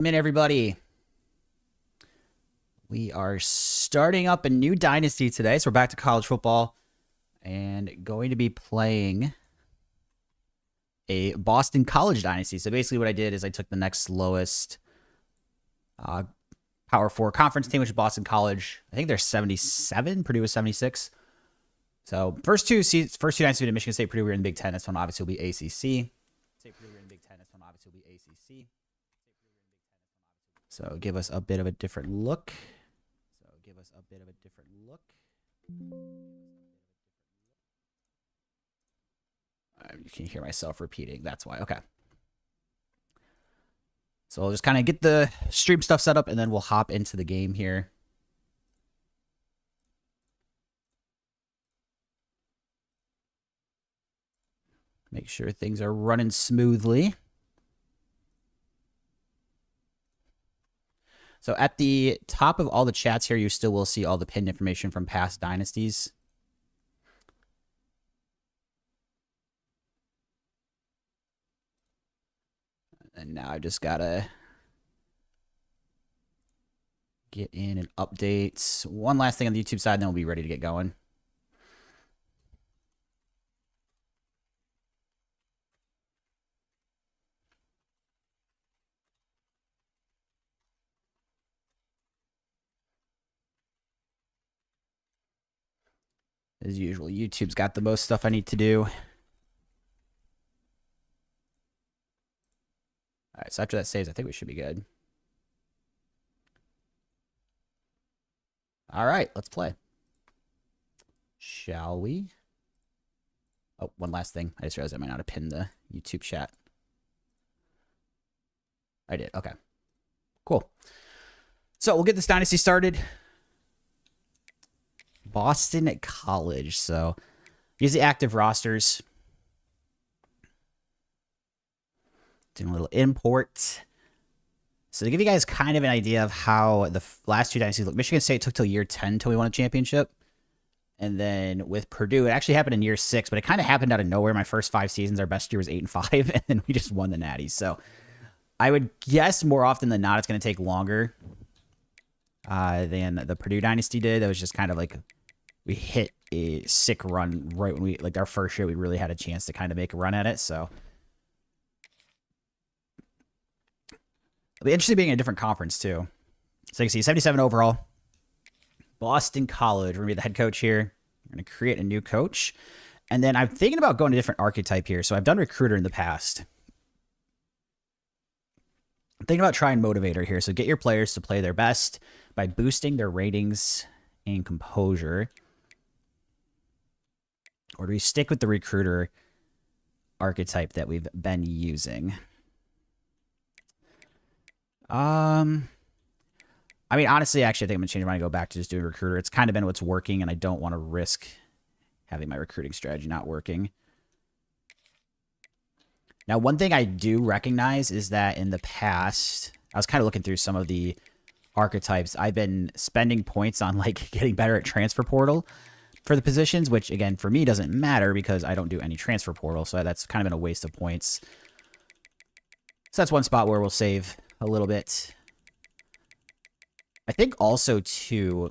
In everybody. We are starting up a new Dynasty today, so we're back to college football and going to be playing a Boston College Dynasty. So basically what I did is I took the next lowest Power 4 conference team, which is Boston College. I think they're 77. Purdue was 76. So first two Dynasties to Michigan State, Purdue were in the Big Ten. This one obviously will be ACC. So give us a bit of a different look. You can hear myself repeating. That's why. Okay. So I'll just kind of get the stream stuff set up, and then we'll hop into the game here. Make sure things are running smoothly. So at the top of all the chats here, you still will see all the pinned information from past dynasties. And now I've just got to get in and update one last thing on the YouTube side, and then we'll be ready to get going. As usual, YouTube's got the most stuff I need to do. All right, so after that saves, I think we should be good. All right, let's play. Shall we? Oh, one last thing. I just realized I might not have pinned the YouTube chat. I did. Okay. Cool. So we'll get this dynasty started. Boston College. So use the active rosters. Doing a little import. So to give you guys kind of an idea of how the last two dynasties look, Michigan State took till year 10 till we won a championship. And then with Purdue, it actually happened in year 6, but it kind of happened out of nowhere. My first 5 seasons, our best year was 8-5, and then we just won the Natties. So I would guess more often than not, it's going to take longer than the Purdue dynasty did. That was just kind of like we hit a sick run right when we, like our first year, we really had a chance to kind of make a run at it. So it'll be interesting being in a different conference too. So you can see 77 overall. Boston College. We're going to be the head coach here. We're going to create a new coach. And then I'm thinking about going to a different archetype here. So I've done recruiter in the past. I'm thinking about trying motivator here. So get your players to play their best by boosting their ratings and composure. Or do we stick with the recruiter archetype that we've been using? I mean, honestly, actually, I think I'm going to change my mind and go back to just doing recruiter. It's kind of been what's working, and I don't want to risk having my recruiting strategy not working. Now, one thing I do recognize is that in the past, I was kind of looking through some of the archetypes. I've been spending points on, like, getting better at transfer portal for the positions, which, again, for me doesn't matter because I don't do any transfer portal, so that's kind of been a waste of points. So that's one spot where we'll save a little bit. I think also, too,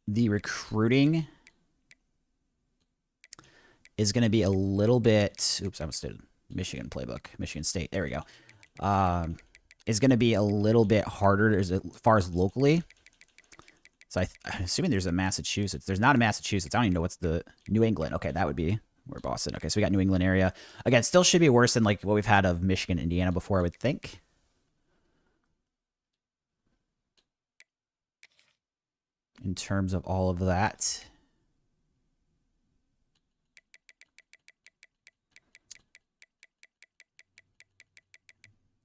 the recruiting is going to be a little bit... Oops, I almost did Michigan playbook. Michigan State. There we go. Is going to be a little bit harder as far as locally. So I'm assuming there's a Massachusetts. There's not a Massachusetts. I don't even know what's the... New England. Okay, that would be where Boston. Okay, so we got New England area. Again, still should be worse than like what we've had of Michigan, Indiana before, I would think. In terms of all of that.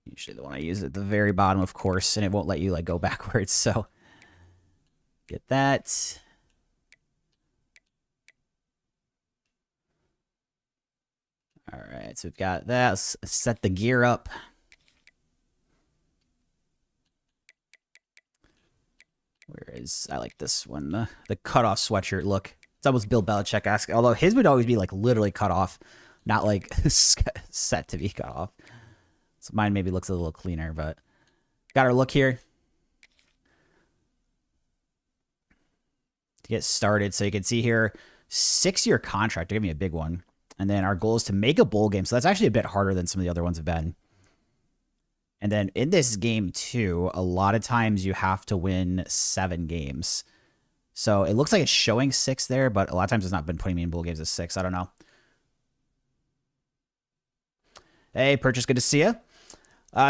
Usually the one I use at the very bottom, of course, and it won't let you like go backwards, so get that. All right, so we've got that. Let's set the gear up. Whereas I like this one, the cutoff sweatshirt look. It's almost Bill Belichick-esque, although his would always be like literally cut off, not like set to be cut off. So mine maybe looks a little cleaner, but Got our look here to get started. So you can see here, 6-year contract. Give me a big one. And then our goal is to make a bowl game. So that's actually a bit harder than some of the other ones have been. And then in this game too, a lot of times you have to win 7 games. So it looks like it's showing 6 there, but a lot of times it's not been putting me in bowl games as 6. I don't know. Hey, Purchase, good to see you.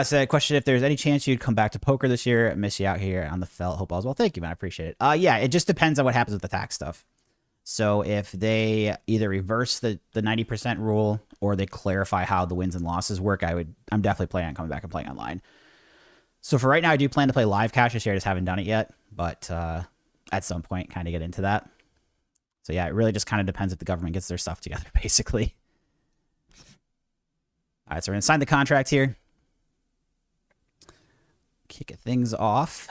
So a question, if there's any chance you'd come back to poker this year. I miss you out here on the felt. Hope all's well. Thank you, man. I appreciate it. Yeah, it just depends on what happens with the tax stuff. So if they either reverse the 90% rule or they clarify how the wins and losses work, I'm definitely planning on coming back and playing online. So for right now, I do plan to play live cash this year. I just haven't done it yet, but at some point, kind of get into that. So yeah, it really just kind of depends if the government gets their stuff together, basically. All right, so we're gonna sign the contract here. Kick things off.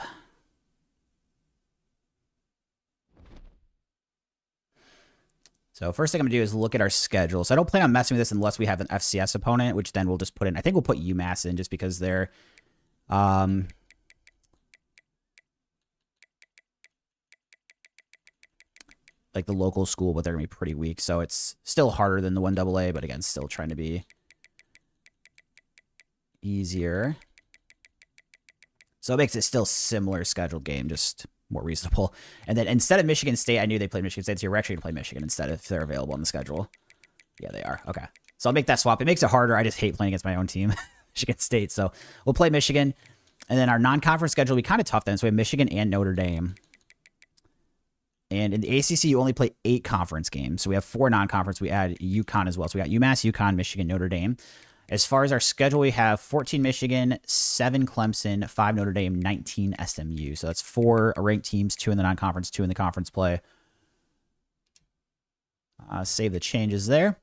So first thing I'm going to do is look at our schedule. So I don't plan on messing with this unless we have an FCS opponent, which then we'll just put in. I think we'll put UMass in just because they're like the local school, but they're going to be pretty weak. So it's still harder than the 1AA, but again, still trying to be easier. So it makes it still similar scheduled game, just more reasonable. And then instead of Michigan State, I knew they played Michigan State, so we're actually going to play Michigan instead if they're available on the schedule. Yeah, they are. Okay. So I'll make that swap. It makes it harder. I just hate playing against my own team, Michigan State. So we'll play Michigan. And then our non-conference schedule will be kind of tough then. So we have Michigan and Notre Dame. And in the ACC, you only play 8 conference games. So we have 4 non-conference. We add UConn as well. So we got UMass, UConn, Michigan, Notre Dame. As far as our schedule, we have 14 Michigan, 7 Clemson, 5 Notre Dame, 19 SMU. So that's 4 ranked teams, 2 in the non-conference, 2 in the conference play. Save the changes there.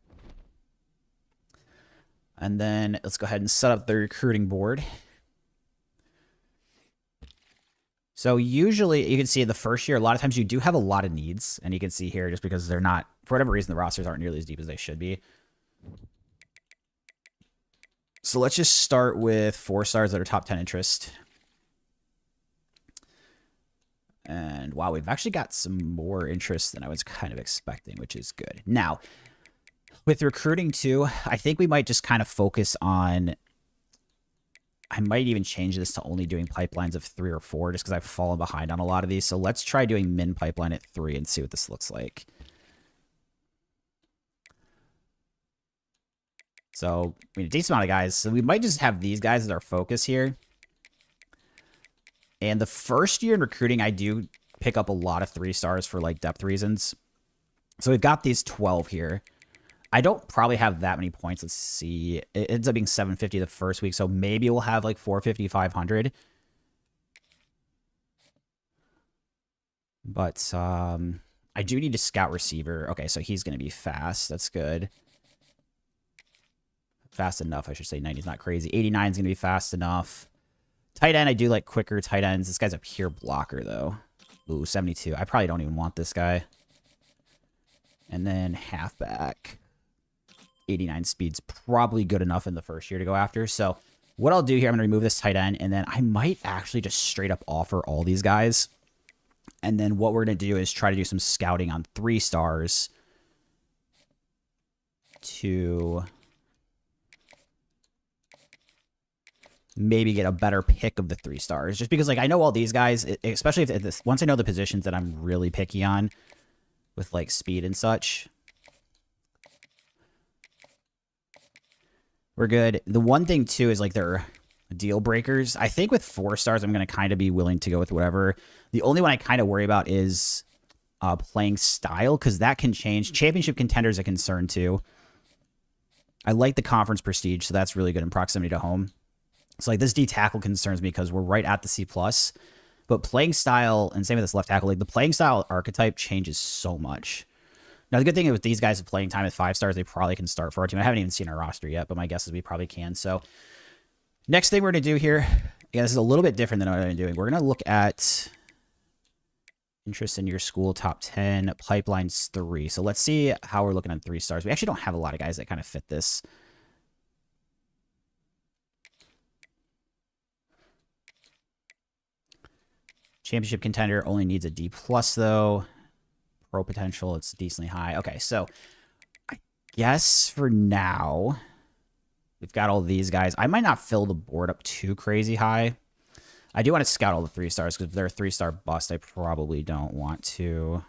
And then let's go ahead and set up the recruiting board. So usually, you can see in the first year, a lot of times you do have a lot of needs. And you can see here, just because they're not, for whatever reason, the rosters aren't nearly as deep as they should be. So let's just start with 4 stars that are top 10 interest. And wow, we've actually got some more interest than I was kind of expecting, which is good. Now, with recruiting too, I think we might just kind of focus on, I might even change this to only doing pipelines of 3 or 4 just because I've fallen behind on a lot of these. So let's try doing min pipeline at 3 and see what this looks like. So, I mean, a decent amount of guys. So we might just have these guys as our focus here. And the first year in recruiting, I do pick up a lot of 3 stars for like depth reasons. So we've got these 12 here. I don't probably have that many points. Let's see. It ends up being 750 the first week. So maybe we'll have like 450, 500. But I do need a scout receiver. Okay, so he's going to be fast. That's good. Fast enough, I should say. 90 is not crazy. 89 is going to be fast enough. Tight end, I do like quicker tight ends. This guy's a pure blocker, though. Ooh, 72. I probably don't even want this guy. And then halfback. 89 speed's probably good enough in the first year to go after. So what I'll do here, I'm going to remove this tight end, and then I might actually just straight up offer all these guys. And then what we're going to do is try to do some scouting on 3 stars to maybe get a better pick of the 3 stars. Just because, like, I know all these guys, especially if this, once I know the positions that I'm really picky on with, like, speed and such, we're good. The one thing, too, is, like, they're deal breakers. I think with 4 stars, I'm going to kind of be willing to go with whatever. The only one I kind of worry about is playing style, because that can change. Championship contender is a concern, too. I like the conference prestige, so that's really good in proximity to home. So, like, this D tackle concerns me because we're right at the C+. But playing style, and same with this left tackle, like, the playing style archetype changes so much. Now, the good thing with these guys with playing time at 5 stars, they probably can start for our team. I haven't even seen our roster yet, but my guess is we probably can. So, next thing we're going to do here, again, this is a little bit different than what I've been doing. We're going to look at interest in your school, top 10, pipelines 3. So, let's see how we're looking at 3 stars. We actually don't have a lot of guys that kind of fit this. Championship contender only needs a D plus though. Pro potential, it's decently high. Okay, so I guess for now, we've got all these guys. I might not fill the board up too crazy high. I do want to scout all the 3 stars because if they're a 3-star bust, I probably don't want to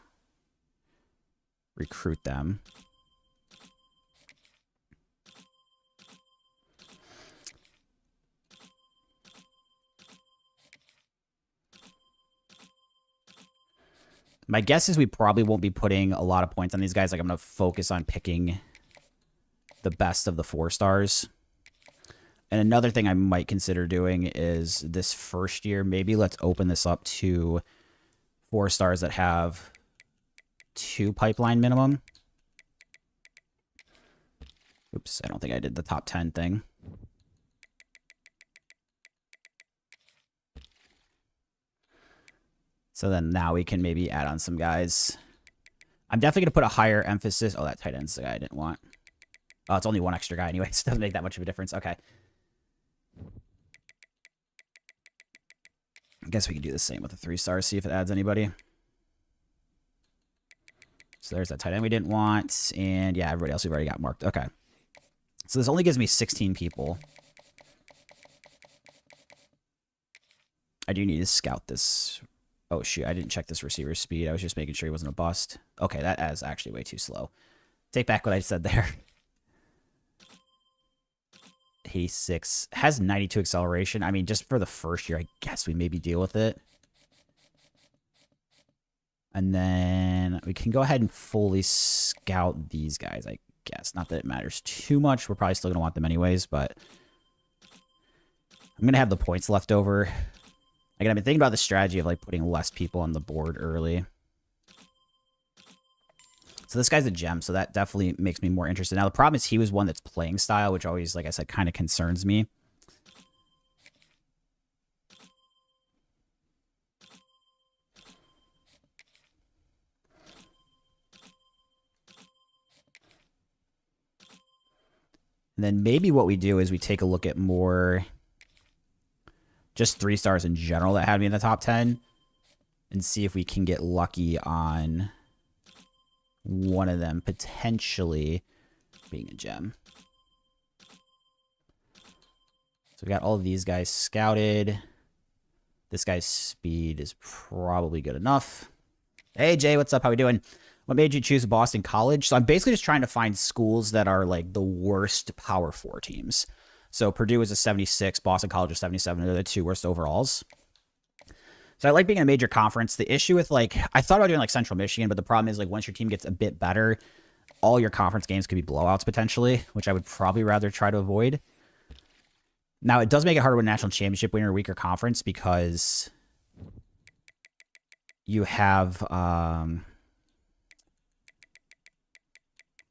recruit them. My guess is we probably won't be putting a lot of points on these guys. Like, I'm going to focus on picking the best of the 4 stars. And another thing I might consider doing is this first year, maybe let's open this up to 4 stars that have 2 pipeline minimum. Oops, I don't think I did the top 10 thing. So then now we can maybe add on some guys. I'm definitely going to put a higher emphasis. Oh, that tight end's the guy I didn't want. Oh, it's only 1 extra guy anyway. It doesn't make that much of a difference. Okay. I guess we can do the same with the 3 stars, see if it adds anybody. So there's that tight end we didn't want. And yeah, everybody else we've already got marked. Okay. So this only gives me 16 people. I do need to scout this. Oh, shoot. I didn't check this receiver's speed. I was just making sure he wasn't a bust. Okay, that is actually way too slow. Take back what I said there. 86. Has 92 acceleration. I mean, just for the first year, I guess we maybe deal with it. And then we can go ahead and fully scout these guys, I guess. Not that it matters too much. We're probably still going to want them anyways, but I'm going to have the points left over. Again, I've been thinking about the strategy of like putting less people on the board early. So this guy's a gem, so that definitely makes me more interested. Now, the problem is he was one that's playing style, which always, like I said, kind of concerns me. And then maybe what we do is we take a look at more just 3 stars in general that had me in the top 10 and see if we can get lucky on one of them potentially being a gem. So we got all of these guys scouted. This guy's speed is probably good enough. Hey, Jay, what's up? How we doing? What made you choose Boston College? So I'm basically just trying to find schools that are like the worst Power 4 teams. So Purdue is a 76, Boston College is 77. They're the 2 worst overalls. So I like being in a major conference. The issue with like, I thought about doing like Central Michigan, but the problem is like once your team gets a bit better, all your conference games could be blowouts potentially, which I would probably rather try to avoid. Now, it does make it harder with national championship when you're a weaker conference because you have,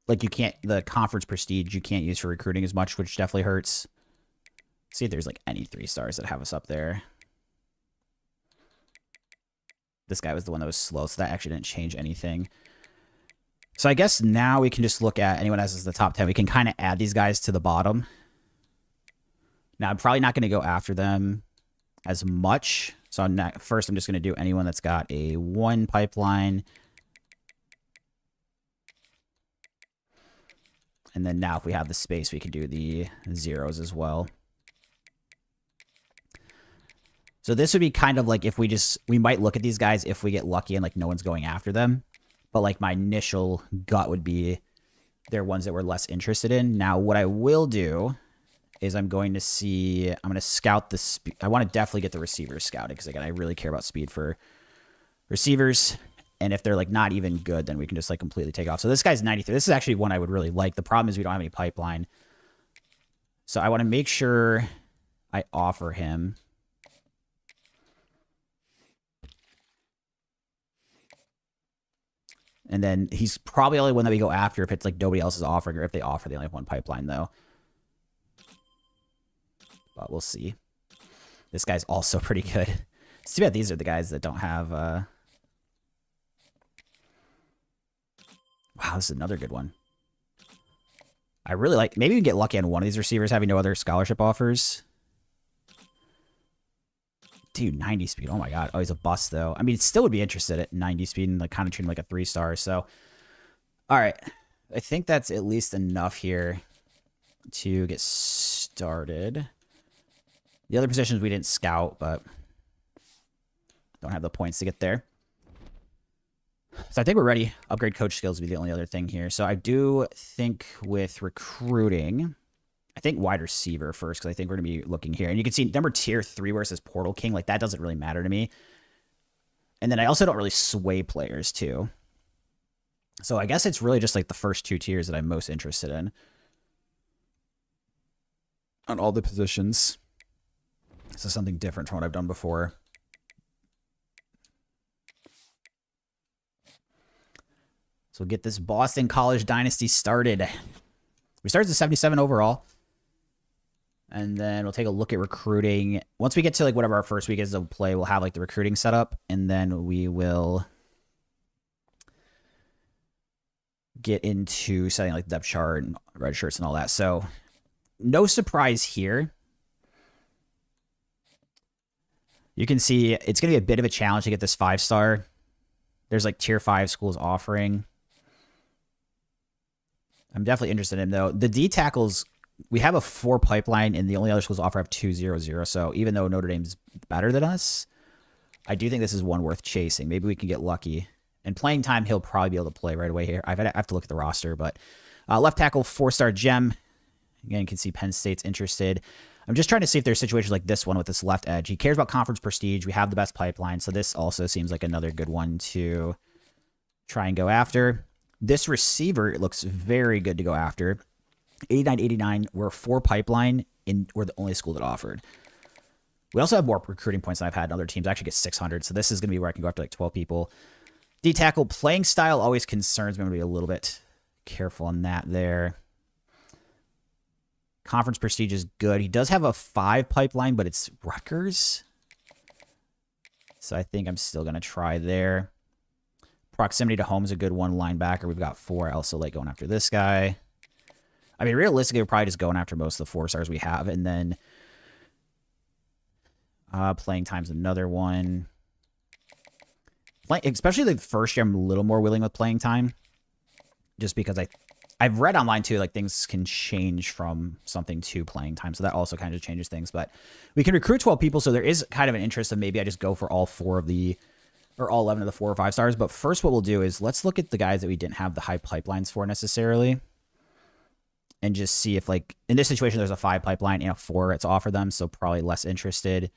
like you can't, the conference prestige you can't use for recruiting as much, which definitely hurts. See if there's like any 3 stars that have us up there. This guy was the one that was slow, so that actually didn't change anything. So I guess now we can just look at anyone else as the top 10. We can kind of add these guys to the bottom. Now, I'm probably not going to go after them as much. So first, I'm just going to do anyone that's got a 1 pipeline. And then now if we have the space, we can do the 0s as well. So this would be kind of like if we might look at these guys if we get lucky and like no one's going after them. But like my initial gut would be they're ones that we're less interested in. Now what I will do is I'm going to scout the speed. I want to definitely get the receivers scouted because again, I really care about speed for receivers. And if they're like not even good, then we can just like completely take off. So this guy's 93. This is actually one I would really like. The problem is we don't have any pipeline. So I want to make sure I offer him. And then he's probably the only one that we go after if it's like nobody else is offering, or if they offer, they only have 1 pipeline though. But we'll see. This guy's also pretty good. It's too bad these are the guys that don't have... Wow, this is another good one. I really like... Maybe we can get lucky on one of these receivers having no other scholarship offers. Dude, 90 speed. Oh my god. Oh, he's a bust though. I mean, still would be interested at 90 speed and like kind of treat him like a 3-star. So, all right. I think that's at least enough here to get started. The other positions we didn't scout, but don't have the points to get there. So I think we're ready. Upgrade coach skills would be the only other thing here. So I do think with recruiting, I think wide receiver first, because I think we're going to be looking here. And you can see number tier 3 where it says Portal King. Like, that doesn't really matter to me. And then I also don't really sway players, too. So I guess it's really just, like, the first 2 tiers that I'm most interested in. On all the positions. This is something different from what I've done before. So we'll get this Boston College Dynasty started. We started at 77 overall. And then we'll take a look at recruiting. Once we get to like whatever our first week is of play, we'll have like the recruiting set up. And then we will get into setting like the depth chart and red shirts and all that. So no surprise here. You can see it's going to be a bit of a challenge to get this 5-star. There's like tier 5 schools offering. I'm definitely interested in him, though. The D tackles, we have a 4 pipeline, and the only other schools offer up 2-0-0. So even though Notre Dame's better than us, I do think this is one worth chasing. Maybe we can get lucky. And playing time, he'll probably be able to play right away here. I have to look at the roster, but left tackle, 4-star gem. Again, you can see Penn State's interested. I'm just trying to see if there's situations like this one with this left edge. He cares about conference prestige. We have the best pipeline, so this also seems like another good one to try and go after. This receiver, it looks very good to go after. 89-89, we're 4 pipeline, and we're the only school that offered. We also have more recruiting points than I've had in other teams. I actually get 600, so this is going to be where I can go after like 12 people. D-tackle, playing style always concerns me. I'm going to be a little bit careful on that there. Conference prestige is good. He does have a 5 pipeline, but it's Rutgers. So I think I'm still going to try there. Proximity to home is a good one. Linebacker, we've got 4. I also like going after this guy. I mean, realistically, we're probably just going after most of the 4-stars we have. And then playing time's another one. Especially the first year, I'm a little more willing with playing time. Just because I've read online, too, like things can change from something to playing time. So that also kind of changes things. But we can recruit 12 people, so there is kind of an interest of maybe I just go for all 4 of the... or all 11 of the 4 or 5 stars. But first what we'll do is let's look at the guys that we didn't have the high pipelines for necessarily. And just see if, like, in this situation, there's a 5 pipeline and a 4 to offer them. So probably less interested.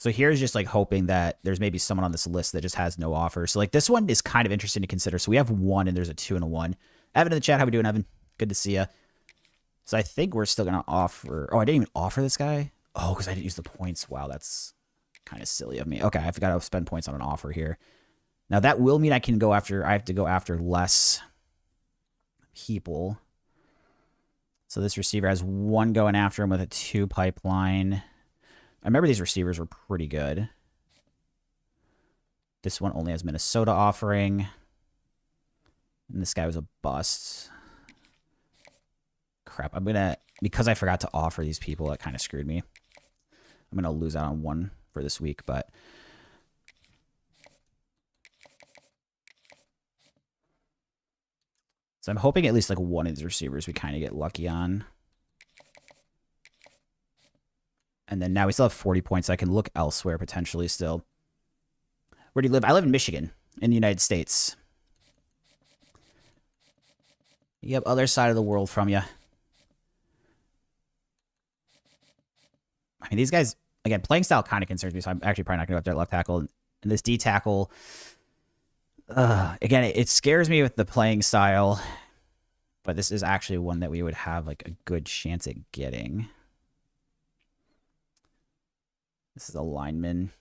So here's just, like, hoping that there's maybe someone on this list that just has no offer. So, like, this one is kind of interesting to consider. So we have 1 and there's a 2 and a 1. Evan in the chat, how we doing, Evan? Good to see you. So I think we're still going to offer... Oh, I didn't even offer this guy? Oh, because I didn't use the points. Wow, that's kind of silly of me. Okay, I've got to spend points on an offer here. Now, that will mean I can go after... I have to go after less people. So this receiver has 1 going after him with a 2 pipeline. I remember these receivers were pretty good. This one only has Minnesota offering. And this guy was a bust. Crap, I'm going to... Because I forgot to offer these people, that kind of screwed me. I'm going to lose out on 1 for this week, but... So I'm hoping at least like 1 of these receivers we kind of get lucky on. And then now we still have 40 points. I can look elsewhere potentially still. Where do you live? I live in Michigan, in the United States. Yep, other side of the world from you. I mean, these guys, again, playing style kind of concerns me, so I'm actually probably not going to go up there at left tackle. And this D tackle, again, it scares me with the playing style, but this is actually one that we would have like a good chance at getting. This is a lineman.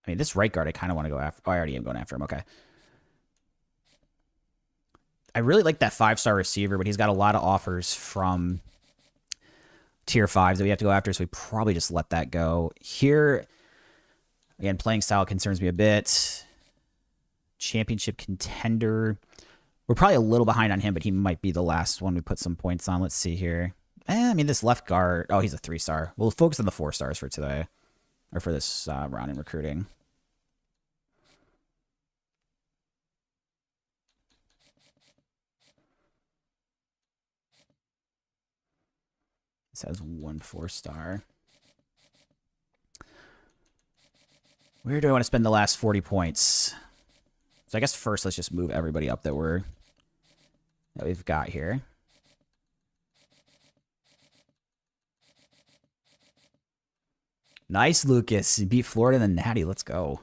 I mean, this right guard, I kind of want to go after. Oh, I already am going after him. Okay. I really like that 5-star receiver, but he's got a lot of offers from tier 5s that we have to go after, so we probably just let that go. Here, Again, playing style concerns me a bit. Championship contender. We're probably a little behind on him, but he might be the last one we put some points on. Let's see here. I mean, this left guard. Oh, he's a 3-star. We'll focus on the 4 stars for today. Or for this round in recruiting. This has 1 4-star. Where do I want to spend the last 40 points? So I guess first let's just move everybody up that we've got here. Nice, Lucas. You beat Florida in the Natty. Let's go.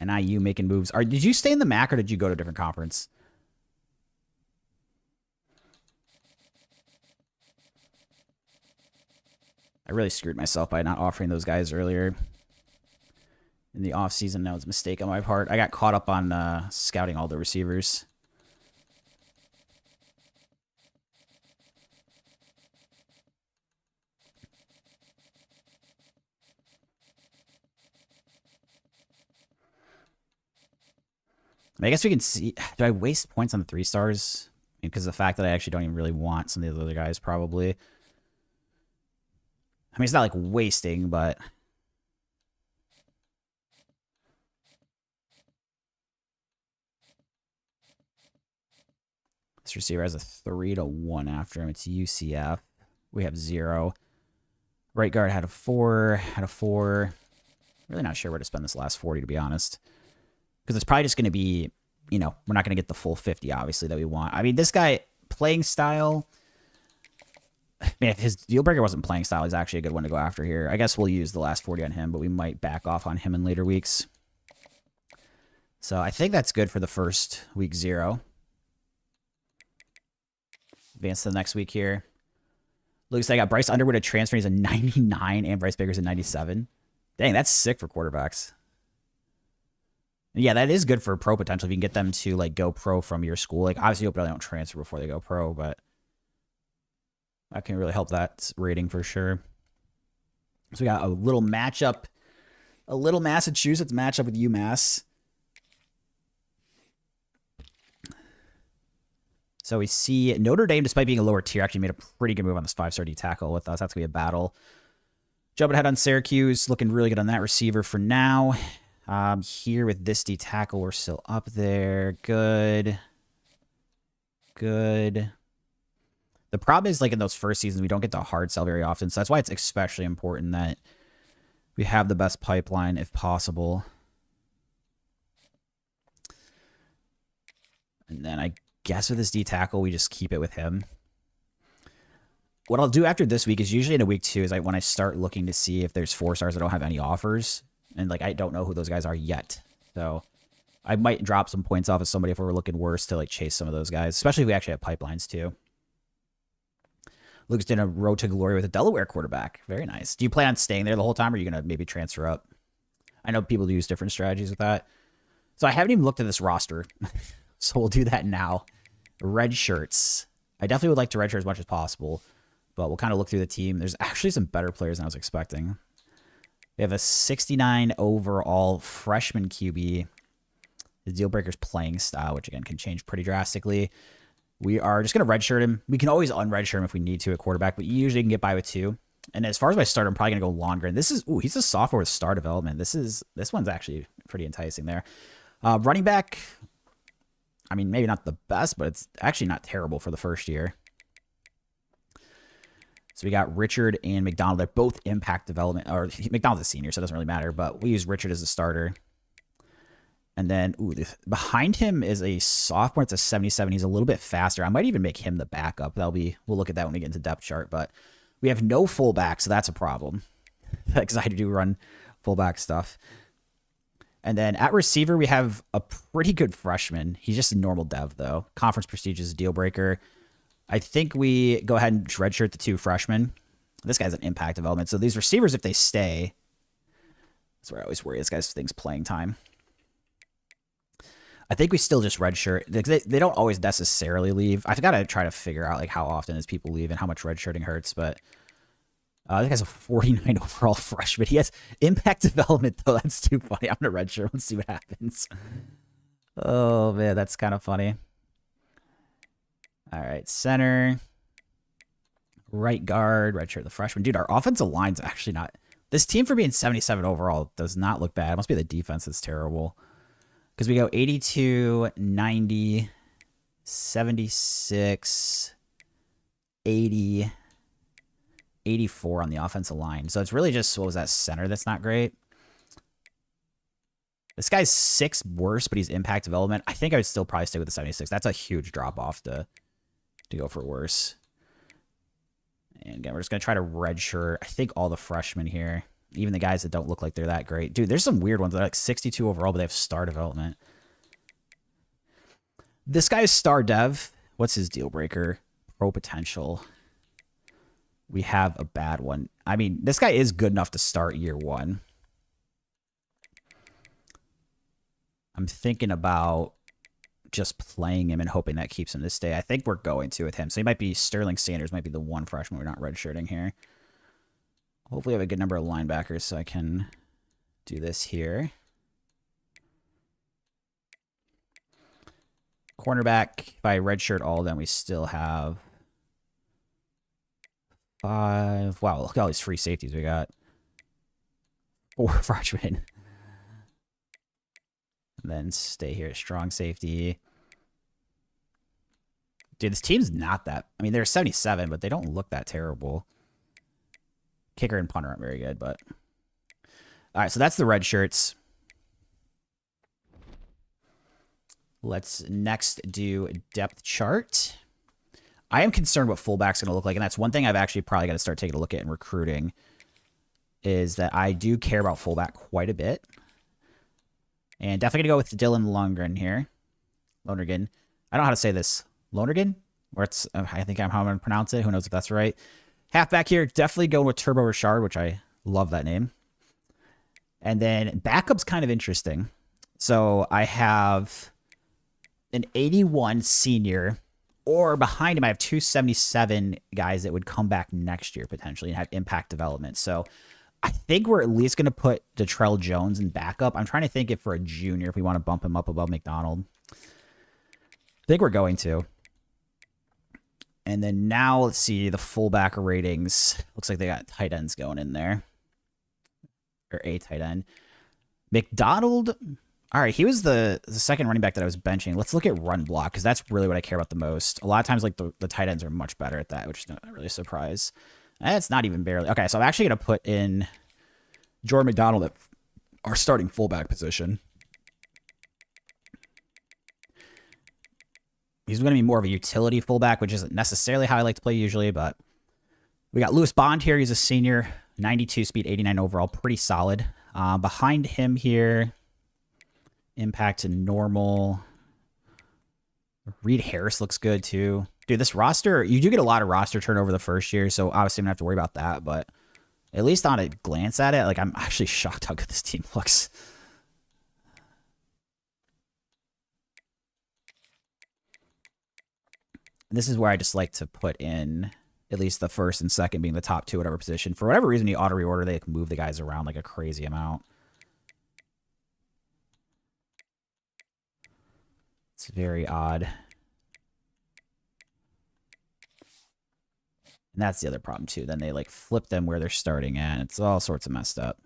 NIU making moves. Did you stay in the MAC or did you go to a different conference? I really screwed myself by not offering those guys earlier in the offseason. That was a mistake on my part. I got caught up on scouting all the receivers. I guess we can see. Do I waste points on the 3 stars? Because of the fact that I actually don't even really want some of the other guys, probably. I mean, it's not like wasting, but this receiver has a 3-1 after him. It's UCF. We have 0. Right guard had a 4. Really not sure where to spend this last 40, to be honest. Because it's probably just going to be, we're not going to get the full 50, obviously, that we want. I mean, this guy, playing style, I mean, if his deal breaker wasn't playing style, he's actually a good one to go after here. I guess we'll use the last 40 on him, but we might back off on him in later weeks. So I think that's good for the first week 0. Advance to the next week here. Looks like I got Bryce Underwood a transfer. He's a 99, and Bryce Baker's a 97. Dang, that's sick for quarterbacks. Yeah, that is good for pro potential if you can get them to go pro from your school. Obviously, you hope they don't transfer before they go pro, but that can really help that rating for sure. So we got a little matchup, a little Massachusetts matchup with UMass. So we see Notre Dame, despite being a lower tier, actually made a pretty good move on this 5-star D tackle with us. That's going to be a battle. Jumping ahead on Syracuse, looking really good on that receiver for now. Here with this D tackle, we're still up there. Good. The problem is, in those first seasons, we don't get the hard sell very often. So that's why it's especially important that we have the best pipeline if possible. And then I guess with this D tackle, we just keep it with him. What I'll do after this week is usually in a week 2 is when I start looking to see if there's 4 stars that don't have any offers. And I don't know who those guys are yet. So I might drop some points off of somebody if we're looking worse to chase some of those guys, especially if we actually have pipelines too. Luke's doing a road to glory with a Delaware quarterback. Very nice. Do you plan on staying there the whole time, or are you going to maybe transfer up? I know people use different strategies with that. So I haven't even looked at this roster. So we'll do that now. Red shirts. I definitely would like to redshirt as much as possible, but we'll kind of look through the team. There's actually some better players than I was expecting. We have a 69 overall freshman QB. The deal breaker's playing style, which again can change pretty drastically. We are just going to redshirt him. We can always unredshirt him if we need to at quarterback, but you usually can get by with 2. And as far as my starter, I'm probably going to go longer. And this is, he's a sophomore with star development. This one's actually pretty enticing there. Running back, I mean, maybe not the best, but it's actually not terrible for the first year. So we got Richard and McDonald. They're both impact development, or McDonald's a senior, so it doesn't really matter, but we use Richard as a starter. And then, behind him is a sophomore. It's a 77. He's a little bit faster. I might even make him the backup. We'll look at that when we get into depth chart, but we have no fullback, so that's a problem because I do run fullback stuff. And then at receiver, we have a pretty good freshman. He's just a normal dev, though. Conference prestige is a deal breaker. I think we go ahead and redshirt the 2 freshmen. This guy's an impact development. So these receivers, if they stay, that's where I always worry. This guy's things playing time. I think we still just redshirt. They don't always necessarily leave. I've got to try to figure out how often is people leave and how much redshirting hurts. But This guy's a 49 overall freshman. He has impact development, though. That's too funny. I'm going to redshirt. Let's see what happens. Oh, man, that's kind of funny. All right, center. Right guard, redshirt the freshman. Dude, our offensive line's actually not... This team for being 77 overall does not look bad. It must be the defense that's terrible. Because we go 82, 90, 76, 80, 84 on the offensive line. So it's really just, what was that, center that's not great? This guy's 6 worse, but he's impact development. I think I would still probably stay with the 76. That's a huge drop-off to go for worse. And again, we're just going to try to redshirt, I think, all the freshmen here. Even the guys that don't look like they're that great. Dude, there's some weird ones. They're like 62 overall, but they have star development. This guy's star dev. What's his deal breaker? Pro potential. We have a bad one. I mean, this guy is good enough to start year 1. I'm thinking about just playing him and hoping that keeps him to stay. I think we're going to with him. So he might be Sterling Sanders, might be the one freshman we're not redshirting here. Hopefully I have a good number of linebackers so I can do this here. Cornerback, if I redshirt all of them, we still have 5. Wow, look at all these free safeties we got. 4 freshmen. And then stay here, strong safety. Dude, this team's not that... I mean, they're 77, but they don't look that terrible. Kicker and punter aren't very good, but... All right, so that's the red shirts. Let's next do depth chart. I am concerned what fullback's going to look like, and that's one thing I've actually probably got to start taking a look at in recruiting, is that I do care about fullback quite a bit. And definitely going to go with Dylan Lundgren here. Lonergan. I don't know how to say this. Lonergan? Or it's, I think I'm how I'm going to pronounce it. Who knows if that's right. Halfback here, definitely going with Turbo Richard, which I love that name. And then backup's kind of interesting. So I have an 81 senior, or behind him I have 277 guys that would come back next year potentially and have impact development. So I think we're at least going to put Detrell Jones in backup. I'm trying to think if for a junior, if we want to bump him up above McDonald. I think we're going to. And then now, let's see, the fullback ratings. Looks like they got tight ends going in there. Or a tight end. McDonald. All right, he was the second running back that I was benching. Let's look at run block, because that's really what I care about the most. A lot of times, like, the tight ends are much better at that, which is not really a surprise. It's not even barely. Okay, so I'm actually going to put in Jordan McDonald at our starting fullback position. He's going to be more of a utility fullback, which isn't necessarily how I like to play usually, but we got Lewis Bond here. He's a senior, 92 speed, 89 overall, pretty solid. Behind him here, impact to normal. Reed Harris looks good too. Dude, this roster, you do get a lot of roster turnover the first year, so obviously I'm going to have to worry about that, but at least on a glance at it, like, I'm actually shocked how good this team looks. And this is where I just like to put in at least the first and second being the top 2, whatever position. For whatever reason, you auto reorder, they can move the guys around like a crazy amount. It's very odd. And that's the other problem, too. Then they, like, flip them where they're starting at. It's all sorts of messed up.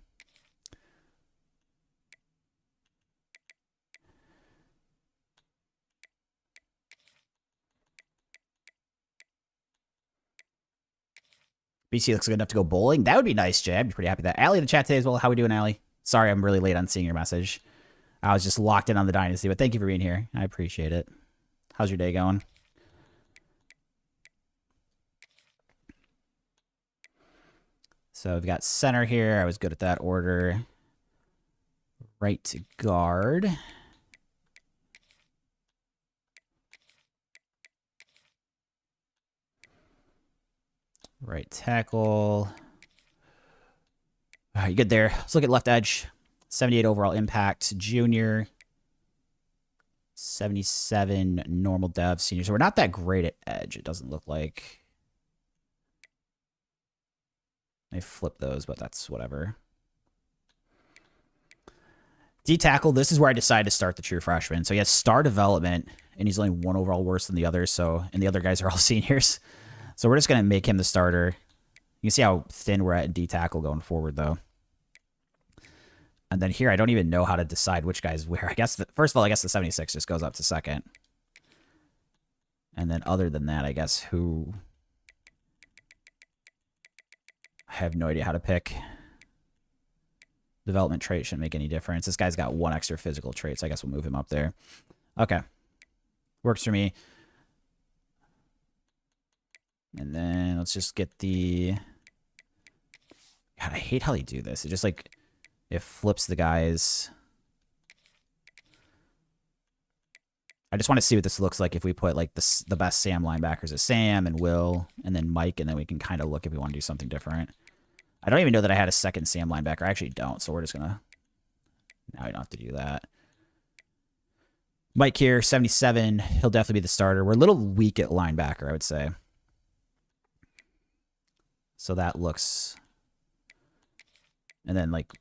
BC looks good enough to go bowling. That would be nice, Jay. I'd be pretty happy with that. Allie in the chat today as well. How we doing, Allie? Sorry, I'm really late on seeing your message. I was just locked in on the Dynasty, but thank you for being here. I appreciate it. How's your day going? So we've got center here. I was good at that order. Right guard. Right tackle. All right, you good there. Let's look at left edge. 78 overall impact. Junior. 77 normal dev senior. So we're not that great at edge, it doesn't look like. They flip those, but that's whatever. D-tackle, this is where I decided to start the true freshman. So he has star development, and he's only 1 overall worse than the others. So, and the other guys are all seniors. So we're just going to make him the starter. You can see how thin we're at in D-tackle going forward, though. And then here, I don't even know how to decide which guy's where. I guess, first of all, I guess the 76 just goes up to second. And then other than that, I guess who... I have no idea how to pick. Development trait shouldn't make any difference. This guy's got 1 extra physical trait, so I guess we'll move him up there. Okay. Works for me. And then let's just get the... God, I hate how they do this. It just like... It flips the guys. I just want to see what this looks like if we put like the best Sam linebackers as Sam and Will and then Mike, and then we can kind of look if we want to do something different. I don't even know that I had a second Sam linebacker. I actually don't, so we're just going to... Now we don't have to do that. Mike here, 77. He'll definitely be the starter. We're a little weak at linebacker, I would say. So that looks... And then, like...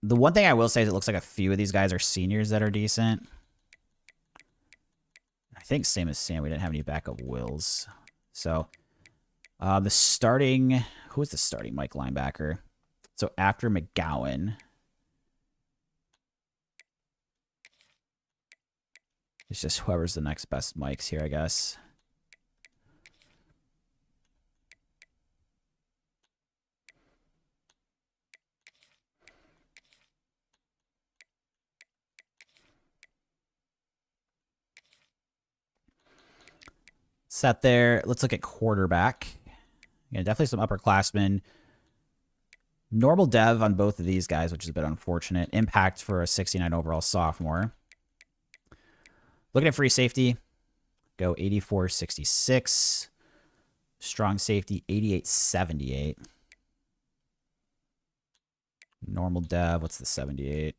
The one thing I will say is it looks like a few of these guys are seniors that are decent. I think same as Sam. We didn't have any backup Wills. So... the starting... Who is the starting Mike linebacker? So after McGowan... It's just whoever's the next best Mikes here, I guess. Set there. Let's look at quarterback. Yeah, definitely some upperclassmen. Normal dev on both of these guys, which is a bit unfortunate. Impact for a 69 overall sophomore. Looking at free safety. Go 84-66. Strong safety, 88-78. Normal dev, what's the 78?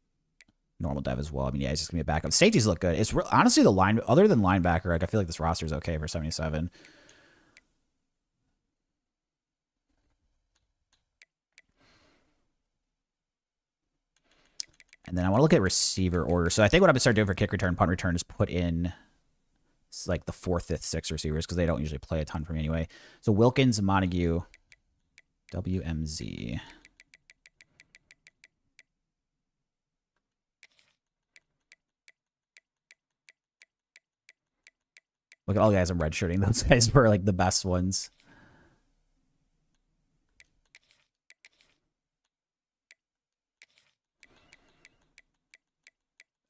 Normal dev as well. I mean, yeah, he's just going to be a backup. Safeties look good. It's honestly the line, other than linebacker, like, I feel like this roster is okay for 77. And then I want to look at receiver order. So I think what I'm going to start doing for kick return, punt return is put in like the 4th, 5th, 6th receivers because they don't usually play a ton for me anyway. So Wilkins, Montague, WMZ. Look at all the guys I'm redshirting. Those guys were like the best ones.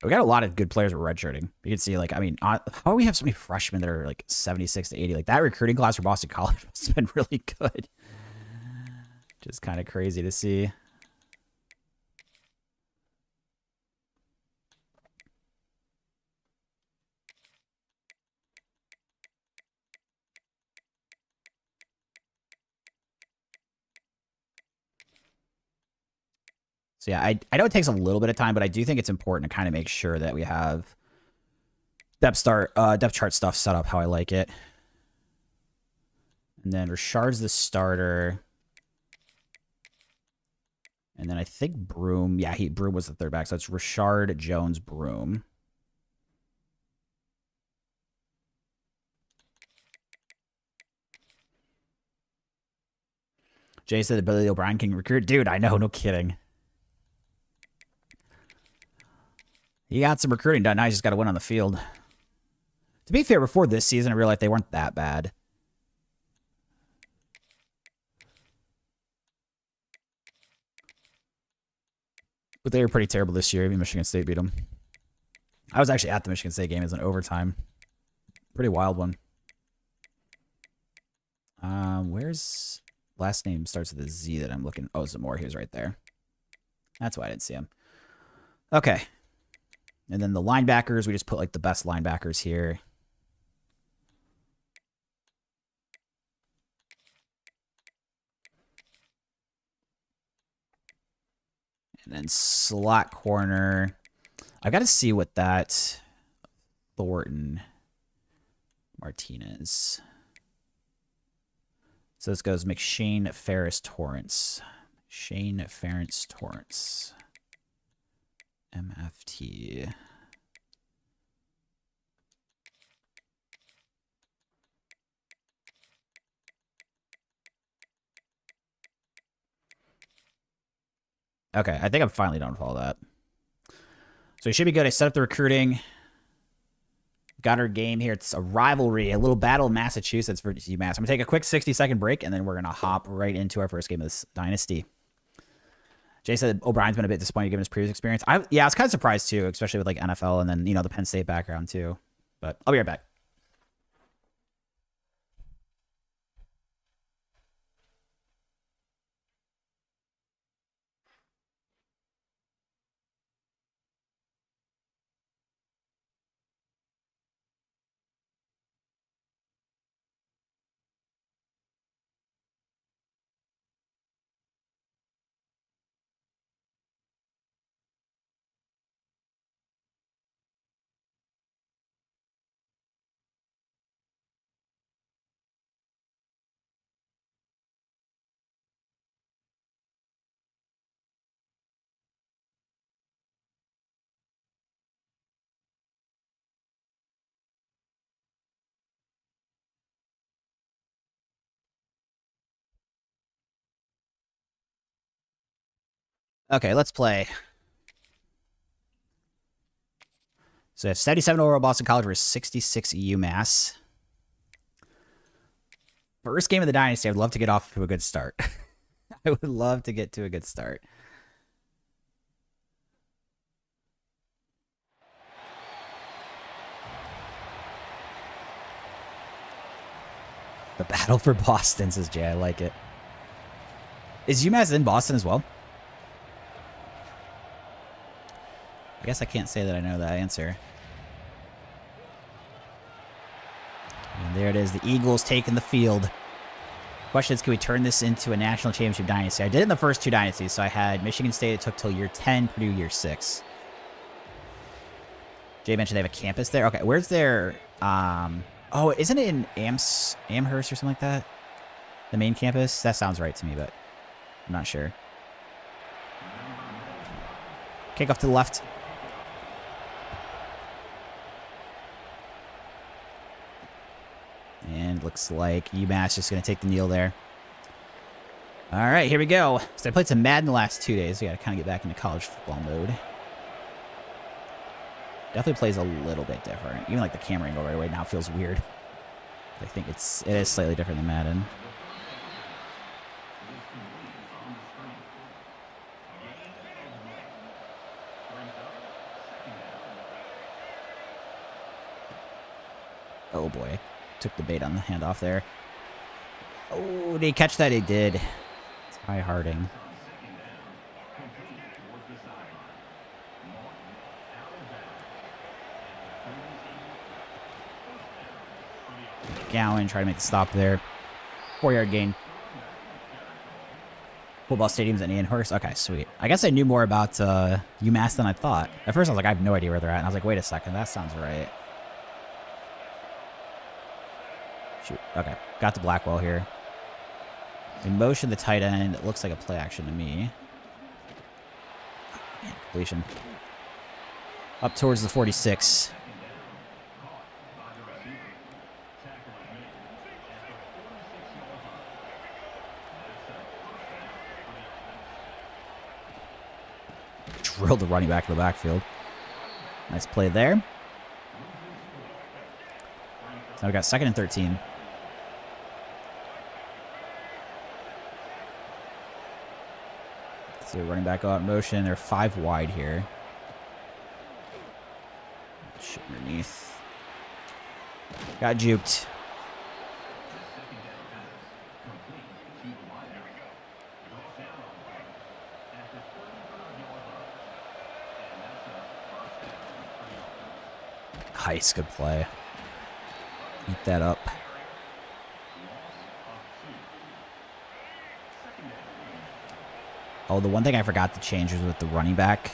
We got a lot of good players with redshirting. You can see, like, I mean, how do we have so many freshmen that are like 76 to 80? Like, that recruiting class for Boston College must have been really good. Just kind of crazy to see. So yeah, I know it takes a little bit of time, but I do think it's important to kind of make sure that we have depth chart stuff set up how I like it. And then Richard's the starter. And then I think Broom, yeah, Broom was the third back. So it's Richard, Jones, Broom. Jay said that Billy O'Brien can recruit. Dude, I know, no kidding. He got some recruiting done. Now he's just got to win on the field. To be fair, before this season, I realized they weren't that bad. But they were pretty terrible this year. Even Michigan State beat them. I was actually at the Michigan State game as an overtime. Pretty wild one. Where's last name starts with a Z that I'm looking? Oh, Zamora. He was right there. That's why I didn't see him. Okay. And then the linebackers, we just put like the best linebackers here. And then slot corner. I've got to see what that Thornton Martinez. So this goes McShane, Ferris, Torrance. Shane Ferentz Torrance. MFT. Okay, I think I'm finally done with all that. So it should be good. I set up the recruiting. Got our game here. It's a rivalry, a little battle in Massachusetts for UMass. I'm going to take a quick 60-second break, and then we're going to hop right into our first game of this Dynasty. Jay said O'Brien's been a bit disappointed given his previous experience. Yeah, I was kind of surprised, too, especially with like NFL and then, the Penn State background, too. But I'll be right back. Okay, let's play. So I have 77 overall Boston College versus 66 UMass. First game of the Dynasty, I would love to get off to a good start. I would love to get to a good start. The battle for Boston, says Jay. I like it. Is UMass in Boston as well? I guess I can't say that I know that answer. And there it is. The Eagles taking the field. Question is, can we turn this into a national championship dynasty? I did it in the first two dynasties. So I had Michigan State. It took till year 10. Purdue year 6. Jay mentioned they have a campus there. Okay, where's their... Oh, isn't it in Amherst or something like that? The main campus? That sounds right to me, but I'm not sure. Kick off to the left. And looks like UMass just going to take the kneel there. All right, here we go. So I played some Madden the last 2 days. So I got to kind of get back into college football mode. Definitely plays a little bit different. Even like the camera angle right away now feels weird. I think it is slightly different than Madden. Oh boy. Took the bait on the handoff there. Oh, did he catch that? He did. Ty Harding. Gowan try to make the stop there. 4-yard gain. Football stadiums at Amherst. Okay, sweet. I guess I knew more about UMass than I thought. At first I was like, I have no idea where they're at. And I was like, wait a second, that sounds right. Shoot. Okay. Got to Blackwell here. In motion, the tight end. It looks like a play action to me. Oh, man, completion. Up towards the 46. Drilled the running back to the backfield. Nice play there. So now we got 2nd and 13. See a running back out in motion. They're 5 wide here. Shit underneath. Got juked. Nice, good play. Eat that up. Oh, the one thing I forgot to change was with the running back.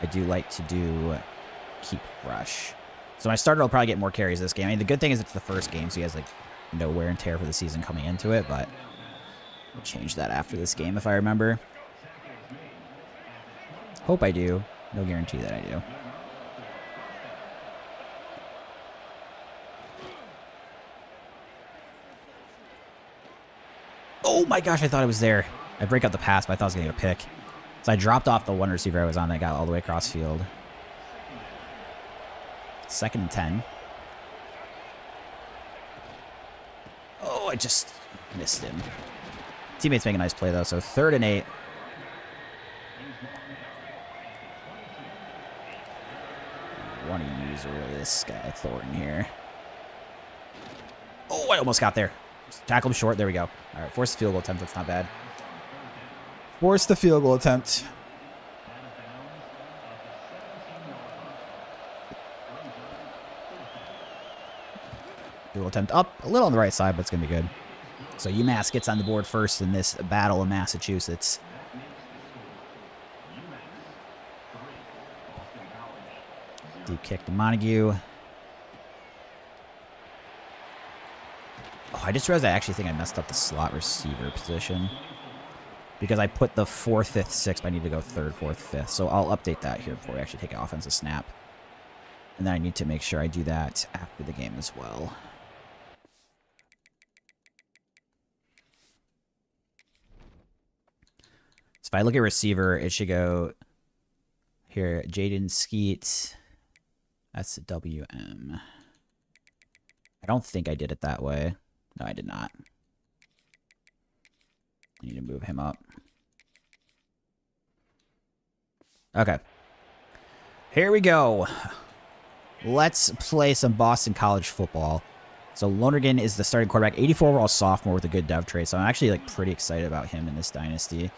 I do like to do keep rush. So my starter will probably get more carries this game. I mean, the good thing is it's the first game, so he has like no wear and tear for the season coming into it, but I'll change that after this game if I remember. Hope I do. No guarantee that I do. Oh my gosh, I thought it was there. I break up the pass, but I thought I was going to get a pick. So I dropped off the one receiver I was on that got all the way across field. 2nd and 10. Oh, I just missed him. Teammates make a nice play, though, so 3rd and 8. I want to use this guy, Thornton, here. Oh, I almost got there. Just tackle him short. There we go. All right, force the field goal attempt. That's not bad. Force the field goal attempt. Field goal attempt up a little on the right side, but it's going to be good. So UMass gets on the board first in this battle of Massachusetts. Deep kick to Montague. Oh, I just realized I actually think I messed up the slot receiver position. Because I put the 4th, 5th, 6th, but I need to go 3rd, 4th, 5th. So I'll update that here before we actually take an offensive snap. And then I need to make sure I do that after the game as well. So if I look at receiver, it should go here, Jaden Skeet. That's the WM. I don't think I did it that way. No, I did not. I need to move him up. Okay. Here we go. Let's play some Boston College football. So Lonergan is the starting quarterback, 84 overall sophomore with a good dev trait. So I'm actually like pretty excited about him in this dynasty.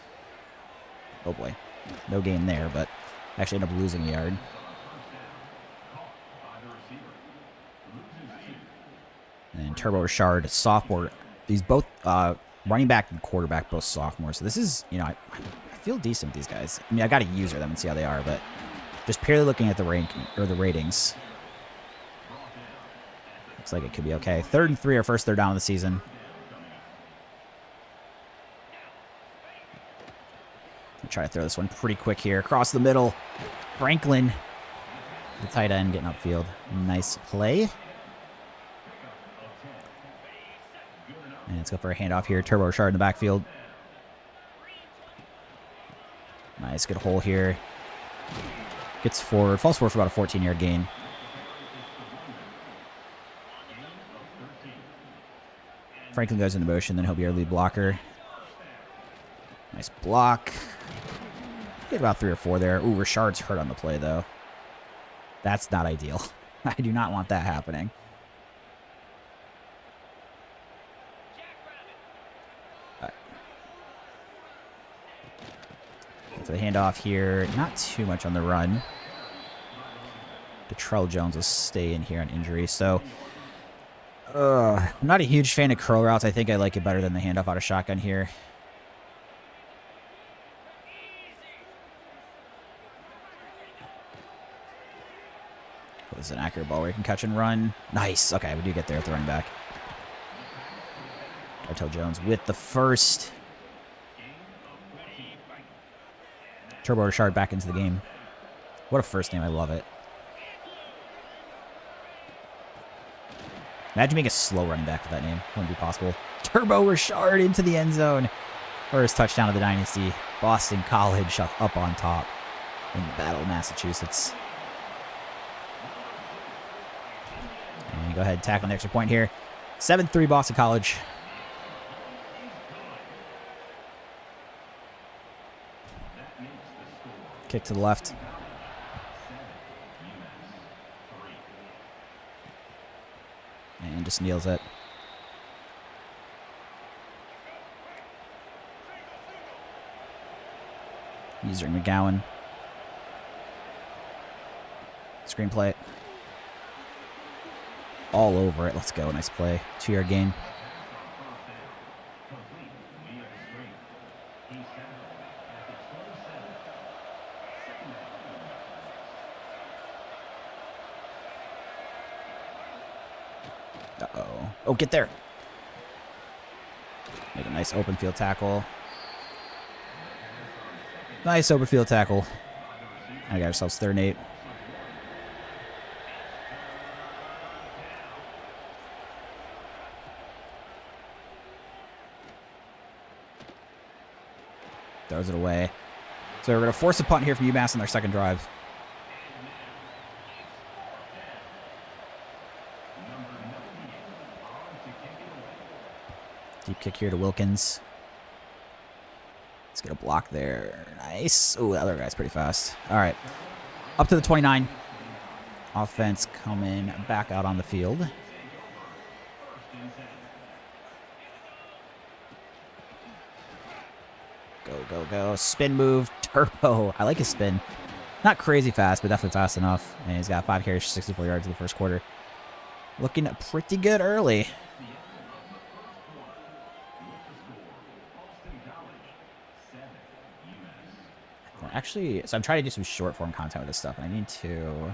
Oh boy. No gain there, but actually end up losing a yard. And Turbo Richard, sophomore. These both running back and quarterback, both sophomores. So this is, you know, I feel decent with these guys. I mean, I got to user them and see how they are, but just purely looking at the ranking or the ratings, looks like it could be okay. 3rd and 3, our first 3rd down of the season. I'll try to throw this one pretty quick here. Across the middle. Franklin, the tight end, getting upfield. Nice play. And let's go for a handoff here. Turbo Richard in the backfield. Nice, good hole here. Gets forward, falls forward for about a 14-yard gain. Franklin goes into motion, then he'll be our lead blocker. Nice block. Get about 3 or 4 there. Ooh, Richard's hurt on the play, though. That's not ideal. I do not want that happening. For the handoff here, not too much on the run. Detrell Jones will stay in here on injury. So, I'm not a huge fan of curl routes. I think I like it better than the handoff out of shotgun here. This is an accurate ball where you can catch and run. Nice. Okay, we do get there at the running back. Detrell Jones with the first. Turbo Richard back into the game. What a first name. I love it. Imagine being a slow running back with that name. Wouldn't be possible. Turbo Richard into the end zone. First touchdown of the dynasty. Boston College up on top in the Battle of Massachusetts. And go ahead and tackle an extra point here. 7-3 Boston College. Kick to the left. And just kneels it. User McGowan. Screenplay. All over it. Let's go. Nice play. 2-yard gain. Oh, get there. Make a nice open field tackle. Nice open field tackle. I got ourselves 3rd and 8. Throws it away. So we're going to force a punt here from UMass on their 2nd drive. Deep kick here to Wilkins. Let's get a block there. Nice. Oh, that other guy's pretty fast. All right. Up to the 29. Offense coming back out on the field. Go, go, go. Spin move. Turbo. I like his spin. Not crazy fast, but definitely fast enough. And he's got 5 carries, 64 yards in the 1st quarter. Looking pretty good early. Actually, so I'm trying to do some short form content with this stuff, and I need to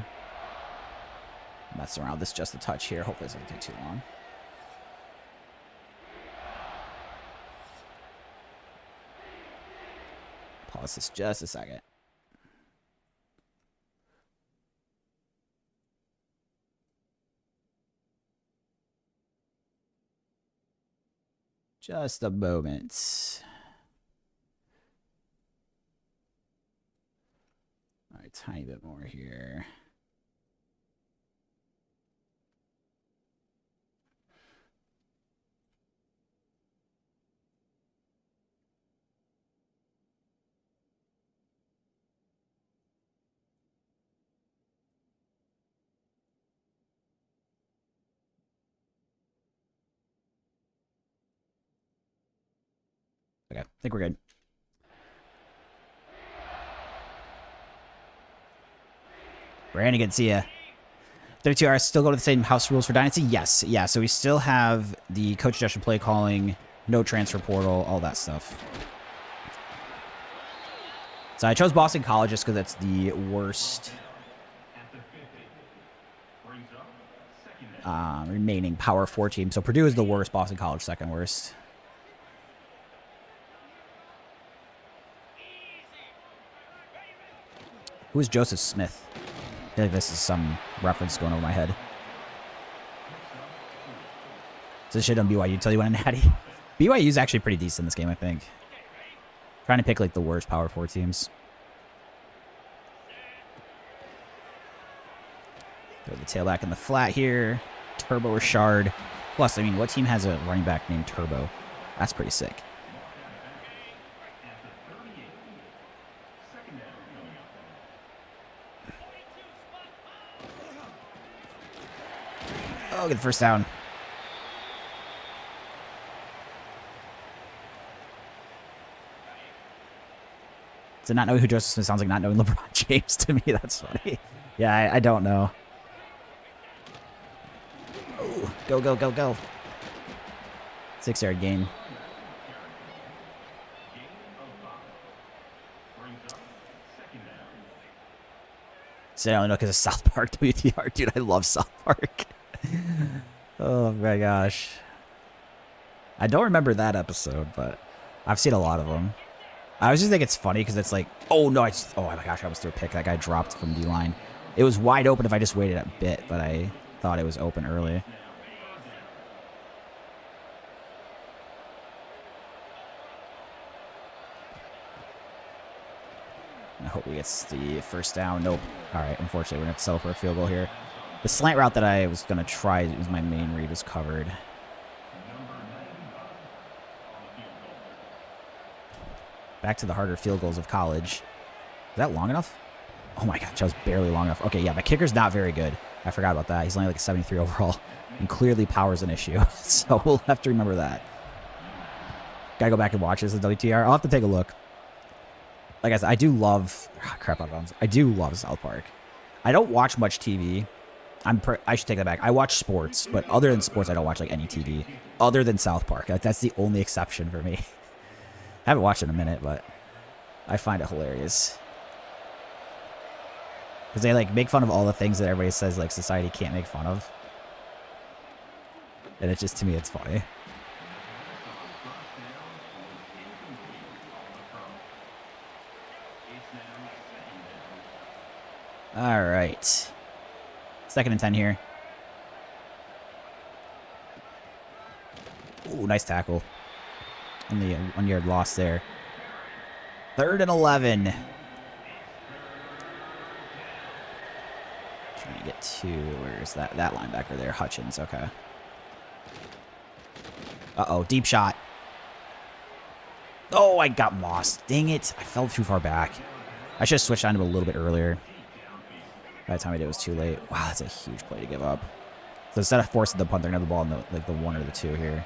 mess around with this just a touch here. Hopefully this doesn't take too long. Pause this just a second. Just a moment. All right, tiny bit more here. Okay, I think we're good. Brannigan, see ya. 32 hours still go to the same house rules for Dynasty? Yes. Yeah, so we still have the coach suggestion play calling, no transfer portal, all that stuff. So I chose Boston College just because that's the worst remaining Power 4 team. So Purdue is the worst, Boston College 2nd worst. Who is Joseph Smith? I feel like this is some reference going over my head. So this shit on BYU until you went a natty. BYU is actually pretty decent in this game, I think. Trying to pick like the worst Power 4 teams. Throw the tailback in the flat here. Turbo or Shard. Plus, I mean, what team has a running back named Turbo? That's pretty sick. Oh, get the 1st down. To not know who Joseph Smith sounds like not knowing LeBron James to me. That's funny. Yeah, I don't know. Oh, go, go, go, go. 6-yard gain. So I only know because of South Park WTR. Dude, I love South Park. Oh my gosh. I don't remember that episode, but I've seen a lot of them. I was just think it's funny because it's like, oh no, oh my gosh, I almost threw a pick. That guy dropped from D-line. It was wide open if I just waited a bit, but I thought it was open early. I hope he gets the 1st down. Nope. All right, unfortunately, we're going to have to settle for a field goal here. The slant route that I was going to try was my main read was covered. Back to the harder field goals of college. Is that long enough? Oh my gosh, that was barely long enough. Okay, yeah, the kicker's not very good. I forgot about that. He's only like a 73 overall. And clearly power's an issue. So we'll have to remember that. Gotta go back and watch this as WTR. I'll have to take a look. Like I said, I do love... crap out of bounds. I do love South Park. I don't watch much TV. I should take that back. I watch sports, but other than sports, I don't watch like any TV. Other than South Park. Like, that's the only exception for me. I haven't watched it in a minute, but I find it hilarious. Because they like make fun of all the things that everybody says like society can't make fun of. And it's just, to me, it's funny. All right. 2nd and 10 here. Ooh, nice tackle. And the 1-yard loss there. 3rd and 11. Trying to get to, where's that linebacker there? Hutchins, okay. Uh-oh, deep shot. Oh, I got mossed. Dang it. I fell too far back. I should have switched on him a little bit earlier. By the time I did, it was too late. Wow, that's a huge play to give up. So instead of forcing the punt, they're going to have the ball in the 1 or the 2 here.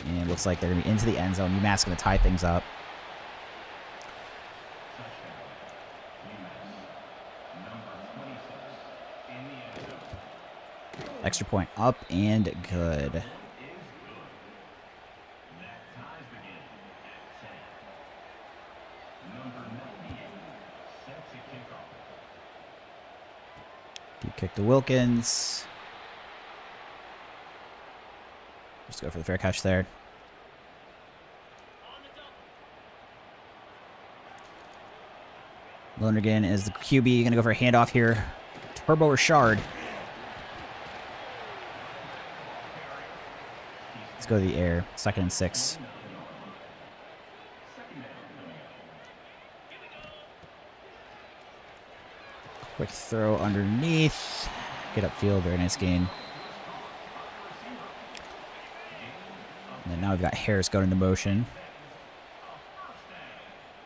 And it looks like they're going to be into the end zone. UMass going to tie things up. Extra point up and good. Deep kick to Wilkins. Just go for the fair catch there. Lonergan is the QB. Going to go for a handoff here. Turbo Richard. Let's go to the air. 2nd and 6. Quick throw underneath. Get upfield. Very nice gain. And then now we've got Harris going into motion.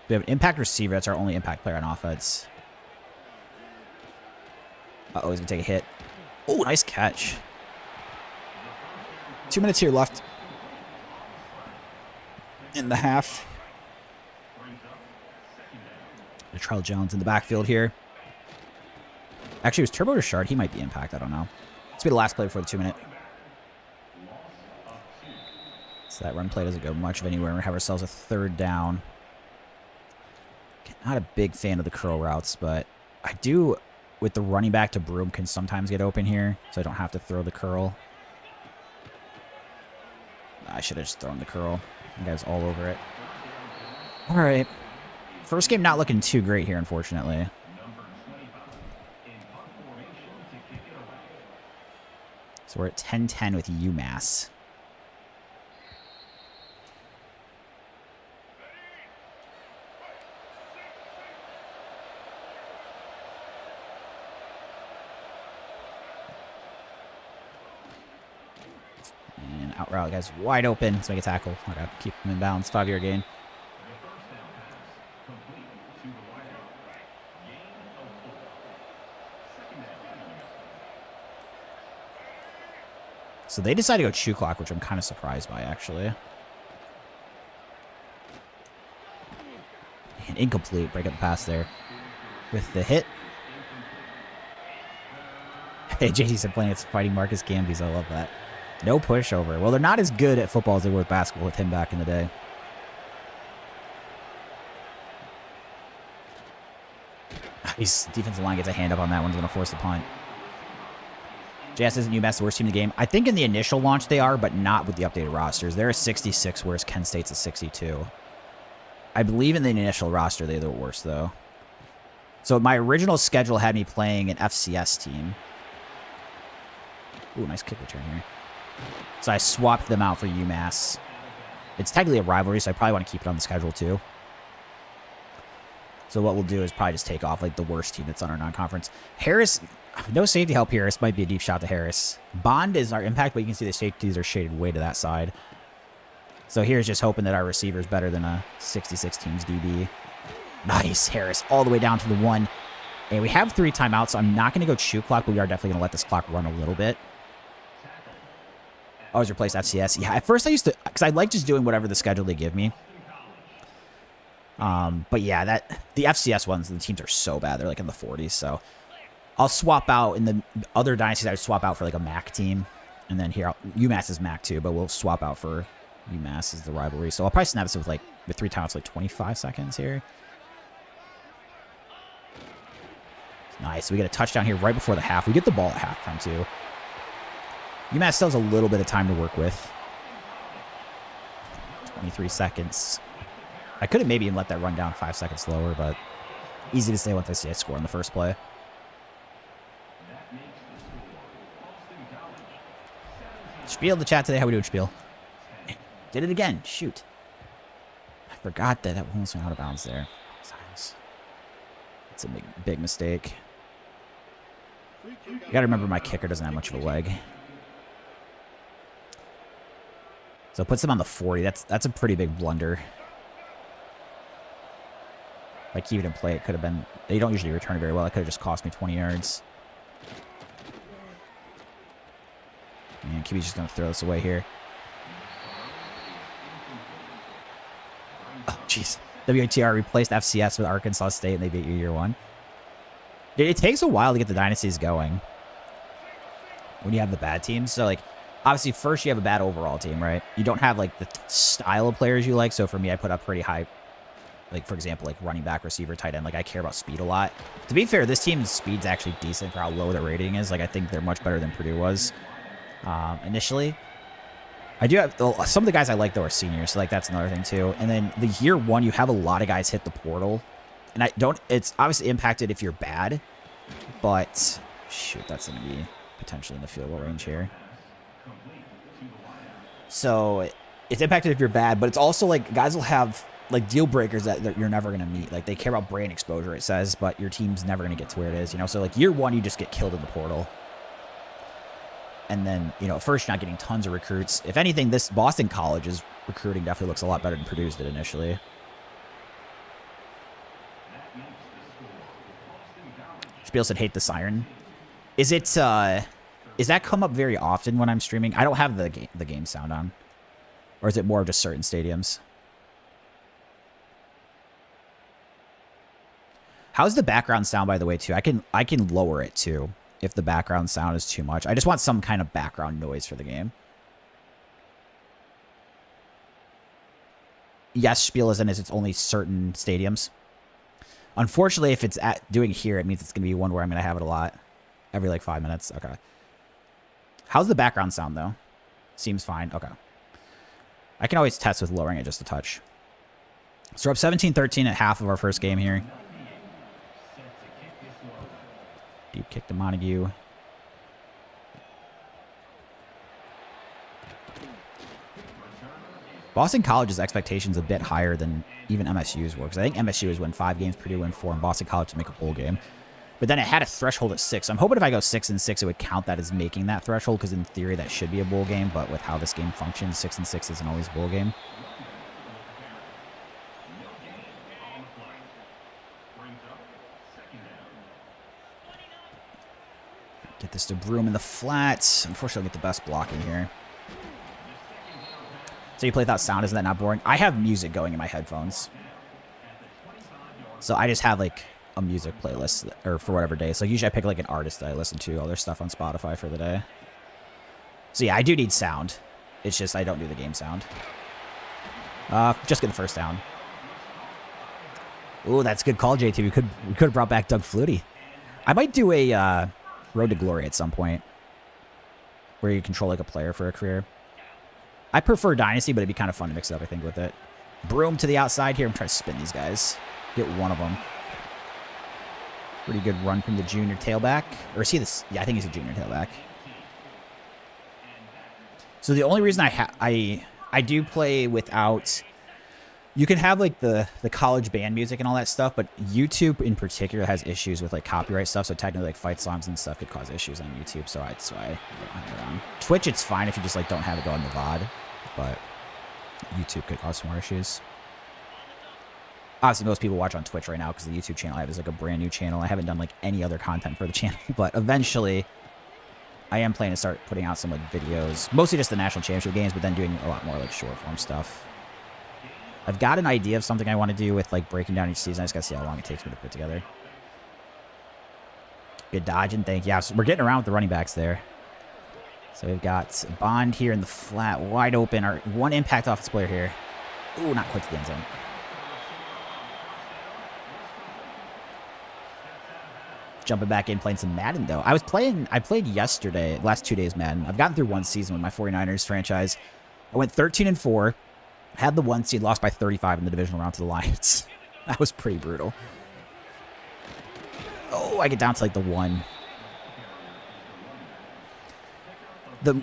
We have an impact receiver. That's our only impact player on offense. Uh-oh, he's going to take a hit. Oh, nice catch. 2 minutes here left in the half. Charles Jones in the backfield here. Actually, it was Turbo Richard. He might be impact. I don't know. This will be the last play before the 2-minute. So that run play doesn't go much of anywhere. We have ourselves a 3rd down. Not a big fan of the curl routes, but I do, with the running back to Broom, can sometimes get open here, so I don't have to throw the curl. I should have just thrown the curl. You guys all over it. All right. First game not looking too great here, unfortunately. So we're at 10-10 with UMass. And out route, guys, wide open. Let's make a tackle. I gotta keep him in bounds. 5-yard gain. So they decided to go chew clock, which I'm kind of surprised by, actually. And incomplete. Break up the pass there with the hit. Hey, JT said playing it's fighting Marcus Gambies. I love that. No pushover. Well, they're not as good at football as they were with basketball with him back in the day. His defensive line gets a hand up on that one. He's going to force the punt. JS isn't UMass the worst team in the game. I think in the initial launch they are, but not with the updated rosters. They're a 66, whereas Kent State's a 62. I believe in the initial roster they're the worst, though. So my original schedule had me playing an FCS team. Ooh, nice kick return here. So I swapped them out for UMass. It's technically a rivalry, so I probably want to keep it on the schedule, too. So what we'll do is probably just take off like the worst team that's on our non-conference. Harris, no safety help here. This might be a deep shot to Harris. Bond is our impact, but you can see the safeties are shaded way to that side. So here's just hoping that our receiver is better than a 66 team's DB. Nice, Harris, all the way down to the 1. And we have 3 timeouts, so I'm not going to go chew clock, but we are definitely going to let this clock run a little bit. Always replace FCS. Yeah, at first I used to, because I like just doing whatever the schedule they give me. But yeah, the FCS ones, the teams are so bad. They're like in the 40s, so I'll swap out in the other dynasties. I would swap out for like a MAC team, and then here UMass is MAC too, but we'll swap out for UMass as the rivalry. So I'll probably snap this with 3 timeouts, like 25 seconds here. Nice. We get a touchdown here right before the half. We get the ball at halftime too. UMass still has a little bit of time to work with. 23 seconds. I could have maybe let that run down 5 seconds slower, but Easy to say once I see I score in the first play. Spiel the chat today. How we doing, Spiel? Did it again. Shoot. I forgot that almost went out of bounds there. It's a big mistake. You gotta remember my kicker doesn't have much of a leg. So it puts them on the 40. That's a pretty big blunder. If I keep it in play, it could have been... They don't usually return it very well. It could have just cost me 20 yards. And QB's just going to throw this away here. Oh, jeez. WTR replaced FCS with Arkansas State, and they beat you year one. It takes a while to get the dynasties going when you have the bad teams. So, like, obviously, first you have a bad overall team, right? You don't have, like, the style of players you like. So, for me, I put up pretty high... Like, for example, like running back, receiver, tight end. Like, I care about speed a lot. To be fair, this team's speed's actually decent for how low the rating is. Like, I think they're much better than Purdue was initially. I do have... Some of the guys I like, though, are seniors. So, like, that's another thing, too. And then the year one, you have a lot of guys hit the portal. And I don't... It's obviously impacted if you're bad. But... Shoot, that's going to be potentially in the field goal range here. So, it's impacted if you're bad. But it's also, like, guys will have... like deal breakers that you're never going to meet. Like they care about brain exposure, it says, but your team's never going to get to where it is, you know? So like year one, you just get killed in the portal. And then, you know, at first you're not getting tons of recruits. If anything, this Boston College's recruiting definitely looks a lot better than Purdue's did initially. Spiel said, hate the siren. Is it, is that come up very often when I'm streaming? I don't have the game sound on. Or is it more of just certain stadiums? How's the background sound, by the way, too? I can lower it, too, if the background sound is too much. I just want some kind of background noise for the game. Yes, Spiel isn't as it's only certain stadiums. Unfortunately, if it's doing here, it means it's going to be one where I'm going to have it a lot. Every, like, 5 minutes. Okay. How's the background sound, though? Seems fine. Okay. I can always test with lowering it just a touch. So we're up 17-13 at half of our first game here. Deep kick to Montague. Boston College's expectations a bit higher than even MSU's were. Because I think MSU has won 5 games, Purdue won 4, and Boston College to make a bowl game. But then it had a threshold at 6. So I'm hoping if I go 6-6, it would count that as making that threshold. Because in theory, that should be a bowl game. But with how this game functions, 6-6 isn't always a bowl game. Get this to Broom in the flats. Unfortunately, I'll get the best blocking here. So you play without sound. Isn't that not boring? I have music going in my headphones. So I just have like a music playlist or for whatever day. So usually I pick like an artist that I listen to, all their stuff on Spotify for the day. So yeah, I do need sound. It's just I don't do the game sound. Just get the first down. Ooh, that's a good call, JT. We could have brought back Doug Flutie. I might do a Road to Glory at some point where you control like a player for a career. I prefer Dynasty, but it'd be kind of fun to mix it up, I think, with it. Broom to the outside here. I'm trying to spin these guys. Get one of them. Pretty good run from the junior tailback. Or is he this? Yeah, I think he's a junior tailback. So the only reason I do play without... You can have like the college band music and all that stuff, but YouTube in particular has issues with like copyright stuff. So technically like fight songs and stuff could cause issues on YouTube. So that's why I don't have it on. Twitch, it's fine if you just like don't have it go on the VOD, but YouTube could cause some more issues. Obviously, most people watch on Twitch right now because the YouTube channel I have is like a brand new channel. I haven't done like any other content for the channel, but eventually I am planning to start putting out some like videos, mostly just the national championship games, but then doing a lot more like short form stuff. I've got an idea of something I want to do with like breaking down each season. I just got to see how long it takes me to put together. Good dodge and thank you. Yeah, so we're getting around with the running backs there. So we've got Bond here in the flat, wide open. Our one impact offensive player here. Ooh, not quite to the end zone. Jumping back in, playing some Madden, though. I played yesterday, last 2 days Madden. I've gotten through one season with my 49ers franchise. I went 13-4. Had the 1 seed, lost by 35 in the divisional round to the Lions. That was pretty brutal. Oh, I get down to like the 1.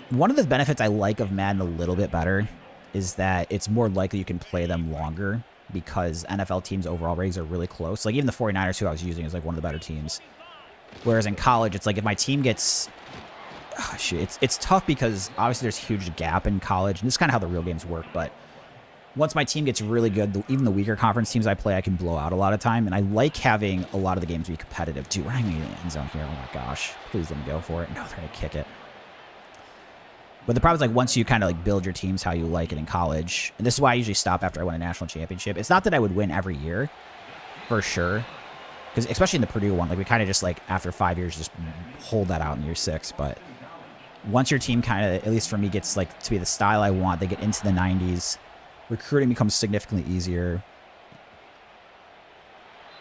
One of the benefits I like of Madden a little bit better is that it's more likely you can play them longer because NFL teams' overall ratings are really close. Like even the 49ers, who I was using, is like one of the better teams. Whereas in college, it's like if my team gets... Oh, shit, it's tough because obviously there's a huge gap in college, and this is kind of how the real games work, but once my team gets really good, even the weaker conference teams I play, I can blow out a lot of time, and I like having a lot of the games be competitive. Dude, we're hanging in the end zone here. Oh my gosh. Please let me go for it. No, they're going to kick it. But the problem is, like, once you kind of, like, build your teams how you like it in college, and this is why I usually stop after I win a national championship. It's not that I would win every year, for sure. Because especially in the Purdue one, like, we kind of just, like, after 5 years, just hold that out in year 6. But once your team kind of, at least for me, gets, like, to be the style I want, they get into the 90s, recruiting becomes significantly easier.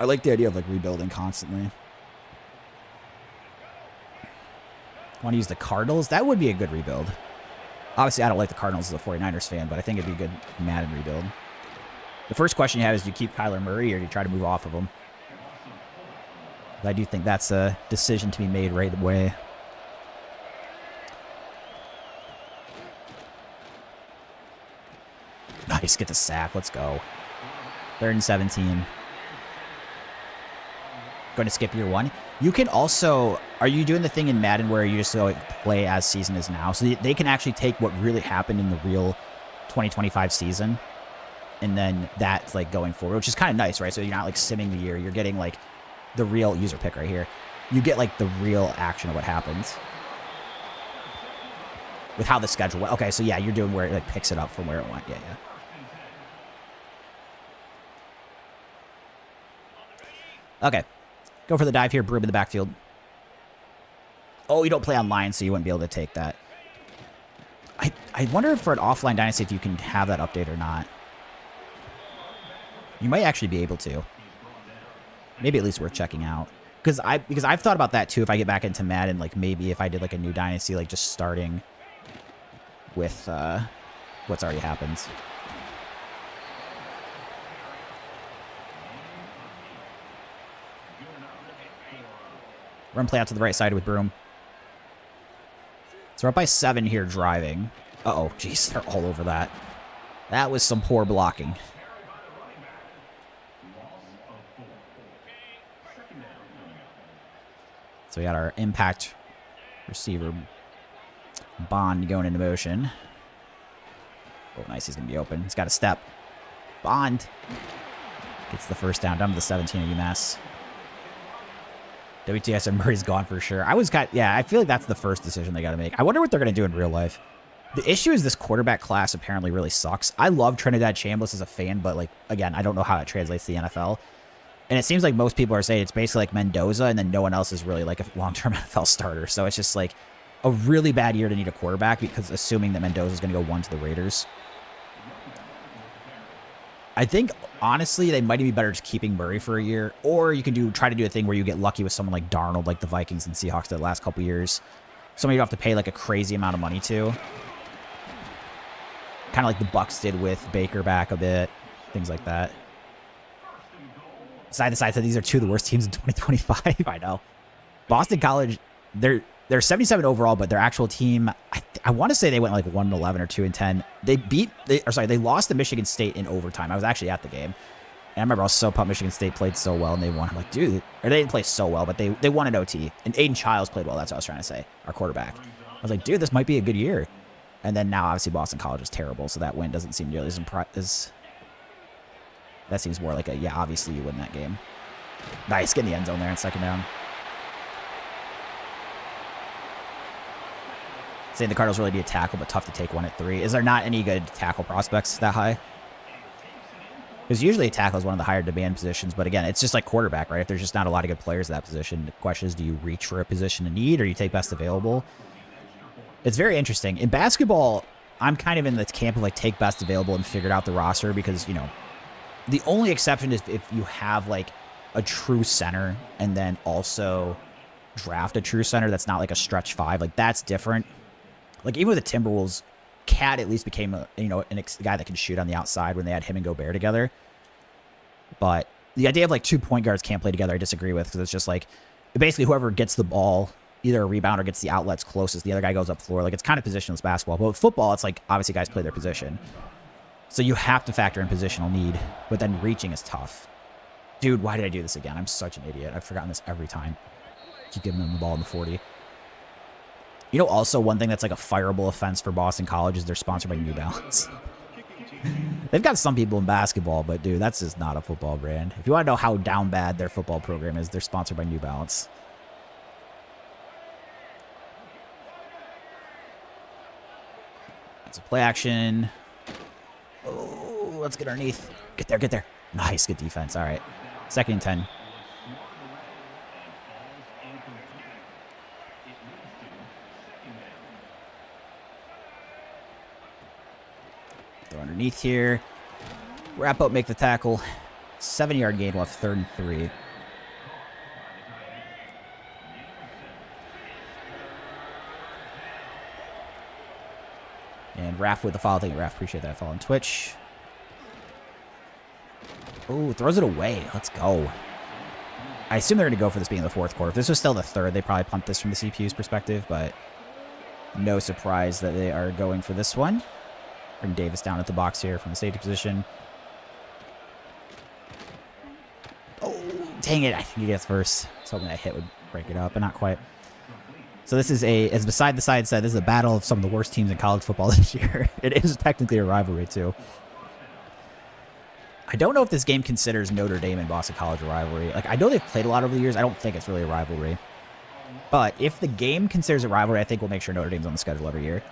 I like the idea of, like, rebuilding constantly. Want to use the Cardinals? That would be a good rebuild. Obviously, I don't like the Cardinals as a 49ers fan, but I think it'd be a good Madden rebuild. The first question you have is, do you keep Kyler Murray or do you try to move off of him? I do think that's a decision to be made right away. Nice, get the sack. Let's go. 3rd and 17. Going to skip year 1. You can also... Are you doing the thing in Madden where you just go play as season is now? So they can actually take what really happened in the real 2025 season, and then that's like going forward, which is kind of nice, right? So you're not like simming the year. You're getting like the real user pick right here. You get like the real action of what happens with how the schedule went. Okay, so yeah, you're doing where it like picks it up from where it went. Yeah, yeah. Okay. Go for the dive here. Broom in the backfield. Oh, you don't play online, so you wouldn't be able to take that. I wonder if for an offline Dynasty if you can have that update or not. You might actually be able to. Maybe at least worth checking out. Because I've thought about that too. If I get back into Madden, like maybe if I did like a new Dynasty, like just starting with what's already happened. Run play out to the right side with Broom. So we're up by 7 here driving. Uh-oh, jeez, they're all over that. That was some poor blocking. So we got our impact receiver Bond going into motion. Oh, nice, he's going to be open. He's got a step. Bond gets the first down to the 17 of UMass. WTS said Murray's gone for sure. I feel like that's the first decision they got to make. I wonder what they're going to do in real life. The issue is this quarterback class apparently really sucks. I love Trinidad Chambliss as a fan, but like again, I don't know how it translates to the NFL. And it seems like most people are saying it's basically like Mendoza, and then no one else is really like a long-term NFL starter. So it's just like a really bad year to need a quarterback because assuming that Mendoza is going to go 1 to the Raiders. I think, honestly, they might be better just keeping Murray for a year. Or you can try to do a thing where you get lucky with someone like Darnold, like the Vikings and Seahawks did the last couple years. Somebody you don't have to pay like a crazy amount of money to. Kind of like the Bucs did with Baker back a bit. Things like that. Side to side said these are 2 of the worst teams in 2025. I know. Boston College, they're 77 overall, but their actual team, I want to say they went like 1-11 or 2-10. They lost to Michigan State in overtime. I was actually at the game. And I remember I was so pumped Michigan State played so well and they won. I'm like, dude, or they didn't play so well, but they won an OT. And Aiden Childs played well. That's what I was trying to say. Our quarterback. I was like, dude, this might be a good year. And then now obviously Boston College is terrible. So that win doesn't seem nearly as that seems more like obviously you win that game. Nice, get in the end zone there in 2nd down. Saying the Cardinals really need a tackle, but tough to take one at 3. Is there not any good tackle prospects that high? Because usually a tackle is one of the higher demand positions, but again, it's just like quarterback, right? If there's just not a lot of good players at that position, the question is, do you reach for a position of need or you take best available? It's very interesting. In basketball, I'm kind of in this camp of like take best available and figure out the roster because, you know, the only exception is if you have like a true center and then also draft a true center that's not like a stretch 5. Like that's different. Like even with the Timberwolves, Cat at least became a guy that can shoot on the outside when they had him and Gobert together. But the idea of like 2 point guards can't play together, I disagree with because it's just like basically whoever gets the ball, either a rebound or gets the outlets closest, the other guy goes up floor. Like, it's kind of positionless basketball. But with football, it's like, obviously guys play their position. So you have to factor in positional need, but then reaching is tough. Dude, why did I do this again? I'm such an idiot. I've forgotten this every time. Keep giving them the ball in the 40. You know, also one thing that's like a fireable offense for Boston College is they're sponsored by New Balance. They've got some people in basketball, but dude, that's just not a football brand. If you want to know how down bad their football program is, they're sponsored by New Balance. That's a play action. Oh, let's get underneath. Get there, get there. Nice, good defense. All right. 2nd and 10. Throw underneath here. Wrap up, make the tackle. 7-yard gain left, 3rd and 3. And Raph with the follow. Thank you, Raph. Appreciate that follow on Twitch. Oh, throws it away. Let's go. I assume they're going to go for this being the 4th quarter. If this was still the 3rd, they probably pumped this from the CPU's perspective, but no surprise that they are going for this one. Bring Davis down at the box here from the safety position. Oh, dang it. I think he gets first. I was hoping that hit would break it up, but not quite. So this is as Beside the Side said, this is a battle of some of the worst teams in college football this year. It is technically a rivalry, too. I don't know if this game considers Notre Dame and Boston College a rivalry. Like, I know they've played a lot over the years. I don't think it's really a rivalry. But if the game considers a rivalry, I think we'll make sure Notre Dame's on the schedule every year.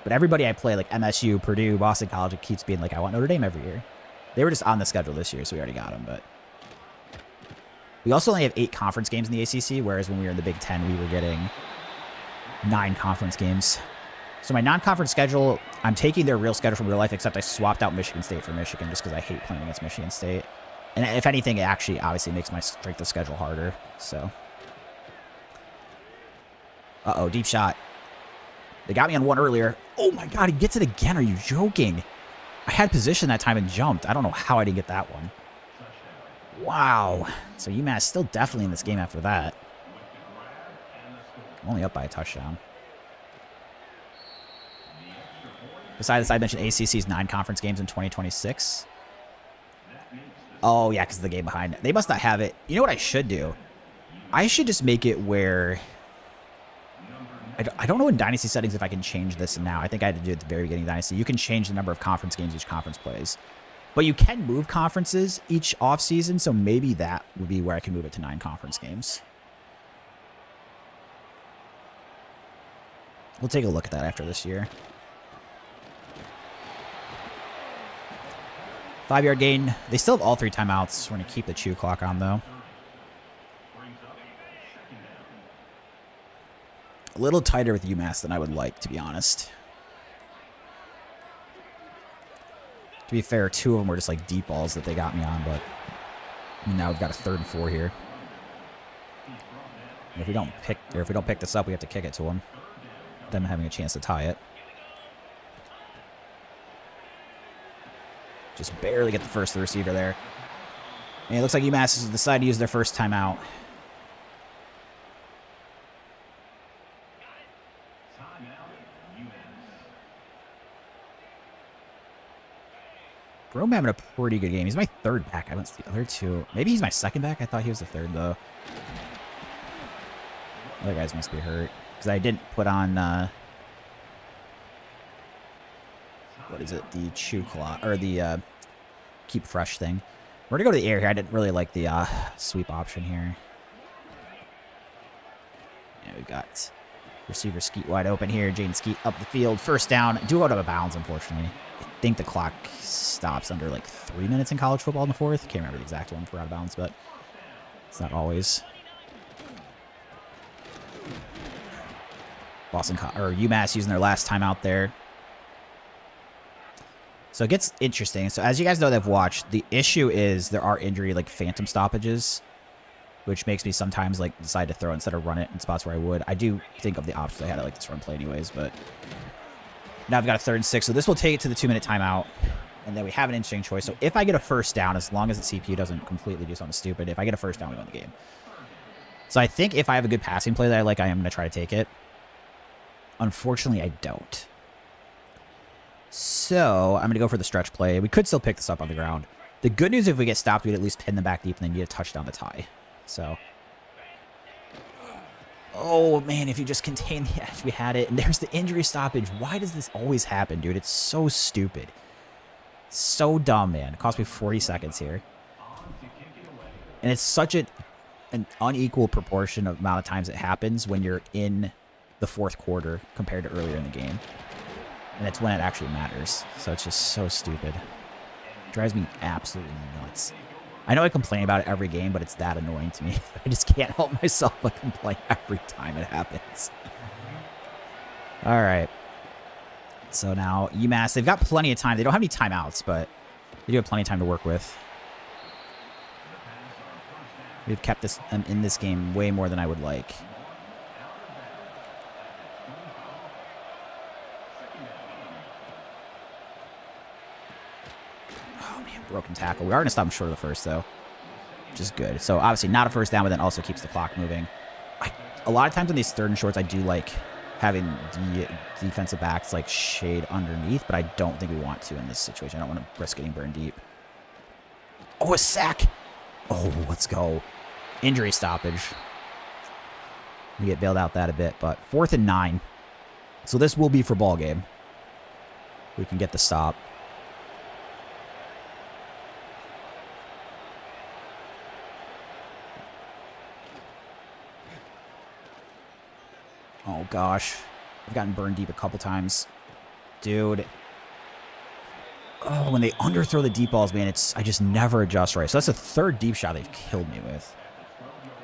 But everybody I play, like MSU, Purdue, Boston College, it keeps being like, I want Notre Dame every year. They were just on the schedule this year, so we already got them. But we also only have 8 conference games in the ACC, whereas when we were in the Big Ten, we were getting 9 conference games. So my non-conference schedule, I'm taking their real schedule from real life, except I swapped out Michigan State for Michigan just because I hate playing against Michigan State. And if anything, it actually obviously makes my strength of schedule harder. So, uh-oh, deep shot. They got me on one earlier. Oh my god, he gets it again. Are you joking? I had position that time and jumped. I don't know how I didn't get that one. Wow. So UMass still definitely in this game after that. Only up by a touchdown. Besides, I mentioned ACC's 9 conference games in 2026. Oh, yeah, because of the game behind it. They must not have it. You know what I should do? I should just make it where... I don't know in Dynasty settings if I can change this now. I think I had to do it at the very beginning of Dynasty. You can change the number of conference games each conference plays. But you can move conferences each offseason, so maybe that would be where I can move it to 9 conference games. We'll take a look at that after this year. 5-yard gain. They still have all 3 timeouts. We're going to keep the chew clock on, though. A little tighter with UMass than I would like, to be honest. To be fair, 2 of them were just like deep balls that they got me on, but now we've got a 3rd and 4 here. And if we don't pick this up, we have to kick it to them. Them having a chance to tie it. Just barely get the first of the receiver there. And it looks like UMass has decided to use their first timeout. Rome having a pretty good game. He's my 3rd back. I went to the other 2. Maybe he's my 2nd back. I thought he was the 3rd, though. Other guys must be hurt. Because I didn't put on... what is it? The chew clock. Or the keep fresh thing. We're going to go to the air here. I didn't really like the sweep option here. Yeah, we've got receiver Skeet wide open here. Jaden Skeet up the field. First down. Do go out of bounds, unfortunately. I think the clock stops under like 3 minutes in college football in the 4th. Can't remember the exact one for out of bounds, but it's not always. UMass using their last timeout there. So it gets interesting. So as you guys know that have watched, the issue is there are injury like phantom stoppages, which makes me sometimes like decide to throw instead of run it in spots where I would. I do think of the options I had. I like this run play anyways, but now I've got a 3rd and 6. So this will take it to the 2-minute timeout, and then we have an interesting choice. So if I get a first down, as long as the CPU doesn't completely do something stupid, if I get a first down, we win the game. So I think if I have a good passing play that I like, I am going to try to take it. Unfortunately, I don't. So I'm going to go for the stretch play. We could still pick this up on the ground. The good news, if we get stopped, we'd at least pin them back deep and then need a touchdown to tie. So... Oh, man, if you just contain the edge, we had it. And there's the injury stoppage. Why does this always happen, dude? It's so stupid. So dumb, man. It cost me 40 seconds here. And it's such an unequal proportion of amount of times it happens when you're in the fourth quarter compared to earlier in the game. And it's when it actually matters. So it's just so stupid. It drives me absolutely nuts. I know I complain about it every game, but it's that annoying to me. I just can't help myself but complain every time it happens. All right. So now UMass, they've got plenty of time. They don't have any timeouts, but they do have plenty of time to work with. We've kept this in this game way more than I would like. Broken tackle. We are going to stop him short of the first, though, which is good. So, obviously, not a first down, but then also keeps the clock moving. A lot of times on these third and shorts, I do like having the defensive backs, like, shade underneath, but I don't think we want to in this situation. I don't want to risk getting burned deep. Oh, a sack! Oh, let's go. Injury stoppage. We get bailed out that a bit, but 4th and 9. So, this will be for ball game. We can get the stop. Oh, gosh. I've gotten burned deep a couple times. Dude. Oh, when they underthrow the deep balls, man, I just never adjust right. So that's the third deep shot they've killed me with.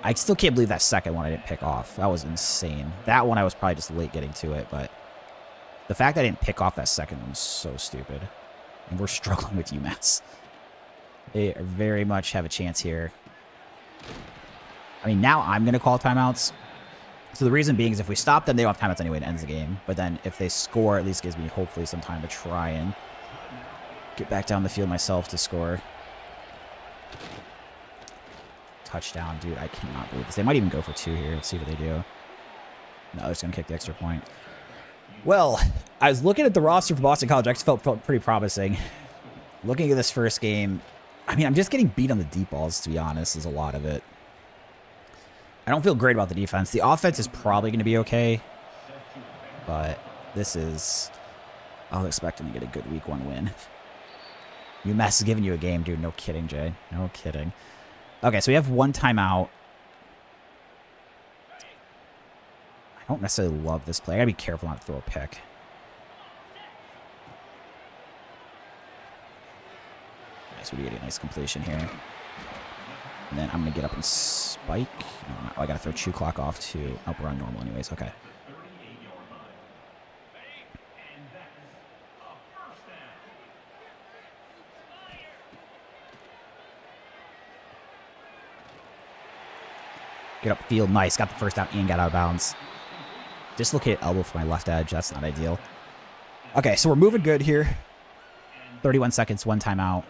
I still can't believe that second one I didn't pick off. That was insane. That one I was probably just late getting to it, but the fact I didn't pick off that second one was so stupid. And we're struggling with UMass. They very much have a chance here. I mean, now I'm going to call timeouts. So the reason being is if we stop them, they don't have timeouts anyway, it ends the game. But then if they score, at least gives me hopefully some time to try and get back down the field myself to score. Touchdown, dude. I cannot believe this. They might even go for 2 here. Let's see what they do. No, they're just going to kick the extra point. Well, I was looking at the roster for Boston College. I just felt pretty promising. Looking at this first game, I mean, I'm just getting beat on the deep balls, to be honest, is a lot of it. I don't feel great about the defense. The offense is probably going to be okay, but this is... I was expecting to get a good week 1 win. UMass is giving you a game, dude. No kidding, Jay. No kidding. Okay, so we have 1 timeout. I don't necessarily love this play. I got to be careful not to throw a pick. Nice, we get a nice completion here. And then I'm going to get up and spike. No, I got to throw chew clock off to... Oh, we're on normal anyways. Okay. Get upfield. Nice. Got the first down and got out of bounds. Dislocated elbow for my left edge. That's not ideal. Okay, so we're moving good here. 31 seconds, 1 timeout.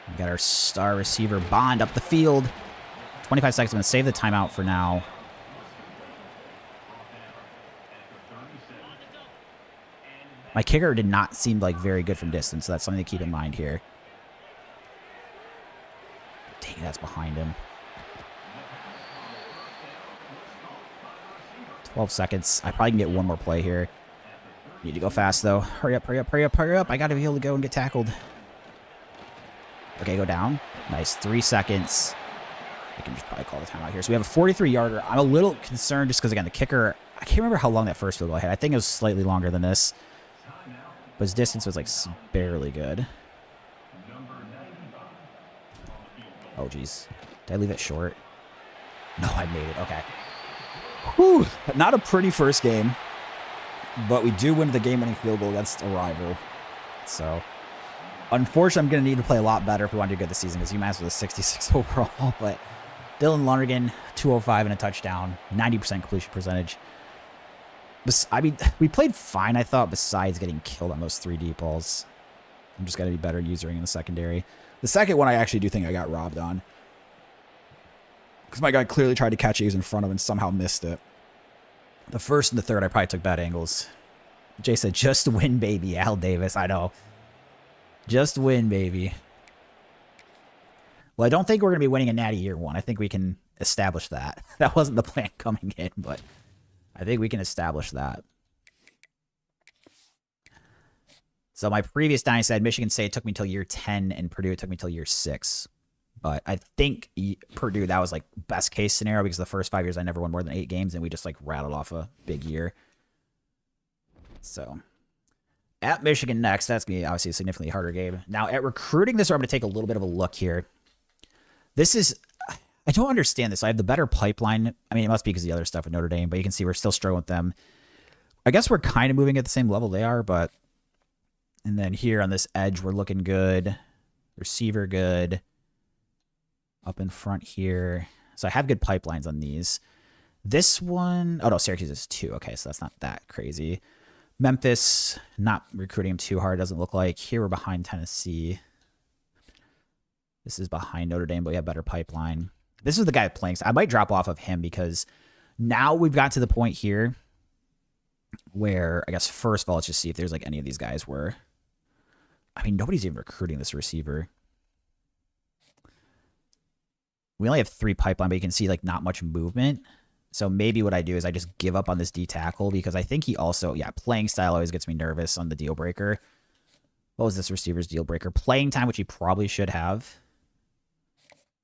We got our star receiver, Bond, up the field. 25 seconds. I'm going to save the timeout for now. My kicker did not seem like very good from distance, so that's something to keep in mind here. Dang, that's behind him. 12 seconds. I probably can get 1 more play here. Need to go fast, though. Hurry up, hurry up, hurry up, hurry up. I got to be able to go and get tackled. Okay, go down. Nice. 3 seconds. I can just probably call the timeout here. So we have a 43-yarder. I'm a little concerned just because, again, the kicker, I can't remember how long that first field goal had. I think it was slightly longer than this. But his distance was, like, barely good. Oh, geez. Did I leave it short? No, I made it. Okay. Whew. Not a pretty first game. But we do win the game-winning field goal against a rival. So... Unfortunately, I'm going to need to play a lot better if we want to do good this season because UMass was a 66 overall. But Dylan Lonergan, 205 and a touchdown, 90% completion percentage. I mean, we played fine, I thought, besides getting killed on those 3 deep balls. I'm just going to be better using in the secondary. The second one I actually do think I got robbed on. Because my guy clearly tried to catch it. He was in front of him and somehow missed it. The first and the third, I probably took bad angles. Jay said, just win, baby. Al Davis, I know. Just win, baby. Well, I don't think we're going to be winning a natty year one. I think we can establish that. That wasn't the plan coming in, but I think we can establish that. So my previous Dynasty at Michigan State took me until year 10, and Purdue it took me until year 6. But I think Purdue, that was like best case scenario because the first 5 years I never won more than 8 games, and we just like rattled off a big year. So at Michigan next, that's going to be obviously a significantly harder game. Now at recruiting, this is where I'm going to take a little bit of a look here. This is, I don't understand this. I have the better pipeline. I mean, it must be because of the other stuff with Notre Dame, but you can see we're still struggling with them. I guess we're kind of moving at the same level they are, but. And then here on this edge, we're looking good. Receiver good. Up in front here. So I have good pipelines on these. This one, oh no, Syracuse is 2. Okay, so that's not that crazy. Memphis, not recruiting him too hard, doesn't look like. Here we're behind Tennessee. This is behind Notre Dame, but we have better pipeline. This is the guy playing. So I might drop off of him because now we've got to the point here where, I guess, first of all, let's just see if there's like any of these guys where, I mean, nobody's even recruiting this receiver. We only have 3 pipeline, but you can see like not much movement. So maybe what I do is I just give up on this D tackle because I think he also, yeah, playing style always gets me nervous on the deal breaker. What was this receiver's deal breaker? Playing time, which he probably should have.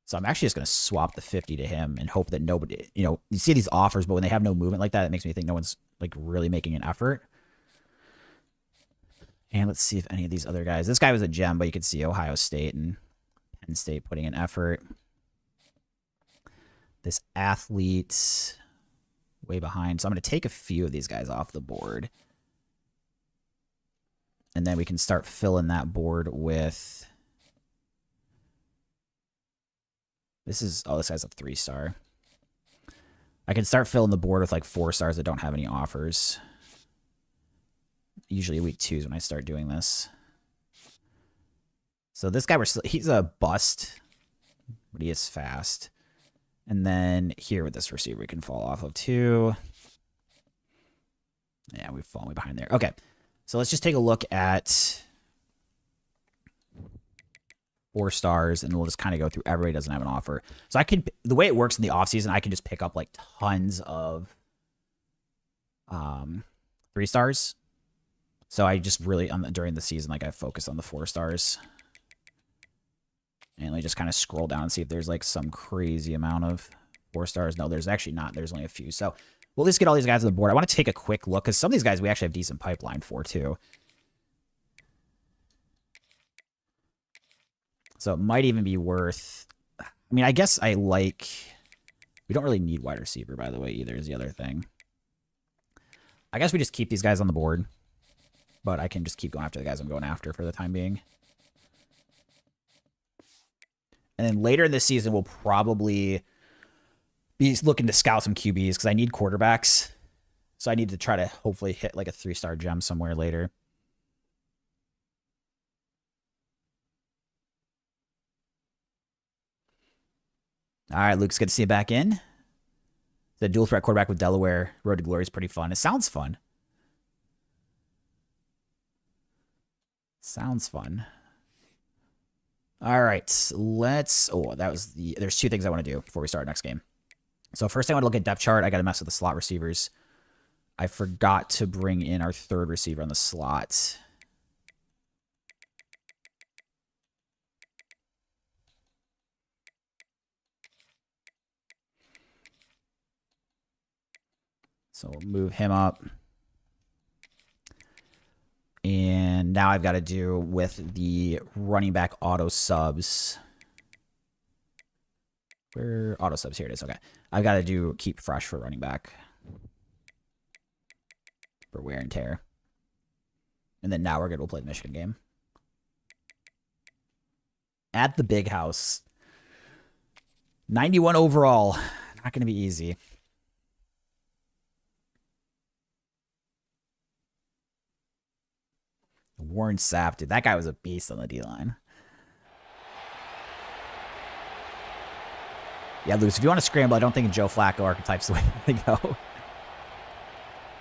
So I'm actually just going to swap the 50 to him and hope that nobody, you know, you see these offers, but when they have no movement like that, it makes me think no one's like really making an effort. And let's see if any of these other guys, this guy was a gem, but you could see Ohio State and Penn State putting in effort. This athlete way behind. So I'm going to take a few of these guys off the board. And then we can start filling that board with, this is, oh, this guy's a 3-star. I can start filling the board with like 4 stars that don't have any offers. Usually week 2 is when I start doing this. So this guy, he's a bust, but he is fast. And then here with this receiver, we can fall off of 2. Yeah, we've fallen way behind there. Okay, so let's just take a look at 4 stars, and we'll just kind of go through everybody doesn't have an offer. So I can, the way it works in the offseason, I can just pick up like tons of 3 stars. So I just really, during the season, like I focus on the 4 stars. And I just kind of scroll down and see if there's like some crazy amount of 4 stars. No, there's actually not. There's only a few. So we'll just get all these guys on the board. I want to take a quick look because some of these guys we actually have decent pipeline for too. So it might even be worth, I mean, I guess I like, we don't really need wide receiver, by the way, either is the other thing. I guess we just keep these guys on the board. But I can just keep going after the guys I'm going after for the time being. And then later in this season, we'll probably be looking to scout some QBs because I need quarterbacks. So I need to try to hopefully hit like a 3-star gem somewhere later. All right, Luke's good to see you back in. The dual threat quarterback with Delaware, Road to Glory is pretty fun. It sounds fun. Sounds fun. All right, let's, oh, that was the, there's 2 things I want to do before we start our next game. So first I want to look at depth chart. I got to mess with the slot receivers. I forgot to bring in our 3rd receiver on the slot. So we'll move him up. And now I've got to do with the running back auto subs. Where auto subs? Here it is. Okay. I've got to do keep fresh for running back. For wear and tear. And then now we're good. We'll play the Michigan game. At the big house. 91 overall. Not going to be easy. Warren Sapp, dude. That guy was a beast on the D-line. Yeah, Luce, if you want to scramble, I don't think Joe Flacco archetype's the way to go.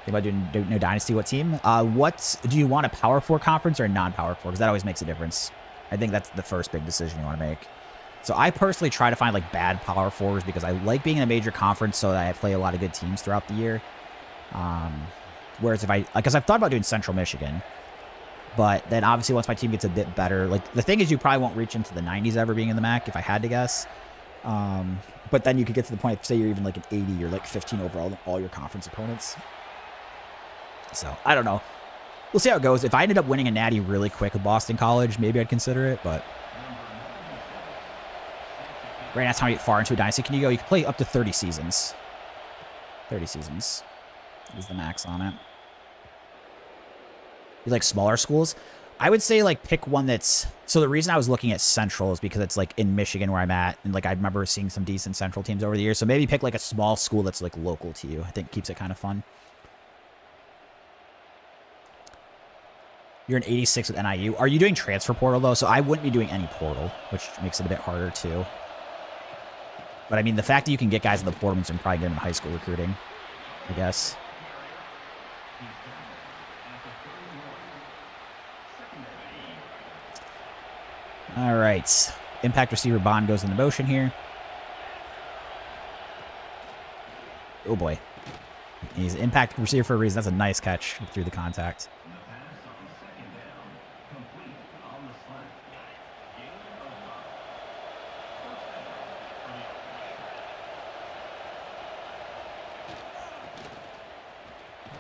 Think about doing no Dynasty. What team? What do you want, a Power 4 conference or a non-Power 4? Because that always makes a difference. I think that's the first big decision you want to make. So I personally try to find like bad Power 4s because I like being in a major conference so that I play a lot of good teams throughout the year. Whereas if because I've thought about doing Central Michigan, but then obviously once my team gets a bit better, like the thing is you probably won't reach into the 90s ever being in the MAC if I had to guess. But then you could get to the point, say you're even like an 80 or like 15 overall, all your conference opponents. So, I don't know. We'll see how it goes. If I ended up winning a natty really quick with Boston College, maybe I'd consider it, but... Right now, that's how far into a dynasty can you go? You can play up to 30 seasons. 30 seasons is the max on it. You like smaller schools? I would say, like, pick one that's... So the reason I was looking at Central is because it's, like, in Michigan where I'm at. And, like, I remember seeing some decent Central teams over the years. So maybe pick, like, a small school that's, like, local to you. I think keeps it kind of fun. You're an 86 with NIU. Are you doing transfer portal, though? So I wouldn't be doing any portal, which makes it a bit harder, too. But, I mean, the fact that you can get guys in the portal means I'm probably good in high school recruiting, I guess. All right. Impact receiver Bond goes into motion here. Oh, boy. He's an impact receiver for a reason. That's a nice catch through the contact.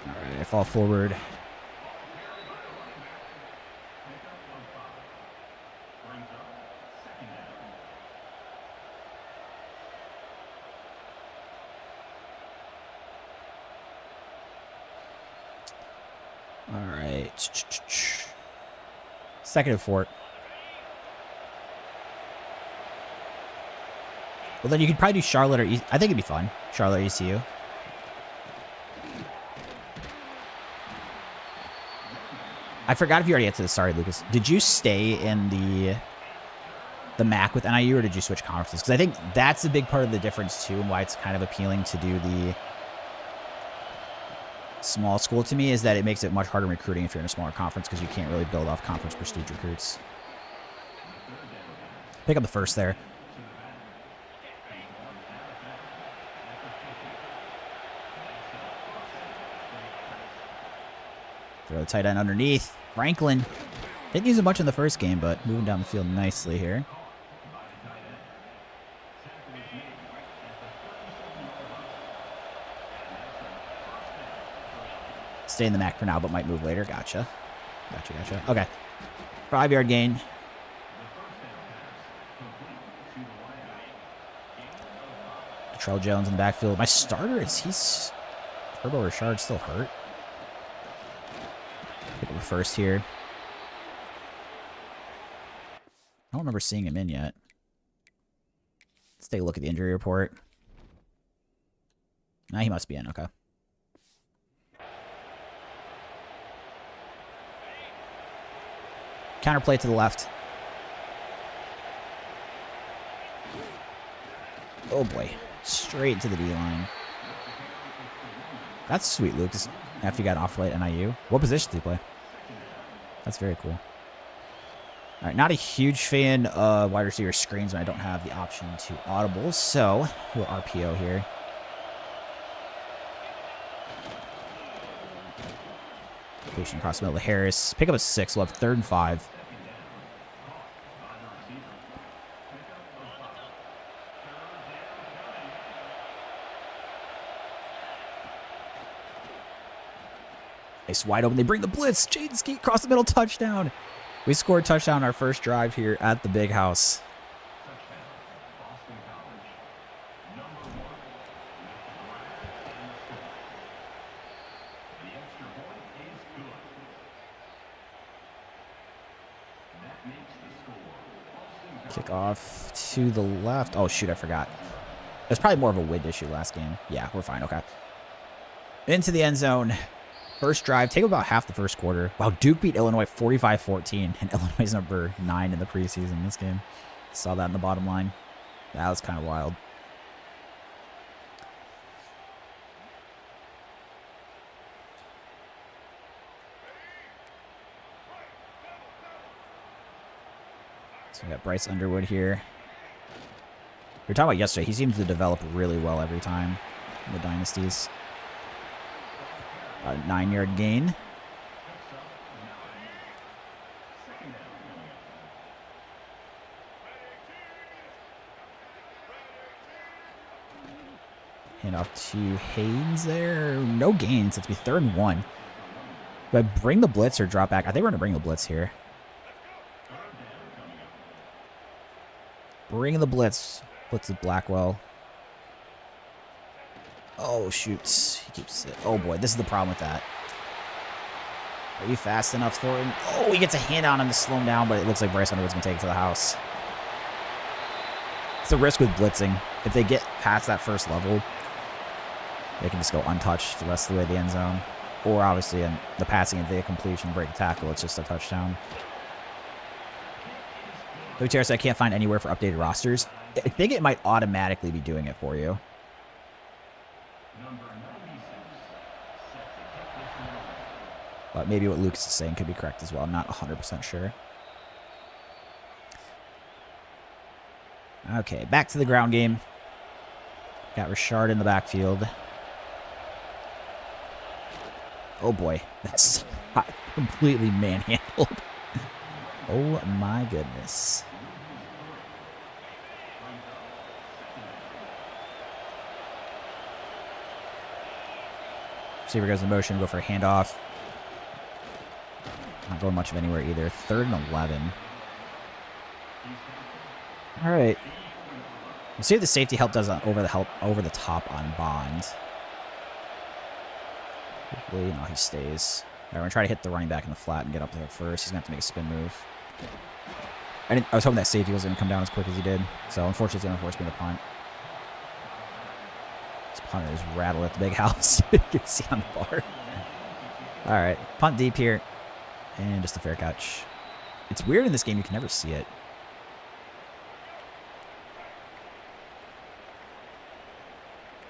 All right, I fall forward. All right. Second and 4. Well, then you could probably do Charlotte or I think it'd be fun. Charlotte or ECU. I forgot if you already answered this. Sorry, Lucas. Did you stay in the MAC with NIU or did you switch conferences? Because I think that's a big part of the difference too and why it's kind of appealing to do the small school to me is that it makes it much harder recruiting if you're in a smaller conference because you can't really build off conference prestige recruits. Pick up the first there. Throw the tight end underneath. Franklin. Didn't use a bunch in the first game, but moving down the field nicely here. Stay in the MAC for now, but might move later. Gotcha. Gotcha. Okay. 5-yard gain. Trell Jones in the backfield. My starter he's Turbo Richard still hurt. Pick up the first here. I don't remember seeing him in yet. Let's take a look at the injury report. Nah, he must be in. Okay. Counterplay to the left. Oh boy. Straight into the D-line. That's sweet, Lucas. After you got off late NIU. What position did he play? That's very cool. All right, not a huge fan of wide receiver screens when I don't have the option to audible, so we'll RPO here. Patient across the middle of Harris. Pick up a 6. We'll have 3rd and 5. Nice, wide open. They bring the blitz. Jaden Skeet across the middle, touchdown. We scored a touchdown on our first drive here at the Big House. Kickoff to the left. Oh, shoot, I forgot. It was probably more of a wind issue last game. Yeah, we're fine. Okay. Into the end zone. First drive, take about half the first quarter. Wow, Duke beat Illinois 45-14, and Illinois is number 9 in the preseason in this game. Saw that in the bottom line. That was kind of wild. So we got Bryce Underwood here. We were talking about yesterday. He seems to develop really well every time in the Dynasties. A 9-yard gain. Hand off to Haynes there. No gains. It's be 3rd and 1. Do I bring the blitz or drop back? I think we're going to bring the blitz here. Bring the blitz. Blitz is Blackwell. Oh, shoot. He keeps it. Oh, boy. This is the problem with that. Are you fast enough for him? Oh, he gets a hand on him to slow him down, but it looks like Bryce Underwood's going to take it to the house. It's a risk with blitzing. If they get past that first level, they can just go untouched the rest of the way to the end zone. Or, obviously, in the passing, if they get completion, break the tackle, it's just a touchdown. WTR, I can't find anywhere for updated rosters. I think it might automatically be doing it for you. But maybe what Lucas is saying could be correct as well. I'm not 100% sure. Okay, back to the ground game. Got Richard in the backfield. Oh boy, that's completely manhandled. Oh my goodness. Receiver goes in motion, go for a handoff. Not going much of anywhere either. 3rd and 11. All right. We'll see if the safety help does over the top on Bond. Hopefully, no, he stays. All right, we're gonna try to hit the running back in the flat and get up there first. He's gonna have to make a spin move. I was hoping that safety was gonna come down as quick as he did. So unfortunately, it's gonna force me to punt. This punter is rattled at the big house. You can see on the bar. All right, punt deep here. And just a fair catch. It's weird in this game, you can never see it.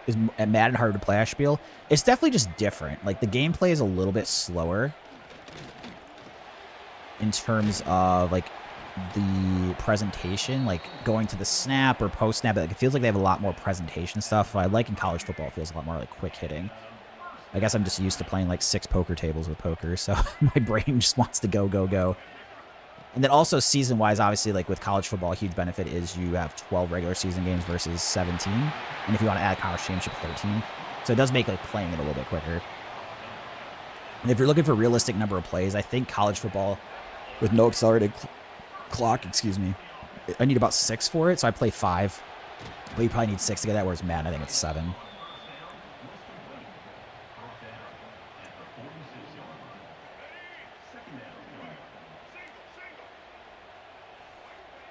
Is Madden harder to play, Ashspiel? It's definitely just different. Like, the gameplay is a little bit slower in terms of, like, the presentation. Like, going to the snap or post-snap, like, it feels like they have a lot more presentation stuff. I like in college football, it feels a lot more, like, quick hitting. I guess I'm just used to playing like 6 poker tables with poker, so my brain just wants to go, go, go. And then also season-wise, obviously, like with college football, a huge benefit is you have 12 regular season games versus 17. And if you want to add college championship, 13. So it does make like playing it a little bit quicker. And if you're looking for a realistic number of plays, I think college football with no accelerated clock, excuse me, I need about 6 for it, so I play 5. But you probably need 6 to get that, whereas Madden, I think it's 7.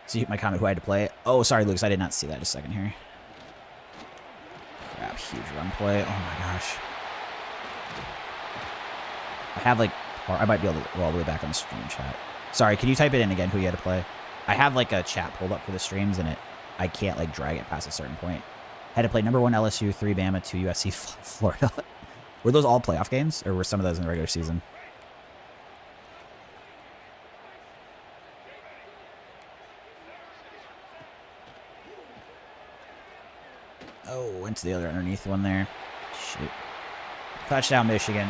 See my comment who I had to play. Oh, sorry, Lucas. I did not see that. Just a second here. Crap, huge run play. Oh my gosh. I have like, or I might be able to go all the way back on the stream chat. Sorry, can you type it in again who you had to play? I have like a chat pulled up for the streams and I can't like drag it past a certain point. Had to play number 1 LSU, 3 Bama, 2 USC, Florida. Were those all playoff games or were some of those in the regular season? Oh, went to the other underneath one there. Shoot. Touchdown, Michigan.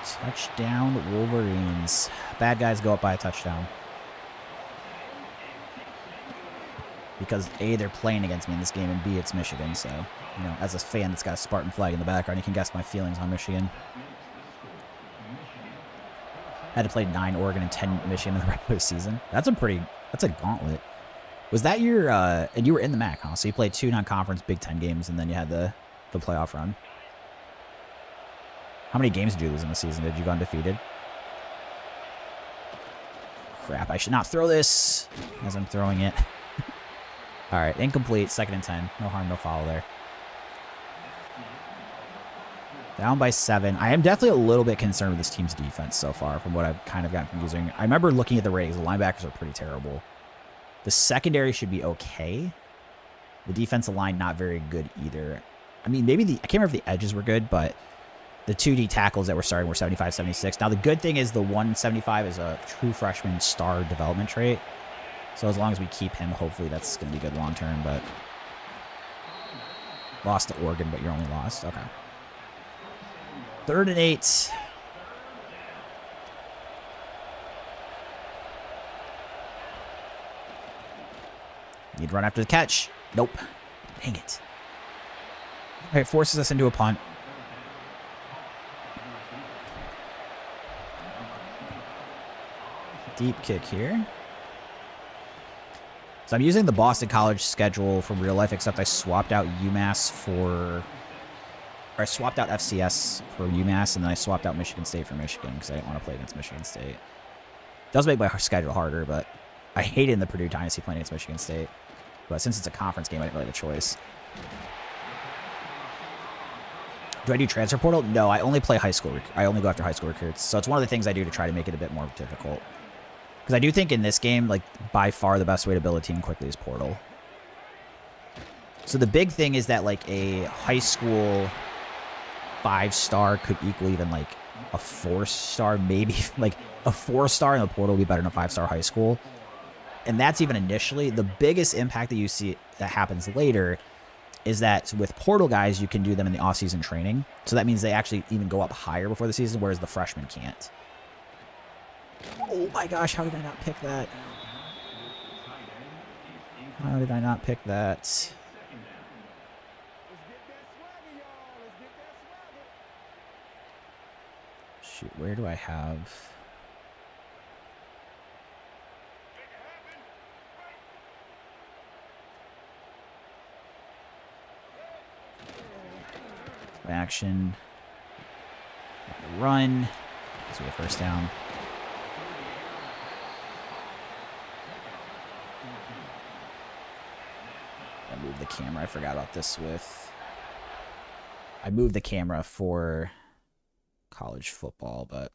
Touchdown, Wolverines. Bad guys go up by a touchdown. Because A, they're playing against me in this game, and B, it's Michigan. So, you know, as a fan that's got a Spartan flag in the background, you can guess my feelings on Michigan. Had to play 9 Oregon and 10 Michigan in the regular season. That's a gauntlet. Was that your, and you were in the MAC, huh? So you played 2 non-conference Big Ten games, and then you had the playoff run. How many games did you lose in the season? Did you go undefeated? Crap, I should not throw this as I'm throwing it. All right, incomplete, 2nd and 10. No harm, no foul there. Down by 7. I am definitely a little bit concerned with this team's defense so far from what I've kind of gotten from using. I remember looking at the ratings. The linebackers are pretty terrible. The secondary should be okay. The defensive line, not very good either. I mean, maybe I can't remember if the edges were good, but the 2D tackles that were starting were 75, 76. Now, the good thing is the 175 is a true freshman star development trait. So as long as we keep him, hopefully that's going to be good long term. But lost to Oregon, but you're only lost. Okay. 3rd and 8. Need to run after the catch. Nope. Dang it. All right, forces us into a punt. Deep kick here. So I'm using the Boston College schedule from real life, except I swapped out UMass for... Or I swapped out FCS for UMass, and then I swapped out Michigan State for Michigan because I didn't want to play against Michigan State. It does make my schedule harder, but I hated in the Purdue Dynasty playing against Michigan State. But since it's a conference game, I didn't really have a choice. Do I do transfer portal? No, I only play high school. I only go after high school recruits. So it's one of the things I do to try to make it a bit more difficult. Because I do think in this game, like, by far the best way to build a team quickly is portal. So the big thing is that, like, a high school 5-star could equal even, like, a 4-star, maybe. Like, a 4-star in the portal would be better than a 5-star high school. And that's even initially. The biggest impact that you see that happens later is that with portal guys, you can do them in the off-season training. So that means they actually even go up higher before the season, whereas the freshmen can't. Oh my gosh, how did I not pick that? How did I not pick that? Shoot, where do I have... Action. Run. This will be a first down. I moved the camera. I forgot about this with... I moved the camera for college football, but...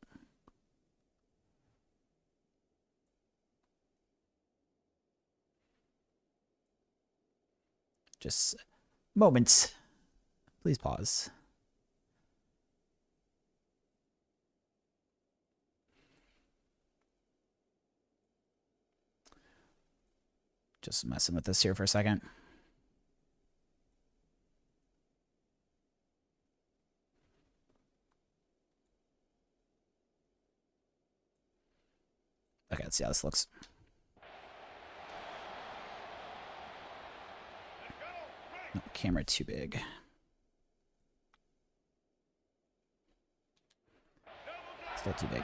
Just moments. Please pause. Just messing with this here for a second. Okay, let's see how this looks. No, camera too big. Still too big.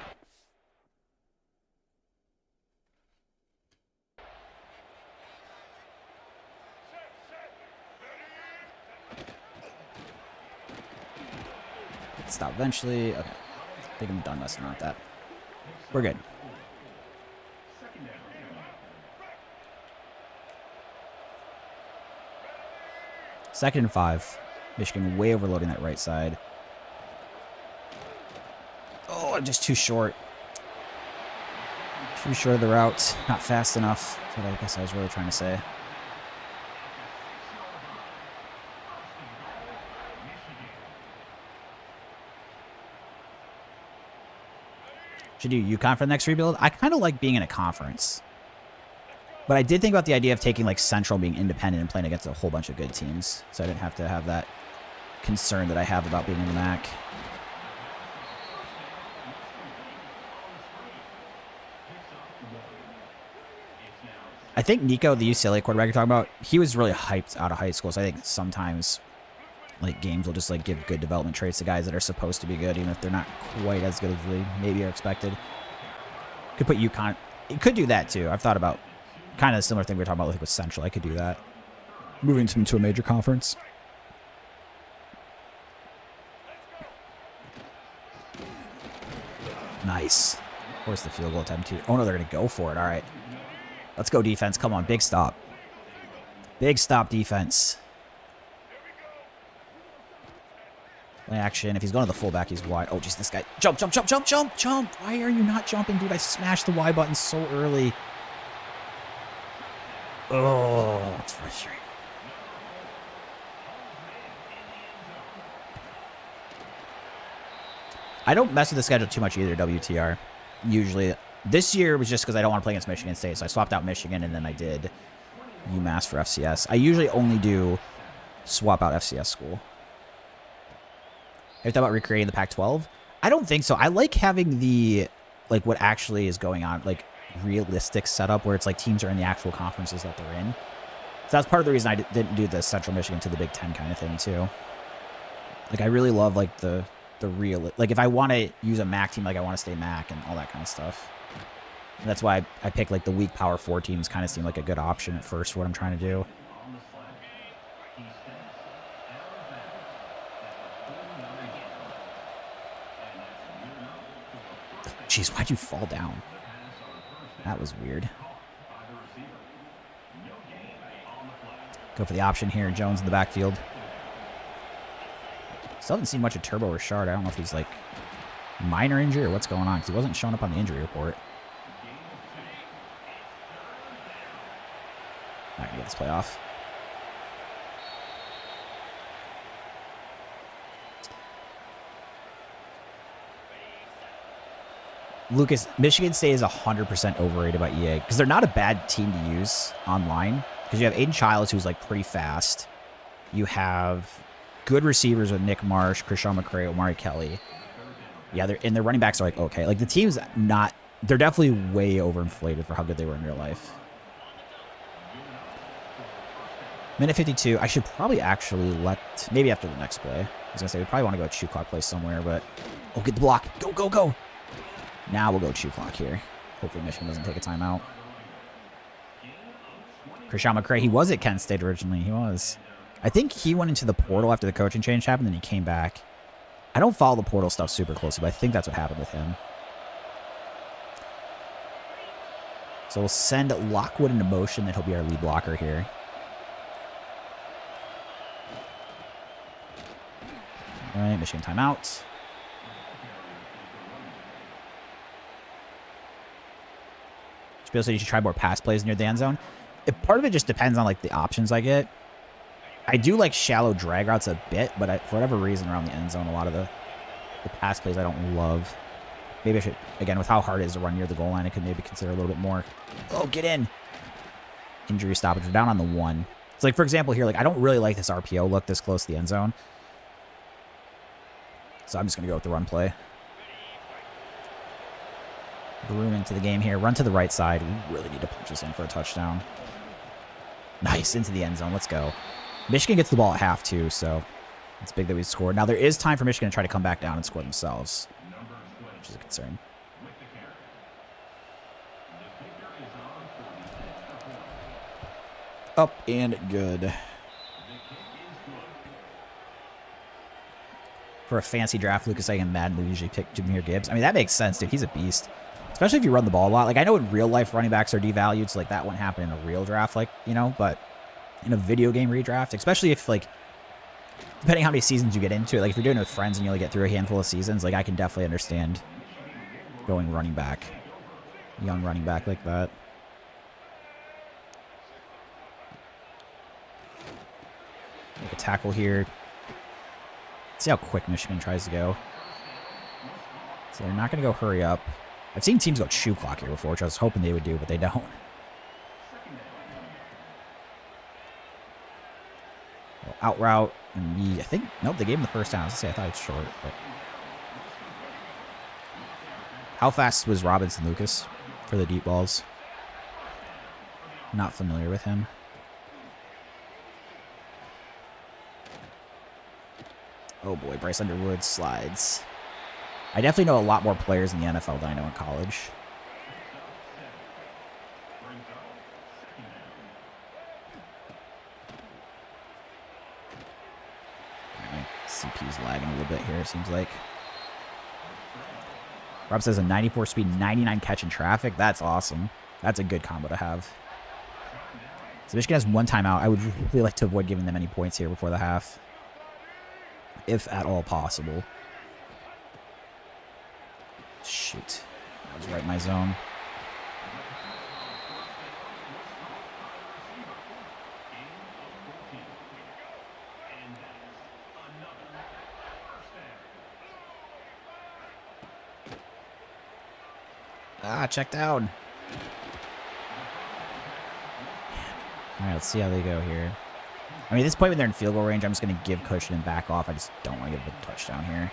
Stop eventually. Okay. I think I'm done messing around with that. We're good. Second and 5. Michigan way overloading that right side. Oh, I'm just too short. Too short of the route. Not fast enough. That's what I guess I was really trying to say. Should do UConn for the next rebuild. I kind of like being in a conference. But I did think about the idea of taking like Central, being independent and playing against a whole bunch of good teams. So I didn't have to have that concern that I have about being in the MAC. I think Nico, the UCLA quarterback you're talking about, he was really hyped out of high school. So I think sometimes like games will just like give good development traits to guys that are supposed to be good, even if they're not quite as good as they maybe are expected. Could put UConn. It could do that too. I've thought about kind of a similar thing we were talking about like with Central. I could do that. Moving them to a major conference. Nice. Where's the field goal attempt? Oh no, they're gonna go for it. All right. Let's go defense. Come on, big stop. Big stop defense. Play action. If he's going to the fullback, he's wide. Oh, jeez, this guy. Jump, jump, jump, jump, jump, jump. Why are you not jumping, dude? I smashed the Y button so early. Oh, it's frustrating. I don't mess with the schedule too much either, WTR. Usually. This year was just because I don't want to play against Michigan State, so I swapped out Michigan, and then I did UMass for FCS. I usually only do swap out FCS school. Have you thought about recreating the Pac-12? I don't think so. I like having the, like, what actually is going on, like, realistic setup where it's like teams are in the actual conferences that they're in. So that's part of the reason I didn't do the Central Michigan to the Big Ten kind of thing, too. Like, I really love, like, the real, like, if I want to use a MAC team, like, I want to stay MAC and all that kind of stuff. And that's why I pick, like, the weak Power 4 teams kind of seem like a good option at first for what I'm trying to do. Jeez, why'd you fall down? That was weird. Go for the option here. Jones in the backfield. Still haven't seen much of Turbo or Shard. I don't know if he's, like, minor injury or what's going on, because he wasn't showing up on the injury report. Not gonna get this play off. Lucas, Michigan State is 100% overrated by EA because they're not a bad team to use online. Because you have Aiden Childs, who's like pretty fast. You have good receivers with Nick Marsh, Krishan McCray, Omari Kelly. Yeah, their running backs are like okay. Like the team's not. They're definitely way overinflated for how good they were in real life. Minute 52. I should probably actually maybe after the next play. I was gonna say we probably want to go chew clock play somewhere, but oh, get the block. Go, go, go. Now we'll go chew clock here. Hopefully Michigan doesn't take a timeout. Krishan McCray, he was at Kent State originally. He was. I think he went into the portal after the coaching change happened, and he came back. I don't follow the portal stuff super closely, but I think that's what happened with him. So we'll send Lockwood into motion, then he'll be our lead blocker here. All right, Michigan timeout. So you should try more pass plays near the end zone. Part of it just depends on like the options I get. I do like shallow drag routes a bit, but for whatever reason around the end zone, a lot of the pass plays I don't love. Maybe I should, again, with how hard it is to run near the goal line, I could maybe consider a little bit more. Oh, get in. Injury stoppage. We're down on the 1. It's like, for example, here, like I don't really like this RPO look this close to the end zone. So I'm just going to go with the run play. Broom into the game here. Run to the right side. We really need to punch this in for a touchdown. Nice. Into the end zone. Let's go. Michigan gets the ball at half, too, so it's big that we scored. Now, there is time for Michigan to try to come back down and score themselves, which is a concern. Up and good. For a fancy draft, Lucas, I am mad we usually pick Jahmyr Gibbs. I mean, that makes sense, dude. He's a beast. Especially if you run the ball a lot. Like, I know in real life running backs are devalued, so, like, that wouldn't happen in a real draft, like, you know, but in a video game redraft, especially if, like, depending on how many seasons you get into it, like, if you're doing it with friends and you only get through a handful of seasons, like, I can definitely understand going running back. Young running back like that. Make a tackle here. See how quick Michigan tries to go. So they're not going to go hurry up. I've seen teams go shoe clock here before, which I was hoping they would do, but they don't. Well, out route, and I think, nope, they gave him the first down. I was going to say, I thought it's short. But how fast was Robinson Lucas for the deep balls? Not familiar with him. Oh boy, Bryce Underwood slides. I definitely know a lot more players in the NFL than I know in college. CP's lagging a little bit here, it seems like. Rob says a 94 speed, 99 catch in traffic. That's awesome. That's a good combo to have. So Michigan has one timeout. I would really like to avoid giving them any points here before the half. if at all possible. Shoot. That was right in my zone. Ah, check down. All right, let's see how they go here. I mean, at this point when they're in field goal range, I'm just going to give cushion and back off. I just don't want to get a big touchdown here.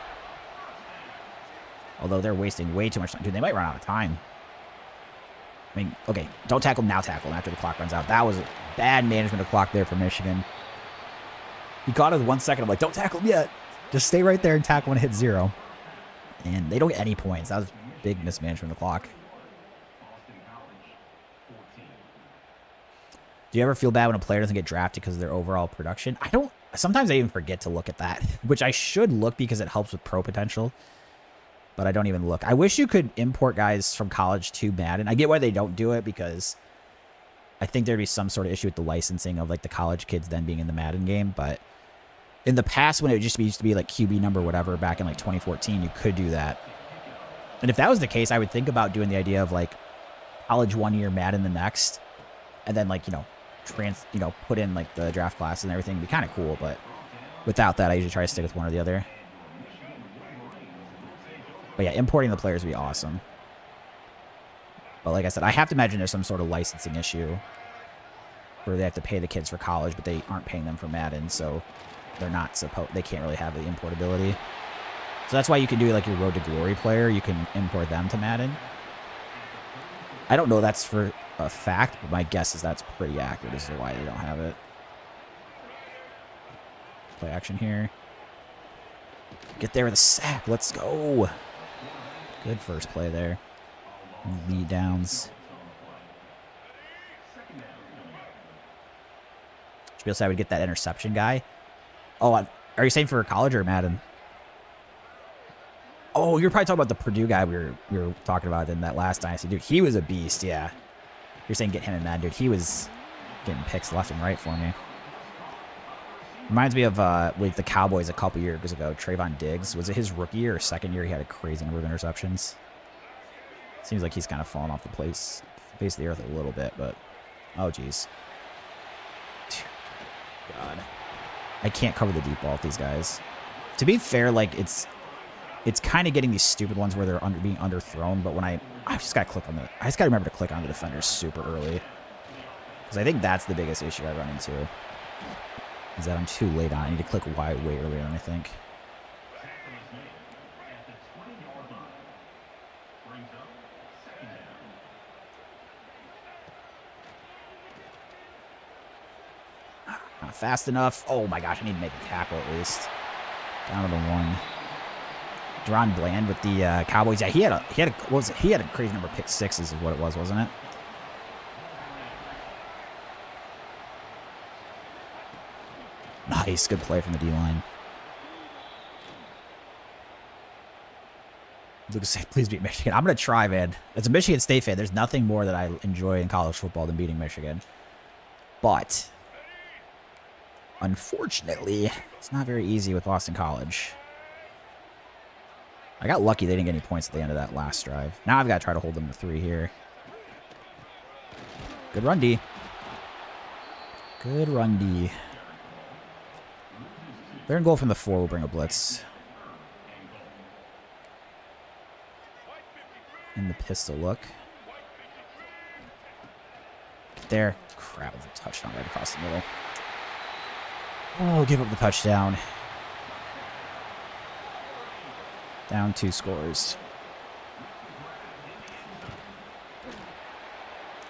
Although they're wasting way too much time. Dude, they might run out of time. I mean, okay, don't tackle, now tackle after the clock runs out. That was bad management of clock there for Michigan. He caught it with 1 second. I'm like, don't tackle him yet. Just stay right there and tackle when it hits 0. And they don't get any points. That was big mismanagement of the clock. Do you ever feel bad when a player doesn't get drafted because of their overall production? I don't. Sometimes I even forget to look at that, which I should look because it helps with pro potential. But I don't even look. I wish you could import guys from college to Madden. I get why they don't do it because I think there'd be some sort of issue with the licensing of like the college kids then being in the Madden game. But in the past, when it just used to be like QB number whatever back in like 2014, you could do that. And if that was the case, I would think about doing the idea of like college 1 year, Madden the next, and then like, put in like the draft class and everything. It'd be kind of cool, but without that, I usually try to stick with one or the other. But yeah, importing the players would be awesome. But like I said, I have to imagine there's some sort of licensing issue where they have to pay the kids for college, but they aren't paying them for Madden, so they can't really have the importability. So that's why you can do like your Road to Glory player. You can import them to Madden. I don't know that's for a fact, but my guess is that's pretty accurate as to why they don't have it. Play action here. Get there with a sack. Let's go. Good first play there. Lead downs. Should be able to say I would get that interception guy. Oh, are you saying for college or Madden? Oh, you're probably talking about the Purdue guy we were talking about in that last Dynasty. Dude, he was a beast, yeah. You're saying get him in Madden, dude. He was getting picks left and right for me. Reminds me of with the Cowboys a couple years ago. Trayvon Diggs. Was it his rookie year or second year? He had a crazy number of interceptions. Seems like he's kind of fallen off the face of the earth a little bit, but... Oh, jeez. God. I can't cover the deep ball with these guys. To be fair, like, it's kind of getting these stupid ones where they're being underthrown, but when I just got to click on I just got to remember to click on the defenders super early. Because I think that's the biggest issue I run into. Is that I'm too late on. I need to click Y way earlier than I think. Not fast enough. Oh my gosh, I need to make a tackle at least. Down to the 1. Deron Bland with the Cowboys. Yeah, he had a crazy number of pick sixes is what it was, wasn't it? Nice, good play from the D-line. Lucas said, please beat Michigan. I'm going to try, man. As a Michigan State fan, there's nothing more that I enjoy in college football than beating Michigan. But, unfortunately, it's not very easy with Boston College. I got lucky they didn't get any points at the end of that last drive. Now I've got to try to hold them to 3 here. Good run, D. Good run, D. They're going to go from the 4. We'll bring a blitz. In the pistol look. There. Crap, it's a touchdown right across the middle. Oh, give up the touchdown. Down 2 scores.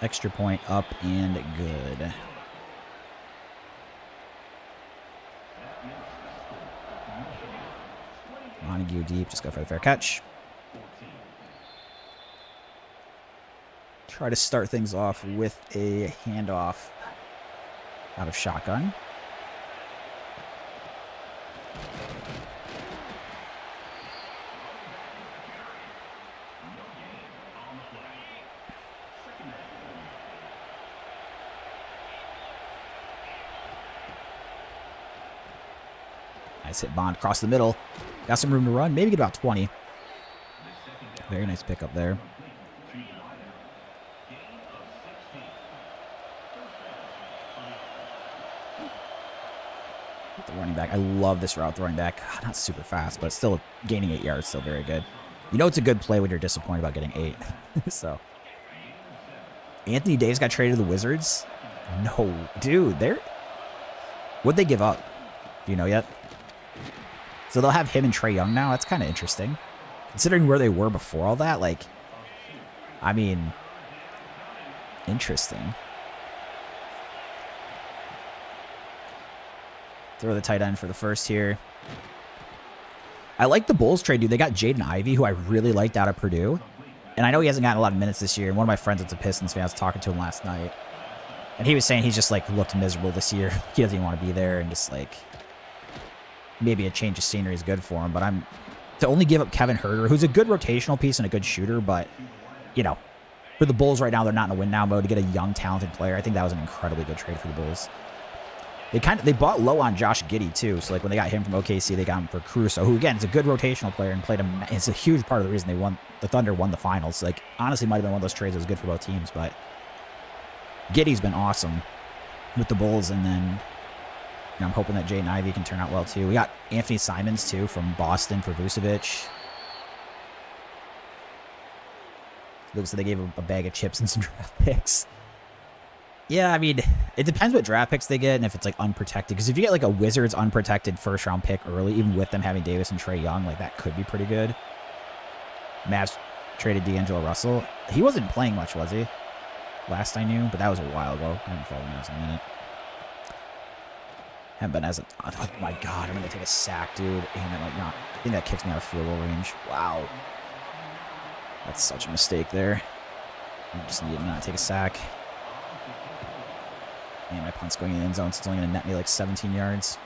Extra point up and good. Montague deep, just go for the fair catch. Try to start things off with a handoff out of shotgun. Nice hit Bond across the middle. Got some room to run. Maybe get about 20. Very nice pickup there. The running back. I love this route, the running back. Not super fast, but still gaining 8 yards. Still very good. You know it's a good play when you're disappointed about getting 8. So. Anthony Davis got traded to the Wizards? No. Dude, what'd they give up? Do you know yet? So they'll have him and Trae Young now? That's kind of interesting. Considering where they were before all that, like, I mean, interesting. Throw the tight end for the first here. I like the Bulls trade, dude. They got Jaden Ivey, who I really liked out of Purdue. And I know he hasn't gotten a lot of minutes this year. And one of my friends that's a Pistons fan, I was talking to him last night. And he was saying he's just, like, looked miserable this year. He doesn't even want to be there. And just, like, maybe a change of scenery is good for him. But to only give up Kevin Huerter, who's a good rotational piece and a good shooter. But, you know, for the Bulls right now, they're not in a win now mode. To get a young, talented player, I think that was an incredibly good trade for the Bulls. They bought low on Josh Giddey, too. So, like, when they got him from OKC, they got him for Caruso, who, again, is a good rotational player and played him. It's a huge part of the reason the Thunder won the finals. Like, honestly, might have been one of those trades that was good for both teams. But Giddey's been awesome with the Bulls. And then, you know, I'm hoping that Jaden Ivey can turn out well, too. We got Anthony Simons, too, from Boston for Vucevic. Looks like they gave a bag of chips and some draft picks. Yeah, I mean, it depends what draft picks they get and if it's, like, unprotected. Because if you get, like, a Wizards unprotected first-round pick early, even with them having Davis and Trae Young, like, that could be pretty good. Mavs traded D'Angelo Russell. He wasn't playing much, was he? Last I knew, but that was a while ago. I haven't followed Mavs in a minute. Haven't been as a... Oh, my God, I'm going to take a sack, dude. And that might not... I think that kicks me out of field goal range. Wow. That's such a mistake there. I just need to not take a sack. Man, my punt's going in the end zone, so it's only going to net me like 17 yards.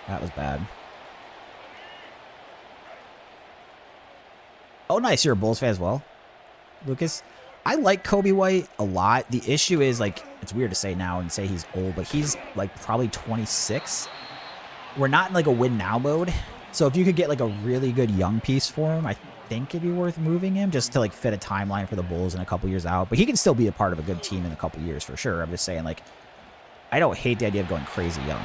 That was bad. Oh, nice. You're a Bulls fan as well, Lucas. I like Kobe White a lot. The issue is, like, it's weird to say now and say he's old, but he's, like, probably 26. We're not in, like, a win-now mode. So if you could get, like, a really good young piece for him, I think it'd be worth moving him just to, like, fit a timeline for the Bulls in a couple years out. But he can still be a part of a good team in a couple years for sure. I'm just saying, like, I don't hate the idea of going crazy young.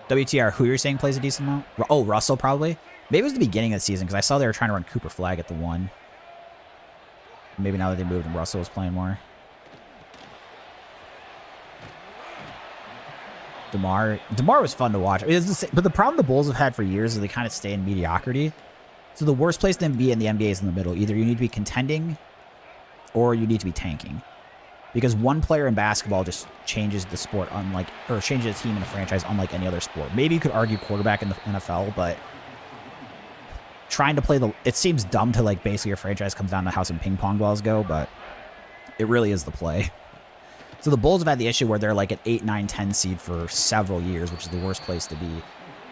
WTR, who you're saying plays a decent amount? Oh, Russell probably. Maybe it was the beginning of the season because I saw they were trying to run Cooper Flag at the 1. Maybe now that they moved and Russell was playing more. DeMar was fun to watch. I mean, but the problem the Bulls have had for years is they kind of stay in mediocrity. So the worst place to be in the NBA is in the middle. Either you need to be contending or you need to be tanking. Because one player in basketball just changes the sport or changes a team in a franchise unlike any other sport. Maybe you could argue quarterback in the NFL, but trying to play it seems dumb to, like, basically your franchise comes down to how some ping pong balls go, but it really is the play. So the Bulls have had the issue where they're like an 8, 9, 10 seed for several years, which is the worst place to be.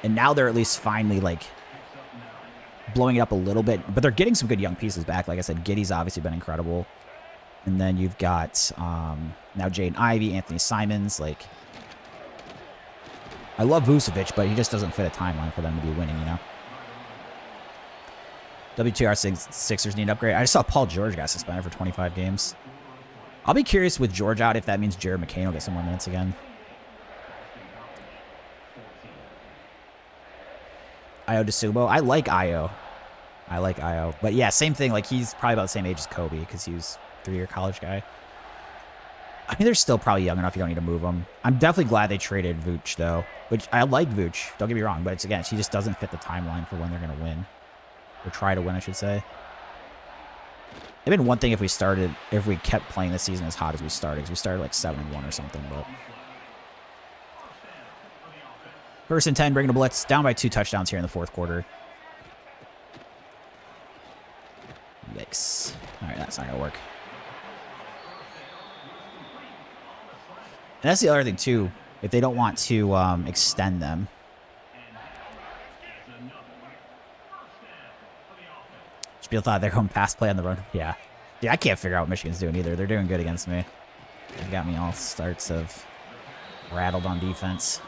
And now they're at least finally, like, blowing it up a little bit. But they're getting some good young pieces back. Like I said, Giddey's obviously been incredible. And then you've got now Jaden Ivey, Anthony Simons. Like, I love Vucevic, but he just doesn't fit a timeline for them to be winning, you know? WTR Sixers need an upgrade. I just saw Paul George got suspended for 25 games. I'll be curious with George out if that means Jared McCain will get some more minutes again. Io DeSumo. I like Io. But yeah, same thing. Like, he's probably about the same age as Kobe because he was a 3-year college guy. I mean, they're still probably young enough you don't need to move them. I'm definitely glad they traded Vooch, though. Which, I like Vooch. Don't get me wrong. But it's, again, she just doesn't fit the timeline for when they're going to win. Or try to win, I should say. It'd been one thing if we kept playing this season as hot as we started. Because we started like 7-1 or something, but... First and 10, bringing a blitz. Down by 2 touchdowns here in the fourth quarter. Yikes. Alright, that's not going to work. And that's the other thing, too. If they don't want to extend them. People thought they're going fast play on the run. Yeah. Dude, I can't figure out what Michigan's doing either. They're doing good against me. They've got me all starts of rattled on defense.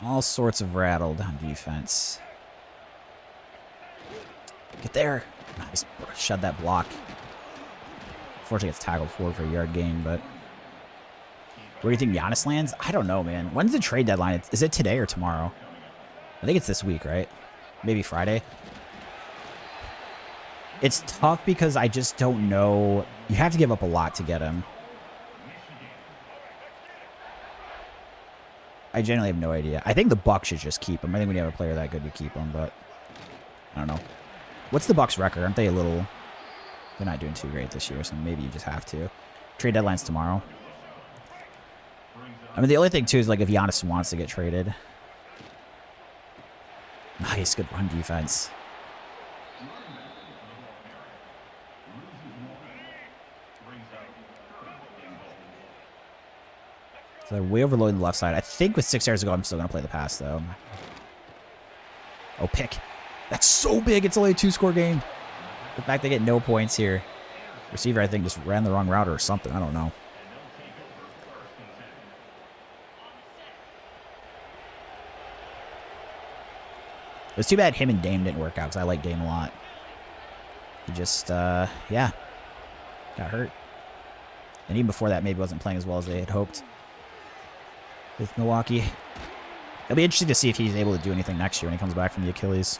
All sorts of rattled on defense. Get there. Nice. Shut that block. Unfortunately, gets tackled forward for a yard gain, but... Where do you think Giannis lands? I don't know, man. When's the trade deadline? Is it today or tomorrow? I think it's this week, right? Maybe Friday. It's tough because I just don't know. You have to give up a lot to get him. I genuinely have no idea. I think the Bucks should just keep him. I think when you have a player that good, you keep him, but I don't know. What's the Bucks' record? Aren't they a little... They're not doing too great this year, so maybe you just have to. Trade deadline's tomorrow. I mean, the only thing, too, is like if Giannis wants to get traded. Nice, good run defense. So they're way overloading the left side. I think with 6 yards to go, I'm still going to play the pass, though. Oh, pick. That's so big. It's only a 2-score game. The fact they get no points here. Receiver, I think, just ran the wrong route or something. I don't know. It was too bad him and Dame didn't work out because I like Dame a lot. He just, yeah, got hurt. And even before that, maybe wasn't playing as well as they had hoped with Milwaukee. It'll be interesting to see if he's able to do anything next year when he comes back from the Achilles.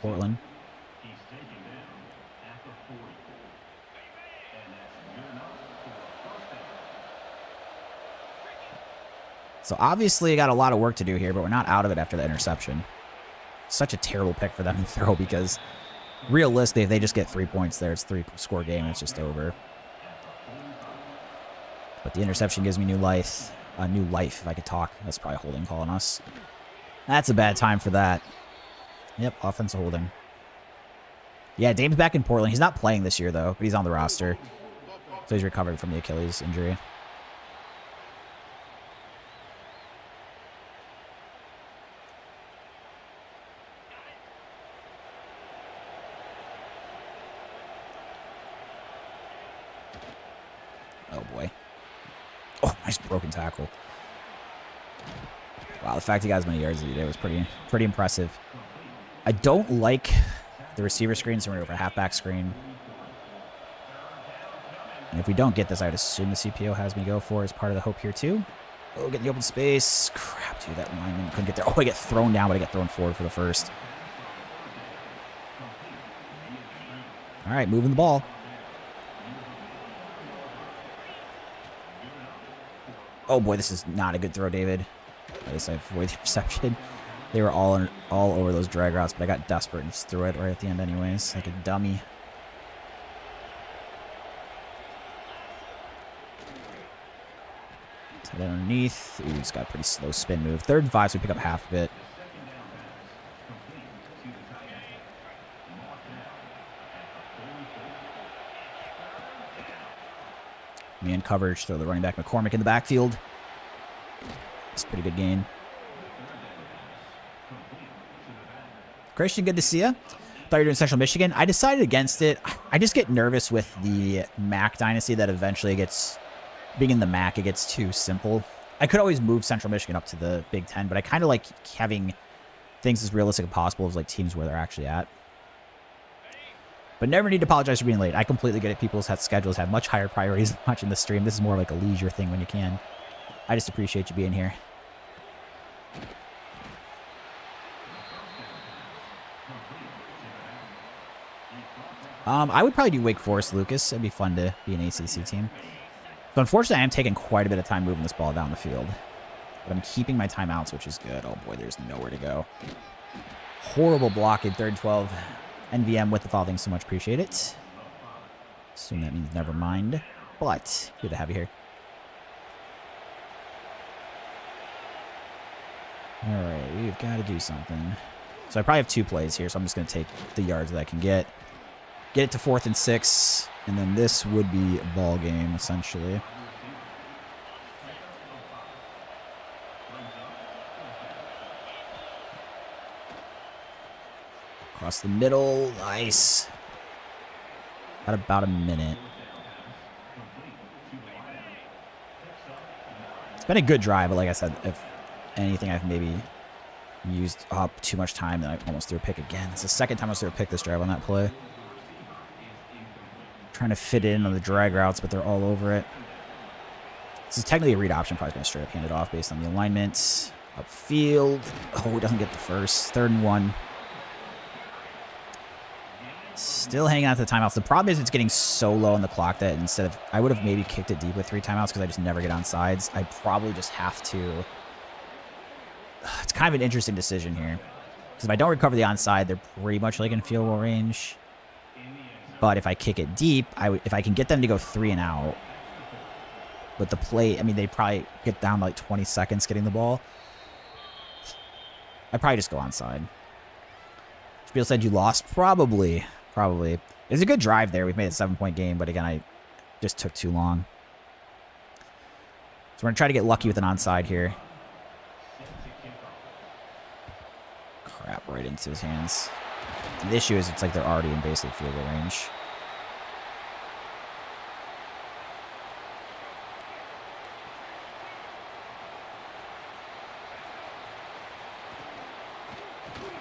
Portland. So obviously got a lot of work to do here, but we're not out of it after the interception. Such a terrible pick for them to throw because realistically, if they just get 3 points there, it's a 3-score game and it's just over. But the interception gives me new life. New life, if I could talk. That's probably holding calling us. That's a bad time for that. Yep, offensive holding. Yeah, Dame's back in Portland. He's not playing this year, though, but he's on the roster. So he's recovering from the Achilles injury. Oh, boy. Oh, nice broken tackle. Wow, the fact he got as many yards as he did was pretty impressive. I don't like the receiver screen, so we're going to go for halfback screen. And if we don't get this, I would assume the CPO has me go for as part of the hope here, too. Oh, get in the open space. Crap, dude, that lineman couldn't get there. Oh, I get thrown down, but I get thrown forward for the first. All right, moving the ball. Oh, boy, this is not a good throw, David. At least I avoid the interception. They were all over those drag routes, but I got desperate and just threw it right at the end anyways, like a dummy. Tight end underneath. Ooh, he's got a pretty slow spin move. 3rd and 5, so we pick up half of it. Man coverage, throw the running back McCormick in the backfield. It's a pretty good gain. Christian, good to see you. Thought you were doing Central Michigan. I decided against it. I just get nervous with the MAC Dynasty that eventually gets, being in the MAC, it gets too simple. I could always move Central Michigan up to the Big Ten, but I kind of like having things as realistic as possible as like teams where they're actually at. But never need to apologize for being late. I completely get it. People's schedules have much higher priorities than watching the stream. This is more like a leisure thing when you can. I just appreciate you being here. I would probably do Wake Forest, Lucas. It'd be fun to be an ACC team. But unfortunately, I am taking quite a bit of time moving this ball down the field. But I'm keeping my timeouts, which is good. Oh, boy, there's nowhere to go. Horrible block in 3rd and 12. NVM with the foul. Thanks so much. Appreciate it. Assume that means never mind. But good to have you here. All right, we've got to do something. So I probably have 2 plays here, so I'm just going to take the yards that I can get. Get it to 4th and 6, and then this would be a ball game, essentially. Across the middle. Nice. Got about a minute. It's been a good drive, but like I said, if anything, I've maybe used up too much time, then I almost threw a pick again. It's the second time I threw a pick this drive on that play. Trying to fit in on the drag routes, but they're all over it. This is technically a read option. Probably going to straight up hand it off based on the alignment. Upfield. Oh, he doesn't get the first. 3rd and 1. Still hanging out to the timeouts. The problem is it's getting so low on the clock that instead of... I would have maybe kicked it deep with 3 timeouts because I just never get on sides. I probably just have to... It's kind of an interesting decision here. Because if I don't recover the onside, they're pretty much like in field goal range. But if I kick it deep, if I can get them to go 3 and out... But the play, I mean, they probably get down to like 20 seconds getting the ball. I'd probably just go onside. Spiel said you lost. Probably. It's a good drive there. We've made a 7-point game, but again, I just took too long. So we're going to try to get lucky with an onside here. Crap, right into his hands. And the issue is it's like they're already in basic field goal range.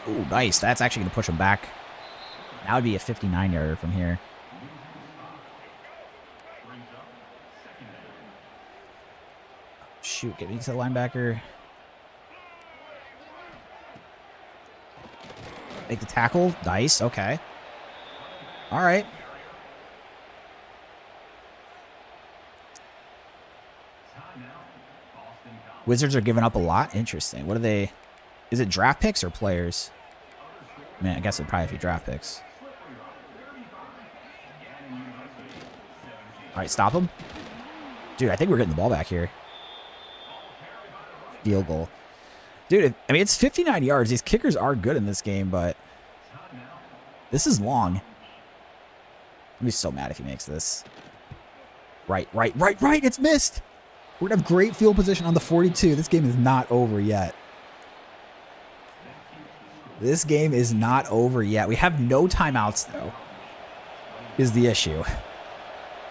Ooh, nice. That's actually going to push him back. That would be a 59-yarder from here. Shoot, get me to the linebacker. Make the tackle. Nice. Okay. All right. Wizards are giving up a lot. Interesting. What are they... Is it draft picks or players? I mean, I guess it'd probably be draft picks. All right, stop him. Dude, I think we're getting the ball back here. Field goal. Dude, I mean, it's 59 yards. These kickers are good in this game, but this is long. I'd be so mad if he makes this. Right. It's missed. We're going to have great field position on the 42. This game is not over yet. This game is not over yet. We have no timeouts, though, is the issue.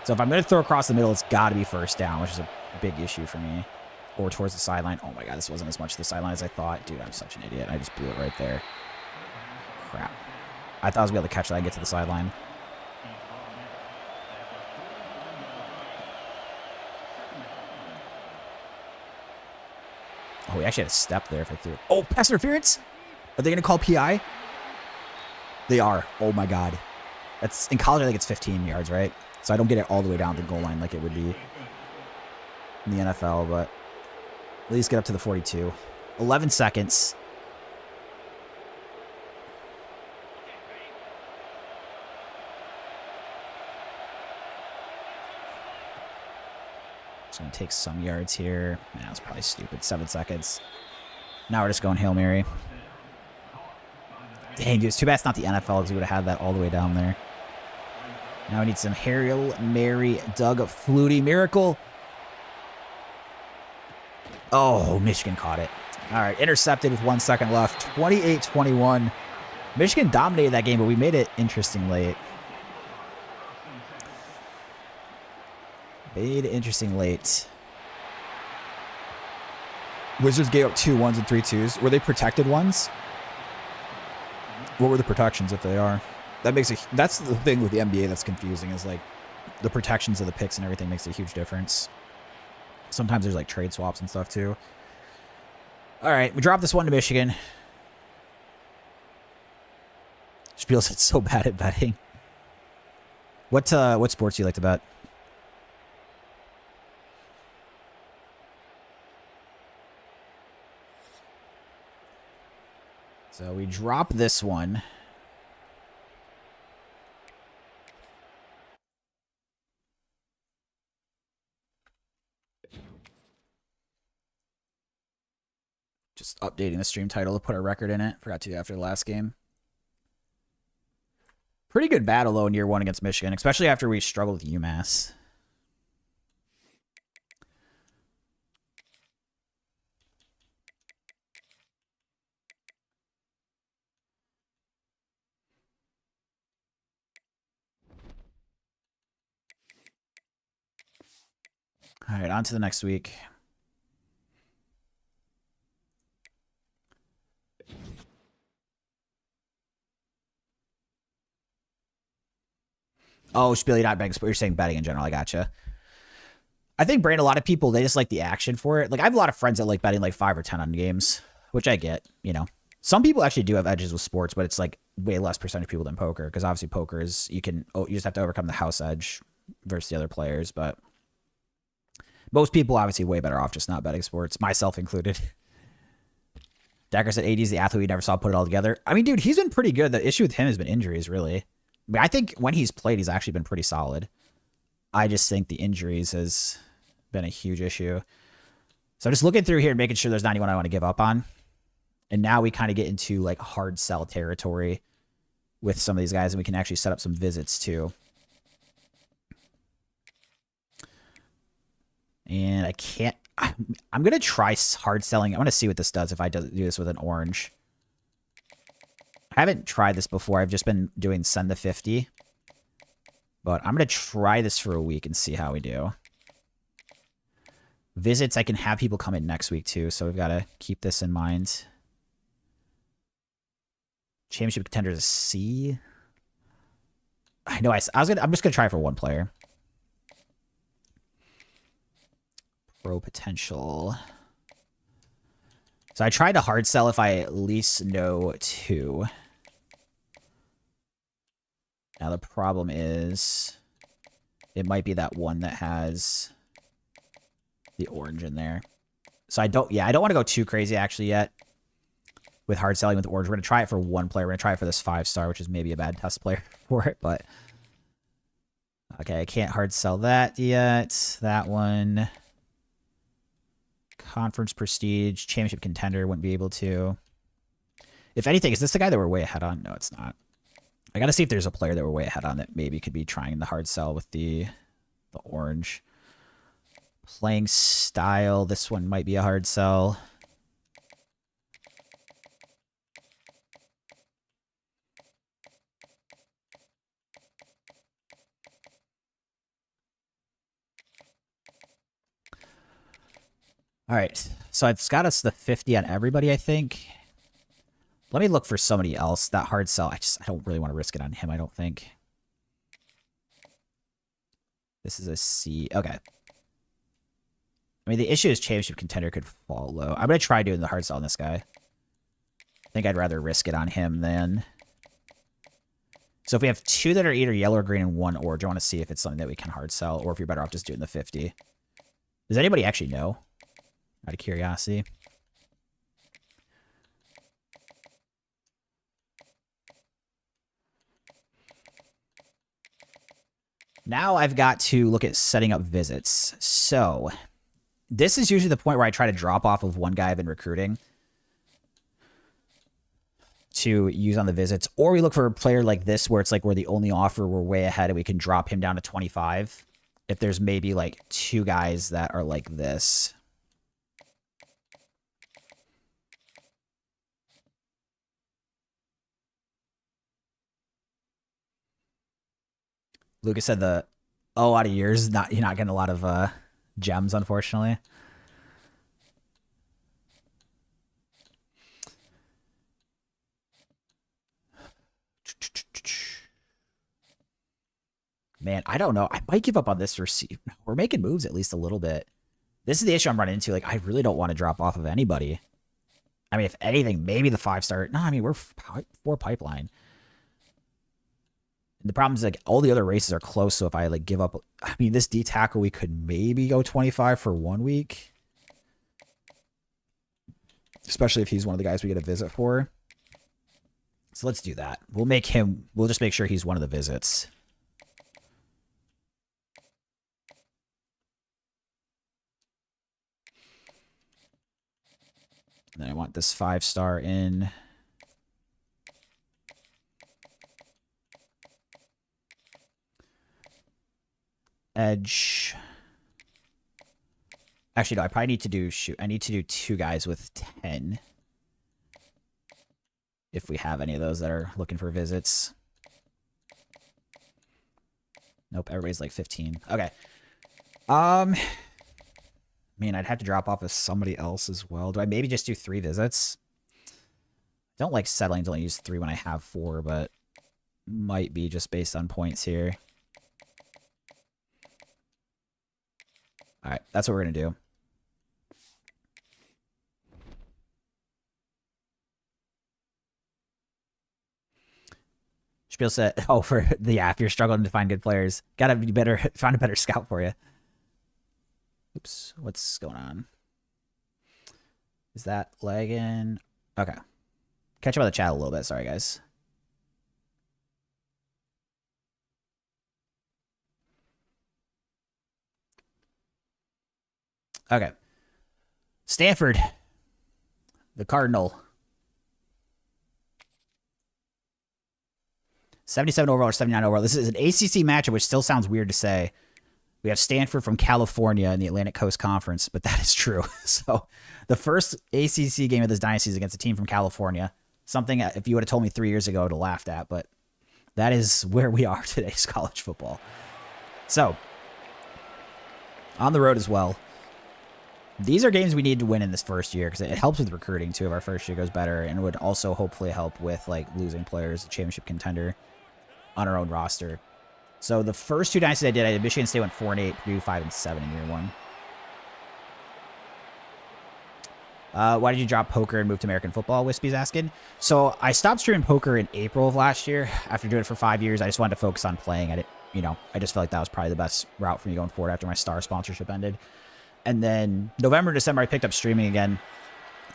So if I'm going to throw across the middle, it's got to be first down, which is a big issue for me. Or towards the sideline. Oh, my God, this wasn't as much the sideline as I thought. Dude, I'm such an idiot. I just blew it right there. Crap. I thought I was going to be able to catch that and get to the sideline. Oh, we actually had a step there if I threw it. Oh, pass interference? Are they going to call PI? They are. Oh, my God. That's in college, I think it's 15 yards, right? So I don't get it all the way down the goal line like it would be in the NFL, but at least get up to the 42. 11 seconds. Just going to take some yards here. Man, that's probably stupid. 7 seconds. Now we're just going Hail Mary. Dang, dude, it's too bad it's not the NFL because we would have had that all the way down there. Now we need some Hail Mary, Doug Flutie miracle. Oh, Michigan caught it. All right, intercepted with 1 second left. 28-21. Michigan dominated that game, but we made it interesting late. Made it interesting late. Wizards gave up 2 1s and 3 2s. Were they protected ones? What were the protections if they are? That's the thing with the NBA that's confusing is like the protections of the picks and everything makes a huge difference. Sometimes there's like trade swaps and stuff too. All right, we dropped this one to Michigan. Spiel said so bad at betting. What sports do you like to bet? So we drop this one. Just updating the stream title to put a record in it. Forgot to after the last game. Pretty good battle, though, in year 1 against Michigan, especially after we struggled with UMass. All right, on to the next week. Oh, Spiel, you're not betting, but you're saying betting in general. I gotcha. I think, Brand, a lot of people, they just like the action for it. Like, I have a lot of friends that like betting like 5 or 10 on games, which I get, you know. Some people actually do have edges with sports, but it's like way less percentage of people than poker, because obviously poker is, you just have to overcome the house edge versus the other players, but most people obviously way better off just not betting sports, myself included. Decker said AD's the athlete we never saw put it all together. I mean, dude, he's been pretty good. The issue with him has been injuries, really. I mean, I think when he's played, he's actually been pretty solid. I just think the injuries has been a huge issue. So I'm just looking through here and making sure there's not anyone I want to give up on. And now we kind of get into like hard sell territory with some of these guys, and we can actually set up some visits too. And I can't, I'm going to try hard selling. I'm going to see what this does if I do this with an orange. I haven't tried this before. I've just been doing send the 50. But I'm going to try this for a week and see how we do. Visits, I can have people come in next week too, so we've got to keep this in mind. Championship contenders a C. I know I'm just gonna try for one player. Pro potential. So I tried to hard sell if I at least know 2. Now the problem is it might be that one that has the orange in there. So I don't want to go too crazy actually yet with hard selling with orange. We're going to try it for one player. We're going to try it for this 5-star, which is maybe a bad test player for it, but okay, I can't hard sell that yet. That one. Conference prestige, championship contender, wouldn't be able to. If anything, is this the guy that we're way ahead on? No, it's not. I got to see if there's a player that we're way ahead on that maybe could be trying the hard sell with the orange. Playing style, this one might be a hard sell. All right, so it's got us the 50 on everybody, I think. Let me look for somebody else. That hard sell, I don't really want to risk it on him, I don't think. This is a C. Okay. I mean, the issue is championship contender could fall low. I'm going to try doing the hard sell on this guy. I think I'd rather risk it on him than... So if we have 2 that are either yellow or green and 1 orange, I want to see if it's something that we can hard sell, or if you're better off just doing the 50. Does anybody actually know? Out of curiosity. Now I've got to look at setting up visits. So this is usually the point where I try to drop off of one guy I've been recruiting to use on the visits. Or we look for a player like this where it's like we're the only offer, we're way ahead, and we can drop him down to 25. If there's maybe like 2 guys that are like this. Lucas said the out of years, you're not getting a lot of gems, unfortunately. Man, I don't know. I might give up on this receive. We're making moves at least a little bit. This is the issue I'm running into. Like, I really don't want to drop off of anybody. I mean, if anything, maybe the 5-star. No, I mean, we're 4 pipeline. The problem is, like, all the other races are close, so if I, like, give up... I mean, this D-tackle, we could maybe go 25 for 1 week. Especially if he's one of the guys we get a visit for. So let's do that. We'll make him... We'll just make sure he's one of the visits. And then I want this 5-star in... Edge. Actually, no, I probably need to do... Shoot, I need to do 2 guys with 10. If we have any of those that are looking for visits. Nope, everybody's like 15. Okay. I mean, I'd have to drop off with somebody else as well. Do I maybe just do 3 visits? Don't like settling to only use 3 when I have 4, but might be just based on points here. All right, that's what we're going to do. Spiel said, oh, for the app, you're struggling to find good players. Gotta be better, find a better scout for you. Oops, what's going on? Is that lagging? Okay. Catch up on the chat a little bit. Sorry, guys. Okay. Stanford. The Cardinal. 77 overall or 79 overall. This is an ACC matchup, which still sounds weird to say. We have Stanford from California in the Atlantic Coast Conference, but that is true. So the first ACC game of this dynasty is against a team from California. Something, if you would have told me 3 years ago, I would have laughed at, but that is where we are today's college football. So, on the road as well. These are games we need to win in this first year because it helps with recruiting, too, if our first year goes better, and would also hopefully help with like losing players, a championship contender on our own roster. So the first 2 dynasties I did Michigan State went 4-8, Purdue 5-7 in year 1. Why did you drop poker and move to American football? Wispy's asking. So I stopped streaming poker in April of last year after doing it for 5 years. I just wanted to focus on playing. I just felt like that was probably the best route for me going forward after my Star sponsorship ended. And then November, December, I picked up streaming again,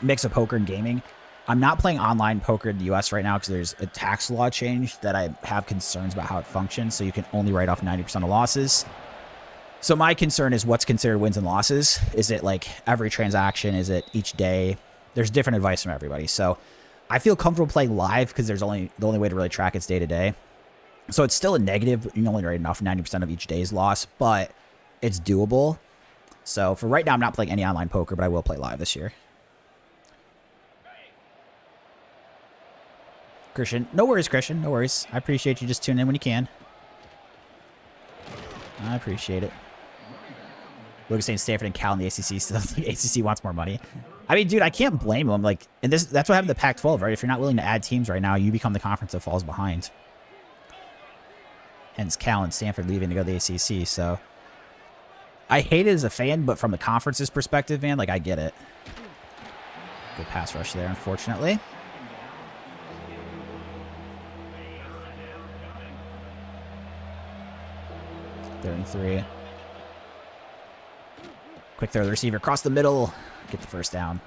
mix of poker and gaming. I'm not playing online poker in the U.S. right now because there's a tax law change that I have concerns about how it functions. So you can only write off 90% of losses. So my concern is what's considered wins and losses. Is it like every transaction? Is it each day? There's different advice from everybody. So I feel comfortable playing live because the only way to really track it's day to day. So it's still a negative. You can only write off 90% of each day's loss, but it's doable. So for right now, I'm not playing any online poker, but I will play live this year. Christian, no worries, Christian. No worries. I appreciate you just tuning in when you can. I appreciate it. Lucas saying Stanford and Cal in the ACC. So the ACC wants more money. I mean, dude, I can't blame them. Like, and that's what happened to the Pac-12, right? If you're not willing to add teams right now, you become the conference that falls behind. Hence, Cal and Stanford leaving to go to the ACC. So I hate it as a fan, but from the conference's perspective, man, like I get it. Good pass rush there, unfortunately. Third and 3. Quick throw to the receiver across the middle. Get the first down.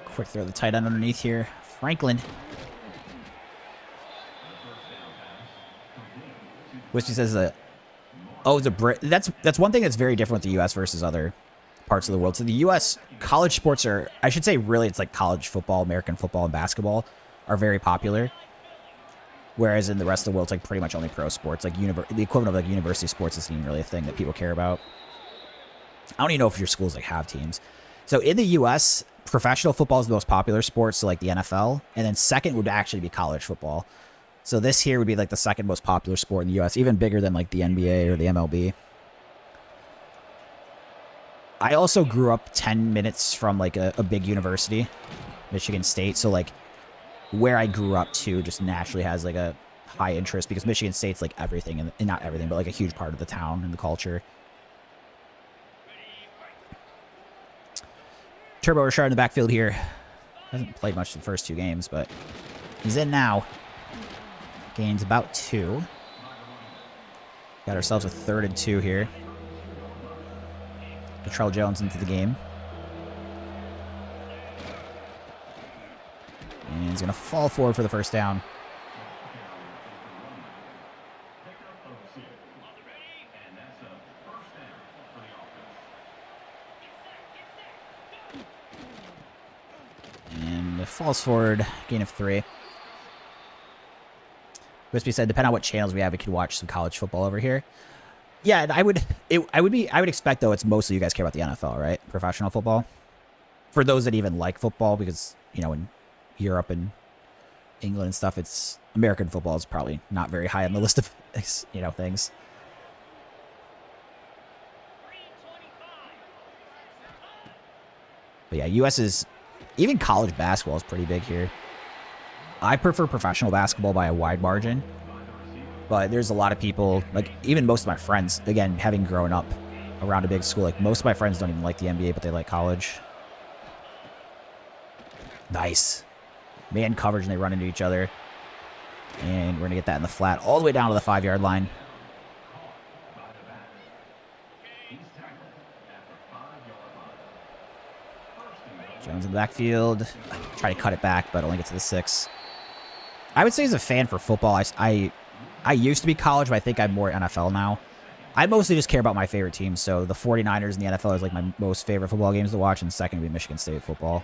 Quick throw the tight end underneath here. Franklin. Whiskey says it's a Brit. That's one thing that's very different with the U.S. versus other parts of the world. So the U.S. college sports are, I should say, really, it's like college football, American football, and basketball are very popular. Whereas in the rest of the world, it's like pretty much only pro sports. Like the equivalent of like university sports isn't even really a thing that people care about. I don't even know if your schools like have teams. So in the U.S., professional football is the most popular sport, so like the NFL, and then second would actually be college football. So this here would be like the second most popular sport in the U.S., even bigger than like the NBA or the MLB. I also grew up 10 minutes from like a big university, Michigan State. So like where I grew up to just naturally has like a high interest because Michigan State's like everything, and not everything, but like a huge part of the town and the culture. Turbo Rashard in the backfield here. Hasn't played much in the first 2 games, but he's in now. Gains about 2. Got ourselves a 3rd and 2 here. Latrell Jones into the game. And he's going to fall forward for the first down. And falls forward, gain of 3. Wispy said, depending on what channels we have, we could watch some college football over here. Yeah, I would expect, though, it's mostly you guys care about the NFL, right? Professional football. For those that even like football, because, you know, in Europe and England and stuff, it's American football is probably not very high on the list of things. But yeah, U.S. is even college basketball is pretty big here. I prefer professional basketball by a wide margin, but there's a lot of people, like even most of my friends, again, having grown up around a big school, like most of my friends don't even like the NBA, but they like college. Nice. Man coverage and they run into each other. And we're going to get that in the flat all the way down to the 5-yard line. Jones in the backfield. Try to cut it back, but only get to the 6. I would say as a fan for football, I used to be college, but I think I'm more NFL now. I mostly just care about my favorite teams, so the 49ers in the NFL is like my most favorite football games to watch, and second would be Michigan State football.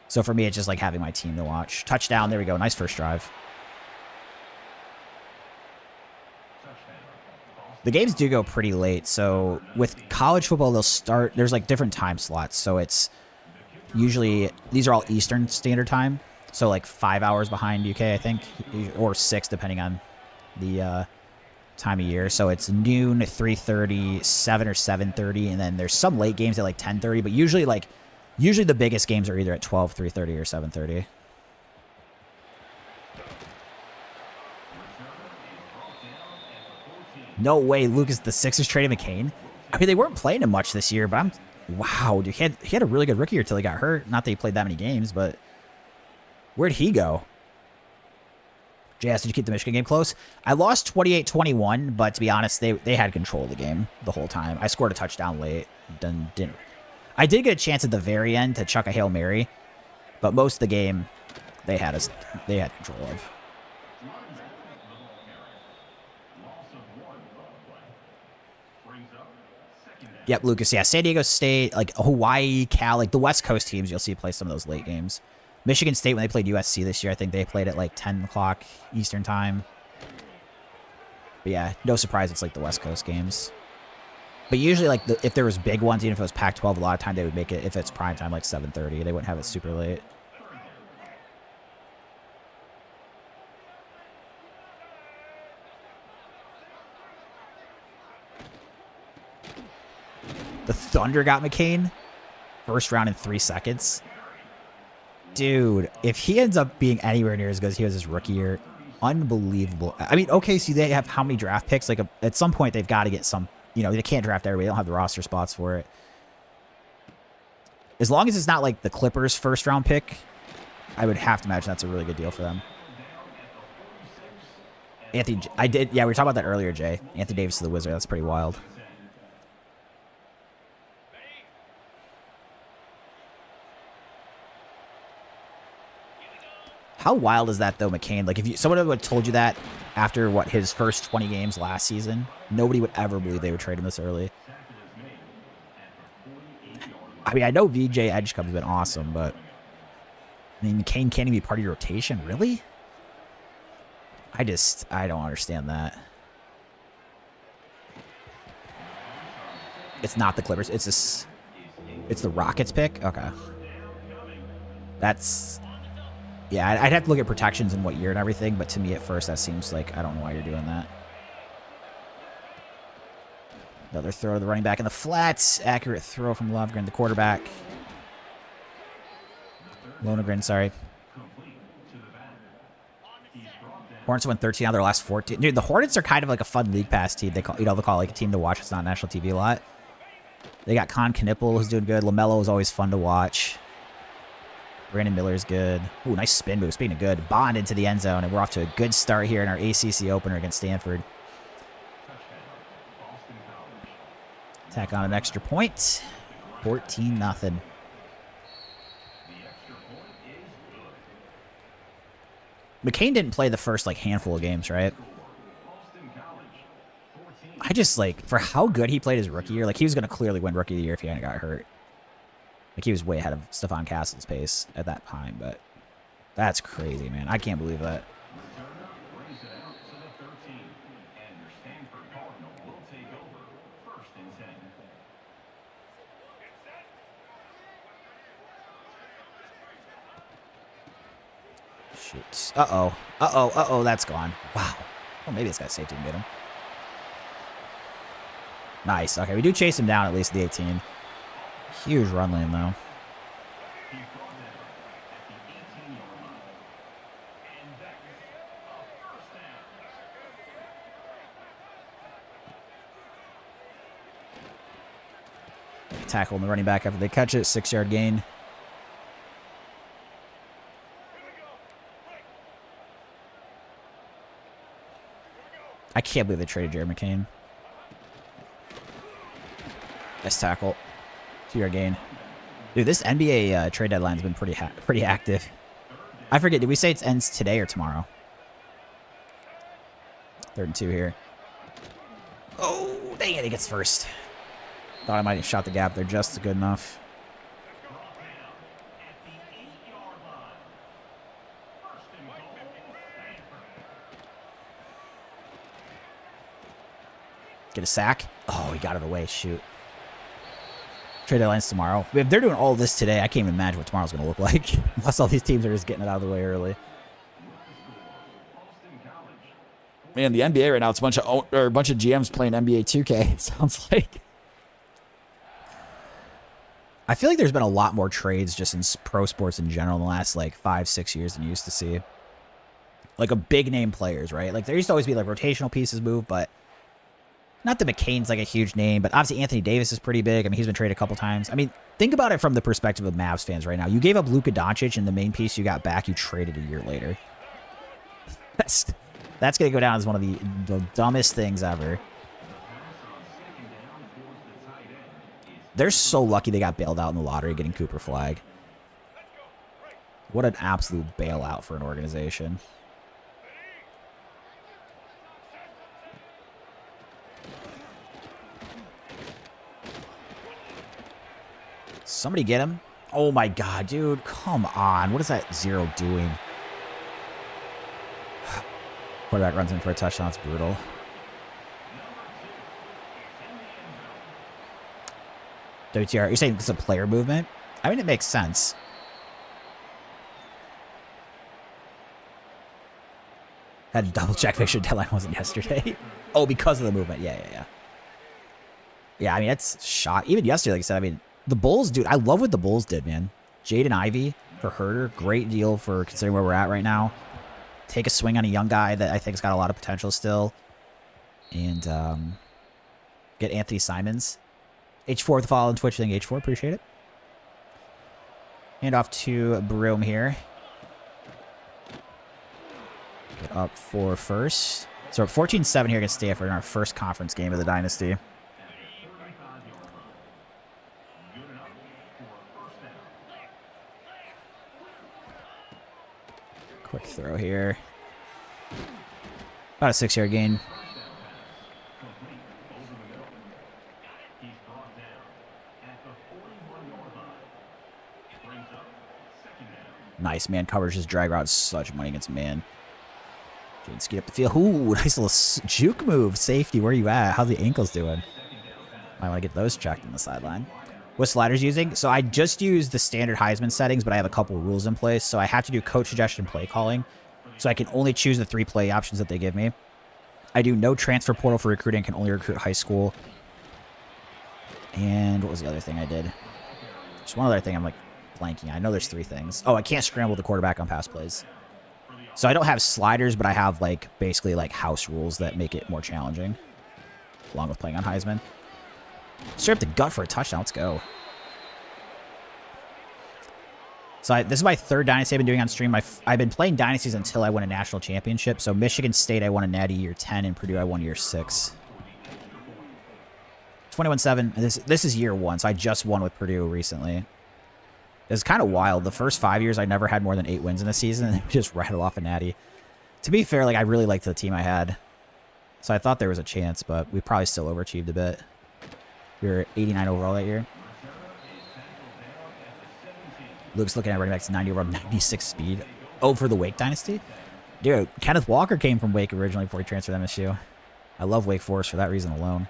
So for me, it's just like having my team to watch. Touchdown, there we go. Nice first drive. The games do go pretty late, so with college football, they'll start, there's like different time slots, so it's usually, these are all Eastern Standard Time, so like 5 hours behind UK, I think, or 6 depending on the time of year. So it's noon, 3:30, 7 or 7:30, and then there's some late games at like 10:30, but usually the biggest games are either at 12, 3:30, or 7:30. No way, Lucas the Sixers traded McCain. I mean, they weren't playing him much this year, but wow, dude, he had a really good rookie year until he got hurt. Not that he played that many games, but where'd he go? JS, did you keep the Michigan game close? I lost 28-21, but to be honest, they had control of the game the whole time. I scored a touchdown late. I did get a chance at the very end to chuck a Hail Mary, but most of the game they had control of. Yep, Lucas. Yeah, San Diego State, like Hawaii, Cal, like the West Coast teams, you'll see play some of those late games. Michigan State, when they played USC this year, I think they played at like 10 o'clock Eastern time. But yeah, no surprise it's like the West Coast games. But usually, like if there was big ones, even if it was Pac-12, a lot of time they would make it, if it's prime time, like 7:30. They wouldn't have it super late. The Thunder got McCain. First round in 3 seconds. Dude, if he ends up being anywhere near as good as he was his rookie year, unbelievable. I mean, OKC, they have how many draft picks? Like, at some point, they've got to get some, they can't draft everybody. They don't have the roster spots for it. As long as it's not like the Clippers' first round pick, I would have to imagine that's a really good deal for them. Yeah, we were talking about that earlier, Jay. Anthony Davis to the Wizard. That's pretty wild. How wild is that, though, McCain? Like, if someone would have told you that after, his first 20 games last season, nobody would ever believe they would trade him this early. I mean, I know VJ Edgecombe's been awesome, but I mean, McCain can't even be part of your rotation? Really? I don't understand that. It's not the Clippers. It's the Rockets pick? Okay. Yeah, I'd have to look at protections and what year and everything, but to me at first that seems like, I don't know why you're doing that. Another throw to the running back in the flats. Accurate throw from Lovegren, the quarterback. Lonegren, sorry. Hornets won 13 out of their last 14. Dude, the Hornets are kind of like a fun league pass team. They call it like a team to watch. It's not national TV a lot. They got Con Knipple, who's doing good. LaMelo is always fun to watch. Brandon Miller's good. Ooh, nice spin move. Speaking of good, Bond into the end zone, and we're off to a good start here in our ACC opener against Stanford. Tack on an extra point. 14-0. McCain didn't play the first, handful of games, right? I just, for how good he played his rookie year, he was going to clearly win Rookie of the Year if he hadn't got hurt. He was way ahead of Stephon Castle's pace at that time, but that's crazy, man. I can't believe that. shoot. Uh-oh. Uh-oh. Uh-oh. That's gone. Wow. Oh, maybe this guy's safety can get him. Nice. Okay, we do chase him down at least the 18. Huge run lane, though. Tackle the running back after they catch it. 6-yard gain. I can't believe they traded Jared McCain. Nice tackle. 2-yard gain. Dude, this NBA trade deadline has been pretty active. I forget, did we say it ends today or tomorrow? 3rd and 2 here. Oh, dang it, he gets first. Thought I might have shot the gap there just good enough. Get a sack. Oh, he got it away. Shoot. Trade deadline's tomorrow. If they're doing all this today, I can't even imagine what tomorrow's going to look like. Unless all these teams are just getting it out of the way early. Man, the NBA right now, it's a bunch of GMs playing NBA 2K. It sounds like. I feel like there's been a lot more trades just in pro sports in general in the last like 5-6 years than you used to see. Like a big name players, right? Like there used to always be like rotational pieces move, but not that McCain's like a huge name, but obviously Anthony Davis is pretty big. I mean, he's been traded a couple times. I mean, think about it from the perspective of Mavs fans right now. You gave up Luka Doncic, and the main piece you got back, you traded a year later. That's going to go down as one of the dumbest things ever. They're so lucky they got bailed out in the lottery getting Cooper Flag. What an absolute bailout for an organization. Somebody get him. Oh my god, dude. Come on. What is that 0 doing? Quarterback runs in for a touchdown. It's brutal. WTR, you're saying it's a player movement? I mean, it makes sense. Had to double check, make sure deadline wasn't yesterday. Oh, because of the movement. Yeah. Yeah, I mean, it's shot. Even yesterday, like I said, I mean, the Bulls, dude, I love what the Bulls did, man. Jaden Ivey for Herter. Great deal for considering where we're at right now. Take a swing on a young guy that I think has got a lot of potential still. And get Anthony Simons. H4 with the follow on Twitch. Thank you, H4. Appreciate it. Hand off to Broom here. Get up for first. So we're 14-7 here against Stanford in our first conference game of the Dynasty. Quick throw here. About a 6-yard gain. Nice, man. Coverage just drag route such money against man. Jaden ski up the field. Ooh, nice little juke move. Safety, where you at? How's the ankles doing? Might want to get those checked on the sideline. What sliders using? So I just use the standard Heisman settings, but I have a couple rules in place. So I have to do coach suggestion play calling. So I can only choose the 3 play options that they give me. I do no transfer portal for recruiting. Can only recruit high school. And what was the other thing I did? Just one other thing I'm like blanking. I know there's 3 things. Oh, I can't scramble the quarterback on pass plays. So I don't have sliders, but I have like basically like house rules that make it more challenging. Along with playing on Heisman. Straight up the gut for a touchdown. Let's go. So this is my 3rd Dynasty I've been doing on stream. I've been playing Dynasties until I won a national championship. So Michigan State, I won a Natty year 10, and Purdue, I won year 6. 21-7. This is year 1, so I just won with Purdue recently. It's kind of wild. The first 5 years, I never had more than 8 wins in a season, and we just rattled off a Natty. To be fair, like I really liked the team I had. So I thought there was a chance, but we probably still overachieved a bit. We were 89 overall that year. Luke's looking at running backs 90 overall, 96 speed. Oh, for the Wake Dynasty? Dude, Kenneth Walker came from Wake originally before he transferred to MSU. I love Wake Forest for that reason alone.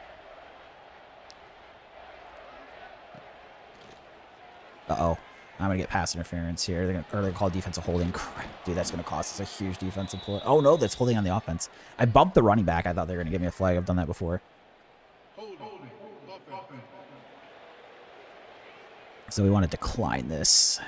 Uh-oh. I'm going to get pass interference here. They're going to call defensive holding. Crap, dude, that's going to cost us a huge defensive play. Oh, no, that's holding on the offense. I bumped the running back. I thought they were going to give me a flag. I've done that before. So we want to decline this.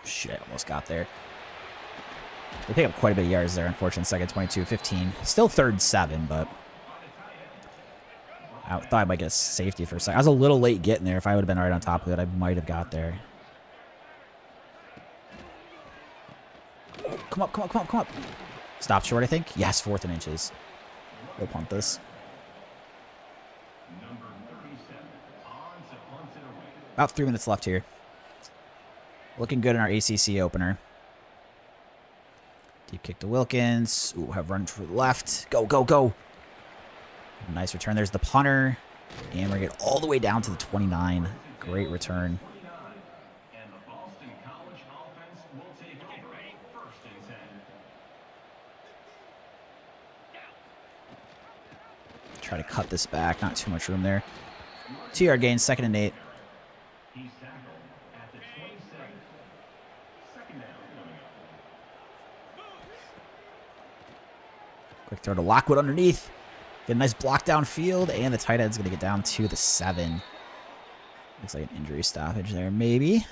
Shit, almost got there. They pick up quite a bit of yards there, unfortunately. Second, 22-15. Still 3rd and 7, but I thought I might get a safety for a second. I was a little late getting there. If I would have been right on top of it, I might have got there. Oh, come up, come up, come up, come up. Stop short, I think. Yes, 4th and inches. We'll punt this. About 3 minutes left here. Looking good in our ACC opener. Deep kick to Wilkins. Ooh, have run to the left. Go, go, go. Nice return. There's the punter. And we're going to get all the way down to the 29. Great return. Try to cut this back. Not too much room there. 2-yard gain, 2nd and 8. Quick throw to Lockwood underneath. Get a nice block downfield, and the tight end's going to get down to the 7. Looks like an injury stoppage there, maybe.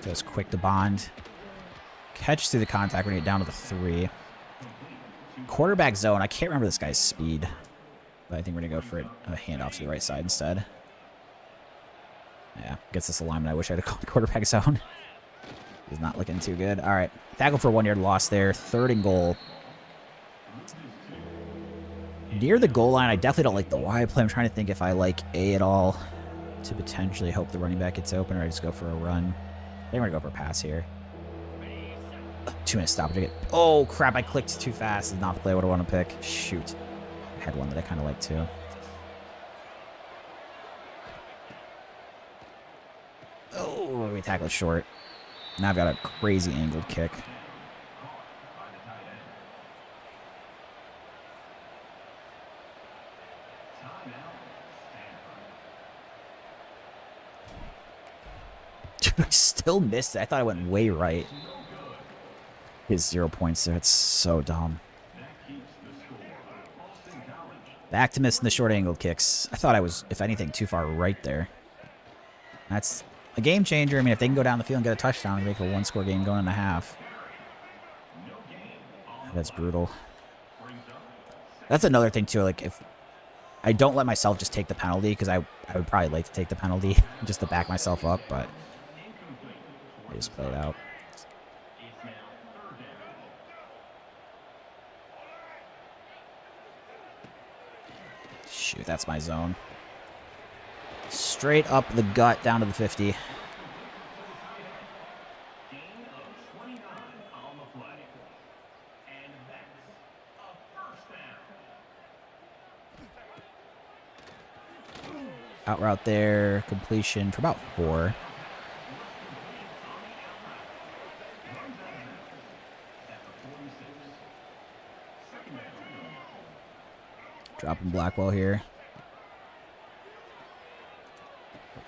Goes quick to Bond. Catch through the contact. We're going to get down to the 3. Quarterback zone. I can't remember this guy's speed, but I think we're going to go for a handoff to the right side instead. Yeah, gets this alignment. I wish I had called quarterback zone. He's not looking too good. All right, tackle for a 1-yard loss there. 3rd and goal. Near the goal line, I definitely don't like the Y play. I'm trying to think if I like A at all to potentially hope the running back gets open, or I just go for a run. I think we're going to go for a pass here. 2-minute stoppage. Oh, crap, I clicked too fast. This is not the play I would want to pick. Shoot. I had one that I kind of liked too. Oh, we tackle it short. Now I've got a crazy angled kick. I still missed it. I thought I went way right. His 0 points there. It's so dumb. Back to missing the short angled kicks. I thought I was, if anything, too far right there. That's a game changer. I mean, if they can go down the field and get a touchdown and make a 1-score game going in a half. That's brutal. That's another thing, too. Like, if I don't let myself just take the penalty, because I would probably like to take the penalty just to back myself up, but I just play it out. Shoot, that's my zone. Straight up the gut down to the 50. Out route there, completion for about 4. Dropping Blackwell here.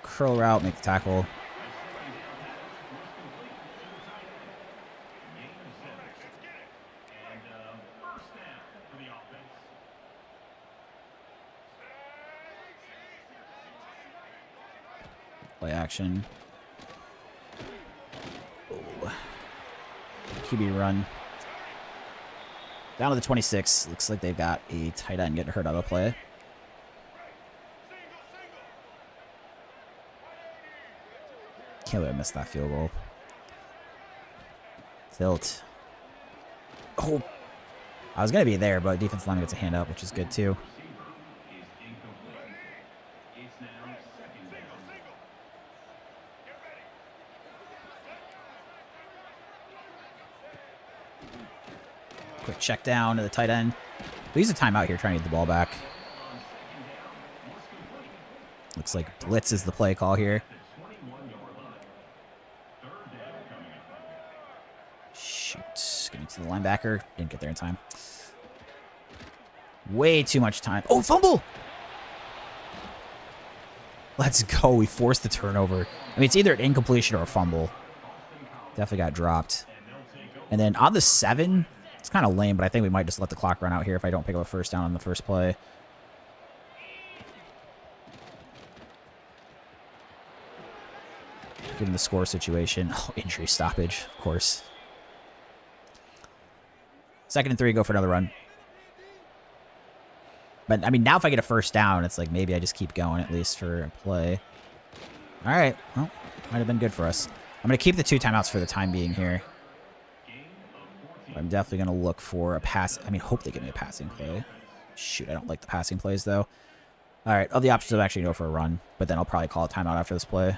Curl route, make the tackle. Play action. Oh. QB run. Down to the 26. Looks like they've got a tight end getting hurt on the play. Can't believe I missed that field goal. Tilt. Oh. I was going to be there, but defense line gets a hand up, which is good too. Quick check down to the tight end. We use a timeout here trying to get the ball back. Looks like blitz is the play call here. Shoot. Getting to the linebacker. Didn't get there in time. Way too much time. Oh, fumble! Let's go. We forced the turnover. I mean, it's either an incompletion or a fumble. Definitely got dropped. And then on the 7, it's kind of lame, but I think we might just let the clock run out here if I don't pick up a first down on the first play. Given the score situation. Oh, injury stoppage, of course. 2nd and 3, go for another run. But, I mean, now if I get a first down, it's like maybe I just keep going at least for a play. All right. Well, might have been good for us. I'm going to keep the 2 timeouts for the time being here. I'm definitely going to look for a pass. I mean, hope they give me a passing play. Shoot, I don't like the passing plays, though. All right. Of the options, I'm actually going to go for a run. But then I'll probably call a timeout after this play.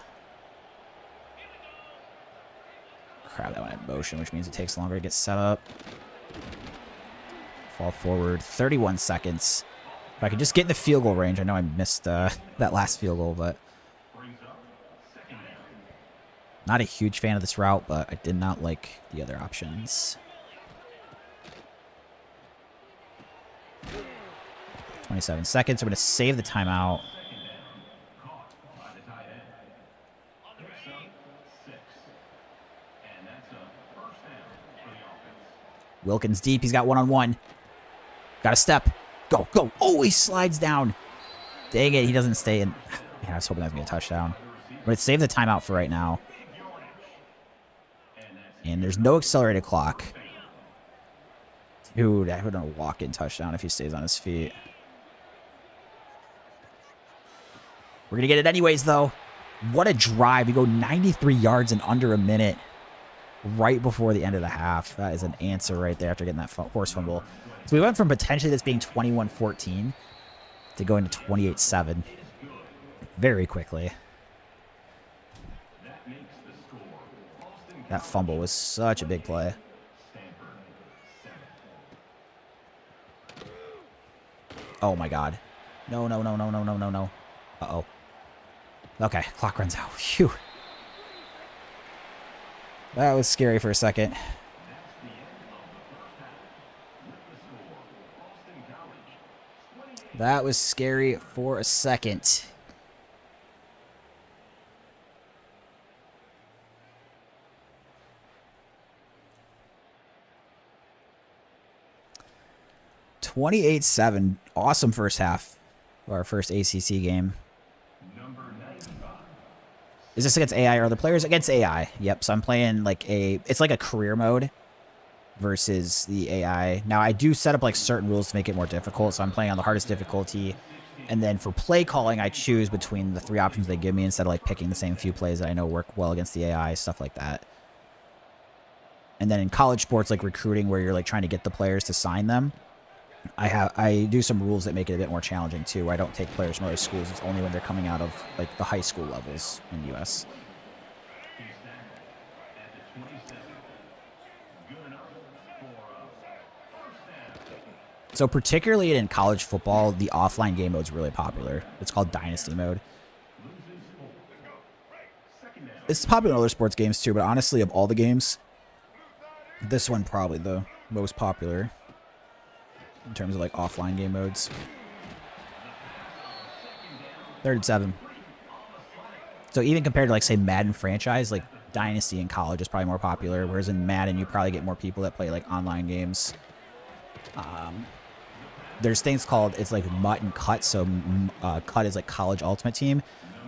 Crap, that went in motion, which means it takes longer to get set up. Fall forward. 31 seconds. If I could just get in the field goal range. I know I missed that last field goal, but not a huge fan of this route, but I did not like the other options. 27 seconds. I'm going to save the timeout. Wilkins deep. He's got one-on-one. Got a step. Go, go. Oh, he slides down. Dang it, he doesn't stay in. Man, I was hoping that was going to be a touchdown. I'm going to save the timeout for right now. And there's no accelerated clock. Dude, I would have a walk-in touchdown if he stays on his feet. We're going to get it anyways, though. What a drive. We go 93 yards in under a minute right before the end of the half. That is an answer right there after getting that forced fumble. So we went from potentially this being 21-14 to going to 28-7 very quickly. That fumble was such a big play. Oh my God. No, no, no, no, no, no, no, no. Uh-oh. Okay, clock runs out. Phew. That was scary for a second. That was scary for a second. $28-7. Awesome first half. Our first ACC game. Is this against AI or other players? Against AI. Yep. So I'm playing like it's like a career mode versus the AI. Now I do set up like certain rules to make it more difficult. So I'm playing on the hardest difficulty. And then for play calling, I choose between the 3 options they give me instead of like picking the same few plays that I know work well against the AI, stuff like that. And then in college sports, like recruiting, where you're like trying to get the players to sign them, I do some rules that make it a bit more challenging too, where I don't take players from other schools. It's only when they're coming out of like the high school levels in the US. So particularly in college football, the offline game mode is really popular. It's called Dynasty mode. It's popular in other sports games too, but honestly, of all the games, this one probably the most popular in terms of like offline game modes. 3rd and 7. So even compared to like say Madden franchise, like Dynasty in college is probably more popular, whereas in Madden you probably get more people that play like online games. There's things called, it's like Mutt and Cut. So Cut is like college ultimate team.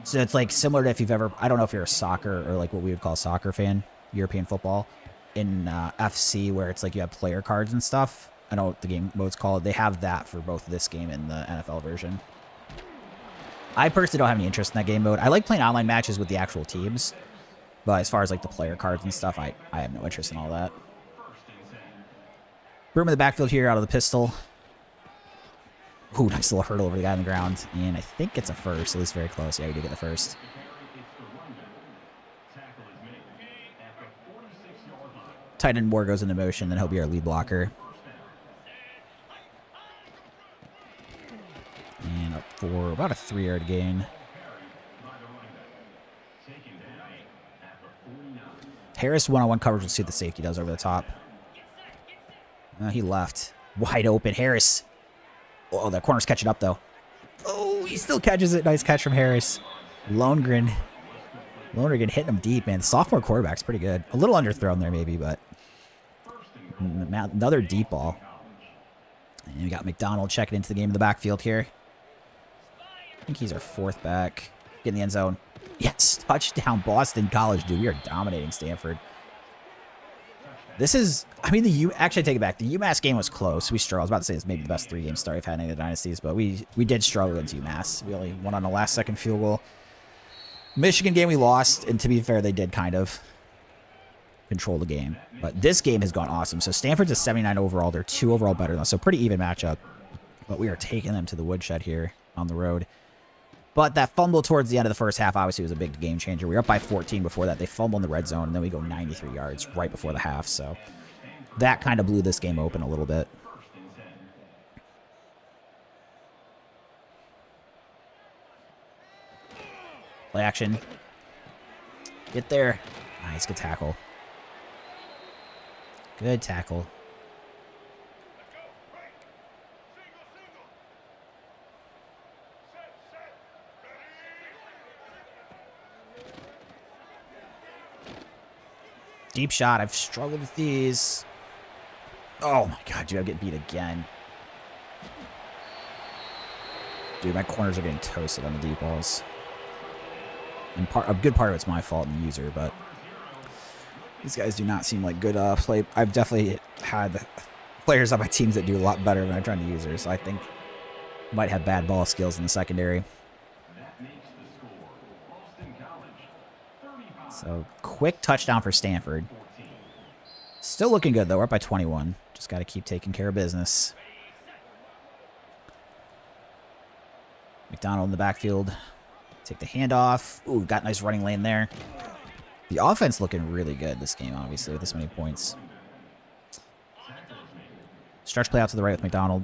So it's like similar to if you've ever, I don't know if you're a soccer or like what we would call a soccer fan, European football, in FC, where it's like you have player cards and stuff. I know what the game mode's called. They have that for both this game and the NFL version. I personally don't have any interest in that game mode. I like playing online matches with the actual teams, but as far as like the player cards and stuff, I have no interest in all that. Broom in the backfield here out of the pistol. Ooh, nice little hurdle over the guy on the ground. And I think it's a first, at least very close. Yeah, we did get the first. Tight end Moore goes into motion, then he'll be our lead blocker. for about a 3-yard gain. Harris one-on-one coverage. Let's see what the safety does over the top. He left. Wide open. Harris. Oh, that corner's catching up, though. Oh, he still catches it. Nice catch from Harris. Lundgren hitting him deep, man. The sophomore quarterback's pretty good. A little underthrown there, maybe, but another deep ball. And we got McDonald checking into the game in the backfield here. I think he's our 4th back. Get in the end zone. Yes, touchdown Boston College, dude. We are dominating Stanford. This is, I mean, actually, I take it back. The UMass game was close. We struggled. I was about to say it's maybe the best 3-game start we've had in any of the dynasties, but we did struggle against UMass. We only won on the last-second field goal. Michigan game we lost, and to be fair, they did kind of control the game. But this game has gone awesome. So Stanford's a 79 overall. They're 2 overall better than us, so pretty even matchup. But we are taking them to the woodshed here on the road. But that fumble towards the end of the first half obviously was a big game changer. We were up by 14 before that. They fumble in the red zone, and then we go 93 yards right before the half. So that kind of blew this game open a little bit. Play action. Get there. Nice, good tackle. Good tackle. Deep shot. I've struggled with these. Oh my god, dude, I'm getting beat again. Dude, my corners are getting toasted on the deep balls. And a good part of it's my fault and the user, but these guys do not seem like good play. I've definitely had players on my teams that do a lot better when I'm trying to users. So I think might have bad ball skills in the secondary. So, quick touchdown for Stanford. Still looking good, though. We're up by 21. Just got to keep taking care of business. McDonald in the backfield. Take the handoff. Ooh, got a nice running lane there. The offense looking really good this game, obviously, with this many points. Stretch play out to the right with McDonald.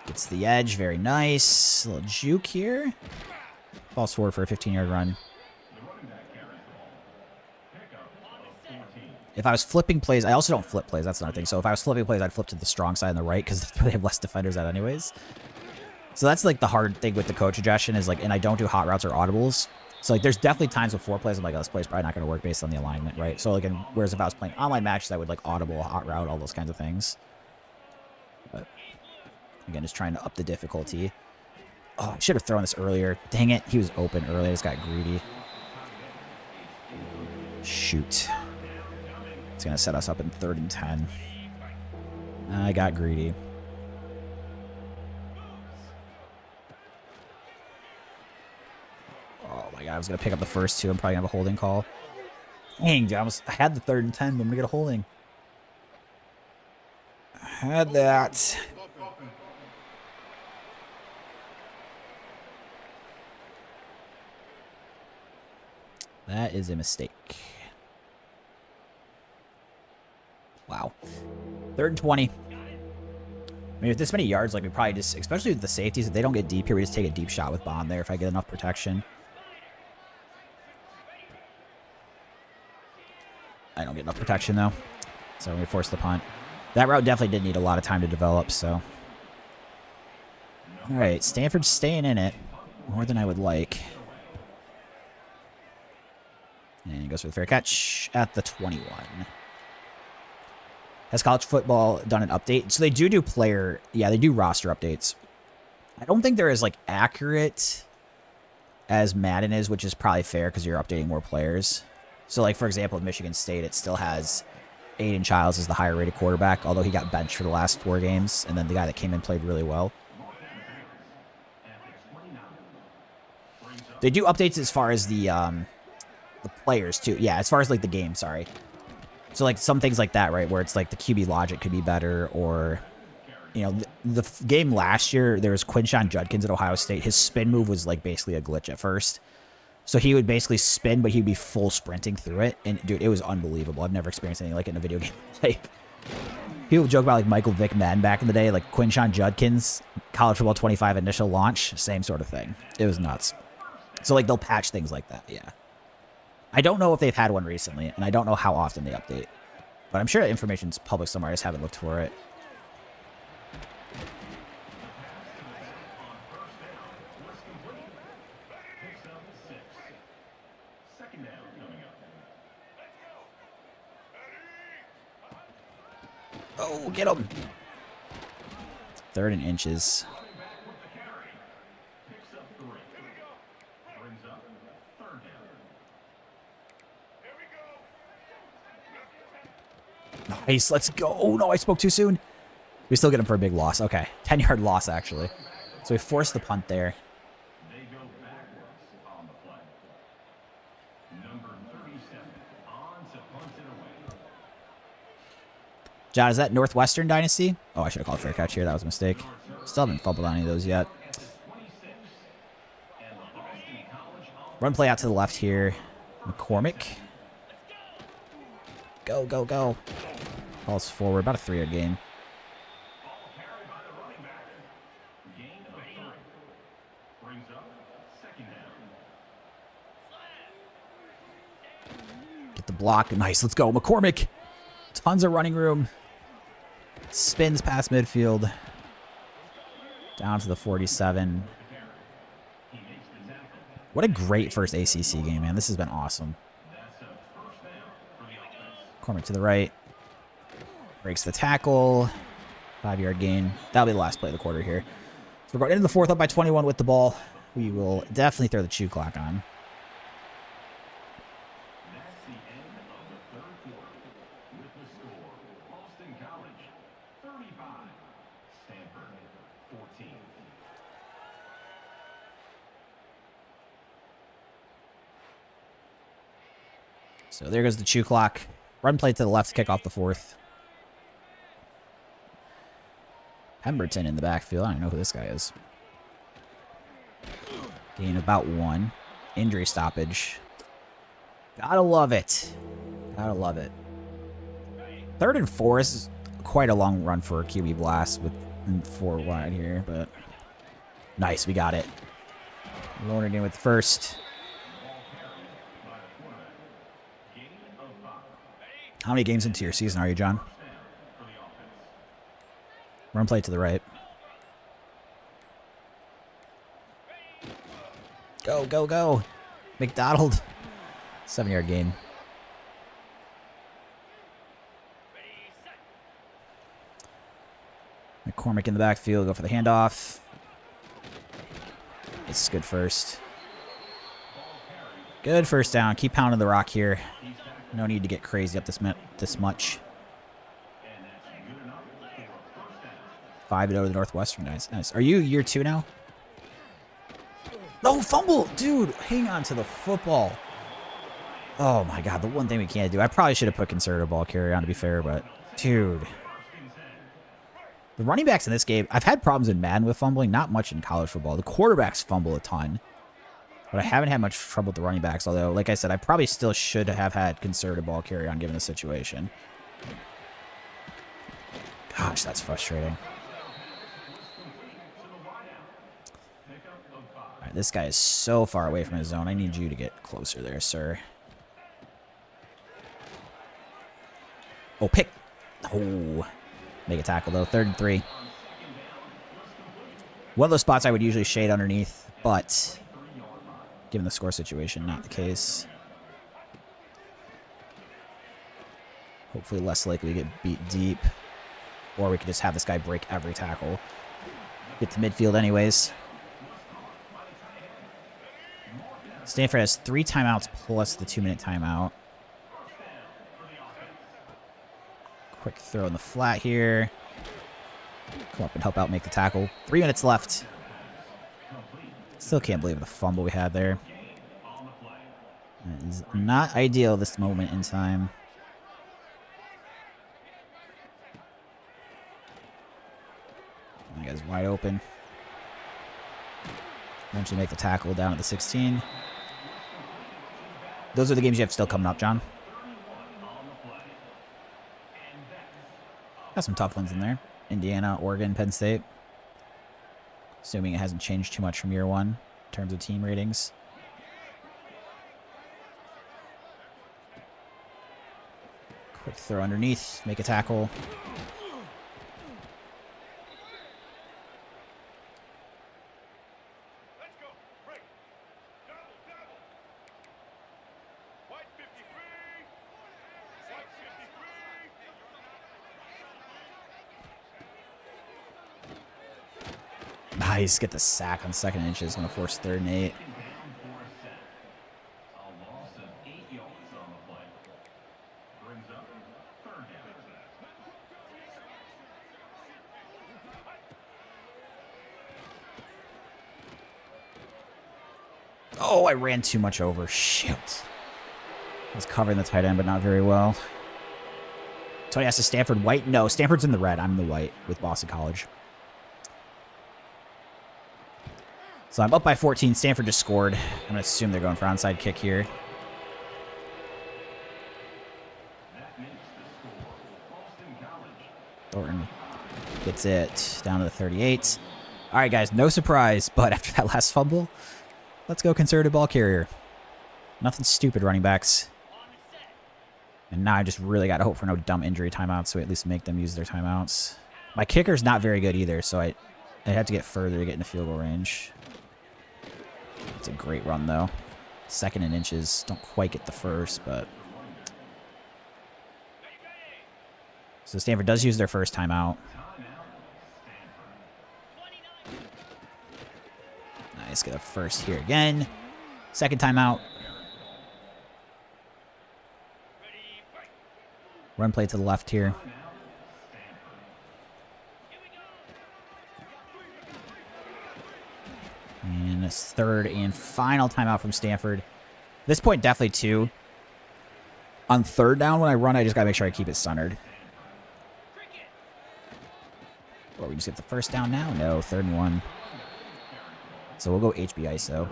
Gets the edge. Very nice. A little juke here. Falls forward for a 15-yard run. If I was flipping plays, I also don't flip plays. That's another thing. So if I was flipping plays, I'd flip to the strong side and the right because that's where they have less defenders at anyways. So that's like the hard thing with the coach suggestion is like, and I don't do hot routes or audibles. So like there's definitely times with 4 plays I'm like, oh, this play's probably not going to work based on the alignment, right? So like, whereas if I was playing online matches, I would like audible, hot route, all those kinds of things. But again, just trying to up the difficulty. Oh, I should have thrown this earlier. Dang it. He was open earlier. I just got greedy. Shoot. It's going to set us up in 3rd and 10. I got greedy. Oh my god, I was going to pick up the first 2. I'm probably going to have a holding call. Dang, dude, I had the 3rd and 10, but I'm going to get a holding. I had that. That is a mistake. Wow. 3rd and 20. I mean, with this many yards, like we probably just, especially with the safeties, if they don't get deep here, we just take a deep shot with Bond there if I get enough protection. I don't get enough protection, though. So we force the punt. That route definitely did need a lot of time to develop, so. All right, Stanford's staying in it more than I would like. And he goes for the fair catch at the 21. Has college football done an update? So they do player, yeah, they do roster updates. I don't think they're as like accurate as Madden is, which is probably fair because you're updating more players. So like, for example, with Michigan State, it still has Aiden Childs as the higher rated quarterback, although he got benched for the last 4 games. And then the guy that came in played really well. They do updates as far as the players too. Yeah, as far as like the game, sorry. So like some things like that, right, where it's like the QB logic could be better, or, you know, the game last year, there was Quinshon Judkins at Ohio State. His spin move was like basically a glitch at first. So he would basically spin, but he'd be full sprinting through it. And dude, it was unbelievable. I've never experienced anything like it in a video game. Like, People joke about like Michael Vick Madden back in the day, like Quinshon Judkins, College Football 25 initial launch, same sort of thing. It was nuts. So like they'll patch things like that, yeah. I don't know if they've had one recently, and I don't know how often they update. But I'm sure that information's public somewhere, I just haven't looked for it. Oh, get him. 3rd and inches. Nice, let's go. Oh, no, I spoke too soon. We still get him for a big loss. Okay, 10-yard loss, actually. So we forced the punt there. John, is that Northwestern Dynasty? Oh, I should have called fair catch here. That was a mistake. Still haven't fumbled on any of those yet. Run play out to the left here. McCormick. Go, go, go. Balls forward. About a 3-yard gain. Get the block. Nice. Let's go. McCormick. Tons of running room. Spins past midfield. Down to the 47. What a great first ACC game, man. This has been awesome. Cormick to the right. Breaks the tackle. 5-yard gain. That'll be the last play of the quarter here. So we're going into the 4th up by 21 with the ball. We will definitely throw the chew clock on. So there goes the chew clock. Run play to the left to kick off the 4th. Pemberton in the backfield. I don't know who this guy is. Gain about 1. Injury stoppage. Gotta love it. Gotta love it. 3rd and 4 is quite a long run for a QB blast with 4 wide here, but nice, we got it. Lowering again with the 1st. How many games into your season are you, John? Run play to the right. Go, go, go. McDonald. 7-yard gain. McCormick in the backfield. Go for the handoff. It's good first. Good first down. Keep pounding the rock here. No need to get crazy up this much. 5-0 to the Northwestern. Nice, nice. Are you year 2 now? No, fumble! Dude, hang on to the football. Oh my god, the one thing we can't do. I probably should have put conservative ball carry on, to be fair, but dude. The running backs in this game, I've had problems in Madden with fumbling, not much in college football. The quarterbacks fumble a ton. But I haven't had much trouble with the running backs, although, like I said, I probably still should have had conservative ball carry on given the situation. Gosh, that's frustrating. All right, this guy is so far away from his zone. I need you to get closer there, sir. Oh, pick. Oh, make a tackle, though. 3rd and 3. One of those spots I would usually shade underneath, but given the score situation, not the case. Hopefully less likely to get beat deep. Or we could just have this guy break every tackle. Get to midfield anyways. Stanford has 3 timeouts plus the 2-minute timeout. Quick throw in the flat here. Come up and help out make the tackle. 3 minutes left. Still can't believe the fumble we had there. That is not ideal this moment in time. That guy's wide open. Eventually make the tackle down at the 16. Those are the games you have still coming up, John. Got some tough ones in there. Indiana, Oregon, Penn State. Assuming it hasn't changed too much from year one in terms of team ratings. Quick throw underneath, make a tackle. Nice, get the sack on 2nd and inches. Going to force 3rd and 8. Oh, I ran too much over. Shit. I was covering the tight end, but not very well. Tony asks, is Stanford white? No, Stanford's in the red. I'm in the white with Boston College. So I'm up by 14. Stanford just scored. I'm going to assume they're going for onside kick here. Thornton gets it down to the 38. All right, guys, no surprise, but after that last fumble, let's go conservative ball carrier. Nothing stupid, running backs. And now I just really got to hope for no dumb injury timeouts, so we at least make them use their timeouts. My kicker's not very good either, so I have to get further to get into field goal range. It's a great run, though. 2nd and inches. Don't quite get the first, but... So Stanford does use their first timeout. Nice, get a first here again. 2nd timeout. Run play to the left here. And this 3rd and final timeout from Stanford. At this point, definitely 2. On 3rd down, when I run, I just got to make sure I keep it centered. Or we just get the first down now? No, 3rd and 1. So we'll go HB ISO.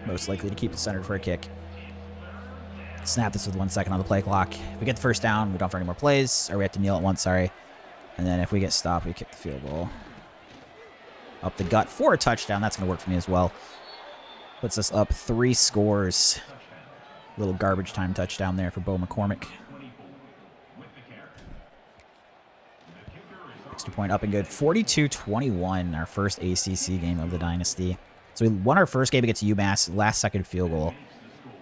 Most likely to keep it centered for a kick. Snap this with 1 second on the play clock. If we get the first down, we don't have any more plays. Or we have to kneel at once, sorry. And then if we get stopped, we kick the field goal. Up the gut for a touchdown. That's going to work for me as well. Puts us up 3 scores. Little garbage time touchdown there for Bo McCormick. Extra point up and good. 42-21, our first ACC game of the Dynasty. So we won our first game against UMass, last-second field goal.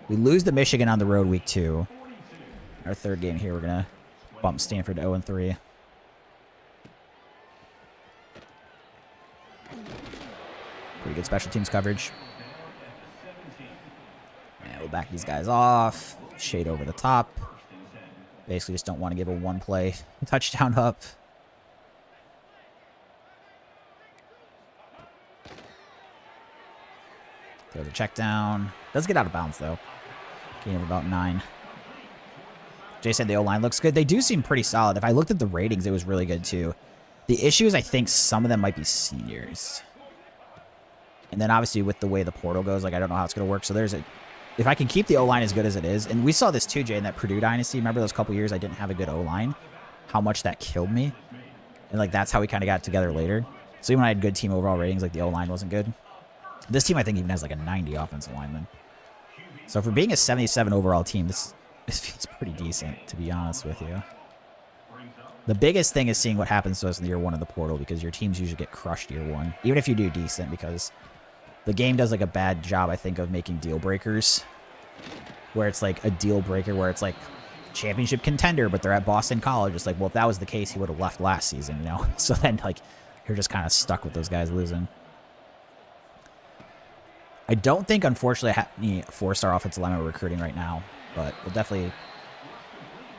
We lose to Michigan on the road week 2. Our 3rd game here, we're going to bump Stanford to 0-3. Pretty good special teams coverage. And we'll back these guys off. Shade over the top. Basically just don't want to give a 1-play touchdown up. Throw the check down. Does get out of bounds, though. Gain of about 9. Jay said the O-line looks good. They do seem pretty solid. If I looked at the ratings, it was really good, too. The issue is I think some of them might be seniors. And then, obviously, with the way the portal goes, like, I don't know how it's going to work. So there's a... If I can keep the O-line as good as it is... And we saw this, too, Jay, in that Purdue Dynasty. Remember those couple years I didn't have a good O-line? How much that killed me? And, like, that's how we kind of got together later. So even when I had good team overall ratings, like, the O-line wasn't good. This team, I think, even has, like, a 90 offensive lineman. So for being a 77 overall team, this feels pretty decent, to be honest with you. The biggest thing is seeing what happens to us in year 1 of the portal, because your teams usually get crushed year 1, even if you do decent, because the game does like a bad job, I think, of making deal breakers, where it's like a deal breaker where it's like championship contender, but they're at Boston College. It's like, well, if that was the case, he would have left last season, you know? So then, like, you're just kind of stuck with those guys losing. I don't think, unfortunately, I have any 4-star offensive lineman recruiting right now, but we'll definitely...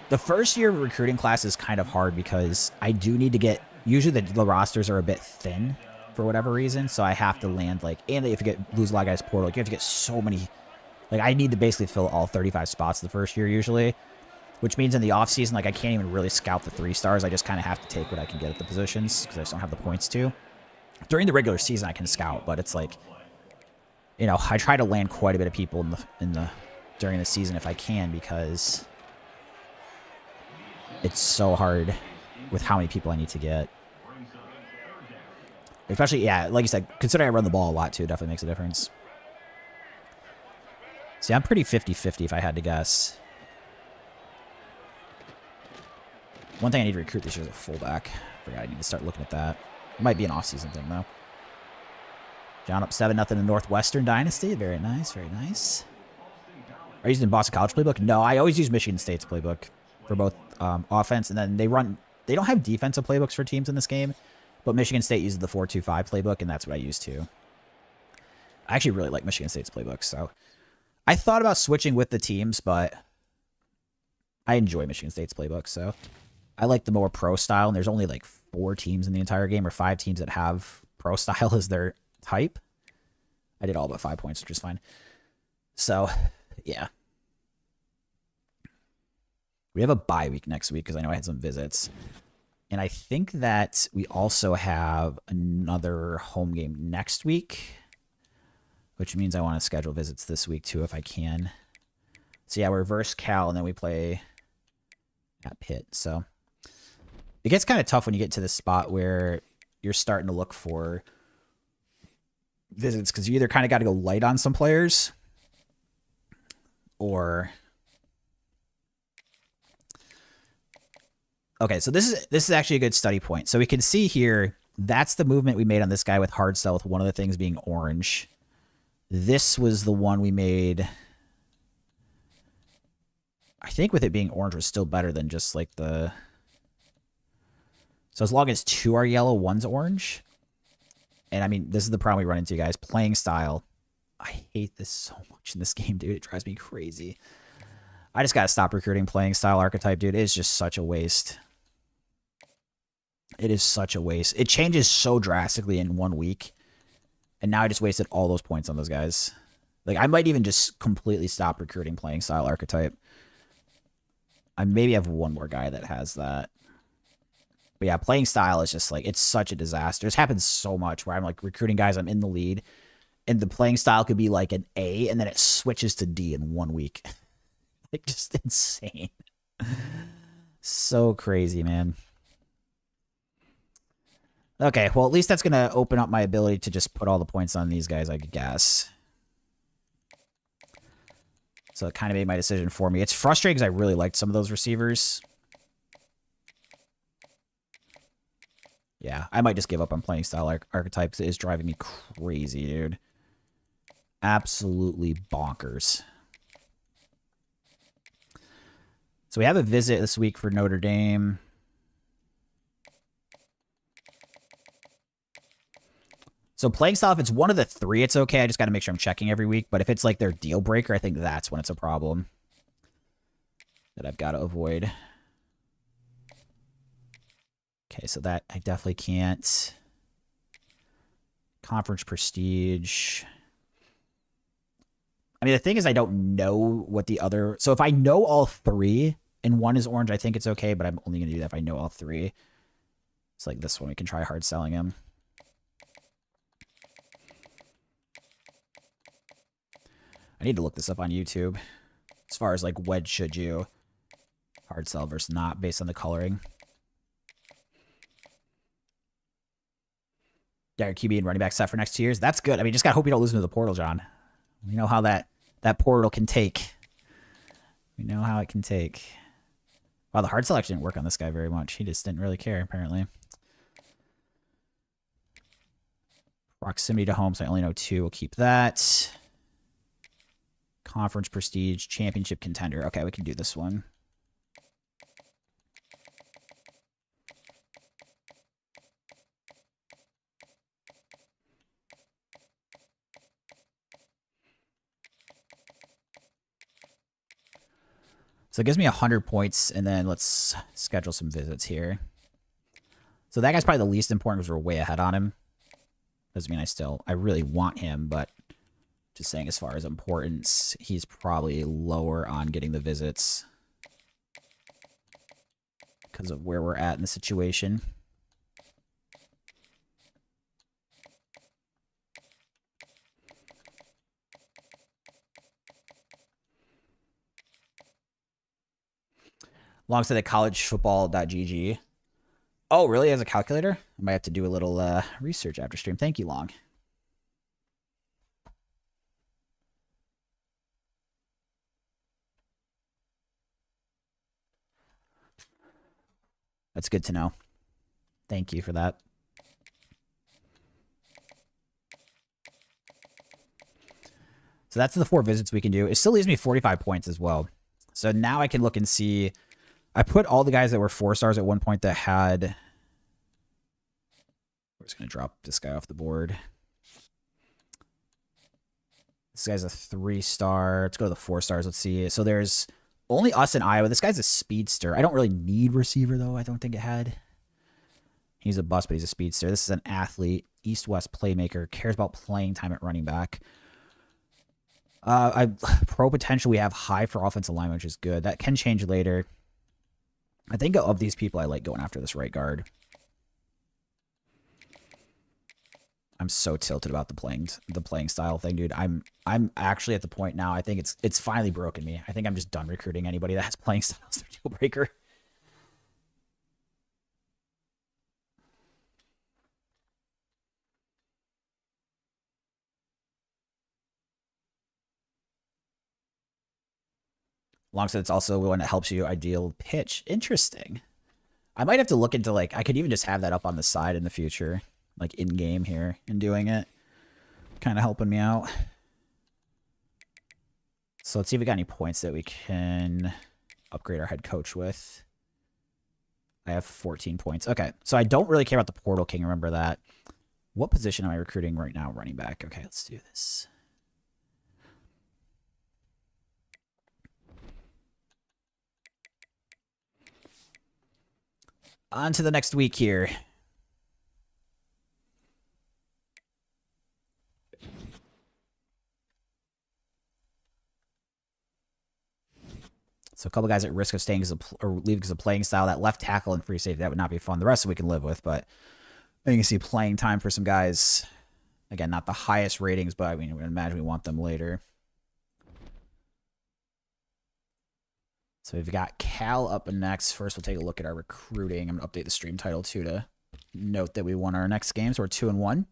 The first year recruiting class is kind of hard because I do need to get... Usually the rosters are a bit thin for whatever reason, so I have to land, like... And if you lose a lot of guys portal, like, you have to get so many... Like, I need to basically fill all 35 spots the first year usually, which means in the offseason, like, I can't even really scout the 3-stars. I just kind of have to take what I can get at the positions because I just don't have the points to. During the regular season, I can scout, but it's like... You know, I try to land quite a bit of people during the season if I can, because it's so hard with how many people I need to get. Especially, yeah, like you said, considering I run the ball a lot too, definitely makes a difference. See, I'm pretty 50-50 if I had to guess. One thing I need to recruit this year is a fullback. Forgot I need to start looking at that. It might be an off-season thing, though. John up 7-0 in Northwestern Dynasty. Very nice, very nice. Are you using Boston College playbook? No, I always use Michigan State's playbook for both offense, and then they don't have defensive playbooks for teams in this game, but Michigan State uses the 4-2-5 playbook, and that's what I use too. I actually really like Michigan State's playbook, so I thought about switching with the teams, but I enjoy Michigan State's playbook, so I like the more pro style, and there's only like 4 teams in the entire game, or 5 teams that have pro style as their type. I did all but 5 points, which is fine. So, yeah. We have a bye week next week because I know I had some visits. And I think that we also have another home game next week, which means I want to schedule visits this week too if I can. So, yeah, we're versus Cal, and then we play at Pitt. So, it gets kind of tough when you get to this spot where you're starting to look for visits because you either kind of got to go light on some players or... Okay, so this is actually a good study point. So we can see here, that's the movement we made on this guy with hard sell, with one of the things being orange. This was the one we made... I think with it being orange was still better than just like the... So as long as 2 are yellow, 1's orange. And I mean, this is the problem we run into, guys. Playing style. I hate this so much in this game, dude. It drives me crazy. I just got to stop recruiting playing style archetype, dude. It's just such a waste. It is such a waste. It changes so drastically in 1 week. And now I just wasted all those points on those guys. Like, I might even just completely stop recruiting playing style archetype. I maybe have one more guy that has that. But yeah, playing style is just like, it's such a disaster. This happens so much where I'm like recruiting guys, I'm in the lead, and the playing style could be like an A, and then it switches to D in 1 week. Like, just insane. So crazy, man. Okay, well, at least that's going to open up my ability to just put all the points on these guys, I guess. So it kind of made my decision for me. It's frustrating because I really liked some of those receivers. Yeah, I might just give up on playing style archetype because it is driving me crazy, dude. Absolutely bonkers. So we have a visit this week for Notre Dame. So playing style, if it's one of the 3, it's okay. I just got to make sure I'm checking every week. But if it's like their deal breaker, I think that's when it's a problem that I've got to avoid. Okay, so that I definitely can't. Conference prestige. I mean, the thing is I don't know what the other... So if I know all 3 and 1 is orange, I think it's okay, but I'm only going to do that if I know all 3. It's like this one. We can try hard selling him. I need to look this up on YouTube. As far as like, when should you hard sell versus not based on the coloring. Derek QB and running back set for next 2 years. That's good. I mean, just got to hope you don't lose him to the portal, John. We know how that portal can take. We know how it can take. Wow, the hard selection didn't work on this guy very much. He just didn't really care, apparently. Proximity to home, so I only know 2. We'll keep that. Conference prestige, championship contender. Okay, we can do this one. So it gives me 100 points, and then let's schedule some visits here. So that guy's probably the least important because we're way ahead on him. Doesn't mean I really want him, but just saying as far as importance, he's probably lower on getting the visits because of where we're at in the situation. Alongside the collegefootball.gg. Oh, really? As a calculator? I might have to do a little research after stream. Thank you, Long. That's good to know. Thank you for that. So that's the 4 visits we can do. It still leaves me 45 points as well. So now I can look and see. I put all the guys that were 4 stars at one point that had... We're just going to drop this guy off the board. This guy's a 3-star. Let's go to the 4 stars. Let's see. So there's only us in Iowa. This guy's a speedster. I don't really need receiver, though. I don't think it had. He's a bust, but he's a speedster. This is an athlete, east-west playmaker, cares about playing time at running back. Pro potential, we have high for offensive line, which is good. That can change later. I think of these people, I like going after this right guard. I'm so tilted about the playing style thing, dude. I'm actually at the point now. I think it's finally broken me. I think I'm just done recruiting anybody that has playing style as their deal breaker. Alongside, it's also one that helps you ideal pitch. Interesting. I might have to look into, like, I could even just have that up on the side in the future, like in game here and doing it. Kind of helping me out. So let's see if we got any points that we can upgrade our head coach with. I have 14 points. Okay, so I don't really care about the Portal King. Remember that. What position am I recruiting right now? Running back. Okay, let's do this. On to the next week here. So a couple guys at risk of staying or leaving because of playing style. That left tackle and free safety, that would not be fun. The rest of it we can live with, but you can see playing time for some guys. Again, not the highest ratings, but I mean, I imagine we want them later. So we've got Cal up next. First, we'll take a look at our recruiting. I'm going to update the stream title, too, to note that we won our next game. So we're 2-1.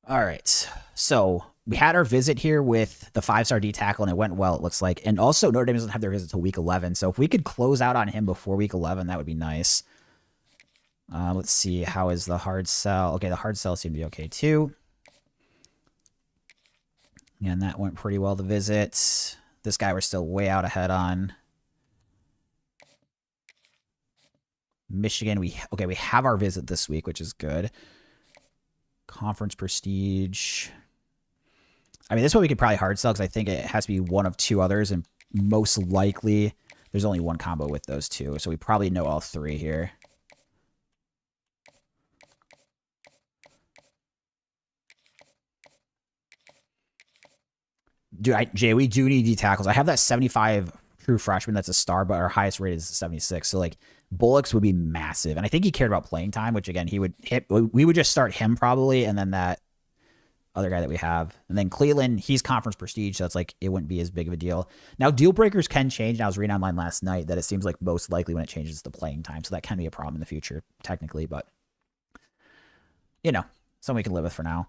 All right. So we had our visit here with the 5-star D tackle, and it went well, it looks like. And also, Notre Dame doesn't have their visit until week 11. So if we could close out on him before week 11, that would be nice. Let's see. How is the hard sell? Okay, the hard sell seemed to be okay, too. And that went pretty well, the visit. This guy we're still way out ahead on. Michigan, we have our visit this week, which is good. Conference prestige. I mean, this one we could probably hard sell because I think it has to be one of 2 others, and most likely there's only one combo with those 2. So we probably know all 3 here. Dude, Jay, we do need D tackles. I have that 75 true freshman that's a star, but our highest rate is 76. So, like, Bullocks would be massive. And I think he cared about playing time, which, again, we would just start him probably, and then that other guy that we have. And then Cleveland, he's conference prestige, so it's like it wouldn't be as big of a deal. Now, deal breakers can change. And I was reading online last night that it seems like most likely when it changes the playing time. So that can be a problem in the future, technically. But, you know, something we can live with for now.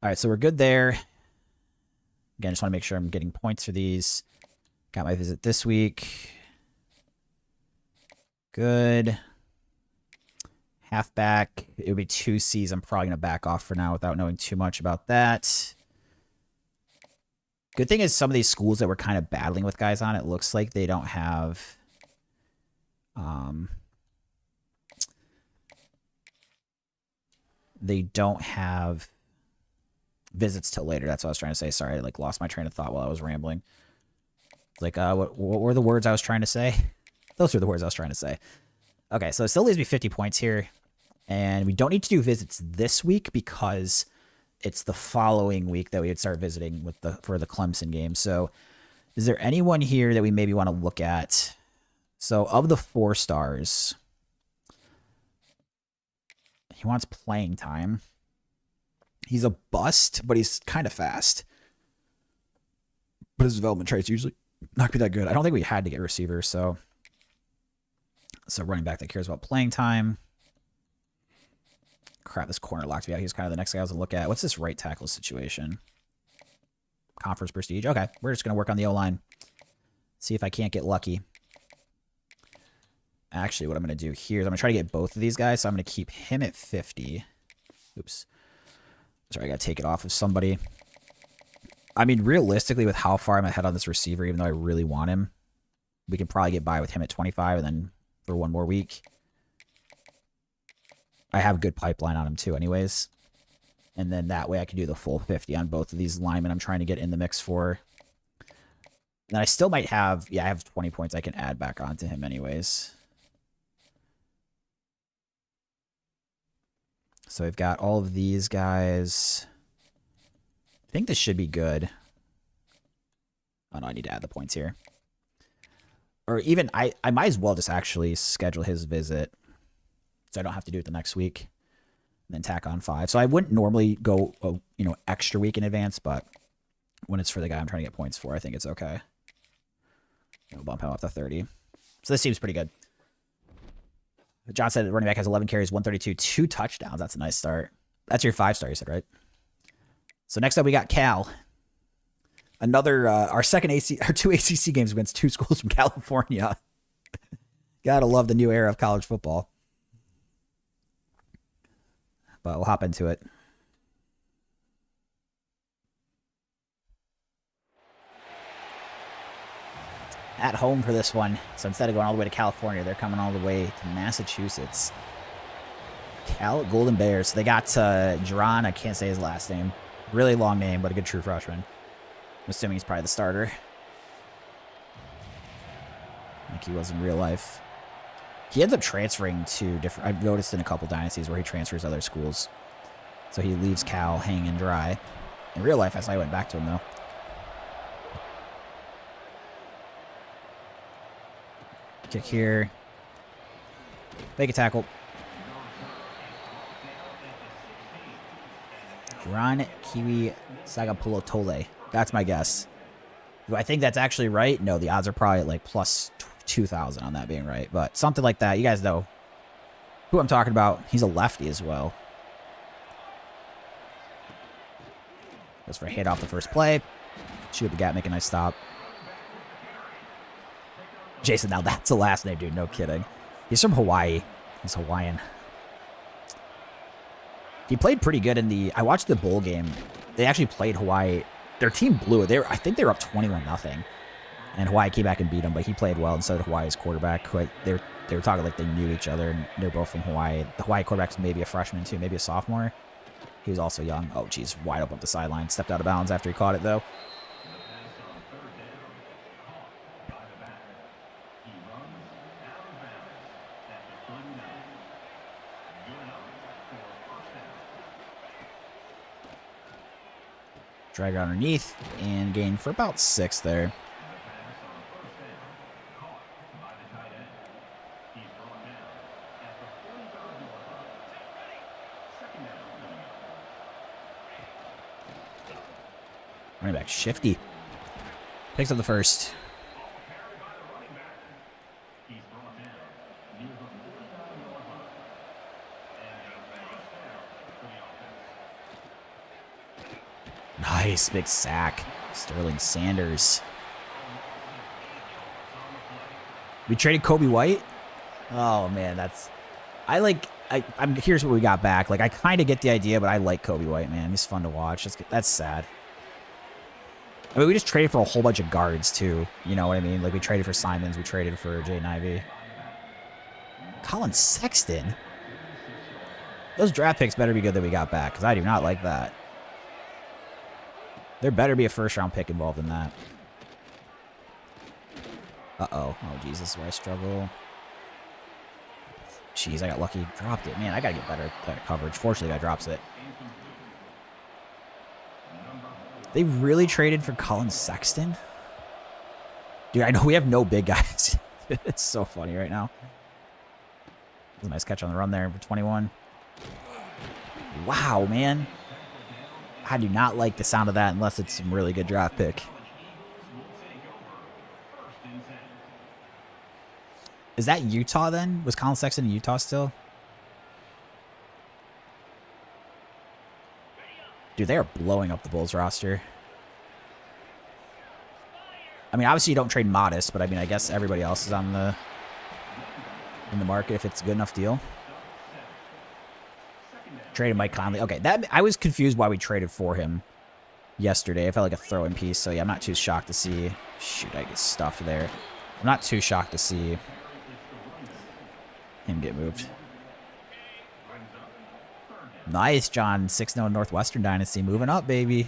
All right, so we're good there. Again, just want to make sure I'm getting points for these. Got my visit this week. Good. Halfback. It would be 2 Cs. I'm probably going to back off for now without knowing too much about that. Good thing is some of these schools that we're kind of battling with guys on, it looks like they don't have... they don't have visits till later. That's what I was trying to say. Sorry, I lost my train of thought while I was rambling. Like, what were the words I was trying to say? Those are the words I was trying to say. Okay, so it still leaves me 50 points here. And we don't need to do visits this week because it's the following week that we would start visiting for the Clemson game. So is there anyone here that we maybe want to look at? So of the 4 stars, he wants playing time. He's a bust, but he's kind of fast. But his development traits usually not be that good. I don't think we had to get receivers, so running back that cares about playing time. Crap, this corner locked me out. He's kind of the next guy I was going to look at. What's this right tackle situation? Conference prestige. Okay, we're just going to work on the O-line. See if I can't get lucky. Actually, what I'm going to do here is I'm going to try to get both of these guys, so I'm going to keep him at 50. Oops. Sorry, I got to take it off of somebody. I mean, realistically, with how far I'm ahead on this receiver, even though I really want him, we can probably get by with him at 25 and then for one more week. I have a good pipeline on him too anyways. And then that way I can do the full 50 on both of these linemen I'm trying to get in the mix for. And I still might have, yeah, I have 20 points I can add back onto him anyways. So I've got all of these guys. I think this should be good. Oh no, I need to add the points here. Or even, I might as well just actually schedule his visit so I don't have to do it the next week. And then tack on 5. So I wouldn't normally go, extra week in advance, but when it's for the guy I'm trying to get points for, I think it's okay. I'll bump him up to 30. So this seems pretty good. John said running back has 11 carries, 132, 2 touchdowns. That's a nice start. That's your 5-star, you said, right? So next up, we got Cal. Another, our two ACC games against 2 schools from California. Gotta love the new era of college football. But we'll hop into it. At home for this one. So instead of going all the way to California, they're coming all the way to Massachusetts. Cal Golden Bears. They got Jerron. I can't say his last name. Really long name, but a good true freshman. I'm assuming he's probably the starter. Like he was in real life. He ends up transferring to different... I've noticed in a couple dynasties where he transfers to other schools. So he leaves Cal hanging dry. In real life, I went back to him, though. Kick here. Make a tackle. Ron Kiwi Sagapulotole. That's my guess. Do I think that's actually right? No, the odds are probably at like plus 2,000 on that being right. But something like that. You guys know who I'm talking about. He's a lefty as well. Goes for a hit off the first play. Shoot the gap, make a nice stop. Jason, now that's a last name, dude. No kidding. He's from Hawaii. He's Hawaiian. He played pretty good in the... I watched the bowl game. They actually played Hawaii. Their team blew it. I think they were up 21-0. And Hawaii came back and beat them, but he played well, and so did Hawaii's quarterback. They were talking like they knew each other, and they're both from Hawaii. The Hawaii quarterback's maybe a freshman, too. Maybe a sophomore. He was also young. Oh, geez. Wide open up the sideline. Stepped out of bounds after he caught it, though. Drag it underneath and gain for about 6 there. Running back shifty. Picks up the first. Nice big sack. Sterling Sanders. We traded Kobe White. Oh man, here's what we got back. Like I kind of get the idea, but I like Kobe White, man. He's fun to watch. That's sad. I mean, we just traded for a whole bunch of guards too. You know what I mean? Like we traded for Simons, we traded for Jaden Ivey. Colin Sexton. Those draft picks better be good that we got back, because I do not like that. There better be a first-round pick involved in that. Uh-oh. Oh, Jesus, this is where I struggle. Jeez, I got lucky. Dropped it. Man, I got to get better at that coverage. Fortunately, the guy drops it. They really traded for Colin Sexton? Dude, I know we have no big guys. It's so funny right now. A nice catch on the run there for 21. Wow, man. I do not like the sound of that unless it's some really good draft pick. Is that Utah then? Was Colin Sexton in Utah still? Dude, they are blowing up the Bulls roster. I mean, obviously you don't trade Modest, but I mean, I guess everybody else is in the market if it's a good enough deal. Traded Mike Conley. Okay, that I was confused why we traded for him yesterday. I felt like a throw-in piece, so yeah, I'm not too shocked to see. Shoot, I get stuffed there. I'm not too shocked to see him get moved. Nice, John. 6-0 Northwestern Dynasty. Moving up, baby.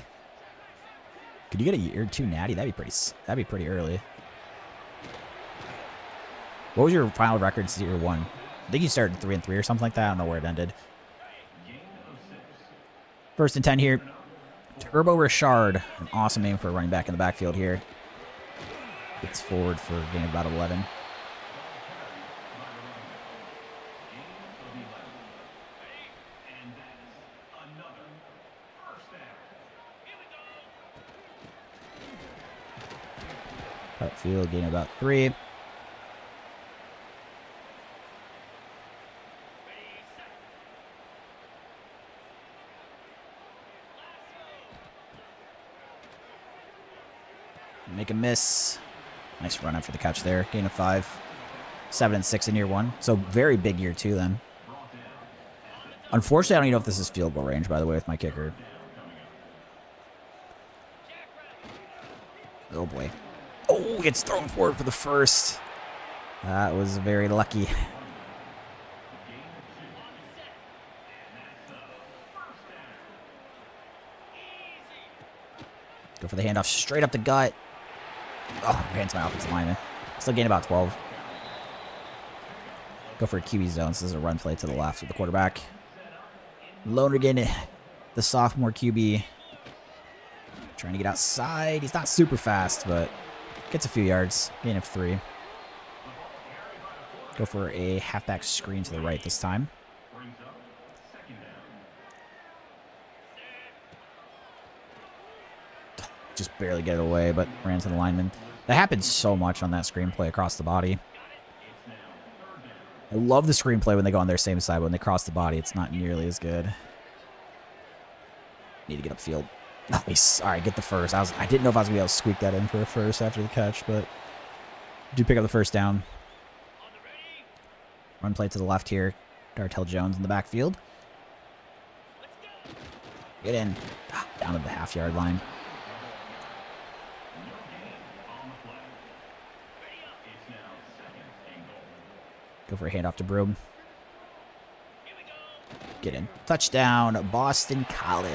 Could you get a year or two natty? That'd be pretty early. What was your final record since year 1? I think you started 3-3 or something like that. I don't know where it ended. 1st and 10 here. Turbo Richard. An awesome name for a running back in the backfield here. Gets forward for a gain of about 11. Field gain about 3. Make a miss. Nice run after the catch there. Gain of 5. 7 and 6 in year 1. So very big year 2 then. Unfortunately, I don't even know if this is field goal range, by the way, with my kicker. Oh boy. Oh, gets thrown forward for the first. That was very lucky. Go for the handoff straight up the gut. Oh, hands my offensive lineman. Still gain about 12. Go for a QB zone. So this is a run play to the left with the quarterback. Lonergan, the sophomore QB. Trying to get outside. He's not super fast, but gets a few yards. Gain of 3. Go for a halfback screen to the right this time. Just barely get it away, but ran to the lineman. That happens so much on that screenplay across the body. I love the screenplay when they go on their same side, but when they cross the body, it's not nearly as good. Need to get upfield. Nice. All right, get the first. I didn't know if I was going to be able to squeak that in for a first after the catch, but do pick up the first down. Run play to the left here. Dartel Jones in the backfield. Get in. Down to the half-yard line. Go for a handoff to Broom. Get in. Touchdown, Boston College.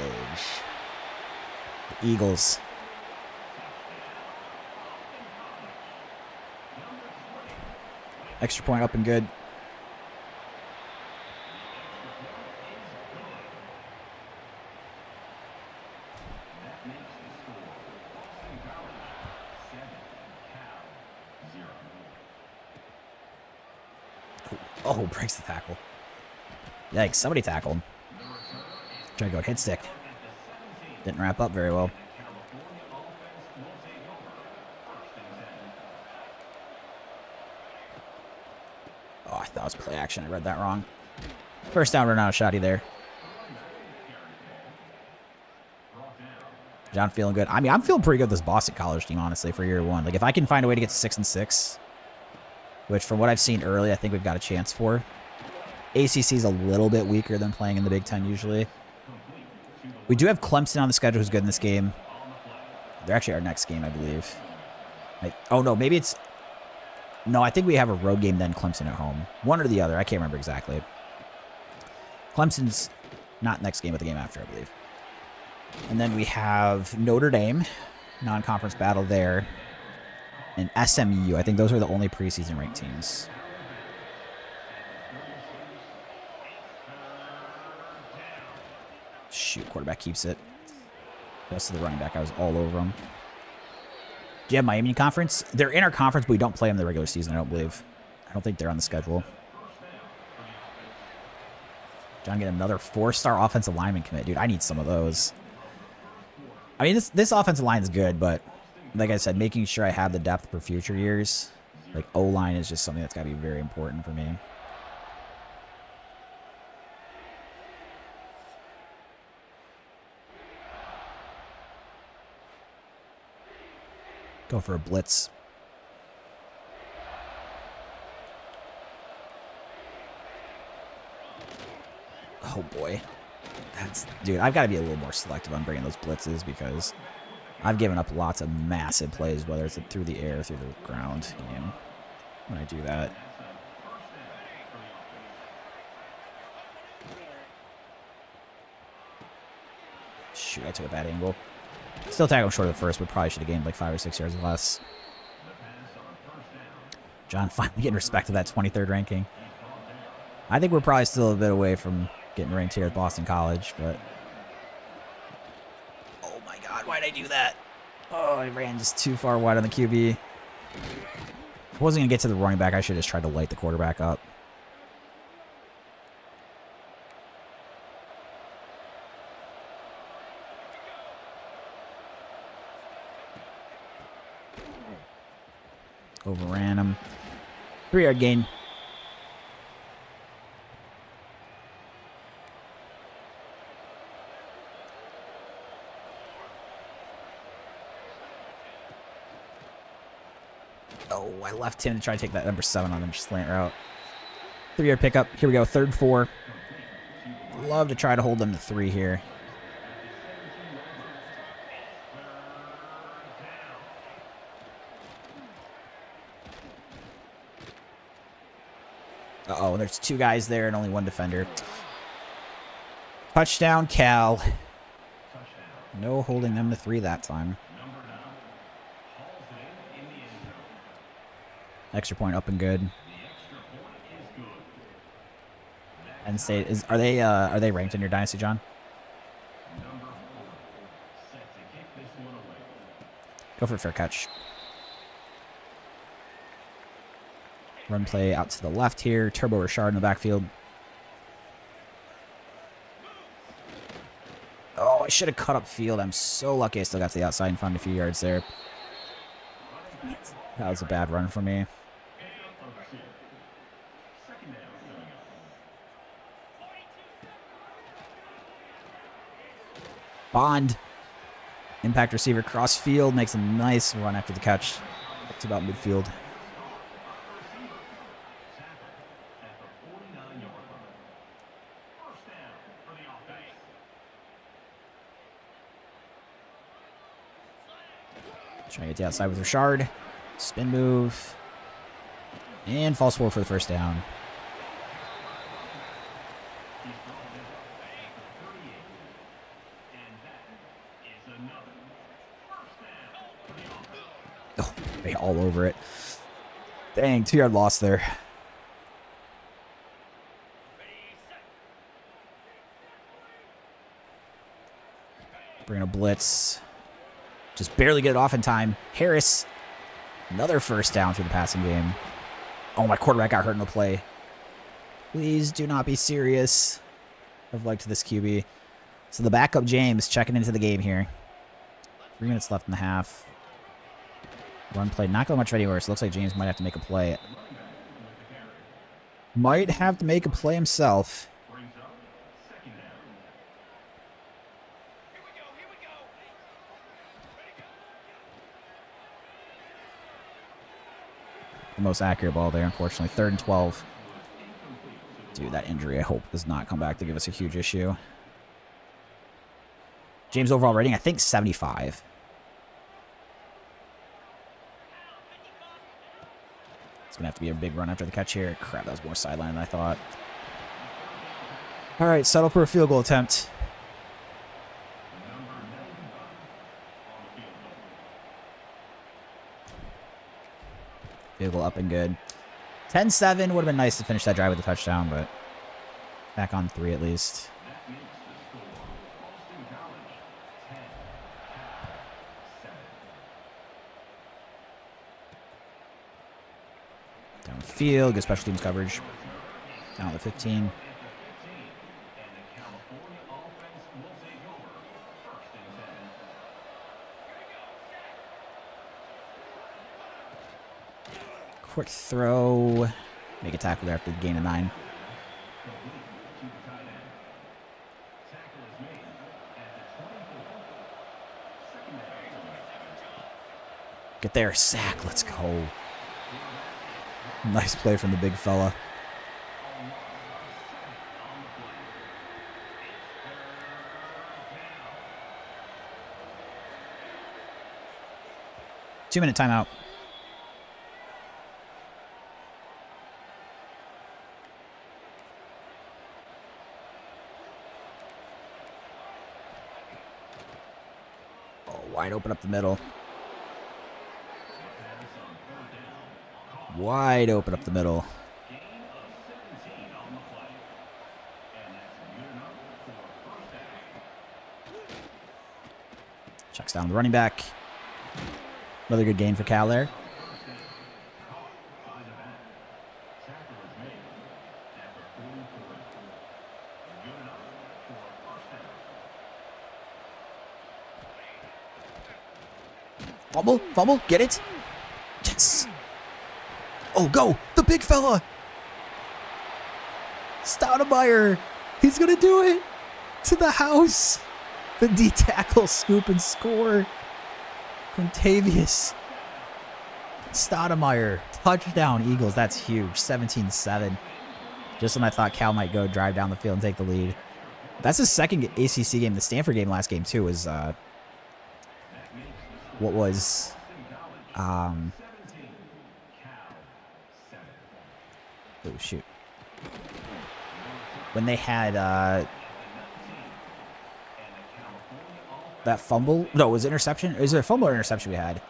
The Eagles. Extra point up and good. Oh, breaks the tackle. Yikes, somebody tackled him. Try to go hit stick. Didn't wrap up very well. Oh, I thought it was play action. I read that wrong. First down, run out of shotty there. John feeling good. I mean, I'm feeling pretty good with this Boston College team, honestly, for year 1. Like, if I can find a way to get to 6-6, which from what I've seen early, I think we've got a chance for. ACC is a little bit weaker than playing in the Big Ten usually. We do have Clemson on the schedule who's good in this game. They're actually our next game, I believe. Oh, no, maybe it's... No, I think we have a road game, then Clemson at home. One or the other. I can't remember exactly. Clemson's not next game, but the game after, I believe. And then we have Notre Dame. Non-conference battle there. And SMU. I think those are the only preseason ranked teams. Shoot, quarterback keeps it. Rest of the running back, I was all over them. Do you have Miami conference? They're in our conference, but we don't play them in the regular season, I don't believe. I don't think they're on the schedule. John get another 4-star offensive lineman commit. Dude, I need some of those. I mean, this offensive line is good, but like I said, making sure I have the depth for future years, like O-line is just something that's got to be very important for me. Go for a blitz. Oh boy. Dude, I've got to be a little more selective on bringing those blitzes because I've given up lots of massive plays, whether it's through the air, through the ground, when I do that. Shoot, I took a bad angle. Still tackle him short of the first, but probably should have gained like 5 or 6 yards less. John finally getting respect to that 23rd ranking. I think we're probably still a bit away from getting ranked here at Boston College, but... Oh my god, why'd I do that? Oh, I ran just too far wide on the QB. I wasn't going to get to the running back. I should have just tried to light the quarterback up. Overran him. 3-yard gain. Oh, I left him to try to take that number 7 on him, slant route. 3-yard pickup. Here we go, 3rd and 4. Love to try to hold them to 3 here. Uh-oh, there's 2 guys there and only 1 defender. Touchdown, Cal. No holding them to 3 that time. Extra point up and good. And State are they ranked in your dynasty, John? Go for a fair catch. Run play out to the left here. Turbo Richard in the backfield. Oh, I should have cut up field. I'm so lucky I still got to the outside and found a few yards there. That was a bad run for me. Bond. Impact receiver cross field. Makes a nice run after the catch. It's about midfield. Trying to get to the outside with Richard. Spin move. And false forward for the first down. Oh, they all over it. Dang, 2-yard loss there. Bring a blitz. Just barely get it off in time. Harris, another first down through the passing game. Oh, my quarterback got hurt in the play. Please do not be serious. I've liked this QB. So the backup James checking into the game here. 3 minutes left in the half. Run play not going much anywhere, so it looks like James might have to make a play. Might have to make a play himself. The most accurate ball there, unfortunately. 3rd and 12. Dude, that injury, I hope, does not come back to give us a huge issue. James' overall rating, I think 75. It's going to have to be a big run after the catch here. Crap, that was more sideline than I thought. All right, settle for a field goal attempt. Field goal up and good. 10-7 would have been nice to finish that drive with a touchdown, but back on 3 at least. Downfield, good special teams coverage. Down at the 15. Quick throw. Make a tackle there after the gain of 9. Get there. Sack. Let's go. Nice play from the big fella. Two-minute timeout. Oh, wide open up the middle. Wide open up the middle. Checks down the running back. Another good gain for Cal there. Fumble, fumble, get it. Yes. Oh, go! The big fella! Stoudemire! He's gonna do it! To the house! The D-tackle scoop and score. Quintavious Stoudemire. Touchdown, Eagles. That's huge. 17-7. Just when I thought Cal might go drive down the field and take the lead. That's his second ACC game. The Stanford game last game, too, was... what was... oh, shoot. When they had... that fumble? No, it was interception? Is it a fumble or interception we had?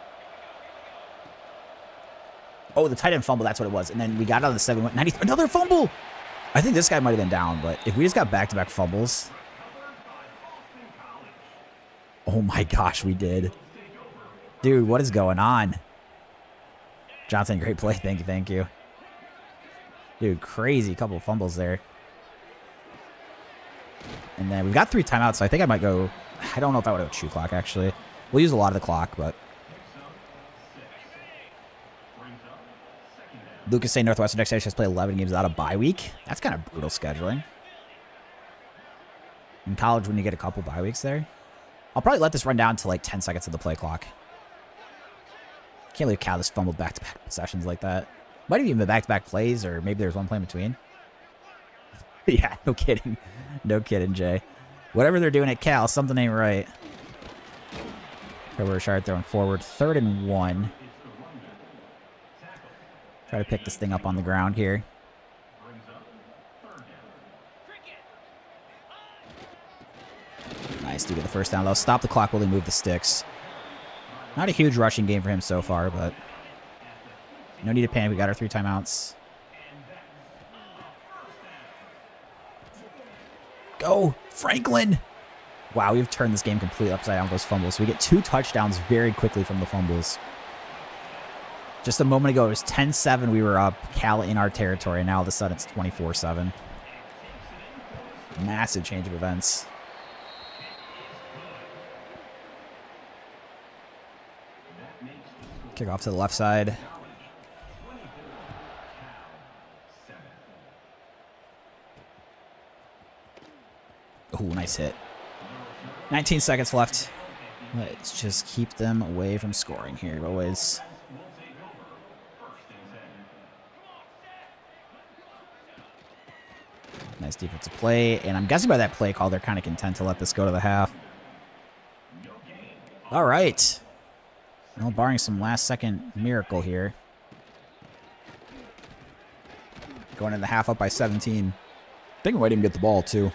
Oh, the tight end fumble, that's what it was. And then we got out of the 7-90. Another fumble! I think this guy might have been down, but if we just got back-to-back fumbles... Oh my gosh, we did. Dude, what is going on? Johnson, great play. Thank you, thank you. Dude, crazy couple of fumbles there. And then we've got 3 timeouts, so I think I might go... I don't know if I would have a shoe clock, actually. We'll use a lot of the clock, but... Lucas saying Northwestern next year has played 11 games without a bye week. That's kind of brutal scheduling. In college, when you get a couple bye weeks there. I'll probably let this run down to like 10 seconds of the play clock. Can't believe Cal just fumbled back-to-back possessions like that. Might have even been back-to-back plays, or maybe there's one play in between. Yeah, no kidding. No kidding, Jay. Whatever they're doing at Cal, something ain't right. Trevor Richard throwing forward. 3rd and 1. Try to pick this thing up on the ground here. Nice to get the first down, though. Stop the clock while they move the sticks. Not a huge rushing game for him so far, but no need to panic. We got our 3 timeouts. Go, Franklin! Wow, we've turned this game completely upside down with those fumbles. We get 2 touchdowns very quickly from the fumbles. Just a moment ago, it was 10-7. We were up, Cal in our territory, and now all of a sudden it's 24-7. Massive change of events. Kick off to the left side. Oh, nice hit. 19 seconds left. Let's just keep them away from scoring here, always. Nice defensive play, and I'm guessing by that play call, they're kind of content to let this go to the half. All right. Well, barring some last-second miracle here. Going in the half up by 17. I think we might even get the ball, too.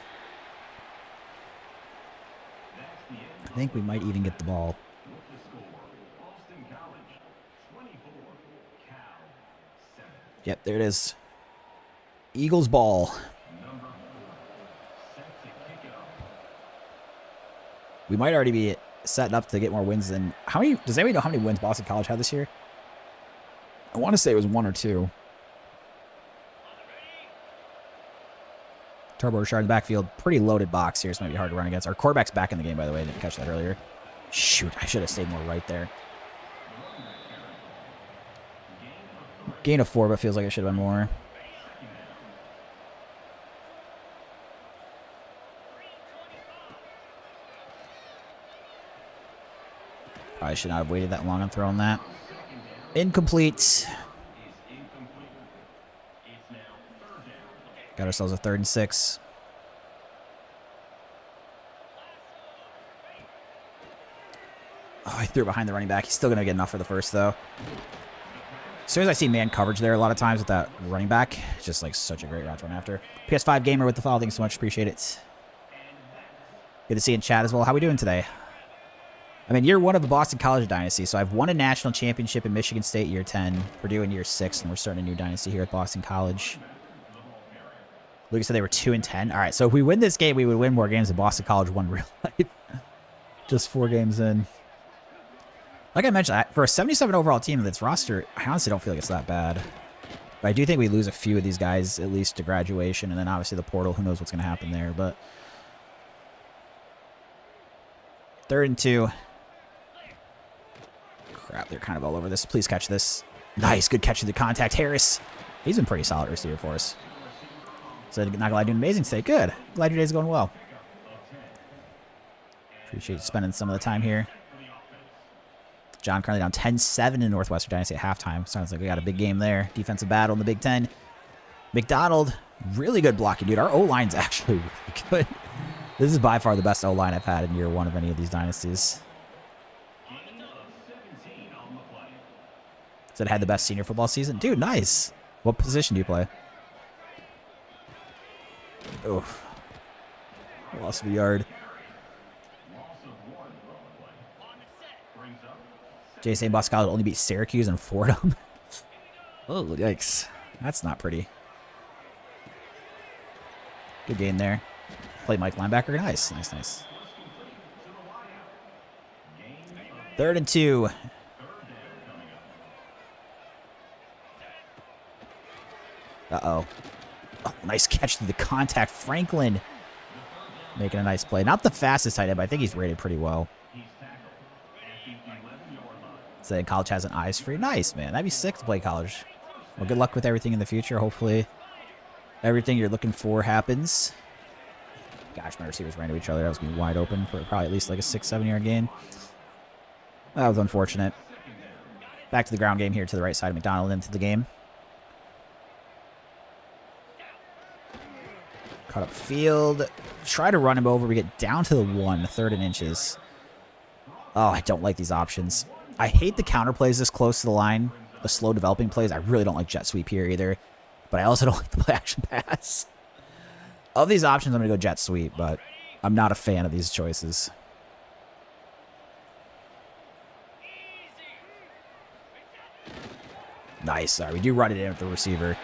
I think we might even get the ball. Yep, there it is. Eagles ball. We might already be setting up to get more wins than... How many... Does anybody know how many wins Boston College had this year? I want to say it was 1 or 2. Turbo Richard in the backfield. Pretty loaded box here. So it might be hard to run against. Our quarterback's back in the game, by the way. I didn't catch that earlier. Shoot, I should have stayed more right there. Gain of 4, but feels like it should have been more. Probably should not have waited that long on throwing that. Incomplete. Got ourselves a 3rd and 6. Oh, I threw it behind the running back. He's still going to get enough for the first, though. As soon as I see man coverage there a lot of times with that running back, it's just like such a great route to run after. PS5 Gamer with the follow. Thanks so much. Appreciate it. Good to see you in chat as well. How we doing today? I'm in year 1 of the Boston College Dynasty, so I've won a national championship in Michigan State year 10, Purdue in year 6, and we're starting a new dynasty here at Boston College. Lucas said they were 2-10. All right, so if we win this game, we would win more games than Boston College won real life. Just 4 games in. Like I mentioned, for a 77 overall team that's roster, I honestly don't feel like it's that bad. But I do think we lose a few of these guys, at least to graduation, and then obviously the portal. Who knows what's going to happen there, but 3rd and 2. Crap, they're kind of all over this. Please catch this. Nice, good catch of the contact. Harris, he's been pretty solid receiver for us. So not gonna lie, doing amazing today. Good. Glad your day's going well. Appreciate you spending some of the time here. John currently down 10-7 in Northwestern Dynasty at halftime. Sounds like we got a big game there. Defensive battle in the Big Ten. McDonald, really good blocking, dude. Our O-line's actually really good. This is by far the best O-line I've had in year 1 of any of these dynasties. Said had the best senior football season. Dude, nice. What position do you play? Oof. Lost a yard. Jay saying Boston College only beat Syracuse and Fordham. Oh, yikes. That's not pretty. Good game there. Play Mike linebacker. Nice, nice, nice. 3rd and 2. Uh-oh. Oh, nice catch through the contact. Franklin making a nice play. Not the fastest tight end, but I think he's rated pretty well. So college has an eyes free. Nice, man. That'd be sick to play college. Well, good luck with everything in the future. Hopefully everything you're looking for happens. Gosh, my receivers ran to each other. That was going to be wide open for probably at least like a 6-7 yard gain. That was unfortunate. Back to the ground game here to the right side of McDonald into the game. Cut up field. Try to run him over. We get down to the 1, 3rd and inches. Oh, I don't like these options. I hate the counter plays this close to the line. The slow developing plays. I really don't like jet sweep here either. But I also don't like the play action pass. Of these options, I'm going to go jet sweep, but I'm not a fan of these choices. Nice. Sorry, we do run it in with the receiver.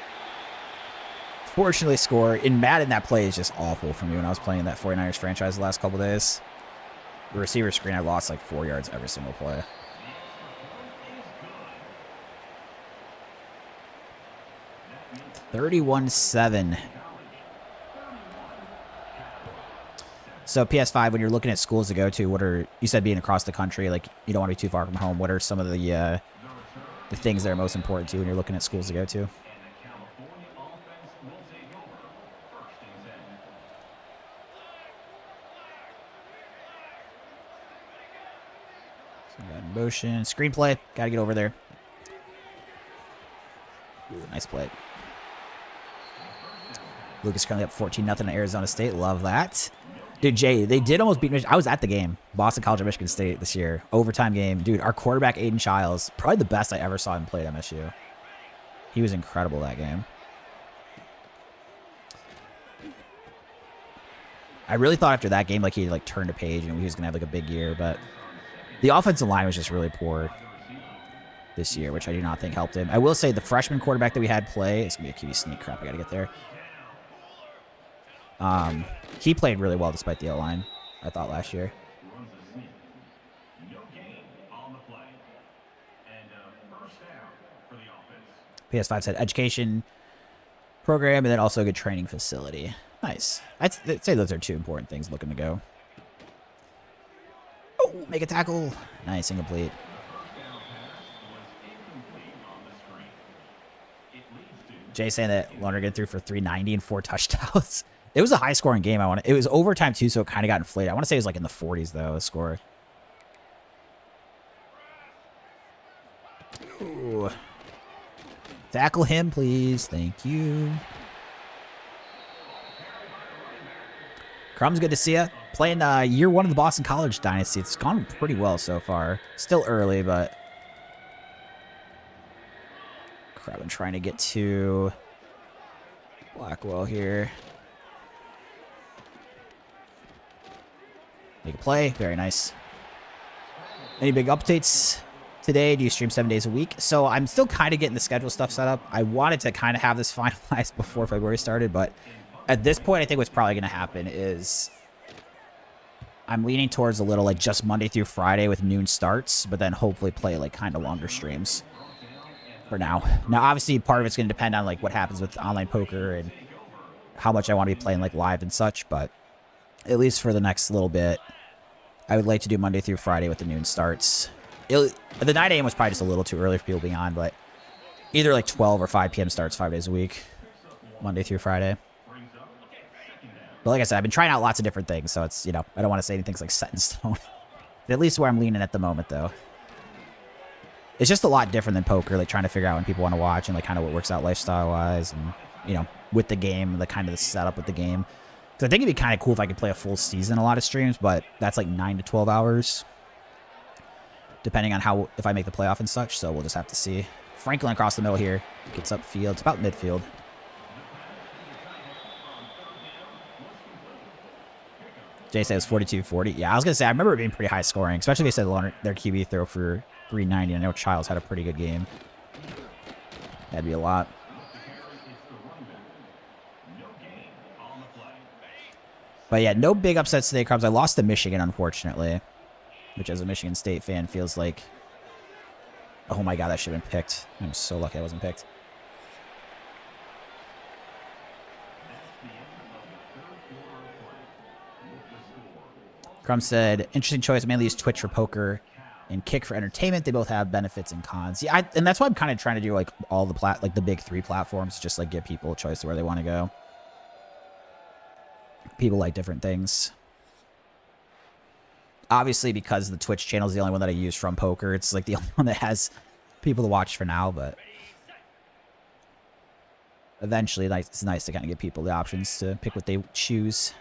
Fortunately, score. In Madden, that play is just awful for me when I was playing that 49ers franchise the last couple days. The receiver screen, I lost like 4 yards every single play. $31-7. So PS5, when you're looking at schools to go to, what are, you said being across the country, like you don't want to be too far from home. What are some of the things that are most important to you when you're looking at schools to go to? So motion, screenplay, got to get over there. Ooh, nice play. Lucas currently up 14-0 in Arizona State. Love that. Dude, Jay, they did almost beat Michigan. I was at the game. Boston College at Michigan State this year. Overtime game. Dude, our quarterback, Aiden Childs, probably the best I ever saw him play at MSU. He was incredible that game. I really thought after that game, like, he like turned a page and he was going to have like a big year, but the offensive line was just really poor this year, which I do not think helped him. I will say the freshman quarterback that we had play, it's going to be a QB sneak. Crap, I got to get there. He played really well despite the O-line, I thought, last year. PS5 said education program and then also a good training facility. Nice. I'd say those are two important things looking to go. Oh, make a tackle. Nice, incomplete. Jay saying that Lonergan threw for 390 and 4 touchdowns. It was a high-scoring game. It was overtime, too, so it kind of got inflated. I want to say it was like in the 40s, though, the score. Ooh. Tackle him, please. Thank you. Crumb's good to see you. Playing year 1 of the Boston College Dynasty. It's gone pretty well so far. Still early, but... Crap, I'm trying to get to Blackwell here. Make a play. Very nice. Any big updates today? Do you stream 7 days a week? So I'm still kind of getting the schedule stuff set up. I wanted to kind of have this finalized before February started, but at this point, I think what's probably going to happen is I'm leaning towards a little like just Monday through Friday with noon starts, but then hopefully play like kind of longer streams for now. Now, obviously, part of it's going to depend on like what happens with online poker and how much I want to be playing like live and such, but at least for the next little bit, I would like to do Monday through Friday with the noon starts. The 9 a.m. was probably just a little too early for people being on, but either like 12 or 5 p.m. starts 5 days a week, Monday through Friday. But like I said, I've been trying out lots of different things, so it's, you know, I don't want to say anything's like set in stone. At least where I'm leaning at the moment, though. It's just a lot different than poker, like trying to figure out when people want to watch and like kind of what works out lifestyle-wise and, you know, with the game, the kind of the setup with the game. So I think it'd be kind of cool if I could play a full season a lot of streams, but that's like 9 to 12 hours, depending on how if I make the playoff and such. So we'll just have to see. Franklin across the middle here gets upfield. It's about midfield. Jay says 42-40. Yeah, I was gonna say I remember it being pretty high scoring, especially they said their QB throw for 390. I know Childs had a pretty good game. That'd be a lot. But yeah, no big upsets today, Crumbs. I lost to Michigan, unfortunately, which as a Michigan State fan feels like, oh my god, that should have been picked. I'm so lucky I wasn't picked. Crumbs said, interesting choice. I mainly use Twitch for poker and Kick for entertainment. They both have benefits and cons. Yeah, and that's why I'm kind of trying to do like all the the big 3 platforms, just like give people a choice of where they want to go. People like different things. Obviously, because the Twitch channel is the only one that I use from poker, it's like the only one that has people to watch for now, but eventually it's nice to kind of give people the options to pick what they choose.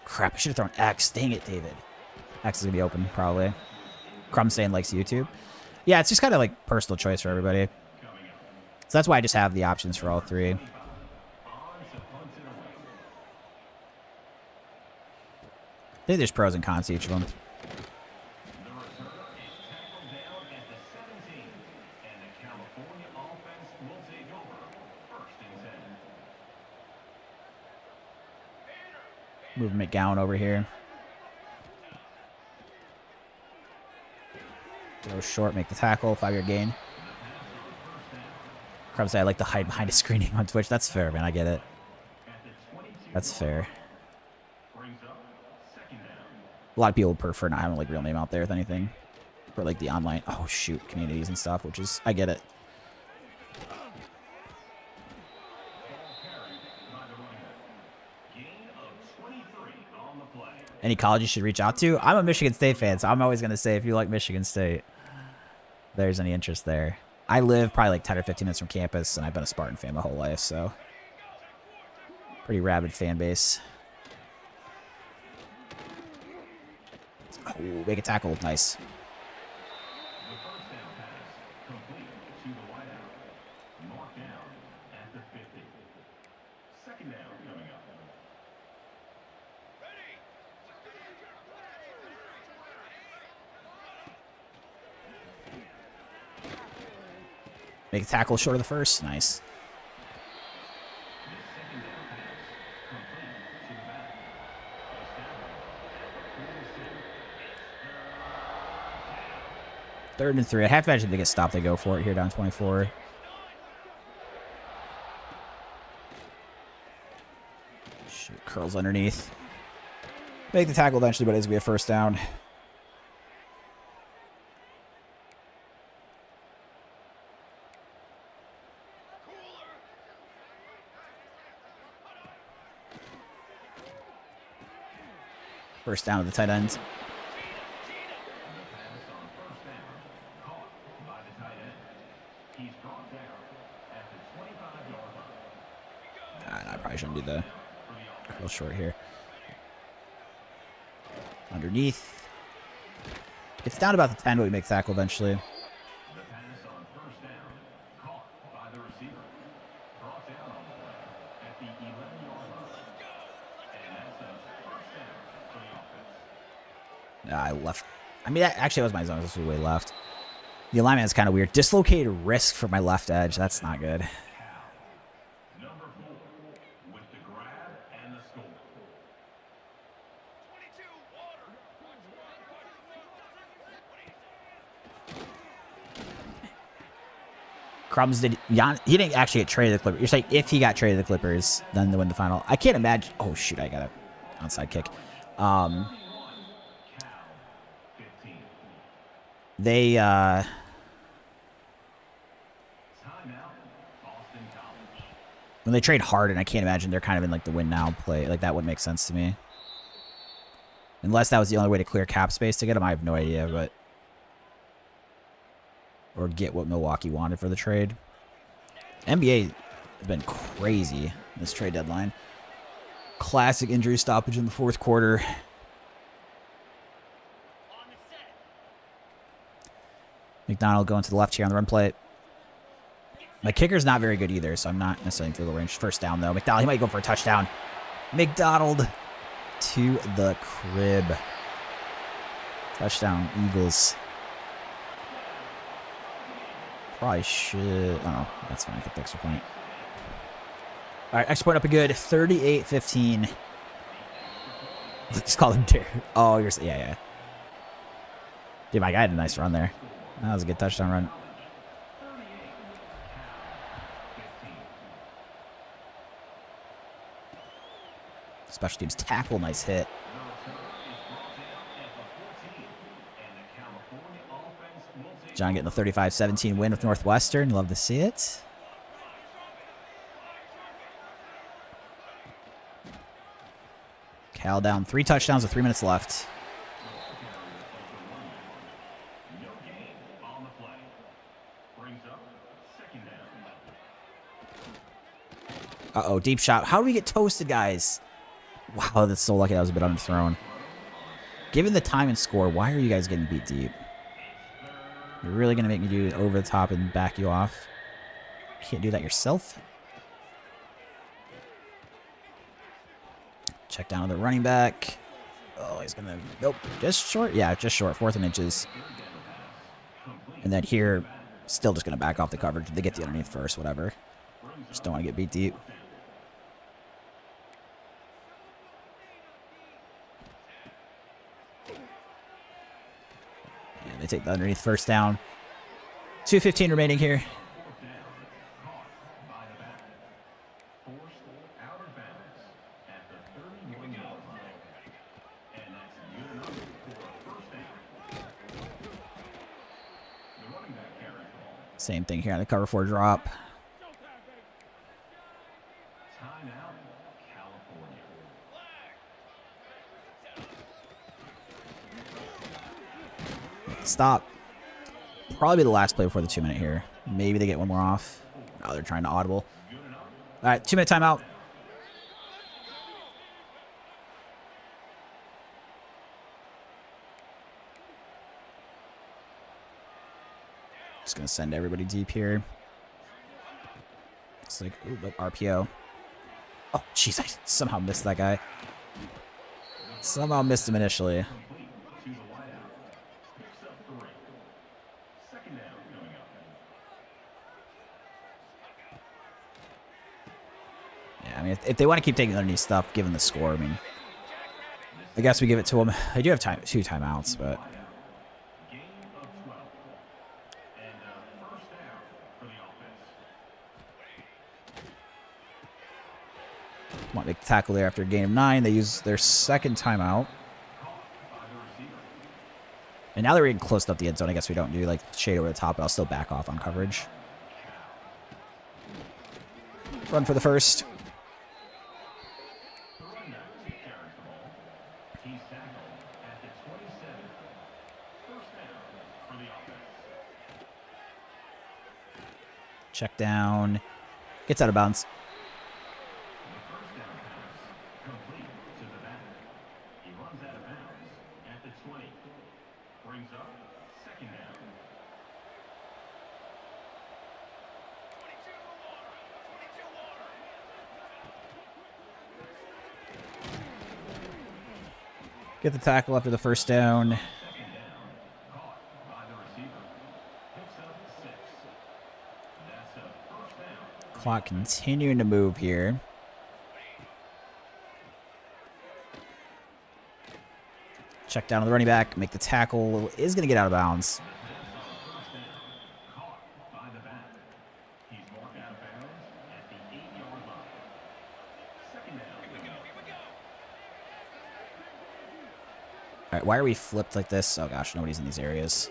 Crap, I should have thrown X. Dang it, David. X is going to be open, probably. Crumb saying likes YouTube. Yeah, it's just kind of like personal choice for everybody. So that's why I just have the options for all 3. I think there's pros and cons to each of them. Move McGowan over here. Go short, make the tackle, 5-yard gain. Crumb say I like to hide behind a screening on Twitch. That's fair, man. I get it. That's fair. A lot of people prefer not having like real name out there with anything for like the online, oh shoot, communities and stuff, which is, I get it. Any college you should reach out to? I'm a Michigan State fan, so I'm always going to say if you like Michigan State, if there's any interest there. I live probably like 10 or 15 minutes from campus, and I've been a Spartan fan my whole life, so pretty rabid fan base. Oh, make a tackle. Nice. Make a tackle short of the first. Nice. Third and 3. I have to imagine they get stopped. They go for it here down 24. Shoot, curls underneath. Make the tackle eventually, but it's going to be a first down. First down to the tight end. I probably shouldn't do the curl short here. Underneath. It's down about the 10, but we make tackle eventually. I left. I mean, that actually was my zone. This was way left. The alignment is kind of weird. Dislocated wrist for my left edge. That's not good. Crumbs did. He didn't actually get traded to the Clippers. You're saying if he got traded to the Clippers, then they win the final. I can't imagine. Oh shoot! I got an onside kick. They when they trade Harden, I can't imagine they're kind of in like the win now play. Like that wouldn't make sense to me. Unless that was the only way to clear cap space to get him, I have no idea, but or get what Milwaukee wanted for the trade. NBA has been crazy this trade deadline. Classic injury stoppage in the fourth quarter. McDonald going to the left here on the run play. My kicker's not very good either, so I'm not necessarily in field goal range. First down, though. McDonald, he might go for a touchdown. McDonald to the crib. Touchdown, Eagles. Probably should. Oh, that's fine. I get the extra point. All right, extra point up a good 38-15. Let's call him Derek. Oh, you're. Yeah. Dude, my guy had a nice run there. That was a good touchdown run. Special teams tackle, nice hit. John getting the 35-17 win with Northwestern. Love to see it. Cal down 3 touchdowns with 3 minutes left. Uh-oh, deep shot. How do we get toasted, guys? Wow, that's so lucky. That was a bit underthrown. Given the time and score, why are you guys getting beat deep? You're really going to make me do it over the top and back you off? You can't do that yourself? Check down to the running back. Oh, he's going to... Nope. Just short? Yeah, just short. 4th and inches. And then here, still just going to back off the coverage. They get the underneath first, whatever. Just don't want to get beat deep. And they take the underneath first down. 2:15 remaining here. Same thing here on the cover 4 drop. Stop. Probably the last play before the 2-minute here. Maybe they get one more off. Oh, they're trying to audible. All right, 2-minute timeout. Just going to send everybody deep here. Looks like, ooh, but RPO. Oh, jeez, I somehow missed that guy. Somehow missed him initially. Yeah, I mean, if they want to keep taking underneath stuff, given the score, I mean, I guess we give it to them. They do have 2 timeouts, but... Want to make the tackle there after a gain of 9. They use their second timeout. And now they're getting close up the end zone. I guess we don't do like shade over the top, but I'll still back off on coverage. Run for the first. Check down. Gets out of bounds. Get the tackle after the first down. Clock continuing to move here. Check down on the running back. Make the tackle. Is going to get out of bounds. All right, why are we flipped like this? Oh gosh, nobody's in these areas.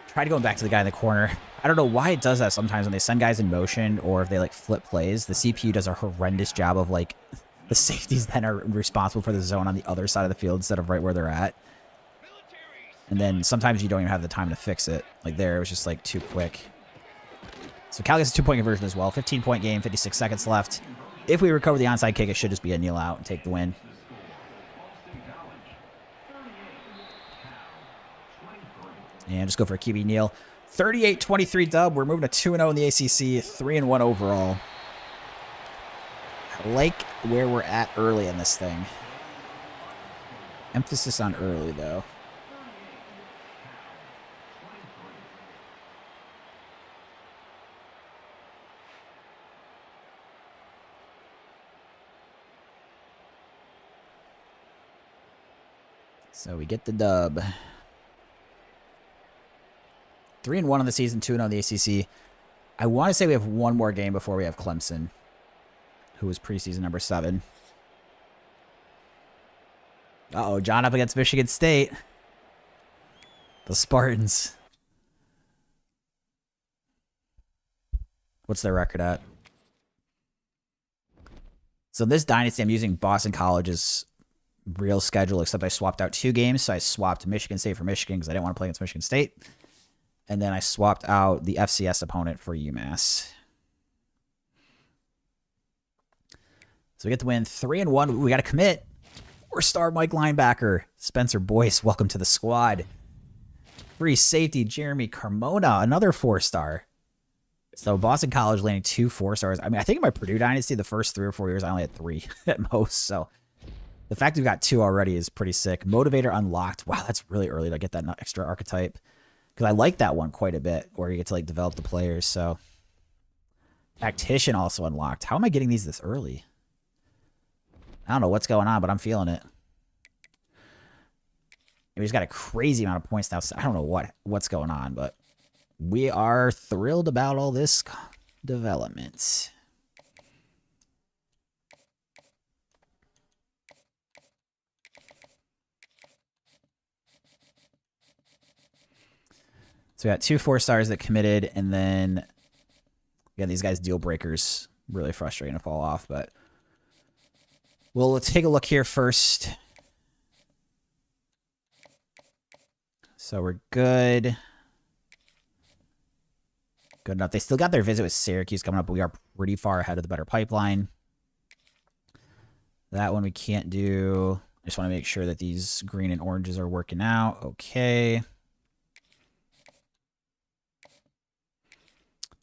Try to go back to the guy in the corner. I don't know why it does that sometimes when they send guys in motion or if they like flip plays. The CPU does a horrendous job of like the safeties then are responsible for the zone on the other side of the field instead of right where they're at. And then sometimes you don't even have the time to fix it. Like there, it was just like too quick. So Cal gets a 2-point conversion as well. 15-point game, 56 seconds left. If we recover the onside kick, it should just be a kneel out and take the win. And just go for a QB kneel. 38-23 dub. We're moving to 2-0 in the ACC. 3-1 overall. I like where we're at early in this thing. Emphasis on early, though. So we get the dub. 3-1 on the season, 2-0 on the ACC. I want to say we have one more game before we have Clemson, who was preseason number 7. Uh-oh, John up against Michigan State. The Spartans. What's their record at? So this Dynasty, I'm using Boston College's real schedule, except I swapped out 2 games. So I swapped Michigan State for Michigan because I didn't want to play against Michigan State. And then I swapped out the FCS opponent for UMass. So we get the win 3-1. We got to commit. 4-star Mike linebacker Spencer Boyce. Welcome to the squad. Free safety Jeremy Carmona. Another 4-star. So Boston College landing 2 4-stars. I mean, I think in my Purdue Dynasty, the first 3 or 4 years, I only had 3 at most. So the fact we've got 2 already is pretty sick. Motivator unlocked. Wow, that's really early to get that extra archetype. Because I like that one quite a bit, where you get to like develop the players. So, Tactician also unlocked. How am I getting these this early? I don't know what's going on, but I'm feeling it. We just got a crazy amount of points now. So I don't know what's going on, but we are thrilled about all this development. So we got 2 4-stars that committed, and then again, these guys deal breakers. Really frustrating to fall off, but let's take a look here first. So we're good. Good enough. They still got their visit with Syracuse coming up, but we are pretty far ahead of the better pipeline. That one we can't do. I just want to make sure that these green and oranges are working out. Okay.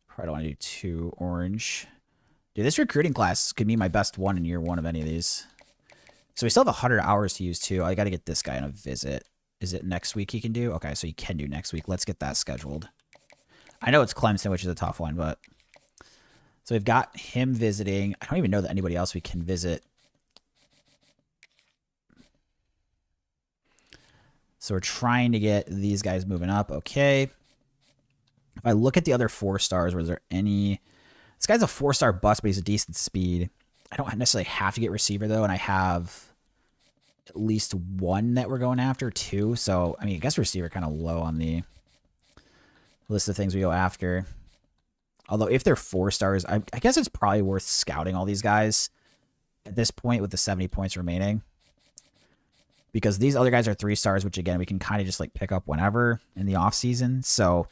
Probably don't want to do 2 orange. Dude, this recruiting class could be my best one in year 1 of any of these. So we still have 100 hours to use too. I got to get this guy on a visit. Is it next week he can do? Okay, so he can do next week. Let's get that scheduled. I know it's Clemson, which is a tough one, but... So we've got him visiting. I don't even know that anybody else we can visit. So we're trying to get these guys moving up. Okay. If I look at the other 4-stars, was there any... This guy's a 4-star bust, but he's a decent speed. I don't necessarily have to get receiver, though, and I have at least 1 that we're going after, 2. So, I mean, I guess receiver kind of low on the list of things we go after. Although, if they're 4-stars, I guess it's probably worth scouting all these guys at this point with the 70 points remaining. Because these other guys are 3-stars, which, again, we can kind of just, like, pick up whenever in the offseason. So...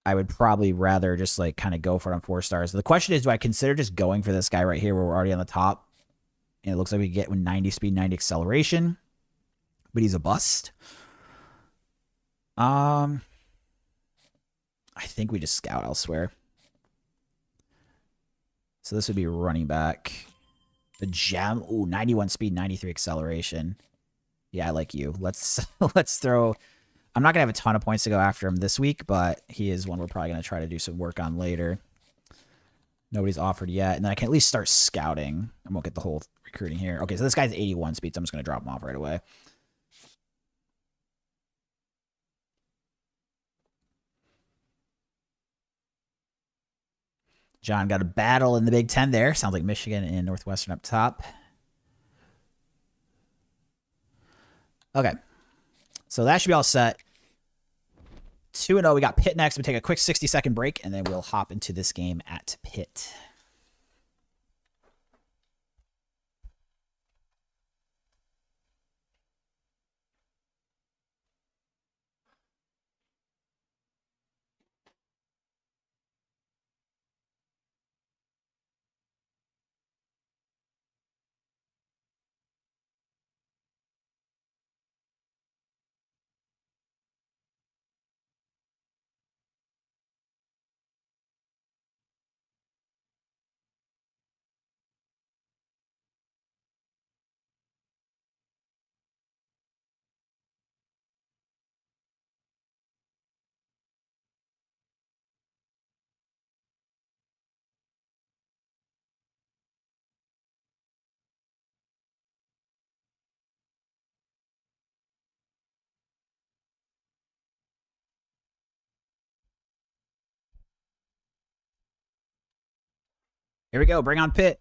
I would probably rather just like kind of go for it on 4 stars. The question is, do I consider just going for this guy right here where we're already on the top? And it looks like we get 90 speed, 90 acceleration, but he's a bust. I think we just scout elsewhere. So this would be running back. The gem. Ooh, 91 speed, 93 acceleration. Yeah, I like you. Let's throw. I'm not gonna have a ton of points to go after him this week, but he is one we're probably gonna try to do some work on later. Nobody's offered yet, and then I can at least start scouting. I won't get the whole recruiting here. Okay, so this guy's 81 speed, so I'm just gonna drop him off right away. John got a battle in the Big Ten there. Sounds like Michigan and Northwestern up top. Okay. So that should be all set. 2-0. We got Pitt next. We'll take a quick 60-second break, and then we'll hop into this game at Pitt. Here we go. Bring on Pitt.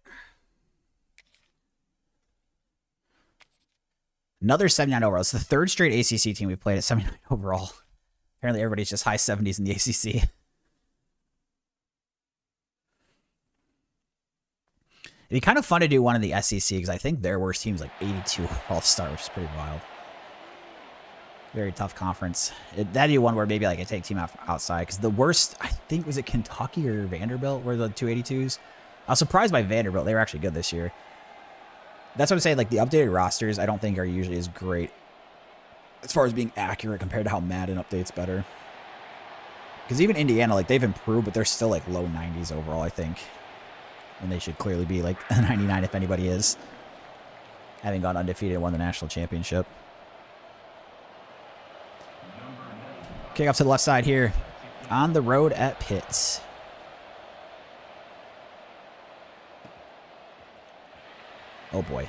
Another 79 overall. It's the 3rd straight ACC team we've played at 79 overall. Apparently everybody's just high 70s in the ACC. It'd be kind of fun to do one in the SEC because I think their worst team's like 82 all-star, which is pretty wild. Very tough conference. That'd be one where maybe like I take team outside because the worst, I think, was it Kentucky or Vanderbilt were the 282s. I was surprised by Vanderbilt. They were actually good this year. That's what I'm saying. Like the updated rosters, I don't think are usually as great as far as being accurate compared to how Madden updates better. Because even Indiana, like they've improved, but they're still like low 90s overall, I think. And they should clearly be like a 99 if anybody is. Having gone undefeated and won the national championship. Kick off to the left side here. On the road at Pitt. Oh boy.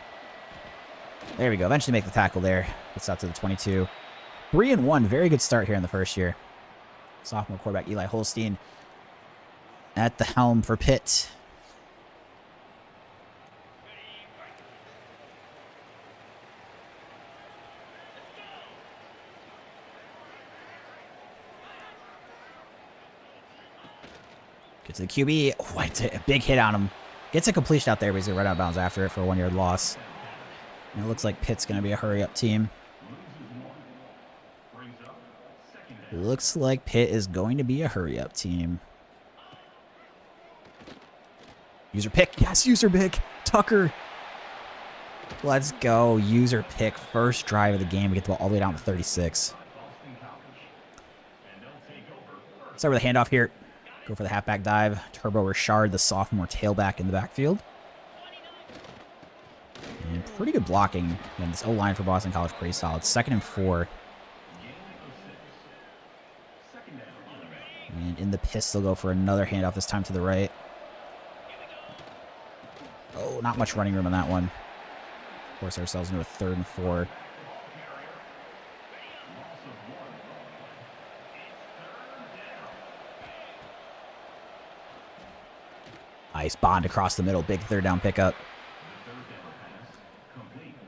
There we go. Eventually make the tackle there. Gets out to the 22. 3-1. Very good start here in the first year. Sophomore quarterback Eli Holstein at the helm for Pitt. Get to the QB. Oh, a big hit on him. Gets a completion out there, but he's going to run out of bounds after it for a 1-yard loss. And it looks like Pitt's going to be a hurry-up team. Looks like Pitt is going to be a hurry-up team. User pick. Yes, user pick. Tucker. Let's go. User pick. First drive of the game. We get the ball all the way down to 36. Start with a handoff here. Go for the halfback dive. Turbo Richard, the sophomore tailback in the backfield. And pretty good blocking. And this O-line for Boston College, pretty solid. 2nd and 4. And in the pistol, go for another handoff, this time to the right. Oh, not much running room on that one. Force ourselves into a 3rd and 4. Nice bond across the middle. Big 3rd down pickup.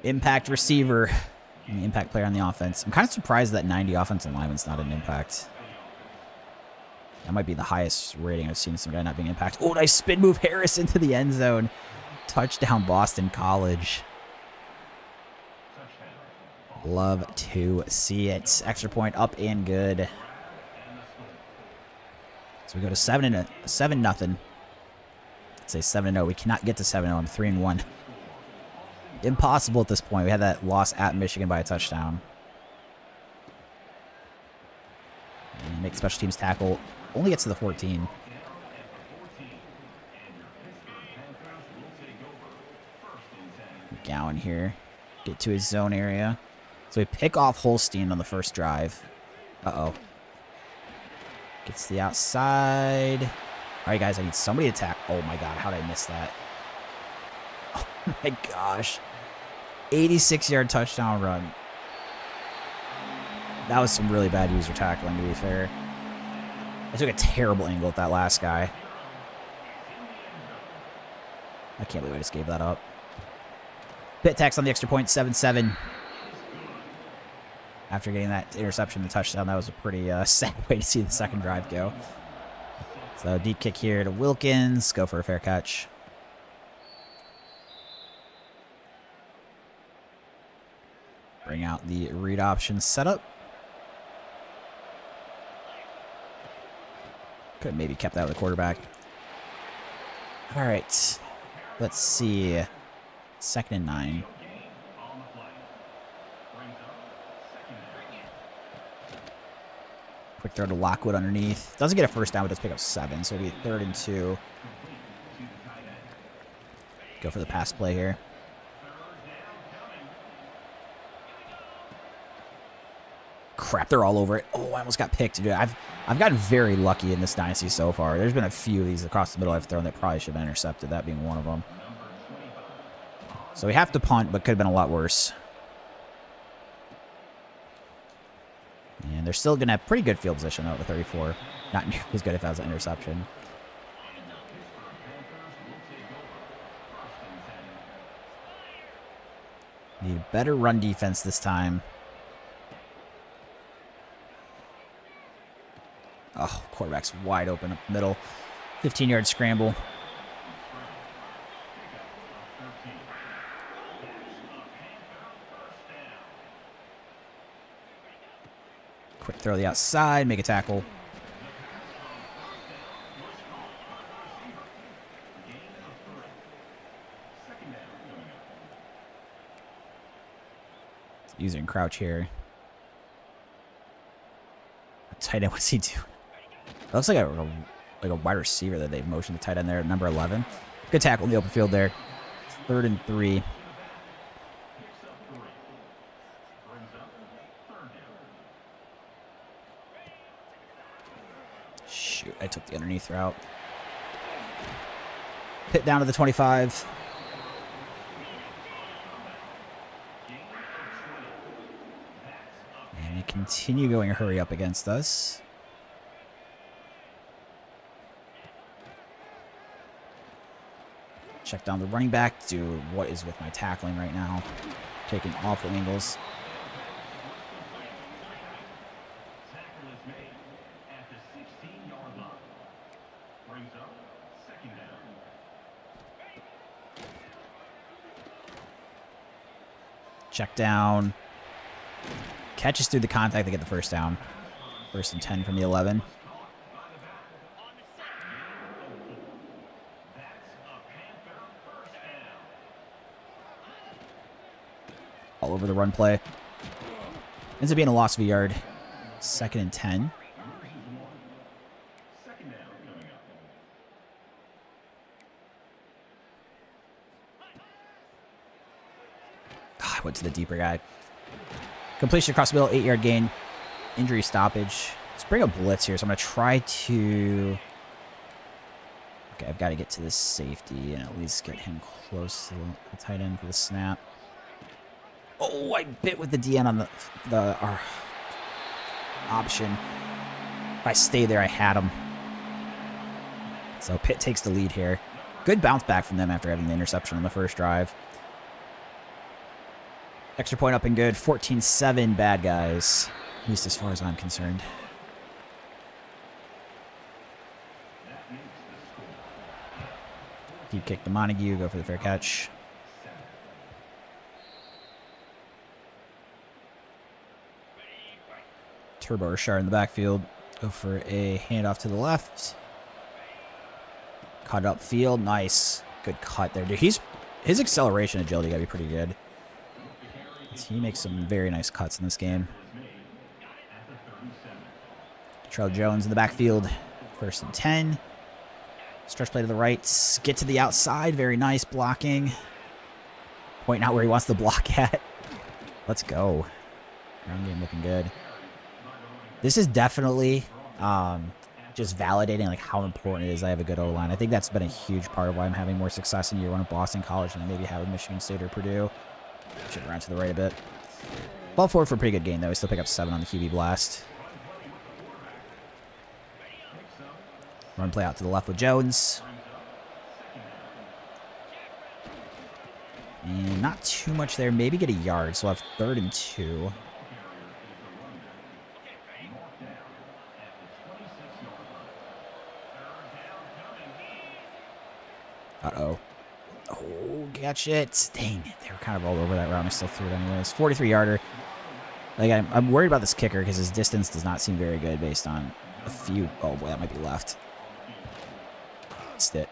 Impact receiver. And the impact player on the offense. I'm kind of surprised that 90 offensive lineman's not an impact. That might be the highest rating I've seen some guy not being impact. Oh, nice spin move. Harris into the end zone. Touchdown Boston College. Love to see it. Extra point up and good. So we go to 7-0. Let's say 7-0. We cannot get to 7-0. I'm 3-1. Impossible at this point. We had that loss at Michigan by a touchdown. And make special teams tackle. Only gets to the 14. Gowan here. Get to his zone area. So we pick off Holstein on the first drive. Uh-oh. Gets to the outside. All right, guys, I need somebody to attack. Oh, my God. How did I miss that? Oh, my gosh. 86-yard touchdown run. That was some really bad user tackling, to be fair. I took a terrible angle at that last guy. I can't believe I just gave that up. Pitt attacks on the extra point, 7-7. After getting that interception and touchdown, that was a pretty sad way to see the second drive go. So deep kick here to Wilkins. Go for a fair catch. Bring out the read option setup. Could have maybe kept that with the quarterback. All right. Let's see. 2nd and 9. Quick throw to Lockwood underneath. Doesn't get a first down, but does pick up 7. So it'll be 3rd and 2. Go for the pass play here. Crap, they're all over it. Oh, I almost got picked. Dude, I've gotten very lucky in this dynasty so far. There's been a few of these across the middle I've thrown that probably should have been intercepted, that being one of them. So we have to punt, but could have been a lot worse. And they're still going to have pretty good field position, though, at the 34. Not nearly as good if that was an interception. Need a better run defense this time. Oh, quarterback's wide open up the middle. 15-yard scramble. Quick throw to the outside, make a tackle. Using crouch here. Tight end, what's he doing? That looks like a wide receiver that they've motioned the tight end there at number 11. Good tackle in the open field there. 3rd and 3. Shoot, I took the underneath route. Hit down to the 25. And they continue going hurry up against us. Check down the running back. Dude, what is with my tackling right now? Taking awful angles. Check down. Catches through the contact to get the first down. 1st and 10 from the 11. All over the run play. Ends up being a loss of a yard. 2nd and 10. I went to the deeper guy. Completion across the middle, 8-yard gain. Injury stoppage. Let's bring a blitz here. So I'm going to try to... Okay, I've got to get to this safety and at least get him close to the tight end for the snap. Oh, I bit with the DN on the option. If I stay there, I had him. So Pitt takes the lead here. Good bounce back from them after having the interception on the first drive. Extra point up and good. 14-7 bad guys. At least as far as I'm concerned. Deep kick to Montague. Go for the fair catch. Turbo Rashard in the backfield. Go for a handoff to the left. Cut upfield. Nice. Good cut there, dude. His acceleration agility gotta be pretty good. He makes some very nice cuts in this game. Trell Jones in the backfield. 1st and 10. Stretch play to the right. Get to the outside. Very nice blocking. Pointing out where he wants the block at. Let's go. Ground game looking good. This is definitely just validating like how important it is I have a good O-line. I think that's been a huge part of why I'm having more success in year one of Boston College than I maybe have in Michigan State or Purdue. Should run to the right a bit. Ball forward for a pretty good gain, though. We still pick up 7 on the QB blast. Run play out to the left with Jones. And not too much there. Maybe get a yard, so we'll have 3rd and 2. Uh-oh. Oh, catch it. Dang it. They were kind of all over that route. I still threw it anyways. 43-yarder. Like, I'm worried about this kicker because his distance does not seem very good based on a few. Oh, boy, that might be left. Missed it.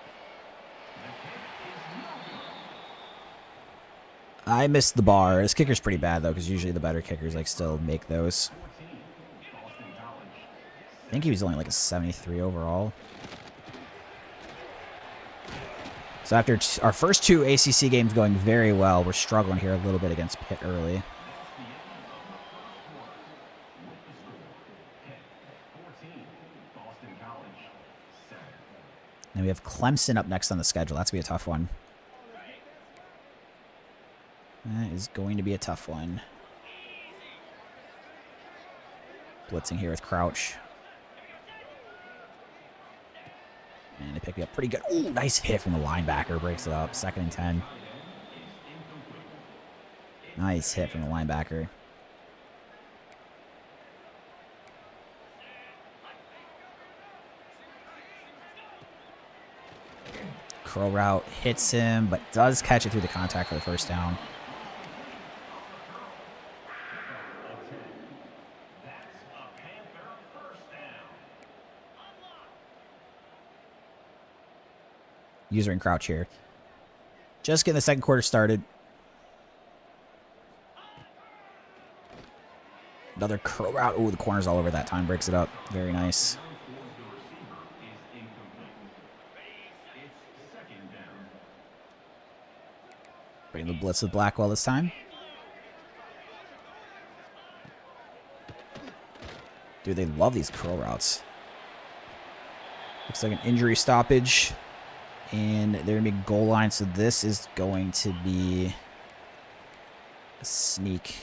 I missed the bar. This kicker's pretty bad, though, because usually the better kickers, like, still make those. I think he was only, like, a 73 overall. So after our first 2 ACC games going very well, we're struggling here a little bit against Pitt early. And we have Clemson up next on the schedule. That's going to be a tough one. That is going to be a tough one. Blitzing here with Crouch. And they pick me up pretty good. Ooh, nice hit from the linebacker. Breaks it up. 2nd and 10. Nice hit from the linebacker. Curl route hits him, but does catch it through the contact for the 1st down. User and Crouch here. Just getting the 2nd quarter started. Another curl route. Ooh, the corner's all over that time. Breaks it up. Very nice. Bring the blitz with Blackwell this time. Dude, they love these curl routes. Looks like an injury stoppage. And they're going to be goal line, so this is going to be a sneak.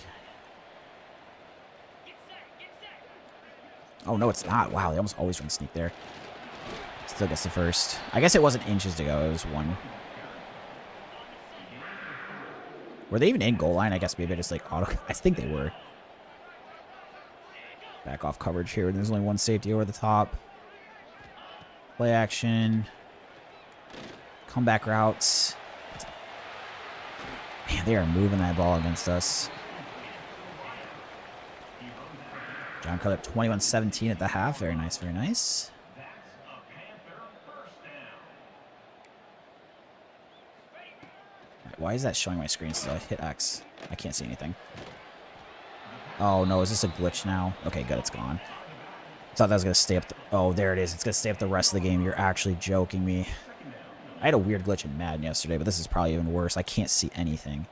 Oh, no, it's not. Wow, they almost always run sneak there. Still gets the 1st. I guess it wasn't inches to go. It was 1. Were they even in goal line? I guess maybe just like auto. I think they were. Back off coverage here. There's only 1 safety over the top. Play action. Comeback routes. Man, they are moving that ball against us. John cut up 21-17 at the half. Very nice, very nice. Right, why is that showing my screen still? I hit X. I can't see anything. Oh, no. Is this a glitch now? Okay, good. It's gone. I thought that was going to stay up. Oh, there it is. It's going to stay up the rest of the game. You're actually joking me. I had a weird glitch in Madden yesterday, but this is probably even worse. I can't see anything.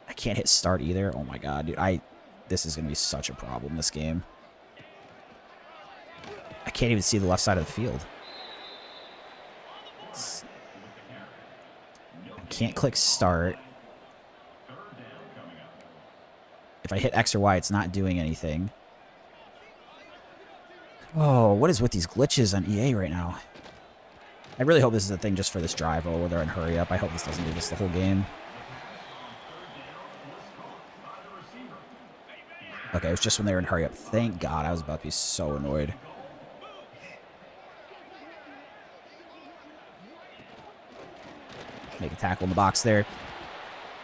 I can't hit start either. Oh my god, dude. This is going to be such a problem, this game. I can't even see the left side of the field. I can't click start. If I hit X or Y, it's not doing anything. Oh, what is with these glitches on EA right now? I really hope this is a thing just for this drive or where they're in hurry up. I hope this doesn't do this the whole game. Okay, it was just when they were in hurry up. Thank God. I was about to be so annoyed. Make a tackle in the box there.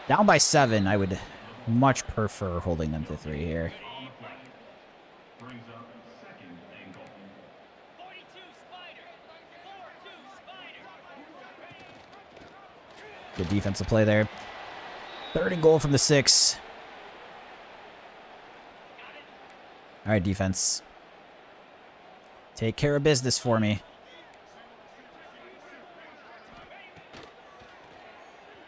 Down by 7. I would much prefer holding them to 3 here. Good defensive play there. 3rd and goal from the 6. All right, defense. Take care of business for me.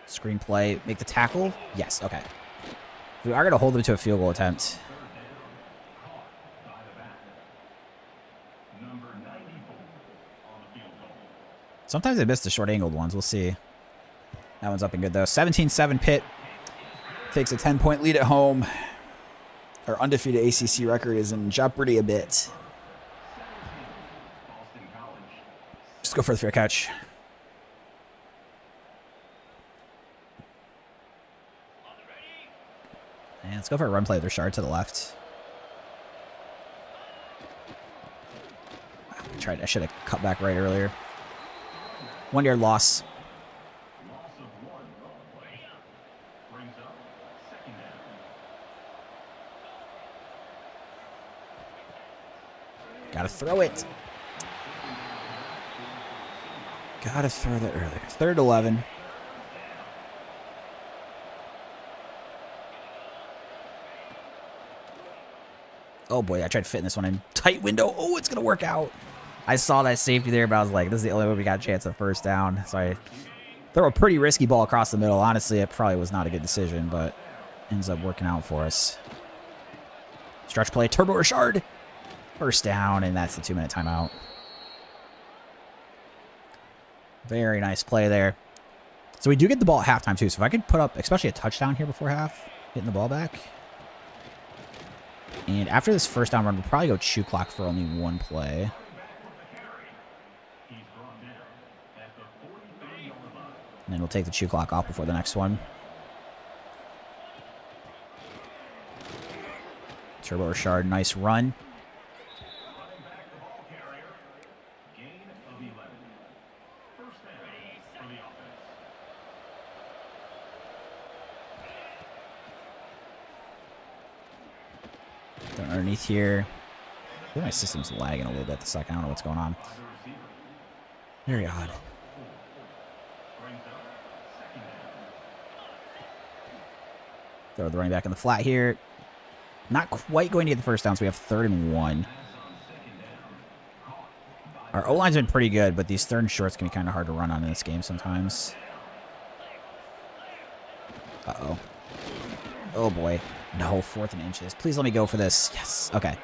Screenplay. Make the tackle. Yes, okay. We are going to hold them to a field goal attempt. Sometimes they miss the short-angled ones. We'll see. That one's up and good, though. 17-7 Pitt takes a 10-point lead at home. Our undefeated ACC record is in jeopardy a bit. Just go for the fair catch. And let's go for a run play with Richard to the left. I should have cut back right earlier. 1-yard loss. Gotta throw it. Gotta throw that earlier. 3rd and 11. Oh boy, I tried fitting this one in. Tight window. Oh, it's gonna work out. I saw that safety there, but I was like, this is the only way we got a chance at 1st down. So I throw a pretty risky ball across the middle. Honestly, it probably was not a good decision, but ends up working out for us. Stretch play, Turbo Richard. 1st down, and that's the 2-minute timeout. Very nice play there. So we do get the ball at halftime, too. So if I could put up, especially a touchdown here before half, getting the ball back. And after this 1st down run, we'll probably go chew clock for only 1 play. And then we'll take the chew clock off before the next one. Turbo Richard, nice run. Underneath here. I think my system's lagging a little bit the second. I don't know what's going on. Very odd. Throw the running back in the flat here. Not quite going to get the 1st down, so we have 3rd and 1. Our O-line's been pretty good, but these 3rd and shorts can be kind of hard to run on in this game sometimes. Uh-oh. Oh, boy. No, 4th and inches. Please let me go for this. Yes. Okay.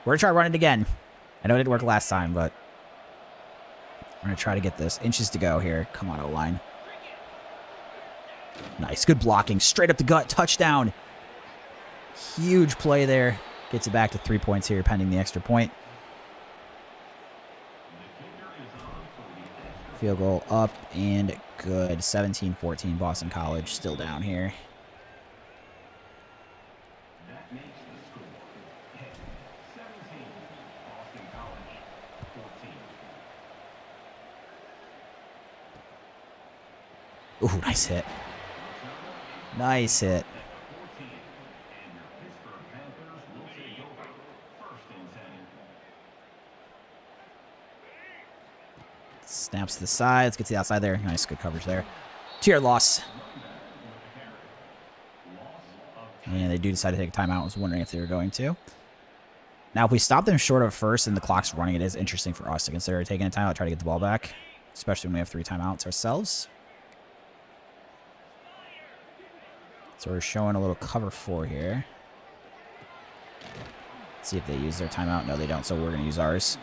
We're going to try to run it again. I know it didn't work last time, but we're going to try to get this. Inches to go here. Come on, O-line. Nice. Good blocking. Straight up the gut. Touchdown. Huge play there. Gets it back to 3 points here, pending the extra point. Field goal up and good. 17-14 Boston College still down here. Ooh, nice hit. Nice hit. Snaps to the side. Let's get to the outside there. Nice, good coverage there. 2-yard loss. And they do decide to take a timeout. I was wondering if they were going to. Now, if we stop them short of 1st and the clock's running, it is interesting for us to consider taking a timeout, try to get the ball back, especially when we have 3 timeouts ourselves. So we're showing a little cover 4 here. Let's see if they use their timeout. No, they don't, so we're going to use ours.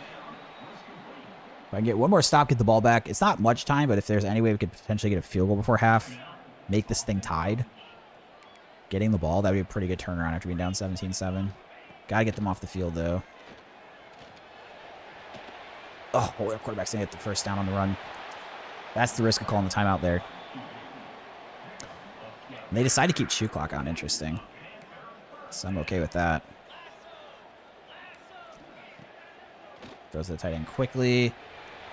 If I can get one more stop, get the ball back. It's not much time, but if there's any way we could potentially get a field goal before half, make this thing tied. Getting the ball, that would be a pretty good turnaround after being down 17-7. Got to get them off the field, though. Oh, boy, our quarterback's going to get the 1st down on the run. That's the risk of calling the timeout there. And they decide to keep shoe clock on. Interesting. So I'm okay with that. Throws to the tight end quickly.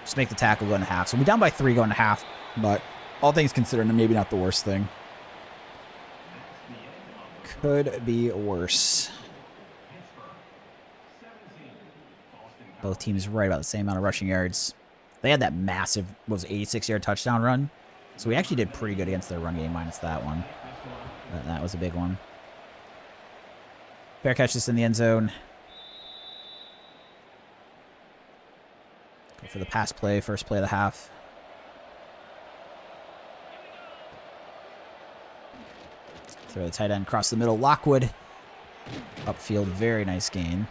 Just make the tackle go into half. So we're down by 3 going to half. But all things considered, maybe not the worst thing. Could be worse. Both teams right about the same amount of rushing yards. They had that massive, what was it, 86-yard touchdown run. So we actually did pretty good against their run game, minus that one. That was a big one. Fair catch this in the end zone. Go for the pass play, first play of the half. Throw the tight end across the middle. Lockwood. Upfield, very nice gain.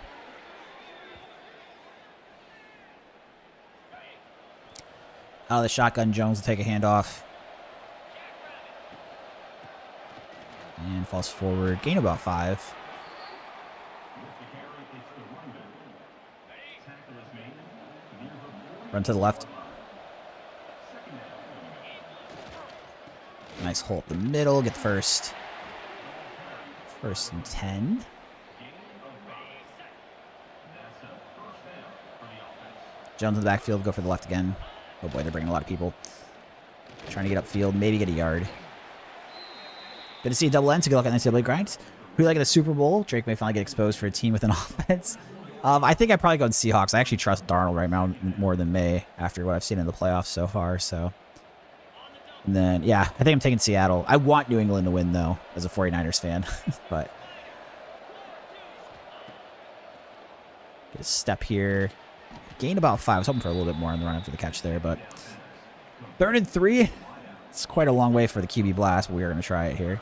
Out of the shotgun, Jones will take a handoff. And falls forward. Gain about 5. Run to the left. Nice hole up the middle. Get the first. First and 10. Jones in the backfield. Go for the left again. Oh boy, they're bringing a lot of people. Trying to get upfield. Maybe get a yard. Good to see a double end. So good luck on the NCAA grind. Who you like at the Super Bowl? Drake may finally get exposed for a team with an offense. I think I'd probably go with Seahawks. I actually trust Darnold right now more than May after what I've seen in the playoffs so far. So, and then, yeah, I think I'm taking Seattle. I want New England to win, though, as a 49ers fan. But get a step here. Gain about 5. I was hoping for a little bit more on the run after the catch there. But 3rd and 3. It's quite a long way for the QB blast, but we are going to try it here.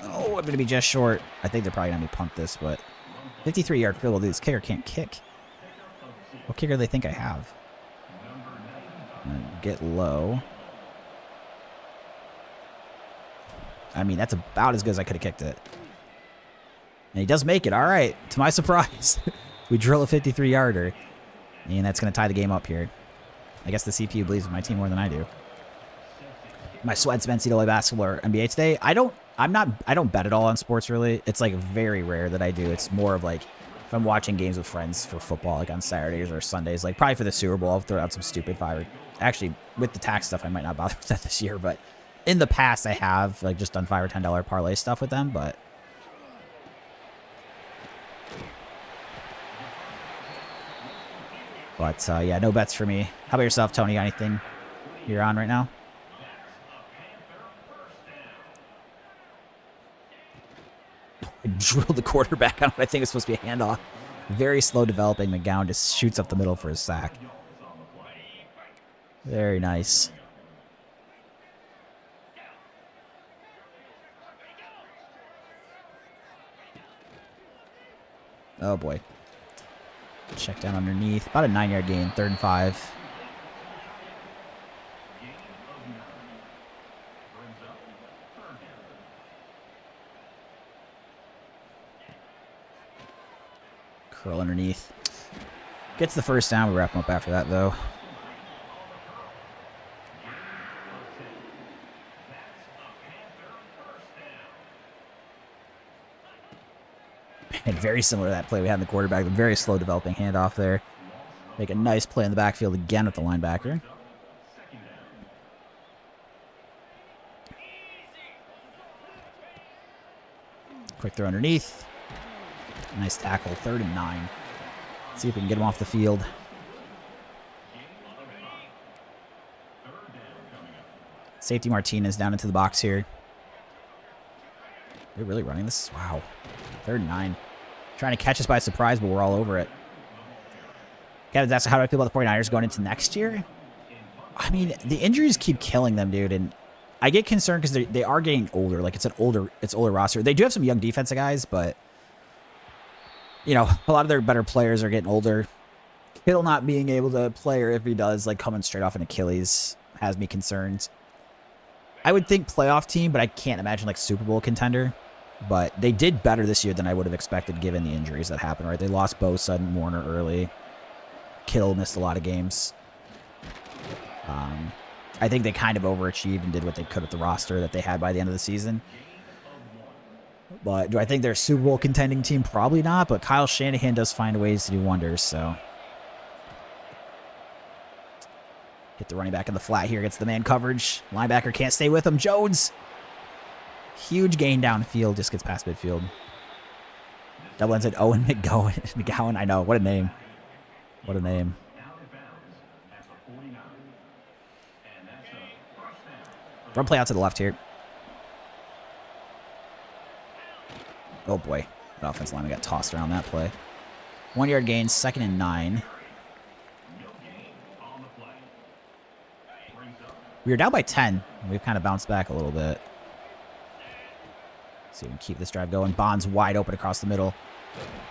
Oh, I'm going to be just short. I think they're probably going to be punt this, but 53-yard field goal. This kicker can't kick. What kicker do they think I have? Get low. I mean, that's about as good as I could have kicked it. And he does make it. All right. To my surprise, we drill a 53-yarder. And that's going to tie the game up here. I guess the CPU believes in my team more than I do. My sweats NCAA basketball or NBA today. I don't bet at all on sports, really. It's like very rare that I do. It's more of like if I'm watching games with friends for football, like on Saturdays or Sundays, like probably for the Super Bowl, I'll throw out some stupid $5. Actually, with the tax stuff, I might not bother with that this year, but in the past, I have like just done $5 or $10 parlay stuff with them, but. But, yeah, no bets for me. How about yourself, Tony? Got anything you're on right now? I drilled the quarterback on what I think is supposed to be a handoff. Very slow developing. McGowan just shoots up the middle for a sack. Very nice. Oh, boy. Check down underneath. About a 9-yard gain. 3rd and 5. Curl underneath. Gets the first down. We wrap him up after that, though. And very similar to that play we had in the quarterback. A very slow developing handoff there. Make a nice play in the backfield again with the linebacker. Quick throw underneath. Nice tackle. 3rd and 9. Let's see if we can get him off the field. Safety Martinez down into the box here. They're really running this? Wow. 3rd and 9. Trying to catch us by surprise, but we're all over it. Kevin, that's how do I feel about the 49ers going into next year? I mean, the injuries keep killing them, dude, and I get concerned because they are getting older. Like, it's older roster. They do have some young defensive guys, but you know, a lot of their better players are getting older. Kittle not being able to play, or if he does, like coming straight off an Achilles, has me concerned. I would think playoff team, but I can't imagine like Super Bowl contender. But they did better this year than I would have expected given the injuries that happened, right? They lost Bosa and Warner early. Kittle missed a lot of games. I think they kind of overachieved and did what they could with the roster that they had by the end of the season. But do I think they're a Super Bowl contending team? Probably not, but Kyle Shanahan does find ways to do wonders, so. Hit the running back in the flat here, gets the man coverage. Linebacker can't stay with him. Jones. Huge gain downfield, just gets past midfield. Double ends at Owen McGowan. I know, what a name. What a name. Run play out to the left here. Oh boy. That offensive lineman got tossed around that play. 1 yard gain, 2nd and 9. We were down by 10. We've kind of bounced back a little bit. See if we can keep this drive going. Bond's wide open across the middle.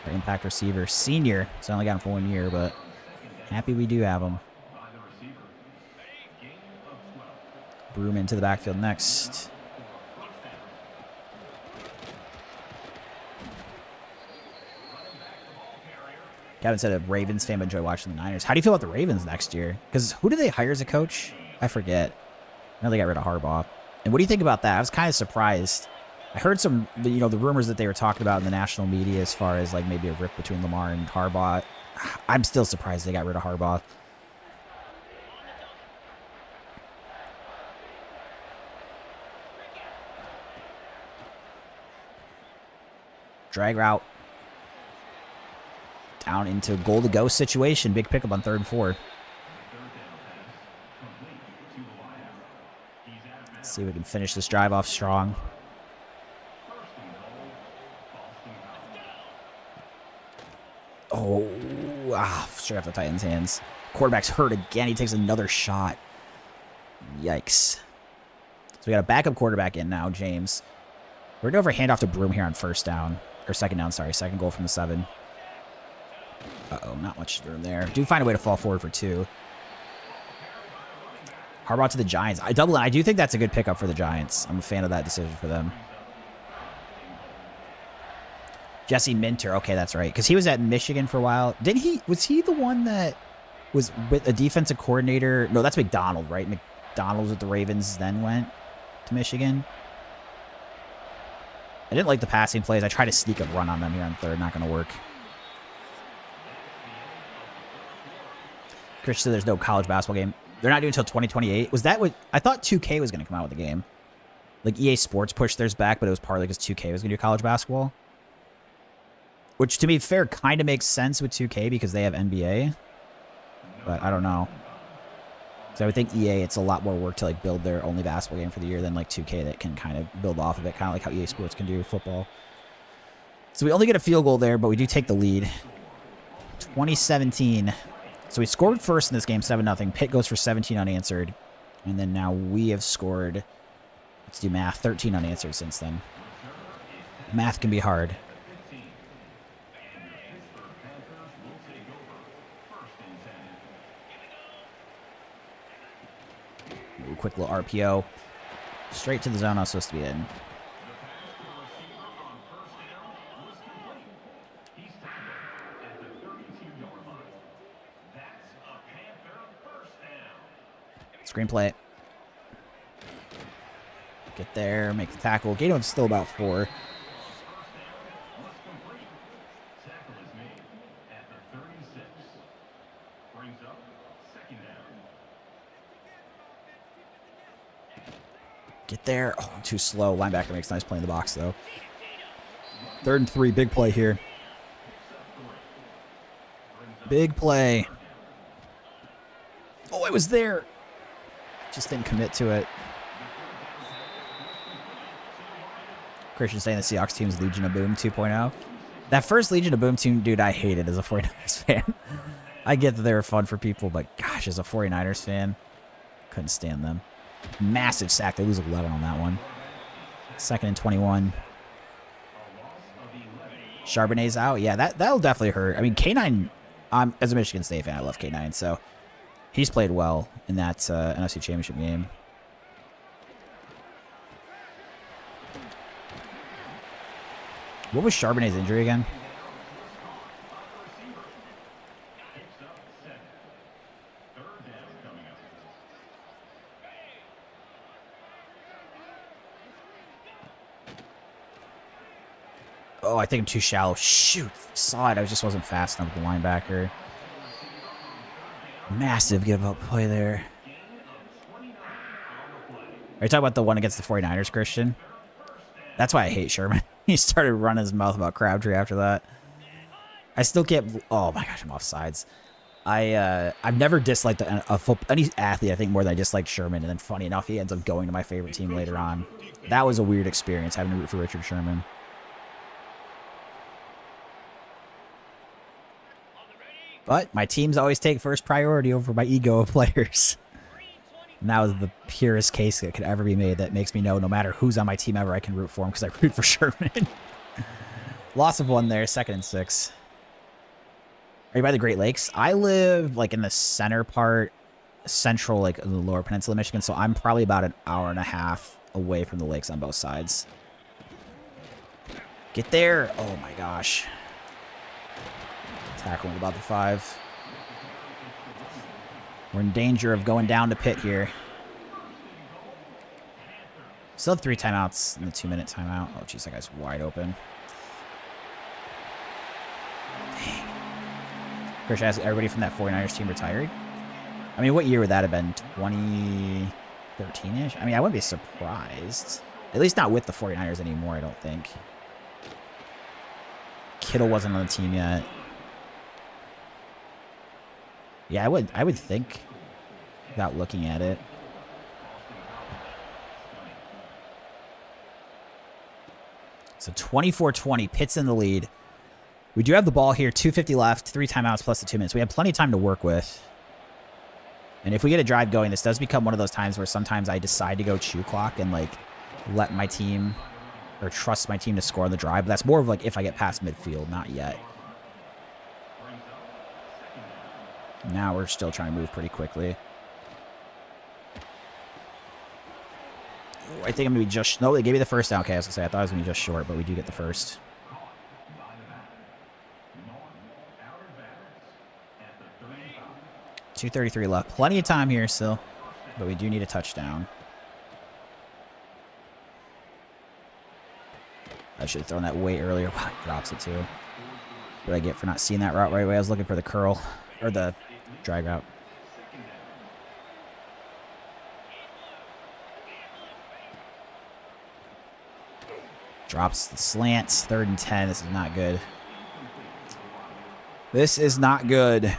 Our impact receiver. Senior. So I only got him for 1 year, but happy we do have him. Broom into the backfield next. Kevin said a Ravens fan would enjoy watching the Niners. How do you feel about the Ravens next year? Because who did they hire as a coach? I forget. I know they got rid of Harbaugh. And what do you think about that? I was kind of surprised. I heard some, the rumors that they were talking about in the national media as far as like maybe a rift between Lamar and Harbaugh. I'm still surprised they got rid of Harbaugh. Drag route. Down into goal to go situation. Big pickup on 3rd and 4. Let's see if we can finish this drive off strong. Oh, straight off the Titans' hands. Quarterback's hurt again. He takes another shot. Yikes. So we got a backup quarterback in now, James. We're going to over handoff to Broom here on 1st down. Or 2nd down, sorry. 2nd goal from the 7. Uh-oh, not much room there. Do find a way to fall forward for 2. Harbaugh to the Giants. I do think that's a good pickup for the Giants. I'm a fan of that decision for them. Jesse Minter. Okay, that's right. Because he was at Michigan for a while. Was he the one that was with a defensive coordinator? No, that's McDonald, right? McDonald was with the Ravens, then went to Michigan. I didn't like the passing plays. I tried to sneak a run on them here on 3rd. Not going to work. Chris said there's no college basketball game. They're not doing until 2028. Was that what... I thought 2K was going to come out with the game. Like EA Sports pushed theirs back, but it was partly because 2K was going to do college basketball. Which, to be fair, kind of makes sense with 2K because they have NBA. But I don't know. So I would think EA, it's a lot more work to like build their only basketball game for the year than like 2K that can kind of build off of it. Kind of like how EA Sports can do with football. So we only get a field goal there, but we do take the lead. 2017. So we scored first in this game, 7-0. Pitt goes for 17 unanswered. And then now we have scored, let's do math, 13 unanswered since then. Math can be hard. Ooh, quick little RPO. Straight to the zone I was supposed to be in. Screenplay. Get there, make the tackle. Gain of still about 4. Get there. Oh, I'm too slow. Linebacker makes nice play in the box, though. 3rd and 3. Big play here. Big play. Oh, it was there. Just didn't commit to it. Christian saying the Seahawks team's Legion of Boom 2.0. That first Legion of Boom team, dude, I hated as a 49ers fan. I get that they were fun for people, but gosh, as a 49ers fan, couldn't stand them. Massive sack. They lose 11 on that one. 2nd and 21. Charbonnet's out. Yeah, that'll definitely hurt. I mean, K9, as a Michigan State fan, I love K9, so he's played well in that NFC Championship game. What was Charbonnet's injury again? Oh, I think I'm too shallow. Shoot. Saw it. I just wasn't fast enough with the linebacker. Massive give-up play there. Are you talking about the one against the 49ers, Christian? That's why I hate Sherman. He started running his mouth about Crabtree after that. I still can't... Oh, my gosh, I'm off sides. I've never disliked any athlete, I think, more than I disliked Sherman. And then funny enough, he ends up going to my favorite team later on. That was a weird experience, having to root for Richard Sherman. But my teams always take first priority over my ego of players. And that was the purest case that could ever be made. That makes me know no matter who's on my team ever, I can root for him because I root for Sherman. Loss of 1 there, 2nd and 6. Are you by the Great Lakes? I live like in the center part, central, like the lower peninsula of Michigan. So I'm probably about an hour and a half away from the lakes on both sides. Get there. Oh my gosh. Tackling about the 5. We're in danger of going down to pit here. Still have 3 timeouts in the 2-minute timeout. Oh, jeez, that guy's wide open. Dang. Chris asked everybody from that 49ers team retired. I mean, what year would that have been? 2013-ish? I mean, I wouldn't be surprised. At least not with the 49ers anymore, I don't think. Kittle wasn't on the team yet. Yeah, I would think without looking at it. So 24-20, Pitt's in the lead. We do have the ball here, 2:50 left, 3 timeouts plus the 2 minutes. We have plenty of time to work with. And if we get a drive going, this does become one of those times where sometimes I decide to go chew clock and like let my team or trust my team to score on the drive. But that's more of like if I get past midfield, not yet. Now we're still trying to move pretty quickly. Ooh, I think I'm going to be just... No, they gave me the first down. Okay, I was going to say, I thought I was going to be just short, but we do get the first. .233 left. Plenty of time here still, but we do need a touchdown. I should have thrown that way earlier. Wow, drops it too. What did I get for not seeing that route right away? I was looking for the curl, or the drag route. Drops the slants. 3rd and 10. This is not good. This is not good.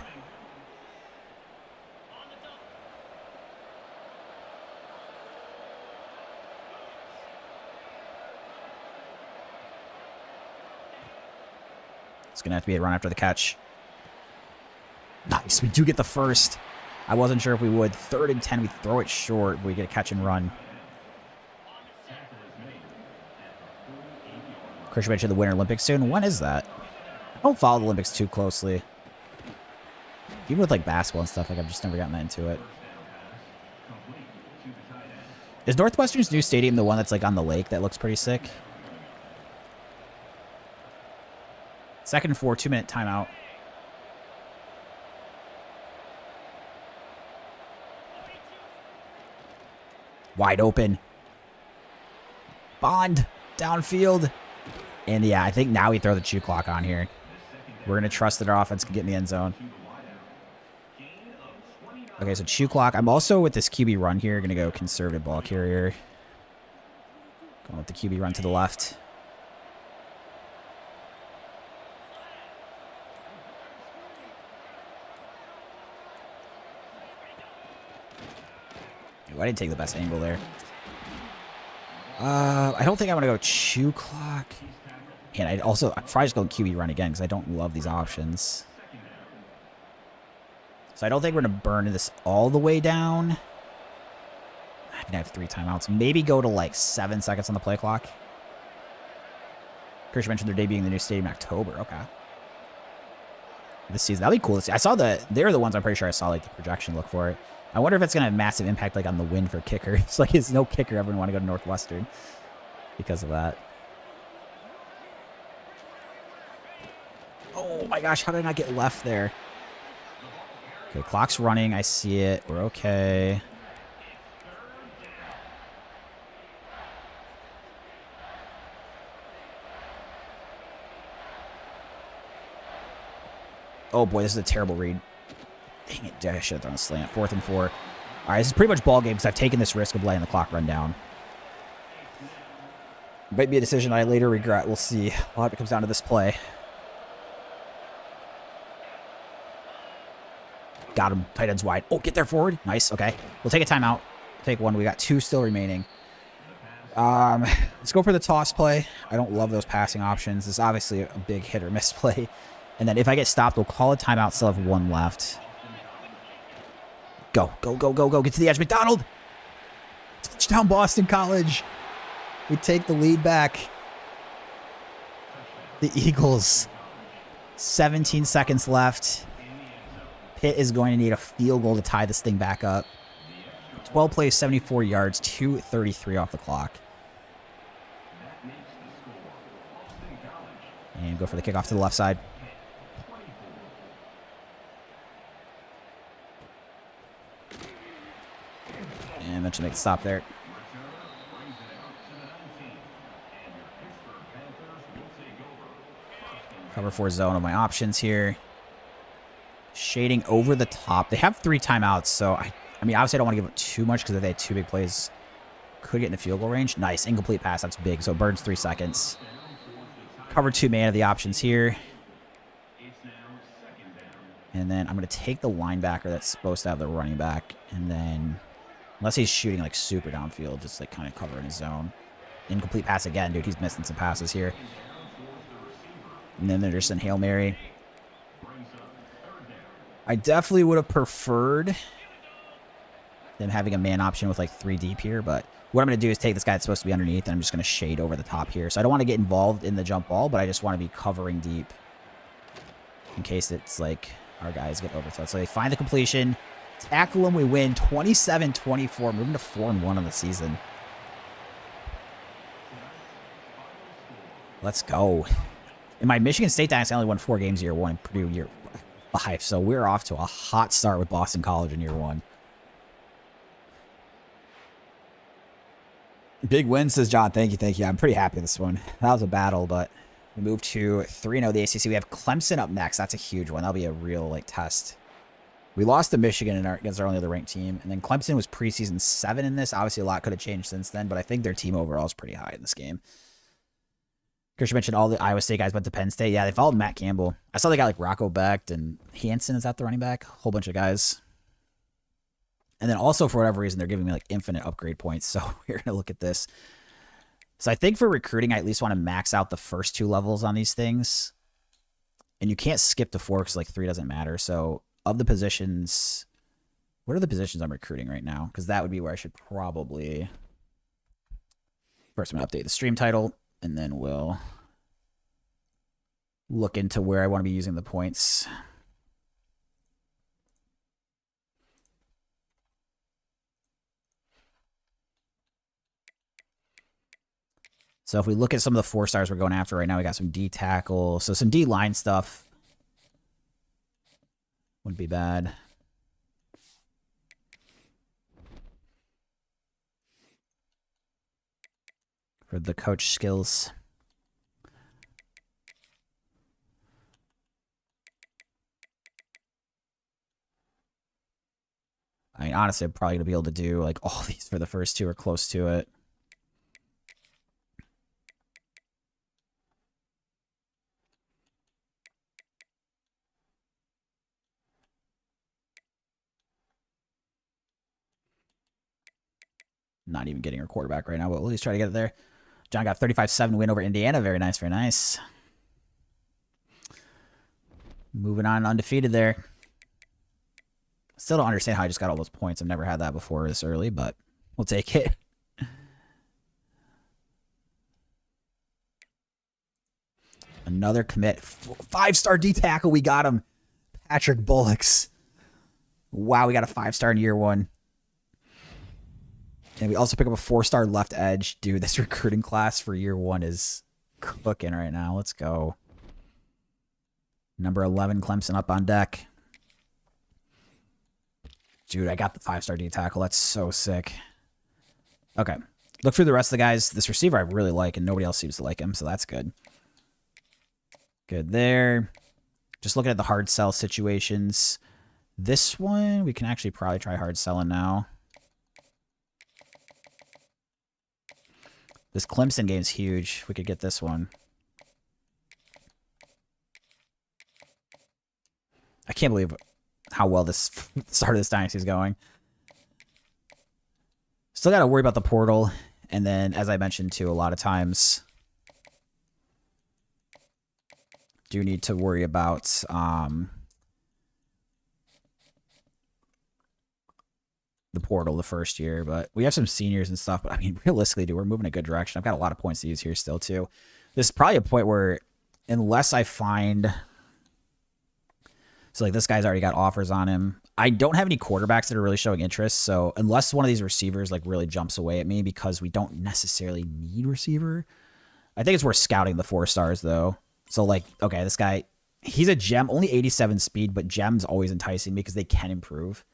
It's going to have to be a run after the catch. Nice. We do get the first. I wasn't sure if we would. 3rd and 10. We throw it short, but we get a catch and run. Christian mentioned the Winter Olympics soon. When is that? I don't follow the Olympics too closely. Even with like basketball and stuff, like I've just never gotten that into it. Is Northwestern's new stadium the one that's like on the lake that looks pretty sick? 2nd and 4, 2-minute timeout. Wide open. Bond downfield. And yeah, I think now we throw the chew clock on here. We're going to trust that our offense can get in the end zone. Okay, so chew clock. I'm also with this QB run here. Going to go conservative ball carrier. Going with the QB run to the left. Ooh, I didn't take the best angle there. I don't think I'm going to go chew clock. And I'd probably just go QB run again because I don't love these options. So I don't think we're going to burn this all the way down. I can have 3 timeouts. Maybe go to like 7 seconds on the play clock. Christian mentioned they're debuting the new stadium in October. Okay. This season. That'd be cool to see. I saw they're the ones I'm pretty sure I saw like the projection look for it. I wonder if it's going to have massive impact like on the win for kicker. It's like there's no kicker ever want to go to Northwestern because of that. Oh my gosh, how did I not get left there? Okay, clock's running. I see it. We're okay. Oh boy, this is a terrible read. Dang it, I should have thrown a slant. 4th and 4. All right, this is pretty much ball game because I've taken this risk of letting the clock run down. Might be a decision I later regret. We'll see. A lot of it comes down to this play. Got him. Tight ends wide. Oh, get there forward. Nice. Okay. We'll take a timeout. Take one. We got 2 still remaining. Let's go for the toss play. I don't love those passing options. It's obviously a big hit or miss play. And then if I get stopped, we'll call a timeout. Still have 1 left. Go, go, go, go, go. Get to the edge. McDonald. Touchdown, Boston College. We take the lead back. The Eagles. 17 seconds left. Pitt is going to need a field goal to tie this thing back up. 12 plays, 74 yards, 2:33 off the clock. And go for the kickoff to the left side. And eventually make the stop there. Cover 4 zone of my options here. Shading over the top. They have 3 timeouts, so I mean, obviously I don't want to give up too much because if they had 2 big plays, could get in the field goal range. Nice. Incomplete pass. That's big, so it burns 3 seconds. Cover 2 man of the options here. And then I'm going to take the linebacker that's supposed to have the running back. And then, unless he's shooting like super downfield, just like kind of covering his zone. Incomplete pass again, dude. He's missing some passes here. And then they're just in Hail Mary. I definitely would have preferred them having a man option with like 3 deep here, but what I'm going to do is take this guy that's supposed to be underneath, and I'm just going to shade over the top here. So I don't want to get involved in the jump ball, but I just want to be covering deep in case it's like our guys get over to it. So they find the completion, tackle him, we win 27-24, moving to 4-1 on the season. Let's go. In my Michigan State Dynasty, I only won 4 games year 1, Purdue year 5, so we're off to a hot start with Boston College in year 1. Big win, says John. Thank you, thank you. I'm pretty happy with this one. That was a battle, but we move to 3-0 the ACC. We have Clemson up next. That's a huge one. That'll be a real like test. We lost to Michigan against our only other ranked team, and then Clemson was preseason 7 in this. Obviously, a lot could have changed since then, but I think their team overall is pretty high in this game. Christian mentioned all the Iowa State guys went to Penn State. Yeah, they followed Matt Campbell. I saw they got like Rocco Becht and Hansen. Is that the running back? A whole bunch of guys. And then also, for whatever reason, they're giving me like infinite upgrade points. So we're going to look at this. So I think for recruiting, I at least want to max out the first 2 levels on these things. And you can't skip to 4 because like 3 doesn't matter. So of the positions, what are the positions I'm recruiting right now? Because that would be where I should probably... First, I'm going to update the stream title. And then we'll look into where I want to be using the points. So if we look at some of the 4 stars we're going after right now, we got some D tackle. So some D line stuff wouldn't be bad. For the coach skills. I mean, honestly, I'm probably going to be able to do like all these for the first 2 or close to it. Not even getting our quarterback right now, but we'll at least try to get it there. John got 35-7 win over Indiana. Very nice, very nice. Moving on undefeated there. Still don't understand how I just got all those points. I've never had that before this early, but we'll take it. Another commit. 5-star D tackle. We got him. Patrick Bullocks. Wow, we got a 5-star in year 1. And we also pick up a 4-star left edge. Dude, this recruiting class for year 1 is cooking right now. Let's go. Number 11, Clemson up on deck. Dude, I got the 5-star D tackle. That's so sick. Okay. Look through the rest of the guys. This receiver I really like, and nobody else seems to like him, so that's good. Good there. Just looking at the hard sell situations. This one, we can actually probably try hard selling now. This Clemson game is huge. We could get this one. I can't believe how well this start of this dynasty is going. Still got to worry about the portal. And then, as I mentioned too, a lot of times do need to worry about the portal the first year. But we have some seniors and stuff. But I mean, realistically, dude, we're moving in a good direction. I've got a lot of points to use here still too. This is probably a point where, unless I find... So, like, this guy's already got offers on him. I don't have any quarterbacks that are really showing interest. So, unless one of these receivers, like, really jumps away at me because we don't necessarily need receiver, I think it's worth scouting the 4 stars, though. So, like, okay, this guy, he's a gem, only 87 speed, but gems always enticing me because they can improve.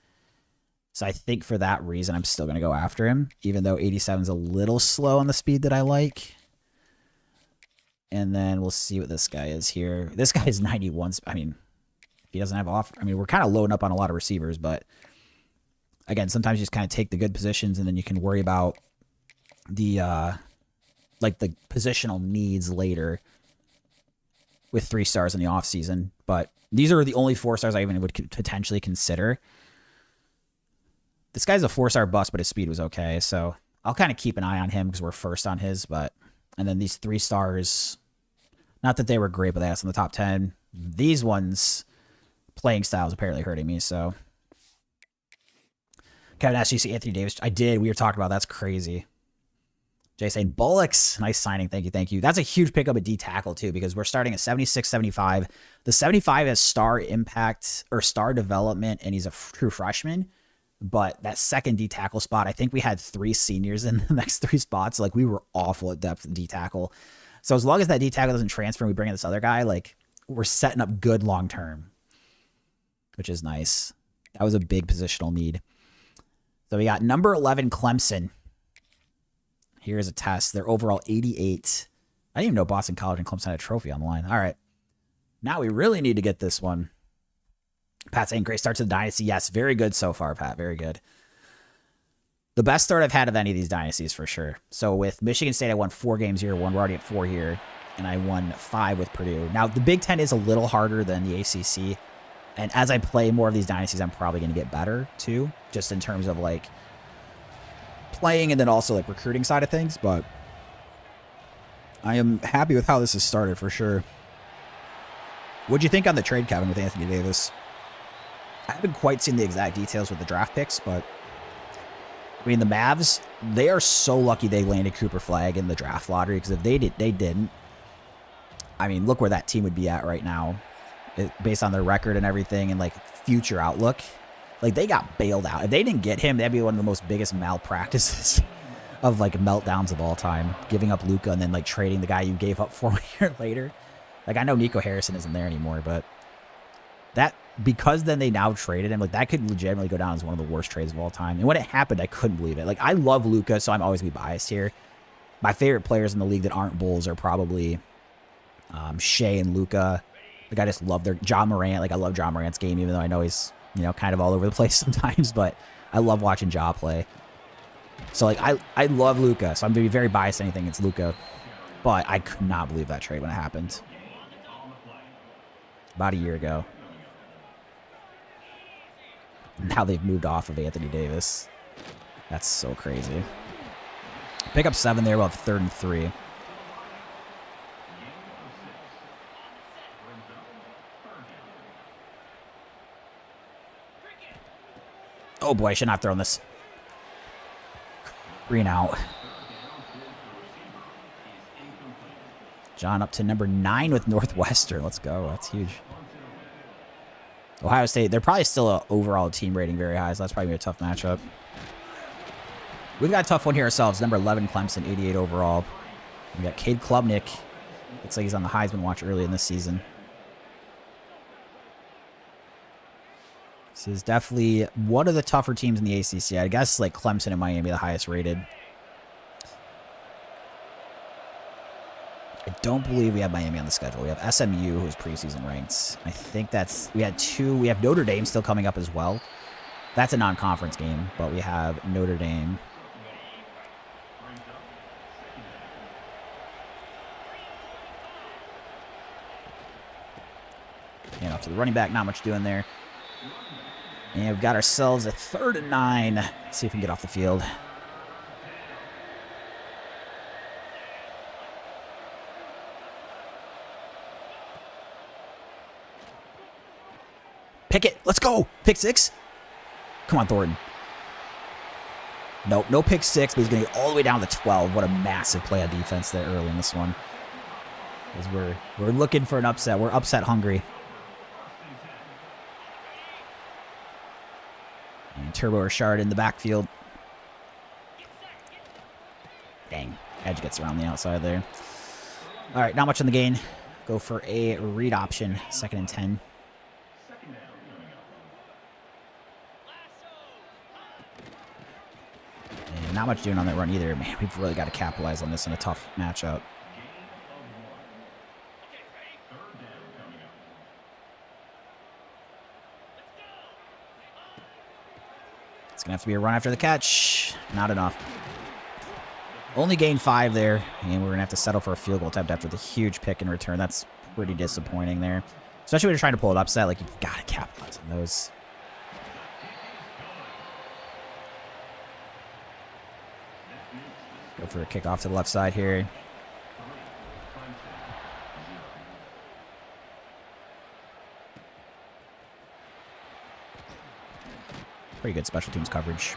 So, I think for that reason, I'm still going to go after him, even though 87 is a little slow on the speed that I like. And then we'll see what this guy is here. This guy is 91. I mean... He doesn't have offer. I mean, we're kind of loading up on a lot of receivers, but again, sometimes you just kind of take the good positions and then you can worry about the like the positional needs later with 3 stars in the off season. But these are the only 4 stars I even would potentially consider. This guy's a 4-star bust, but his speed was okay, so I'll kind of keep an eye on him because we're first on his. But and then these 3 stars, not that they were great, but they had us in the top 10. These ones. Playing style is apparently hurting me, so. Kevin asked you to see Anthony Davis. I did. We were talking about that's crazy. Jay saying, Bullocks. Nice signing. Thank you. Thank you. That's a huge pickup at D tackle, too, because we're starting at 76, 75. The 75 has star impact or star development, and he's a true freshman. But that second D tackle spot, I think we had 3 seniors in the next 3 spots. Like, we were awful at depth in D tackle. So as long as that D tackle doesn't transfer and we bring in this other guy, like, we're setting up good long term, which is nice. That was a big positional need. So we got number 11, Clemson. Here's a test. They're overall 88. I didn't even know Boston College and Clemson had a trophy on the line. All right. Now we really need to get this one. Pat saying, great start to the Dynasty. Yes, very good so far, Pat. Very good. The best start I've had of any of these Dynasties for sure. So with Michigan State, I won 4 games here. We're already at 4 here. And I won 5 with Purdue. Now, the Big Ten is a little harder than the ACC. And as I play more of these dynasties, I'm probably going to get better, too. Just in terms of, like, playing and then also, like, recruiting side of things. But I am happy with how this has started, for sure. What'd you think on the trade, Kevin, with Anthony Davis? I haven't quite seen the exact details with the draft picks, but... I mean, the Mavs, they are so lucky they landed Cooper Flagg in the draft lottery. Because if they didn't. I mean, look where that team would be at right now. Based on their record and everything and, like, future outlook. Like, they got bailed out. If they didn't get him, that'd be one of the most biggest malpractices of, like, meltdowns of all time. Giving up Luka and then, like, trading the guy you gave up for a year later. Like, I know Nico Harrison isn't there anymore, but that, because then they now traded him, like, that could legitimately go down as one of the worst trades of all time. And when it happened, I couldn't believe it. Like, I love Luka, so I'm always going to be biased here. My favorite players in the league that aren't Bulls are probably Shea and Luka. Like, I just love their John Morant. Like, I love John Morant's game, even though I know he's, you know, kind of all over the place sometimes. But I love watching Ja play. So, like, I love Luka. So I'm going to be very biased anything against Luka. But I could not believe that trade when it happened. About a year ago. Now they've moved off of Anthony Davis. That's so crazy. Pick up 7 there. We'll have 3rd and 3. Oh boy, I should not have thrown this. Green out. John up to number 9 with Northwestern. Let's go. That's huge. Ohio State, they're probably still an overall team rating very high, so that's probably a tough matchup. We've got a tough one here ourselves. Number 11, Clemson, 88 overall. We got Cade Klubnik. Looks like he's on the Heisman watch early in this season. This is definitely one of the tougher teams in the ACC. I guess like Clemson and Miami, the highest rated. I don't believe we have Miami on the schedule. We have SMU, who's preseason ranked. I think that's... We had 2. We have Notre Dame still coming up as well. That's a non-conference game, but we have Notre Dame. And off to the running back. Not much doing there. And we've got ourselves a 3rd and 9. Let's see if we can get off the field. Pick it. Let's go. Pick 6. Come on, Thornton. Nope, no pick 6, but he's going to get all the way down to 12. What a massive play on defense there early in this one. Because we're looking for an upset. We're upset hungry. And Turbo Richard in the backfield. Dang. Edge gets around the outside there. All right, not much on the gain. Go for a read option. 2nd and 10. And not much doing on that run either. Man, we've really got to capitalize on this in a tough matchup. It's going to have to be a run after the catch. Not enough. Only gained 5 there, and we're going to have to settle for a field goal attempt after the huge pick in return. That's pretty disappointing there. Especially when you're trying to pull it upset, like, you've got to capitalize on those. Go for a kickoff to the left side here. Pretty good special teams coverage.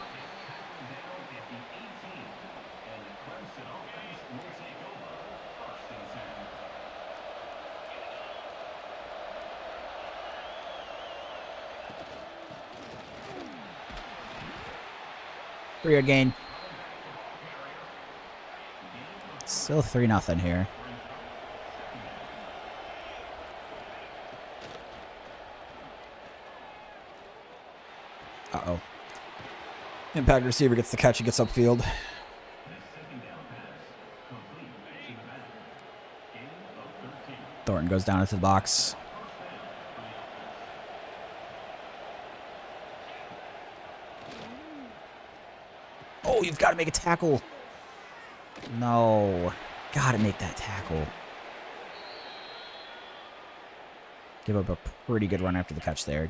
Three-yard gain. Still 3-0 here. Uh-oh. Impact receiver gets the catch. He gets upfield. Thornton goes down into the box. Oh, you've got to make a tackle. No. Got to make that tackle. Give up a pretty good run after the catch there.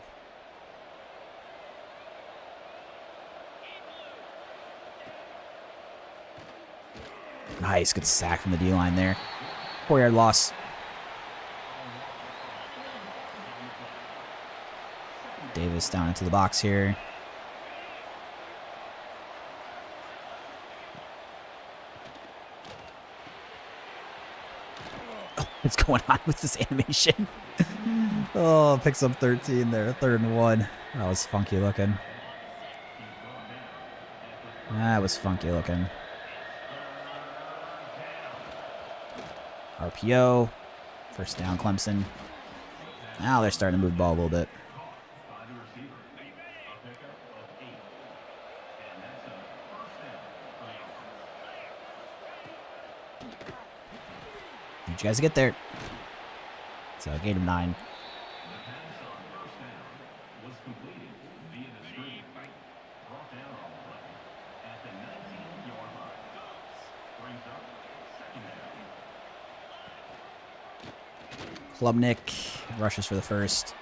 Nice. Good sack from the D-line there. 4-yard loss. Davis down into the box here. What's going on with this animation? Oh, picks up 13 there. 3rd and 1. That was funky looking. That was funky looking. RPO. 1st down, Clemson. Now they're starting to move the ball a little bit. Need you guys to get there. So, gain of 9. Klubnik rushes for the 1st.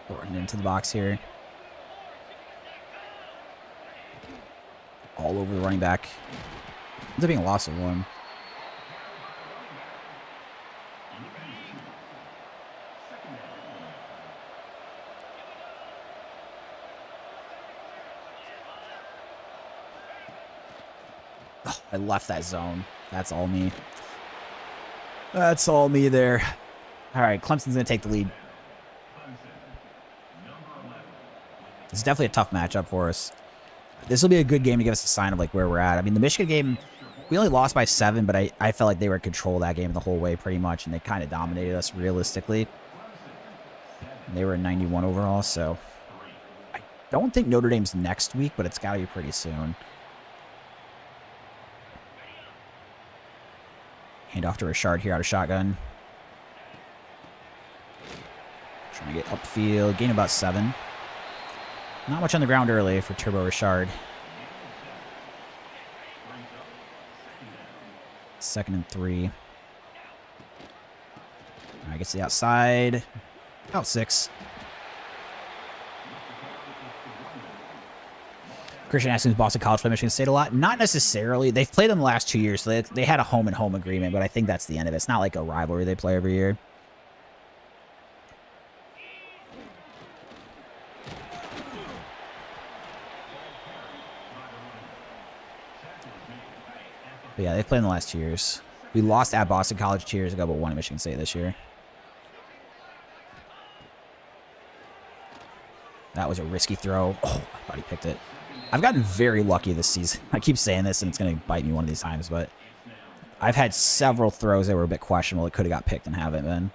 Thornton into the box here. All over the running back. Ends up being a loss of 1. Oh, I left that zone. That's all me. That's all me there. All right, Clemson's going to take the lead. It's definitely a tough matchup for us. This will be a good game to give us a sign of like where we're at. I mean, the Michigan game, we only lost by 7, but I felt like they were in control of that game the whole way pretty much, and they kind of dominated us realistically. And they were in 91 overall, so I don't think Notre Dame's next week, but it's got to be pretty soon. Hand off to Richard here out of shotgun. Trying to get upfield. Gain about 7. Not much on the ground early for Turbo Richard. 2nd and 3. right, gets to the outside. About 6. Christian asking if Boston College played Michigan State a lot. Not necessarily. They've played them the last 2 years, so they had a home-and-home agreement, but I think that's the end of it. It's not like a rivalry they play every year. But yeah, they've played in the last 2 years. We lost at Boston College 2 years ago, but won at Michigan State this year. That was a risky throw. Oh, I thought he picked it. I've gotten very lucky this season. I keep saying this, and it's going to bite me one of these times, but I've had several throws that were a bit questionable that could have got picked and haven't been.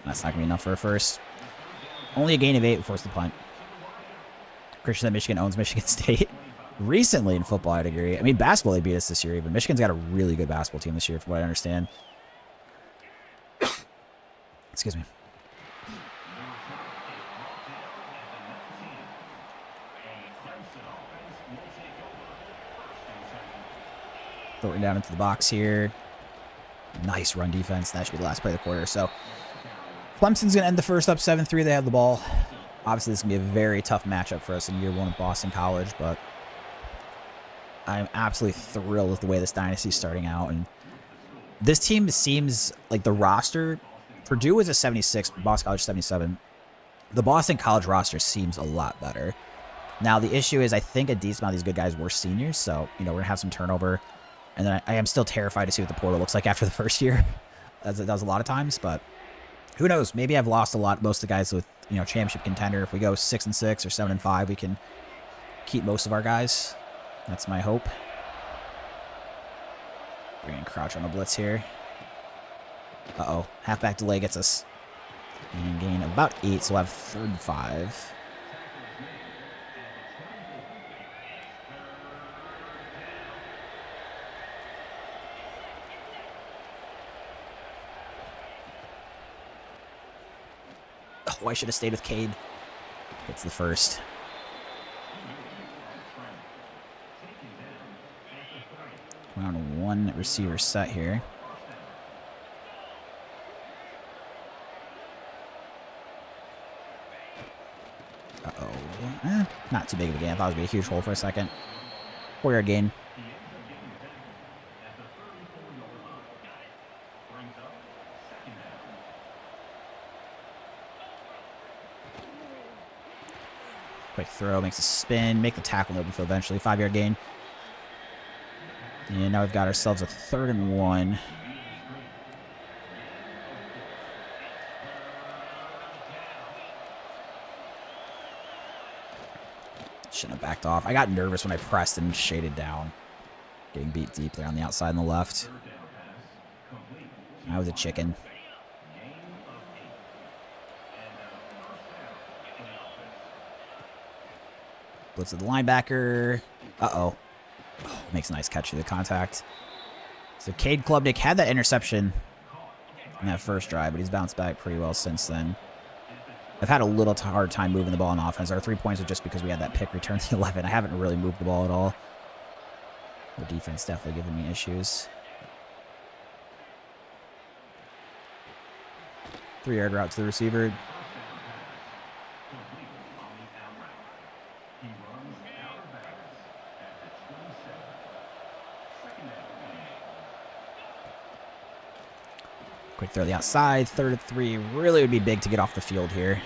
That's not going to be enough for a first. Only a gain of 8 forced the punt. Christian said Michigan owns Michigan State. Recently in football, I'd agree. I mean, basketball, they beat us this year even. Michigan's got a really good basketball team this year, from what I understand. Excuse me. Throw it down into the box here. Nice run defense. That should be the last play of the quarter. So Clemson's going to end the first up 7-3. They have the ball. Obviously, this is going to be a very tough matchup for us in year 1 of Boston College, but I'm absolutely thrilled with the way this dynasty is starting out. And this team seems like the roster, Purdue was a 76, Boston College 77. The Boston College roster seems a lot better. Now, the issue is I think a decent amount of these good guys were seniors, so, we're going to have some turnover. And then I am still terrified to see what the portal looks like after the first year, as it does a lot of times. But who knows? Maybe I've lost most of the guys with, championship contender. If we go 6-6 or 7-5, we can keep most of our guys. That's my hope. Bringing Crouch on a blitz here. Uh-oh. Halfback delay gets us. And gain about 8, so we'll have 3rd and 5. Oh, I should have stayed with Cade. It's the first. We're on 1 receiver set here. Uh-oh. Not too big of a gain. I thought it was going to be a huge hole for a second. 4-yard gain. Quick throw, makes a spin, make the tackle in the open field eventually. 5-yard gain. And now we've got ourselves a 3rd and 1. Shouldn't have backed off. I got nervous when I pressed and shaded down. Getting beat deep there on the outside and the left. I was a chicken. Blitz of the linebacker. Uh-oh. Oh, makes a nice catch through the contact. So Cade Klubnik had that interception in that first drive, but he's bounced back pretty well since then. I've had a little hard time moving the ball on offense. Our 3 points are just because we had that pick return to 11. I haven't really moved the ball at all. The defense definitely giving me issues. 3-yard route to the receiver. Quick throw to the outside, 3rd and 3. Really would be big to get off the field here.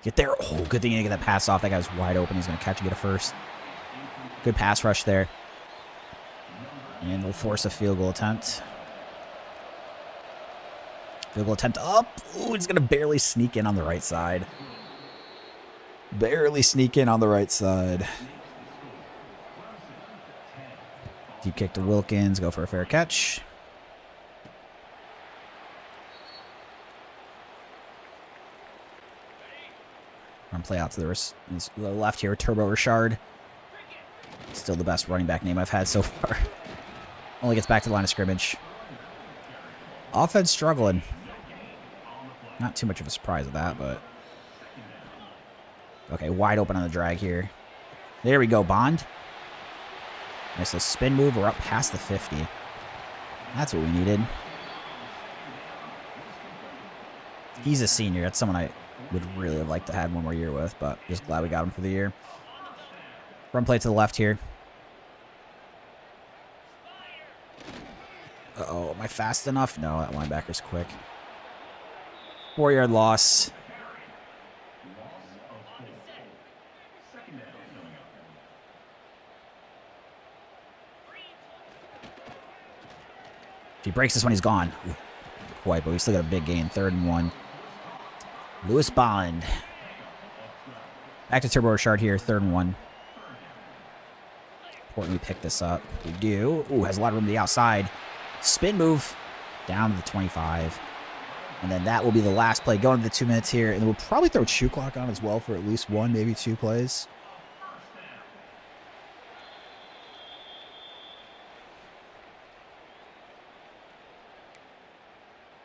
Get there. Oh, good thing you get that pass off. That guy was wide open. He's going to catch and get a first. Good pass rush there. And we'll force a field goal attempt. Field goal attempt up. Ooh, he's going to barely sneak in on the right side. Barely sneak in on the right side. Deep kick to Wilkins. Go for a fair catch. Run play out to the left here. Turbo Richard. Still the best running back name I've had so far. Only gets back to the line of scrimmage. Offense struggling. Not too much of a surprise with that, but... Okay, wide open on the drag here. There we go, Bond. Nice little spin move. We're up past the 50. That's what we needed. He's a senior. That's someone I would really have liked to have one more year with, but just glad we got him for the year. Run play to the left here. Uh-oh, am I fast enough? No, that linebacker's quick. 4-yard loss. If he breaks this one, he's gone. Ooh, quite, but we still got a big gain. 3rd and 1. Lewis Bond. Back to Turbo Richard here. 3rd and 1. Important we pick this up. We do. Ooh, has a lot of room to the outside. Spin move. Down to the 25. And then that will be the last play. Going to the 2 minutes here. And we'll probably throw shoe clock on as well for at least 1, maybe 2 plays.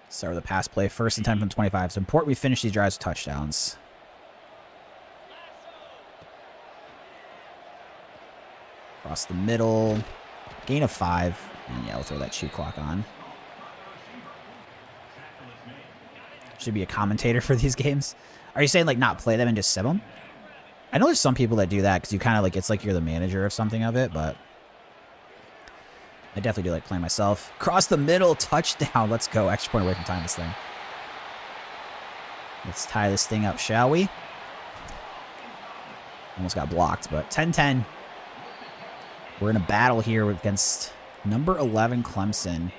Start with a pass play. 1st and 10 from 25. So important we finish these drives with touchdowns. Across the middle. Gain of 5. And yeah, we'll throw that shoe clock on. Should be a commentator for these games. Are you saying like not play them and just sim them? I know there's some people that do that because you kind of like, it's like you're the manager of something of it, but I definitely do like playing myself. Cross the middle, touchdown. Let's go. Extra point away from tying this thing. Let's tie this thing up, shall we? Almost got blocked, but 10-10. We're in a battle here against number 11 Clemson.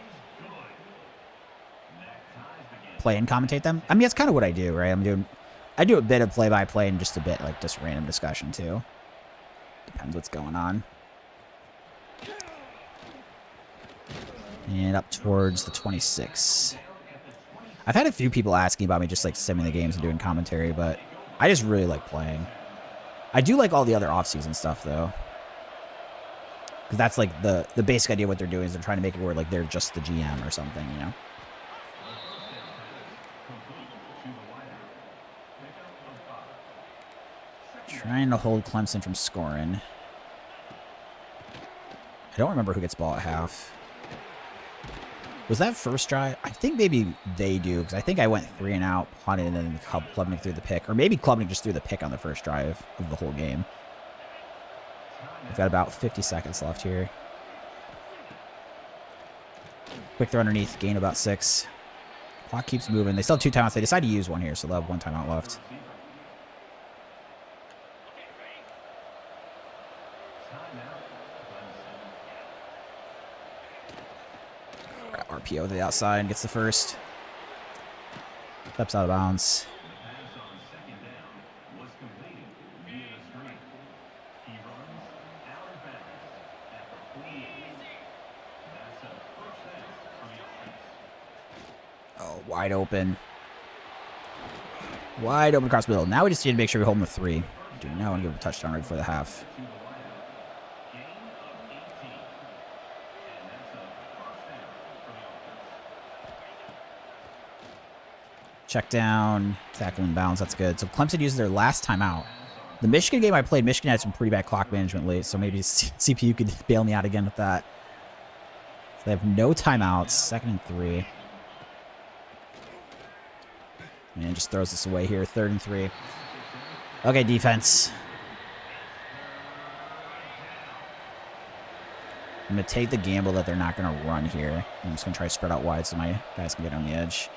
Play and commentate them. I mean, that's kind of what I do, right? I do a bit of play-by-play and just a bit like just random discussion too. Depends what's going on. And up towards the 26. I've had a few people asking about me just like simming the games and doing commentary, but I just really like playing. I do like all the other off-season stuff though. Because that's like the basic idea of what they're doing is they're trying to make it where like they're just the GM or something, you know? Trying to hold Clemson from scoring. I don't remember who gets ball at half. Was that first drive? I think maybe they do, because I think I went 3 and out, punted, and then Klubnik threw the pick. Or maybe Klubnik just threw the pick on the first drive of the whole game. We've got about 50 seconds left here. Quick throw underneath, gain about 6. Clock keeps moving. They still have 2 timeouts. They decide to use one here, so they'll have 1 timeout left. RPO to the outside, gets the first. Steps out of bounds. Oh, wide open. Wide open across the middle. Now we just need to make sure we hold them to 3. Do not want to give them a touchdown right before the half. Check down, tackle in bounds. That's good. So Clemson uses their last timeout. The Michigan game I played, Michigan had some pretty bad clock management late, so maybe CPU could bail me out again with that. So they have no timeouts. 2nd and 3. And just throws this away here. 3rd and 3. Okay, defense. I'm going to take the gamble that they're not going to run here. I'm just going to try to spread out wide so my guys can get on the edge.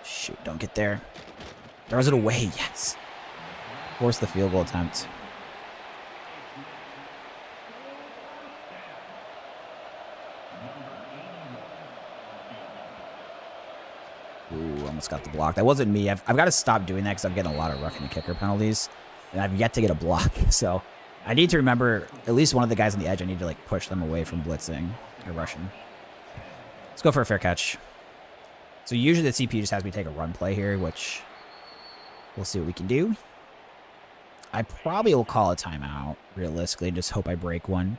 Shoot, don't get there. Throws it away, yes. Force the field goal attempt. Ooh, almost got the block. That wasn't me. I've got to stop doing that because I'm getting a lot of roughing the kicker penalties. And I've yet to get a block. So I need to remember at least one of the guys on the edge. I need to like push them away from blitzing or rushing. Let's go for a fair catch. So usually the CPU just has me take a run play here, which we'll see what we can do. I probably will call a timeout, realistically, and just hope I break one.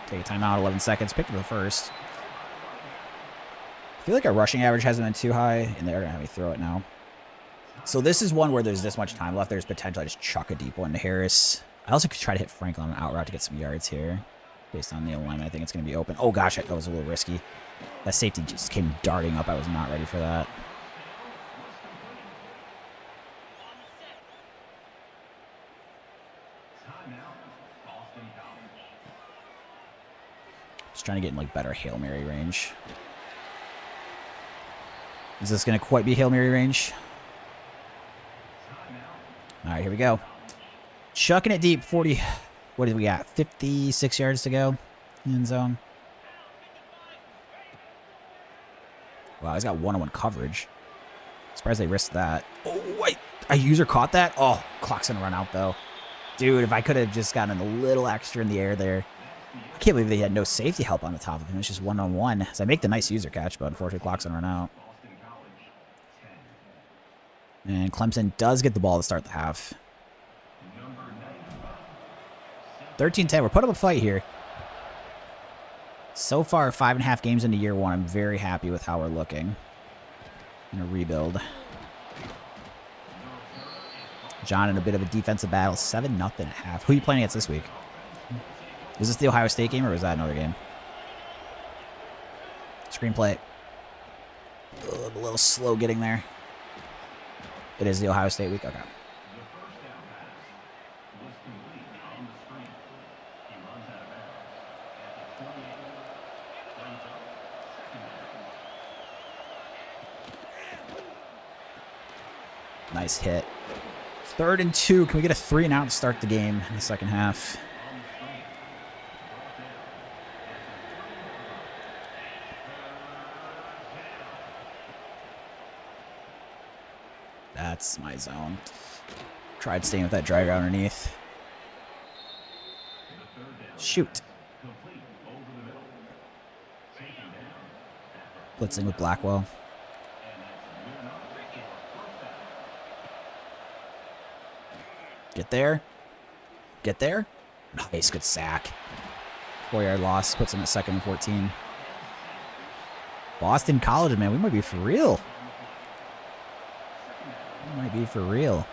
Take a timeout, 11 seconds. Pick up the first. I feel like our rushing average hasn't been too high, and they're going to have me throw it now. So this is one where there's this much time left. There's potential I just chuck a deep one to Harris. I also could try to hit Franklin on an out route to get some yards here. Based on the alignment, I think it's going to be open. Oh, gosh, that was a little risky. That safety just came darting up. I was not ready for that. Just trying to get in, like, better Hail Mary range. Is this going to quite be Hail Mary range? All right, here we go. Chucking it deep, 40. What did we got? 56 yards to go in the end zone. Wow, he's got one-on-one coverage. Surprised they risked that. Oh, wait. A user caught that? Oh, clock's going to run out, though. Dude, if I could have just gotten a little extra in the air there. I can't believe they had no safety help on the top of him. It's just one-on-one. So I make the nice user catch, but unfortunately, clock's going to run out. And Clemson does get the ball to start the half. 13-10. We're putting up a fight here. So far, 5.5 games into year one. I'm very happy with how we're looking. In a rebuild. John in a bit of a defensive battle. 7-0 at half. Who are you playing against this week? Was this the Ohio State game or was that another game? Screenplay. A little slow getting there. It is the Ohio State week? Okay. Nice hit. 3rd and 2. Can we get a 3-and-out to start the game in the second half? That's my zone. Tried staying with that drag underneath. Shoot. Blitzing with Blackwell. Get there. Get there. Nice, good sack. 4-yard loss. Puts him at 2nd and 14. Boston College, man. We might be for real. We might be for real.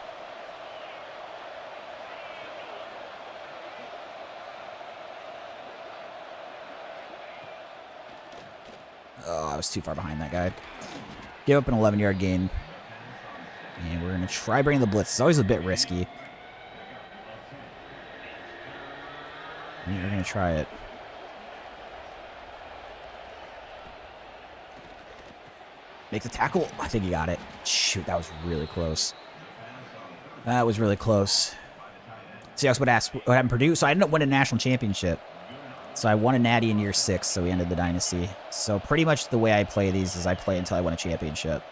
Oh, I was too far behind that guy. Give up an 11-yard gain. And we're going to try bringing the blitz. It's always a bit risky. We're going to try it. Make the tackle. I think he got it. Shoot, that was really close. That was really close. See, I was about to ask what happened to Purdue. So I ended up winning a national championship. So I won a natty in year 6, so we ended the dynasty. So pretty much the way I play these is I play until I win a championship.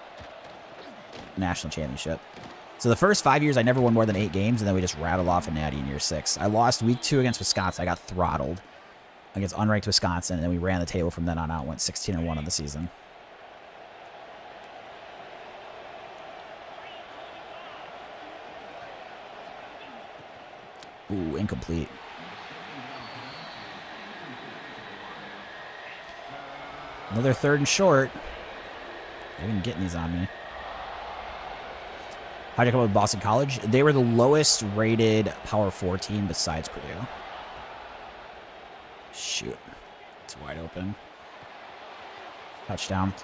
National championship. So the first 5 years, I never won more than 8 games, and then we just rattled off a natty in year 6. I lost week 2 against Wisconsin. I got throttled against unranked Wisconsin, and then we ran the table from then on out, went 16-1 on the season. Ooh, incomplete. Another 3rd and short. They've been getting these on me. How'd you come up with Boston College? They were the lowest rated Power 4 team besides Purdue. Shoot. It's wide open. Touchdown.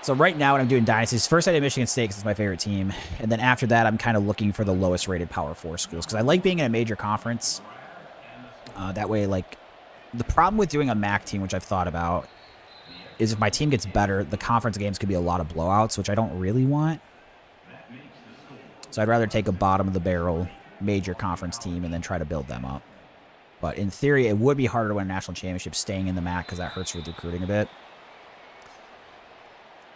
So right now when I'm doing dynasties, first I did Michigan State because it's my favorite team. And then after that, I'm kind of looking for the lowest rated Power 4 schools because I like being in a major conference. That way, like, the problem with doing a MAC team, which I've thought about, is if my team gets better, the conference games could be a lot of blowouts, which I don't really want. So I'd rather take a bottom-of-the-barrel major conference team and then try to build them up. But in theory, it would be harder to win a national championship staying in the MAC because that hurts with recruiting a bit.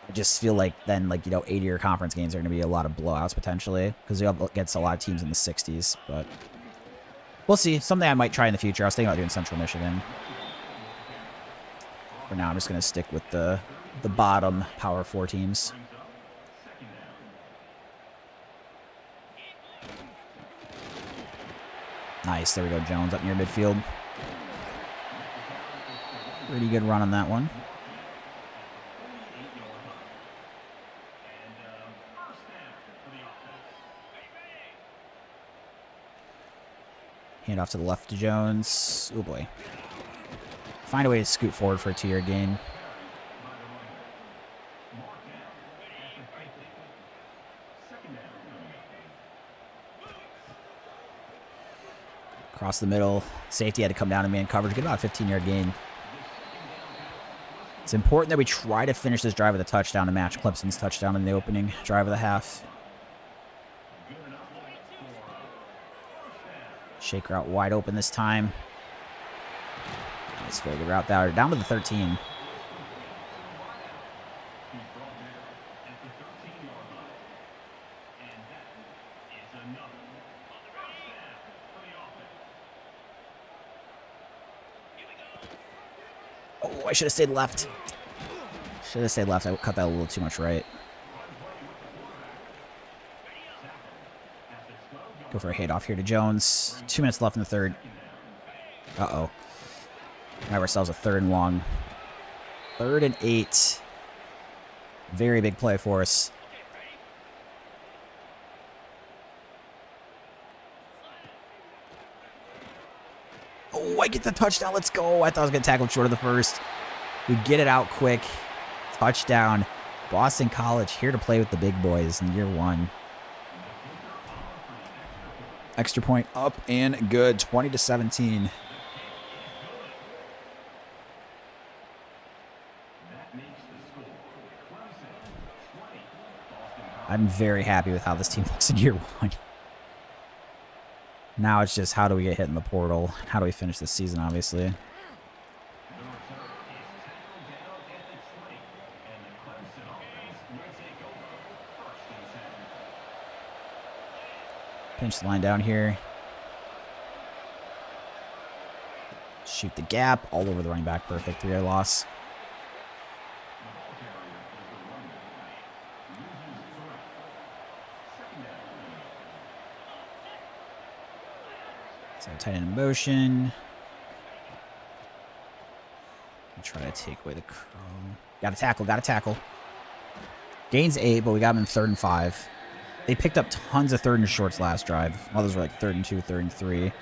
I just feel like then, like, you know, 80-year conference games are going to be a lot of blowouts potentially because it gets a lot of teams in the 60s. But we'll see. Something I might try in the future. I was thinking about doing Central Michigan. For now, I'm just going to stick with the bottom Power 4 teams. Nice. There we go. Jones up near midfield. Pretty good run on that one. Hand off to the left to Jones. Oh boy. Find a way to scoot forward for a 2-yard gain. Across the middle. Safety had to come down in man coverage. Get about a 15-yard gain. It's important that we try to finish this drive with a touchdown to match Clemson's touchdown in the opening drive of the half. Shake route wide open this time. Nice, very good route there. Down to the 13. Oh, I should have stayed left. Should have stayed left. I cut that a little too much right. Go for a handoff here to Jones. 2 minutes left in the third. Uh-oh. We have ourselves a 3rd and long. 3rd and 8. Very big play for us. Oh, I get the touchdown. Let's go. I thought I was going to tackle him short of the first. We get it out quick. Touchdown. Boston College here to play with the big boys in year 1. Extra point up and good. 20-17. I'm very happy with how this team looks in year 1. Now it's just how do we get hit in the portal? How do we finish this season, obviously? Pinch the line down here. Shoot the gap. All over the running back. Perfect. 3-yard loss. So tight end in motion. Try to take away the crow. Got to tackle. Got to tackle. Gains 8, but we got him in 3rd and 5. They picked up tons of 3rd and shorts last drive. Others were like 3rd and 2, 3rd and 3.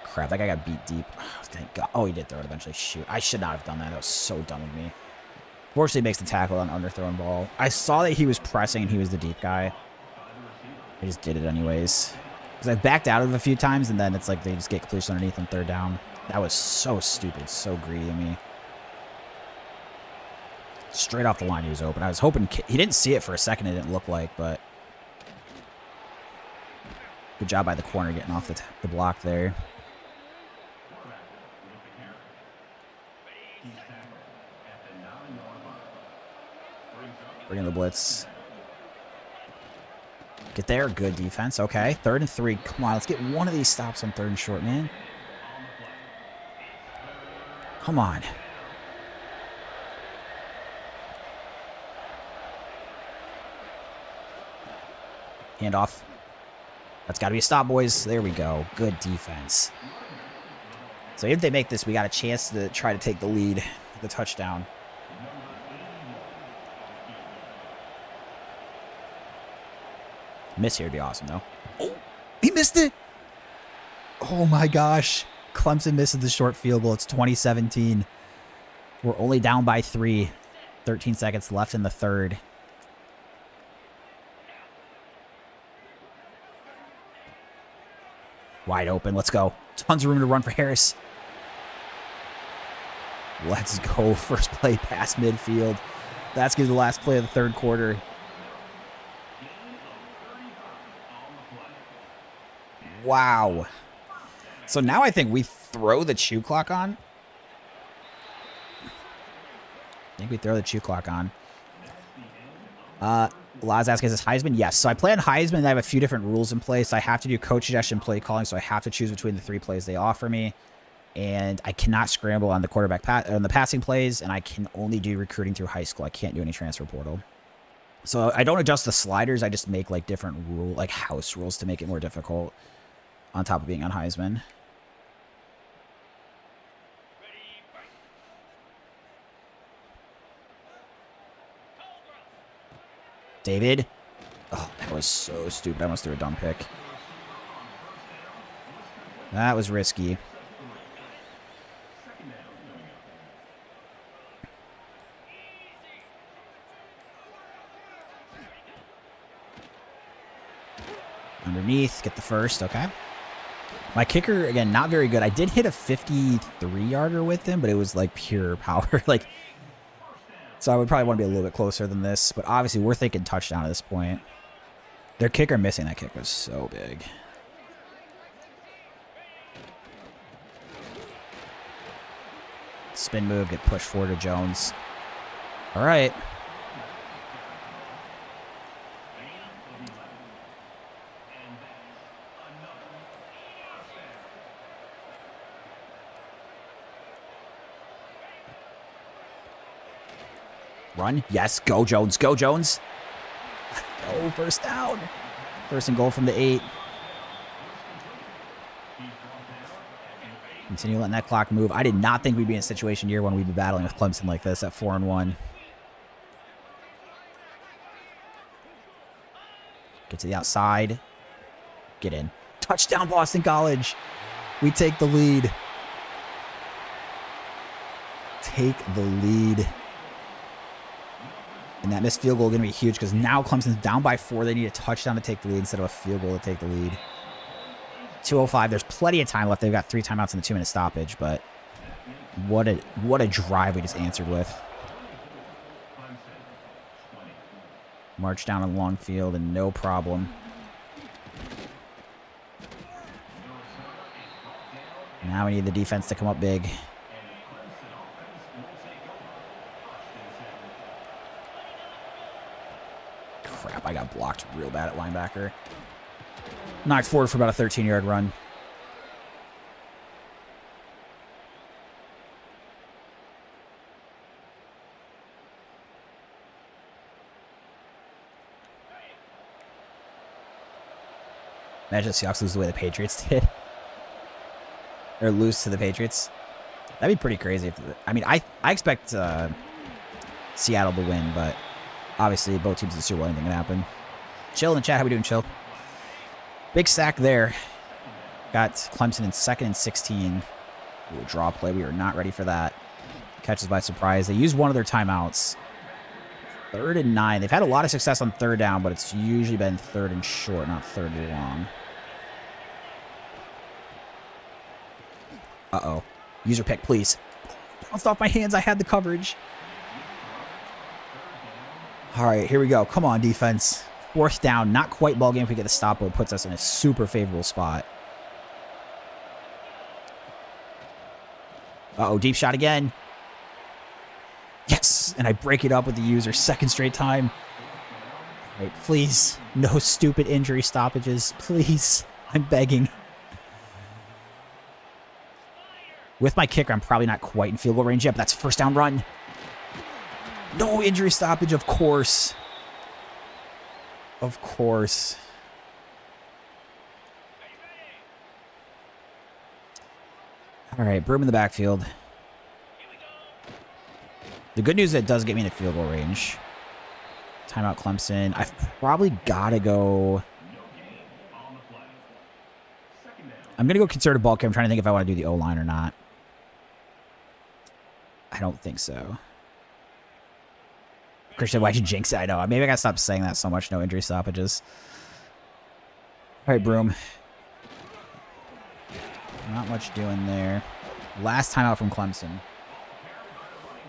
Crap, that guy got beat deep. Thank God. Oh, he did throw it eventually. Shoot. I should not have done that. That was so dumb of me. Fortunately, makes the tackle on underthrown ball. I saw that he was pressing and he was the deep guy. I just did it anyways. Because I backed out of it a few times and then it's like they just get completion underneath on 3rd down. That was so stupid. So greedy of me. Straight off the line, he was open. I was hoping he didn't see it for a second. It didn't look like, but good job by the corner getting off the block there. Bring in the blitz. Get there. Good defense. Okay. 3rd and 3. Come on. Let's get one of these stops on 3rd and short, man. Come on. Handoff. That's got to be a stop, boys. There we go. Good defense. So if they make this, we got a chance to try to take the lead, the touchdown. Miss here would be awesome, though. Oh, he missed it. Oh, my gosh. Clemson misses the short field goal. It's 2017. We're only down by 3. 13 seconds left in the third. Wide open. Let's go. Tons of room to run for Harris. Let's go. First play past midfield. That's going to be the last play of the third quarter. Wow. So now I think we throw the chew clock on. I think we throw the chew clock on. Laz asking, is this Heisman? Yes. So I play on Heisman, and I have a few different rules in place. I have to do coach suggestion play calling, so I have to choose between the 3 plays they offer me. And I cannot scramble on the quarterback on the passing plays, and I can only do recruiting through high school. I can't do any transfer portal. So I don't adjust the sliders. I just make like different like house rules to make it more difficult on top of being on Heisman. David. Oh, that was so stupid. I almost threw a dumb pick. That was risky. Underneath, get the first, okay. My kicker, again, not very good. I did hit a 53-yarder with him, but it was like pure power. Like, so I would probably want to be a little bit closer than this, but obviously we're thinking touchdown at this point. Their kicker missing that kick was so big. Spin move, get pushed forward to Jones. All right. Run. Yes. Go, Jones. Go, Jones. Go. First down. First and goal from the 8. Continue letting that clock move. I did not think we'd be in a situation year one we'd be battling with Clemson like this at 4-1. Get to the outside. Get in. Touchdown, Boston College. We take the lead. Take the lead. And that missed field goal is going to be huge because now Clemson's down by 4. They need a touchdown to take the lead instead of a field goal to take the lead. 2:05. There's plenty of time left. They've got 3 timeouts in the 2-minute stoppage, but what a drive we just answered with. March down a long field and no problem. Now we need the defense to come up big. Crap, I got blocked real bad at linebacker. Knocked forward for about a 13-yard run. Imagine the Seahawks lose the way the Patriots did. Or lose to the Patriots. That'd be pretty crazy. I mean, I expect Seattle to win, but obviously both teams in the Super Bowl, anything can happen. Chill in the chat. How we doing, Chill? Big sack there. Got Clemson in 2nd and 16. Ooh, draw play. We are not ready for that. Catches by surprise. They used one of their timeouts. 3rd and 9. They've had a lot of success on 3rd down, but it's usually been 3rd and short, not 3rd and long. Uh-oh. User pick, please. Bounced off my hands. I had the coverage. All right, here we go. Come on, defense. 4th down. Not quite ball game if we get the stop, but it puts us in a super favorable spot. Uh-oh, deep shot again. Yes, and I break it up with the user. 2nd straight time. All right, please. No stupid injury stoppages. Please. I'm begging. With my kicker, I'm probably not quite in field goal range yet, but that's a 1st down run. No injury stoppage, of course. Of course. All right, Broom in the backfield. The good news is it does get me in the field goal range. Timeout Clemson. I've probably got to go... I'm going to go conservative ball care. I'm trying to think if I want to do the O-line or not. I don't think so. Christian, why'd you jinx it? I know. Maybe I got to stop saying that so much. No injury stoppages. All right, Broom. Not much doing there. Last time out from Clemson.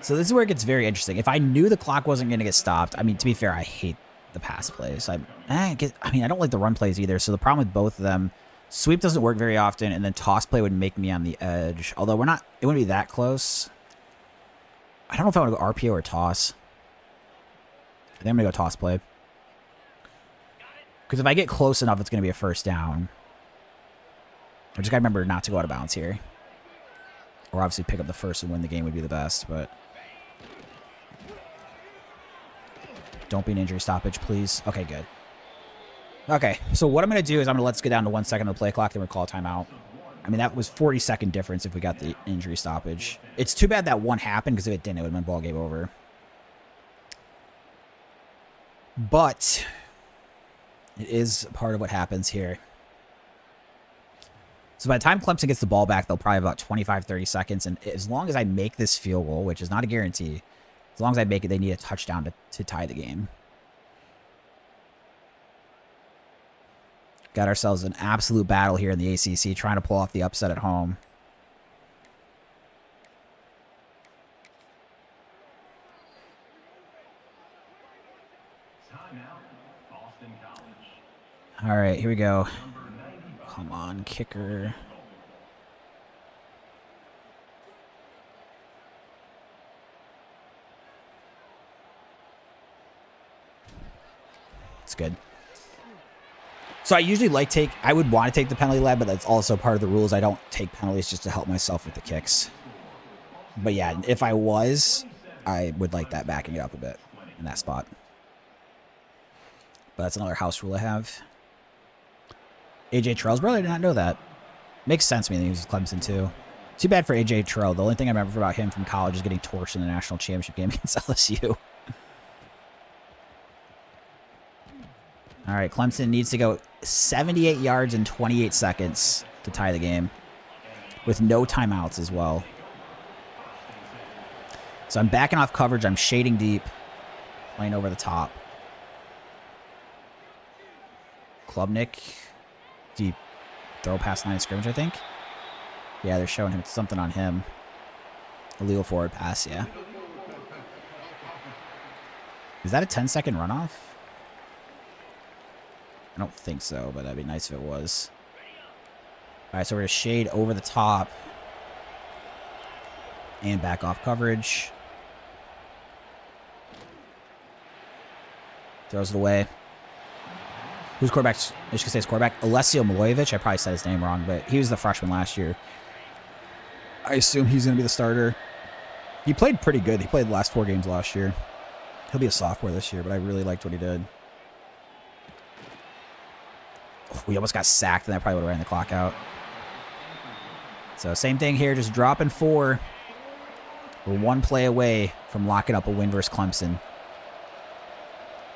So this is where it gets very interesting. If I knew the clock wasn't going to get stopped, I mean, to be fair, I hate the pass plays. I don't like the run plays either. So the problem with both of them, sweep doesn't work very often, and then toss play would make me on the edge. Although it wouldn't be that close. I don't know if I want to go RPO or toss. I think I'm going to go toss play. Because if I get close enough, it's going to be a 1st down. I just got to remember not to go out of bounds here. Or obviously pick up the 1st and win the game would be the best, but... Don't be an injury stoppage, please. Okay, good. Okay, so what I'm going to do is I'm going to let's get down to 1 second of the play clock, then we'll call a timeout. I mean, that was 40-second difference if we got the injury stoppage. It's too bad that one happened, because if it didn't, it would have been ball game over. But it is part of what happens here. So by the time Clemson gets the ball back, they'll probably have about 25, 30 seconds. And as long as I make this field goal, which is not a guarantee, as long as I make it, they need a touchdown to tie the game. Got ourselves an absolute battle here in the ACC, trying to pull off the upset at home. All right, here we go. Come on, kicker. It's good. So I usually I would want to take the penalty lad, but that's also part of the rules. I don't take penalties just to help myself with the kicks. But yeah, if I was, I would like that backing it up a bit in that spot. But that's another house rule I have. AJ Terrell's brother, I did not know that. Makes sense to me that he was Clemson too. Too bad for AJ Terrell. The only thing I remember about him from college is getting torched in the national championship game against LSU. All right, Clemson needs to go 78 yards in 28 seconds to tie the game with no timeouts as well. So I'm backing off coverage. I'm shading deep, playing over the top. Klubnik. Deep throw past line of scrimmage, I think. Yeah, they're showing him something on him. Illegal forward pass, yeah. Is that a 10-second runoff? I don't think so, but that'd be nice if it was. All right, so we're going to shade over the top and back off coverage. Throws it away. Who's quarterback? Michigan State's quarterback? Alessio Milojevic. I probably said his name wrong, but he was the freshman last year. I assume he's going to be the starter. He played pretty good. He played the last 4 games last year. He'll be a sophomore this year, but I really liked what he did. Oh, we almost got sacked, and that probably would have ran the clock out. So same thing here, just dropping 4. We're 1 play away from locking up a win versus Clemson.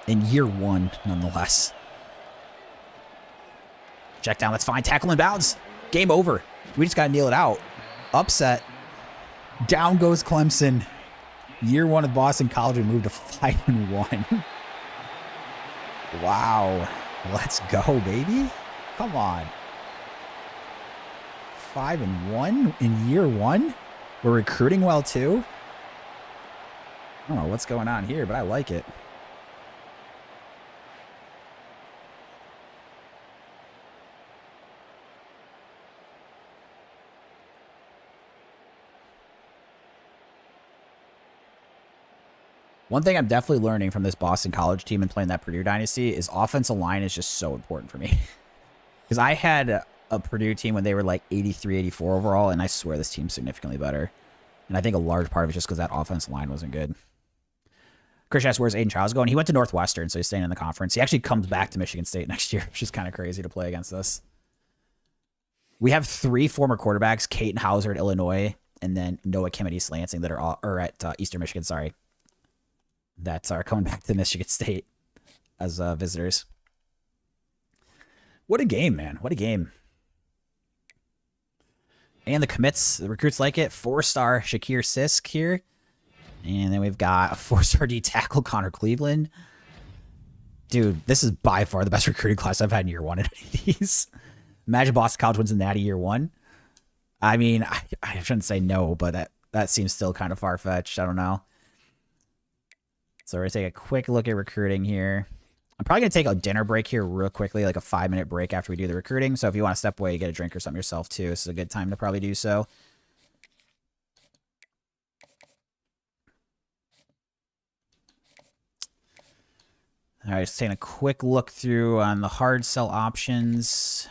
In year 1, nonetheless. Check down, that's fine. Tackle in bounds. Game over. We just got to kneel it out. Upset. Down goes Clemson. Year 1 of Boston College, we moved to 5-1. Wow. Let's go, baby. Come on. 5-1 in year 1? We're recruiting well, too? I don't know what's going on here, but I like it. One thing I'm definitely learning from this Boston College team and playing that Purdue Dynasty is offensive line is just so important for me. Because I had a Purdue team when they were like 83, 84 overall, and I swear this team's significantly better. And I think a large part of it is just because that offensive line wasn't good. Chris asks, where's Aiden Childs going? He went to Northwestern, so he's staying in the conference. He actually comes back to Michigan State next year, which is kind of crazy to play against us. We have 3 former quarterbacks, Caden Hauser at Illinois, and then Noah Kim at East Lansing that are all, or at Eastern Michigan, sorry. That are coming back to Michigan State as visitors. What a game, man. What a game. And the commits, the recruits like it. 4-star Shakir Sisk here. And then we've got a 4-star D tackle, Connor Cleveland. Dude, this is by far the best recruiting class I've had in year 1 in any of these. Imagine Boston College wins in Natty year 1. I mean, I shouldn't say no, but that seems still kind of far-fetched. I don't know. So we're going to take a quick look at recruiting here. I'm probably going to take a dinner break here real quickly, like a 5-minute break after we do the recruiting. So if you want to step away, get a drink or something yourself too. This is a good time to probably do so. All right, just taking a quick look through on the hard sell options.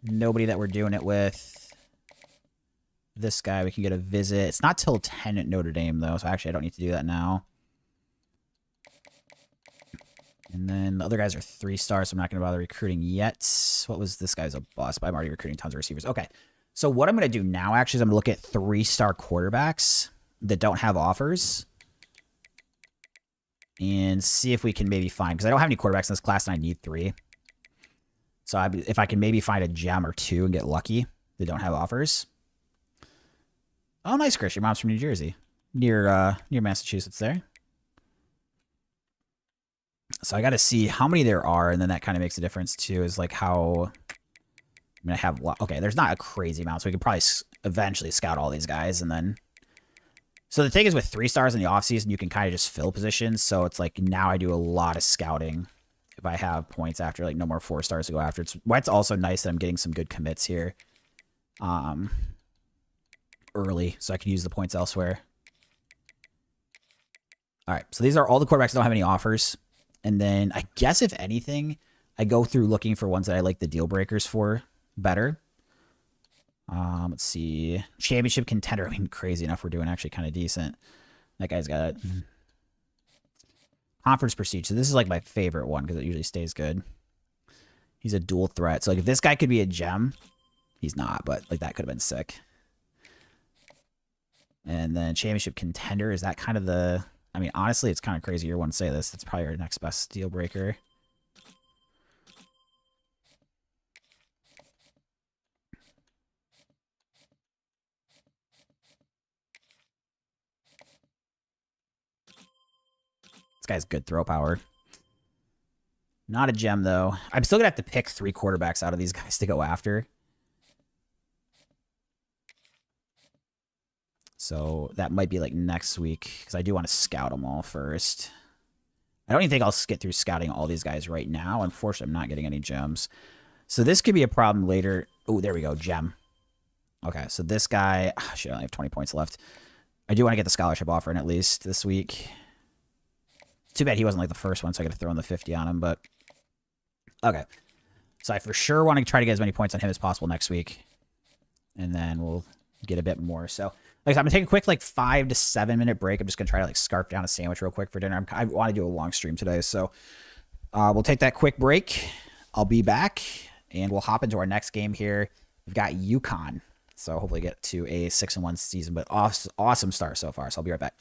Nobody that we're doing it with. This guy, we can get a visit. It's not till 10 at Notre Dame, though, so actually I don't need to do that now. And then the other guys are 3 stars, so I'm not going to bother recruiting yet. What was this guy's a bust, but I'm already recruiting tons of receivers. Okay. So what I'm going to do now actually is I'm going to look at 3-star quarterbacks that don't have offers and see if we can maybe find, because I don't have any quarterbacks in this class and I need 3. So if I can maybe find a gem or 2 and get lucky that don't have offers. Oh, nice, Chris. Your mom's from New Jersey. Near Massachusetts there. So I got to see how many there are, and then that kind of makes a difference too, is like how I'm going to have... Okay, there's not a crazy amount, so we could probably eventually scout all these guys, and then... So the thing is with 3 stars in the offseason, you can kind of just fill positions, so it's like now I do a lot of scouting if I have points after, like no more 4 stars to go after. It's why it's also nice that I'm getting some good commits here early, so I can use the points elsewhere. All right, so these are all the quarterbacks that don't have any offers. And then I guess if anything, I go through looking for ones that I like the deal breakers for better. Let's see. Championship contender. I mean, crazy enough, we're doing actually kind of decent. That guy's got conference prestige. So this is like my favorite one because it usually stays good. He's a dual threat. So like if this guy could be a gem, he's not, but like that could have been sick. And then championship contender, is that kind of the... I mean, honestly, it's kind of crazy. You want to say this. That's probably our next best deal breaker. This guy's good throw power. Not a gem, though. I'm still going to have to pick 3 quarterbacks out of these guys to go after. So that might be like next week, because I do want to scout them all first. I don't even think I'll get through scouting all these guys right now. Unfortunately, I'm not getting any gems. So this could be a problem later. Oh, there we go. Gem. Okay, so this guy... Oh, shit, I only have 20 points left. I do want to get the scholarship offer in at least this week. Too bad he wasn't like the first one, so I got to throw in the 50 on him, but... Okay. So I for sure want to try to get as many points on him as possible next week. And then we'll get a bit more. So, like, I'm going to take a quick, like, 5 to 7 minute break. I'm just going to try to, like, scarf down a sandwich real quick for dinner. I want to do a long stream today, so we'll take that quick break. I'll be back, and we'll hop into our next game here. We've got UConn. So hopefully get to a 6-1 season, but awesome start so far. So I'll be right back.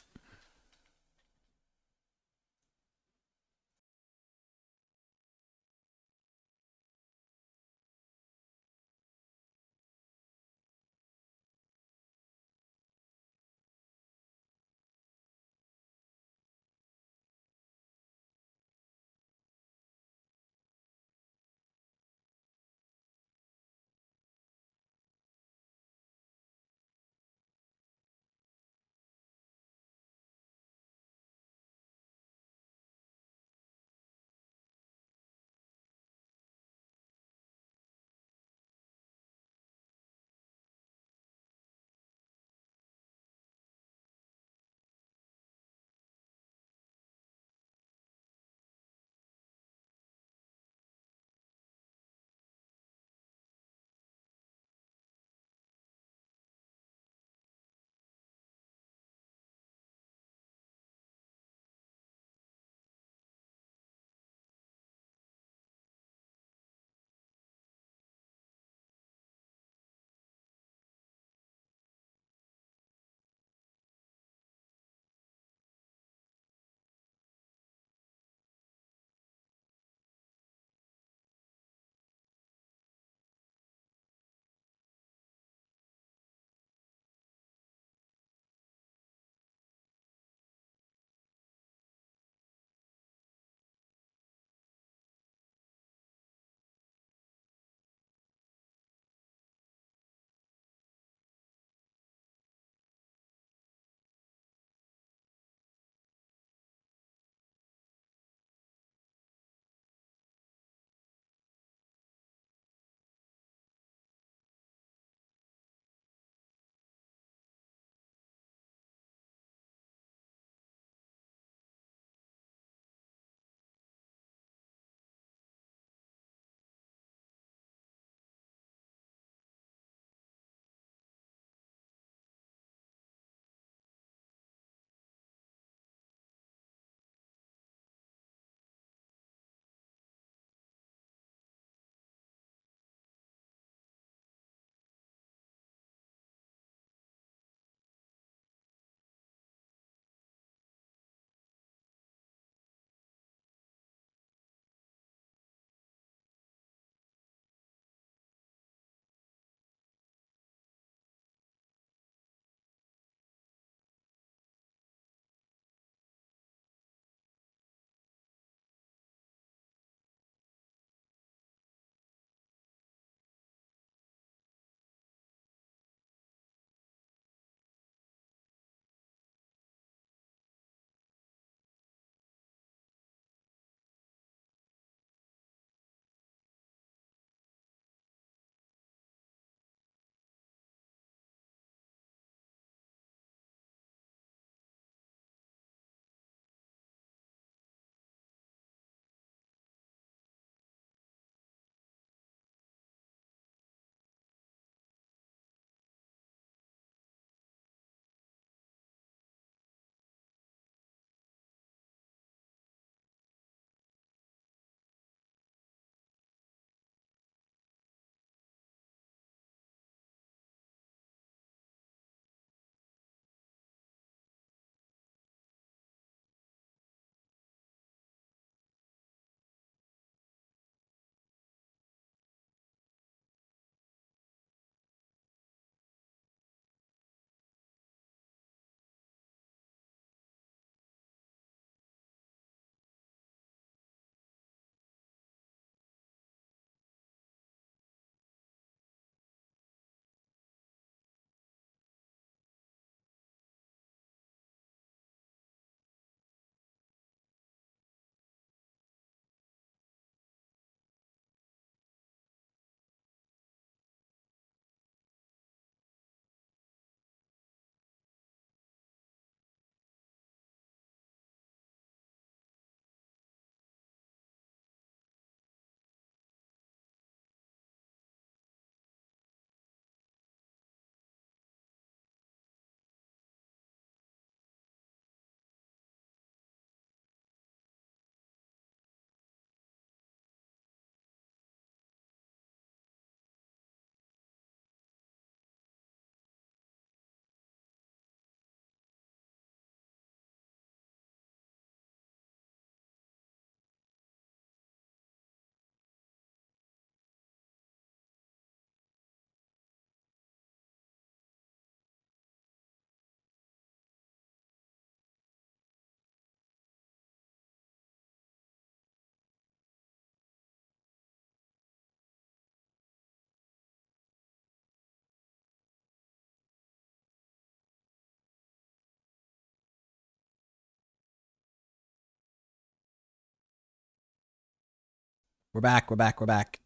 We're back. We're back. We're back.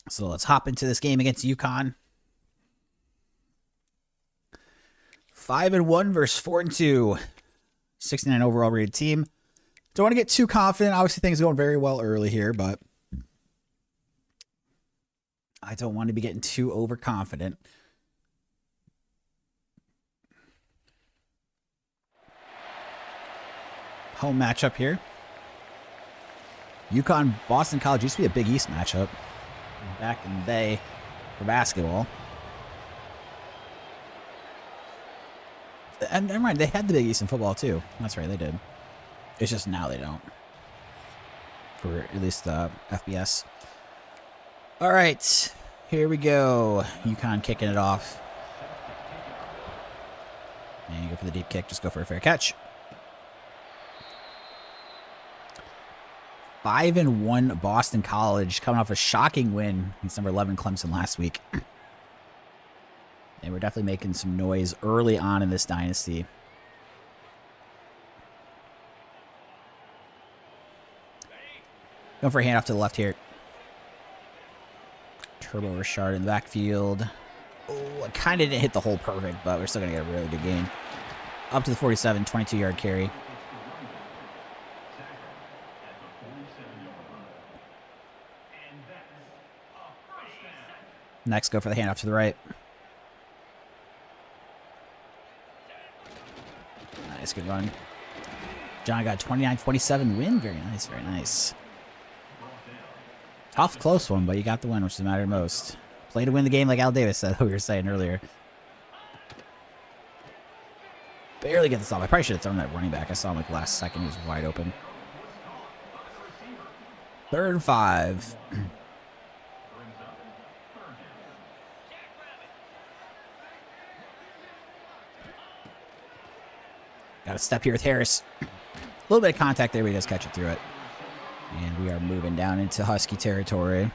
So let's hop into this game against UConn. 5-1 versus 4-2. 69 overall rated team. Don't want to get too confident. Obviously, things are going very well early here, but I don't want to be getting too overconfident. Home matchup here. UConn Boston College used to be a Big East matchup back in the day for basketball. And never mind, they had the Big East in football too. That's right, they did. It's just now they don't. For at least FBS. All right, here we go. UConn kicking it off. And you go for the deep kick. Just go for a fair catch. 5-1 Boston College, coming off a shocking win against number 11 Clemson last week. And we're definitely making some noise early on in this dynasty. Going for a handoff to the left here. Turbo Richard in the backfield. Oh, I kind of didn't hit the hole perfect, but we're still going to get a really good gain. Up to the 47, 22-yard carry. Next, go for the handoff to the right. Nice, good run. John got a 29-27 win. Very nice, very nice. Tough, close one, but you got the win, which is mattered most. Play to win the game, like Al Davis said, we were saying earlier. Barely get this off. I probably should have thrown that running back. I saw him like last second. He was wide open. 3rd and 5. Got a step here with Harris. A little bit of contact there, but he does catch it through it. And we are moving down into Husky territory.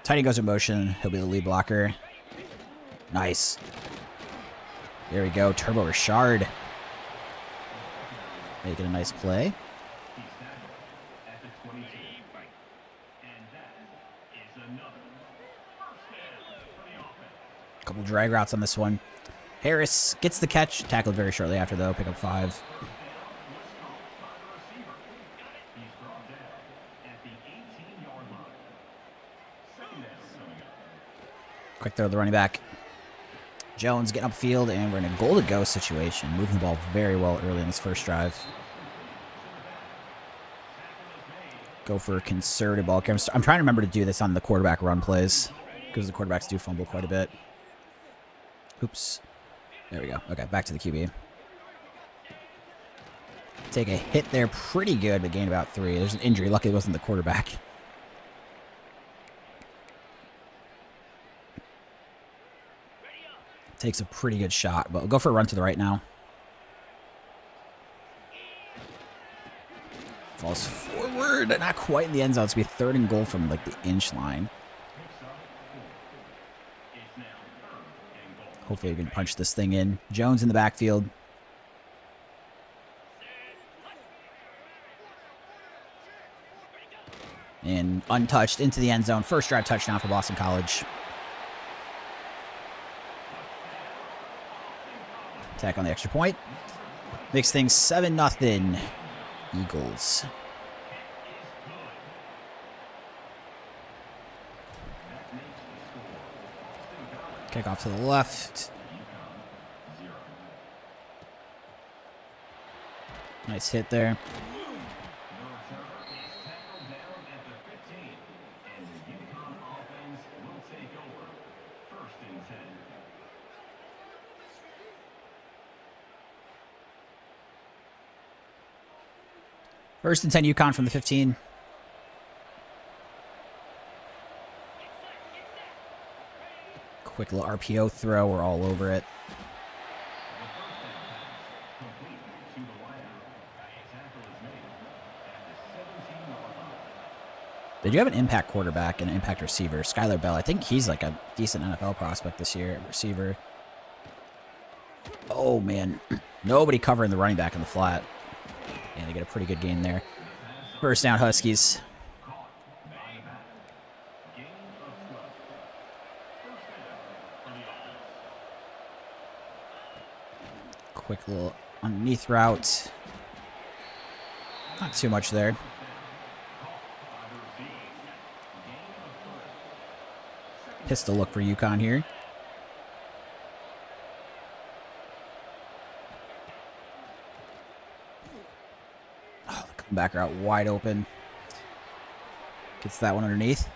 Tight goes in motion. He'll be the lead blocker. Nice. There we go. Turbo Richard. Making a nice play. Couple drag routes on this one. Harris gets the catch. Tackled very shortly after, though. Pick up 5. Quick throw to the running back. Jones getting upfield, and we're in a goal-to-go situation. Moving the ball very well early in this first drive. Go for a conservative ball carry. I'm trying to remember to do this on the quarterback run plays, because the quarterbacks do fumble quite a bit. Oops. There we go. Okay, back to the QB. Take a hit there pretty good, but gained about 3. There's an injury. Luckily it wasn't the quarterback. Takes a pretty good shot, but we'll go for a run to the right now. Falls forward. Not quite in the end zone. It's going to be 3rd and goal from like the inch line. Hopefully we can punch this thing in. Jones in the backfield. And untouched into the end zone. First drive touchdown for Boston College. Attack on the extra point. Makes things 7-0. Eagles. Kick off to the left. Nice hit there. First and 10 UConn from the 15. Quick little RPO throw. We're all over it. They do have an impact quarterback and an impact receiver. Skylar Bell. I think he's like a decent NFL prospect this year. Receiver. Oh, man. Nobody covering the running back in the flat. And they get a pretty good gain there. First down, Huskies. Quick little underneath route. Not too much there. Pistol look for UConn here. Oh, the comebacker out wide open. Gets that one underneath.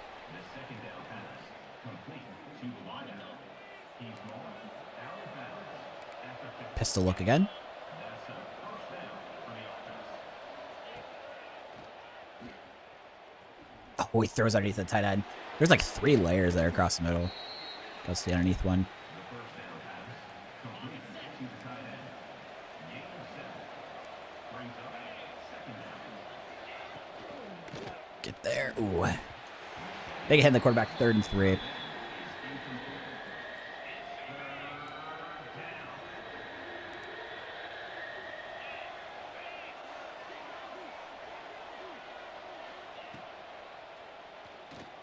Pistol look again. Oh, he throws underneath the tight end. There's like 3 layers there across the middle. Goes to the underneath one. Get there. Ooh. Big hit in the quarterback, 3rd and 3.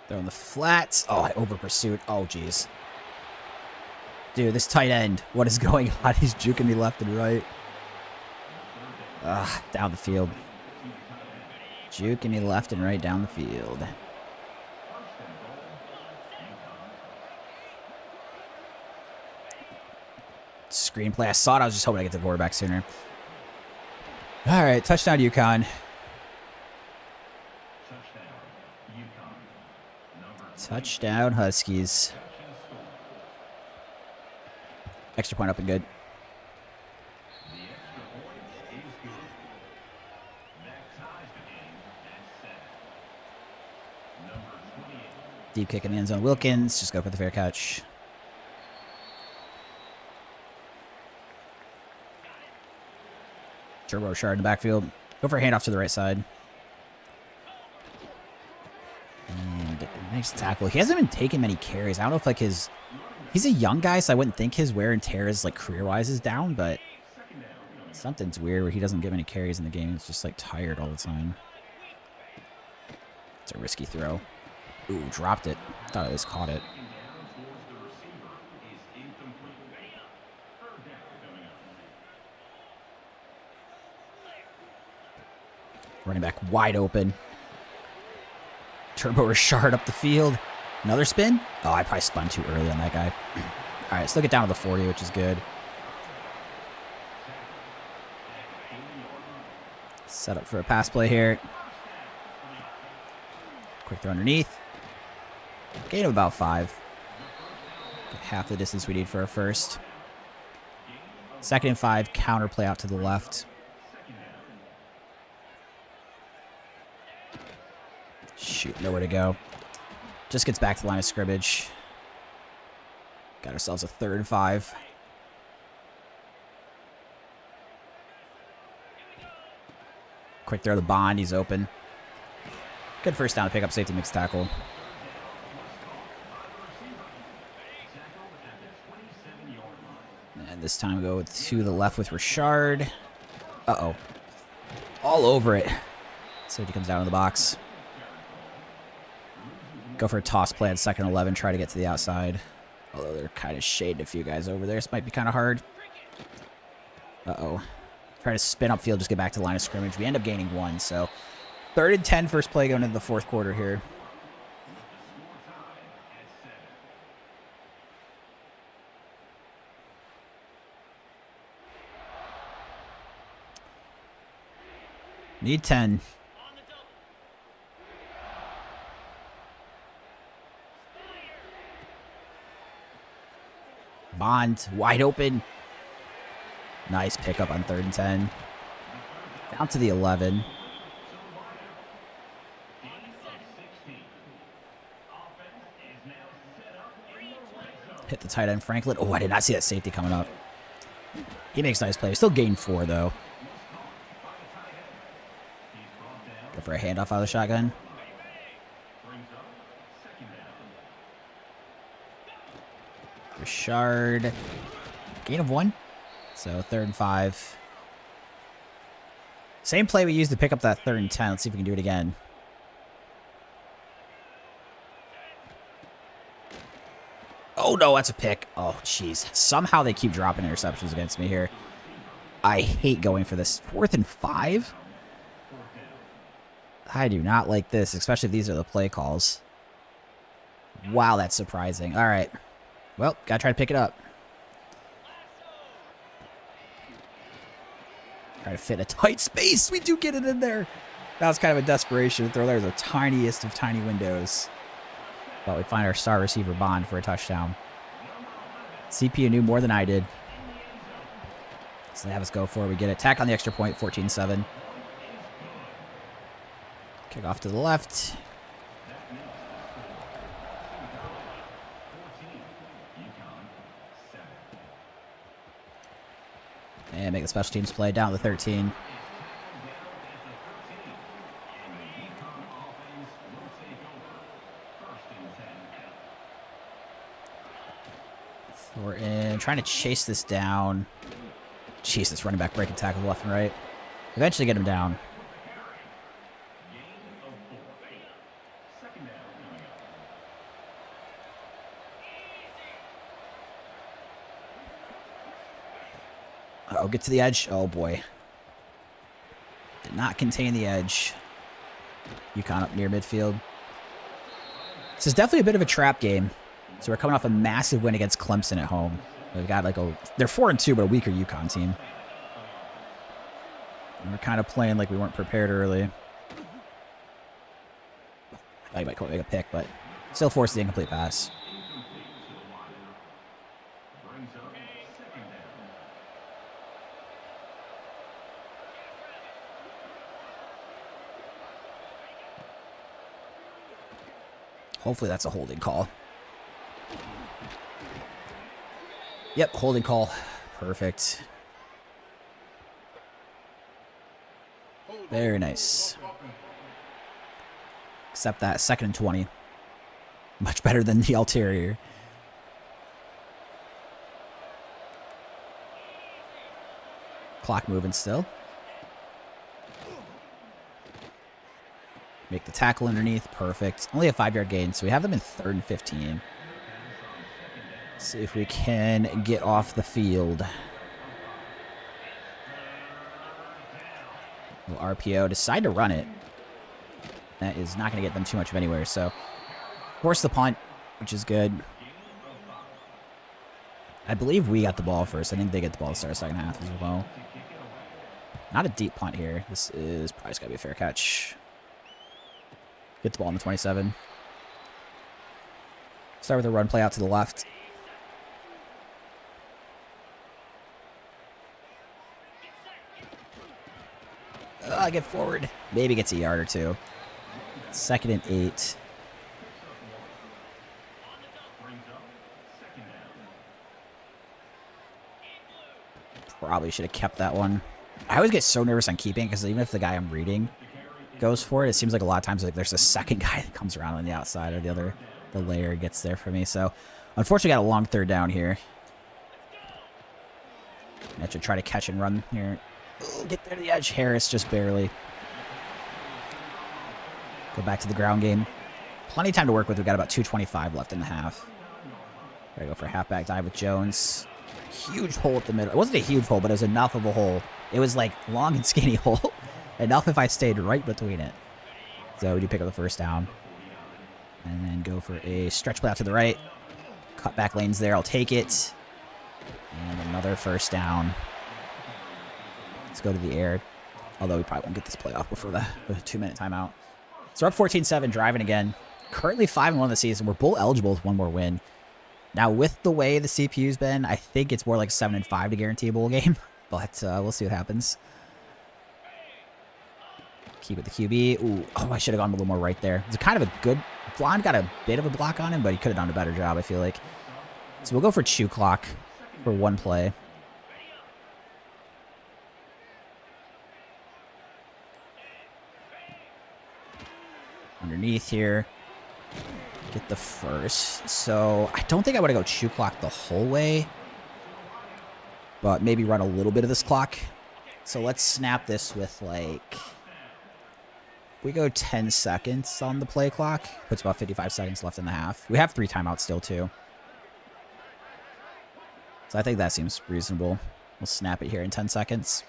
They're on the flats. Oh, I over pursued. Oh, jeez. Dude, this tight end. What is going on? He's juking me left and right. Down the field. Juking me left and right down the field. Screenplay. I saw it. I was just hoping I get the quarterback sooner. All right, touchdown UConn. Touchdown Huskies. Extra point up and good. Deep kick in the end zone. Wilkins, just go for the fair catch. Turbo Shard in the backfield. Go for a handoff to the right side. And nice tackle. He hasn't been taking many carries. I don't know if like his... He's a young guy, so I wouldn't think his wear and tear is like career-wise is down, but something's weird where he doesn't get many carries in the game. He's just like tired all the time. It's a risky throw. Ooh, dropped it. Thought I just caught it. Running back wide open. Turbo Richard up the field. Another spin? Oh, I probably spun too early on that guy. All right, still get down to the 40, which is good. Set up for a pass play here. Quick throw underneath. Gain of about 5. Half the distance we need for our first. 2nd and 5, counter play out to the left. Shoot, nowhere to go. Just gets back to the line of scrimmage. Got ourselves a 3rd and 5. Quick throw to the Bond. He's open. Good first down to pick up safety mixed tackle. And this time we go to the left with Richard. Uh-oh. All over it. Safety comes down in the box. Go for a toss play at 2nd and 11. Try to get to the outside. Although they're kind of shading a few guys over there. This might be kind of hard. Uh-oh. Try to spin upfield, just get back to the line of scrimmage. We end up gaining 1, so 3rd and 10, first play going into the 4th quarter here. Need 10. Bond, wide open. Nice pickup on 3rd and 10. Down to the 11. Hit the tight end, Franklin. Oh, I did not see that safety coming up. He makes nice plays. Still gained 4, though. Go for a handoff out of the shotgun. Richard. Gain of 1. So 3rd and 5. Same play we used to pick up that 3rd and 10. Let's see if we can do it again. Oh, no, that's a pick. Oh, jeez. Somehow they keep dropping interceptions against me here. I hate going for this. 4th and 5? I do not like this, especially if these are the play calls. Wow, that's surprising. All right. Well, got to try to pick it up. Try to fit a tight space. We do get it in there. That was kind of a desperation throw. There's the tiniest of tiny windows. But we find our star receiver Bond for a touchdown. CPU knew more than I did. So they have us go for it. We get it. Tack on the extra point, 14-7. Kick off to the left. And make the special teams play down to the 13. We're in, trying to chase this down. Jesus, running back breaking tackle left and right. Eventually get him down. Oh, get to the edge. Oh, boy. Did not contain the edge. UConn up near midfield. This is definitely a bit of a trap game. So we're coming off a massive win against Clemson at home. They've got like they're 4-2, but a weaker UConn team. And we're kind of playing like we weren't prepared early. I might make a pick, but still forced the incomplete pass. Hopefully that's a holding call. Yep, holding call. Perfect. Very nice. Except that 2nd and 20. Much better than the ulterior. Clock moving still. Make the tackle underneath. Perfect. Only a 5-yard gain, so we have them in 3rd and 15. See if we can get off the field. Little RPO. Decide to run it. That is not going to get them too much of anywhere, so force the punt, which is good. I believe we got the ball first. I think they get the ball to start the 2nd half as well. Not a deep punt here. This is probably got to be a fair catch. Get the ball on the 27. Start with a run play out to the left. Get forward. Maybe gets a yard or two. 2nd and 8. Probably should have kept that one. I always get so nervous on keeping because even if the guy I'm reading goes for it, it seems like a lot of times like there's a second guy that comes around on the outside or the layer gets there for me. So unfortunately got a long 3rd down here. I should try to catch and run here. Ooh, get there to the edge. Harris just barely. Go back to the ground game. Plenty of time to work with. We've got about 2:25 left in the half. Gotta go for a halfback dive with Jones. Huge hole at the middle. It wasn't a huge hole, but it was enough of a hole. It was like long and skinny hole. Enough if I stayed right between it. So we do pick up the 1st down. And then go for a stretch play out to the right. Cut back lanes there. I'll take it. And another 1st down. Let's go to the air. Although we probably won't get this play off before the 2-minute timeout. So we're up 14-7, driving again. Currently 5-1 this season. We're bowl eligible with one more win. Now, with the way the CPU's been, I think it's more like 7-5 to guarantee a bowl game. But we'll see what happens. Keep it the QB. Ooh, oh, I should have gone a little more right there. It's kind of a good... Blonde got a bit of a block on him, but he could have done a better job, I feel like. So we'll go for chew clock for one play. Underneath here. Get the 1st. So I don't think I want to go chew clock the whole way. but maybe run a little bit of this clock. So let's snap this with like, we go 10 seconds on the play clock. Puts about 55 seconds left in the half. We have 3 timeouts still too. So I think that seems reasonable. We'll snap it here in 10 seconds.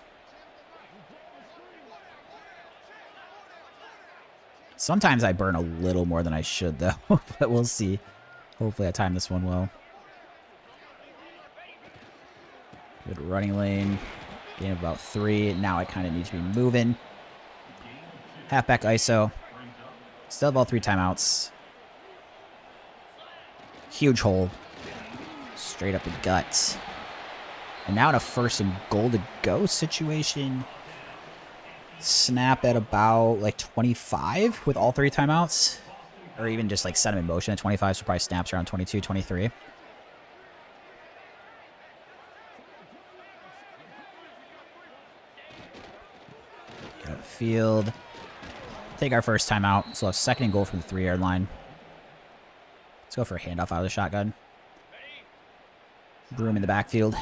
Sometimes I burn a little more than I should, though. But we'll see. Hopefully I time this one well. Good running lane. Gain of about 3. Now I kind of need to be moving. Halfback ISO. Still have all 3 timeouts. Huge hole. Straight up the gut. And now in a 1st and goal to go situation. Snap at about like 25 with all 3 timeouts. Or even just like set him in motion at 25, so probably snaps around 22, 23. Get upfield. Take our first timeout. So we'll have 2nd and goal from the 3-yard line. Let's go for a handoff out of the shotgun. Broom in the backfield.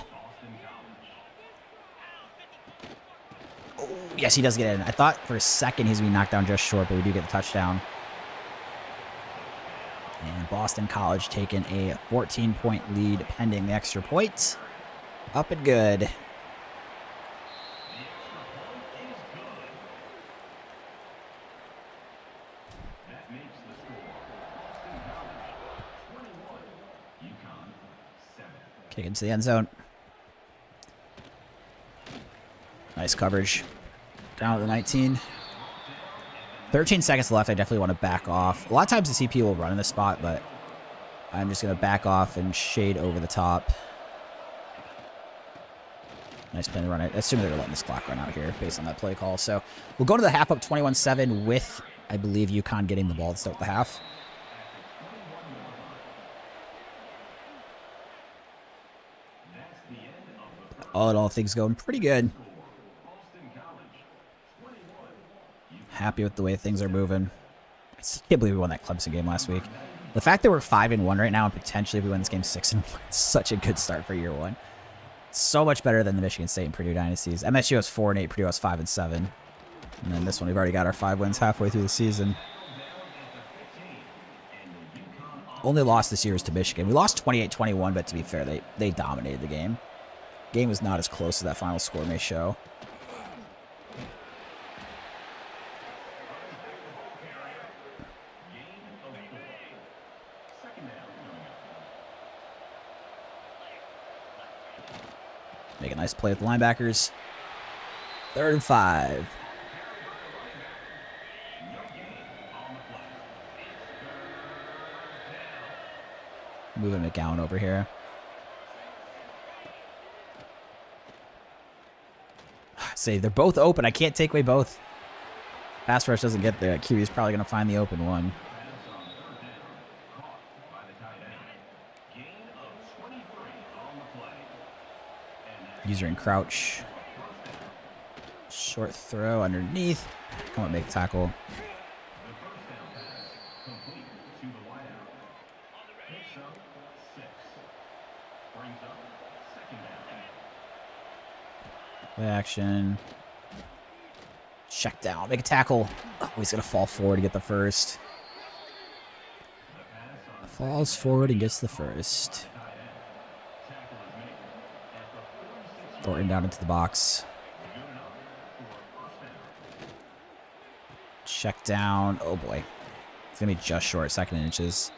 Oh, yes, he does get in. I thought for a second he's going to be knocked down just short, but we do get the touchdown. And Boston College taking a 14-point lead pending the extra point. Up and good. Kick into the end zone. Nice coverage. Down at the 19. 13 seconds left. I definitely want to back off. A lot of times the CP will run in this spot, but I'm just going to back off and shade over the top. Nice play to run it. Assuming they're letting this clock run out here based on that play call. So we'll go to the half up 21-7 with, I believe, UConn getting the ball to start the half. All in all, things going pretty good. Happy with the way things are moving. I still can't believe we won that Clemson game last week. The fact that we're 5-1 right now, and potentially if we win this game 6-1, it's such a good start for year 1. So much better than the Michigan State and Purdue dynasties. MSU has 4-8, Purdue has 5-7. And then this one, we've already got our 5 wins halfway through the season. Only loss this year is to Michigan. We lost 28-21, but to be fair, they dominated the game. Game was not as close as that final score may show. Make a nice play with the linebackers. 3rd and 5. Moving McGowan over here. Say they're both open. I can't take away both. Pass rush doesn't get there. QB is probably going to find the open one. User in crouch. Short throw underneath. Come on, make a tackle. Play action. Check down. Make a tackle. Oh, he's going to fall forward to get the first. Falls forward and gets the first. Thornton down into the box. Check down. Oh boy. It's going to be just short, 2nd and inches.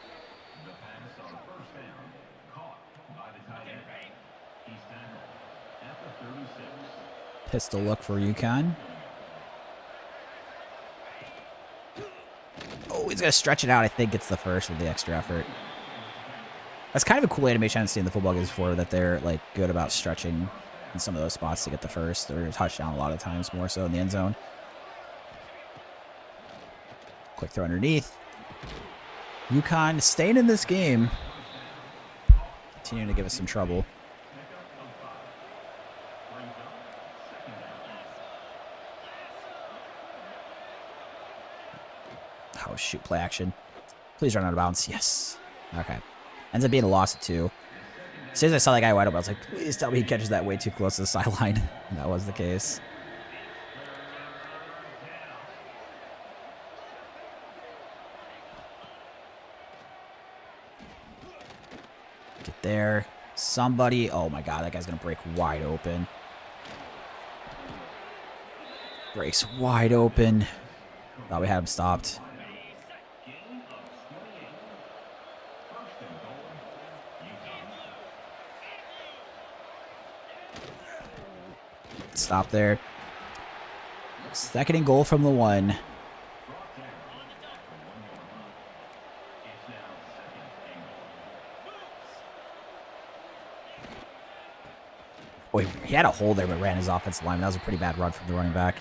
Pistol look for UConn. Oh, he's going to stretch it out. I think it's the first with the extra effort. That's kind of a cool animation I've seen in the football games before, that they're like good about stretching in some of those spots to get the first or touchdown a lot of times, more so in the end zone. Quick throw underneath. UConn staying in this game. Continuing to give us some trouble. Oh, shoot, play action. Please run out of bounds. Yes. Okay. Ends up being a loss of 2. As soon as I saw that guy wide open, I was like, please tell me he catches that way too close to the sideline. And that was the case. Get there. Somebody. Oh my god, that guy's going to break wide open. Breaks wide open. Thought we had him stopped. Stop there. Second and goal from the 1. Boy, he had a hole there but ran his offensive line. That was a pretty bad run from the running back.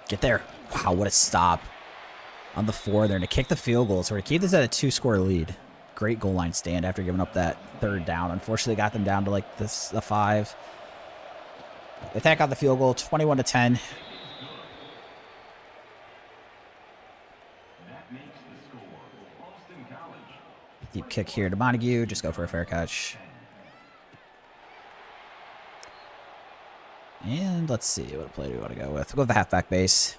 Get there. Wow, what a stop on the 4 there to kick the field goal. So we're going to keep this at a 2-score lead. Great goal line stand after giving up that 3rd down. Unfortunately, got them down to like the 5. They attack out the field goal, 21-10. Deep kick here to Montague. Just go for a fair catch. And let's see, what play do we want to go with? We'll go with the halfback base.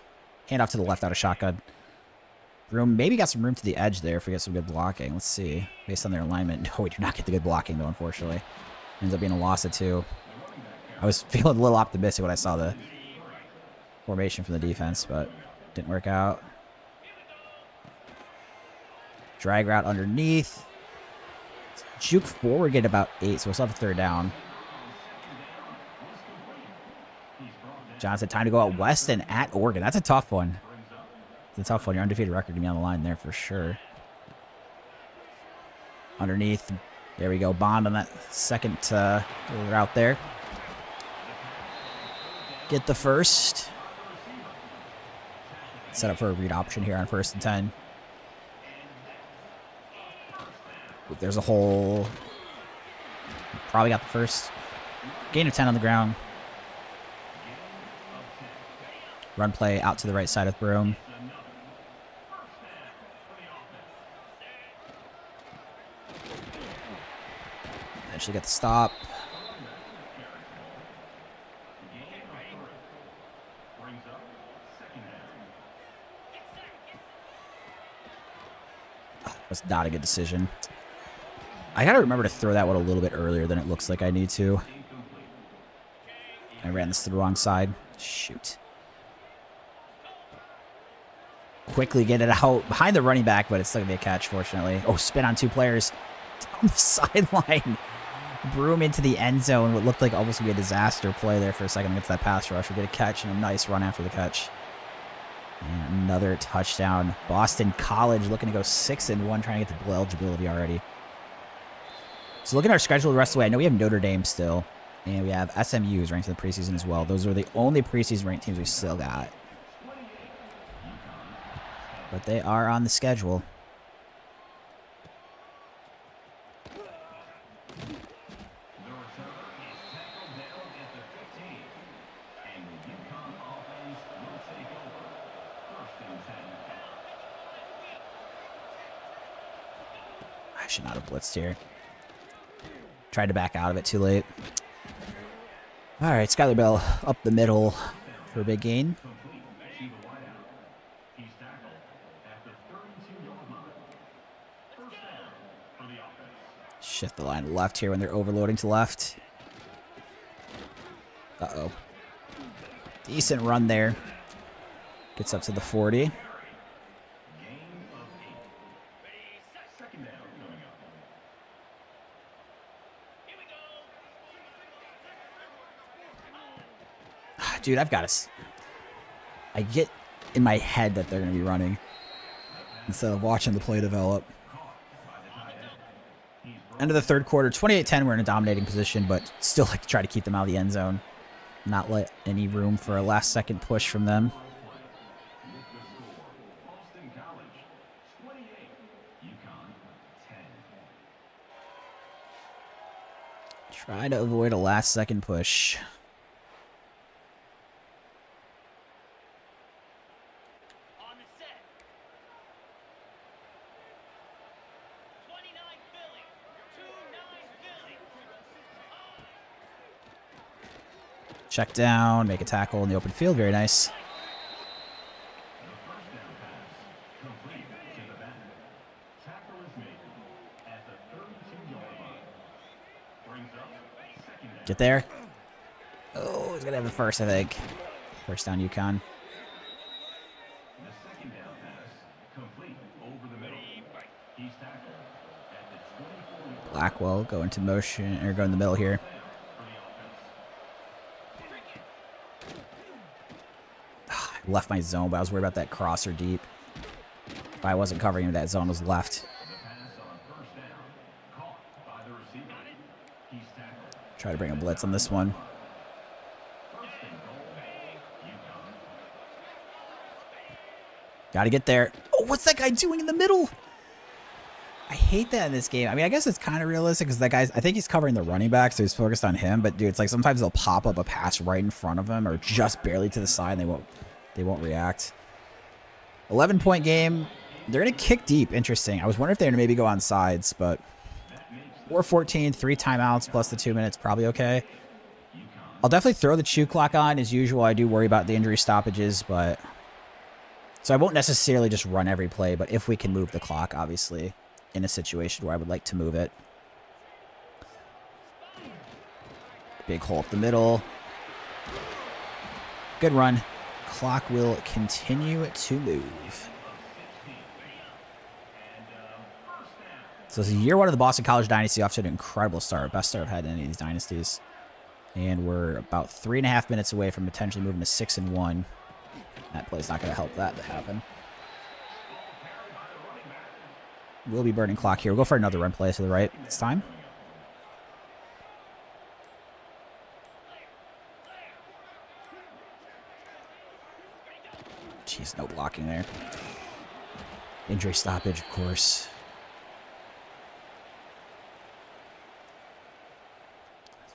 Hand off to the left out of shotgun. Room, maybe got some room to the edge there if we get some good blocking. Let's see. Based on their alignment. No, we do not get the good blocking, though, unfortunately. Ends up being a loss of 2. I was feeling a little optimistic when I saw the formation from the defense, but didn't work out. Drag route underneath. Juke forward, get about 8, so we'll still have a 3rd down. John said time to go out west and at Oregon. That's a tough one. It's a tough one. Your undefeated record to be on the line there for sure. Underneath. There we go. Bond on that second route there. Get the first. Set up for a read option here on 1st and 10. There's a hole. Probably got the first. Gain of 10 on the ground. Run play out to the right side of Broome. Eventually get the stop. Was not a good decision. I gotta remember to throw that one a little bit earlier than it looks like I need to. I ran this to the wrong side. Shoot. Quickly get it out behind the running back, but it's still gonna be a catch, fortunately. Oh, spin on 2 players down the sideline. Broome into the end zone. What looked like almost gonna be a disaster play there for a second against that pass rush. We get a catch and a nice run after the catch. And another touchdown. Boston College looking to go 6-1, trying to get the bowl eligibility already. So looking at our schedule the rest of the way, I know we have Notre Dame still, and we have SMU who's ranked in the preseason as well. Those are the only preseason ranked teams we still got. But they are on the schedule. I should not have blitzed here. Tried to back out of it too late. All right, Skylar Bell up the middle for a big gain. Shift the line left here when they're overloading to left. Uh-oh. Decent run there. Gets up to the 40. Dude, I've got to... I get in my head that they're going to be running instead of watching the play develop. End of the 3rd quarter, 28-10. We're in a dominating position, but still like to try to keep them out of the end zone. Not let any room for a last-second push from them. Try to avoid a last-second push. Check down, make a tackle in the open field. Very nice. Get there. Oh, he's going to have the first, I think. First down, UConn. Blackwell go into motion, or go in the middle here. I left my zone, but I was worried about that crosser deep. If I wasn't covering him, that zone was left. Try to bring a blitz on this one. Got to get there. Oh, what's that guy doing in the middle? I hate that in this game. I mean, I guess it's kind of realistic because that guy's, I think he's covering the running back, so he's focused on him. But dude, it's like sometimes they'll pop up a pass right in front of him or just barely to the side, and they won't react. 11-point game. They're gonna kick deep. Interesting. I was wondering if they're gonna maybe go on sides, but 4-14, 3 timeouts plus the 2 minutes, probably okay. I'll definitely throw the chew clock on as usual. I do worry about the injury stoppages, but so I won't necessarily just run every play. But if we can move the clock, obviously, in a situation where I would like to move it. Big hole up the middle. Good run. Clock will continue to move. So it's year 1 of the Boston College Dynasty, off to an incredible start. Best start I've had in any of these dynasties. And we're about 3.5 minutes away from potentially moving to 6-1. That play's not going to help that to happen. We'll be burning clock here. We'll go for another run play to the right this time. Jeez, no blocking there. Injury stoppage, of course.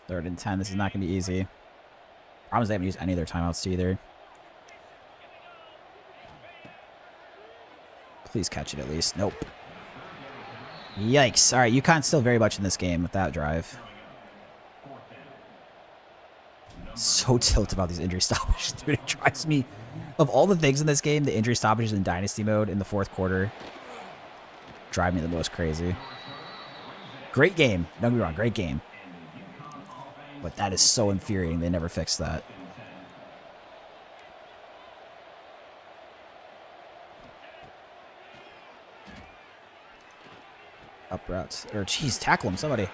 3rd and 10. This is not going to be easy. Problem is they haven't used any of their timeouts either. Please catch it at least. Nope. Yikes. All right, UConn's still very much in this game with that drive. So tilted about these injury stoppages, dude. It drives me. Of all the things in this game, the injury stoppages in Dynasty mode in the 4th quarter drive me the most crazy. Great game. Don't get me wrong, great game. But that is so infuriating. They never fixed that. Up routes. Or, geez, tackle him, somebody.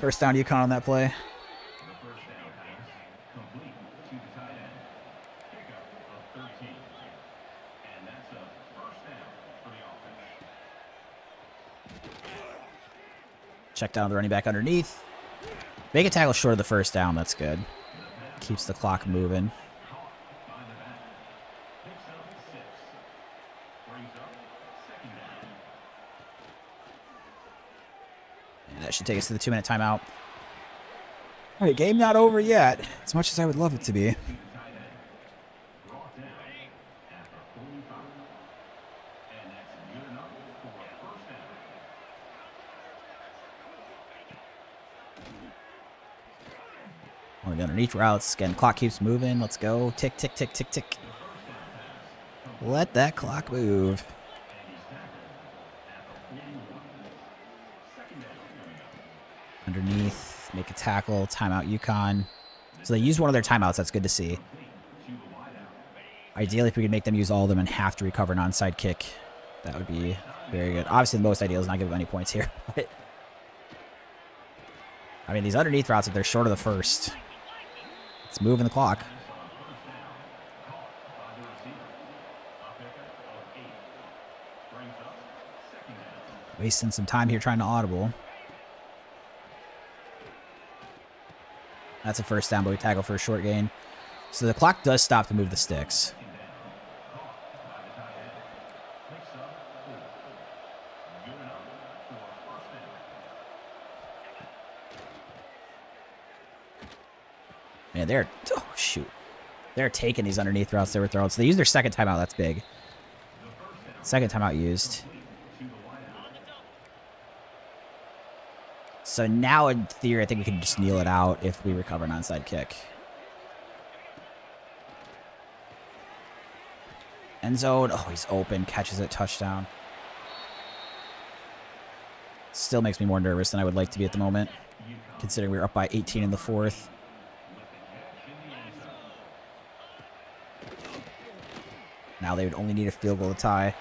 First down UConn on that play. Check down the running back underneath. Make a tackle short of the first down. That's good. Keeps the clock moving. And that should take us to the 2-minute timeout. All right, game not over yet, as much as I would love it to be. One of the underneath routes. Again, clock keeps moving. Let's go. Tick, tick, tick, tick, tick. Let that clock move. Underneath. Make a tackle. Timeout UConn. So they use one of their timeouts. That's good to see. Ideally, if we could make them use all of them and have to recover an onside kick, that would be very good. Obviously, the most ideal is not give them any points here. But I mean, these underneath routes, if they're short of the first, it's moving the clock. Wasting some time here trying to audible. That's a first down, but we tackle for a short gain. So the clock does stop to move the sticks. Man, they're, oh shoot. They're taking these underneath routes they were throwing. So they use their second timeout. That's big. Second timeout used. So now, in theory, I think we can just kneel it out if we recover an onside kick. End zone. Oh, he's open. Catches it. Touchdown. Still makes me more nervous than I would like to be at the moment, considering we were up by 18 in the fourth. Now they would only need a field goal to tie.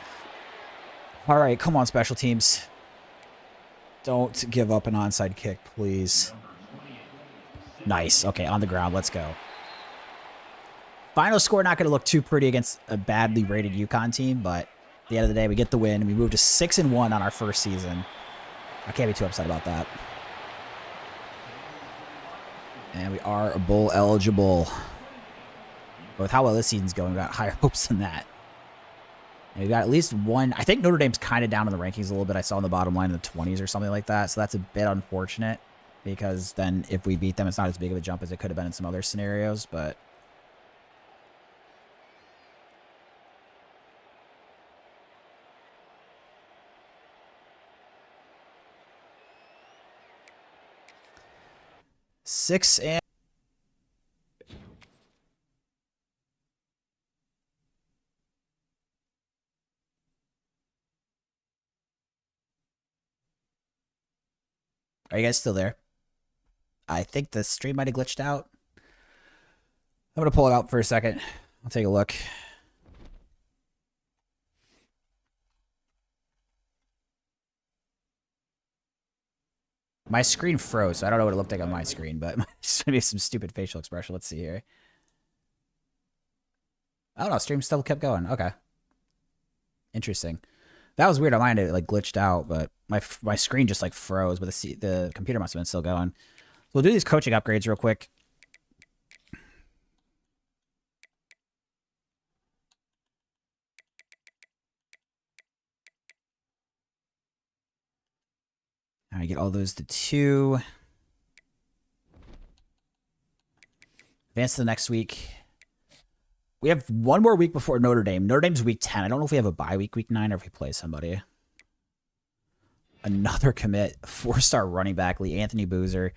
All right, come on, special teams. Don't give up an onside kick, please. Nice. Okay, on the ground. Let's go. Final score not going to look too pretty against a badly rated UConn team, but at the end of the day, we get the win, and we move to 6-1 on our first season. I can't be too upset about that. And we are bowl eligible. But with how well this season's going, we got higher hopes than that. And we've got at least one. I think Notre Dame's kind of down in the rankings a little bit. I saw on the bottom line in the 20s or something like that. So that's a bit unfortunate, because then if we beat them, it's not as big of a jump as it could have been in some other scenarios. But six and are you guys still there? I think the stream might have glitched out. I'm going to pull it out for a second. I'll take a look. My screen froze, so I don't know what it looked like on my screen, but just maybe some stupid facial expression. Let's see here. Oh no, stream still kept going. Okay. Interesting. That was weird on mine. It like glitched out, but my screen just like froze, but the computer must have been still going. So we'll do these coaching upgrades real quick. All right, get all those to 2. Advance to the next week. We have one more week before Notre Dame. Notre Dame's week 10. I don't know if we have a bye week, week 9, or if we play somebody. Another commit. 4-star running back, Lee Anthony Boozer.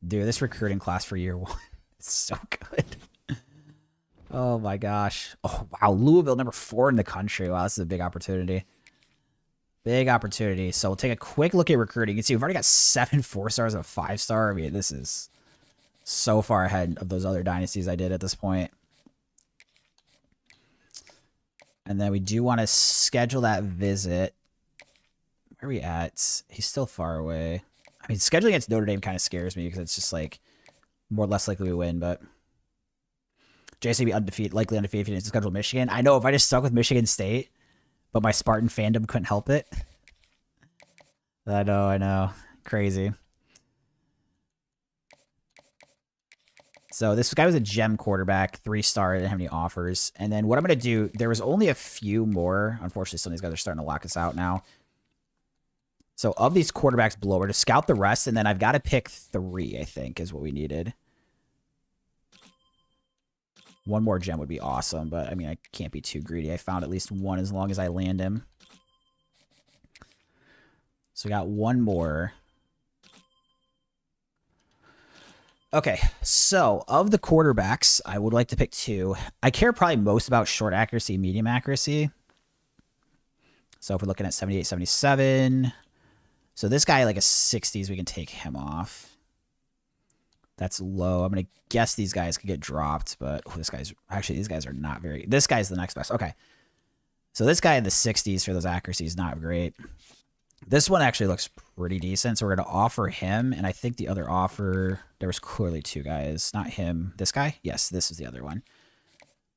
Dude, this recruiting class for year 1 is so good. Oh my gosh. Oh, wow. Louisville, number 4 in the country. Wow, this is a big opportunity. Big opportunity. So we'll take a quick look at recruiting. You can see we've already got 7 4-stars and a 5-star. I mean, this is so far ahead of those other dynasties I did at this point. And then we do want to schedule that visit. Where are we at? He's still far away. I mean, scheduling against Notre Dame kind of scares me because it's just like more or less likely we win, but JC be undefeated, likely undefeated if he didn't schedule Michigan. I know if I just stuck with Michigan State, but my Spartan fandom couldn't help it. I know. Crazy. So this guy was a gem quarterback, 3-star, didn't have any offers. And then what I'm going to do, there was only a few more. Unfortunately, some of these guys are starting to lock us out now. So of these quarterbacks below, we're to scout the rest, and then I've got to pick 3, I think, is what we needed. One more gem would be awesome, but I mean, I can't be too greedy. I found at least one as long as I land him. So we got one more. Okay, so of the quarterbacks, I would like to pick 2. I care probably most about short accuracy, medium accuracy. So if we're looking at 78, 77. So this guy, like a 60s, we can take him off. That's low. I'm going to guess these guys could get dropped, but this guy's... Actually, these guys are not very... This guy's the next best. Okay. So this guy in the 60s for those accuracies, not great. This one actually looks pretty decent, so we're going to offer him, and I think the other offer... There was clearly 2 guys. Not him. This guy? Yes, this is the other one.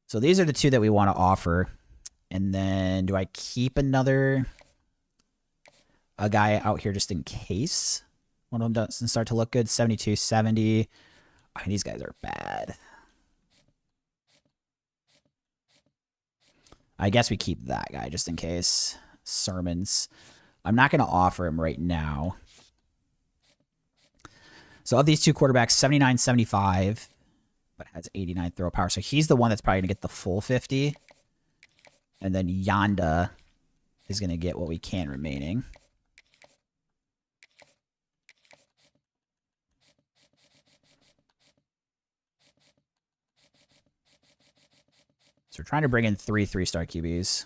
So these are the 2 that we want to offer. And then do I keep a guy out here just in case one of them doesn't start to look good? 72, 70. I mean, these guys are bad. I guess we keep that guy just in case. Sermons. I'm not going to offer him right now. So of these 2 quarterbacks, 79, 75, but has 89 throw power. So he's the one that's probably going to get the full 50. And then Yonda is going to get what we can remaining. So we're trying to bring in 3-3-star QBs.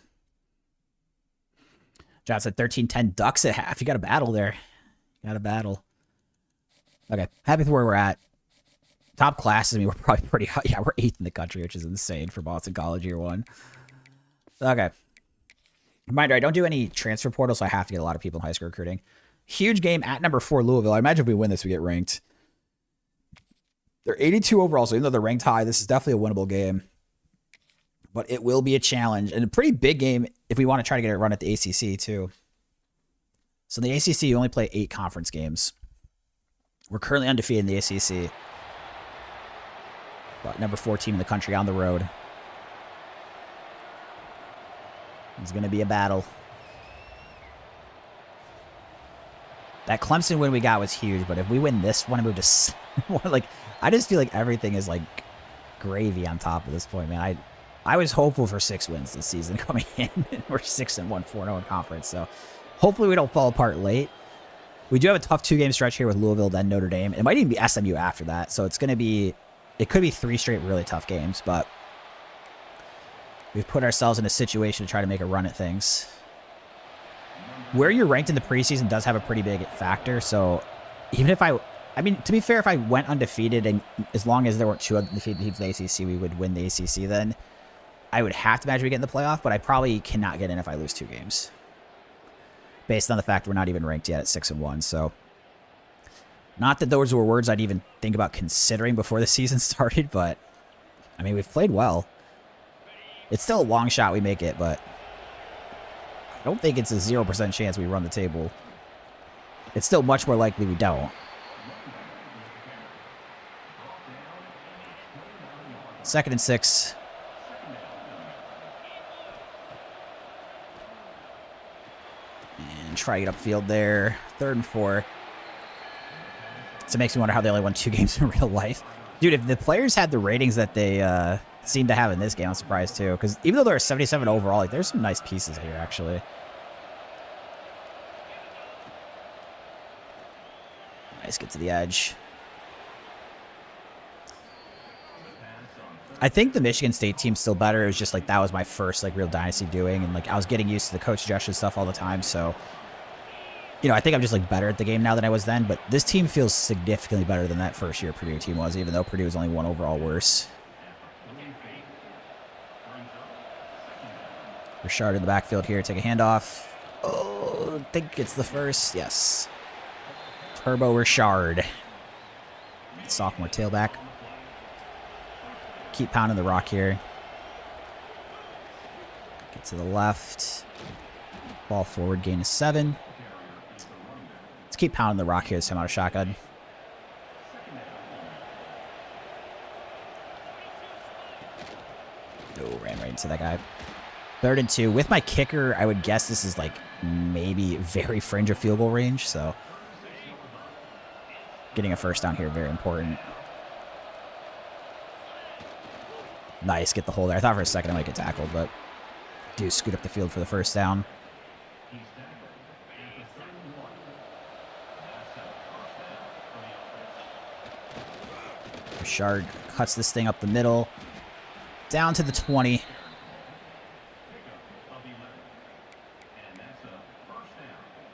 John said 13-10 Ducks at half. You got a battle there. You got a battle. Okay, happy with where we're at. Top classes, I mean, we're probably pretty high. Yeah, we're 8th in the country, which is insane for Boston College year 1. Okay. Reminder, I don't do any transfer portal, so I have to get a lot of people in high school recruiting. Huge game at number 4, Louisville. I imagine if we win this, we get ranked. They're 82 overall, so even though they're ranked high, this is definitely a winnable game. But it will be a challenge, and a pretty big game if we want to try to get it run at the ACC, too. So in the ACC, you only play 8 conference games. We're currently undefeated in the ACC. But number 14 in the country on the road. It's going to be a battle. That Clemson win we got was huge, but if we win this one and move to... like, I just feel like everything is, like, gravy on top at this point, man. I was hopeful for 6 wins this season coming in. We're 6-1, 4-0 in conference, so hopefully we don't fall apart late. We do have a tough 2-game stretch here with Louisville, then Notre Dame. It might even be SMU after that, so it's going to be... It could be 3 straight really tough games, but we've put ourselves in a situation to try to make a run at things. Where you're ranked in the preseason does have a pretty big factor, so even if I mean, to be fair, if I went undefeated, and as long as there weren't 2 undefeated teams in the ACC, we would win the ACC then. I would have to imagine we get in the playoff, but I probably cannot get in if I lose 2 games. Based on the fact we're not even ranked yet at 6-1, so... Not that those were words I'd even think about considering before the season started, but, I mean, we've played well. It's still a long shot we make it, but I don't think it's a 0% chance we run the table. It's still much more likely we don't. Second and 6. And try to get upfield there. 3rd and 4. So it makes me wonder how they only won 2 games in real life. Dude, if the players had the ratings that they seem to have in this game, I'm surprised too. Because even though they're 77 overall, like, there's some nice pieces here, actually. Nice, get to the edge. I think the Michigan State team's still better. It was just like that was my first like real Dynasty doing. And like I was getting used to the coach suggestion stuff all the time. So... You know, I think I'm just, like, better at the game now than I was then, but this team feels significantly better than that first-year Purdue team was, even though Purdue was only 1 overall worse. Richard in the backfield here, take a handoff. Oh, I think it's the first. Yes. Turbo Richard. Sophomore tailback. Keep pounding the rock here. Get to the left. Ball forward, gain of 7. Let's keep pounding the rock here this time out of shotgun. Oh, ran right into that guy. 3rd and 2. With my kicker, I would guess this is like maybe very fringe of field goal range, so getting a first down here, very important. Nice, get the hole there. I thought for a second I might get tackled, but do scoot up the field for the first down. Richard cuts this thing up the middle. Down to the 20.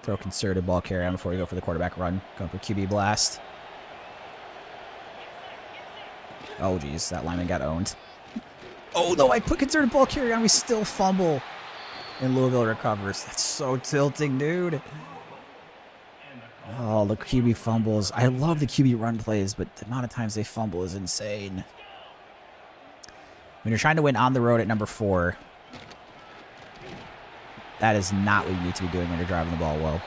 Throw concerted ball carry on before we go for the quarterback run. Going for QB blast. Oh, geez. That lineman got owned. Oh, no. I put concerted ball carry on. We still fumble. And Louisville recovers. That's so tilting, dude. Oh, the QB fumbles. I love the QB run plays, but the amount of times they fumble is insane. When you're trying to win on the road at number 4, that is not what you need to be doing when you're driving the ball well.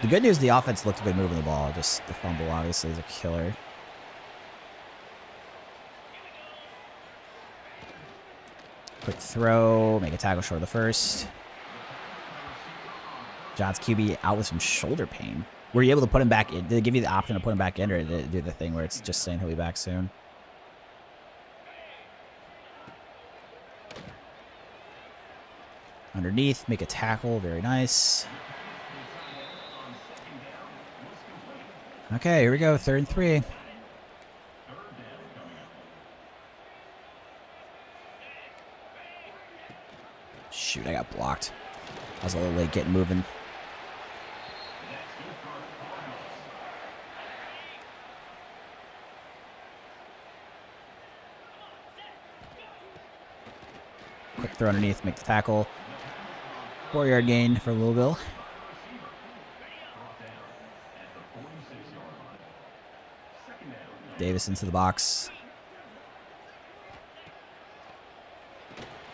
The good news, the offense looked good moving the ball. Just the fumble, obviously, is a killer. Quick throw. Make a tackle short of the first. John's QB out with some shoulder pain. Were you able to put him back in? Did they give you the option to put him back in, or did it do the thing where it's just saying he'll be back soon? Underneath, make a tackle. Very nice. Okay, here we go. 3rd and 3. got blocked. I was a little late getting moving. Quick throw underneath, make the tackle. 4-yard gain for Louisville. Davis into the box.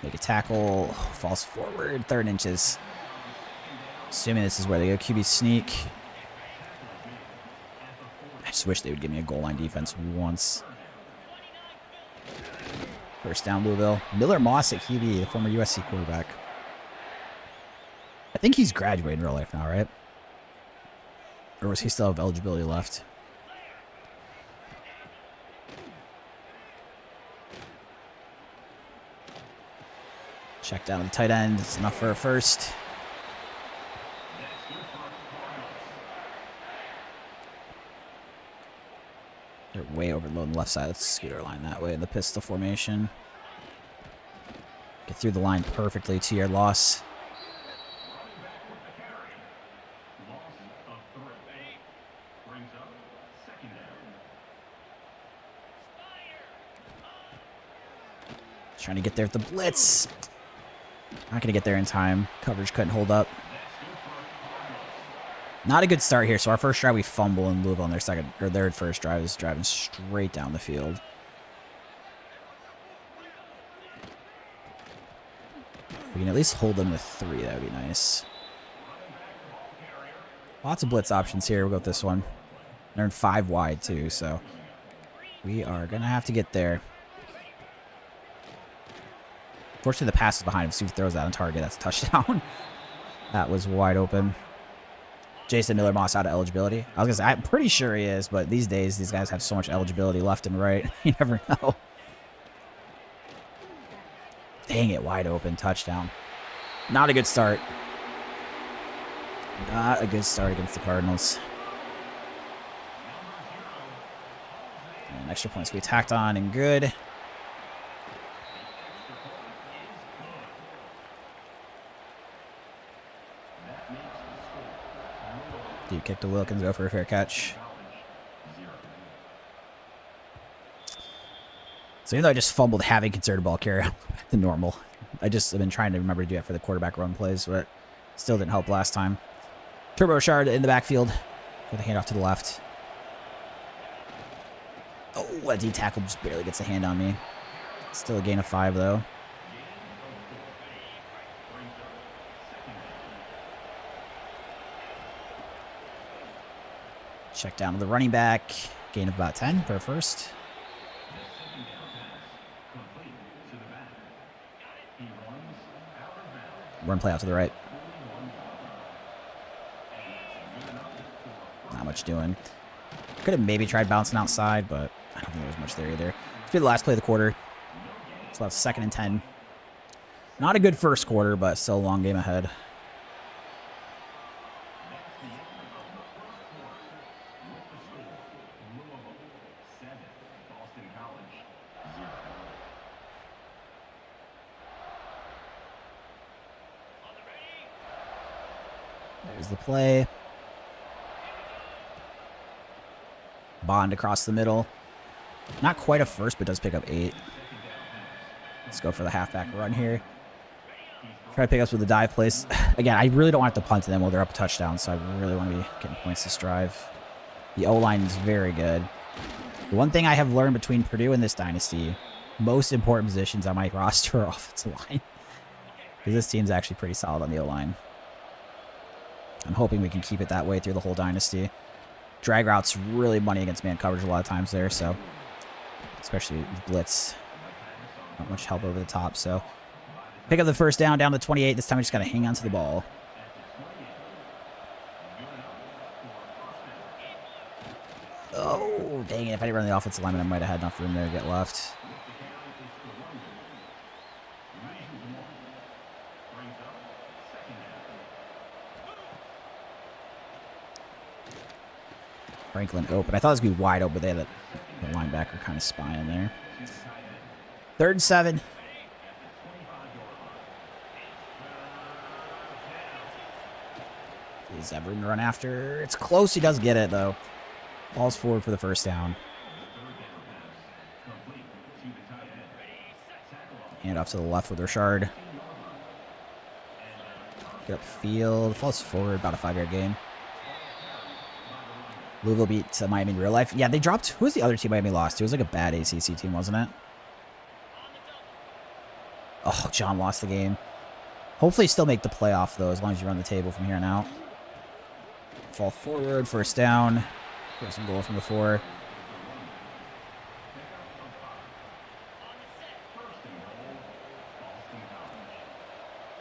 Make a tackle. Falls forward. 3rd inches. Assuming this is where they go QB sneak. I just wish they would give me a goal line defense once. First down, Louisville. Miller Moss at QB, the former USC quarterback. I think he's graduating in real life now, right? Or was he still have eligibility left? Check down to the tight end. It's enough for a first. They're way overloading the left side. Let's scoot our line that way in the pistol formation. Get through the line perfectly. 2-yard loss. Trying to get there with the blitz. Not going to get there in time. Coverage couldn't hold up. Not a good start here. So our first drive we fumble, and Louisville on their first drive is driving straight down the field. We can at least hold them with 3. That would be nice. Lots of blitz options here. We'll go with this one. They're in 5 wide too, so we are going to have to get there. Fortunately, the pass is behind him. So if he throws that on target, that's a touchdown. That was wide open. Jason Miller Moss out of eligibility. I was gonna say, I'm pretty sure he is, but these days, these guys have so much eligibility left and right. You never know. Dang it, wide open. Touchdown. Not a good start. Not a good start against the Cardinals. And extra points to be tacked on and good. Deep kick to Wilkins, go for a fair catch. So even though I just fumbled having considered ball carry, the normal. I just have been trying to remember to do it for the quarterback run plays, but still didn't help last time. Turbo Shard in the backfield with a handoff to the left. Oh, a D tackle just barely gets a hand on me. Still a gain of 5 though. Check down to the running back. Gain of about 10 for a first. Run play out to the right. Not much doing. Could have maybe tried bouncing outside, but I don't think there was much there either. Let's be the last play of the quarter. So that's 2nd and 10. Not a good first quarter, but still a long game ahead. There's the play. Bond across the middle. Not quite a first, but does pick up 8. Let's go for the halfback run here. Try to pick us with the dive place. Again, I really don't want to punt to them while they're up a touchdown, so I really want to be getting points this drive. The O-line is very good. The one thing I have learned between Purdue and this dynasty, most important positions on my roster are offensive line. Because this team's actually pretty solid on the O-line. I'm hoping we can keep it that way through the whole dynasty. Drag routes really money against man coverage a lot of times there, so especially blitz. Not much help over the top, so pick up the first down to 28. This time we just got to hang on to the ball. Oh, dang it. If I didn't run the offensive lineman, I might have had enough room there to get left. Franklin open. I thought it was going to be wide open, but they had the linebacker kind of spying there. 3rd and 7. Does everyone run after? It's close. He does get it, though. Falls forward for the first down. Hand off to the left with Richard. Get upfield. Falls forward. About a 5-yard gain. Louisville beat Miami in real life. Yeah, they dropped. Who was the other team Miami lost to? It was like a bad ACC team, wasn't it? Oh, John lost the game. Hopefully still make the playoff, though, as long as you run the table from here on out. Fall forward. First down. First and goal from the 4.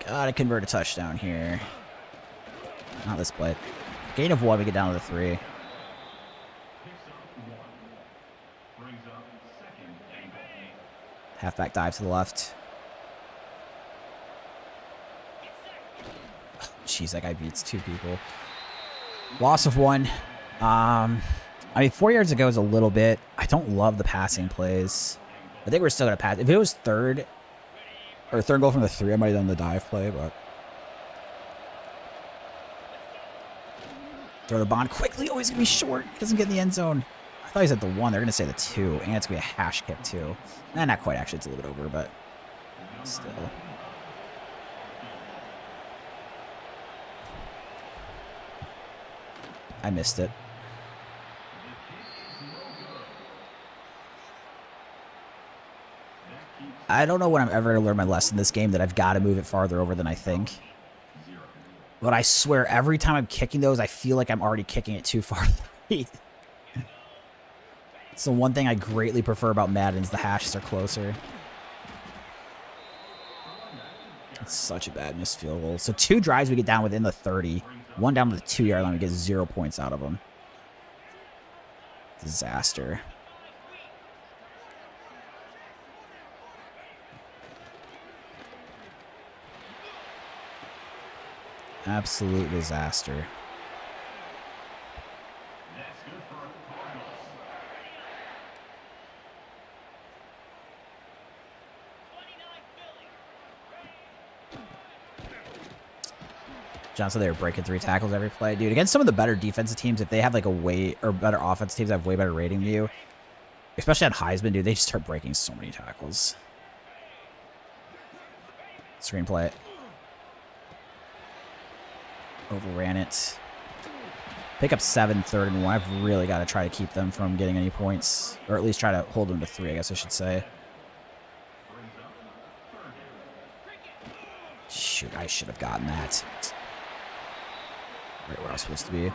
Gotta convert a touchdown here. Not this play. Gain of 1, we get down to the 3. Halfback dive to the left. Jeez, that guy beats 2 people. Loss of 1. I mean, 4 yards ago is a little bit. I don't love the passing plays. I think we're still going to pass. If it was third goal from the 3, I might have done the dive play, but. Throw the bond quickly. Oh, he's going to be short. He doesn't get in the end zone. I thought he was at the 1. They're going to say the 2. And it's going to be a hash kick, too. Nah, not quite, actually. It's a little bit over, but still. I missed it. I don't know when I'm ever going to learn my lesson in this game that I've got to move it farther over than I think. But I swear, every time I'm kicking those, I feel like I'm already kicking it too far. It's the one thing I greatly prefer about Madden is the hashes are closer. It's such a bad missed field goal. So 2 drives we get down within the 30. 1 down to the 2-yard line. We get 0 points out of them. Disaster. Absolute disaster. John said they were breaking 3 tackles every play. Dude, against some of the better defensive teams, if they have like a way, or better offensive teams that have way better rating than you, especially on Heisman, dude, they just start breaking so many tackles. Screenplay. Overran it. Pick up 7, 3rd and 1. I've really got to try to keep them from getting any points, or at least try to hold them to 3, I guess I should say. Shoot, I should have gotten that. Right where I was supposed to be.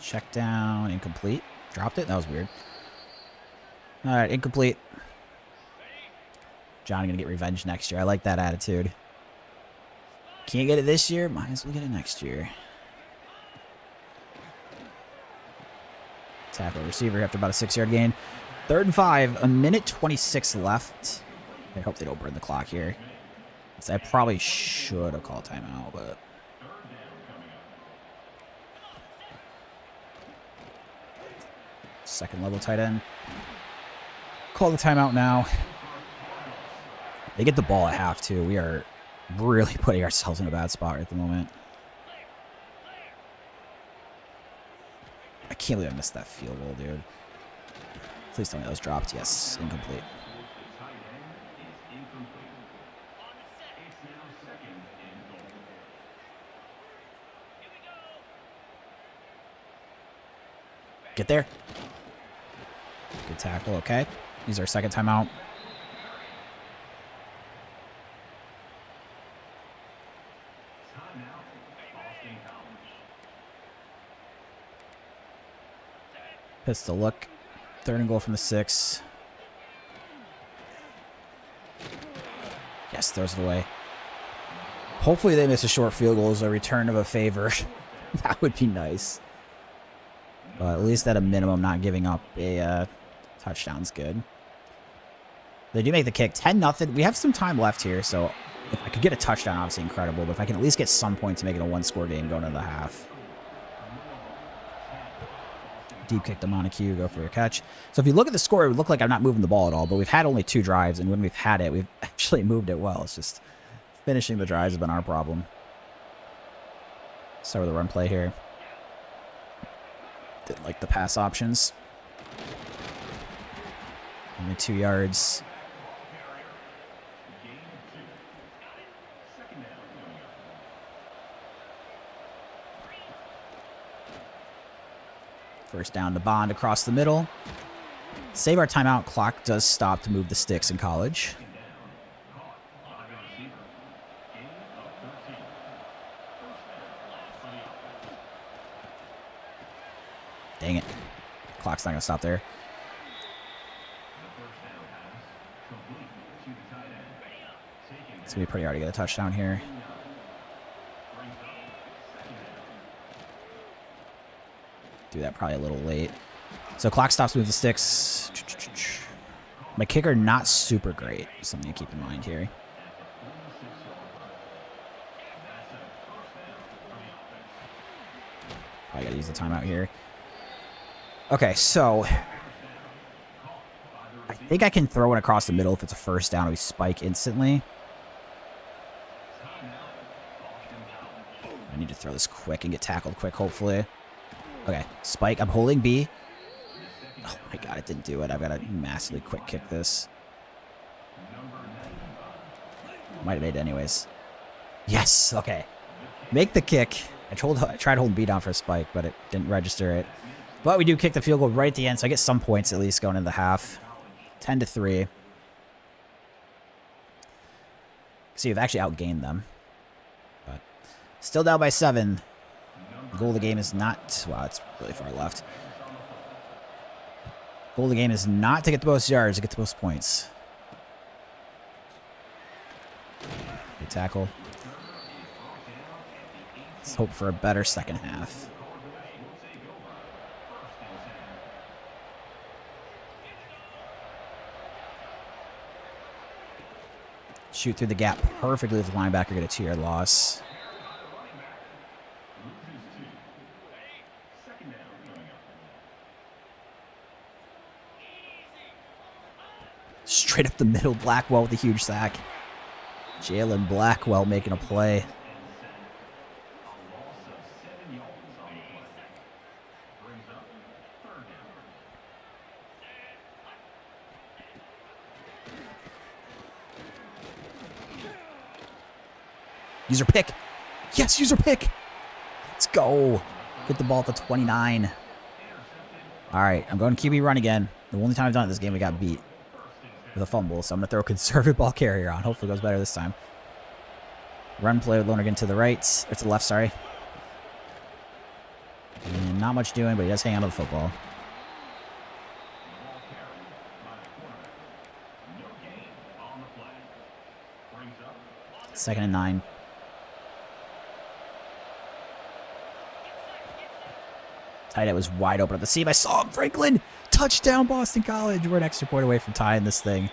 Check down, incomplete. Dropped it? That was weird. Alright, incomplete. Johnny gonna get revenge next year. I like that attitude. Can't get it this year? Might as well get it next year. Tackle receiver after about a 6-yard gain. 3rd and 5. 1:26 left. I hope they don't burn the clock here. I probably should have called timeout, but. Second level tight end. Call the timeout now. They get the ball at half, too. We are really putting ourselves in a bad spot right at the moment. I can't believe I missed that field goal, dude. Please tell me that was dropped. Yes, incomplete. Get there. Good tackle, okay. Use our second timeout. Pistol look. 3rd and goal from the 6. Yes, throws it away. Hopefully they miss a short field goal as a return of a favor. That would be nice. But at least at a minimum, not giving up a touchdown's good. They do make the kick. 10-0. We have some time left here, so if I could get a touchdown, obviously incredible. But if I can at least get some points to make it a 1-score game going into the half. deep kick to Montague, go for your catch. So if you look at the score, it would look like I'm not moving the ball at all, but we've had only 2 drives, and when we've had it, we've actually moved it well. It's just finishing the drives has been our problem. Start with a run play here. Didn't like the pass options. Only 2 yards. First down to Bond across the middle. Save our timeout. Clock does stop to move the sticks in college. Dang it. Clock's not going to stop there. It's going to be pretty hard to get a touchdown here. Do that probably a little late. So clock stops with the sticks. My kicker not super great. Something to keep in mind here. I gotta use the timeout here. Okay, so I think I can throw one across the middle if it's a first down and we spike instantly. I need to throw this quick and get tackled quick, hopefully. Okay, spike. I'm holding B. Oh my god, it didn't do it. I've got to massively quick kick this. Might have made it anyways. Yes, okay. Make the kick. I tried holding B down for a spike, but it didn't register it. But we do kick the field goal right at the end, so I get some points at least going into the half. 10-3. See, we've actually outgained them. But still down by 7. The goal of the game is not... Wow, it's really far left. Goal of the game is not to get the most yards, to get the most points. Good tackle. Let's hope for a better second half. Shoot through the gap perfectly with the linebacker, get a 2-yard loss. Straight up the middle, Blackwell with a huge sack. Jalen Blackwell making a play. User pick. Yes, user pick. Let's go. Get the ball at the 29. All right, I'm going QB run again. The only time I've done it this game, we got beat with a fumble, so I'm going to throw a conservative ball carrier on. Hopefully it goes better this time. Run play with Lonergan to the right, or to the left, sorry. And not much doing, but he does hang on to the football. Second and 9. Tight end was wide open at the seam. I saw him, Franklin. Touchdown, Boston College. We're an extra point away from tying this thing.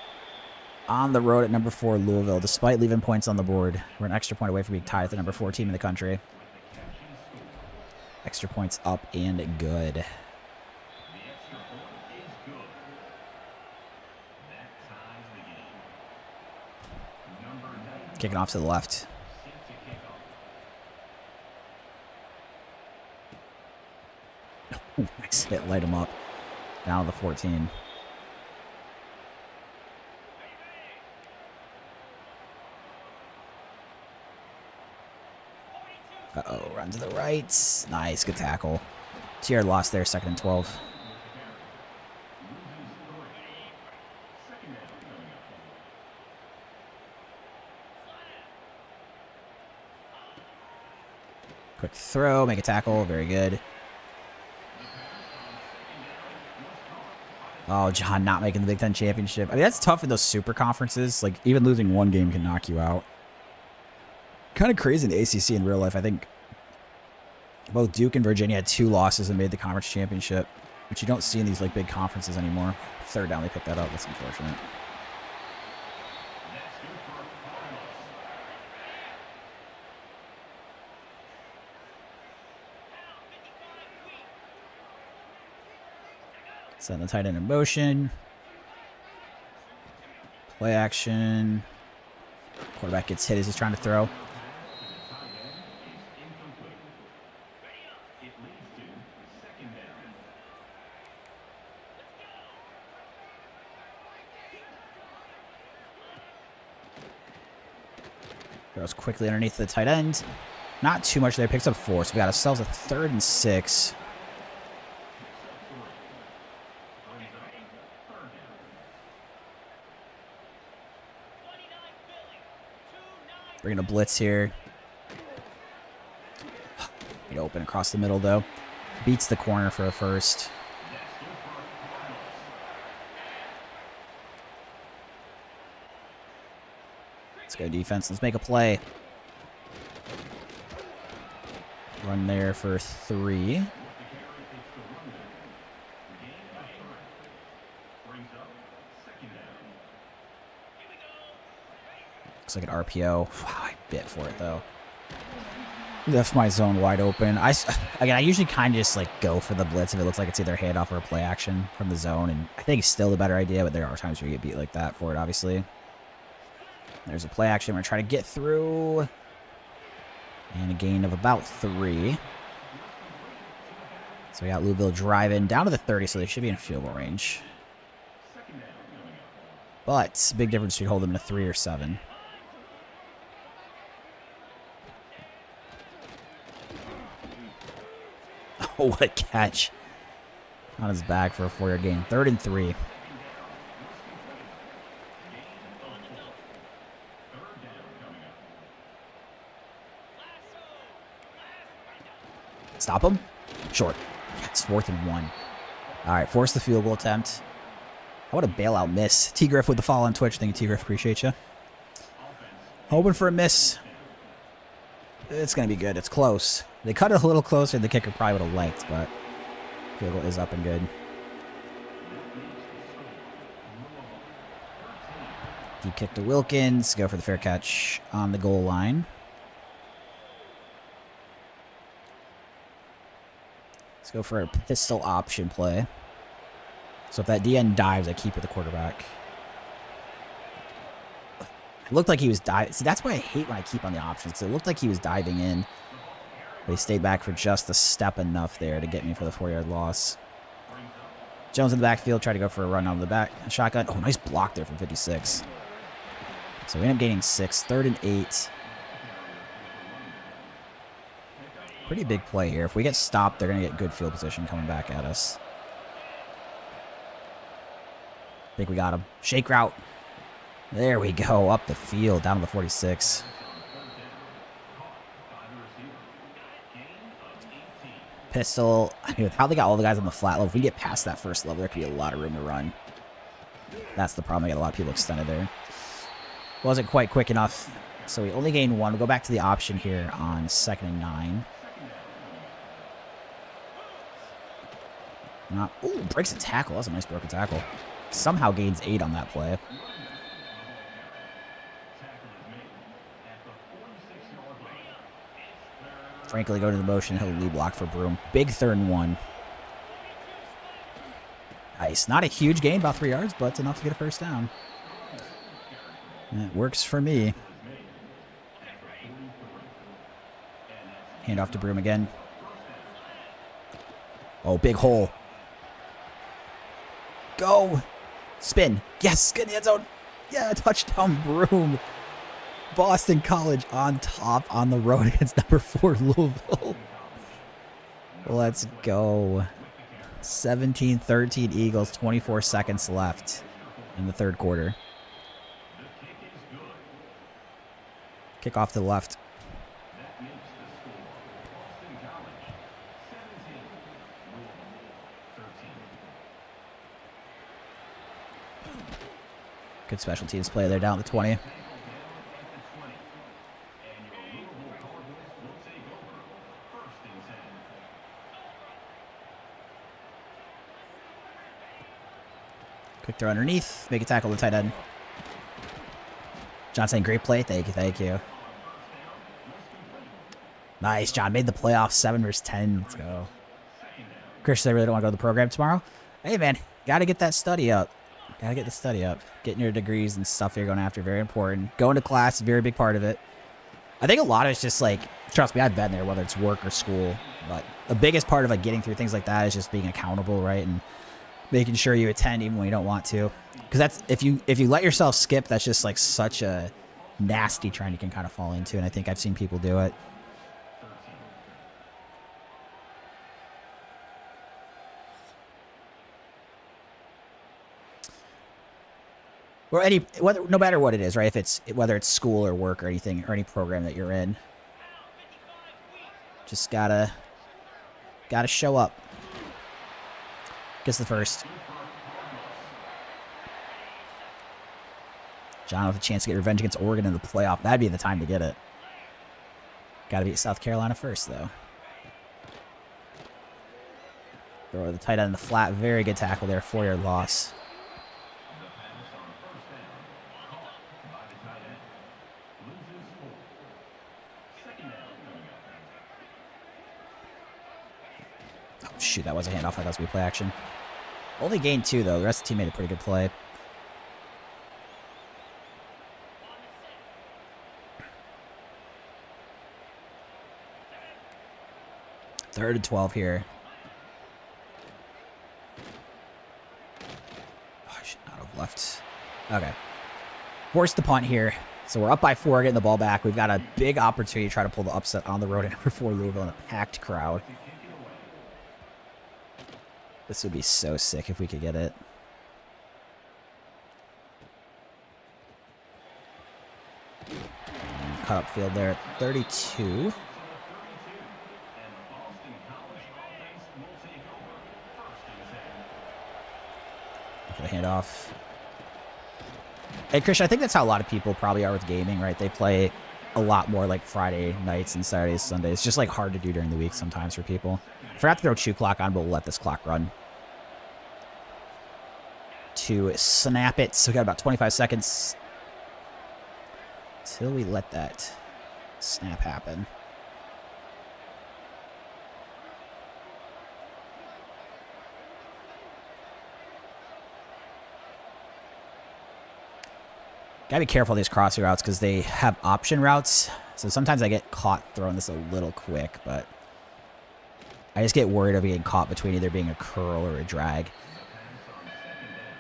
On the road at number 4, Louisville. Despite leaving points on the board, we're an extra point away from being tied at the number 4 team in the country. Extra points up and good. Kicking off to the left. Ooh, nice hit, light him up. Down to the 14. Uh-oh, run to the right. Nice, good tackle. 2-yard loss there, second and 12. Quick throw, make a tackle, very good. Oh, John not making the Big Ten championship. I mean, that's tough in those super conferences. Like, even losing one game can knock you out. Kind of crazy in the ACC in real life. I think both Duke and Virginia had 2 losses and made the conference championship, which you don't see in these like big conferences anymore. Third down, they picked that up. That's unfortunate. Send the tight end in motion. Play action. Quarterback gets hit as he's trying to throw. Throws quickly underneath the tight end. Not too much there. Picks up 4. So we got ourselves a 3rd and 6. Bringing a blitz here. Get open across the middle, though. Beats the corner for a first. Let's go defense. Let's make a play. Run there for 3. Looks like an RPO. Wow, I bit for it, though. Left my zone wide open. Again, I usually kind of just like go for the blitz if it looks like it's either a handoff or a play action from the zone. And I think it's still a better idea, but there are times where you get beat like that for it, obviously. There's a play action. We're going to try to get through. And a gain of about 3. So we got Louisville driving down to the 30, so they should be in field goal range. But big difference between hold them in a 3 or 7. Oh, what a catch. On his back for a 4-yard gain. 3rd and 3. Stop him. Short. It's 4th and 1. All right, force the field goal attempt. What a bailout miss. T-Griff with the follow on Twitch. Thank you, T-Griff. Appreciate you. Hoping for a miss. It's going to be good. It's close. They cut it a little closer. The kicker probably would have liked, but field goal is up and good. Deep kick to Wilkins. Go for the fair catch on the goal line. Let's go for a pistol option play. So if that DN dives, I keep with the quarterback. It looked like he was diving. See, that's why I hate when I keep on the options, because it looked like he was diving in. But he stayed back for just a step enough there to get me for the 4-yard loss. Jones in the backfield, tried to go for a run on the back. Shotgun. Oh, nice block there from 56. So we end up gaining 6. 3rd and 8. Pretty big play here. If we get stopped, they're going to get good field position coming back at us. I think we got him. Shake route. There we go. Up the field. Down to the 46. Pistol. I mean, how they got all the guys on the flat level. If we get past that first level, there could be a lot of room to run. That's the problem. I got a lot of people extended there. Wasn't quite quick enough. So we only gained 1. We'll go back to the option here on 2nd and 9. Ooh, breaks a tackle. That's a nice broken tackle. Somehow gains 8 on that play. Frankly, go to the motion. He'll lead block for Broom. Big 3rd and 1. Nice. Not a huge gain, about 3 yards, but it's enough to get a first down. And it works for me. Hand off to Broom again. Oh, big hole. Go. Spin. Yes, get in the end zone. Yeah, touchdown Broom. Boston College on top on the road against number 4 Louisville. Let's go. 17-13 Eagles, 24 seconds left in the 3rd quarter. Kick off to the left. Good special teams play there down at the 20. Quick throw underneath. Make a tackle to the tight end. John saying great play. Thank you. Thank you. Nice, John. Made the playoffs. 7 versus 10. Let's go. Chris, I really don't want to go to the program tomorrow. Hey, man. Got to get that study up. Got to get the study up. Getting your degrees and stuff you're going after, very important. Going to class is a very big part of it. I think a lot of it's just like, trust me, I've been there, whether it's work or school. But the biggest part of like getting through things like that is just being accountable, right? And making sure you attend even when you don't want to. Because that's if you let yourself skip, that's just like such a nasty trend you can kind of fall into. And I think I've seen people do it. Or no matter what it is, right? Whether it's school or work or anything or any program that you're in, just gotta show up. Gets the first. John with a chance to get revenge against Oregon in the playoff. That'd be the time to get it. Got to beat South Carolina first, though. Throw the tight end in the flat. Very good tackle there. 4-yard loss. Oh, shoot. That was a handoff. I thought that was going to be play action. Only gained 2, though. The rest of the team made a pretty good play. Third and 12 here. Oh, I should not have left. Okay. Force the punt here. So we're up by 4, getting the ball back. We've got a big opportunity to try to pull the upset on the road at number 4 Louisville in a packed crowd. This would be so sick if we could get it. And cut up field there at 32. For the handoff. Hey, Christian, I think that's how a lot of people probably are with gaming, right? They play a lot more like Friday nights and Saturdays, Sundays. It's just like hard to do during the week sometimes for people. I forgot to throw chew clock on, but we'll let this clock run. To snap it. So we got about 25 seconds till we let that snap happen. Gotta be careful of these crossing routes because they have option routes. So sometimes I get caught throwing this a little quick, but I just get worried of getting caught between either being a curl or a drag.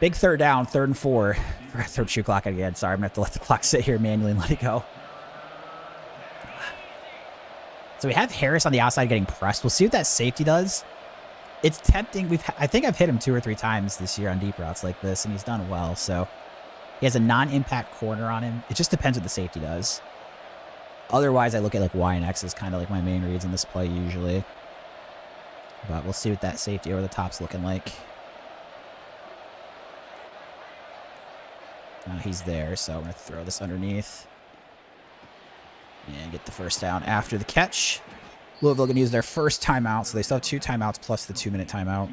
Big third down, 3rd and 4. Forgot to throw shoe clock again. Sorry, I'm going to have to let the clock sit here manually and let it go. So we have Harris on the outside getting pressed. We'll see what that safety does. It's tempting. I think I've hit him 2 or 3 times this year on deep routes like this, and he's done well. So he has a non-impact corner on him. It just depends what the safety does. Otherwise, I look at like Y and X as kind of like my main reads in this play usually. But we'll see what that safety over the top's looking like. He's there, so I'm going to throw this underneath. And get the first down after the catch. Louisville going to use their first timeout, so they still have 2 timeouts plus the 2-minute timeout.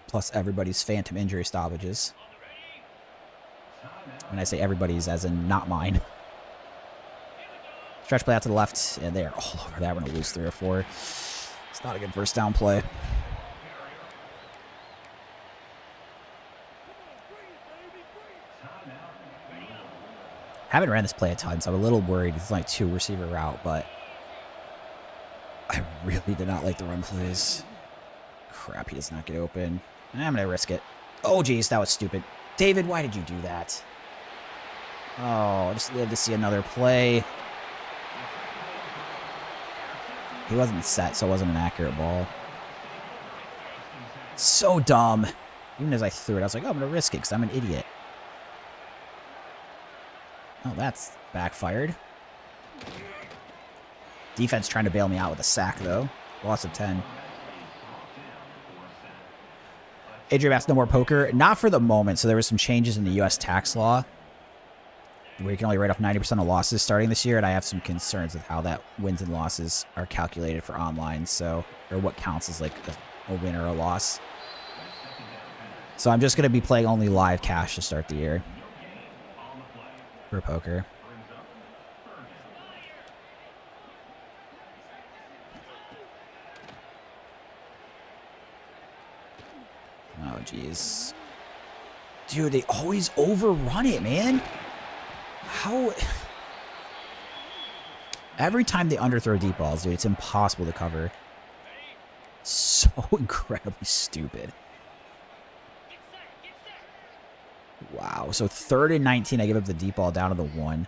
Plus everybody's phantom injury stoppages. When I say everybody's, as in not mine. Stretch play out to the left, and they're all over that. We're going to lose 3 or 4. It's not a good first down play. Haven't ran this play a ton, so I'm a little worried. It's like 2 receiver route, but I really did not like the run plays. Crap, he does not get open. I'm going to risk it. Oh, geez, that was stupid. David, why did you do that? Oh, I just live to see another play. He wasn't set, so it wasn't an accurate ball. So dumb. Even as I threw it, I was like, oh, I'm going to risk it because I'm an idiot. Oh, that's backfired. Defense trying to bail me out with a sack, though. Loss of 10. Adrian asked no more poker. Not for the moment. So there were some changes in the U.S. tax law where you can only write off 90% of losses starting this year, and I have some concerns with how that wins and losses are calculated for online, so, or what counts as like a win or a loss. So I'm just going to be playing only live cash to start the year for poker. Oh, jeez. Dude, they always overrun it, man. How... Every time they underthrow deep balls, dude, it's impossible to cover. So incredibly stupid. Wow. So 3rd and 19, I give up the deep ball down to the 1.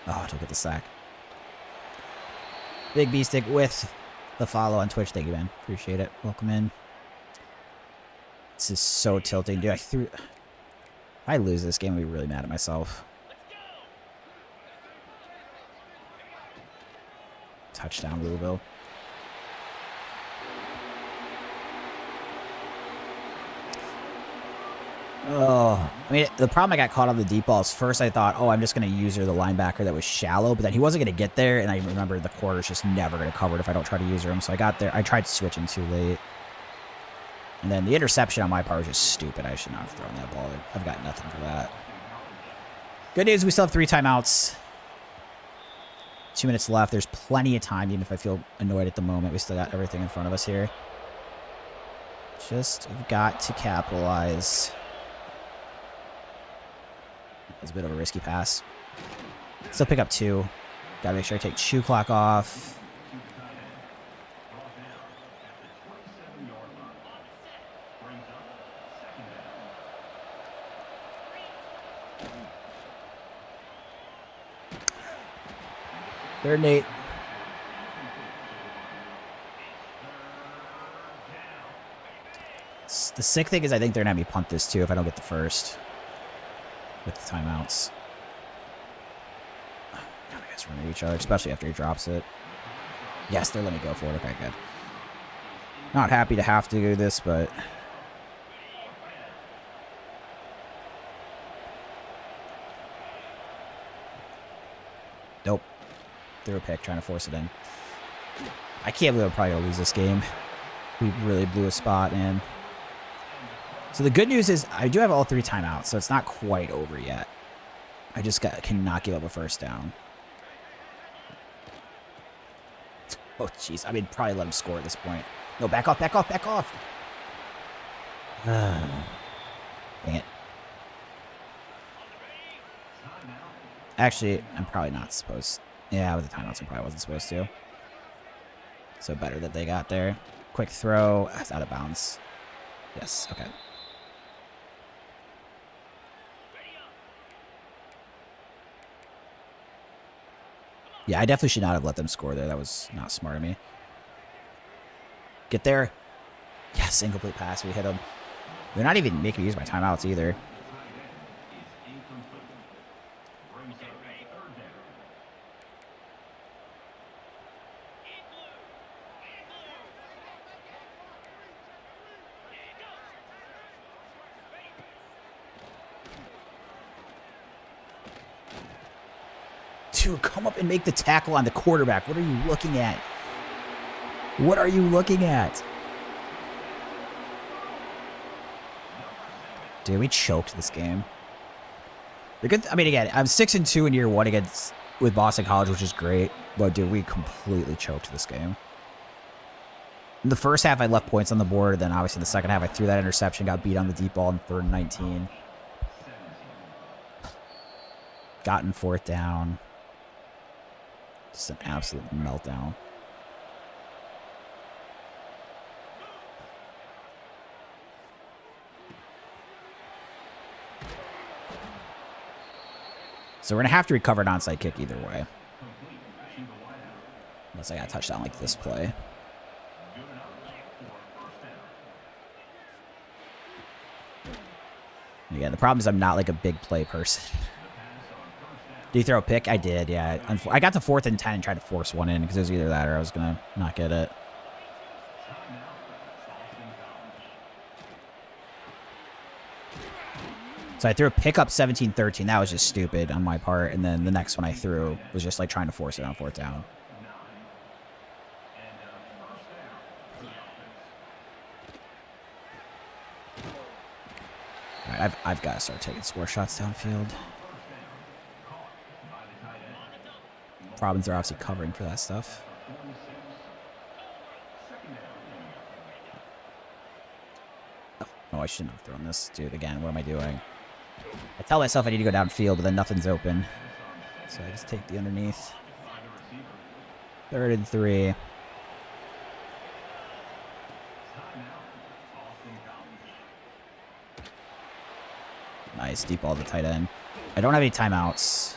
Oh, don't get the sack. Big B stick with the follow on Twitch. Thank you, man. Appreciate it. Welcome in. This is so tilting, dude. If I lose this game, I'll be really mad at myself. Touchdown, Louisville. Oh, I mean, the problem I got caught on the deep balls. First, I thought, oh, I'm just going to use the linebacker that was shallow, but then he wasn't going to get there, and I remember the quarter's just never going to cover it if I don't try to use him. So I got there. I tried switching too late. And then the interception on my part was just stupid. I should not have thrown that ball. I've got nothing for that. Good news, we still have 3 timeouts. 2 minutes left. There's plenty of time, even if I feel annoyed at the moment. We still got everything in front of us here. Just got to capitalize. That was a bit of a risky pass. Still pick up 2. Gotta make sure I take shoe clock off. Third and 8. The sick thing is I think they're going to have me punt this too if I don't get the first. With the timeouts. Oh, God, I guys run at each other, especially after he drops it. Yes, they're letting me go for it. Okay, good. Not happy to have to do this, but... Nope. Threw a pick, trying to force it in. I can't believe I'm probably going to lose this game. We really blew a spot, man. So the good news is I do have all 3 timeouts, so it's not quite over yet. I just cannot give up a first down. Oh, jeez. I mean, probably let him score at this point. No, back off, back off, back off. Dang it. Actually, I'm probably not supposed... Yeah, with the timeouts, I probably wasn't supposed to. So better that they got there. Quick throw. That's out of bounds. Yes, okay. Yeah, I definitely should not have let them score there. That was not smart of me. Get there. Yes, incomplete pass. We hit them. They're not even making me use my timeouts either. Dude, come up and make the tackle on the quarterback. What are you looking at? What are you looking at? Dude, we choked this game. The good, I mean, again, I'm 6-2 in year 1 with Boston College, which is great. But dude, we completely choked this game. In the first half, I left points on the board. Then obviously in the second half, I threw that interception, got beat on the deep ball in 3rd and 19. Gotten 4th down. Just an absolute meltdown. So we're going to have to recover an onside kick either way. Unless I got a touchdown like this play. Yeah, the problem is I'm not like a big play person. Did you throw a pick? I did, yeah. I got to 4th and 10 and tried to force one in because it was either that or I was going to not get it. So I threw a pick up 17-13. That was just stupid on my part. And then the next one I threw was just like trying to force it on 4th down. All right, I've got to start taking score shots downfield. Robins are obviously covering for that stuff. Oh, I shouldn't have thrown this dude again. What am I doing? I tell myself I need to go downfield, but then nothing's open. So I just take the underneath. 3rd and 3. Nice. Deep ball to the tight end. I don't have any timeouts.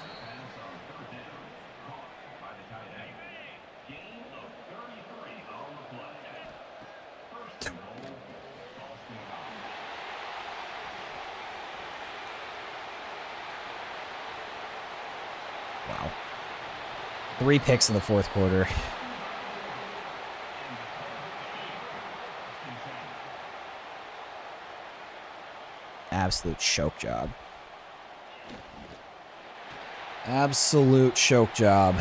Wow. 3 picks in the 4th quarter. Absolute choke job. Absolute choke job.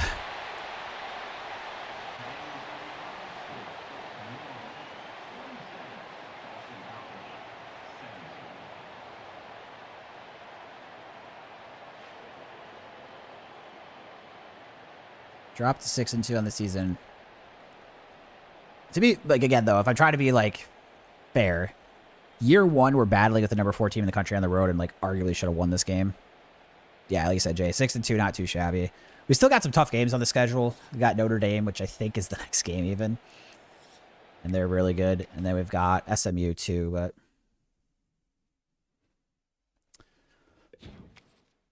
Dropped to 6-2 on the season. To be, like, again, though, if I'm trying to be, like, fair, year 1, we're battling with the number 4 team in the country on the road and, like, arguably should have won this game. Yeah, like you said, Jay, 6-2, not too shabby. We still got some tough games on the schedule. We got Notre Dame, which I think is the next game even. And they're really good. And then we've got SMU too, but...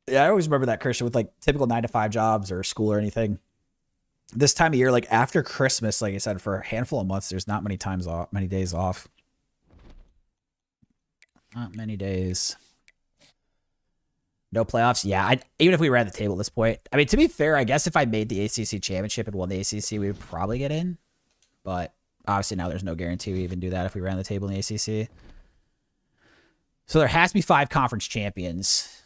Yeah, I always remember that, Christian, with, like, typical 9-to-5 jobs or school or anything. This time of year, like, after Christmas, like I said, for a handful of months, there's not many days off. Not many days. No playoffs? Yeah, even if we ran the table at this point. I mean, to be fair, I guess if I made the ACC championship and won the ACC, we would probably get in. But obviously now there's no guarantee we even do that if we ran the table in the ACC. So there has to be 5 conference champions.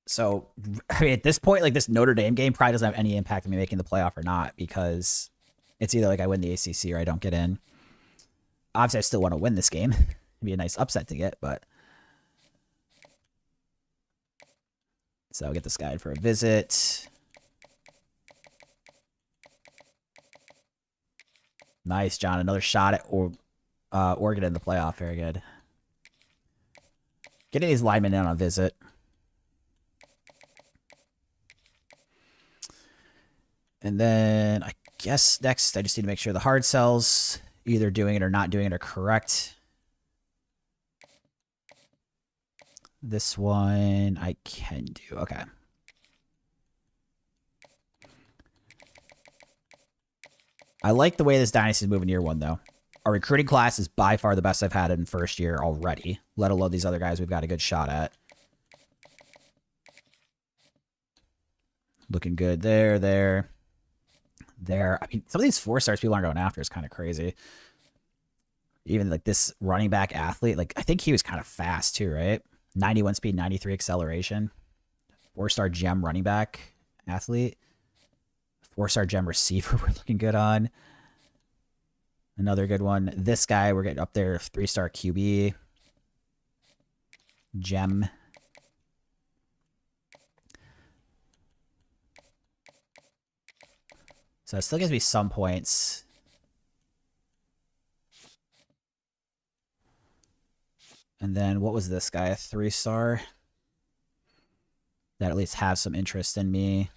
So, I mean, at this point, like, this Notre Dame game probably doesn't have any impact on me making the playoff or not, because it's either like I win the ACC or I don't get in. Obviously, I still want to win this game. It'd be a nice upset to get, but... So I'll get this guy for a visit. Nice, John. Another shot at Oregon in the playoff. Very good. Getting these linemen in on a visit. And then I guess next I just need to make sure the hard cells, either doing it or not doing it, are correct. This one I can do. Okay. I like the way this Dynasty is moving year 1, though. Our recruiting class is by far the best I've had in first year already, let alone these other guys we've got a good shot at. Looking good there, there. I mean, some of these 4-stars people aren't going after is kind of crazy. Even, like, this running back athlete, like, I think he was kind of fast, too, right? 91 speed, 93 acceleration. 4-star gem running back athlete. 4-star gem receiver we're looking good on. Another good one. This guy, we're getting up there. 3-star QB. Gem. So it still gives me some points. And then what was this guy? A 3-star? That at least has some interest in me.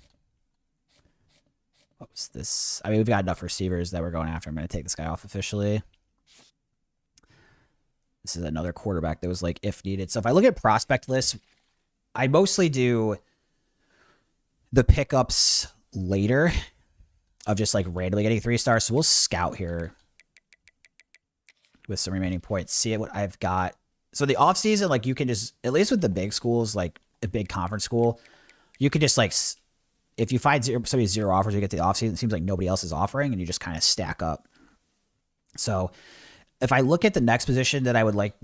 What was this? I mean, we've got enough receivers that we're going after. I'm going to take this guy off officially. This is another quarterback that was like if needed. So if I look at prospect lists, I mostly do the pickups later of just like randomly getting 3-stars. So we'll scout here with some remaining points. See what I've got. So the offseason, like, you can just, at least with the big schools, like a big conference school, you could just, like, if you find somebody 0 offers, you get the offseason, it seems like nobody else is offering, and you just kind of stack up. So if I look at the next position that I would like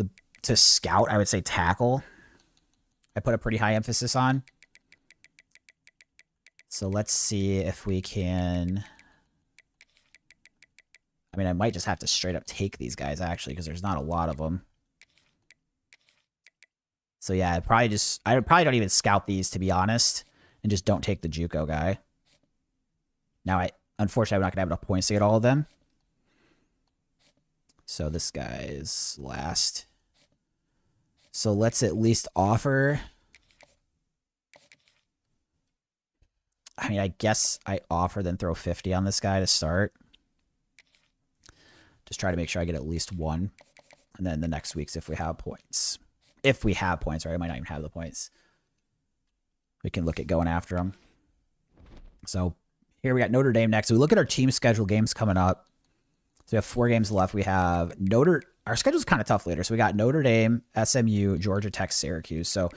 to scout, I would say tackle. I put a pretty high emphasis on. So let's see if we can... I mean, I might just have to straight up take these guys, actually, because there's not a lot of them. So yeah, I probably don't even scout these, to be honest, and just don't take the JUCO guy. Now, unfortunately, I'm not going to have enough points to get all of them. So this guy's last. So let's at least offer. I mean, I guess I offer then throw 50 on this guy to start. Just try to make sure I get at least one. And then the next week's if we have points. If we have points, right? I might not even have the points. We can look at going after them. So here we got Notre Dame next. So we look at our team schedule games coming up. So we have 4 games left. We have our schedule's kind of tough later. So we got Notre Dame, SMU, Georgia Tech, Syracuse. So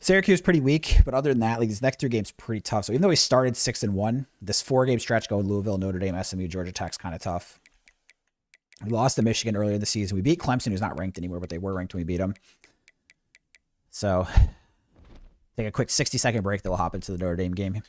Syracuse is pretty weak, but other than that, like these next 3 games pretty tough. So even though we started 6-1, this 4-game stretch going Louisville, Notre Dame, SMU, Georgia Tech's kind of tough. We lost to Michigan earlier this season. We beat Clemson, who's not ranked anywhere, but they were ranked when we beat them. So take a quick 60-second break, then we'll hop into the Notre Dame game.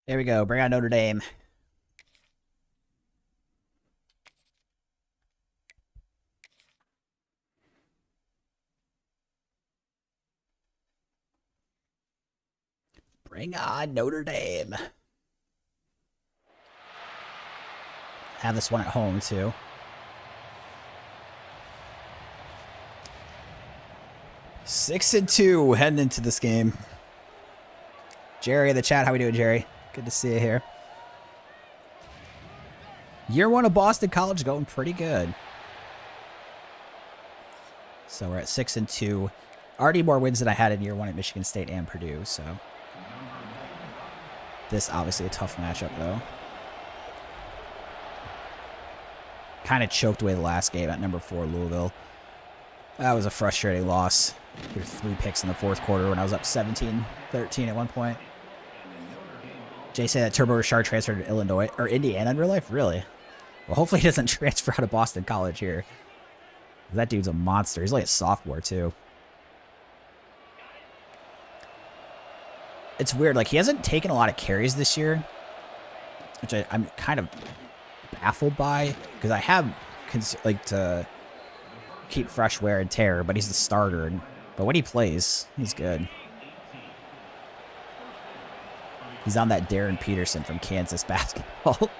There we go. Bring on Notre Dame. Bring on Notre Dame. Have this one at home, too. Six and 2 heading into this game. Jerry in the chat. How we doing, Jerry? Good to see you here. Year 1 of Boston College going pretty good. So we're at 6 and 2. Already more wins than I had in year 1 at Michigan State and Purdue. So this obviously a tough matchup, though. Kind of choked away the last game at number 4 Louisville. That was a frustrating loss. There were 3 picks in the 4th quarter when I was up 17-13 at one point. Jay said that Turbo Richard transferred to Illinois or Indiana in real life? Really? Well, hopefully he doesn't transfer out of Boston College here. That dude's a monster. He's like a sophomore, too. It's weird. Like, he hasn't taken a lot of carries this year, which I'm kind of baffled by, because I have like to keep fresh wear and tear, but he's the starter. But when he plays, he's good. He's on that Darren Peterson from Kansas basketball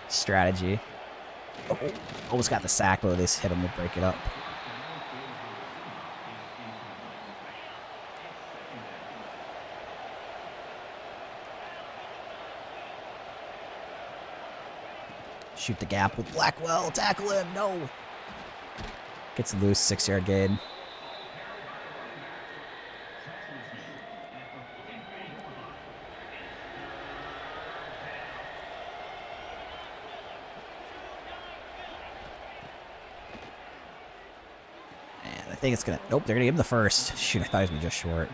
strategy. Oh, almost got the sack, but they hit him to break it up. Shoot the gap with Blackwell. Tackle him. No. Gets loose. 6-yard gain. And I think it's going to... Nope, they're going to give him the first. Shoot, I thought he was going to be just short.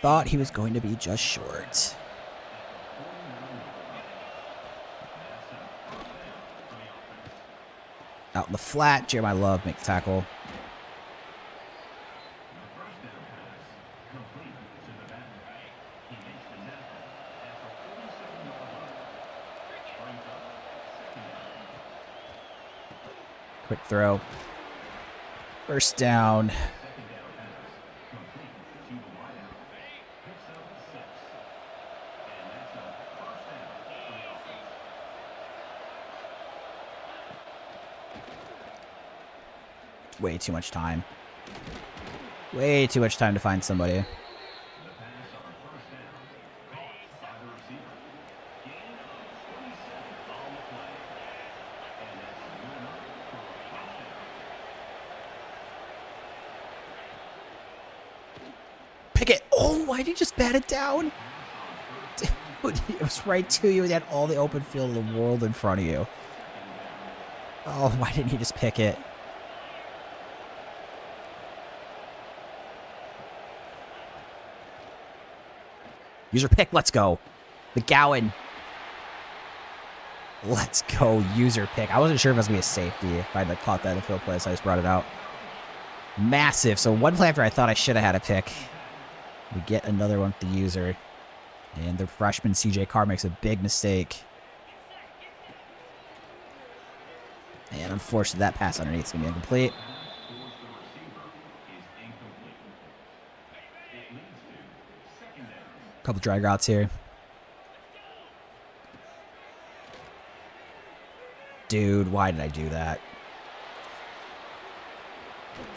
Thought he was going to be just short. Out in the flat, Jeremiah Love make the tackle. Quick throw. First down. Way too much time. Way too much time to find somebody. pick it. Oh, why did you just bat it down? Dude, it was right to you. He had all the open field of the world in front of you. Oh, why didn't he just pick it? User pick. Let's go. McGowan. Let's go. User pick. I wasn't sure if it was going to be a safety. If I'd caught that in the field play, so I just brought it out. Massive. So one play after I thought I should have had a pick. We get another one with the user. And the freshman CJ Carr makes a big mistake. And unfortunately, that pass underneath is going to be incomplete. Couple drag routes here. Dude, why did I do that?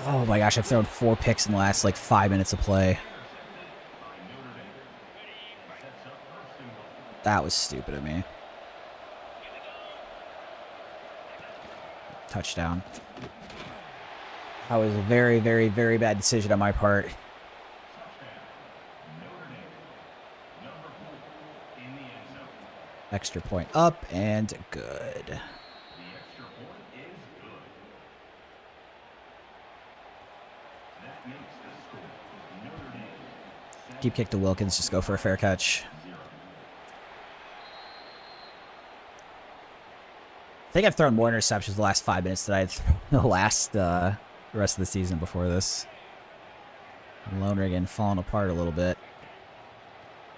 Oh my gosh, I've thrown 4 picks in the last like 5 minutes of play. That was stupid of me. Touchdown. That was a very, very, very bad decision on my part. Extra point up and good. Deep kick to Wilkins. Just go for a fair catch. I think I've thrown more interceptions the last 5 minutes than I've thrown the rest of the season before this. Lone again falling apart a little bit.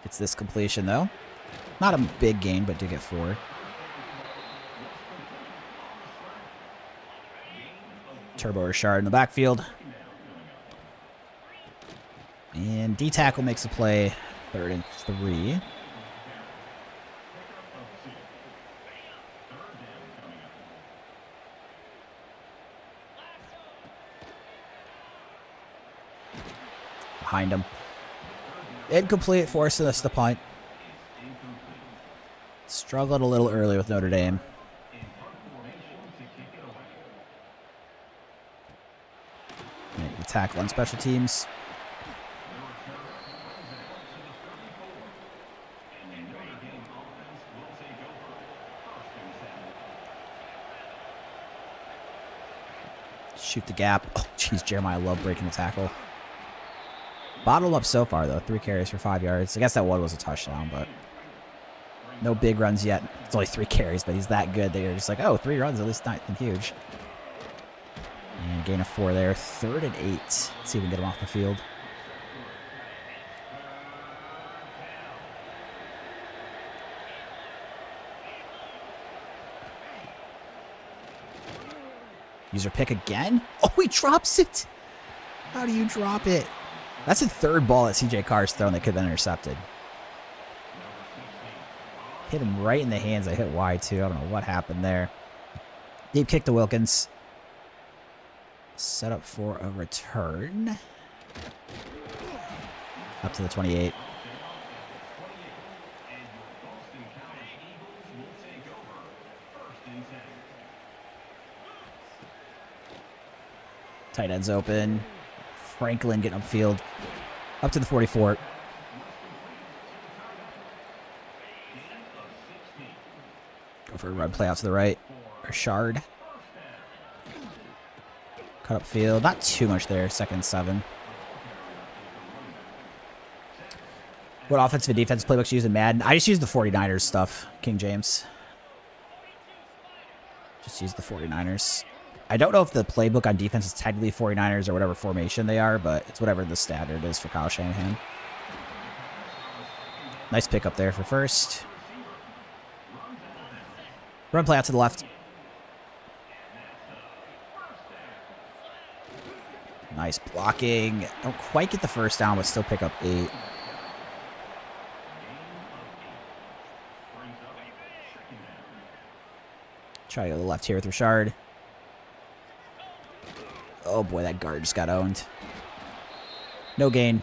It's this completion though. Not a big gain, but did get 4. Turbo Richard in the backfield. And D-tackle makes a play. 3rd and 3. Behind him. Incomplete, forcing us to punt. Struggled a little early with Notre Dame. The tackle on special teams. Shoot the gap. Oh, jeez, Jeremiah loved breaking the tackle. Bottled up so far, though. 3 carries for 5 yards. I guess that one was a touchdown, but no big runs yet. It's only 3 carries, but he's that good that you're just like, oh, 3 runs, at least not huge. And gain of 4 there. 3rd and 8. Let's see if we can get him off the field. User pick again? Oh, he drops it! How do you drop it? That's the 3rd ball that CJ Carr's thrown that could have been intercepted. Hit him right in the hands. I hit wide, too. I don't know what happened there. Deep kick to Wilkins. Set up for a return. Up to the 28. Tight end's open. Franklin getting upfield. Up to the 44. Go for a run play out to the right. Richard. Cut upfield. Not too much there. 2nd and 7. What offensive and defensive playbooks you use in Madden? I just use the 49ers stuff. King James. Just use the 49ers. I don't know if the playbook on defense is technically 49ers or whatever formation they are, but it's whatever the standard is for Kyle Shanahan. Nice pick up there for 1st. Run play out to the left. Nice blocking. Don't quite get the 1st down, but still pick up 8. Try to go to the left here with Richard. Oh boy, that guard just got owned. No gain.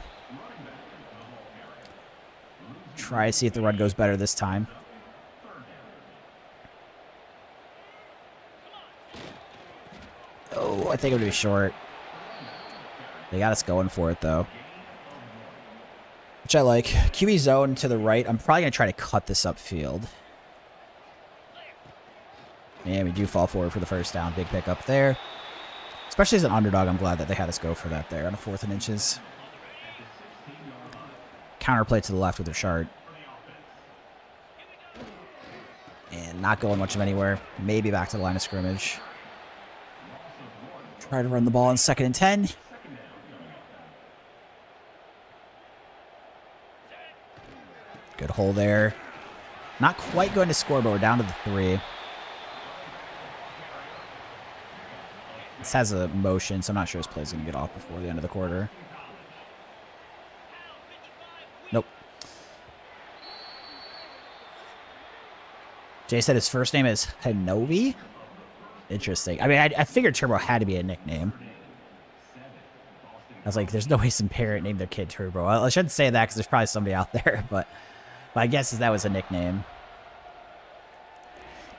Try to see if the run goes better this time. Oh, I think I'm going to be short. They got us going for it, though. which I like. QB zone to the right. I'm probably going to try to cut this upfield. And we do fall forward for the first down. Big pickup there. Especially as an underdog, I'm glad that they had us go for that there on a 4th and inches. Counterplay to the left with Richard. And not going much of anywhere. Maybe back to the line of scrimmage. Try to run the ball on 2nd and 10. Good hole there. Not quite going to score, but we're down to the 3. This has a motion, so I'm not sure his play's going to get off before the end of the quarter. Nope. Jay said his first name is Hanobi. Interesting. I mean, I figured Turbo had to be a nickname. I was like, there's no way some parent named their kid Turbo. I shouldn't say that because there's probably somebody out there, but my guess is that was a nickname.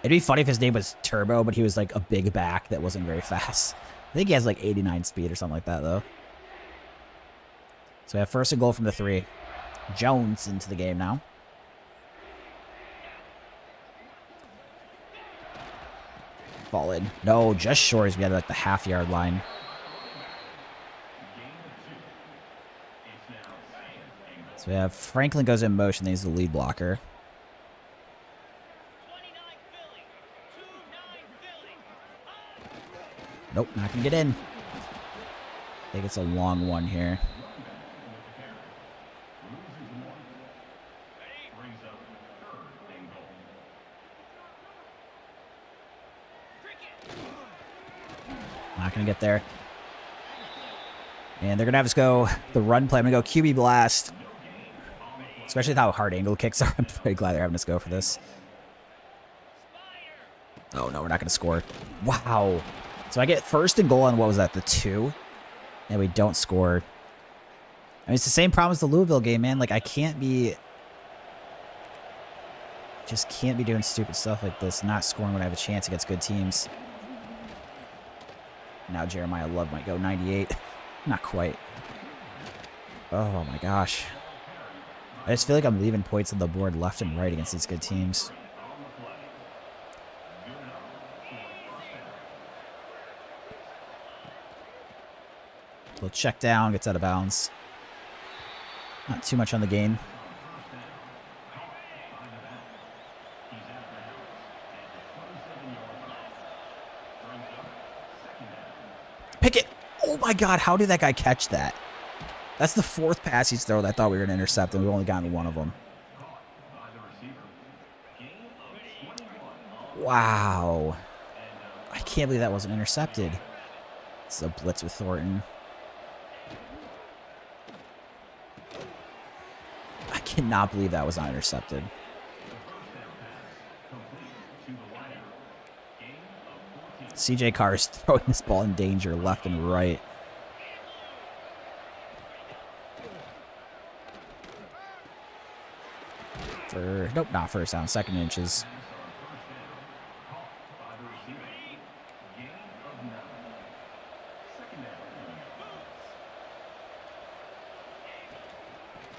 It'd be funny if his name was Turbo, but he was like a big back that wasn't very fast. I think he has like 89 speed or something like that, though. So we have 1st and goal from the 3. Jones into the game now. Fall in. No, just short as we had like the half-yard line. So we have Franklin goes in motion. He's the lead blocker. Nope, not going to get in. I think it's a long one here. Not going to get there. And they're going to have us go the run play. I'm going to go QB blast. Especially with how hard angle kicks are. I'm very glad they're having us go for this. Oh, no, we're not going to score. Wow. So I get 1st and goal on, what was that, the 2? And we don't score. I mean, it's the same problem as the Louisville game, man. Like, I can't be... Just can't be doing stupid stuff like this, not scoring when I have a chance against good teams. Now Jeremiah Love might go 98. Not quite. Oh, my gosh. I just feel like I'm leaving points on the board left and right against these good teams. Little check down, gets out of bounds. Not too much on the gain. Pick it! Oh my god, how did that guy catch that? That's the 4th pass he's thrown. I thought we were going to intercept, and we've only gotten one of them. Wow. I can't believe that wasn't intercepted. It's a blitz with Thornton. I cannot believe that was not intercepted. CJ Carr is throwing this ball in danger left and right. Nope, not first down, 2nd inches.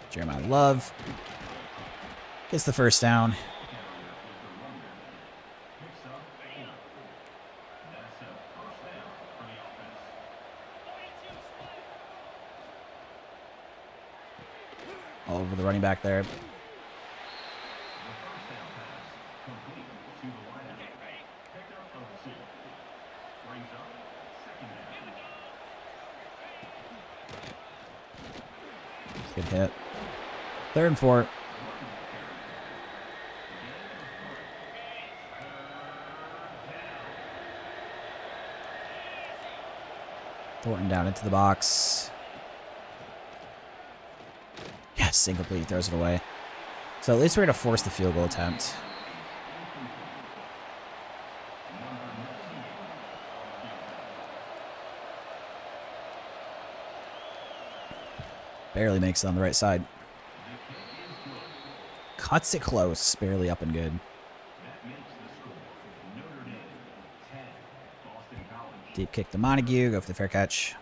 Jeremiah Love gets the 1st down. All over the running back there. Good hit. 3rd and 4. Thornton down into the box. Yes, incomplete. Throws it away. So at least we're going to force the field goal attempt. Barely makes it on the right side. Cuts it close. Barely up and good. Deep kick to Montague. Go for the fair catch.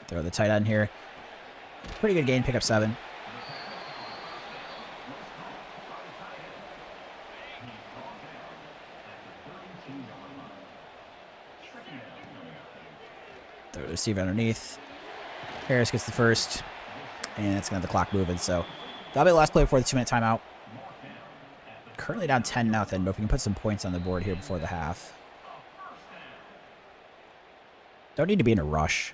Throw the tight end here. Pretty good gain, pick up 7. Throw the receiver underneath. Harris gets the first. And it's going to have the clock moving. So that'll be the last play before the 2-minute timeout. Currently down 10-0, but if we can put some points on the board here before the half. Don't need to be in a rush.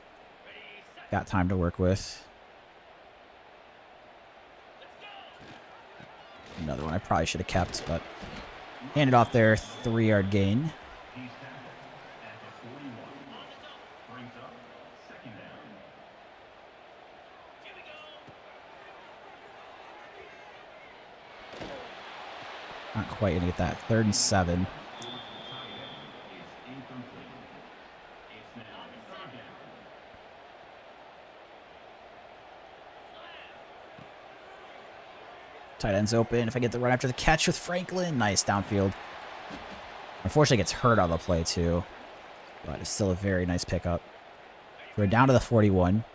Got time to work with. Another one I probably should have kept, but handed off there, 3-yard gain. Not quite going to get that. 3rd and 7. Tight end's open. If I get the run after the catch with Franklin. Nice downfield. Unfortunately, gets hurt on the play, too. But it's still a very nice pickup. We're down to the 41.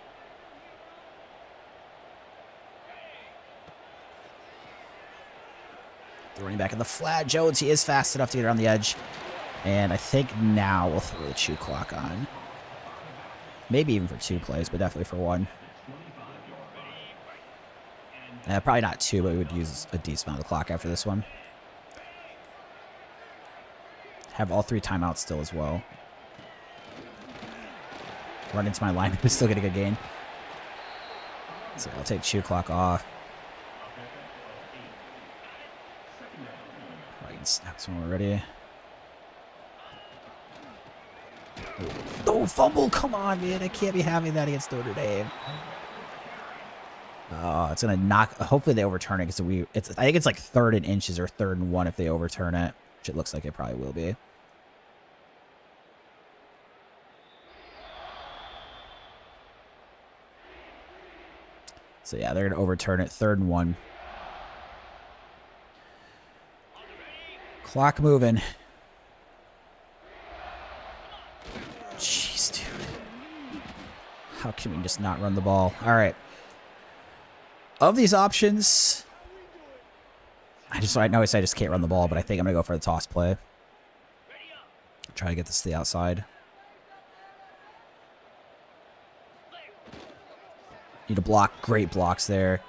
The running back in the flat. Jones, he is fast enough to get around the edge. And I think now we'll throw the chew clock on. Maybe even for 2 plays, but definitely for 1. Probably not 2, but we would use a decent amount of the clock after this one. Have all 3 timeouts still as well. Run into my line, but still get a good gain. So I'll take chew clock off. I can snap this when we're ready. Oh, fumble! Come on, man. I can't be having that against Notre Dame. Oh, it's going to knock... Hopefully they overturn it, because I think it's like 3rd and inches or 3rd and 1 if they overturn it, which it looks like it probably will be. So yeah, they're going to overturn it, 3rd and 1. Clock moving. Jeez, dude. How can we just not run the ball? All right. Of these options, I know I say I just can't run the ball, but I think I'm going to go for the toss play. Try to get this to the outside. Need a block. Great blocks there.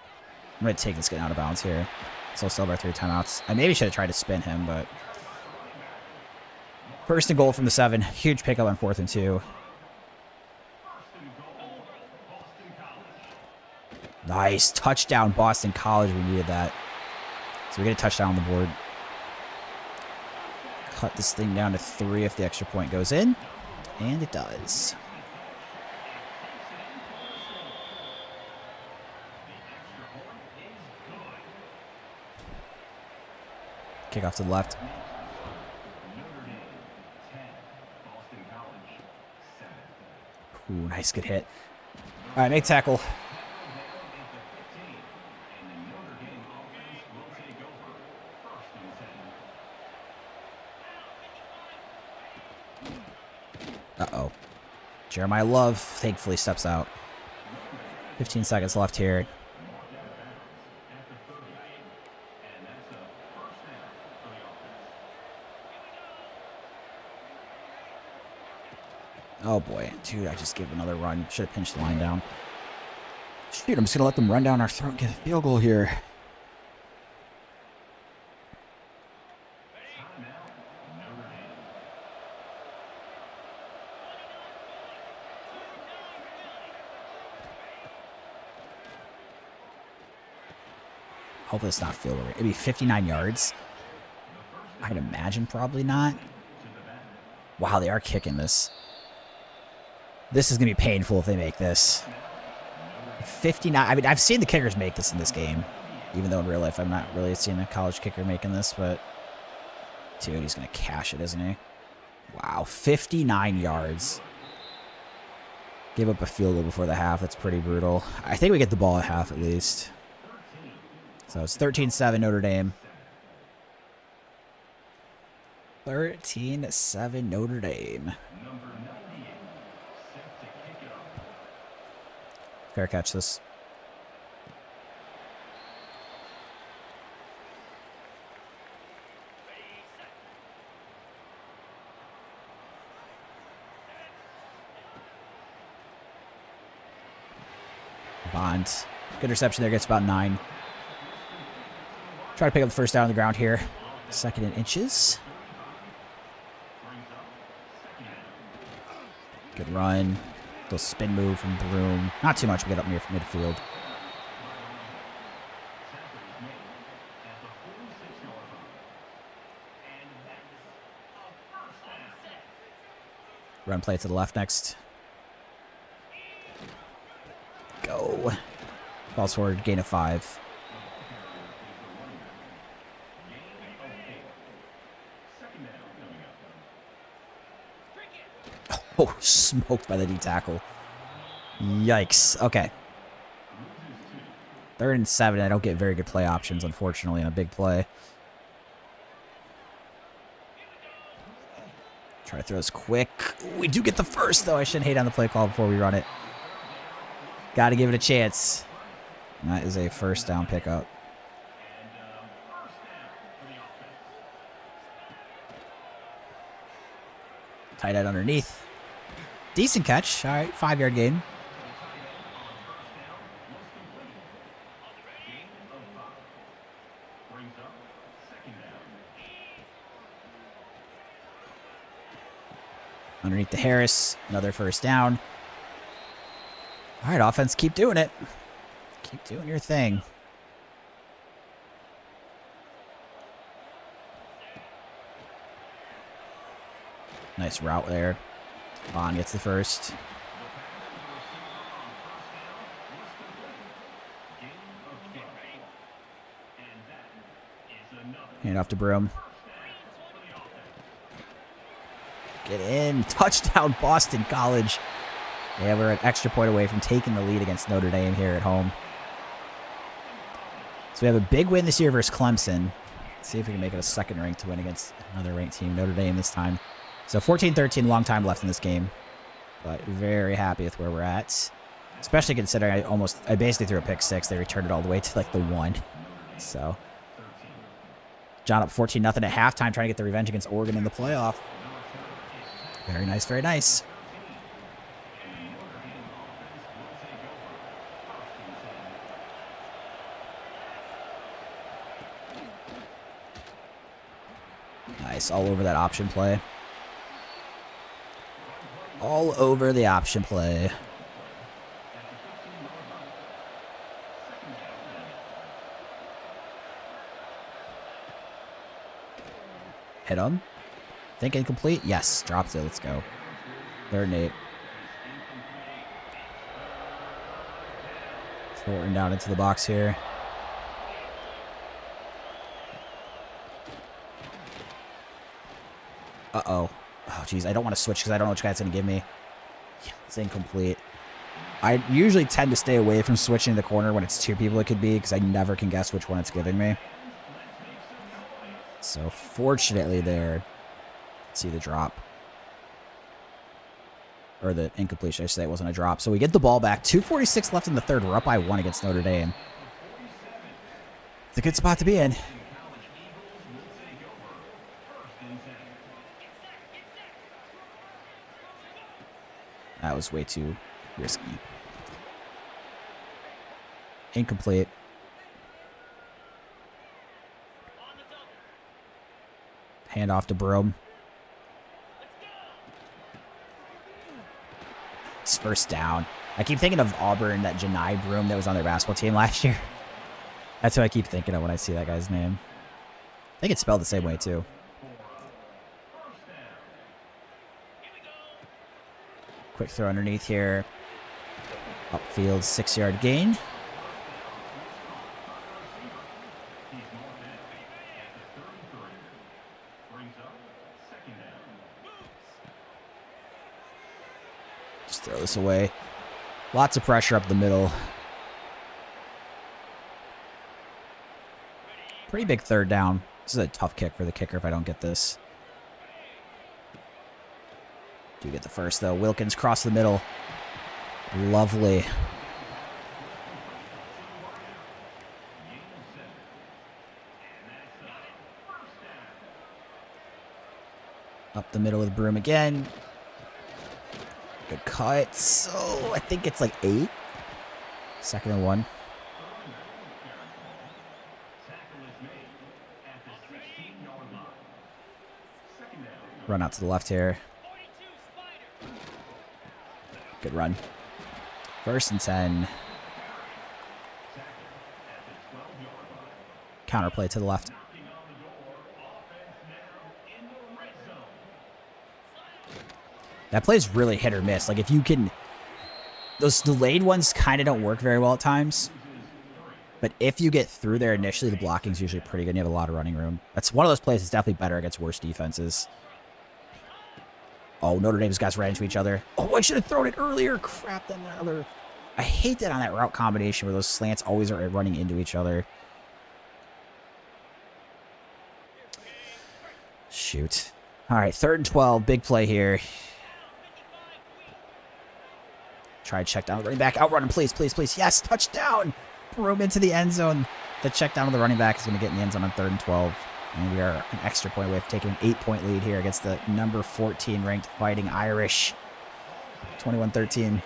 I'm going to take this guy out of bounds here. So still have our 3 timeouts. I maybe should have tried to spin him, but... 1st and goal from the 7. Huge pickup on 4th and 2. Nice. Touchdown, Boston College. We needed that. So we get a touchdown on the board. Cut this thing down to 3 if the extra point goes in. And it does. Kick off to the left. Ooh, nice, good hit. All right, make tackle. Uh-oh. Jeremiah Love thankfully steps out. 15 seconds left here. Oh boy, dude, I just gave another run. Should have pinched the line down. Shoot, I'm just going to let them run down our throat and get a field goal here. Hopefully it's not field goal. It'd be 59 yards. I'd imagine probably not. Wow, they are kicking this. This is going to be painful if they make this. 59. I mean, I've seen the kickers make this in this game. Even though in real life I'm not really seeing a college kicker making this. But, dude, he's going to cash it, isn't he? Wow, 59 yards. Give up a field goal before the half. That's pretty brutal. I think we get the ball at half at least. So it's 13-7 Notre Dame. 13-7 Notre Dame. Fair catch this. Bond. Good reception there. Gets about 9. Try to pick up the first down on the ground here. 2nd and inches. Good run. Little spin move from Broom. Not too much. We get up near midfield. Run play to the left next. Go. Balls forward. Gain of 5. Oh, smoked by the D tackle. Yikes. Okay. 3rd and 7. I don't get very good play options, unfortunately, in a big play. Try to throw this quick. We do get the first, though. I shouldn't hate on the play call before we run it. Got to give it a chance. And that is a first down pickup. Tight end underneath. Decent catch. All right, 5-yard gain. Underneath the Harris. Another first down. All right, offense, keep doing it. Keep doing your thing. Nice route there. Bond gets the first. Hand off to Broom. Get in. Touchdown, Boston College. Yeah, we're an extra point away from taking the lead against Notre Dame here at home. So we have a big win this year versus Clemson. Let's see if we can make it a second ranked win against another ranked team, Notre Dame this time. So 14-13, long time left in this game. But very happy with where we're at. Especially considering I basically threw a pick 6. They returned it all the way to like the 1. So John up 14-0 at halftime, trying to get the revenge against Oregon in the playoff. Very nice, very nice. Nice, all over that option play. All over the option play. Hit him. Think incomplete? Yes, drops it. Let's go. 3rd and 8. Thornton down into the box here. Uh-oh. Oh, jeez. I don't want to switch because I don't know which guy it's going to give me. Yeah, it's incomplete. I usually tend to stay away from switching the corner when it's 2 people it could be because I never can guess which one it's giving me. So, fortunately there, see the drop. Or the incompletion, I should say. It wasn't a drop. So we get the ball back. 2:46 left in the 3rd. We're up by 1 against Notre Dame. It's a good spot to be in. That was way too risky. Incomplete. Hand off to Broom. It's first down. I keep thinking of Auburn, that Janai Broom that was on their basketball team last year. That's what I keep thinking of when I see that guy's name. I think it's spelled the same way, too. Quick throw underneath here. Upfield, 6-yard gain. Just throw this away. Lots of pressure up the middle. Pretty big 3rd down. This is a tough kick for the kicker if I don't get this. Do get the first, though. Wilkins cross the middle. Lovely. Up the middle of the broom again. Good cut. So I think it's like 8. 2nd and 1. Run out to the left here. Good run. 1st and 10. Counterplay to the left. That play's really hit or miss. Like, if you can... Those delayed ones kind of don't work very well at times. But if you get through there initially, the blocking's usually pretty good and you have a lot of running room. That's one of those plays that's definitely better against worse defenses. Oh, Notre Dame's guys ran into each other. Oh, I should have thrown it earlier. Crap, then the other... I hate that on that route combination where those slants always are running into each other. Shoot. All right, 3rd and 12. Big play here. Try to check down the running back. Outrun him, please, please, please. Yes, touchdown. Broom into the end zone. The check down to the running back is going to get in the end zone on 3rd and 12. And we are an extra point away from taking an 8-point lead here against the number 14 ranked Fighting Irish. 21-13.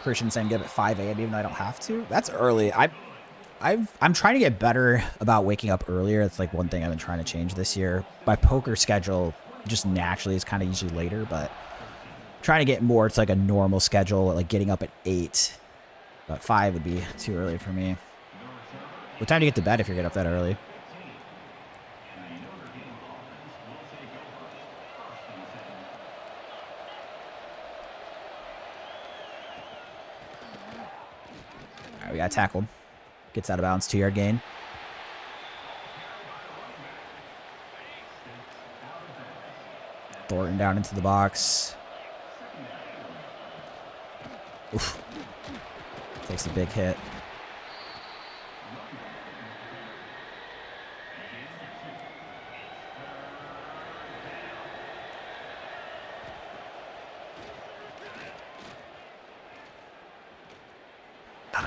Christian saying give it 5 a.m. even though I don't have to. That's early. I'm trying to get better about waking up earlier. It's like one thing I've been trying to change this year. My poker schedule just naturally is kind of usually later, but trying to get more. It's like a normal schedule, like getting up at 8. But 5 would be too early for me. What time do you get to bed if you get up that early? All right, we got tackled. Gets out of bounds, 2-yard gain. Thornton down into the box. Oof. Takes a big hit.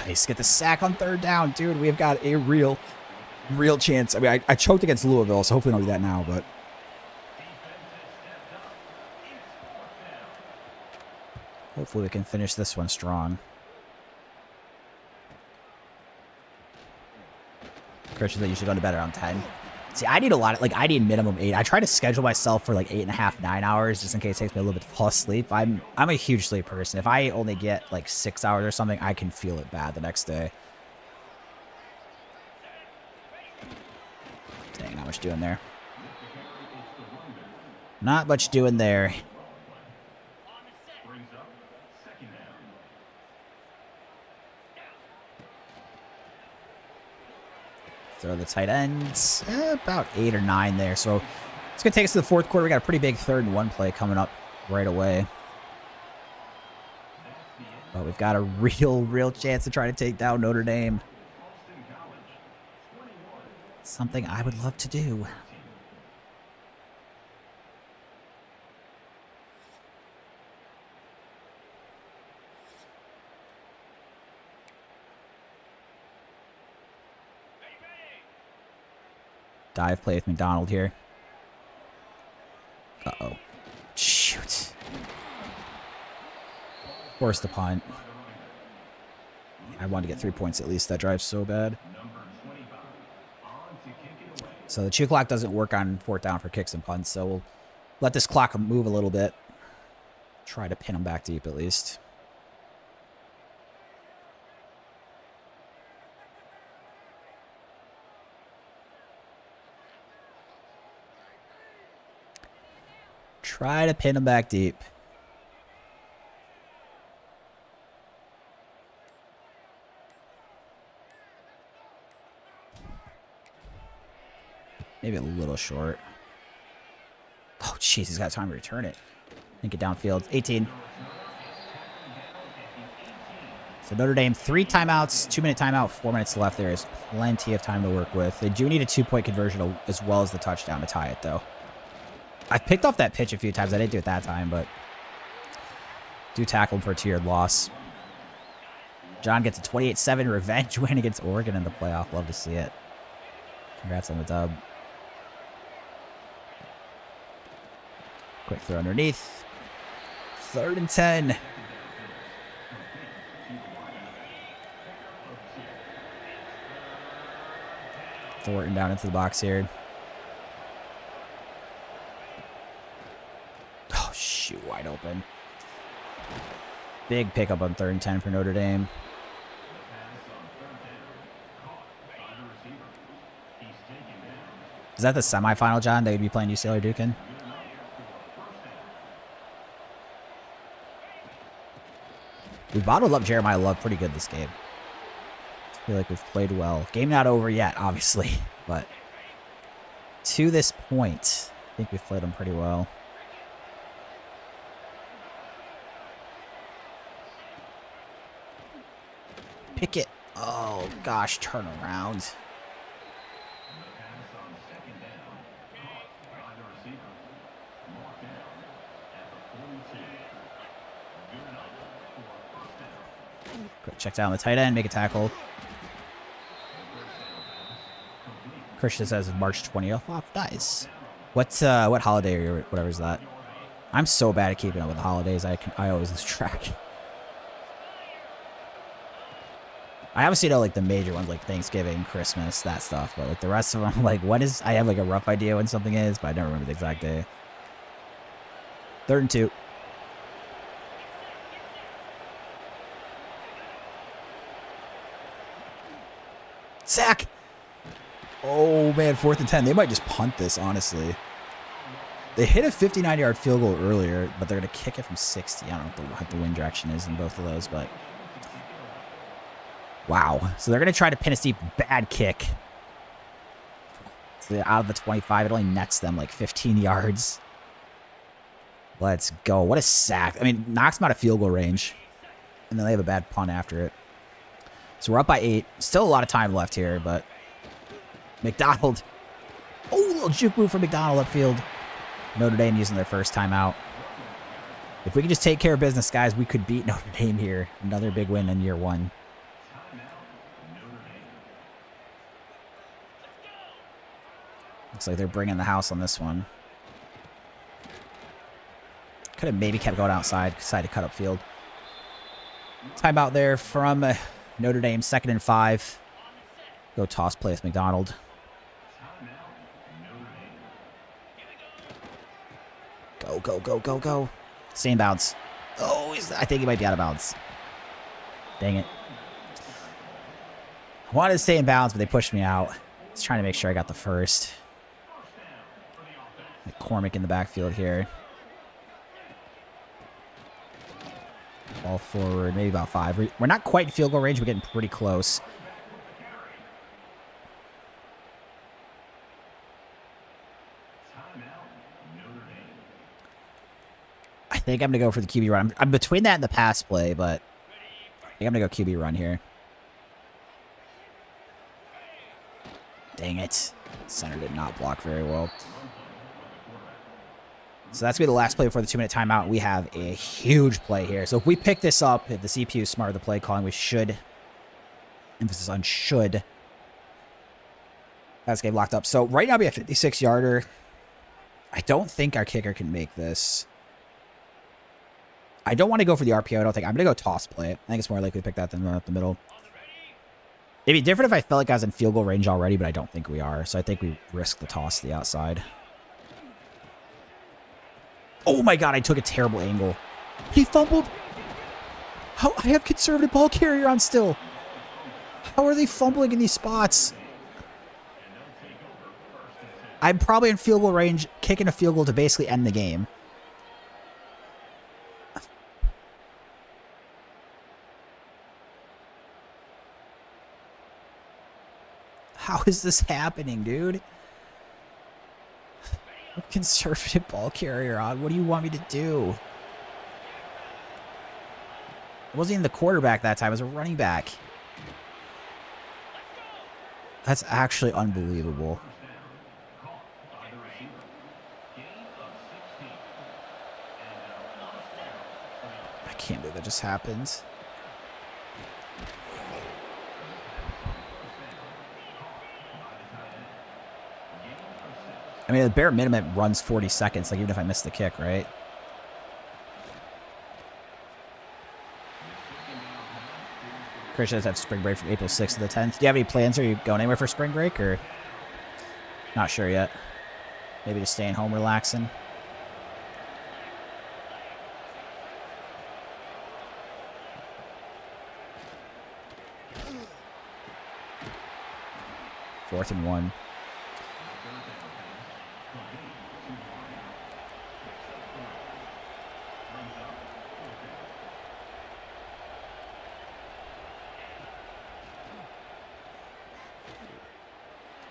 Nice. Get the sack on 3rd down. Dude, we've got a real chance. I mean, I choked against Louisville, so hopefully I don't do that now, but... Hopefully we can finish this one strong. Christians that usually go to bed around 10. See, I need a lot of, like, I need minimum 8. I try to schedule myself for like 8.5, 9 hours just in case it takes me a little bit to fall asleep. I'm a huge sleep person. If I only get like 6 hours or something, I can feel it bad the next day. Dang, not much doing there. Not much doing there. Throw the tight ends. About 8 or 9 there. So it's going to take us to the 4th quarter. We got a pretty big 3rd and 1 play coming up right away. But we've got a real chance to try to take down Notre Dame. Something I would love to do. Dive play with McDonald here. Uh-oh. Shoot. Forced the punt. I wanted to get 3 points at least. That drive's so bad. So the chew clock doesn't work on 4th down for kicks and punts, so we'll let this clock move a little bit. Try to pin them back deep at least. Try to pin them back deep. Maybe a little short. Oh, jeez, he's got time to return it. Think it downfield. 18. So Notre Dame, 3 timeouts, 2-minute timeout, 4 minutes left. There is plenty of time to work with. They do need a 2-point conversion as well as the touchdown to tie it, though. I've picked off that pitch a few times. I didn't do it that time, but do tackle him for a 2-yard loss. John gets a 28-7 revenge win against Oregon in the playoff. Love to see it. Congrats on the dub. Quick throw underneath. 3rd and 10. Thornton down into the box here. Oh, shoot, wide open. Big pickup on 3rd and 10 for Notre Dame. Is that the semifinal, John? They would be playing UCLA or Dukin? We bottled up Jeremiah Love pretty good this game. I feel like we've played well. Game not over yet, obviously, but to this point, I think we've played them pretty well. Pickett. Oh, gosh, turn around. Quick check down the tight end, make a tackle. Christian says March 20th. Oh, nice. What holiday or whatever is that? I'm so bad at keeping up with the holidays. I always lose track. I obviously know like the major ones like Thanksgiving, Christmas, that stuff, but like the rest of them, like what is? I have like a rough idea when something is, but I don't remember the exact day. 3rd and 2. Sack. Oh man, 4th and 10. They might just punt this, honestly. They hit a 59-yard field goal earlier, but they're gonna kick it from 60. I don't know what the wind direction is in both of those, but. Wow. So they're going to try to pin us deep. Bad kick. So out of the 25, it only nets them like 15 yards. Let's go. What a sack. I mean, knocks them out of field goal range. And then they have a bad punt after it. So we're up by 8. Still a lot of time left here, but McDonald. Oh, a little juke move from McDonald upfield. Notre Dame using their first timeout. If we could just take care of business, guys, we could beat Notre Dame here. Another big win in year 1. Looks like they're bringing the house on this one. Could have maybe kept going outside. Decided to cut upfield. Timeout there from Notre Dame. 2nd and 5. Go toss play with McDonald. Go, go, go, go, go. Stay in bounds. Oh, I think he might be out of bounds. Dang it. I wanted to stay in bounds, but they pushed me out. I was trying to make sure I got the first. McCormick in the backfield here. Ball forward, maybe about 5. We're not quite in field goal range. We're getting pretty close. I think I'm going to go for the QB run. I'm between that and the pass play, but I think I'm going to go QB run here. Dang it. Center did not block very well. So that's going to be the last play before the 2-minute timeout. We have a huge play here. So if we pick this up, if the CPU is smart with the play calling, we should, emphasis on should, that's game locked up. So right now we have 56-yarder. I don't think our kicker can make this. I don't want to go for the RPO. I don't think. I'm going to go toss play. I think it's more likely to pick that than run up the middle. It'd be different if I felt like I was in field goal range already, but I don't think we are. So I think we risk the toss to the outside. Oh my god, I took a terrible angle. He fumbled. How? I have conservative ball carrier on still. How are they fumbling in these spots? I'm probably in field goal range, kicking a field goal to basically end the game. How is this happening, dude? Conservative ball carrier on. What do you want me to do? It wasn't even the quarterback that time. It was a running back. That's actually unbelievable. I can't believe that just happened. I mean, the bare minimum it runs 40 seconds, like even if I miss the kick, right? Christian does have spring break from April 6th to the 10th. Do you have any plans? Are you going anywhere for spring break or not sure yet? Maybe just staying home relaxing. Fourth and 1.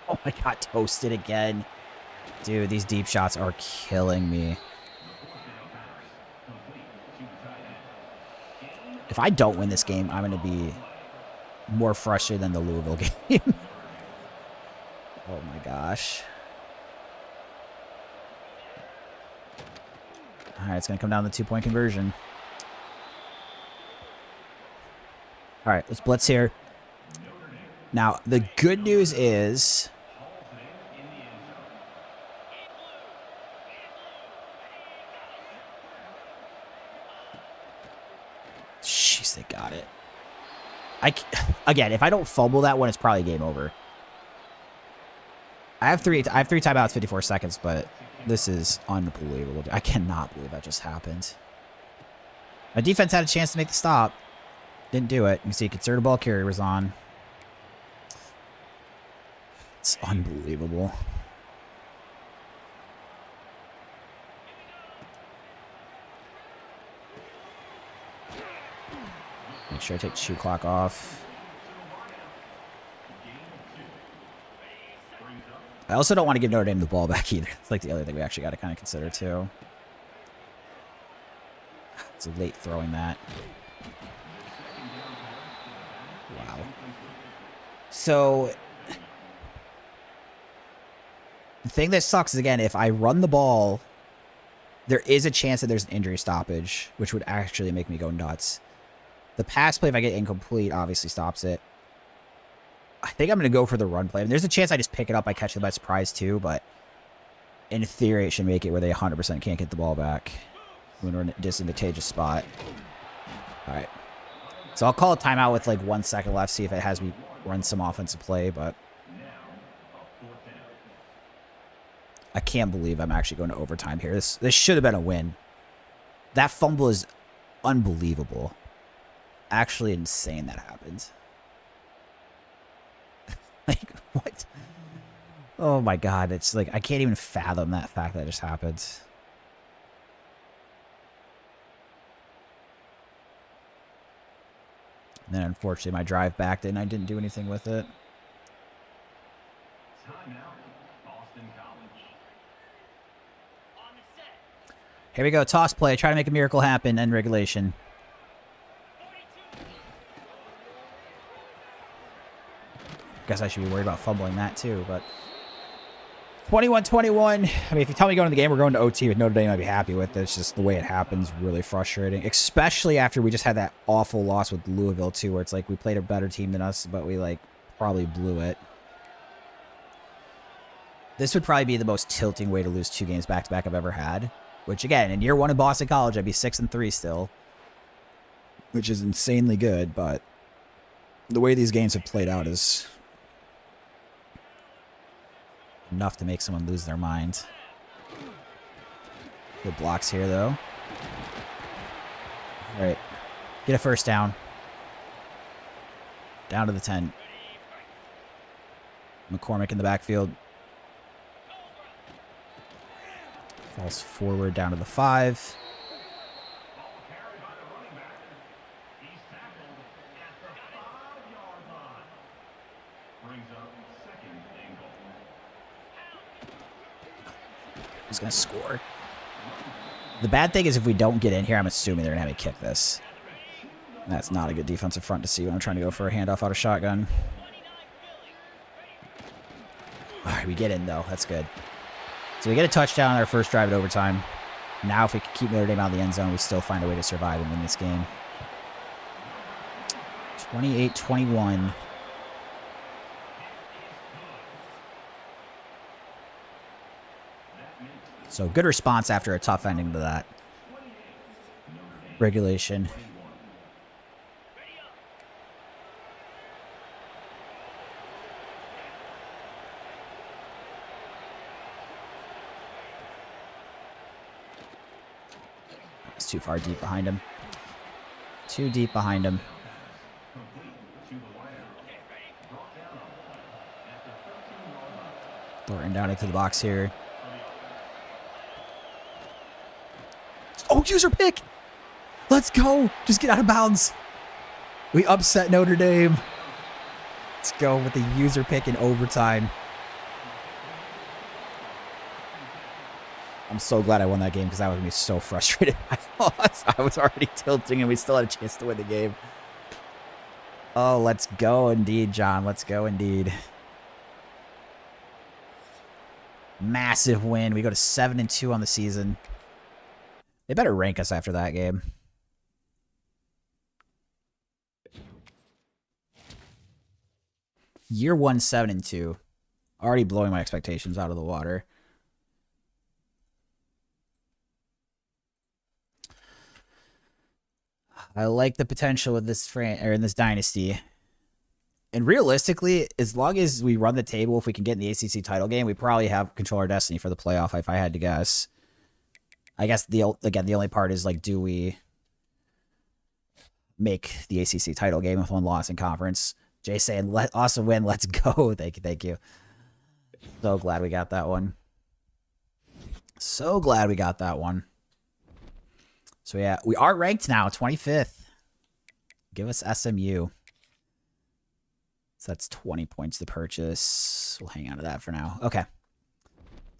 Oh, I got toasted again. Dude, these deep shots are killing me. If I don't win this game, I'm going to be more frustrated than the Louisville game. Oh my gosh. All right, it's going to come down to the 2-point conversion. All right, let's blitz here. Now, the good news is... Jeez, they got it. Again, if I don't fumble that one, it's probably game over. I have three timeouts, 54 seconds, but this is unbelievable. I cannot believe that just happened. My defense had a chance to make the stop. Didn't do it. You can see conservative ball carrier was on. It's unbelievable. Make sure I take shoe clock off. I also don't want to give Notre Dame the ball back either. It's like the other thing we actually got to kind of consider too. It's late throwing that. Wow. So the thing that sucks is, again, if I run the ball, there is a chance that there's an injury stoppage, which would actually make me go nuts. The pass play, if I get incomplete, obviously stops it. I think I'm going to go for the run play. I mean, there's a chance I just pick it up by catching the by surprise too, but in theory, it should make it where they 100% can't get the ball back when we're in a disadvantageous spot. All right. So I'll call a timeout with like 1 second left, see if it has me run some offensive play, but I can't believe I'm actually going to overtime here. This should have been a win. That fumble is unbelievable. Actually insane that happened. Like, what? Oh my god, it's like, I can't even fathom that fact that just happened. And then unfortunately my drive backed in, I didn't do anything with it. Here we go, toss play, try to make a miracle happen, end regulation. Guess I should be worried about fumbling that too, but 21-21. I mean, if you tell me going to the game, we're going to OT with Notre Dame, I'd be happy with it. It's just the way it happens, really frustrating, especially after we just had that awful loss with Louisville too, where it's like we played a better team than us, but we like probably blew it. This would probably be the most tilting way to lose 2 games back-to-back I've ever had, which again, in year 1 in Boston College, I'd be 6-3 still, which is insanely good, but the way these games have played out is enough to make someone lose their mind. Good blocks here, though. All right. Get a first down. Down to the 10. McCormick in the backfield. Falls forward down to the 5. He's going to score. The bad thing is if we don't get in here, I'm assuming they're going to have me kick this. That's not a good defensive front to see when I'm trying to go for a handoff out of shotgun. All right, we get in, though. That's good. So we get a touchdown on our first drive at overtime. Now if we can keep Notre Dame out of the end zone, we still find a way to survive and win this game. 28-21. So good response after a tough ending to that regulation. It's too far deep behind him. Too deep behind him. Thornton down into the box here. Oh, user pick! Let's go! Just get out of bounds. We upset Notre Dame. Let's go with the user pick in overtime. I'm so glad I won that game because I was going to be so frustrated. I was already tilting and we still had a chance to win the game. Oh, let's go indeed, John. Let's go indeed. Massive win. We go to 7-2 on the season. They better rank us after that game. Year 1, 7-2. Already blowing my expectations out of the water. I like the potential of this in this dynasty. And realistically, as long as we run the table, if we can get in the ACC title game, we probably have control our destiny for the playoff, if I had to guess. I guess, the only part is, like, do we make the ACC title game with one loss in conference? Jay saying, let awesome win, let's go. Thank you. So glad we got that one. So glad we got that one. So, yeah, we are ranked now, 25th. Give us SMU. So that's 20 points to purchase. We'll hang on to that for now. Okay.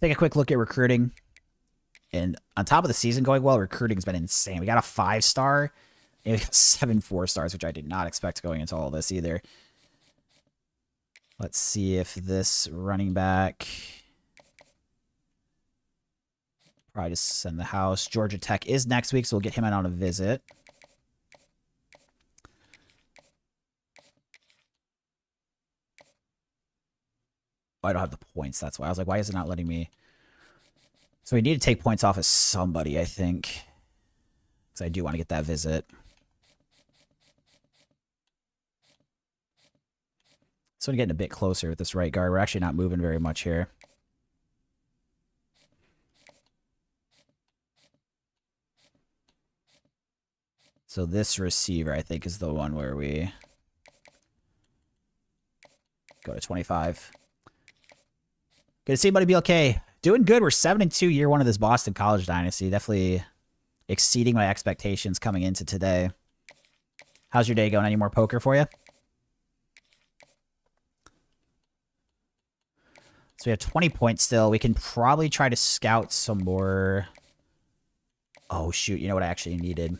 Take a quick look at recruiting. And on top of the season going well, recruiting's been insane. We got a 5-star. And we got 7 4-stars, which I did not expect going into all this either. Let's see if this running back... Probably just send the house. Georgia Tech is next week, so we'll get him out on a visit. Oh, I don't have the points. That's why. I was like, why is it not letting me? So we need to take points off of somebody, I think. Because I do want to get that visit. So I'm getting a bit closer with this right guard. We're actually not moving very much here. So this receiver, I think, is the one where we go to 25. Good to see everybody be okay. Doing good. We're 7-2 year 1 of this Boston College dynasty. Definitely exceeding my expectations coming into today. How's your day going? Any more poker for you? So we have 20 points still. We can probably try to scout some more. Oh, shoot. You know what I actually needed?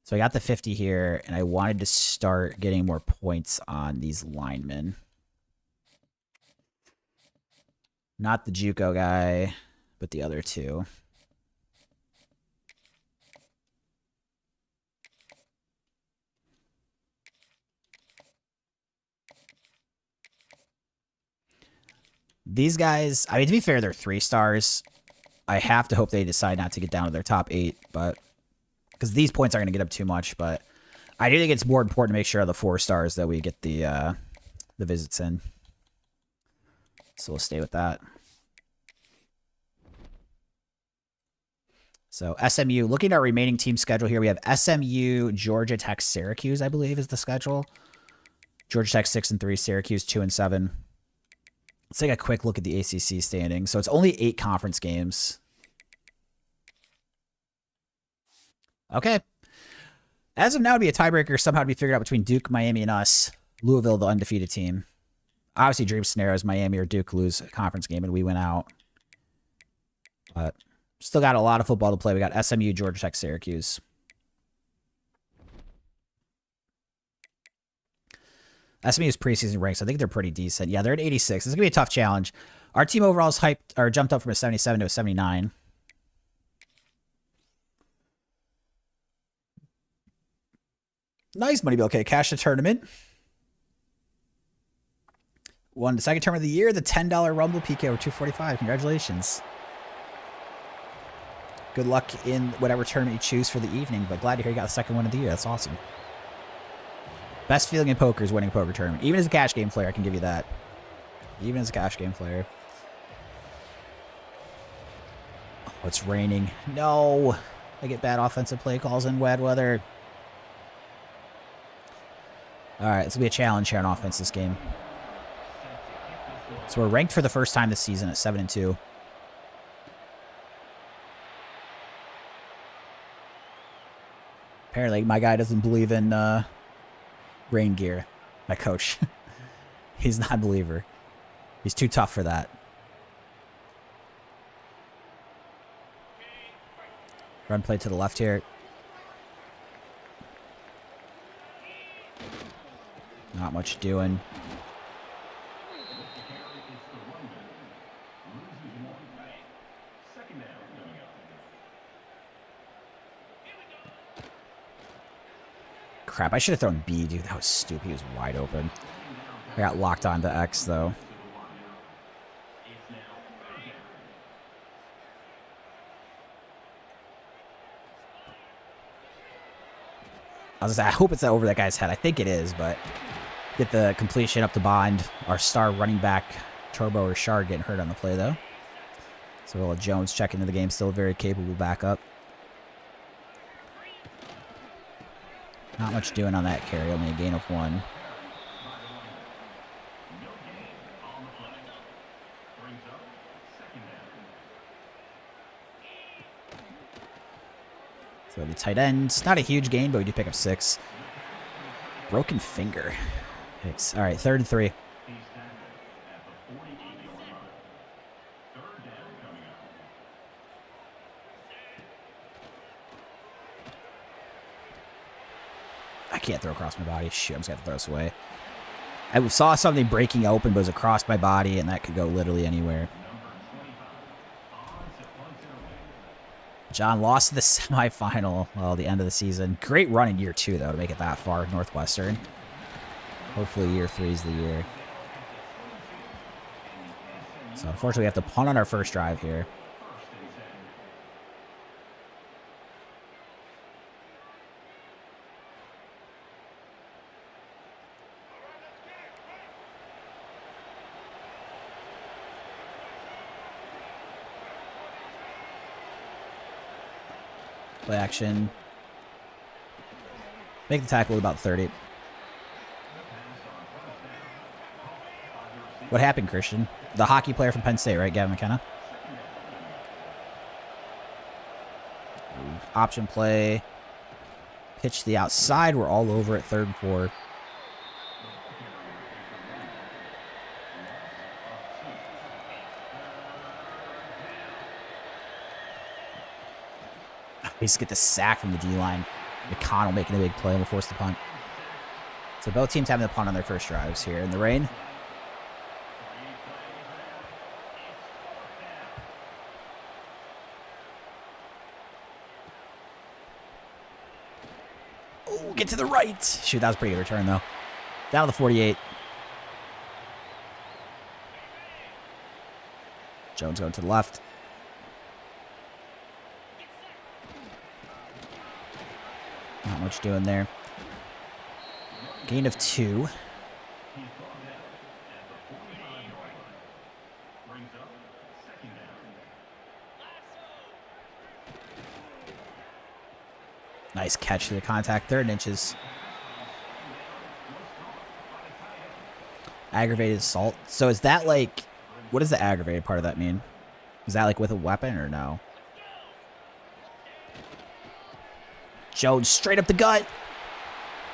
So I got the 50 here, and I wanted to start getting more points on these linemen. Not the JUCO guy, but the other two. These guys, I mean, to be fair, they're 3-stars. I have to hope they decide not to get down to their top 8, but... Because these points aren't going to get up too much, but I do think it's more important to make sure of the 4-stars that we get the visits in. So we'll stay with that. So SMU, looking at our remaining team schedule here, we have SMU, Georgia Tech, Syracuse, I believe is the schedule. Georgia Tech 6-3, Syracuse 2-7. Let's take a quick look at the ACC standings. So it's only 8 conference games. Okay. As of now, it'd be a tiebreaker somehow to be figured out between Duke, Miami, and us. Louisville, the undefeated team. Obviously, dream scenario is Miami or Duke lose a conference game and we win out. But still got a lot of football to play. We got SMU, Georgia Tech, Syracuse. SMU's preseason ranks, I think they're pretty decent. Yeah, they're at 86. This is going to be a tough challenge. Our team overall is hyped, or jumped up from a 77 to a 79. Nice money bill. Okay, cash the tournament. Won the second term of the year, the $10 Rumble PK over 245. Congratulations. Good luck in whatever tournament you choose for the evening, but glad to hear you got the second one of the year. That's awesome. Best feeling in poker is winning a poker tournament. Even as a cash game player, I can give you that. Even as a cash game player. Oh, it's raining. No. I get bad offensive play calls in wet weather. Alright, this will be a challenge here on offense this game. So we're ranked for the first time this season at 7-2. Apparently, my guy doesn't believe in rain gear. My coach. He's not a believer. He's too tough for that. Run play to the left here. Not much doing. Crap, I should have thrown B, dude. That was stupid. He was wide open. I got locked onto X, though. I hope it's over that guy's head. I think it is, but get the completion up to Bond. Our star running back, Turbo or Shard, getting hurt on the play, though. So we'll let Jones check into the game. Still a very capable backup. Not much doing on that carry. Only a gain of 1. So the tight end, not a huge gain, but we do pick up 6. Broken finger. All right, 3rd and 3. I can't throw across my body. Shoot, I'm just going to throw this away. I saw something breaking open, but it was across my body, and that could go literally anywhere. John lost the semifinal, well, the end of the season. Great run in year 2, though, to make it that far, Northwestern. Hopefully year 3 is the year. So, unfortunately, we have to punt on our first drive here. Play action. Make the tackle about 30. What happened, Christian? The hockey player from Penn State, right? Gavin McKenna? Option play. Pitch to the outside. We're all over at 3rd and 4. We just get the sack from the D-line. McConnell making a big play and we'll force the punt. So both teams having the punt on their first drives here in the rain. Oh, get to the right. Shoot, that was a pretty good return, though. Down to the 48. Jones going to the left. Not much doing there. Gain of 2. Nice catch to the contact. 3rd inches. Aggravated assault. So is that like... What does the aggravated part of that mean? Is that like with a weapon or no? Jones straight up the gut.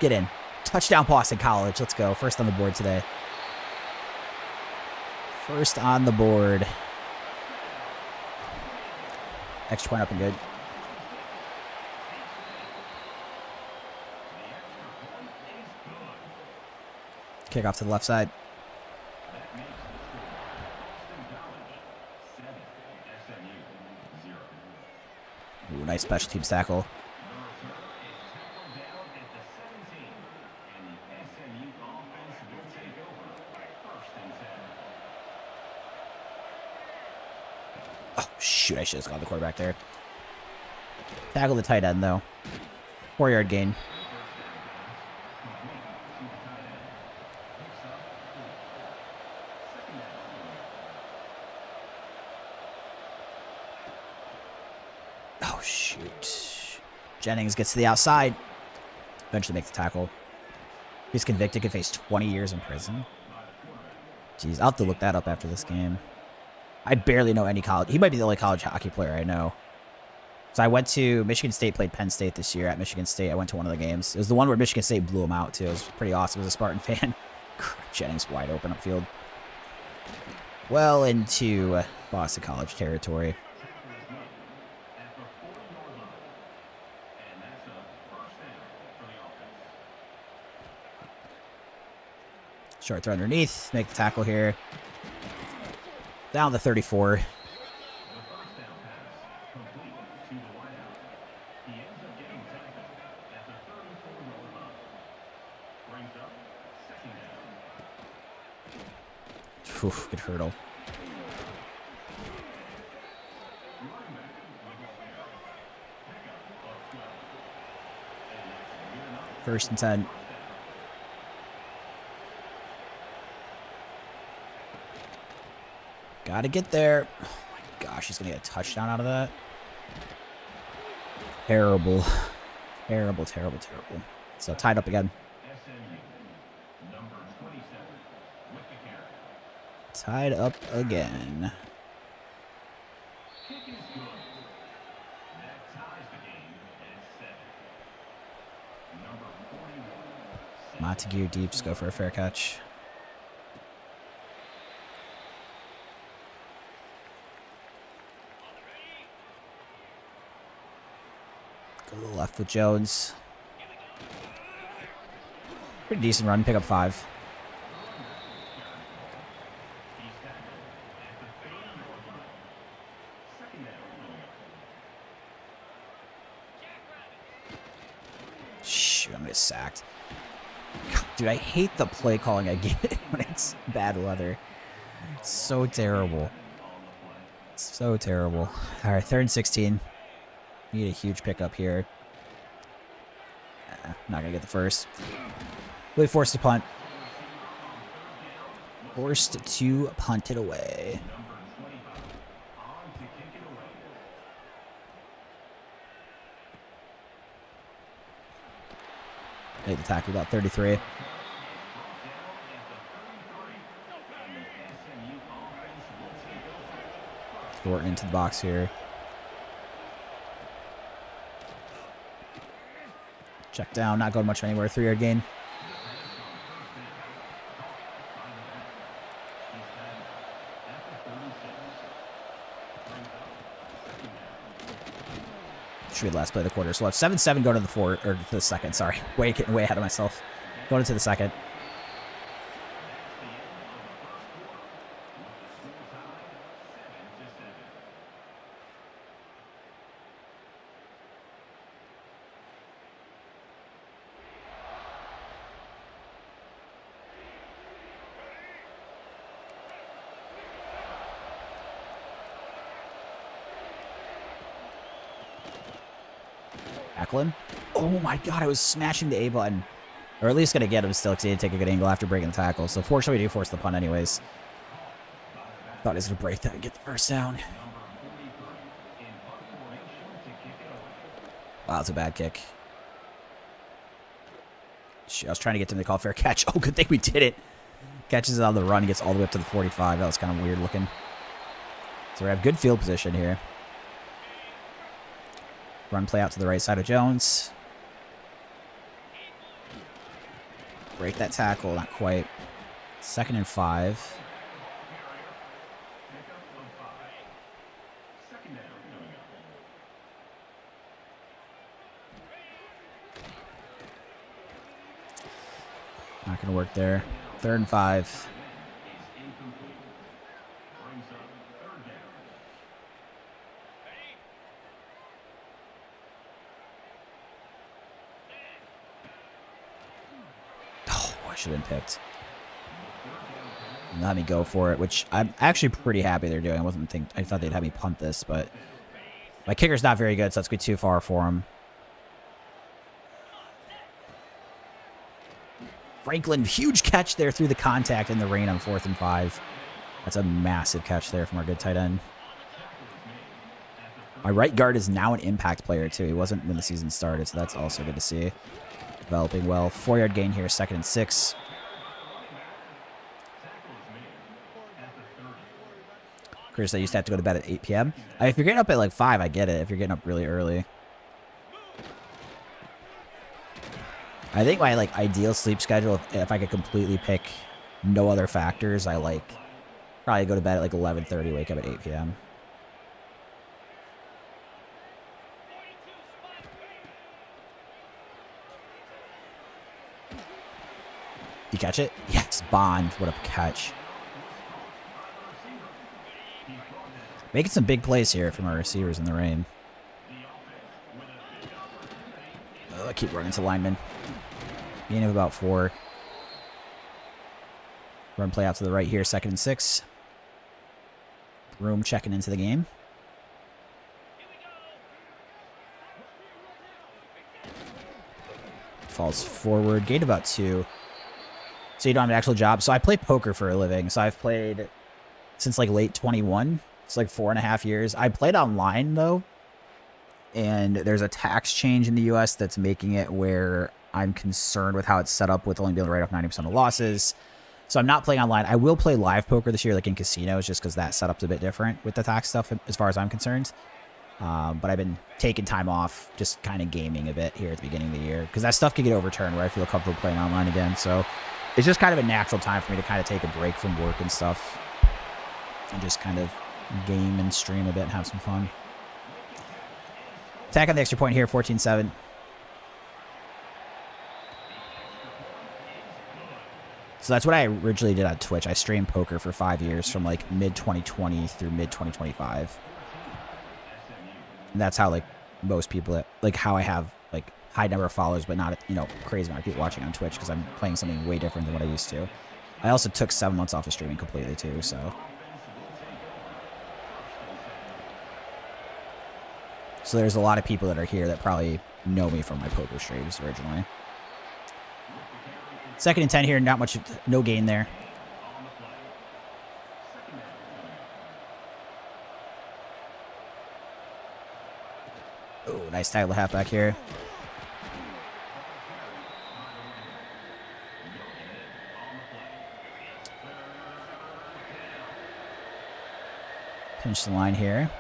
Get in. Touchdown Boston College. Let's go. First on the board today. First on the board. Extra point up and good. Kick off to the left side. Ooh, nice special teams tackle. Oh, shoot. I should have got the quarterback there. Tackle the tight end, though. 4-yard gain. Oh, shoot. Jennings gets to the outside. Eventually makes the tackle. He's convicted, could face 20 years in prison. Jeez, I'll have to look that up after this game. I barely know any college. He might be the only college hockey player I know. So I went to Michigan State, played Penn State this year at Michigan State. I went to one of the games. It was the one where Michigan State blew him out, too. It was pretty awesome as a Spartan fan. Jennings wide open upfield. Well into Boston College territory. Short throw underneath. Make the tackle here. Down to 34. Oof, good hurdle. First and 10. Gotta get there. Oh my gosh, he's gonna get a touchdown out of that. Terrible. Terrible, terrible, terrible. So tied up again. Tied up again. Montague deep, just go for a fair catch. Go to the left with Jones. Pretty decent run, pick up 5. Shoot, I'm gonna get sacked. God, dude, I hate the play calling I get when it's bad weather. It's so terrible. It's so terrible. All right, 3rd and 16. Need a huge pickup here. Not gonna get the first. Really forced to punt. Forced to punt it away. Made the tackle about 33. Thornton into the box here. Check down, not going much anywhere. 3-yard gain. Should be the last play of the quarter. So we'll have 7-7 going to the fourth, or to the second. Sorry, getting way ahead of myself. Going into the second. Tackling. Oh my god, I was smashing the A button. Or at least going to get him still because he didn't take a good angle after breaking the tackle. So fortunately, we do force the punt anyways. Thought he was going to break that and get the first down. Wow, that's a bad kick. Shoot, I was trying to get him to call fair catch. Oh, good thing we did it. Catches it on the run, gets all the way up to the 45. That was kind of weird looking. So we have good field position here. Run play out to the right side of Jones. Break that tackle, not quite. 2nd and 5. Not going to work there. 3rd and 5. Should have been picked. let me go for it, which I'm actually pretty happy they're doing. I thought they'd have me punt this, but my kicker's not very good, so that's going to be too far for him. Franklin, huge catch there through the contact in the rain on 4th and 5. That's a massive catch there from our good tight end. My right guard is now an impact player, too. He wasn't when the season started, so that's also good to see. Developing well. 4-yard gain here, 2nd and 6. Chris, I used to have to go to bed at 8 p.m. If you're getting up at like 5, I get it. If you're getting up really early. I think my like ideal sleep schedule, if I could completely pick no other factors, I like probably go to bed at like 11:30, wake up at 8 p.m. You catch it? Yes, Bond. What a catch. Making some big plays here from our receivers in the rain. I keep running to linemen. Gain of about 4. Run play out to the right here, 2nd and 6. Room checking into the game. Falls forward. Gain about 2. So you don't have an actual job. So I play poker for a living. So I've played since like late 21. It's like 4.5 years. I played online though. And there's a tax change in the U.S. that's making it where I'm concerned with how it's set up with only being able to write off 90% of losses. So I'm not playing online. I will play live poker this year, like in casinos, just because that setup's a bit different with the tax stuff as far as I'm concerned. But I've been taking time off, just kind of gaming a bit here at the beginning of the year, because that stuff can get overturned where I feel comfortable playing online again. So it's just kind of a natural time for me to kind of take a break from work and stuff and just kind of game and stream a bit and have some fun. Attack on the extra point here, 14-7. So that's what I originally did on Twitch. I streamed poker for 5 years from like mid-2020 through mid-2025. And that's how like most people, like how I have like high number of followers, but not, you know, crazy amount of people watching on Twitch because I'm playing something way different than what I used to. I also took 7 months off of streaming completely too, so. So there's a lot of people that are here that probably know me from my poker streams originally. 2nd and 10 here, not much, no gain there. Oh, nice tackle halfback here. Pinch the line here.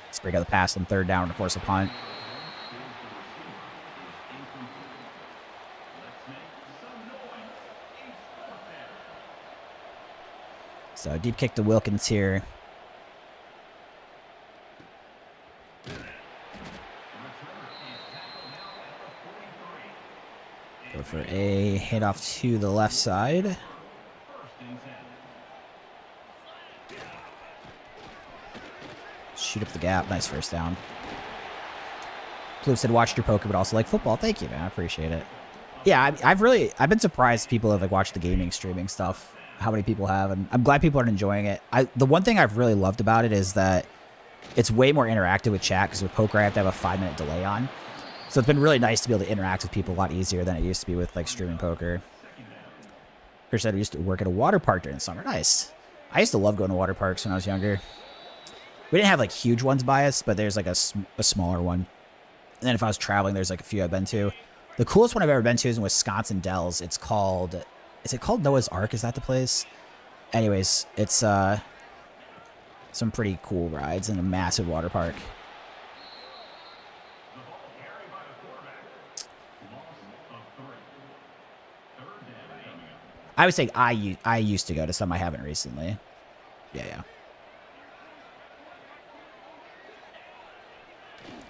Let's break out the pass on 3rd down to force a punt. So deep kick to Wilkins here. Go for a handoff to the left side. Shoot up the gap. Nice first down. Blue said, watched your poker, but also like football. Thank you, man. I appreciate it. Yeah, I've been surprised people have like watched the gaming streaming stuff. How many people have, and I'm glad people are enjoying it. The one thing I've really loved about it is that it's way more interactive with chat, because with poker I have to have a 5-minute delay on. So it's been really nice to be able to interact with people a lot easier than it used to be with like streaming poker. Chris said we used to work at a water park during the summer. Nice. I used to love going to water parks when I was younger. We didn't have like huge ones by us, but there's like a smaller one. And then if I was traveling, there's like a few I've been to. The coolest one I've ever been to is in Wisconsin Dells. It's called... Is it called Noah's Ark? Is that the place? Anyways, it's some pretty cool rides in a massive water park. I would say I used to go to some. I haven't recently. Yeah.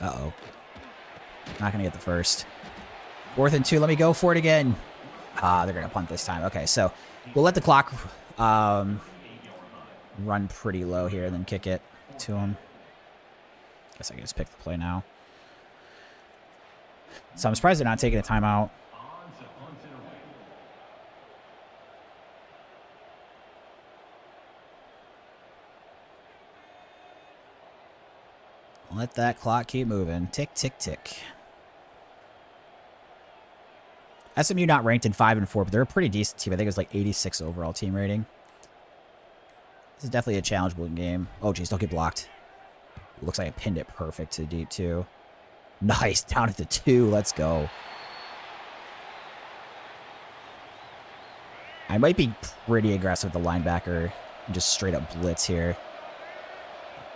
Uh-oh. Not going to get the first. 4th and 2. Let me go for it again. They're going to punt this time. Okay, so we'll let the clock run pretty low here and then kick it to him. Guess I can just pick the play now. So I'm surprised they're not taking a timeout. Let that clock keep moving. Tick, tick, tick. SMU not ranked in 5 and 4, but they're a pretty decent team. I think it was like 86 overall team rating. This is definitely a challengeable game. Oh, geez, don't get blocked. Looks like I pinned it perfect to deep, too. Nice, down at the 2. Let's go. I might be pretty aggressive with the linebacker and just straight up blitz here.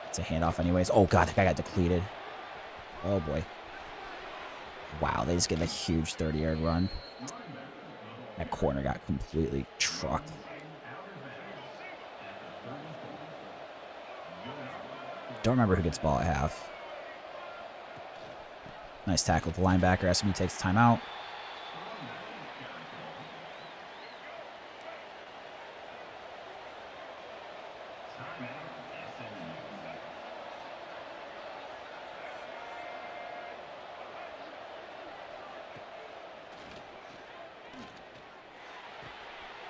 It's a handoff anyways. Oh, God, that guy got depleted. Oh, boy. Wow, they just get a huge 30-yard run. That corner got completely trucked. Don't remember who gets ball at half. Nice tackle with the linebacker. SMU takes the timeout.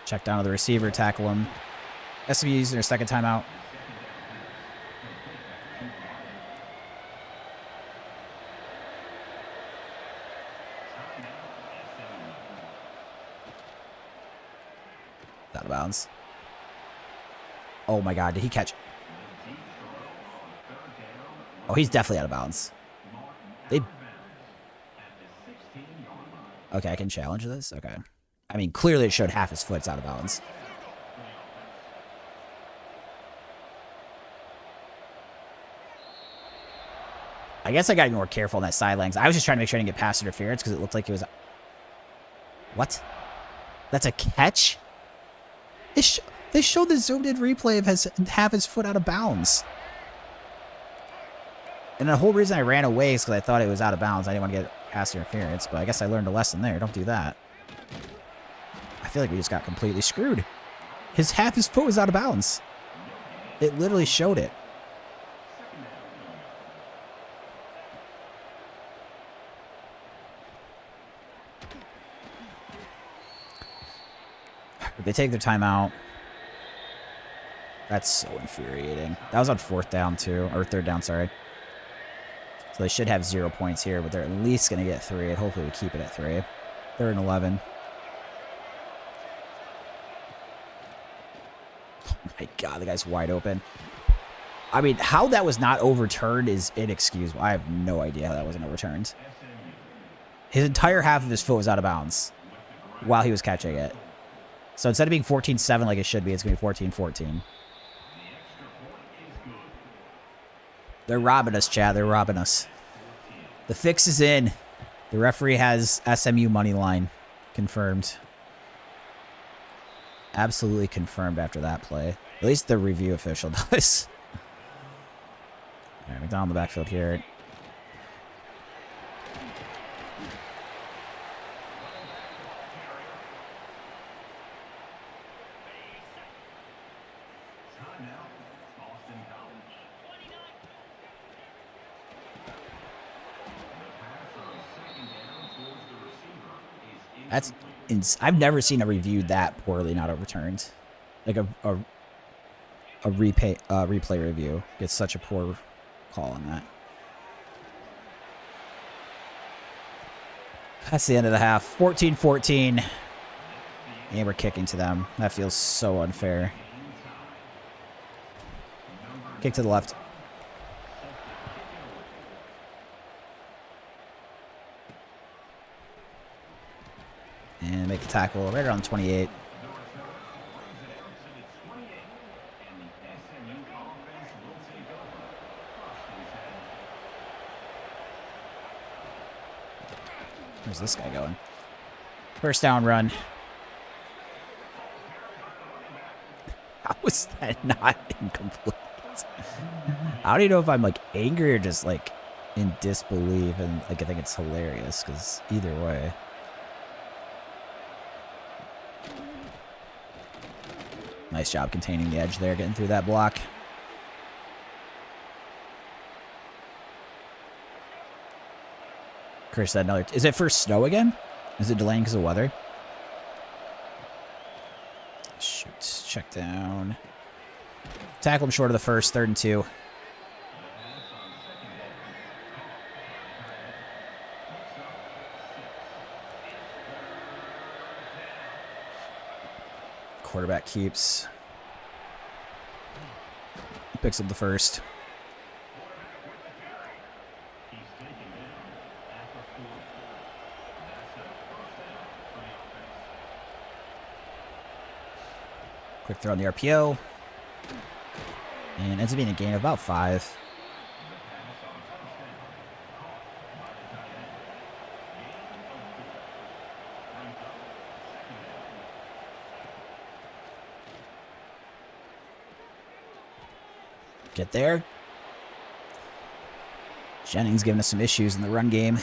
Check down to the receiver, tackle him. SMU using their second timeout. Out of bounds. Oh my God, did he catch? Oh, he's definitely out of bounds. Okay, I can challenge this? Okay. I mean, clearly it showed half his foot's out of bounds. I guess I got to be more careful on that sidelines. I was just trying to make sure I didn't get pass interference because it looked like it was... What? That's a catch? They showed the zoomed-in replay of half his foot out of bounds. And the whole reason I ran away is because I thought it was out of bounds. I didn't want to get pass interference, but I guess I learned a lesson there. Don't do that. I feel like we just got completely screwed. Half his foot was out of bounds. It literally showed it. They take their timeout. That's so infuriating. That was on 4th down, too. Or 3rd down, sorry. So they should have 0 points here, but they're at least going to get 3. And hopefully we keep it at 3. 3rd and 11. Oh my God, the guy's wide open. I mean, how that was not overturned is inexcusable. I have no idea how that wasn't overturned. His entire half of his foot was out of bounds while he was catching it. So instead of being 14-7 like it should be, it's going to be 14-14. They're robbing us, Chad. They're robbing us. The fix is in. The referee has SMU money line confirmed. Absolutely confirmed after that play. At least the review official does. All right, McDonald in the backfield here. I've never seen a review that poorly not overturned. Like a replay review gets such a poor call on that. That's the end of the half. 14-14. And we're kicking to them. That feels so unfair. Kick to the left. And make the tackle right around 28. Where's this guy going? First down run. How was that not incomplete? I don't even know if I'm like angry or just like in disbelief, and like I think it's hilarious because either way. Nice job containing the edge there, getting through that block. Chris said another. Is it for snow again? Is it delaying because of weather? Shoot. Check down. Tackle him short of the first. 3rd and 2. Quarterback keeps. Picks up the first. Quick throw on the RPO. And ends up being a gain of about 5. Get there. Jennings giving us some issues in the run game.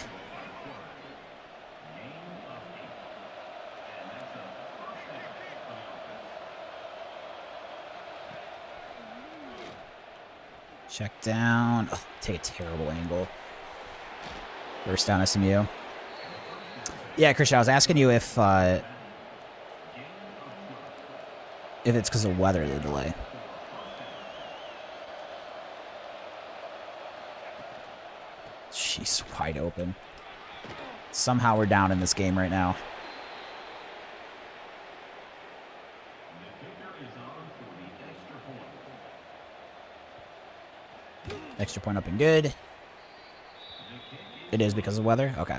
Check down. Oh, take a terrible angle. First down, SMU. Yeah, Christian, I was asking you if it's because of weather, the delay. She's wide open. Somehow we're down in this game right now. Extra point up and good. It is because of weather? Okay.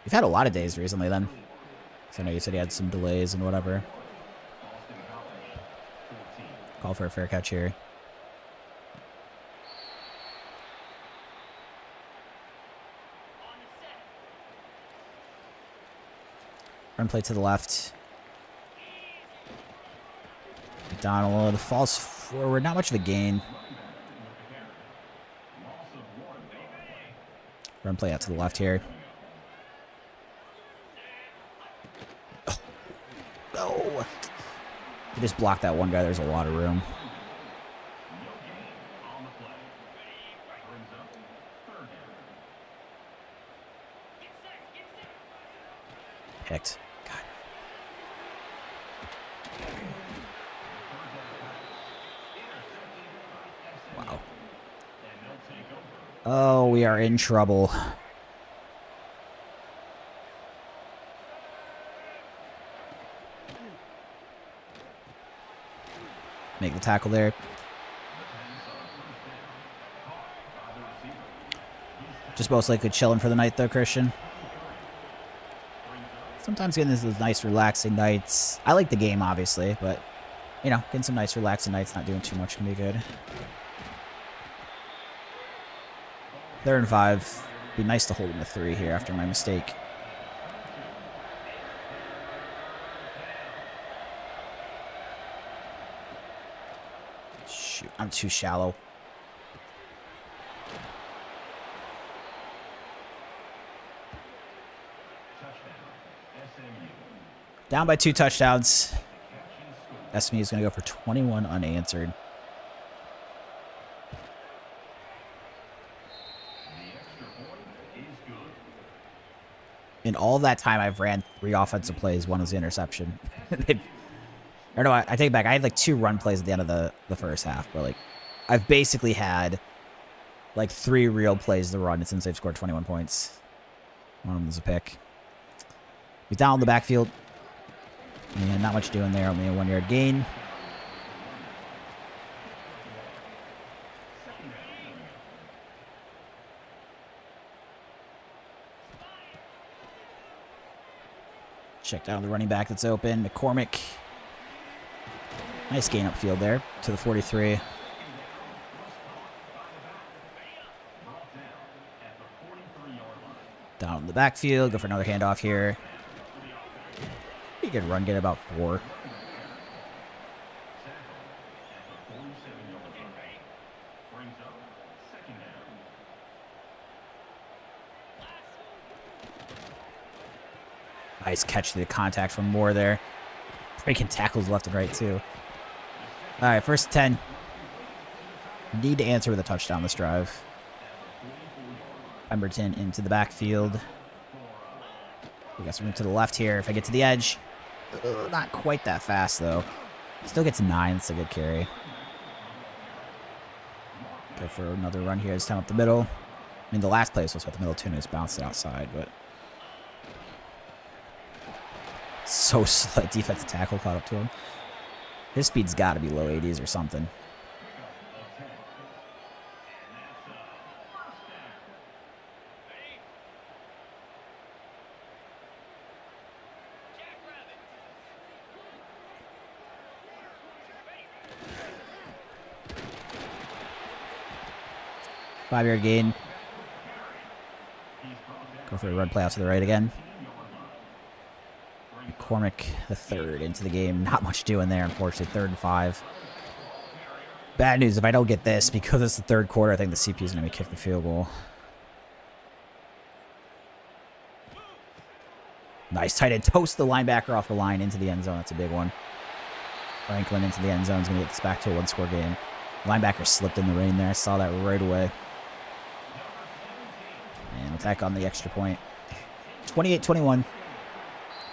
You've had a lot of days recently then. So I know you said you had some delays and whatever. Call for a fair catch here. Run play to the left. McDonald falls forward. Not much of a gain. Run play out to the left here. Oh. Oh. You just blocked that one guy. There's a lot of room. Picked. God. Wow. Oh, we are in trouble. Make the tackle there. Just most likely chilling for the night, though, Christian. Sometimes getting these nice, relaxing nights. I like the game, obviously, but, you know, getting some nice, relaxing nights, not doing too much can be good. 3rd and 5. Be nice to hold him to 3 here after my mistake. Shoot, I'm too shallow. Down by 2 touchdowns. SMU is going to go for 21 unanswered. In all that time, I've ran 3 offensive plays. 1 was the interception. Or no, I take it back. I had like 2 run plays at the end of the first half. But like, I've basically had like 3 real plays to run since they've scored 21 points. One of them was a pick. He's down in the backfield. And not much doing there. Only a 1-yard gain. Check down the running back that's open. McCormick. Nice gain upfield there to the 43. Down in the backfield. Go for another handoff here. Pretty good run. Get about 4. Nice catch to the contact from Moore there. Breaking tackles left and right, too. All right, 1st and 10. Need to answer with a touchdown this drive. Pemberton into the backfield. We got some room to the left here. If I get to the edge. Not quite that fast, though. Still gets 9. That's a good carry. Go for another run here. This time up the middle. I mean, the last play was supposed to be up the middle, too, and it's bounced outside, but... So slow. Defensive tackle caught up to him. His speed's got to be low 80s or something. Five-yard gain. Go for a run play out to the right again. McCormick, the third, into the game. Not much doing there, unfortunately. 3rd and 5. Bad news, if I don't get this, because it's the third quarter, I think the CP is going to be kicking the field goal. Nice tight end. Toast the linebacker off the line into the end zone. That's a big one. Franklin into the end zone is going to get this back to a 1-score game. Linebacker slipped in the rain there. I saw that right away. And attack on the extra point. 28-21.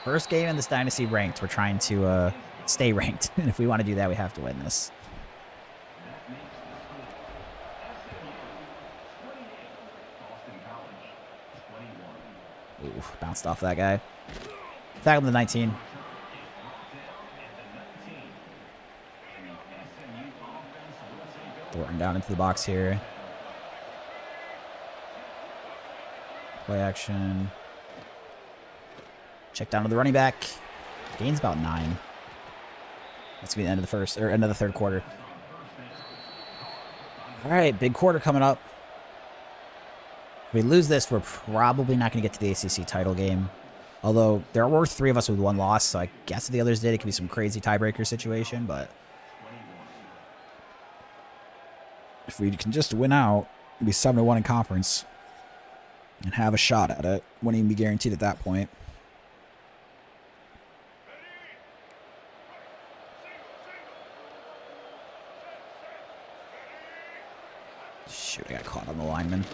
First game in this Dynasty ranked. We're trying to stay ranked. And if we want to do that, we have to win this. Ooh, bounced off that guy. Tackle him to 19. Thornton down into the box here. Play action. Check down to the running back. Gain's about 9. That's gonna be the end of the first or end of the third quarter. All right, big quarter coming up. If we lose this, we're probably not gonna get to the ACC title game. Although there were 3 of us with 1 loss, so I guess if the others did, it could be some crazy tiebreaker situation. But if we can just win out, it'd be 7-1 in conference and have a shot at it. Wouldn't even be guaranteed at that point. Shoot, I got caught on the lineman.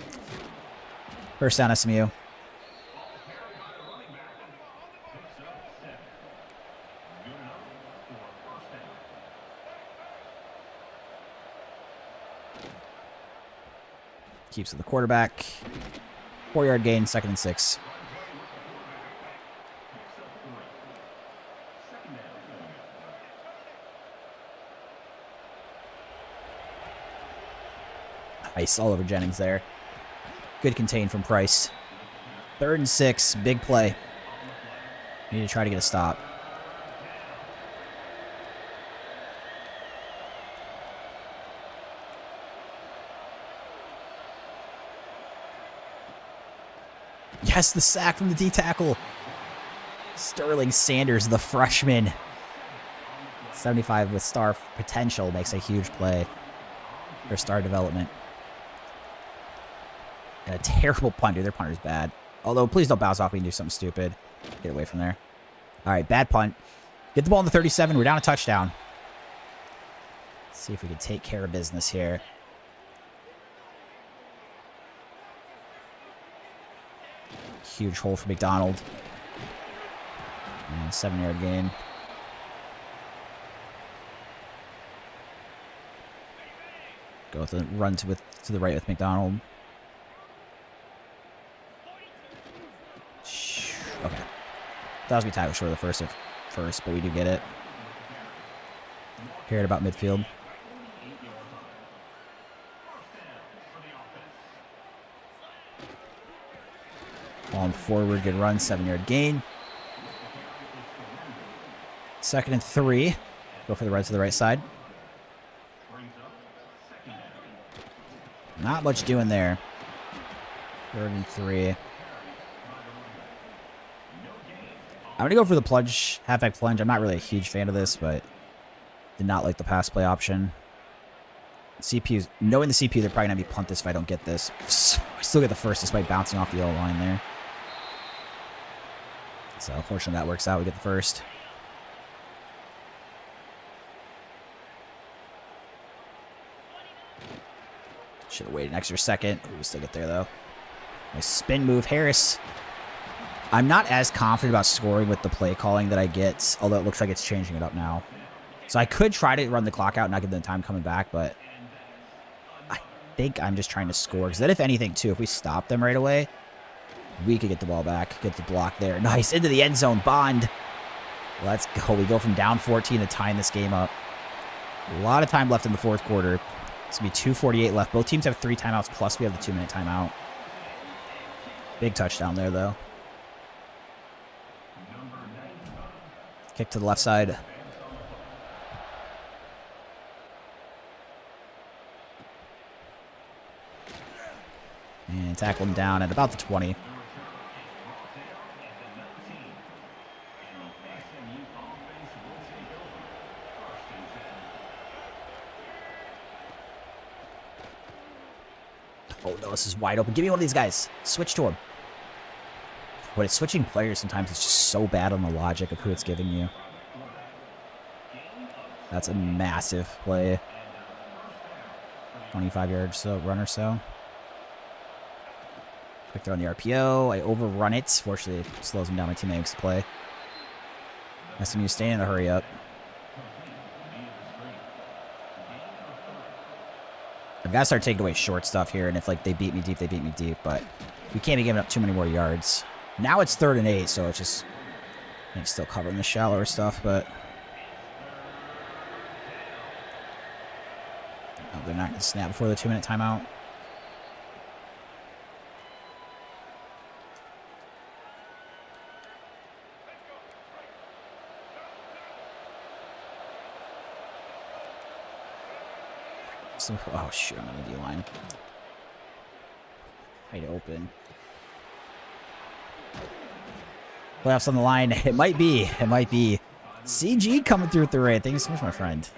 First down, SMU. Keeps with the quarterback. 4-yard gain, 2nd and 6. Nice, all over Jennings there. Good contain from Price. 3rd and 6, big play. Need to try to get a stop. Yes, the sack from the D tackle. Sterling Sanders, the freshman. 75 with star potential, makes a huge play for star development. And a terrible punt, dude. Their punter's bad. Although, please don't bounce off me and do something stupid. Get away from there. All right, bad punt. Get the ball in the 37. We're down a touchdown. Let's see if we can take care of business here. Huge hole for McDonald. And 7-yard gain. Go with the run to the right with McDonald. Okay. That was me tight short of the first, but we do get it. Here at about midfield. Falling forward, good run, 7-yard gain. 2nd and 3. Go for the run to the right side. Not much doing there. 3rd and 3. I'm going to go for the plunge, halfback plunge. I'm not really a huge fan of this, but did not like the pass play option. CPU's, knowing the CPU, they're probably going to be punt this if I don't get this. I still get the first despite bouncing off the yellow line there. So, unfortunately, that works out. We get the first. Should have waited an extra second. We still get there, though. Nice spin move, Harris. I'm not as confident about scoring with the play calling that I get, although it looks like it's changing it up now. So I could try to run the clock out and not get the time coming back, but I think I'm just trying to score. Because then if anything, too, if we stop them right away, we could get the ball back, get the block there. Nice, into the end zone, Bond. Let's go. We go from down 14 to tying this game up. A lot of time left in the fourth quarter. It's going to be 2:48 left. Both teams have 3 timeouts, plus we have the 2-minute timeout. Big touchdown there, though. Kick to the left side. And tackle him down at about the 20. Oh, no, this is wide open. Give me one of these guys. Switch to him. But it's switching players sometimes. It's just so bad on the logic of who it's giving you. That's a massive play. 25 yards so run or so. Quick throw on the RPO. I overrun it. Fortunately, it slows him down. My teammate makes the play. SMU staying in a hurry up. I've got to start taking away short stuff here, and if like they beat me deep, they beat me deep. But we can't be giving up too many more yards. Now it's 3rd and 8, so it's just I think still covering the shallower stuff, but no, they're not going to snap before the 2-minute timeout. Oh, shoot, I'm on the D-line. Wide open. Playoffs on the line. It might be. It might be. CG coming through with the raid. Thank you so much, my friend.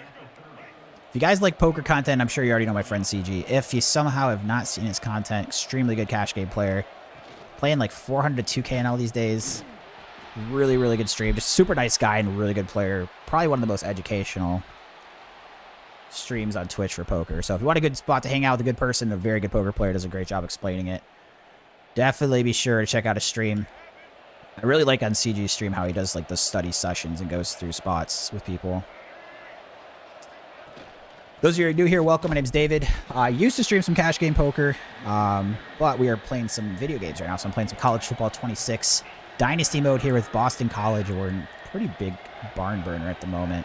If you guys like poker content, I'm sure you already know my friend CG. If you somehow have not seen his content, extremely good cash game player. Playing like 400 to 2K NL these days. Really, really good stream. Just super nice guy and really good player. Probably one of the most educational streams on Twitch for poker. So if you want a good spot to hang out with a good person, a very good poker player, does a great job explaining it. Definitely be sure to check out his stream. I really like on CG's stream how he does like the study sessions and goes through spots with people. Those of you who are new here, welcome. My name's David. I used to stream some cash game poker, but we are playing some video games right now. So I'm playing some College Football 26 Dynasty mode here with Boston College. We're in pretty big barn burner at the moment.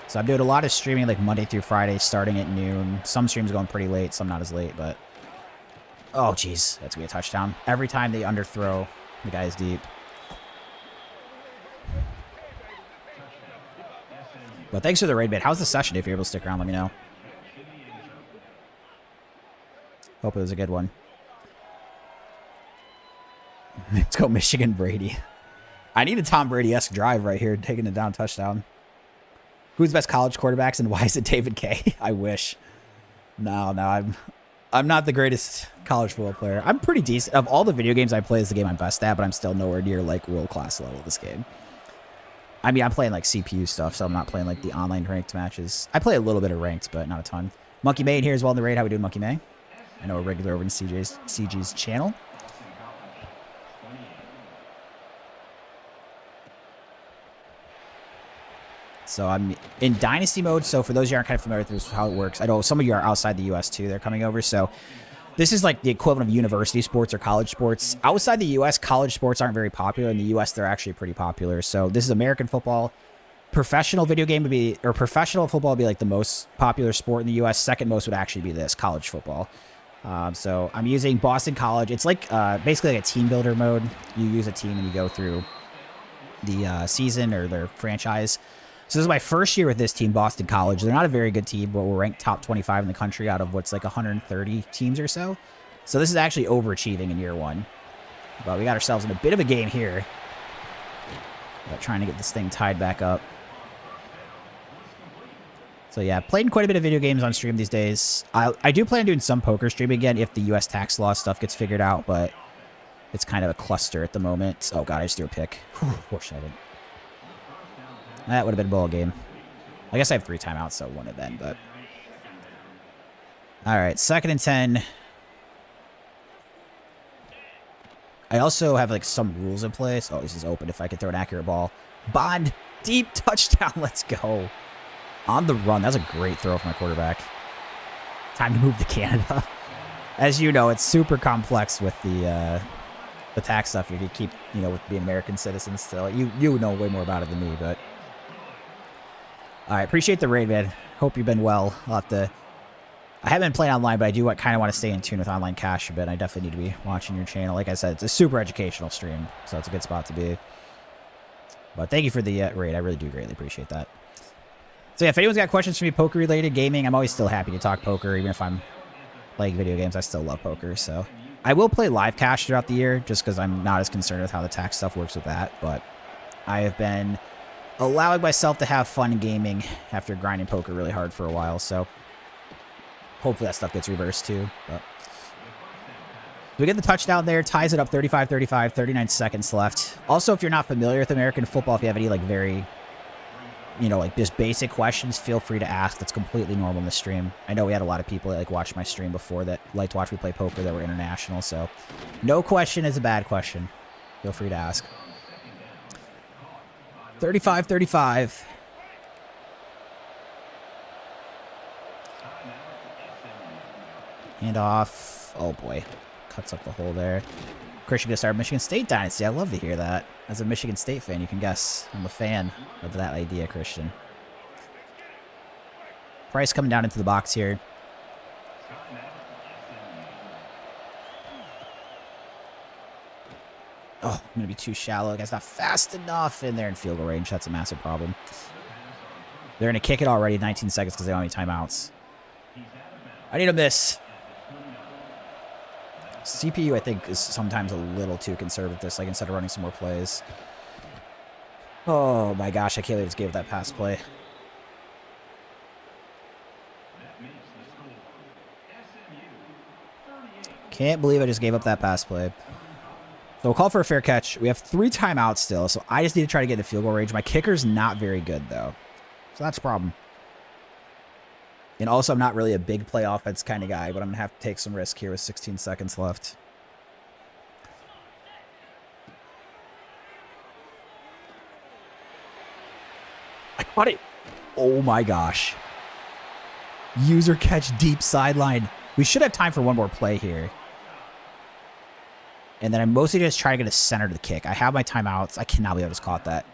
So I'm doing a lot of streaming like Monday through Friday, starting at noon. Some streams going pretty late, some not as late, but... Oh, jeez. That's going to be a touchdown. Every time they underthrow, the guy's deep. But thanks for the raid bit. How's the session? If you're able to stick around, let me know. Hope it was a good one. Let's go Michigan Brady. I need a Tom Brady-esque drive right here, taking it down touchdown. Who's the best college quarterbacks and why is it David K? I wish. No, I'm not the greatest college football player. I'm pretty decent. Of all the video games I play, is the game I'm best at, but I'm still nowhere near like world-class level of this game. I mean, I'm playing like CPU stuff, so I'm not playing like the online ranked matches. I play a little bit of ranked, but not a ton. Monkey May here as well in the raid. How we doing, Monkey May? I know a regular over in CG's channel. So I'm in Dynasty mode. So for those of you who aren't kind of familiar with how it works, I know some of you are outside the U.S. too. They're coming over. So this is like the equivalent of university sports or college sports. Outside the U.S., college sports aren't very popular. In the U.S., they're actually pretty popular. So this is American football. Professional video game would be, or professional football would be like the most popular sport in the U.S. Second most would actually be this, college football. So I'm using Boston College. It's like basically like a team builder mode. You use a team and you go through the season or their franchise. So this is my first year with this team, Boston College. They're not a very good team, but we're ranked top 25 in the country out of what's like 130 teams or so. So this is actually overachieving in year one. But we got ourselves in a bit of a game here. But trying to get this thing tied back up. So yeah, playing quite a bit of video games on stream these days. I do plan on doing some poker streaming again if the U.S. tax law stuff gets figured out, but it's kind of a cluster at the moment. Oh god, I just threw a pick. Whew, fortunately I didn't. That would have been a ball game. I guess I have 3 timeouts, so it wouldn't have been, but... Alright, 2nd and 10. I also have like some rules in place. Oh, this is open if I can throw an accurate ball. Bond, deep touchdown. Let's go. On the run. That was a great throw from my quarterback. Time to move to Canada. As you know, it's super complex with the tax stuff. If you keep, you know, with being American citizens still. You know way more about it than me, but... Alright, appreciate the raid, man. Hope you've been well. I'll have to... I haven't been playing online, but I do kind of want to stay in tune with online cash a bit. I definitely need to be watching your channel. Like I said, it's a super educational stream, so it's a good spot to be. But thank you for the raid. I really do greatly appreciate that. So yeah, if anyone's got questions for me, poker-related, gaming, I'm always still happy to talk poker. Even if I'm playing video games, I still love poker. So I will play live cash throughout the year, just because I'm not as concerned with how the tax stuff works with that. But I have been allowing myself to have fun gaming after grinding poker really hard for a while, so... Hopefully that stuff gets reversed too. But we get the touchdown there, ties it up 35-35, 39 seconds left. Also, if you're not familiar with American football, if you have any like very, you know, like just basic questions, feel free to ask. That's completely normal in the stream. I know we had a lot of people that like watched my stream before that liked to watch me play poker that were international, so no question is a bad question. Feel free to ask. 35-35. Hand off. Oh, boy. Cuts up the hole there. Christian going to start Michigan State Dynasty. I love to hear that. As a Michigan State fan, you can guess I'm a fan of that idea, Christian. Price coming down into the box here. Oh, I'm going to be too shallow. The guy's not fast enough in there in field goal range. That's a massive problem. They're going to kick it already in 19 seconds because they don't have any timeouts. I need a miss. CPU, I think, is sometimes a little too conservative. Like, instead of running some more plays. Oh, my gosh. I can't believe I just gave that pass play. Can't believe I just gave up that pass play. So we'll call for a fair catch. We have 3 timeouts still, so I just need to try to get into field goal range. My kicker's not very good, though. So that's a problem. And also, I'm not really a big play offense kind of guy, but I'm going to have to take some risk here with 16 seconds left. I caught it. Oh, my gosh. User catch deep sideline. We should have time for one more play here. And then I'm mostly just trying to get a center to the kick. I have my timeouts. I cannot believe I just caught that.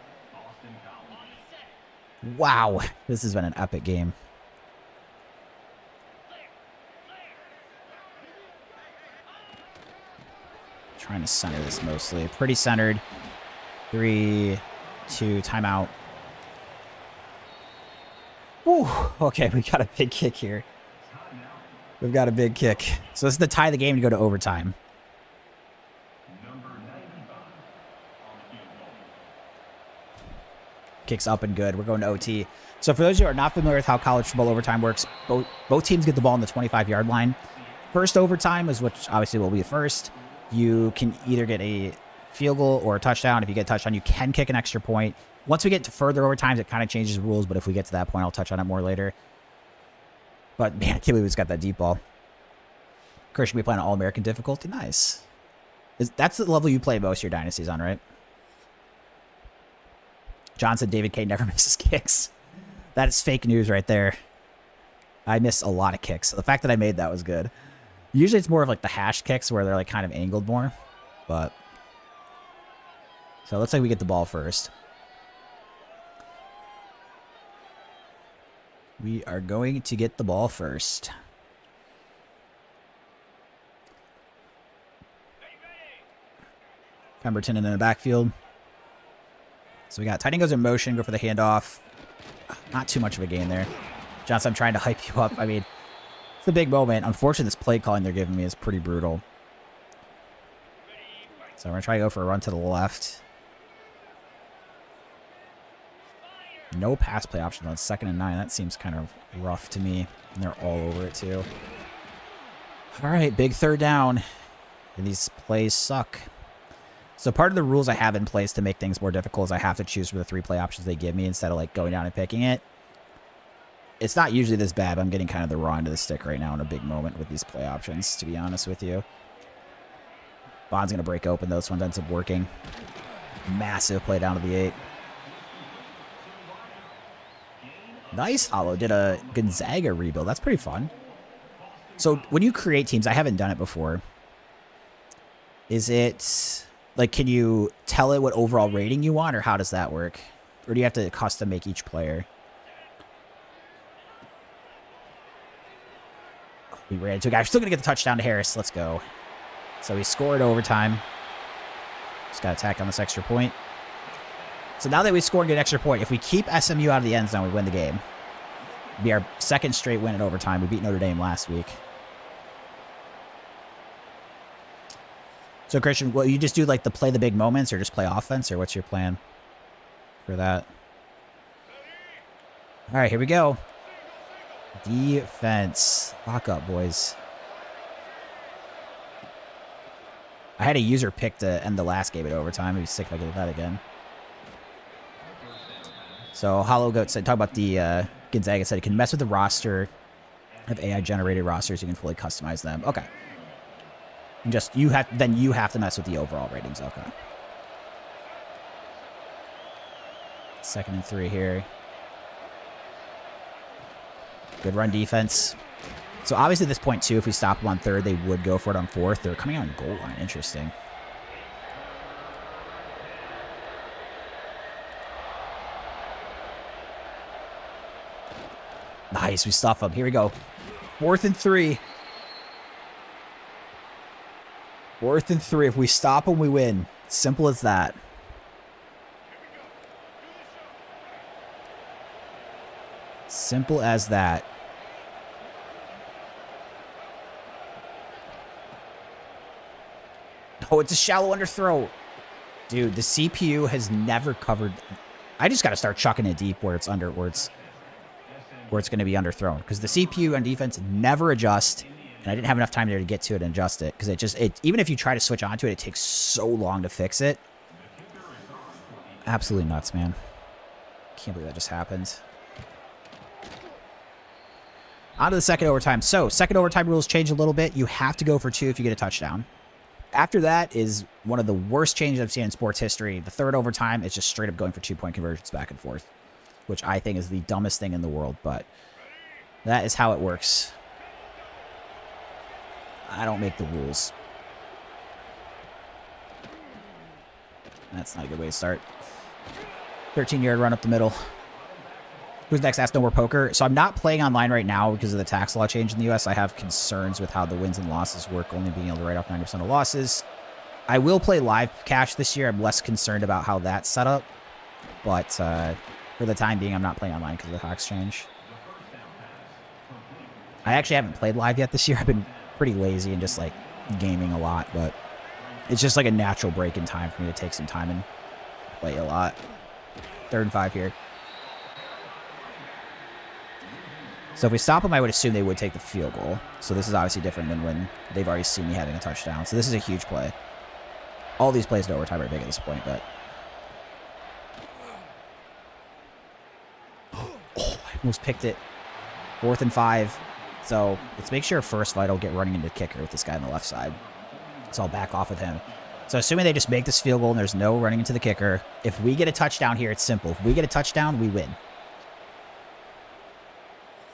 Wow. This has been an epic game. Trying to center this mostly. Pretty centered. 3, 2, timeout. Whew. Okay, we got a big kick here. We've got a big kick. So this is to tie the game to go to overtime. Kicks up and good. We're going to OT. So for those of you who are not familiar with how college football overtime works, both teams get the ball on the 25-yard line. First overtime is which obviously will be the first. You can either get a field goal or a touchdown. If you get a touchdown, you can kick an extra point. Once we get to further overtimes, it kind of changes the rules, but if we get to that point, I'll touch on it more later. But, man, I can't believe we just got that deep ball. Christian, we play on All-American difficulty. Nice. That's the level you play most of your dynasties on, right? John said David K never misses kicks. That is fake news right there. I miss a lot of kicks. The fact that I made that was good. Usually it's more of like the hash kicks where they're like kind of angled more. But so it looks like we get the ball first. We are going to get the ball first. Pemberton in the backfield. So we got tight end goes in motion, go for the handoff. Not too much of a gain there. Johnson, I'm trying to hype you up. I mean, it's a big moment. Unfortunately, this play calling they're giving me is pretty brutal. So we're going to try to go for a run to the left. No pass play option on 2nd and 9. That seems kind of rough to me. And they're all over it, too. All right, big 3rd down. And these plays suck. So part of the rules I have in place to make things more difficult is I have to choose from the 3 play options they give me instead of like going down and picking it. It's not usually this bad, but I'm getting kind of the raw end of the stick right now in a big moment with these play options, to be honest with you. Bond's going to break open, though. This one ends up working. Massive play down to the 8. Nice. Hollow did a Gonzaga rebuild. That's pretty fun. So when you create teams, I haven't done it before. Is it like, can you tell it what overall rating you want, or how does that work? Or do you have to custom make each player? Oh, we ran into a guy. We're still going to get the touchdown to Harris. Let's go. So he scored overtime. Just got to attack on this extra point. So now that we scored an extra point, if we keep SMU out of the end zone, we win the game. It'll be our second straight win in overtime. We beat Notre Dame last week. So, Christian, will you just do, like, the play the big moments, or just play offense, or what's your plan for that? All right, here we go. Defense. Lock up, boys. I had a user pick to end the last game at overtime. I'd be sick if I did that again. So, Hollow Goat said, talk about the Gonzaga said, it can mess with the roster of AI-generated rosters. You can fully customize them. Okay. And just, you have to mess with the overall ratings. Okay. 2nd and 3 here. Good run defense. So, obviously, at this point, too, if we stop them on 3rd, they would go for it on 4th. They're coming out on goal line. Interesting. Nice, we stuff them. Here we go. 4th and 3. 4th and 3. If we stop them, we win. Simple as that. Simple as that. Oh, it's a shallow underthrow. Dude, the CPU has never covered. I just got to start chucking it deep where it's under, where it's going to be underthrown, because the CPU on defense never adjusts, and I didn't have enough time there to get to it and adjust it, because even if you try to switch onto it, it takes so long to fix it. Absolutely nuts, man. Can't believe that just happened. On to the second overtime. So, second overtime rules change a little bit. You have to go for 2 if you get a touchdown. After that is one of the worst changes I've seen in sports history. The third overtime is just straight up going for 2-point conversions back and forth, which I think is the dumbest thing in the world, but that is how it works. I don't make the rules. That's not a good way to start. 13-yard run up the middle. Who's next? Ask No More Poker. So I'm not playing online right now because of the tax law change in the U.S. I have concerns with how the wins and losses work, only being able to write off 90% of losses. I will play live cash this year. I'm less concerned about how that's set up, but for the time being, I'm not playing online because of the tax change. I actually haven't played live yet this year. I've been pretty lazy and just, like, gaming a lot, but it's just like a natural break in time for me to take some time and play a lot. 3rd and 5 here. So if we stop them, I would assume they would take the field goal. So this is obviously different than when they've already seen me having a touchdown. So this is a huge play. All these plays in overtime are big at this point, but... Oh, I almost picked it. 4th and 5. So let's make sure first Vital get running into the kicker with this guy on the left side. So I'll back off with him. So assuming they just make this field goal and there's no running into the kicker, if we get a touchdown here, it's simple. If we get a touchdown, we win.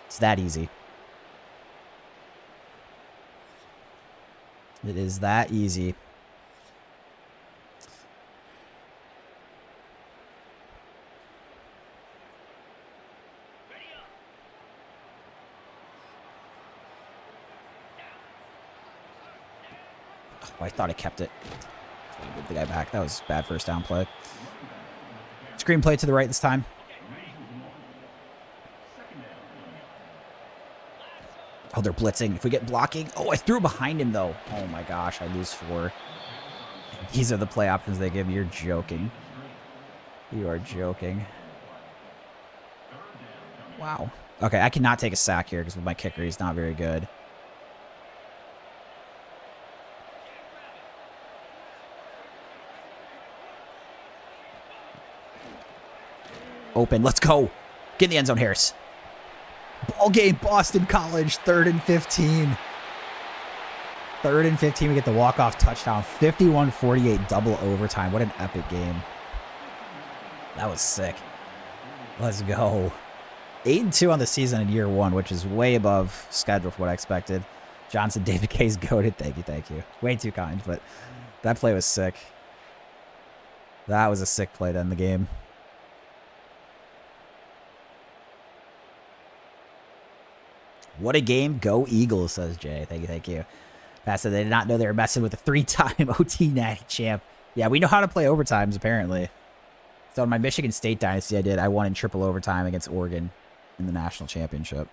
It's that easy. It is that easy. Oh, I thought I kept it. Moved the guy back. That was bad first down play. Screen play to the right this time. Oh, they're blitzing. If we get blocking. Oh, I threw behind him, though. Oh, my gosh. I lose 4. These are the play options they give me. You're joking. You are joking. Wow. Okay, I cannot take a sack here because with my kicker, he's not very good. Open. Let's go. Get in the end zone, Harris. Ball game, Boston College, 3rd and 15. 3rd and 15, we get the walk-off touchdown. 51-48 double overtime. What an epic game. That was sick. Let's go. 8-2 on the season in year 1, which is way above schedule for what I expected. Johnson, David K's goated. Thank you. Way too kind, but that play was sick. That was a sick play to end the game. What a game. Go Eagles, says Jay. Thank you. Pat said they did not know they were messing with a 3-time OT Natty champ. Yeah, we know how to play overtimes, apparently. So in my Michigan State Dynasty I won in triple overtime against Oregon in the national championship.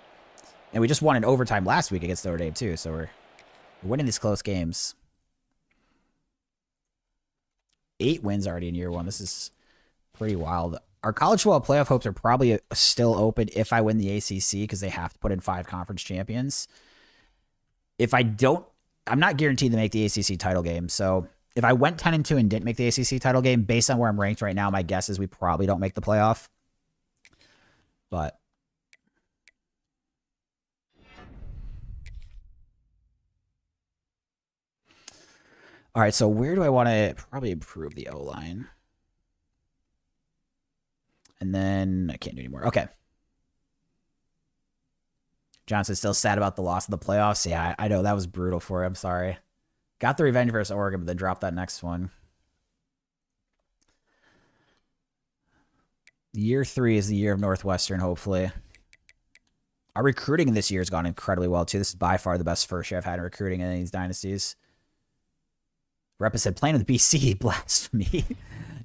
And we just won in overtime last week against Notre Dame, too. So we're winning these close games. 8 wins already in year 1. This is pretty wild. Our college football playoff hopes are probably still open if I win the ACC because they have to put in 5 conference champions. If I don't, I'm not guaranteed to make the ACC title game. So if I went 10-2 and didn't make the ACC title game, based on where I'm ranked right now, my guess is we probably don't make the playoff. But all right, so where do I want to probably improve the O-line? And then I can't do anymore. Okay. Johnson's still sad about the loss of the playoffs. Yeah, I know. That was brutal for him. Sorry. Got the revenge versus Oregon, but then dropped that next one. Year 3 is the year of Northwestern, hopefully. Our recruiting this year has gone incredibly well, too. This is by far the best first year I've had in recruiting in any of these dynasties. Rep said, playing with BC, blasphemy.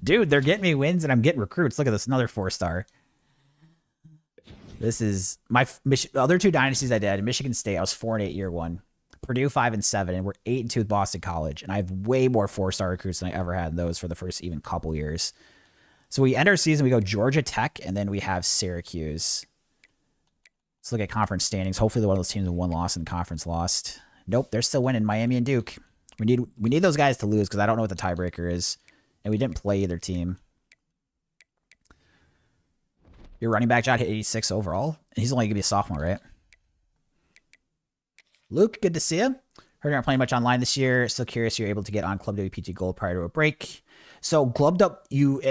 Dude, they're getting me wins and I'm getting recruits. Look at this, another 4-star. This is my other 2 dynasties I did. In Michigan State, I was 4-8 year 1. Purdue 5-7, and we're 8-2 with Boston College. And I have way more 4-star recruits than I ever had in those for the first even couple years. So we end our season, we go Georgia Tech, and then we have Syracuse. Let's look at conference standings. Hopefully the one of those teams with 1 loss in the conference lost. Nope, they're still winning. Miami and Duke. We need those guys to lose because I don't know what the tiebreaker is. And we didn't play either team. Your running back, John, hit 86 overall. And he's only going to be a sophomore, right? Luke, good to see you. Heard you're not playing much online this year. Still curious you're able to get on Club WPT Gold prior to a break. So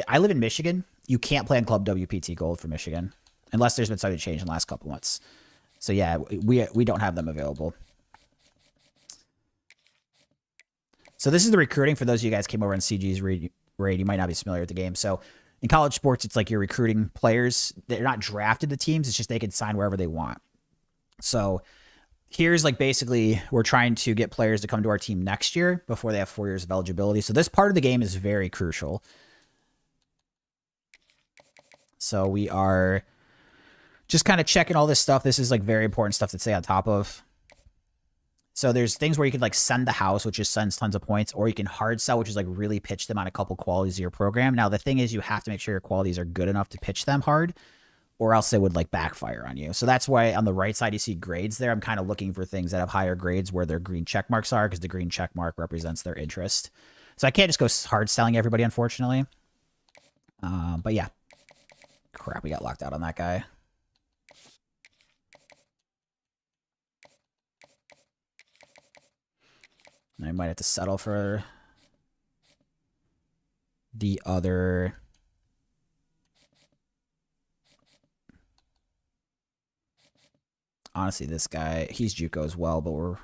I live in Michigan. You can't play on Club WPT Gold for Michigan. Unless there's been something change in the last couple months. So yeah, we don't have them available. So this is the recruiting for those of you guys who came over on CG's raid. You might not be familiar with the game. So in college sports, it's like you're recruiting players. They're not drafted to teams. It's just they can sign wherever they want. So here's like basically we're trying to get players to come to our team next year before they have 4 years of eligibility. So this part of the game is very crucial. So we are just kind of checking all this stuff. This is like very important stuff to stay on top of. So there's things where you can like send the house, which just sends tons of points, or you can hard sell, which is like really pitch them on a couple qualities of your program. Now, the thing is you have to make sure your qualities are good enough to pitch them hard, or else they would like backfire on you. So that's why on the right side, you see grades there. I'm kind of looking for things that have higher grades where their green check marks are, because the green check mark represents their interest. So I can't just go hard selling everybody, unfortunately. But yeah. Crap, we got locked out on that guy. I might have to settle for the other. Honestly, this guy, he's JUCO as well, but we're...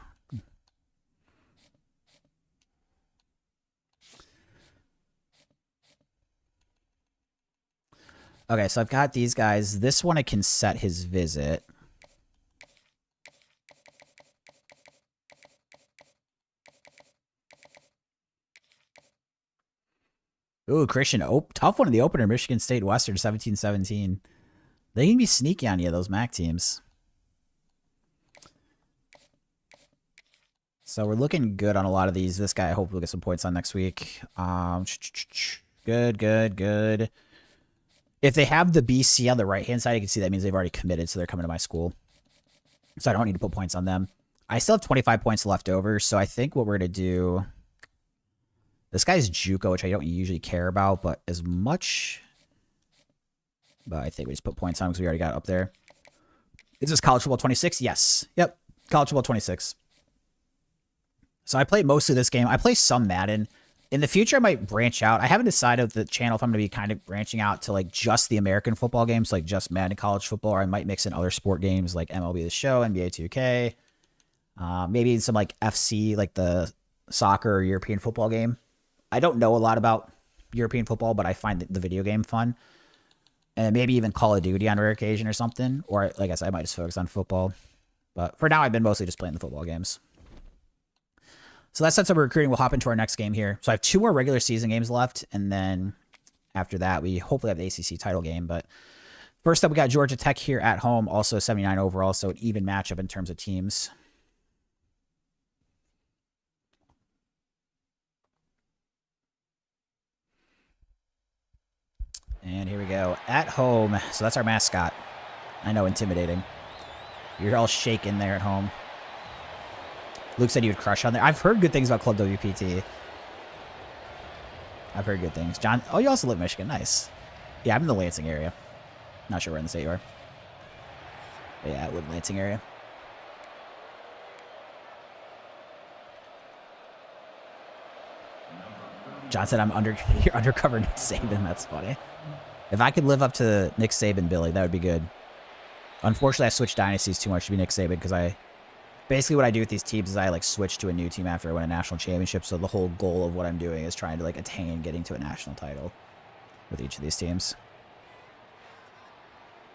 Okay, so I've got these guys. This one I can set his visit. Ooh, Christian. Tough one in the opener. Michigan State Western, 17-17. They can be sneaky on you, those MAC teams. So we're looking good on a lot of these. This guy, I hope we'll get some points on next week. Good. If they have the BC on the right-hand side, you can see that means they've already committed, so they're coming to my school. So I don't need to put points on them. I still have 25 points left over, so I think what we're going to do... This guy's JUCO, which I don't usually care about, but as much... But I think we just put points on because we already got it up there. Is this College Football 26? Yes. Yep. College Football 26. So I play mostly this game. I play some Madden. In the future, I might branch out. I haven't decided with the channel if I'm going to be kind of branching out to like just the American football games, like just Madden college football, or I might mix in other sport games like MLB The Show, NBA 2K, maybe some like FC, like the soccer or European football game. I don't know a lot about European football, but I find the video game fun. And maybe even Call of Duty on a rare occasion or something. Or like I said, I might just focus on football. But for now, I've been mostly just playing the football games. So that sets up recruiting. We'll hop into our next game here. So I have 2 more regular season games left. And then after that, we hopefully have the ACC title game. But first up, we got Georgia Tech here at home. Also 79 overall. So an even matchup in terms of teams. And here we go. At home. So that's our mascot. I know, intimidating. You're all shaking there at home. Luke said he would crush on there. I've heard good things about Club WPT. I've heard good things. John, oh, you also live in Michigan. Nice. Yeah, I'm in the Lansing area. Not sure where in the state you are. But yeah, I live in the Lansing area. John said you're undercover Nick Saban. That's funny. If I could live up to Nick Saban, Billy, that would be good. Unfortunately, I switched dynasties too much to be Nick Saban because basically what I do with these teams is I like switch to a new team after I win a national championship. So the whole goal of what I'm doing is trying to like attain getting to a national title with each of these teams.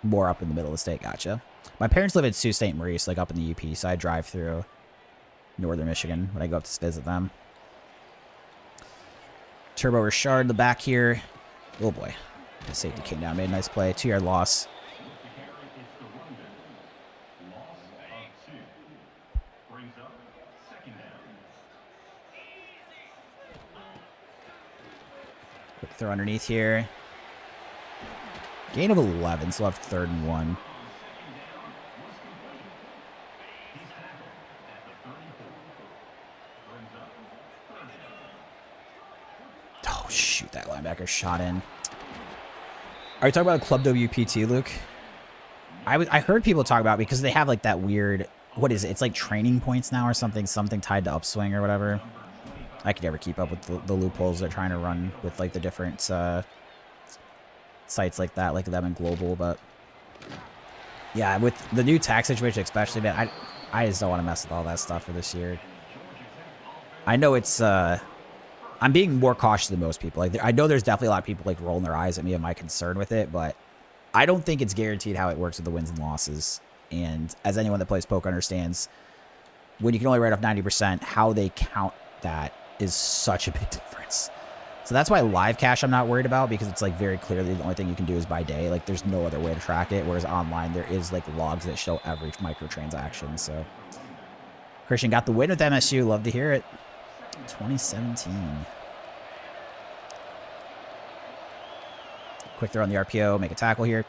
More up in the middle of the state. Gotcha. My parents live in Sault Ste. Maurice, like up in the UP. So I drive through northern Michigan when I go up to visit them. Turbo Richard in the back here. Oh boy. The safety came down, made a nice play. 2-yard loss. Quick throw underneath here. Gain of 11, so left 3rd and 1. Oh, shoot, that linebacker shot in. Are you talking about Club WPT, Luke? I heard people talk about it because they have like that weird, what is it? It's like training points now or something tied to upswing or whatever. I could never keep up with the loopholes they're trying to run with like the different sites like that, like them and Global. But yeah, with the new tax situation especially, man, I just don't want to mess with all that stuff for this year. I know it's I'm being more cautious than most people. Like I know there's definitely a lot of people like rolling their eyes at me and my concern with it, but I don't think it's guaranteed how it works with the wins and losses. And as anyone that plays poker understands, when you can only write off 90%, how they count that is such a big difference. So that's why live cash I'm not worried about, because it's like very clearly the only thing you can do is by day. Like there's no other way to track it. Whereas online there is like logs that show every microtransaction. So Christian got the win with MSU. Love to hear it. 2017. Quick throw on the RPO. Make a tackle here.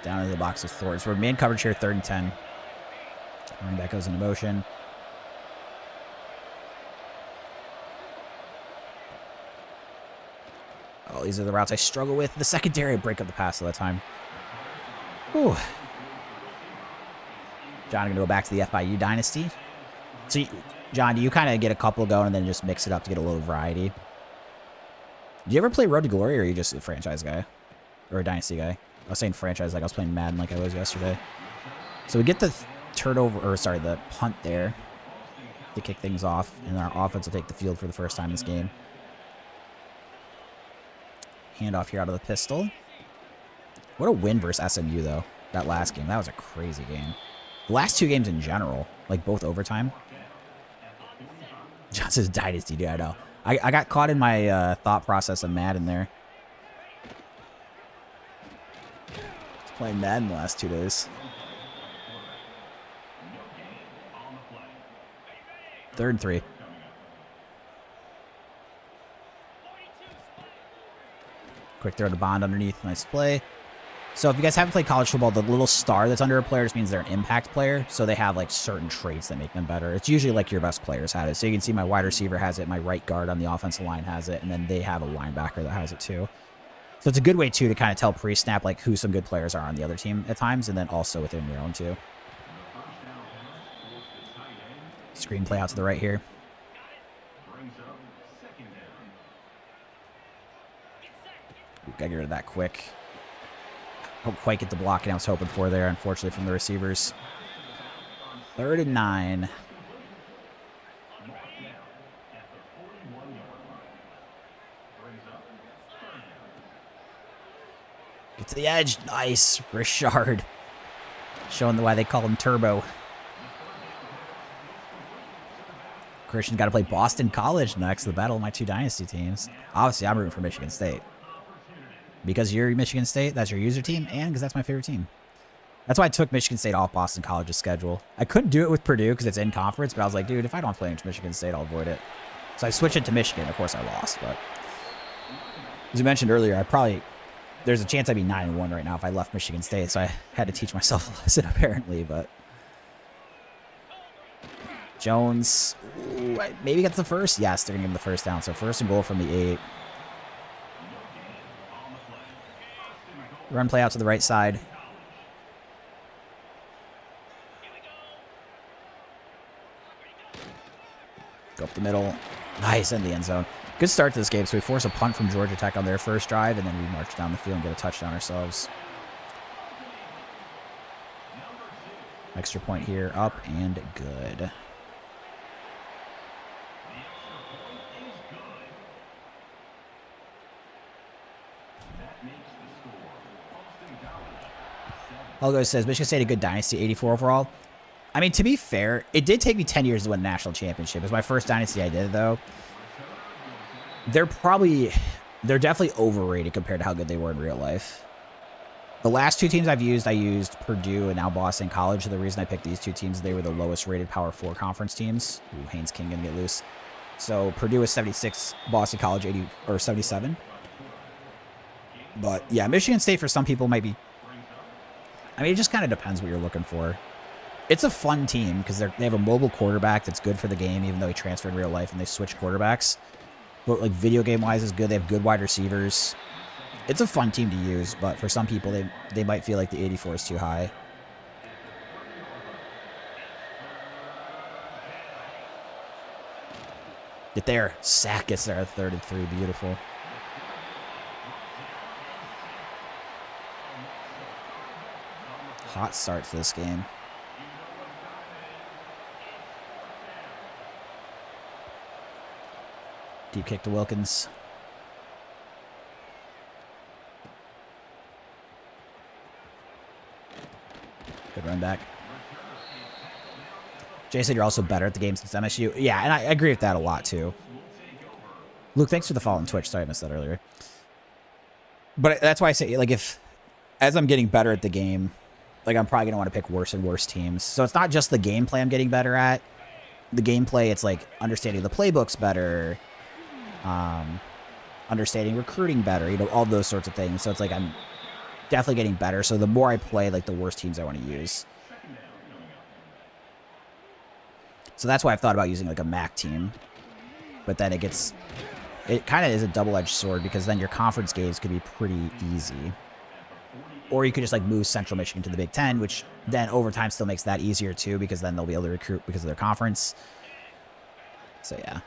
Down into the box with Thornton. So we're man coverage here, 3rd and 10. Running back goes into motion. Oh, these are the routes I struggle with. The secondary, break up the pass all the time. Whew. John, going to go back to the FIU Dynasty. So, John, do you kind of get a couple going and then just mix it up to get a little variety? Do you ever play Road to Glory, or are you just a franchise guy? Or a Dynasty guy? I was saying franchise like I was playing Madden like I was yesterday. So we get the the punt there to kick things off, and our offense will take the field for the first time this game. Handoff here out of the pistol. What a win versus SMU, though, that last game. That was a crazy game. The last 2 games in general, like both overtime. John says Dynasty, dude, I know. I got caught in my thought process of Madden there. Playing Madden the last 2 days. 3rd and 3. Quick throw to Bond underneath. Nice play. So if you guys haven't played college football, the little star that's under a player just means they're an impact player. So they have like certain traits that make them better. It's usually like your best players had it. So you can see my wide receiver has it. My right guard on the offensive line has it. And then they have a linebacker that has it too. So it's a good way, too, to kind of tell pre-snap, like, who some good players are on the other team at times, and then also within your own, too. Screen play out to the right here. Ooh, gotta get rid of that quick. Don't quite get the blocking I was hoping for there, unfortunately, from the receivers. 3rd and 9. Get to the edge. Nice. Richard. Showing why they call him Turbo. Christian's got to play Boston College next. The battle of my 2 Dynasty teams. Obviously, I'm rooting for Michigan State. Because you're Michigan State, that's your user team, and because that's my favorite team. That's why I took Michigan State off Boston College's schedule. I couldn't do it with Purdue because it's in conference, but I was like, dude, if I don't play against Michigan State, I'll avoid it. So I switched it to Michigan. Of course, I lost, but as you mentioned earlier, there's a chance I'd be 9-1 right now if I left Michigan State, so I had to teach myself a lesson, apparently, but Jones, ooh, maybe gets the first? Yes, they're going to give him the first down, so 1st and goal from the 8. Run play out to the right side. Go up the middle. Nice, in the end zone. Good start to this game. So we force a punt from Georgia Tech on their first drive, and then we march down the field and get a touchdown ourselves. Extra point here, up and good. Helgo says, Michigan State a good dynasty, 84 overall. I mean, to be fair, it did take me 10 years to win a national championship. It was my first dynasty I did, though. They're definitely overrated compared to how good they were in real life. The last 2 teams I used Purdue and now Boston College. The reason I picked these 2 teams, they were the lowest rated Power 4 conference teams. Ooh, Haynes King gonna get loose. So Purdue is 76, Boston College 80 or 77. But yeah, Michigan State for some people might be. I mean, it just kind of depends what you're looking for. It's a fun team because they have a mobile quarterback that's good for the game, even though he transferred in real life and they switched quarterbacks. But like video game wise is good. They have good wide receivers. It's a fun team to use, but for some people they might feel like the 84 is too high. Get there. Sack gets there at 3rd and 3. Beautiful. Hot start to this game. Deep kick to Wilkins. Good run back. Jay said you're also better at the game since MSU. Yeah, and I agree with that a lot, too. Luke, thanks for the follow on Twitch. Sorry I missed that earlier. But that's why I say, like, as I'm getting better at the game, like, I'm probably going to want to pick worse and worse teams. So it's not just the gameplay I'm getting better at. The gameplay, it's like understanding the playbooks better, understanding recruiting better, you know, all those sorts of things. So it's like I'm definitely getting better. So the more I play, like, the worse teams I want to use. So that's why I've thought about using, like, a MAC team. But then it kind of is a double-edged sword because then your conference games could be pretty easy. Or you could just, like, move Central Michigan to the Big Ten, which then over time still makes that easier, too, because then they'll be able to recruit because of their conference. So, yeah.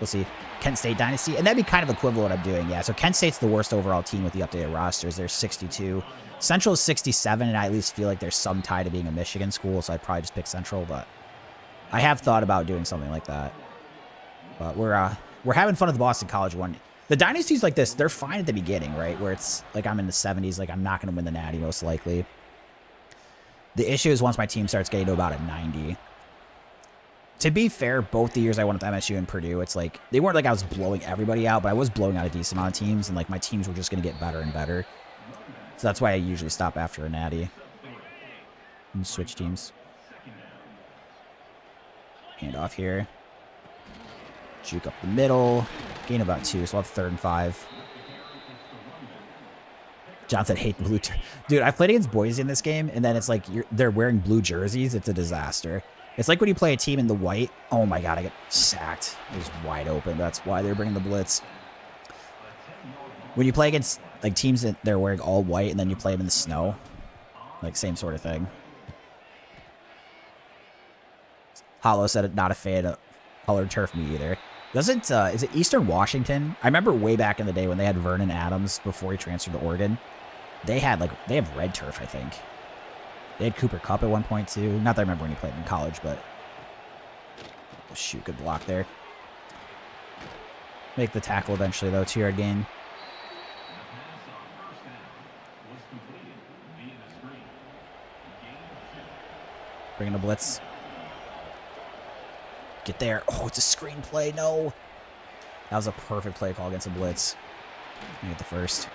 We'll see. Kent State Dynasty. And that'd be kind of equivalent what I'm doing, yeah. So Kent State's the worst overall team with the updated rosters. They're 62. Central is 67, and I at least feel like there's some tie to being a Michigan school, so I'd probably just pick Central, but I have thought about doing something like that. But we're having fun at the Boston College one. The dynasties like this, they're fine at the beginning, right? Where it's like I'm in the 70s, like I'm not going to win the Natty most likely. The issue is once my team starts getting to about a 90. To be fair, both the years I went with MSU and Purdue, it's like they weren't like I was blowing everybody out, but I was blowing out a decent amount of teams, and like my teams were just going to get better and better. So that's why I usually stop after a Natty and switch teams. Hand off here. Juke up the middle. Gain about 2, so I'll have 3rd and 5. John said, hate the blue. Dude, I played against Boise in this game, and then it's like they're wearing blue jerseys. It's a disaster. It's like when you play a team in the white. Oh my god, I get sacked. It was wide open. That's why they're bringing the blitz. When you play against like teams that they're wearing all white and then you play them in the snow, like same sort of thing. Hollow said not a fan of colored turf, me either. Doesn't is it Eastern Washington? I remember way back in the day when they had Vernon Adams before he transferred to Oregon. They have red turf, I think. They had Cooper Kupp at one point too. Not that I remember when he played in college, but oh, shoot, good block there. Make the tackle eventually though, 2-yard gain. Bringing a blitz. Get there. Oh, it's a screen play. No. That was a perfect play call against a blitz. Get the first.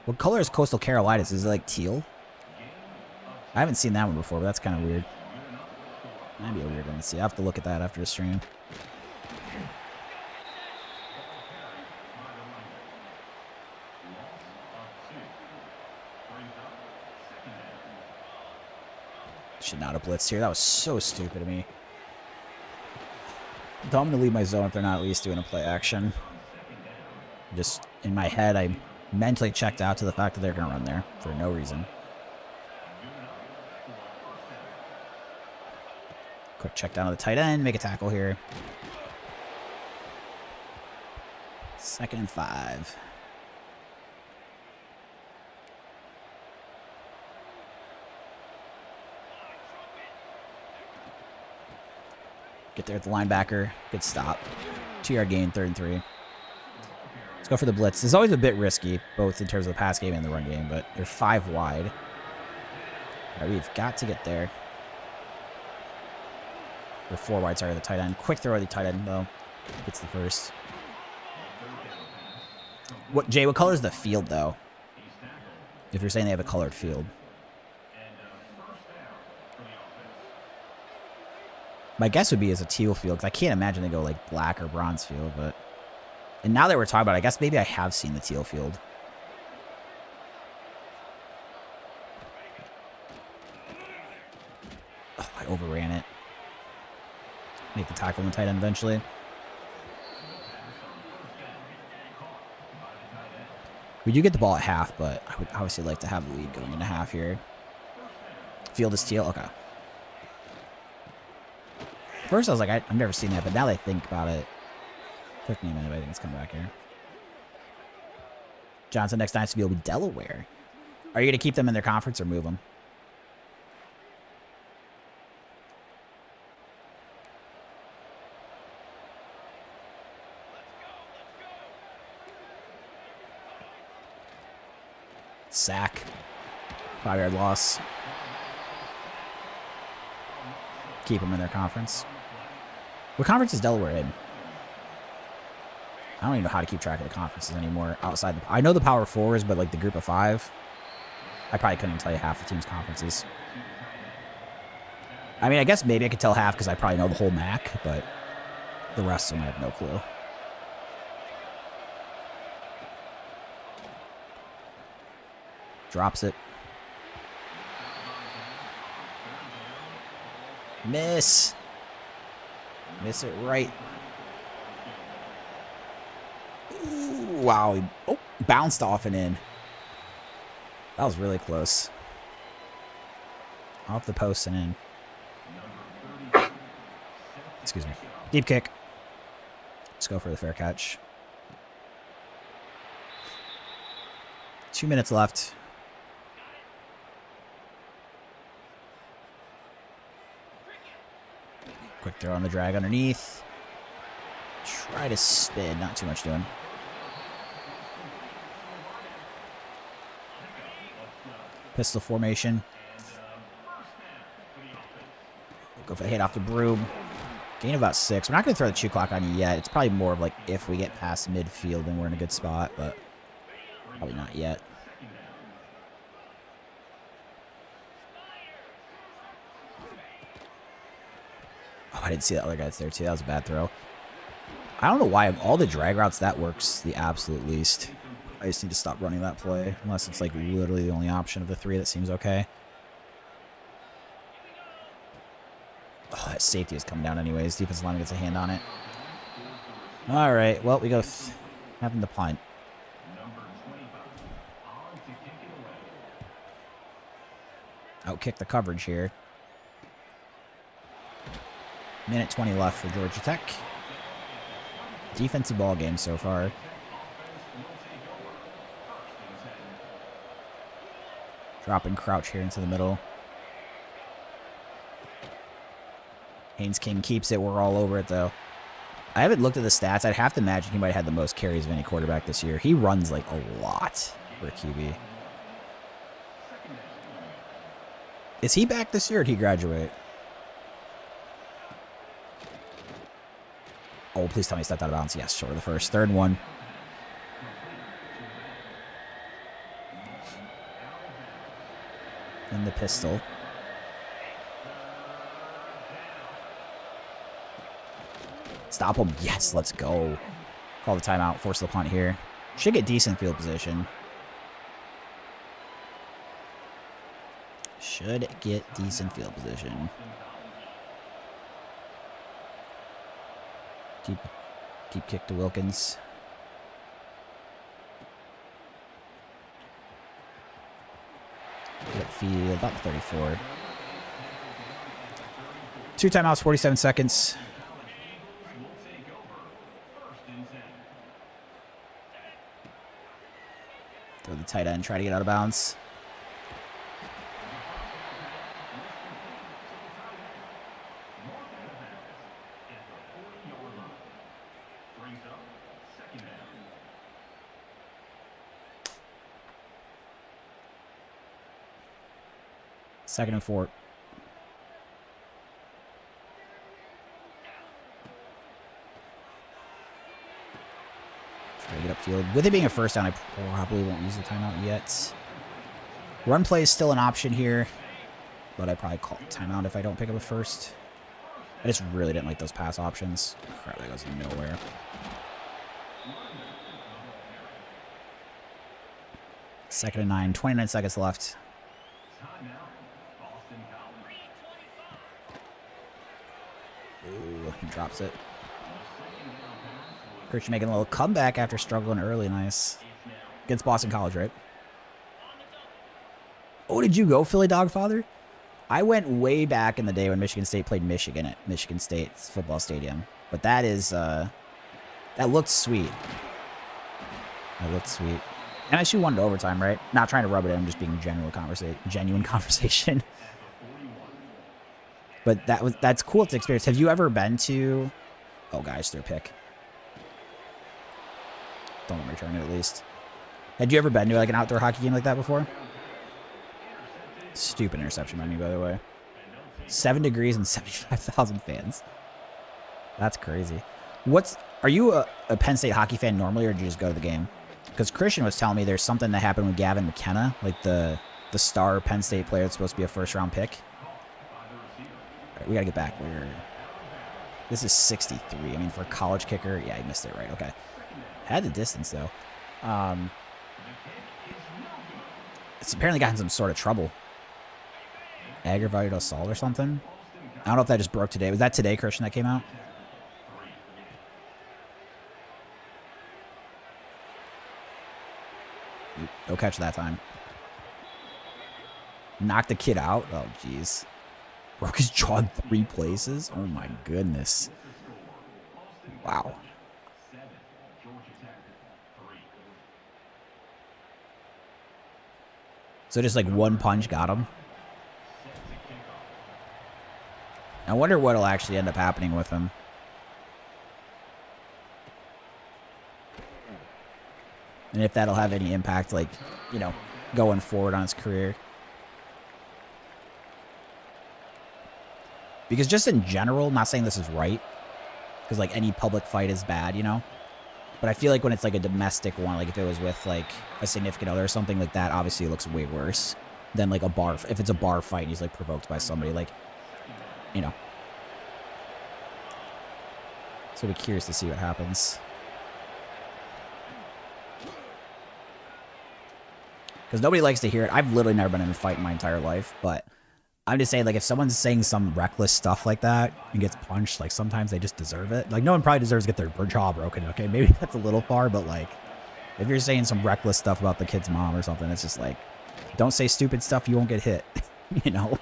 What color is Coastal Carolinas? Is it like teal? I haven't seen that one before, but that's kind of weird. That'd be a weird one to see. I have to look at that after the stream. Should not have blitzed here. That was so stupid of me. Dumb to leave my zone if they're not at least doing a play action. Just in my head, I mentally checked out to the fact that they're going to run there for no reason. Quick check down to the tight end. Make a tackle here. 2nd and 5. Get there at the linebacker. Good stop. 2-yard gain, 3rd and 3. Let's go for the blitz. It's always a bit risky, both in terms of the pass game and the run game, but they're 5 wide. All right, we've got to get there. We're 4 wide, sorry, the tight end. Quick throw at the tight end, though. Gets the first. Jay, what color is the field, though? If you're saying they have a colored field. My guess would be as a teal field, because I can't imagine they go like black or bronze field, but... And now that we're talking about it, I guess maybe I have seen the teal field. Oh, I overran it. Make the tackle on the tight end eventually. We do get the ball at half, but I would obviously like to have the lead going into half here. Field is teal, okay. First, I was like, I've never seen that, but now that I think about it, took me a minute, but I think it's coming back here. Johnson, next Dynasty will be Delaware. Are you going to keep them in their conference or move them? Sack. 5-yard loss. Keep them in their conference. What conference is Delaware in? I don't even know how to keep track of the conferences anymore outside the... I know the Power Fours, but like the Group of 5, I probably couldn't even tell you half the team's conferences. I mean, I guess maybe I could tell half because I probably know the whole MAC, but the rest of them I have no clue. Drops it. Miss. Miss it right. Ooh, wow. Oh, bounced off and in. That was really close. Off the post and in. Excuse me. Deep kick. Let's go for the fair catch. 2 minutes left. Quick throw on the drag underneath. Try to spin. Not too much doing. Pistol formation. Go for the hit off the broom. Gain about 6. We're not going to throw the chew clock on you yet. It's probably more of like if we get past midfield and we're in a good spot, but probably not yet. Oh, I didn't see that other guy's there too. That was a bad throw. I don't know why of all the drag routes that works the absolute least. I just need to stop running that play unless it's like literally the only option of the 3 that seems okay. Oh, that safety is coming down anyways. Defensive lineman gets a hand on it. All right. Well, we go having the punt. Outkick the coverage here. Minute 20 left for Georgia Tech. Defensive ball game so far. Drop and crouch here into the middle. Haynes King keeps it. We're all over it, though. I haven't looked at the stats. I'd have to imagine he might have had the most carries of any quarterback this year. He runs, like, a lot for a QB. Is he back this year or did he graduate? Oh, please tell me he stepped out of bounds. Yes, short of the first. 3rd and 1. In the pistol. Stop him. Yes, let's go. Call the timeout. Force the punt here. Should get decent field position. Should get decent field position. Deep kick to Wilkins. Get field about 34. 2 timeouts, 47 seconds. Throw the tight end, try to get out of bounds. Second and 4. Try to get upfield. With it being a first down, I probably won't use the timeout yet. Run play is still an option here, but I probably call timeout if I don't pick up a first. I just really didn't like those pass options. Crap, that goes nowhere. Second and 9, 29 seconds left. Ooh, he drops it. Christian making a little comeback after struggling early. Nice. Against Boston College, right? Oh, did you go, Philly Dogfather? I went way back in the day when Michigan State played Michigan at Michigan State's football stadium. But that is, that looked sweet. That looked sweet. MSU won to overtime, right? Not trying to rub it in, just being genuine conversation. But that's cool to experience. Have you ever been to... Oh, guys, their pick. Don't let me return it, at least. Had you ever been to, like, an outdoor hockey game like that before? Stupid interception by me, by the way. 7 degrees and 75,000 fans. That's crazy. Are you a Penn State hockey fan normally, or did you just go to the game? Because Christian was telling me there's something that happened with Gavin McKenna, like the star Penn State player that's supposed to be a first-round pick. All right, we got to get back. This is 63. I mean, for a college kicker, yeah, he missed it right. Okay. Had the distance, though. It's apparently gotten some sort of trouble. Aggravated assault or something. I don't know if that just broke today. Was that today, Christian, that came out? No catch that time. Knocked the kid out. Oh, jeez. Broke his jaw in 3 places. Oh, my goodness. Wow. So just like one punch got him. I wonder what'll actually end up happening with him. And if that'll have any impact, like, you know, going forward on his career. Because just in general, not saying this is right, because, like, any public fight is bad, you know? But I feel like when it's, like, a domestic one, like, if it was with, like, a significant other or something like that, obviously it looks way worse than, like, a bar. If it's a bar fight and he's, like, provoked by somebody, like, you know. So I'll be curious to see what happens. Because nobody likes to hear it. I've literally never been in a fight in my entire life, but I'm just saying, like, if someone's saying some reckless stuff like that and gets punched, like, sometimes they just deserve it. Like, no one probably deserves to get their jaw broken, okay? Maybe that's a little far, but, like, if you're saying some reckless stuff about the kid's mom or something, it's just like, don't say stupid stuff, you won't get hit, you know?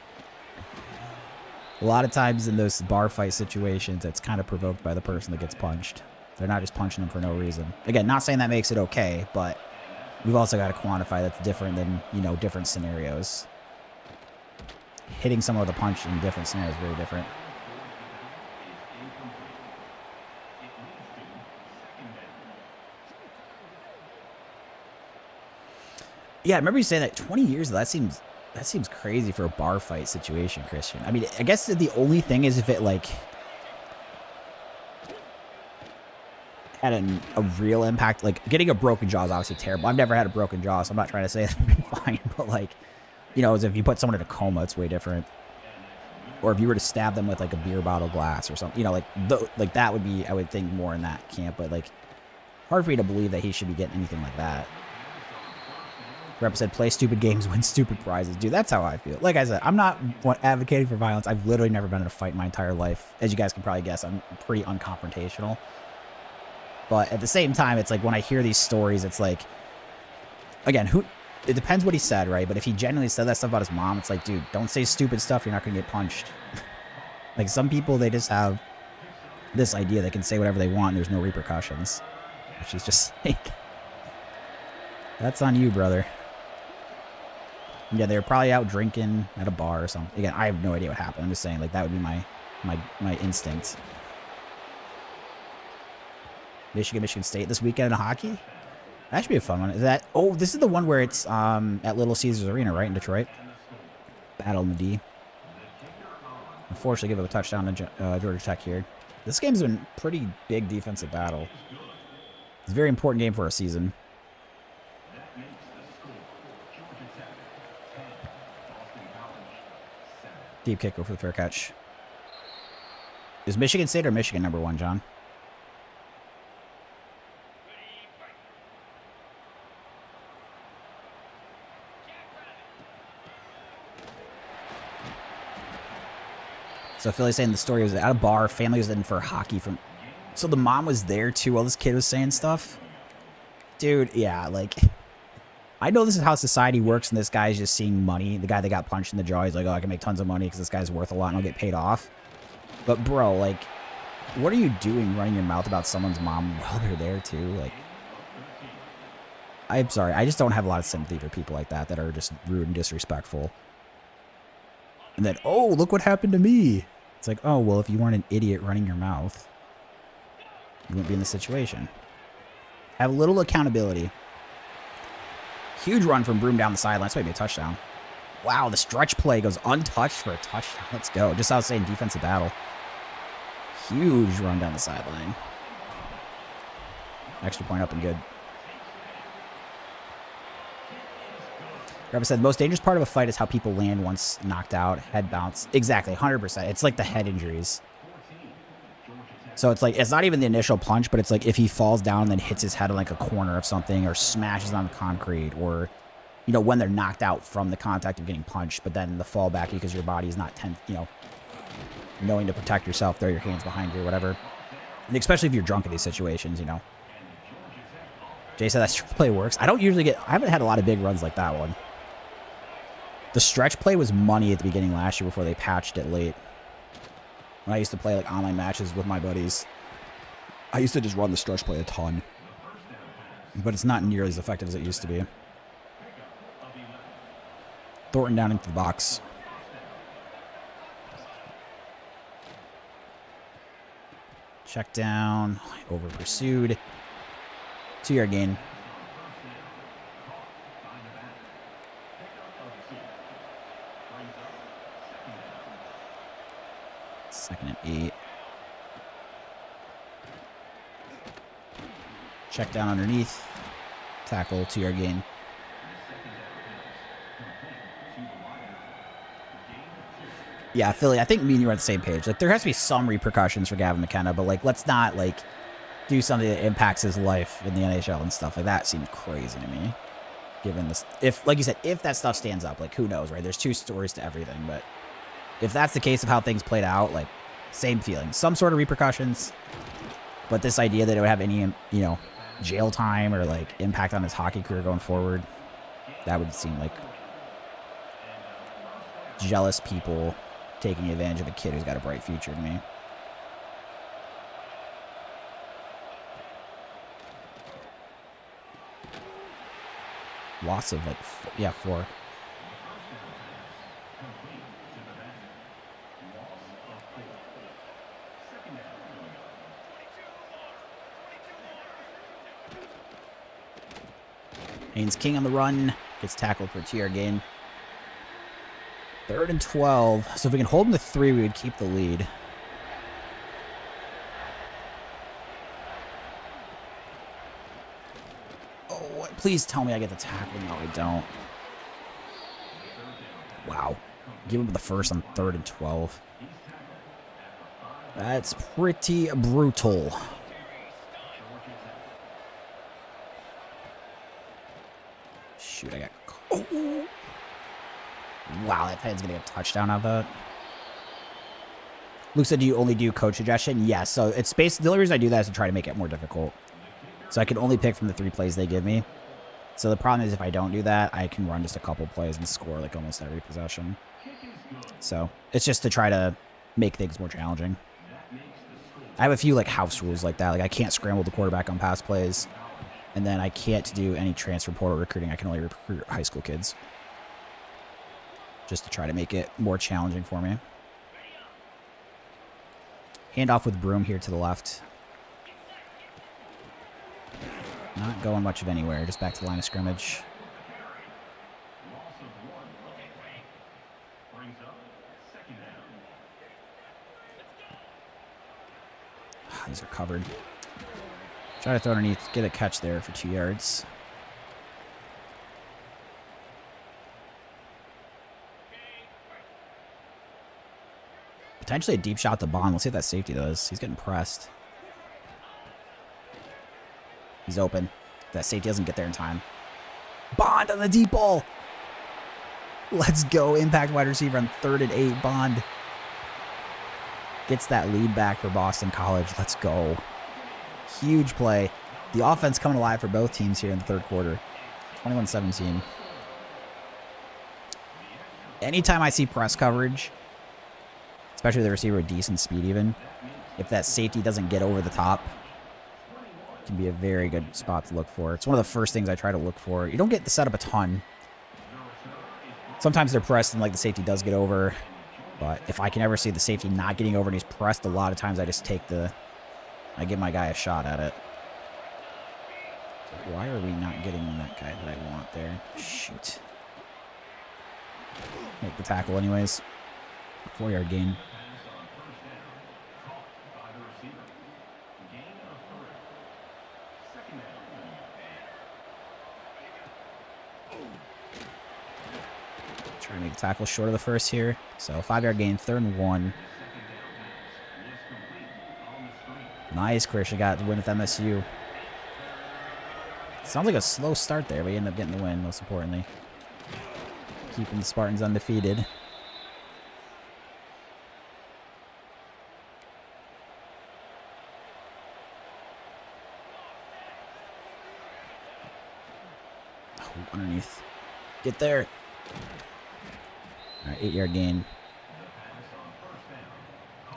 A lot of times in those bar fight situations, it's kind of provoked by the person that gets punched. They're not just punching them for no reason. Again, not saying that makes it okay, but we've also got to quantify that's different than, you know, different scenarios. Hitting someone with a punch in different scenarios is very different. Yeah, I remember you saying that 20 years, that seems crazy for a bar fight situation, Christian. I mean, I guess the only thing is if it, like, had a real impact. Like, getting a broken jaw is obviously terrible. I've never had a broken jaw, so I'm not trying to say that'd be fine. But, like, you know, as if you put someone in a coma, it's way different. Or if you were to stab them with, like, a beer bottle glass or something, you know, like that would be, I would think, more in that camp. But, like, hard for me to believe that he should be getting anything like that. Rep said, play stupid games, win stupid prizes. Dude, that's how I feel. Like I said, I'm not advocating for violence. I've literally never been in a fight in my entire life. As you guys can probably guess, I'm pretty unconfrontational. But at the same time, it's like when I hear these stories, it's like, again, it depends what he said, right? But if he genuinely said that stuff about his mom, it's like, dude, don't say stupid stuff. You're not going to get punched. Like, some people, they just have this idea they can say whatever they want and there's no repercussions. Which is just like, that's on you, brother. Yeah, they were probably out drinking at a bar or something. Again, I have no idea what happened. I'm just saying, like, that would be my instinct. Michigan State this weekend in hockey? That should be a fun one. Is that... Oh, this is the one where it's at Little Caesars Arena, right, in Detroit? Battle in the D. Unfortunately, give up a touchdown to Georgia Tech here. This game's been pretty big defensive battle. It's a very important game for our season. Deep kicker for the fair catch. Is Michigan State or Michigan #1, John? So Philly's saying the story was at a bar. Family was in for hockey from... So the mom was there too while this kid was saying stuff? Dude, yeah, like... I know this is how society works, and this guy's just seeing money. The guy that got punched in the jaw, he's like, oh, I can make tons of money because this guy's worth a lot and I'll get paid off. But, bro, like, what are you doing running your mouth about someone's mom while they're there, too? Like, I'm sorry. I just don't have a lot of sympathy for people like that are just rude and disrespectful. And then, oh, look what happened to me. It's like, oh, well, if you weren't an idiot running your mouth, you wouldn't be in this situation. Have a little accountability. Huge run from Broom down the sideline. That's maybe a touchdown. Wow, the stretch play goes untouched for a touchdown. Let's go. Just how I was saying, defensive battle. Huge run down the sideline. Extra point up and good. Rebbe said, the most dangerous part of a fight is how people land once knocked out. Head bounce. Exactly, 100%. It's like the head injuries. So it's like, it's not even the initial punch, but it's like if he falls down and then hits his head on like a corner of something or smashes on the concrete, or, you know, when they're knocked out from the contact of getting punched, but then the fall back because your body is not, you know, knowing to protect yourself, throw your hands behind you or whatever. And especially if you're drunk in these situations, you know. Jay said that stretch play works. I haven't had a lot of big runs like that one. The stretch play was money at the beginning last year before they patched it late. When I used to play like online matches with my buddies, I used to just run the stretch play a ton. But it's not nearly as effective as it used to be. Thornton down into the box. Check down. Over pursued. 2-yard gain. Second and 8. Check down underneath. Tackle, 2-yard gain. Yeah, Philly, I think me and you are on the same page. Like, there has to be some repercussions for Gavin McKenna, but, like, let's not, like, do something that impacts his life in the NHL and stuff. Like, that seems crazy to me. Given this, if, like you said, if that stuff stands up, like, who knows, right? There's two stories to everything, but if that's the case of how things played out, like, same feeling. Some sort of repercussions, but this idea that it would have any, you know, jail time or, like, impact on his hockey career going forward, that would seem like jealous people taking advantage of a kid who's got a bright future to me. Loss of, like, 4. Haynes King on the run. Gets tackled for a 2-yard gain. 3rd and 12. So if we can hold him to 3, we would keep the lead. Oh, please tell me I get the tackle. No, I don't. Wow. Give him the first on 3rd and 12. That's pretty brutal. Shoot, I got... Oh. Wow, that head's going to get a touchdown out of that. Luke said, do you only do coach suggestion? Yes, so it's basically... The only reason I do that is to try to make it more difficult. So I can only pick from the 3 plays they give me. So the problem is if I don't do that, I can run just a couple plays and score like almost every possession. So it's just to try to make things more challenging. I have a few like house rules like that. Like I can't scramble the quarterback on pass plays. And then I can't do any transfer portal recruiting. I can only recruit high school kids. Just to try to make it more challenging for me. Handoff with Broom here to the left. Not going much of anywhere. Just back to the line of scrimmage. These are covered. Try to throw underneath. Get a catch there for 2 yards. Potentially a deep shot to Bond. Let's see what that safety does. He's getting pressed. He's open. That safety doesn't get there in time. Bond on the deep ball. Let's go. Impact wide receiver on 3rd and 8. Bond gets that lead back for Boston College. Let's go. Huge play. The offense coming alive for both teams here in the 3rd quarter. 21-17. Anytime I see press coverage, especially the receiver with decent speed even, if that safety doesn't get over the top, it can be a very good spot to look for. It's one of the first things I try to look for. You don't get the setup a ton. Sometimes they're pressed and like the safety does get over. But if I can ever see the safety not getting over and he's pressed, a lot of times I just take the... I give my guy a shot at it. Why are we not getting that guy that I want there? Shoot. Make the tackle anyways. 4-yard gain. Trying to make the tackle short of the first here. So 5-yard gain, 3rd and 1. Nice, Christian got the win with MSU. Sounds like a slow start there, but you end up getting the win, most importantly. Keeping the Spartans undefeated. Oh, underneath. Get there. All right, 8-yard gain.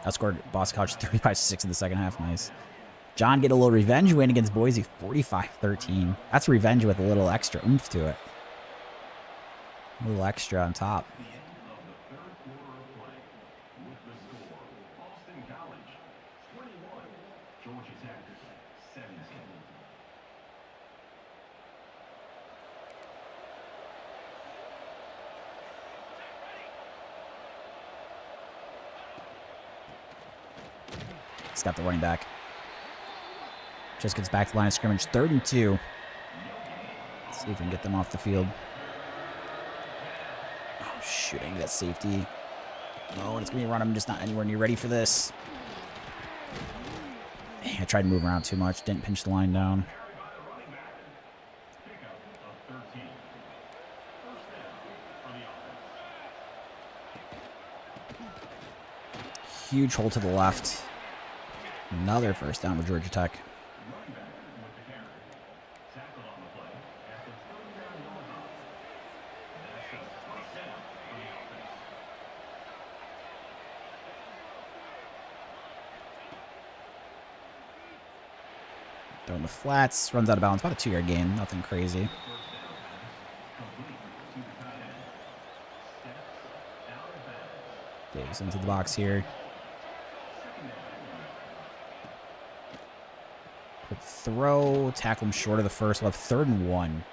Outscored Boston College 35-6 in the second half. Nice. John get a little revenge win against Boise, 45-13. That's revenge with a little extra oomph to it. A little extra on top. He's got the running back. Just gets back to the line of scrimmage. 3rd and 2. Let's see if we can get them off the field. Oh, shoot. I need that safety. Oh, and it's going to be a run. I'm just not anywhere near ready for this. I tried to move around too much. Didn't pinch the line down. Huge hole to the left. Another first down with Georgia Tech. Throwing the flats, runs out of bounds. About a 2-yard gain. Nothing crazy. Davis into the box here. Quick throw. Tackle him short of the first. We'll have 3rd and 1.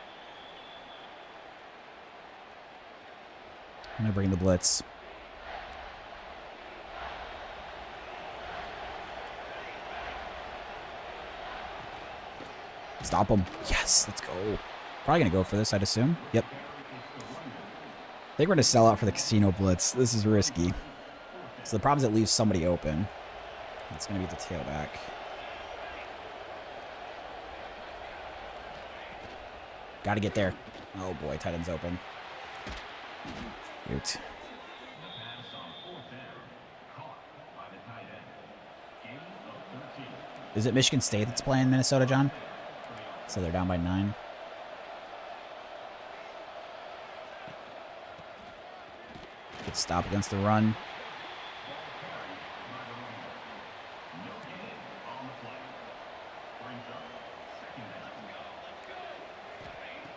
I'm going to bring the blitz. Stop him. Yes, let's go. Probably going to go for this, I'd assume. Yep. I think we're going to sell out for the casino blitz. This is risky. So the problem is it leaves somebody open. It's going to be the tailback. Got to get there. Oh boy, tight end's open. Shoot. Is it Michigan State that's playing Minnesota, John? So they're down by 9. Good stop against the run.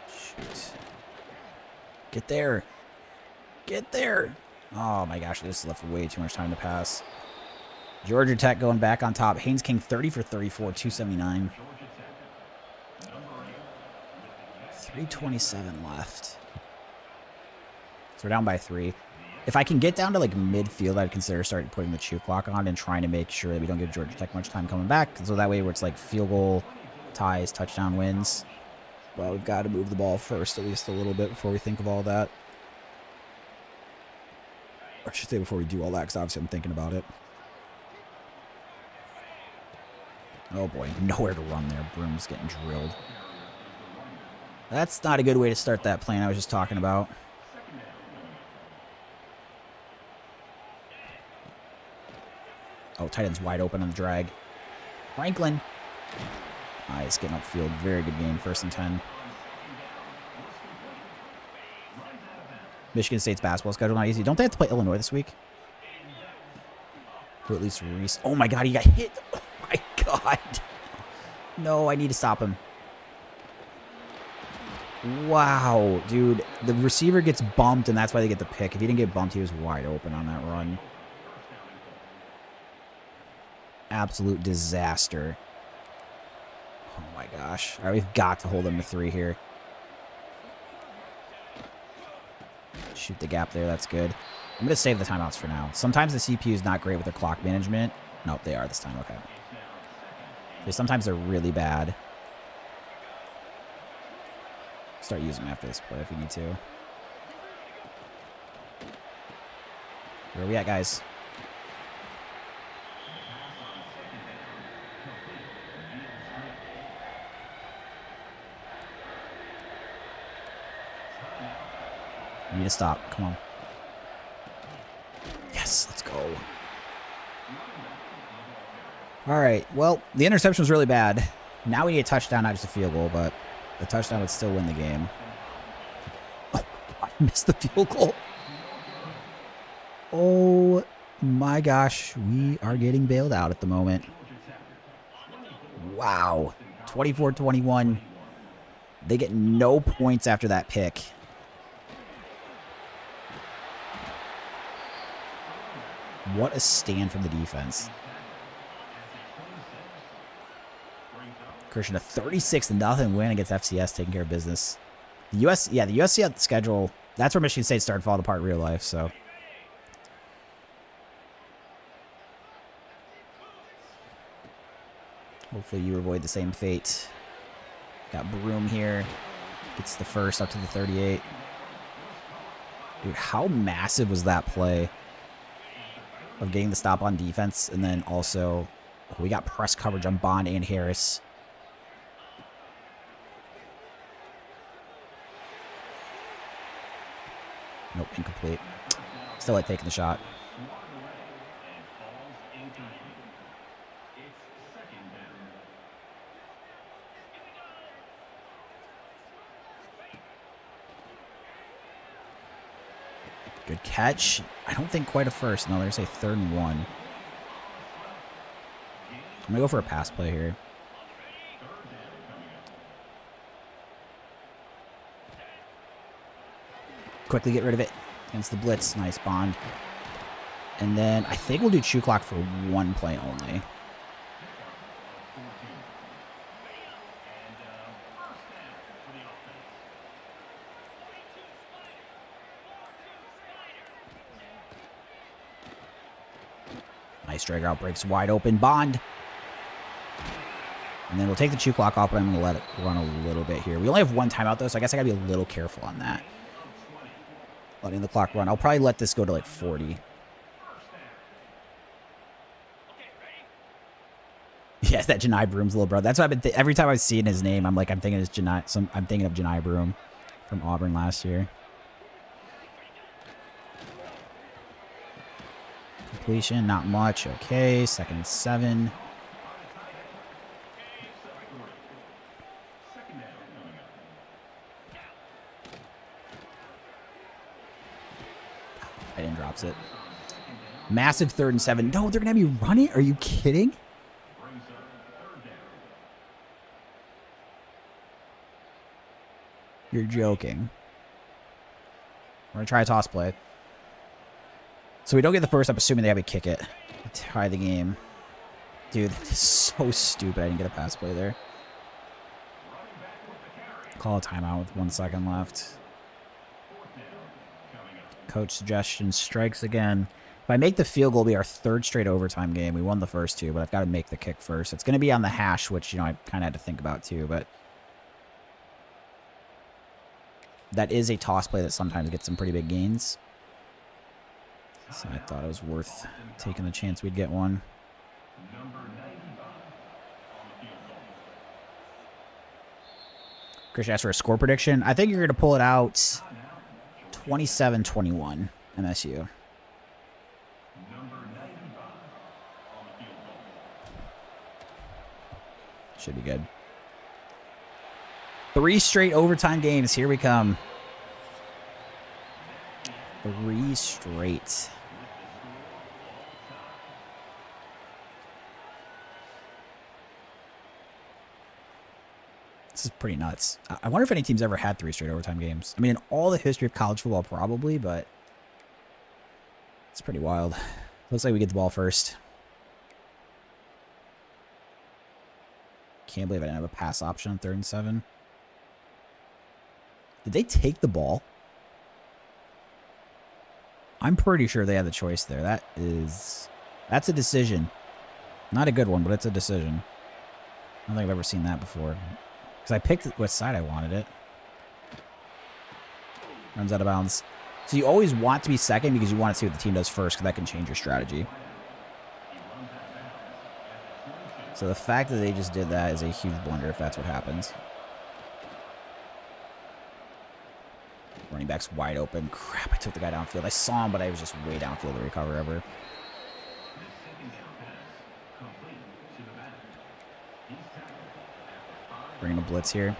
Shoot. Get there. Get there. Oh my gosh, this left way too much time to pass. Georgia Tech going back on top. Haynes King 30 for 34, 279. 3:27 left. So we're down by 3. If I can get down to like midfield, I'd consider starting putting the chew clock on and trying to make sure that we don't give Georgia Tech much time coming back. So that way where it's like field goal, ties, touchdown wins. Well, we've got to move the ball first at least a little bit before we think of all that. Or I should say before we do all that, because obviously I'm thinking about it. Oh boy, nowhere to run there. Broom's getting drilled. That's not a good way to start that plan I was just talking about. Oh, tight end's wide open on the drag. Franklin. Nice, getting upfield. Very good game. 1st and 10. Michigan State's basketball schedule not easy. Don't they have to play Illinois this week? Or at least Reese. Oh my god, he got hit. Oh my god. No, I need to stop him. Wow, dude. The receiver gets bumped, and that's why they get the pick. If he didn't get bumped, he was wide open on that run. Absolute disaster. Oh my gosh. All right, we've got to hold them to 3 here. Shoot the gap there. That's good. I'm going to save the timeouts for now. Sometimes the CPU is not great with their clock management. Nope, they are this time. Okay. Sometimes they're really bad. Start using them after this play if you need to. Where are we at, guys? You need to stop. Come on. Yes, let's go. All right. Well, the interception was really bad. Now we need a touchdown, not just a field goal, but the touchdown would still win the game. Oh, I missed the field goal. Oh my gosh. We are getting bailed out at the moment. Wow. 24-21. They get no points after that pick. What a stand from the defense. Christian, a 36-0 win against FCS, taking care of business. The USC had the schedule. That's where Michigan State started falling apart in real life, so. Hopefully you avoid the same fate. Got Broom here. Gets the first up to the 38. Dude, how massive was that play? Of getting the stop on defense, and then also we got press coverage on Bond and Harris. Nope, incomplete. Still like taking the shot. Good catch. I don't think quite a first. No, there's a 3rd and 1. I'm going to go for a pass play here. Quickly get rid of it against the blitz. Nice bond. And then I think we'll do chew clock for 1 play only. Nice drag out, breaks wide open. Bond. And then we'll take the chew clock off, but I'm going to let it run a little bit here. We only have 1 timeout, though, so I guess I got to be a little careful on that. Letting the clock run. I'll probably let this go to like 40. Yes, that Janai Broom's little brother. That's what I've been. Every time I've seen his name, I'm thinking it's Janai. I'm thinking of Janai Broom from Auburn last year. Completion, not much. Okay, 2nd and 7. Biden drops it. Massive 3rd and 7. No, they're going to be running? Are you kidding? You're joking. We're going to try a toss play. So we don't get the first. I'm assuming they have to kick it. Tie the game. Dude, this is so stupid. I didn't get a pass play there. Call a timeout with 1 second left. Coach suggestion strikes again. If I make the field goal, it'll be our 3rd straight overtime game. We won the first 2, but I've got to make the kick first. It's going to be on the hash, which, you know, I kind of had to think about too, but that is a toss play that sometimes gets some pretty big gains. So I thought it was worth taking the chance we'd get one. Chris asked for a score prediction. I think you're going to pull it out 27-21 MSU. Should be good. 3 straight overtime games. Here we come. 3 straight. This is pretty nuts. I wonder if any team's ever had 3 straight overtime games. I mean, in all the history of college football, probably, but it's pretty wild. Looks like we get the ball first. Can't believe I didn't have a pass option on 3rd and 7. Did they take the ball? I'm pretty sure they had the choice there. That's a decision. Not a good one, but it's a decision. I don't think I've ever seen that before. Because I picked what side I wanted it. Runs out of bounds. So you always want to be second because you want to see what the team does first, because that can change your strategy. So the fact that they just did that is a huge blunder if that's what happens. Running back's wide open. Crap, I took the guy downfield. I saw him, but I was just way downfield to recover ever. Bringing a blitz here.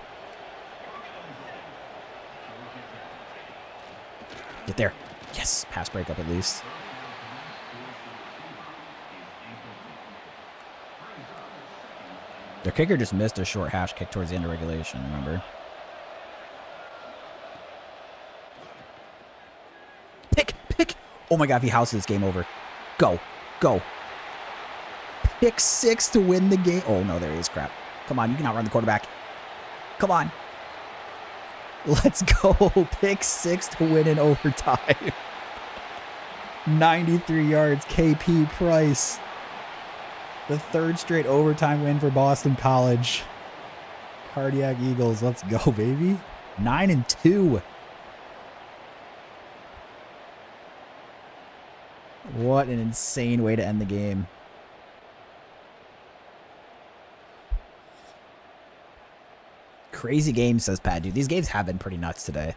Get there. Yes, pass breakup at least. Their kicker just missed a short hash kick towards the end of regulation, remember? Pick! Oh my god, if he houses this game over. Go. Pick 6 to win the game. Oh no, there he is, crap. Come on, you can outrun the quarterback. Come on. Let's go. Pick 6 to win in overtime. 93 yards, KP Price. The 3rd straight overtime win for Boston College. Cardiac Eagles, let's go, baby. 9-2. What an insane way to end the game. Crazy game, says Pat. Dude, these games have been pretty nuts today.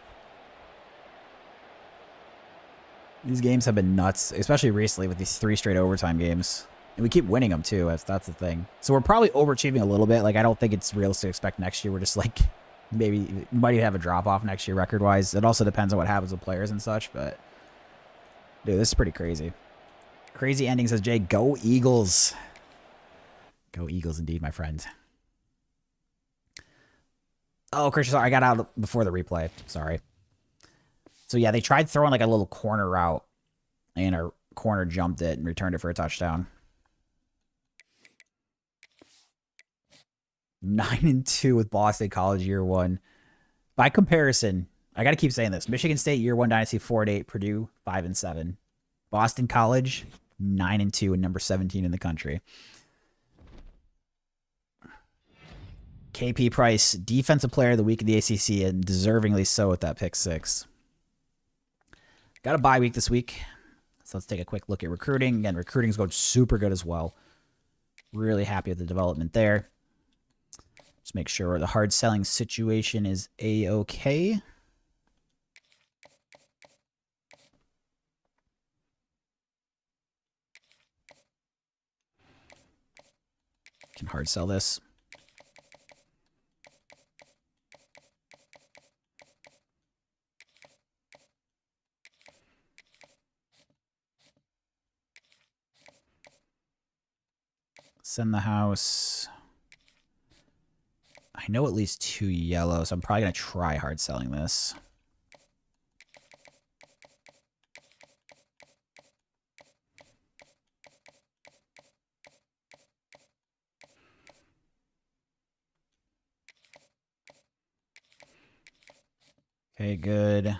These games have been nuts, especially recently with these 3 straight overtime games. And we keep winning them, too. That's the thing. So we're probably overachieving a little bit. Like, I don't think it's realistic to expect next year. We're just, like, maybe we might even have a drop-off next year record-wise. It also depends on what happens with players and such, but... Dude, this is pretty crazy. Crazy ending, says Jay. Go Eagles. Go Eagles, indeed, my friend. Oh, Christian, sorry. I got out before the replay. Sorry. So, yeah, they tried throwing, like, a little corner route. And our corner jumped it and returned it for a touchdown. 9-2 with Boston College year one. By comparison, I got to keep saying this. Michigan State year one dynasty 4-8. Purdue 5-7. Boston College 9-2 and number 17 in the country. KP Price, defensive player of the week in the ACC, and deservingly so with that pick 6. Got a bye week this week. So let's take a quick look at recruiting. Again, recruiting's going super good as well. Really happy with the development there. Just make sure the hard selling situation is A-okay. Can hard sell this. Send the house. I know at least 2 yellow, so I'm probably going to try hard selling this. Okay, good.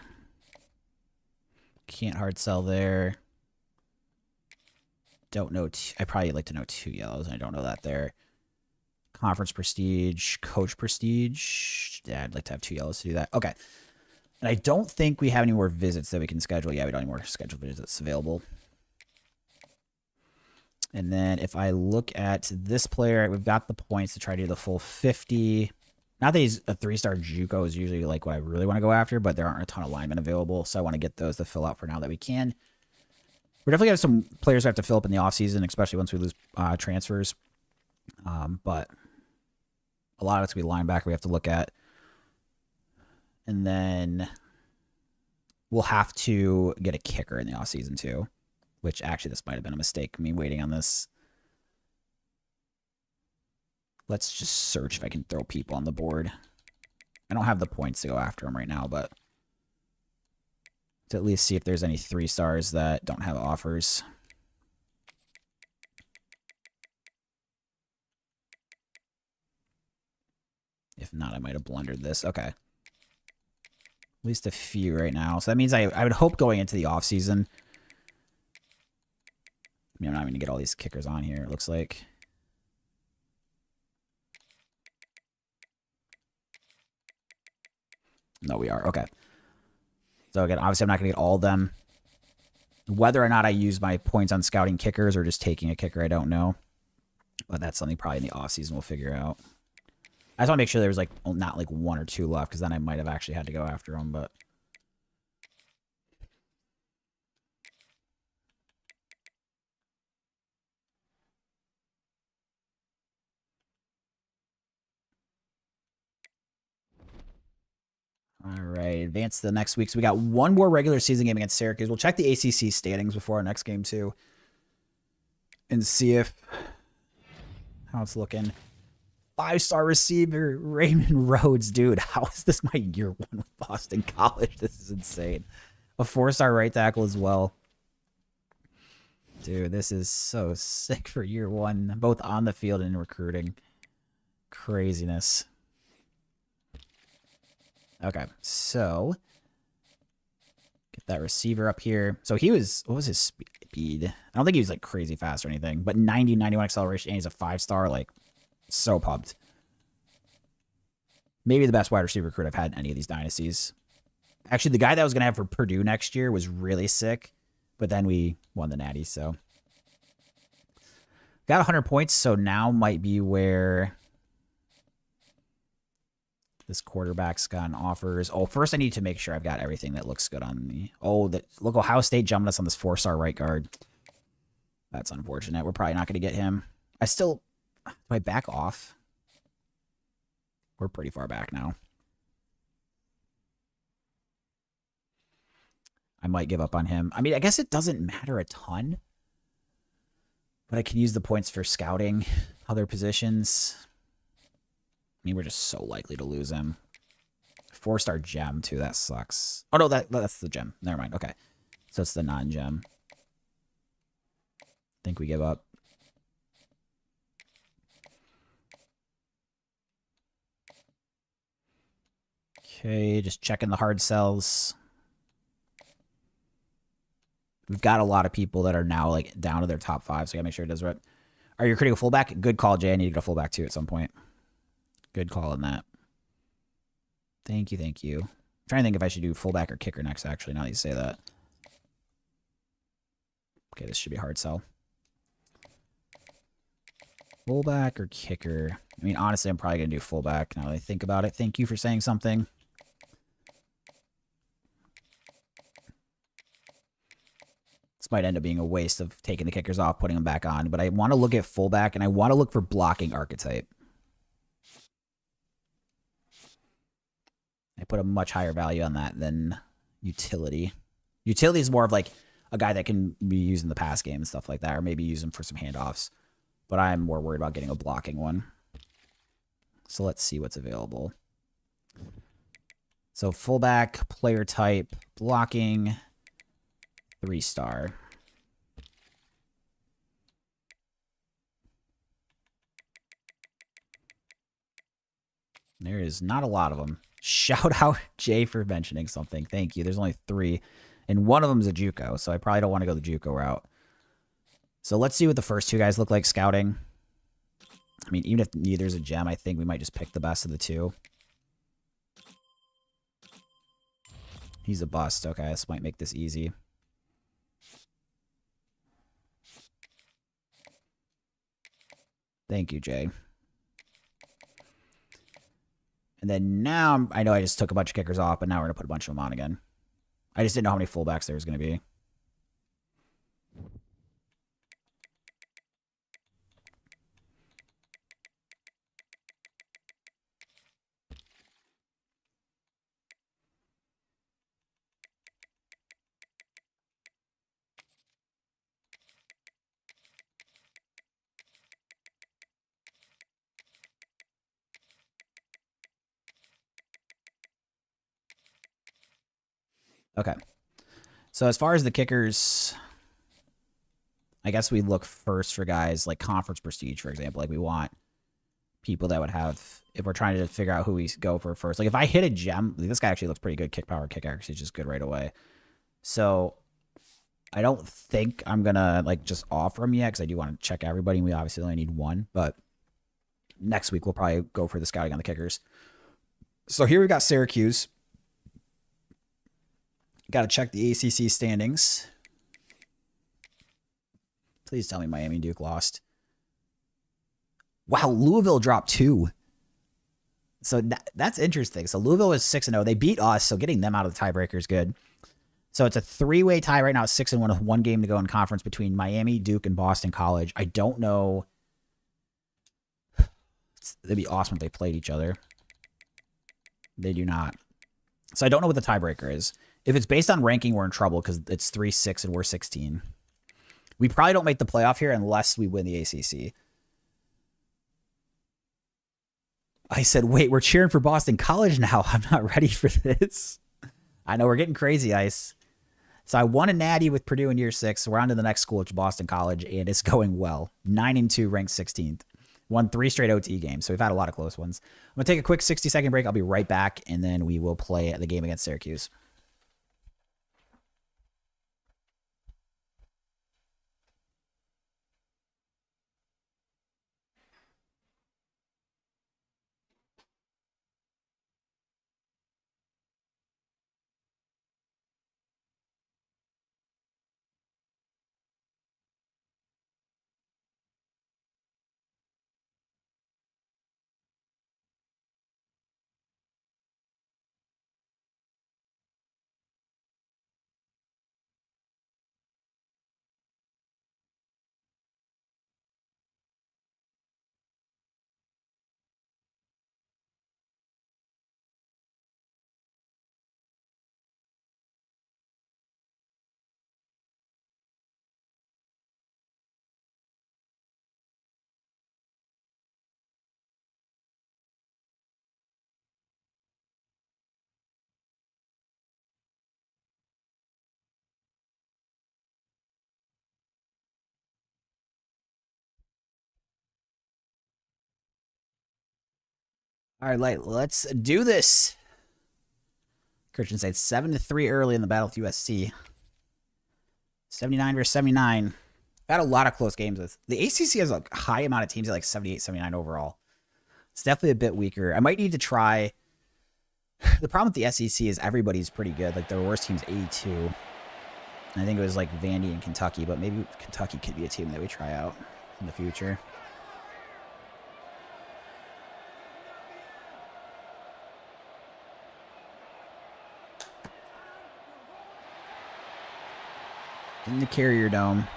Can't hard sell there. Don't know. I probably like to know 2 yellows, and I don't know that there. Conference prestige, coach prestige. Yeah, I'd like to have 2 yellows to do that. Okay. And I don't think we have any more visits that we can schedule. Yeah, we don't have any more scheduled visits available. And then if I look at this player, we've got the points to try to do the full 50. Not that he's a 3-star JUCO is usually like what I really want to go after, but there aren't a ton of linemen available, so I want to get those to fill out for now that we can. We're definitely have some players we have to fill up in the offseason, especially once we lose transfers. But a lot of it's going to be linebacker we have to look at. And then we'll have to get a kicker in the offseason too, which actually this might have been a mistake, me waiting on this. Let's just search if I can throw people on the board. I don't have the points to go after them right now, but to at least see if there's any 3-stars that don't have offers. If not, I might have blundered this. Okay. At least a few right now. So that means I would hope going into the offseason. I mean, I'm not going to get all these kickers on here, it looks like. No, we are. Okay. So again, obviously I'm not going to get all of them. Whether or not I use my points on scouting kickers or just taking a kicker, I don't know. But that's something probably in the offseason we'll figure out. I just want to make sure there was like not like 1 or 2 left, because then I might have actually had to go after them, but... All right, advance to the next week. So we got 1 more regular season game against Syracuse. We'll check the ACC standings before our next game too, and see if how it's looking. 5-star receiver Raymond Rhodes, dude. How is this my year 1 with Boston College? This is insane. A 4-star right tackle as well. Dude, this is so sick for year 1, both on the field and in recruiting. Craziness. Okay, so get that receiver up here. So he was, what was his speed? I don't think he was like crazy fast or anything, but 90, 91 acceleration, and he's a 5-star, like so pumped. Maybe the best wide receiver recruit I've had in any of these dynasties. Actually, the guy that I was going to have for Purdue next year was really sick, but then we won the Natty, so. Got 100 points, so now might be where this quarterback's gotten offers. Oh, first I need to make sure I've got everything that looks good on me. Oh, look, Ohio State jumping us on this 4-star right guard. That's unfortunate. We're probably not going to get him. Do I back off? We're pretty far back now. I might give up on him. I mean, I guess it doesn't matter a ton. But I can use the points for scouting other positions. I mean, we're just so likely to lose him. 4-star gem, too. That sucks. Oh, no, that's the gem. Never mind. Okay. So it's the non-gem. I think we give up. Okay, just checking the hard sells. We've got a lot of people that are now like down to their top 5, so I gotta make sure it does right. Are you critical fullback? Good call, Jay. I need to get a fullback too at some point. Good call on that. Thank you, thank you. I'm trying to think if I should do fullback or kicker next, actually, now that you say that. Okay, this should be a hard sell. Fullback or kicker? I mean, honestly, I'm probably going to do fullback now that I think about it. Thank you for saying something. This might end up being a waste of taking the kickers off, putting them back on. But I want to look at fullback, and I want to look for blocking archetype. I put a much higher value on that than utility. Utility is more of like a guy that can be used in the pass game and stuff like that, or maybe use him for some handoffs. But I'm more worried about getting a blocking one. So let's see what's available. So fullback, player type, blocking, 3-star. There is not a lot of them. Shout out Jay for mentioning something. Thank you. There's only 3. And one of them is a JUCO, so I probably don't want to go the JUCO route. So let's see what the first 2 guys look like scouting. I mean, even if neither's a gem, I think we might just pick the best of the 2. He's a bust. Okay, this might make this easy. Thank you, Jay. And then now, I know I just took a bunch of kickers off, but now we're going to put a bunch of them on again. I just didn't know how many fullbacks there was going to be. Okay. So as far as the kickers, I guess we look first for guys like conference prestige, for example. Like we want people that would have, if we're trying to figure out who we go for first. Like if I hit a gem, this guy actually looks pretty good. Kick power, kick accuracy is just good right away. So I don't think I'm going to like just offer him yet because I do want to check everybody. And we obviously only need 1. But next week we'll probably go for the scouting on the kickers. So here we got Syracuse. Got to check the ACC standings. Please tell me Miami and Duke lost. Wow, Louisville dropped 2. So that's interesting. So Louisville is 6-0. They beat us, so getting them out of the tiebreaker is good. So it's a 3-way tie right now, 6-1 with 1 game to go in conference between Miami, Duke, and Boston College. I don't know. It'd be awesome if they played each other. They do not. So I don't know what the tiebreaker is. If it's based on ranking, we're in trouble because it's 3-6 and we're 16. We probably don't make the playoff here unless we win the ACC. I said, wait, we're cheering for Boston College now. I'm not ready for this. I know we're getting crazy, Ice. So I won a natty with Purdue in year 6. We're on to the next school, which is Boston College, and it's going well. 9-2, ranked 16th. Won 3 straight OT games, so we've had a lot of close ones. I'm going to take a quick 60-second break. I'll be right back, and then we will play the game against Syracuse. All right, let's do this. Christian said 7-3 early in the battle with USC. 79 versus 79. Had a lot of close games with. The ACC has a high amount of teams at like 78, 79 overall. It's definitely a bit weaker. I might need to try. The problem with the SEC is everybody's pretty good. Like their worst team's 82. And I think it was like Vandy and Kentucky, but maybe Kentucky could be a team that we try out in the future. In the Carrier Dome.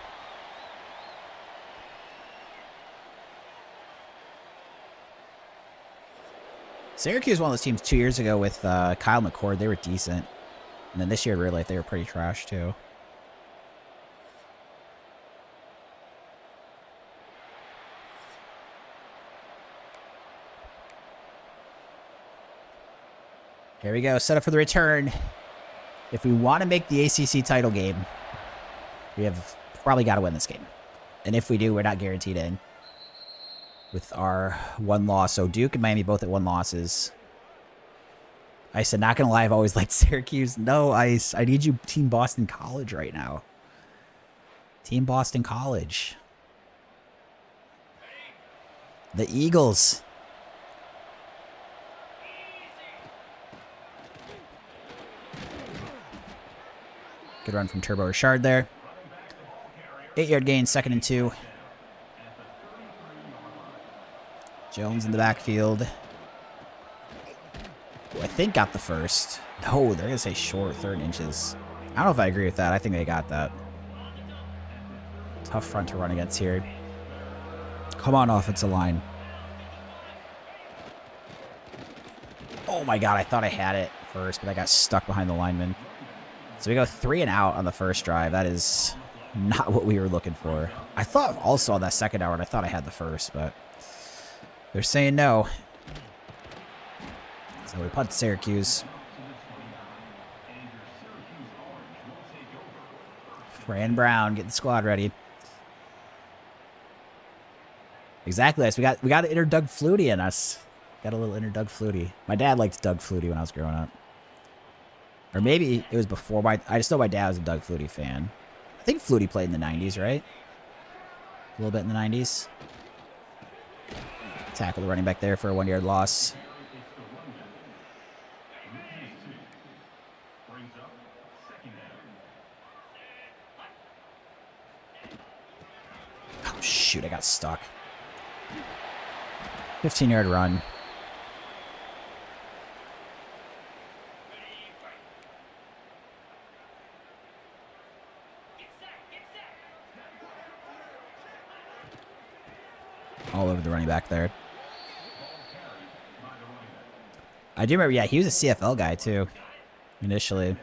Syracuse was one of those teams 2 years ago with Kyle McCord. They were decent. And then this year, real life, they were pretty trash, too. Here we go. Set up for the return. If we want to make the ACC title game, we have probably got to win this game. And if we do, we're not guaranteed in with our one loss. So Duke and Miami both at 1 losses. I said, not going to lie, I've always liked Syracuse. No, Ice. I need you Team Boston College right now. Team Boston College. The Eagles. Good run from Turbo Richard there. 8-yard gain, 2nd and 2. Jones in the backfield. Who I think got the first. No, they're going to say short, 3rd inches. I don't know if I agree with that. I think they got that. Tough front to run against here. Come on, offensive line. Oh my god, I thought I had it first, but I got stuck behind the lineman. So we go 3 and out on the first drive. That is not what we were looking for. I thought also on that second hour, and I thought I had the first, but they're saying no. So we punt Syracuse. Fran Brown getting the squad ready. Exactly. So we got inner Doug Flutie in us. Got a little inner Doug Flutie. My dad liked Doug Flutie when I was growing up. Or maybe it was before I just know my dad was a Doug Flutie fan. I think Flutie played in the 90s, right? A little bit in the 90s. Tackle the running back there for a 1-yard loss. Oh, shoot, I got stuck. 15-yard run. All over the running back there. I do remember, yeah, he was a CFL guy, too, initially.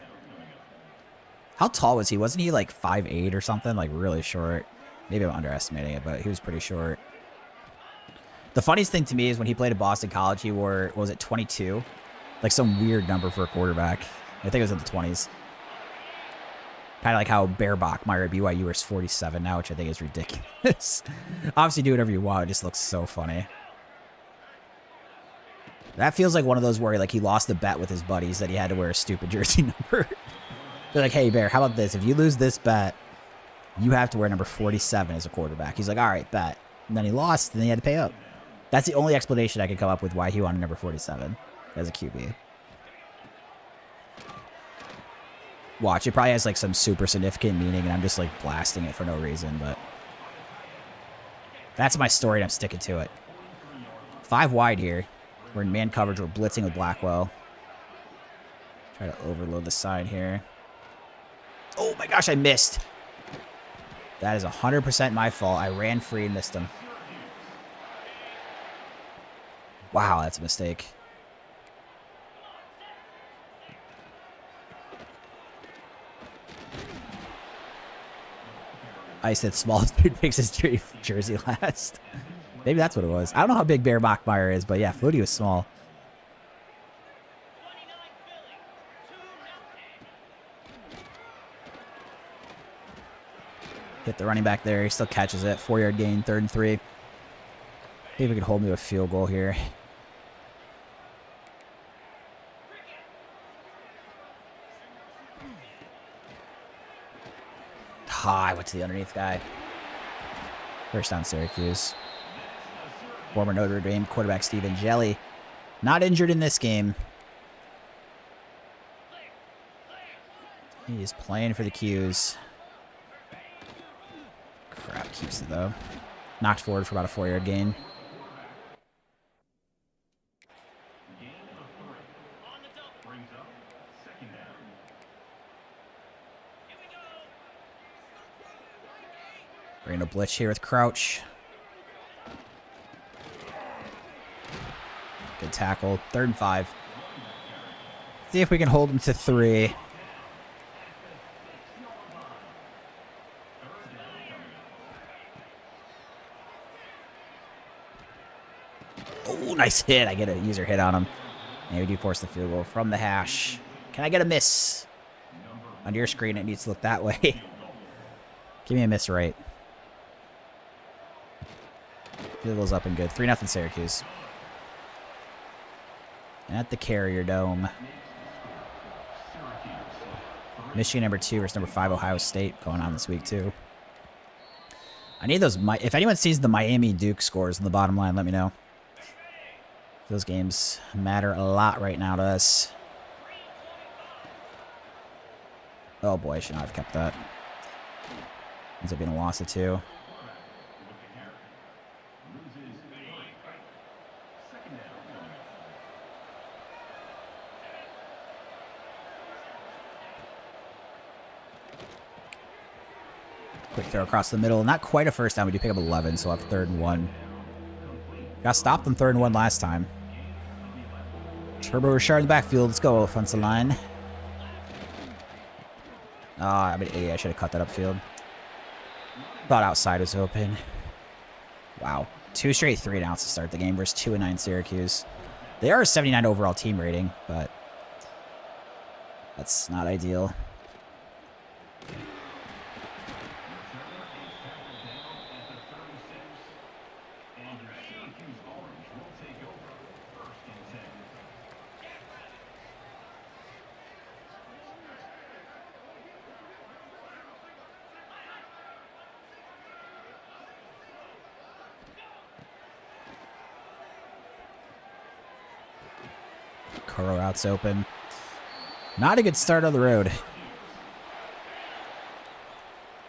How tall was he? Wasn't he, like, 5'8" or something? Like, really short. Maybe I'm underestimating it, but he was pretty short. The funniest thing to me is when he played at Boston College, he wore, what was it, 22? Like, some weird number for a quarterback. I think it was in the 20s. Kind of like how Bear Bachmeyer at BYU wears 47 now, which I think is ridiculous. Obviously, do whatever you want. It just looks so funny. That feels like one of those where he lost the bet with his buddies that he had to wear a stupid jersey number. They're like, hey, Bear, how about this? If you lose this bet, you have to wear number 47 as a quarterback. He's like, all right, bet. And then he lost, and then he had to pay up. That's the only explanation I could come up with why he wanted number 47 as a QB. Watch, it probably has like some super significant meaning, and I'm just like blasting it for no reason, but that's my story, and I'm sticking to it. 5 wide here. We're in man coverage. We're blitzing with Blackwell. Try to overload the side here. Oh my gosh, I missed. That is 100% my fault. I ran free and missed him. Wow, that's a mistake. I said smallest dude picks his jersey last. Maybe that's what it was. I don't know how big Bear Bachmeyer is, but yeah, Flutie was small. Hit the running back there. He still catches it. 4-yard gain, 3rd and 3. See if we can hold me to a field goal here. I went to the underneath guy. First down, Syracuse. Former Notre Dame quarterback Stephen Jelly. Not injured in this game. He's playing for the Qs. Crap, keeps it though. Knocked forward for about a 4-yard gain. Bringing a blitz here with Crouch. Good tackle. 3rd and 5. See if we can hold him to 3. Oh, nice hit. I get a user hit on him. And we do force the field goal from the hash. Can I get a miss? On your screen, it needs to look that way. Give me a miss right. Field goal's up and good. 3-0 Syracuse. At the Carrier Dome. Michigan number 2 versus number 5 Ohio State going on this week too. I need those. If anyone sees the Miami Duke scores in the bottom line, let me know. Those games matter a lot right now to us. Oh boy, I should not have kept that. Ends up being a loss of 2. Quick throw across the middle. Not quite a first down. We do pick up 11, so we'll have 3rd and 1. Got stopped on 3rd and 1 last time. Turbo Richard in the backfield. Let's go, offensive line. Oh, I'm an idiot. I should have cut that upfield. Thought outside was open. Wow. 2 straight 3 and outs to start the game versus 2-9 Syracuse. They are a 79 overall team rating, but that's not ideal. Kuro routes open. Not a good start on the road.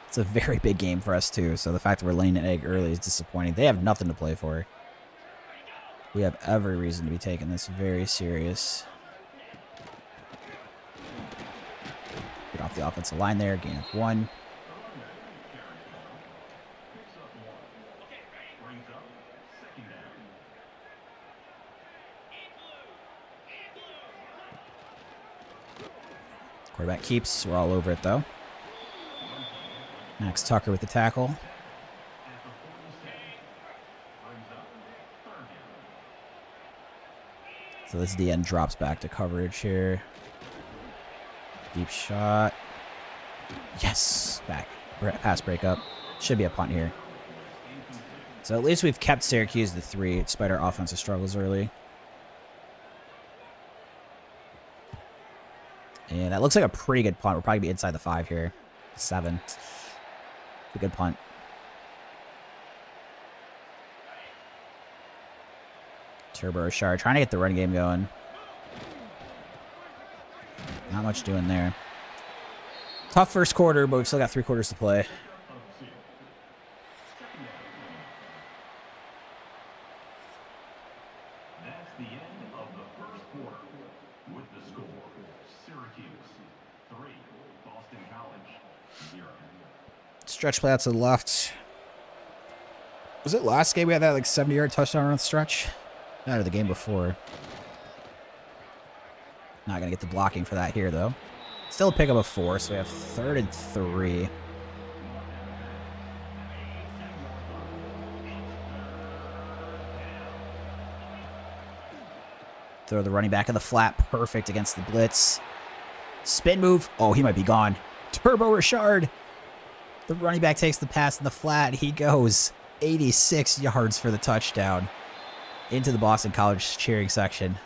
It's a very big game for us too, so the fact that we're laying an egg early is disappointing. They have nothing to play for. We have every reason to be taking this very serious. Get off the offensive line there, gain of 1. Quarterback keeps. We're all over it, though. Max Tucker with the tackle. So this DN drops back to coverage here. Deep shot. Yes! Back. Pass breakup. Should be a punt here. So at least we've kept Syracuse to 3 despite our offensive struggles early. And that looks like a pretty good punt. We'll probably be inside the 5 here. 7. It's a good punt. Turbo Richard trying to get the run game going. Not much doing there. Tough first quarter, but we've still got 3 quarters to play. That's the end of the first quarter. With the score, Syracuse 3, Boston College 0. Stretch play out to the left. Was it last game we had that like 70-yard touchdown on the stretch? Not the game before. Not going to get the blocking for that here, though. Still a pick up of 4, so we have 3rd and 3. Throw the running back in the flat. Perfect against the blitz. Spin move. Oh, he might be gone. Turbo Richard. The running back takes the pass in the flat. He goes 86 yards for the touchdown. Into the Boston College cheering section.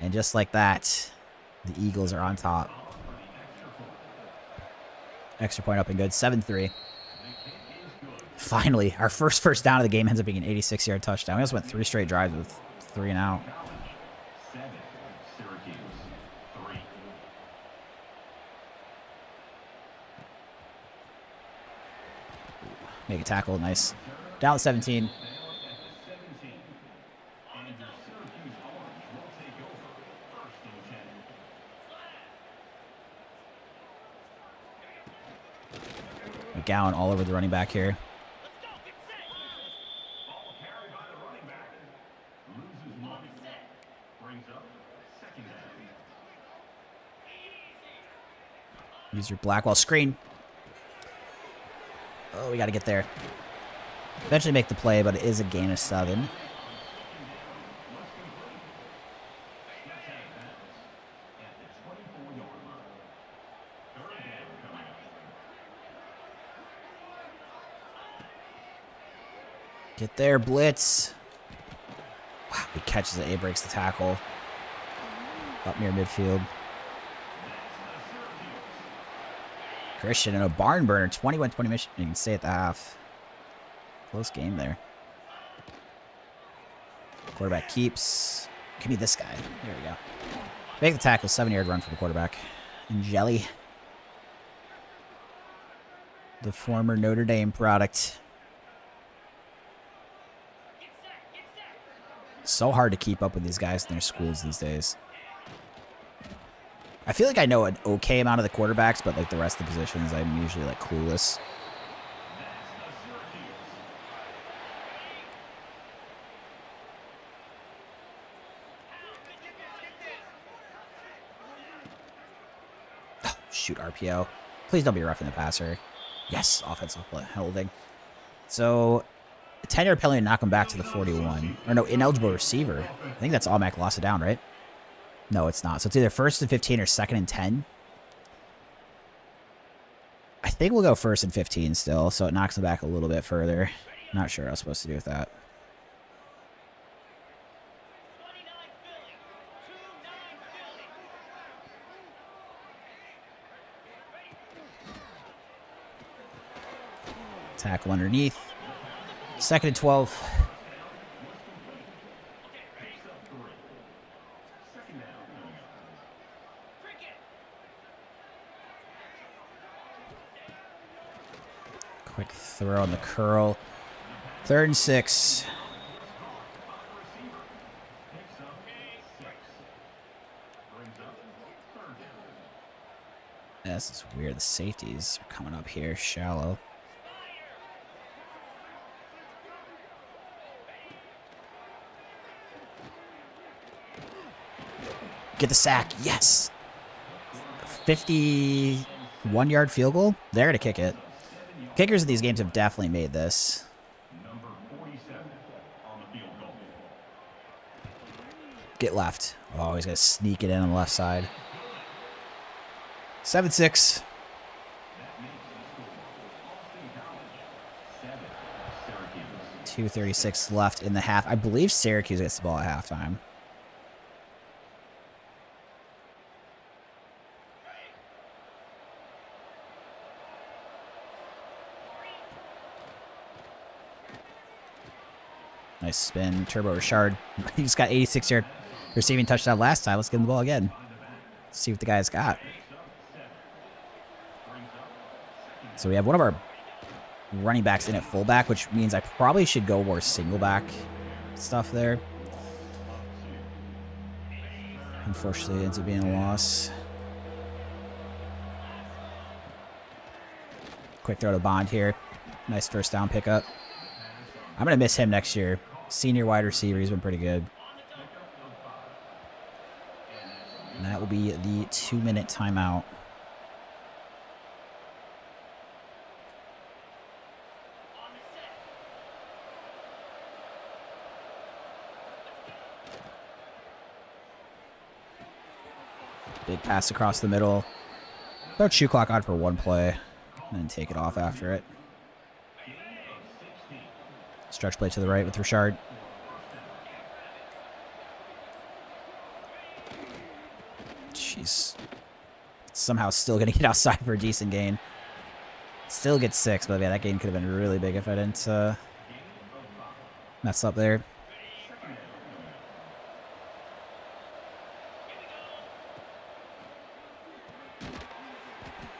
And just like that, the Eagles are on top. Extra point up and good. 7-3. Finally, our first down of the game ends up being an 86-yard touchdown. We also went 3 straight drives with 3 and out. 7, Syracuse 3. Make a tackle. Nice. Down to 17. McGowan all over the running back here. Use your Blackwell screen. Oh, we got to get there. Eventually make the play, but it is a gain of 7. Get there, blitz. Wow, he catches it. A breaks the tackle. Up near midfield. Christian and a barn burner. 21-20 Michigan. You can stay at the half. Close game there. Quarterback keeps. Give me this guy. There we go. Make the tackle. 7-yard run for the quarterback. And Jelly. The former Notre Dame product. So hard to keep up with these guys in their schools these days. I feel like I know an okay amount of the quarterbacks, but like the rest of the positions, I'm usually like clueless. Oh, shoot, RPO. Please don't be roughing the passer. Yes, offensive holding. So, a 10-yard penalty to knock him back to the 41. Or no, ineligible receiver. I think that's automatic loss of down, right? No, it's not. So it's either 1st and 15 or 2nd and 10. I think we'll go 1st and 15 still, so it knocks him back a little bit further. Not sure what I was supposed to do with that. Tackle underneath. 2nd and 12. Quick throw on the curl. 3rd and 6. Yeah, this is weird. The safeties are coming up here shallow. Get the sack. Yes. 51-yard field goal. They're going to kick it. Kickers of these games have definitely made this. Number 47 on the field goal. Get left. Oh, he's going to sneak it in on the left side. 7-6. 2:36 left in the half. I believe Syracuse gets the ball at halftime. Nice spin. Turbo Richard. He just got 86-yard receiving touchdown last time. Let's give him the ball again. See what the guy's got. So we have one of our running backs in at fullback, which means I probably should go more single back stuff there. Unfortunately, it ends up being a loss. Quick throw to Bond here. Nice first down pickup. I'm going to miss him next year. Senior wide receiver. He's been pretty good. And that will be the 2-minute timeout. Big pass across the middle. Throw shoe clock on for 1 play. And then take it off after it. Stretch play to the right with Richard. Jeez. Somehow still going to get outside for a decent gain. Still get 6, but yeah, that game could have been really big if I didn't mess up there.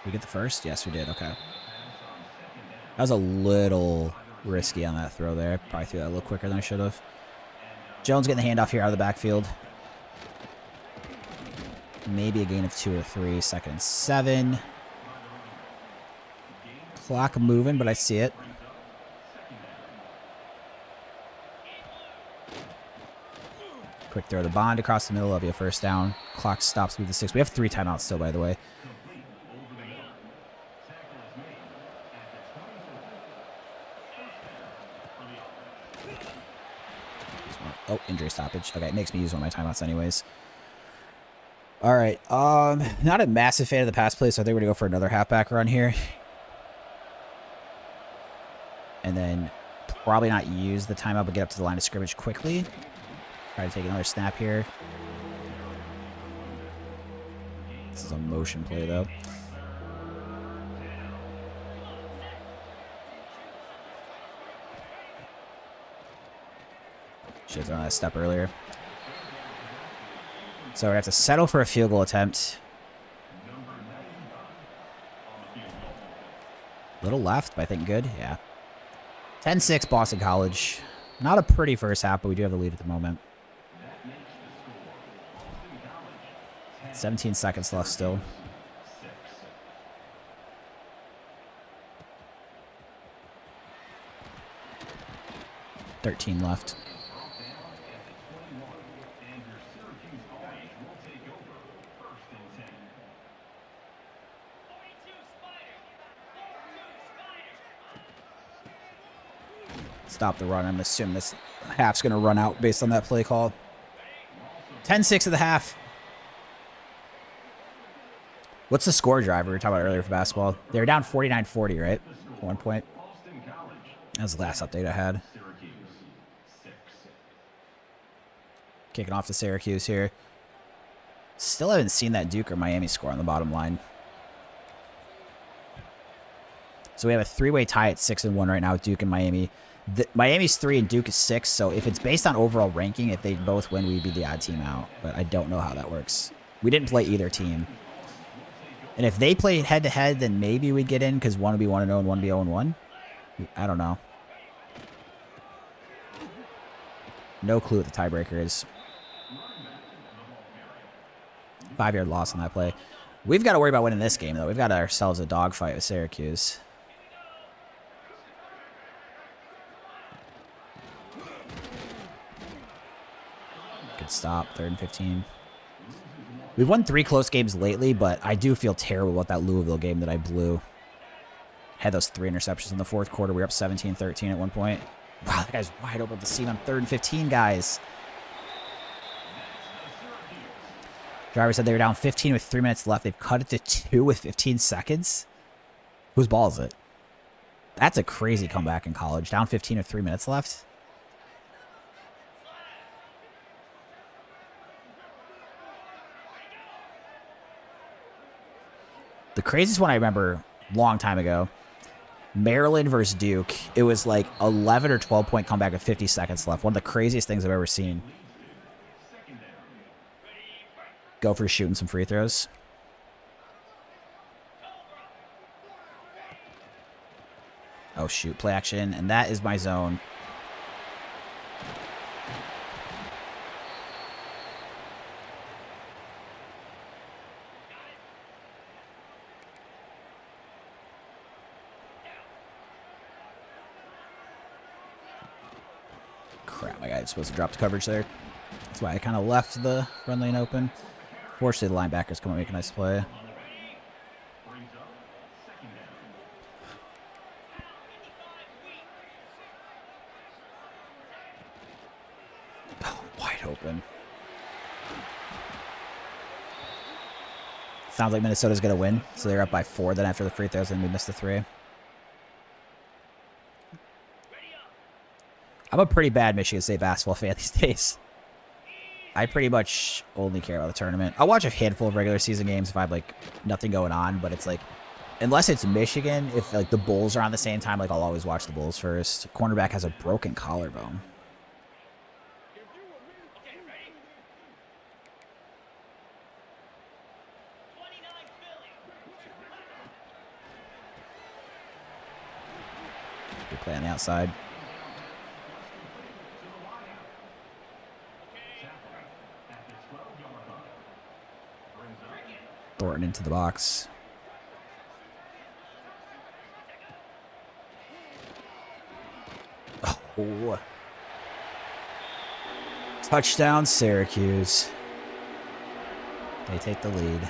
We get the first? Yes, we did. Okay. That was a little risky on that throw there. Probably threw that a little quicker than I should have. Jones getting the handoff here out of the backfield. Maybe a gain of 2 or 3. 2nd and 7. Clock moving, but I see it. Quick throw to Bond across the middle. That'll be a first down. Clock stops with the 6. We have 3 timeouts still, by the way. Oh, injury stoppage. Okay, it makes me use one of my timeouts anyways. All right. Not a massive fan of the pass play, so I think we're going to go for another halfback run here. And then probably not use the timeout, but get up to the line of scrimmage quickly. Try to take another snap here. This is a motion play, though. Should have done that step earlier. So we have to settle for a field goal attempt. Little left, but I think good. Yeah. 10-6 Boston College. Not a pretty first half, but we do have the lead at the moment. 17 seconds left still. $13 left. Stop the run. I'm assuming this half's going to run out based on that play call. 10-6 of the half. What's the score driver we were talking about earlier for basketball? They were down 49-40, right? At 1 point. That was the last update I had. Kicking off to Syracuse here. Still haven't seen that Duke or Miami score on the bottom line. So we have a 3-way tie at 6-1 right now with Duke and Miami. Miami's 3 and Duke is 6, so if it's based on overall ranking, if they both win, we'd be the odd team out. But I don't know how that works. We didn't play either team. And if they play head-to-head, then maybe we'd get in, because one would be 1-0 and one would be 0-1. I don't know. No clue what the tiebreaker is. 5-yard loss on that play. We've got to worry about winning this game, though. We've got ourselves a dogfight with Syracuse. Good stop. 3rd and 15. We've won 3 close games lately, but I do feel terrible about that Louisville game that I blew. Had those 3 interceptions in the 4th quarter. We were up 17-13 at one point. Wow, that guy's wide open to see him on 3rd and 15, guys. Driver said they were down 15 with 3 minutes left. They've cut it to 2 with 15 seconds. Whose ball is it? That's a crazy comeback in college. Down 15 with 3 minutes left. The craziest one I remember a long time ago, Maryland versus Duke. It was like 11 or 12 point comeback with 50 seconds left. One of the craziest things I've ever seen. Go for shooting some free throws. Oh, shoot. Play action. And that is my zone. Crap, my guy's supposed to drop the coverage there. That's why I kind of left the run lane open. Fortunately, the linebackers come and make a nice play. Oh, wide open. Sounds like Minnesota's going to win. So they're up by 4 then after the free throws, and we missed the 3. I'm a pretty bad Michigan State basketball fan these days. I pretty much only care about the tournament. I'll watch a handful of regular season games if I have, like, nothing going on, but it's like Unless it's Michigan, if like the Bulls are on the same time, like I'll always watch the Bulls first. Cornerback has a broken collarbone. Good play on the outside. Thornton into the box. Oh. Touchdown, Syracuse. They take the lead.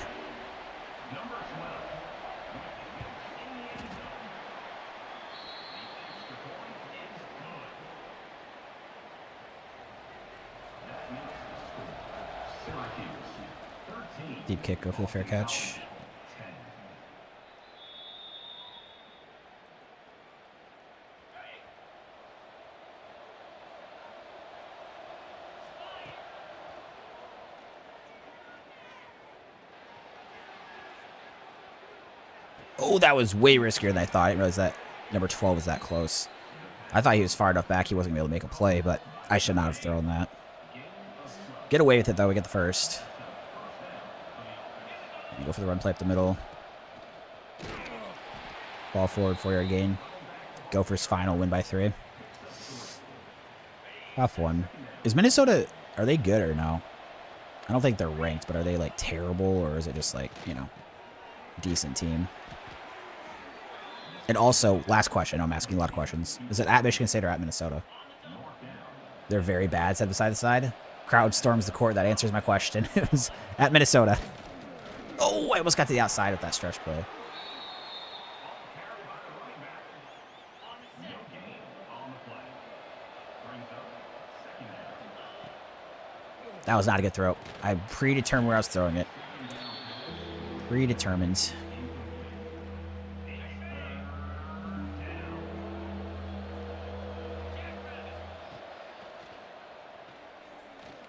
Deep kick, go for the fair catch. Oh, that was way riskier than I thought. I didn't realize that number 12 was that close. I thought he was far enough back he wasn't going to be able to make a play, but I should not have thrown that. Get away with it, though. We get the first. Go for the run play up the middle. Ball forward, 4-yard gain. Gophers final, win by 3. Tough one. Is Minnesota, are they good or no? I don't think they're ranked, but are they like terrible or is it just like, you know, decent team? And also, last question. I'm asking a lot of questions. Is it at Michigan State or at Minnesota? They're very bad, side by side. Crowd storms the court. That answers my question. It was at Minnesota. Oh, I almost got to the outside with that stretch play. That was not a good throw. I predetermined where I was throwing it. Predetermined.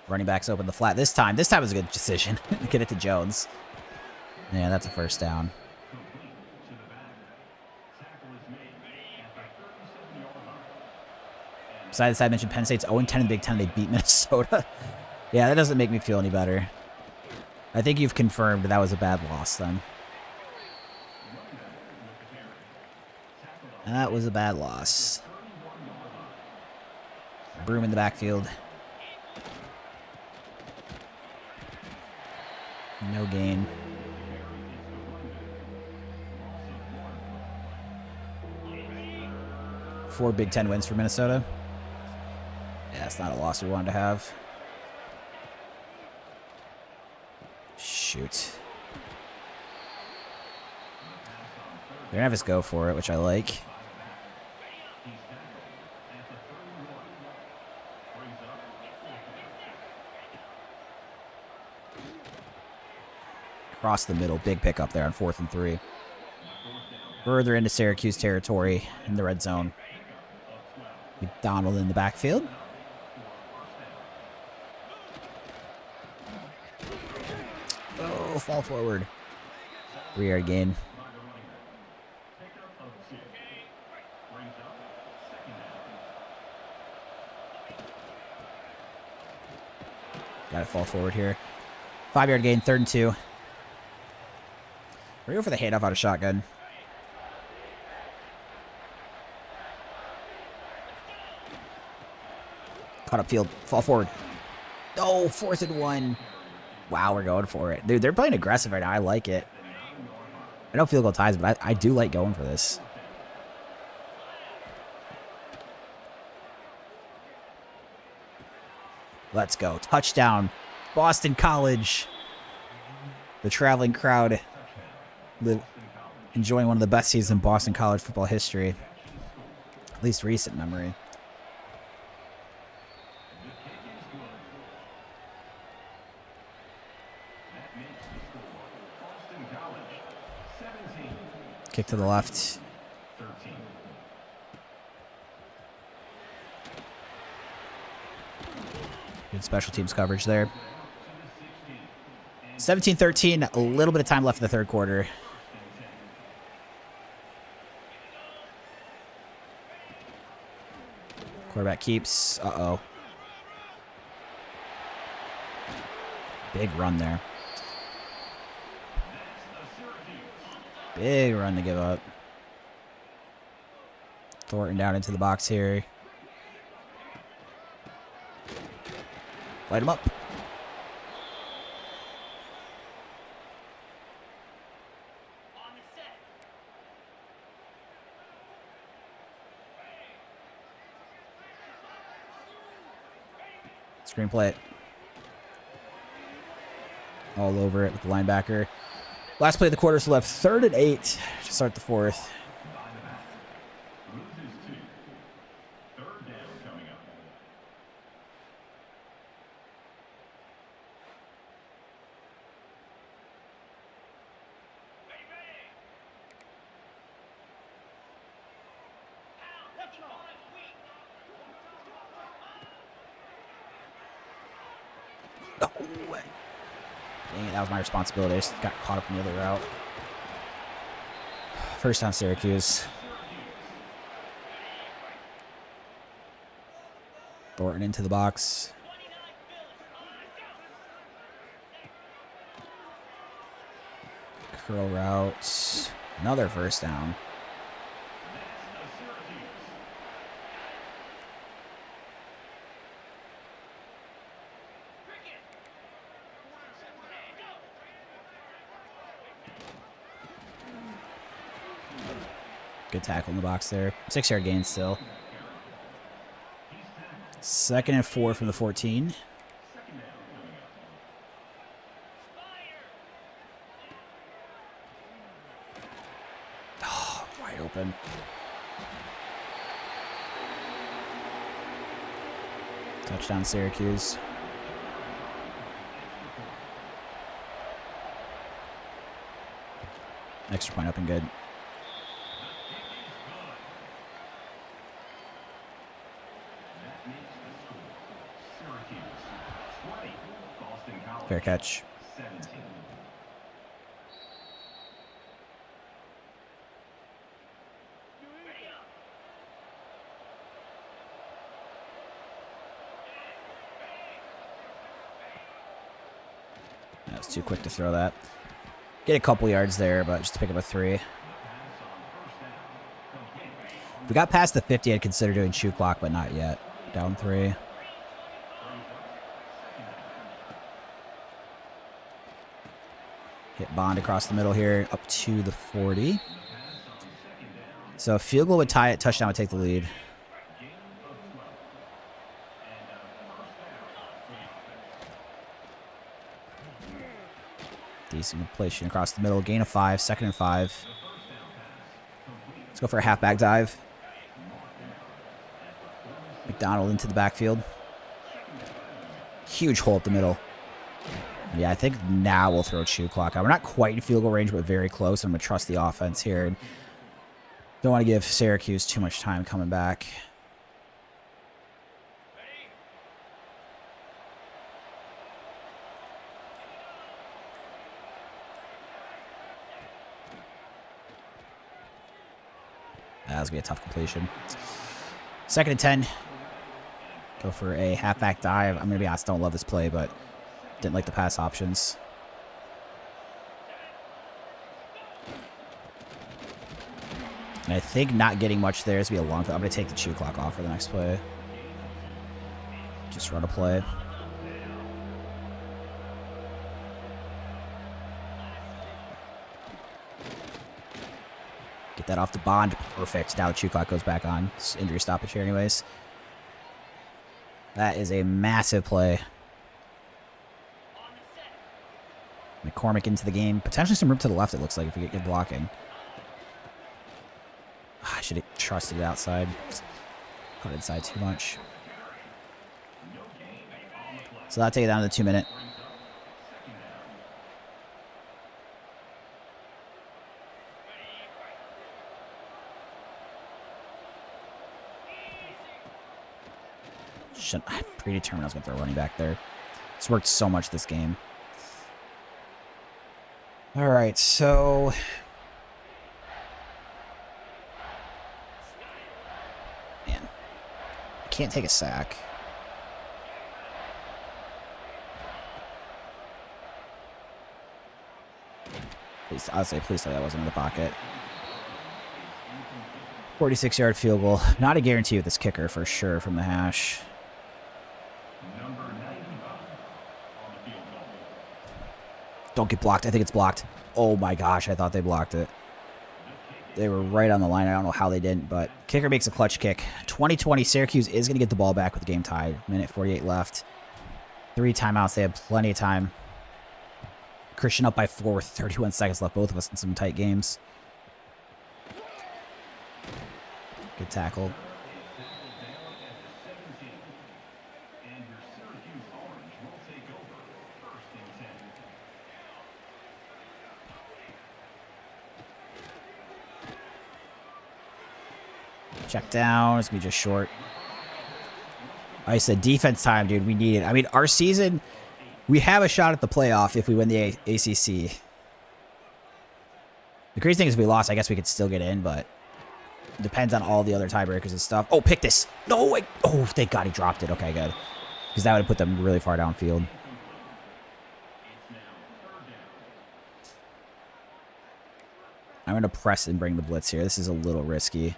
Running backs open the flat this time. This time was a good decision. Get it to Jones. Yeah, that's a first down. Besides, I mentioned Penn State's 0-10 in the Big Ten. They beat Minnesota. Yeah, that doesn't make me feel any better. I think you've confirmed that was a bad loss then. That was a bad loss. Broom in the backfield. No gain. Four Big Ten wins for Minnesota. Yeah, that's not a loss we wanted to have. Shoot. They're gonna have us go for it, which I like. Across the middle, big pickup there on 4th and 3. Further into Syracuse territory in the red zone. McDonald in the backfield. Oh, fall forward. 3-yard gain. Got to fall forward here. 5-yard gain, 3rd and 2. We're going for the handoff out of shotgun. Caught up field. Fall forward. Oh, 4th and 1. Wow, we're going for it. Dude, they're playing aggressive right now. I like it. I know field goal ties, but I do like going for this. Let's go. Touchdown. Boston College. The traveling crowd enjoying one of the best seasons in Boston College football history. At least recent memory. Kick to the left. Good special teams coverage there. 17-13, a little bit of time left in the 3rd quarter. Quarterback keeps. Uh-oh. Big run there. Big run to give up. Thornton down into the box here. Light him up. Screenplay it. All over it with the linebacker. Last play of the quarter, so left 3rd and 8 to start the 4th. No way. Dang it, that was my responsibility. I just got caught up in the other route. First down, Syracuse. Thornton into the box. Curl routes. Another first down. Good tackle in the box there. 6-yard gain still. 2nd and 4 from the 14. Oh, wide open. Touchdown, Syracuse. Extra point up and good. Fair catch. That was too quick to throw that. Get a couple yards there, but just to pick up a 3. If we got past the 50, I'd consider doing shoe clock, but not yet. Down 3. Hit Bond across the middle here, up to the 40. So field goal would tie it, touchdown would take the lead. Decent completion across the middle, gain of 5, 2nd and 5. Let's go for a halfback dive. McDonald into the backfield. Huge hole up the middle. Yeah, I think now we'll throw shoe clock. We're not quite in field goal range, but very close. I'm going to trust the offense here. And don't want to give Syracuse too much time coming back. That was going to be a tough completion. 2nd and 10. Go for a halfback dive. I'm going to be honest, don't love this play, but didn't like the pass options. And I think not getting much there is going to be a long play. I'm going to take the shoe clock off for the next play. Just run a play. Get that off the Bond. Perfect. Now the shoe clock goes back on. It's injury stoppage here anyways. That is a massive play. McCormick into the game. Potentially some room to the left, it looks like, if we get good blocking. I should have trusted it outside. Caught it inside too much. So that'll take it down to the 2-minute. I'm predetermined I was going to throw running back there. It's worked so much this game. All right, so man, can't take a sack. Please, I'll say, please tell me that wasn't in the pocket. 46-yard field goal. Not a guarantee with this kicker for sure from the hash. Number 95 on the field goal. Don't get blocked. I think it's blocked. Oh my gosh, I thought they blocked it. They were right on the line. I don't know how they didn't, but kicker makes a clutch kick. 2020, Syracuse is going to get the ball back with the game tied. Minute 48 left. 3 timeouts. They have plenty of time. Christian up by 4 with 31 seconds left. Both of us in some tight games. Good tackle. And your Syracuse Orange will take over 1st and 10. Check down. It's going to be just short. I said defense time, dude. We need it. I mean, our season, we have a shot at the playoff if we win the ACC. The crazy thing is if we lost, I guess we could still get in, but depends on all the other tiebreakers and stuff. Oh, pick this. No, oh, thank God he dropped it. Okay, good. Because that would have put them really far downfield. I'm going to press and bring the blitz here. This is a little risky.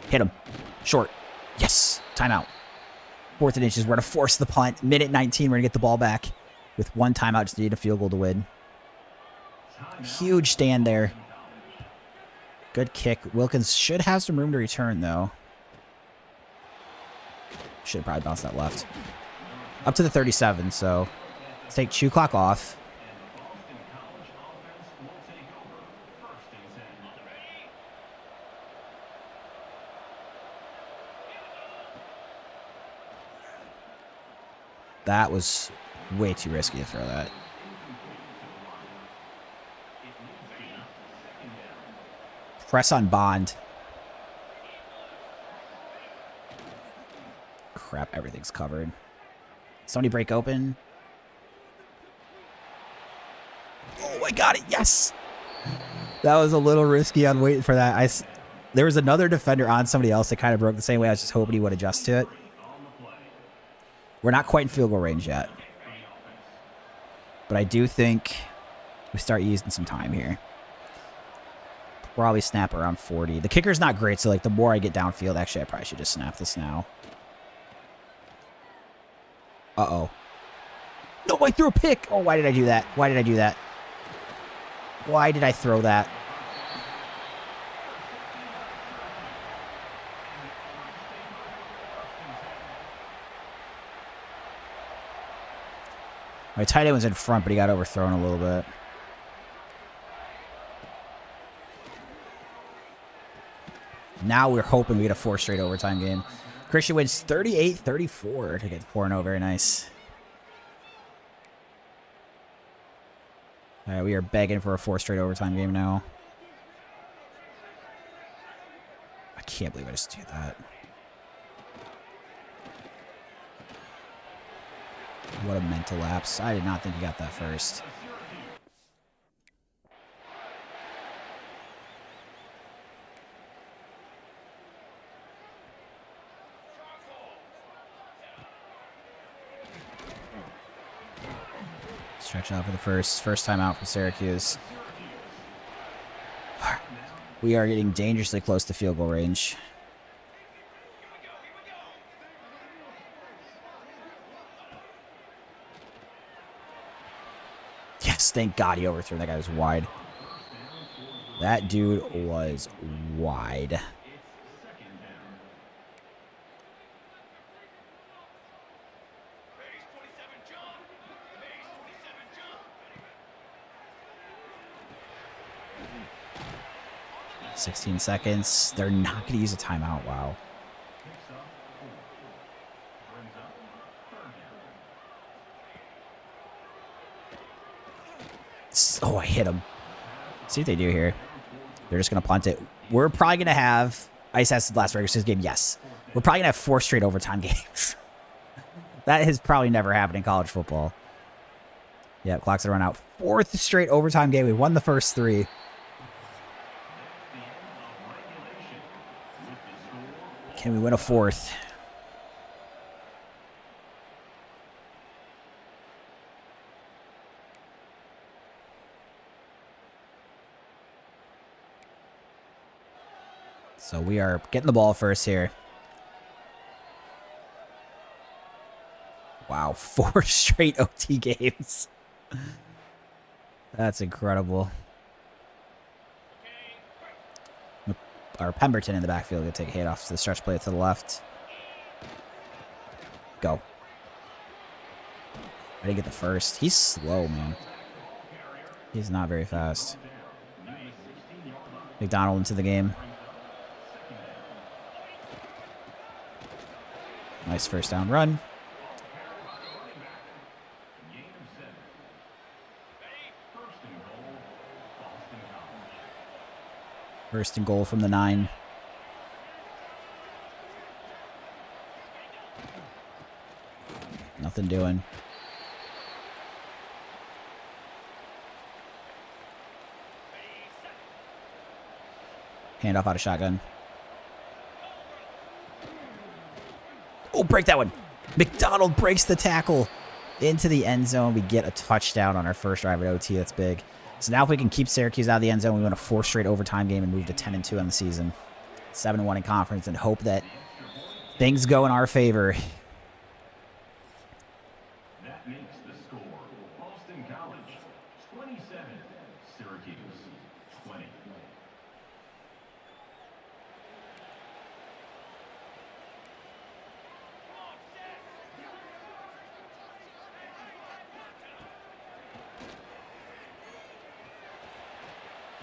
Hit him. Short. Yes. Timeout. 4th and inches. We're going to force the punt. Minute 19. We're going to get the ball back with 1 timeout. Just need a field goal to win. Huge stand there. Good kick. Wilkins should have some room to return, though. Should probably bounce that left. Up to the 37, so let's take chew clock off. That was way too risky to throw that. Press on Bond. Crap, everything's covered. Somebody break open. Oh, I got it. Yes. That was a little risky on waiting for that. There was another defender on somebody else that kind of broke the same way. I was just hoping he would adjust to it. We're not quite in field goal range yet. But I do think we start using some time here. Probably snap around 40. The kicker's not great, so like the more I get downfield, actually I probably should just snap this now. Uh-oh. No, I threw a pick! Oh, why did I do that? Why did I do that? Why did I throw that? My tight end was in front, but he got overthrown a little bit. Now we're hoping we get a 4 straight overtime game. Christian wins 38-34 to get 4-0. Very nice. All right, we are begging for a 4 straight overtime game now. I can't believe I just did that. What a mental lapse. I did not think he got that first. Stretch out for the first time out for Syracuse. We are getting dangerously close to field goal range. Yes, thank God he overthrew. That guy was wide. That dude was wide. $16 seconds. They're not going to use a timeout. Wow. Oh, I hit him. See what they do here. They're just going to punt it. We're probably going to have... I asked the last regular season game. Yes. We're probably going to have 4 straight overtime games. That has probably never happened in college football. Yeah, clock's going to run out. 4th straight overtime game. We won the first 3. Can we win a fourth? So we are getting the ball first here. Wow, 4 straight OT games. That's incredible. Our Pemberton in the backfield going to take a hit off to the stretch play to the left. Go. I didn't get the first. He's slow, man. He's not very fast. McDonald into the game. Nice first down run. First and goal from the 9. Nothing doing. Hand off out of shotgun. Oh, break that one. McDonald breaks the tackle into the end zone. We get a touchdown on our first drive at OT. That's big. So now if we can keep Syracuse out of the end zone, we win a 4 straight overtime game and move to 10-2 on the season. 7-1 in conference, and hope that things go in our favor. That makes the score. Boston College 27, Syracuse 20.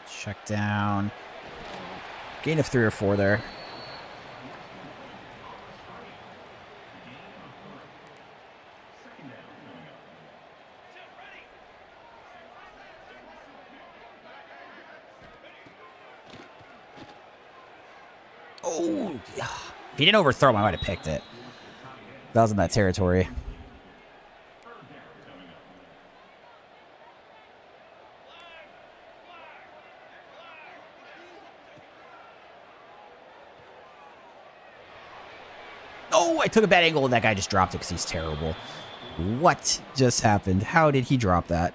Check down. Gain of 3 or 4 there. Oh, if he didn't overthrow him, I might have picked it. That was in that territory. Oh, I took a bad angle and that guy just dropped it because he's terrible. What just happened? How did he drop that?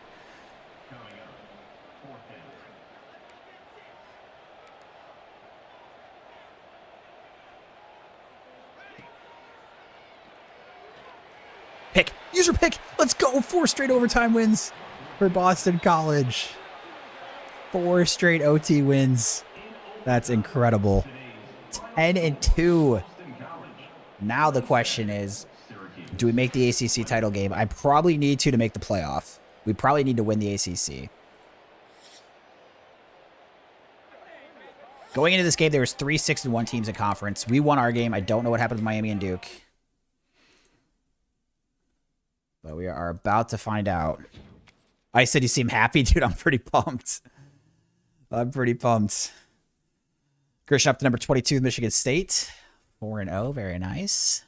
Pick. User pick. Let's go. 4 straight overtime wins for Boston College. 4 straight OT wins. That's incredible. 10-2. Now the question is, do we make the ACC title game? I probably need to make the playoff. We probably need to win the ACC. Going into this game, there was 3 6-1 teams in conference. We won our game. I don't know what happened with Miami and Duke. But we are about to find out. I said you seem happy, dude. I'm pretty pumped. I'm pretty pumped. Grisham up to number 22 with Michigan State. 4-0. Very nice.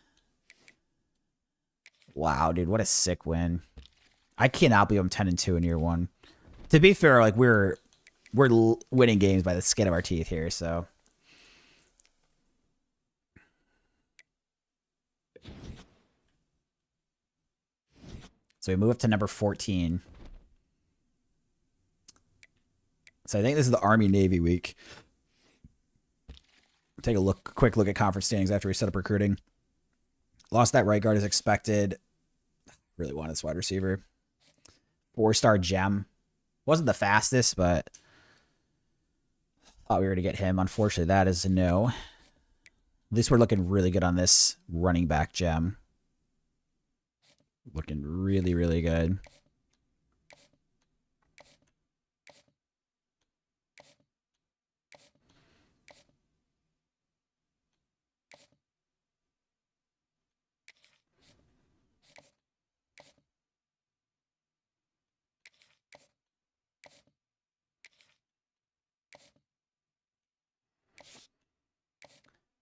Wow, dude. What a sick win. I cannot believe I'm 10-2 in year 1. To be fair, like we're winning games by the skin of our teeth here, so. So we move up to number 14. So I think this is the Army-Navy week. Take a quick look at conference standings after we set up recruiting. Lost that right guard as expected. Really wanted this wide receiver. 4-star gem. Wasn't the fastest, but thought we were going to get him. Unfortunately, that is a no. At least we're looking really good on this running back gem. Looking really, really good.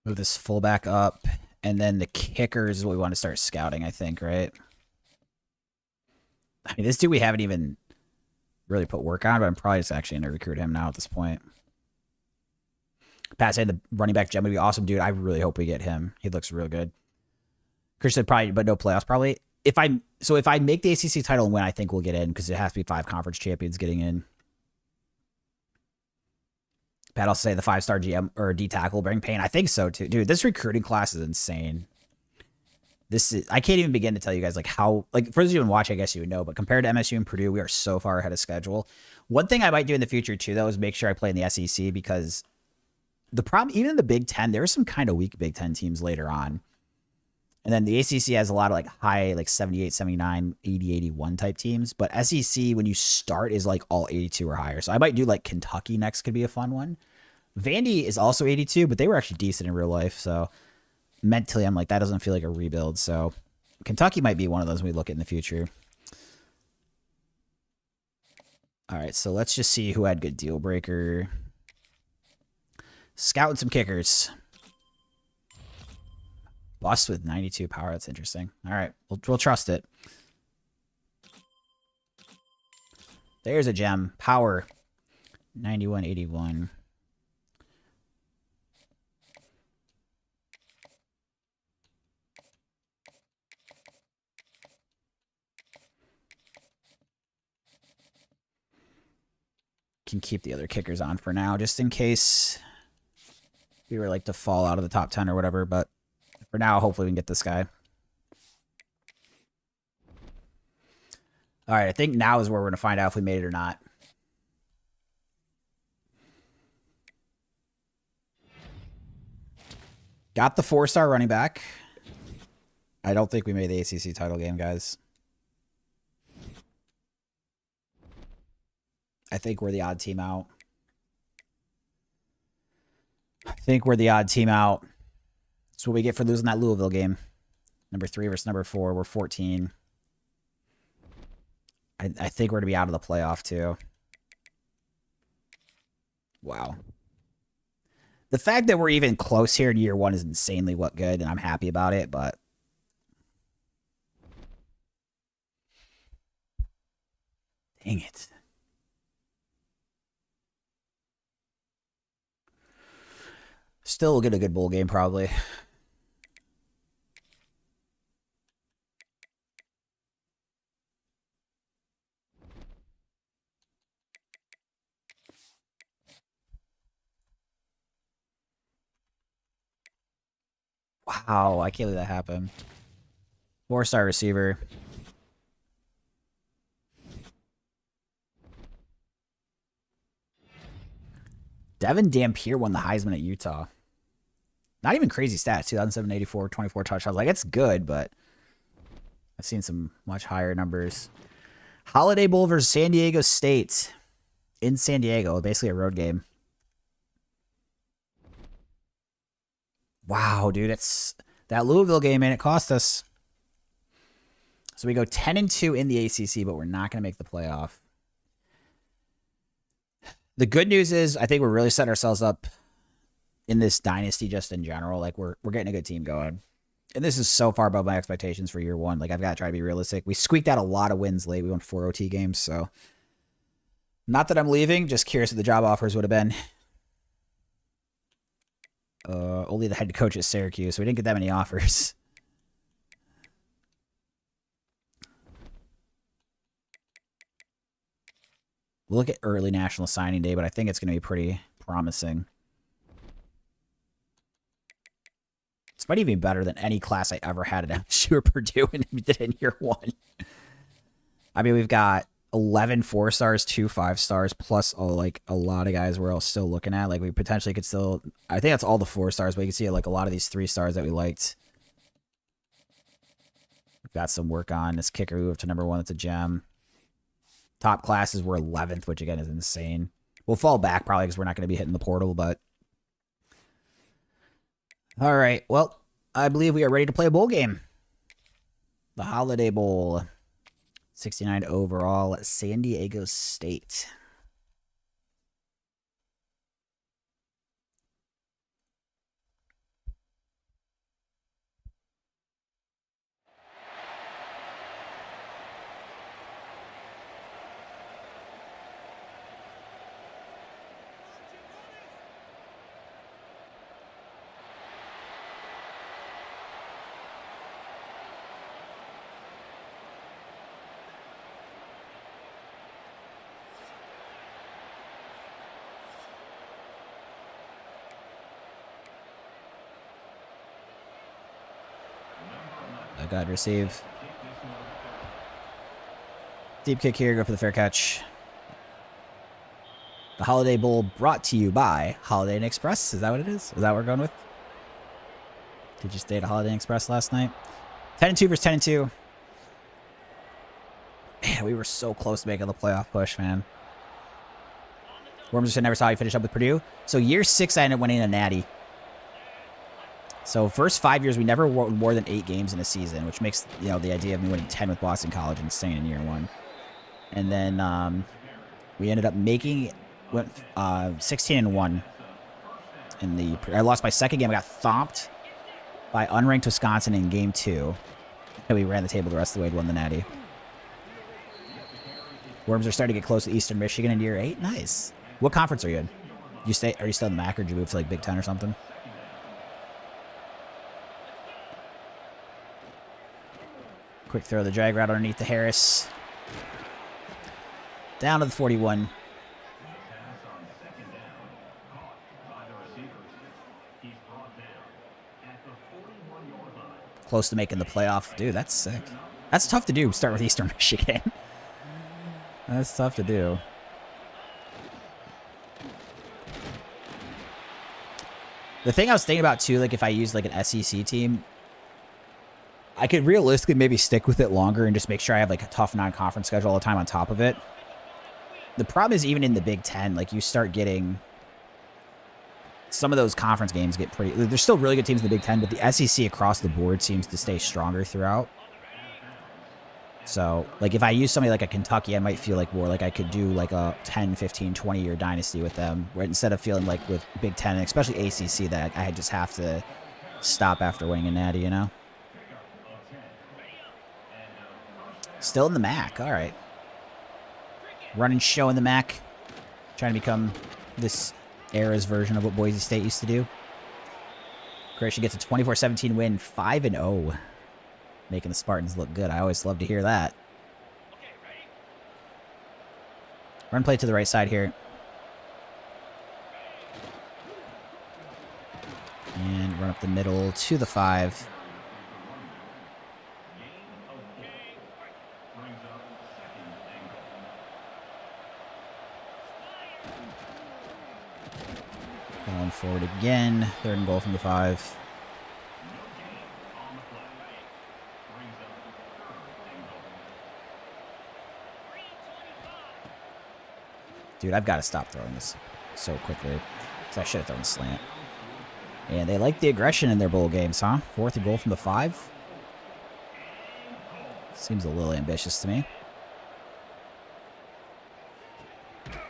Move this fullback up, and then the kickers is what we want to start scouting, I think, right? I mean, this dude we haven't even really put work on, but I'm probably just actually going to recruit him now at this point. Pat saying the running back gem would be awesome, dude. I really hope we get him. He looks real good. Chris said probably, but no playoffs probably. If I make the ACC title and win, I think we'll get in because it has to be 5 conference champions getting in. Pat also say the 5-star GM or D tackle bring pain. I think so too, dude. This recruiting class is insane. I can't even begin to tell you guys like how, like for those of you who watch, I guess you would know, but compared to MSU and Purdue, we are so far ahead of schedule. One thing I might do in the future too, though, is make sure I play in the SEC because the problem, even in the Big Ten, there are some kind of weak Big Ten teams later on. And then the ACC has a lot of like high, like 78, 79, 80, 81 type teams. But SEC, when you start, is like all 82 or higher. So I might do like Kentucky next, could be a fun one. Vandy is also 82, but they were actually decent in real life. So mentally, I'm like, that doesn't feel like a rebuild. So Kentucky might be one of those we look at in the future. All right, so let's just see who had good deal breaker. Scouting some kickers. Bust with 92 power. That's interesting. All right, we'll trust it. There's a gem. Power. 91, 81. Can keep the other kickers on for now, just in case we were like to fall out of the top 10 or whatever. But for now, hopefully we can get this guy. All right, I think now is where we're going to find out if we made it or not. Got the 4-star running back. I don't think we made the ACC title game, guys. I think we're the odd team out. That's what we get for losing that Louisville game. Number 3 versus number 4. We're 14. I think we're going to be out of the playoff, too. Wow. The fact that we're even close here in year 1 is insanely good, and I'm happy about it, but... Dang it. Still will get a good bowl game, probably. Wow, I can't believe that happened. 4-star receiver. Devin Dampier won the Heisman at Utah. Not even crazy stats. 2,784, 24 touchdowns. Like, it's good, but I've seen some much higher numbers. Holiday Bowl versus San Diego State. In San Diego. Basically a road game. Wow, dude. It's that Louisville game, man. It cost us. So we go 10-2 in the ACC, but we're not going to make the playoff. The good news is I think we're really setting ourselves up in this dynasty just in general. Like, we're getting a good team going. And this is so far above my expectations for year 1. Like, I've got to try to be realistic. We squeaked out a lot of wins late. We won 4 OT games, so... Not that I'm leaving, just curious what the job offers would have been. Only the head coach at Syracuse, so we didn't get that many offers. We'll look at early National Signing Day, but I think it's going to be pretty promising. This might even be better than any class I ever had at MSU or Purdue and we did in year 1. I mean, we've got 11 4-stars, 2 5-stars, plus a lot of guys we're all still looking at. Like, we potentially could still... I think that's all the 4-stars, but you can see like a lot of these 3-stars that we liked. We've got some work on. This kicker move to number 1. That's a gem. Top classes were 11th, which again is insane. We'll fall back probably because we're not going to be hitting the portal, but... All right, well, I believe we are ready to play a bowl game. The Holiday Bowl. 69 overall, San Diego State. Go ahead, receive. Deep kick here, go for the fair catch. The Holiday Bowl brought to you by Holiday Inn Express. Is that what it is? Is that what we're going with? Did you stay at Holiday Inn Express last night? 10-2 versus 10-2. Man, we were so close to making the playoff push, man. Worms just never saw you finish up with Purdue. So year 6, I ended up winning a natty. So first 5 years, we never won more than 8 games in a season, which makes, you know, the idea of me winning 10 with Boston College insane in year 1. And then we ended up went 16-1 in the. I lost my second game. I got thumped by unranked Wisconsin in game 2, and we ran the table the rest of the way and won the natty. Worms are starting to get close to Eastern Michigan in year 8. Nice. What conference are you in? Are you still in the MAC, or did you move to like Big Ten or something? Quick throw the drag route underneath the Harris. Down to the 41. Close to making the playoff. Dude, that's sick. That's tough to do, start with Eastern Michigan. That's tough to do. The thing I was thinking about, too, like if I used like an SEC team, I could realistically maybe stick with it longer and just make sure I have like a tough non-conference schedule all the time on top of it. The problem is even in the Big Ten, like you start getting... Some of those conference games get pretty... There's still really good teams in the Big Ten, but the SEC across the board seems to stay stronger throughout. So, like, if I use somebody like a Kentucky, I might feel like more like I could do like a 10, 15, 20-year dynasty with them, where instead of feeling like with Big Ten, and especially ACC, that I just have to stop after winning a natty, you know? Still in the MAC. All right. Running show in the MAC. Trying to become this era's version of what Boise State used to do. Croatia gets a 24-17 win, 5-0. Making the Spartans look good. I always love to hear that. Run play to the right side here. And run up the middle to the 5. Going forward again. 3rd and goal from the 5. Dude, I've got to stop throwing this so quickly. So I should have thrown a slant. And they like the aggression in their bowl games, huh? 4th and goal from the 5. Seems a little ambitious to me.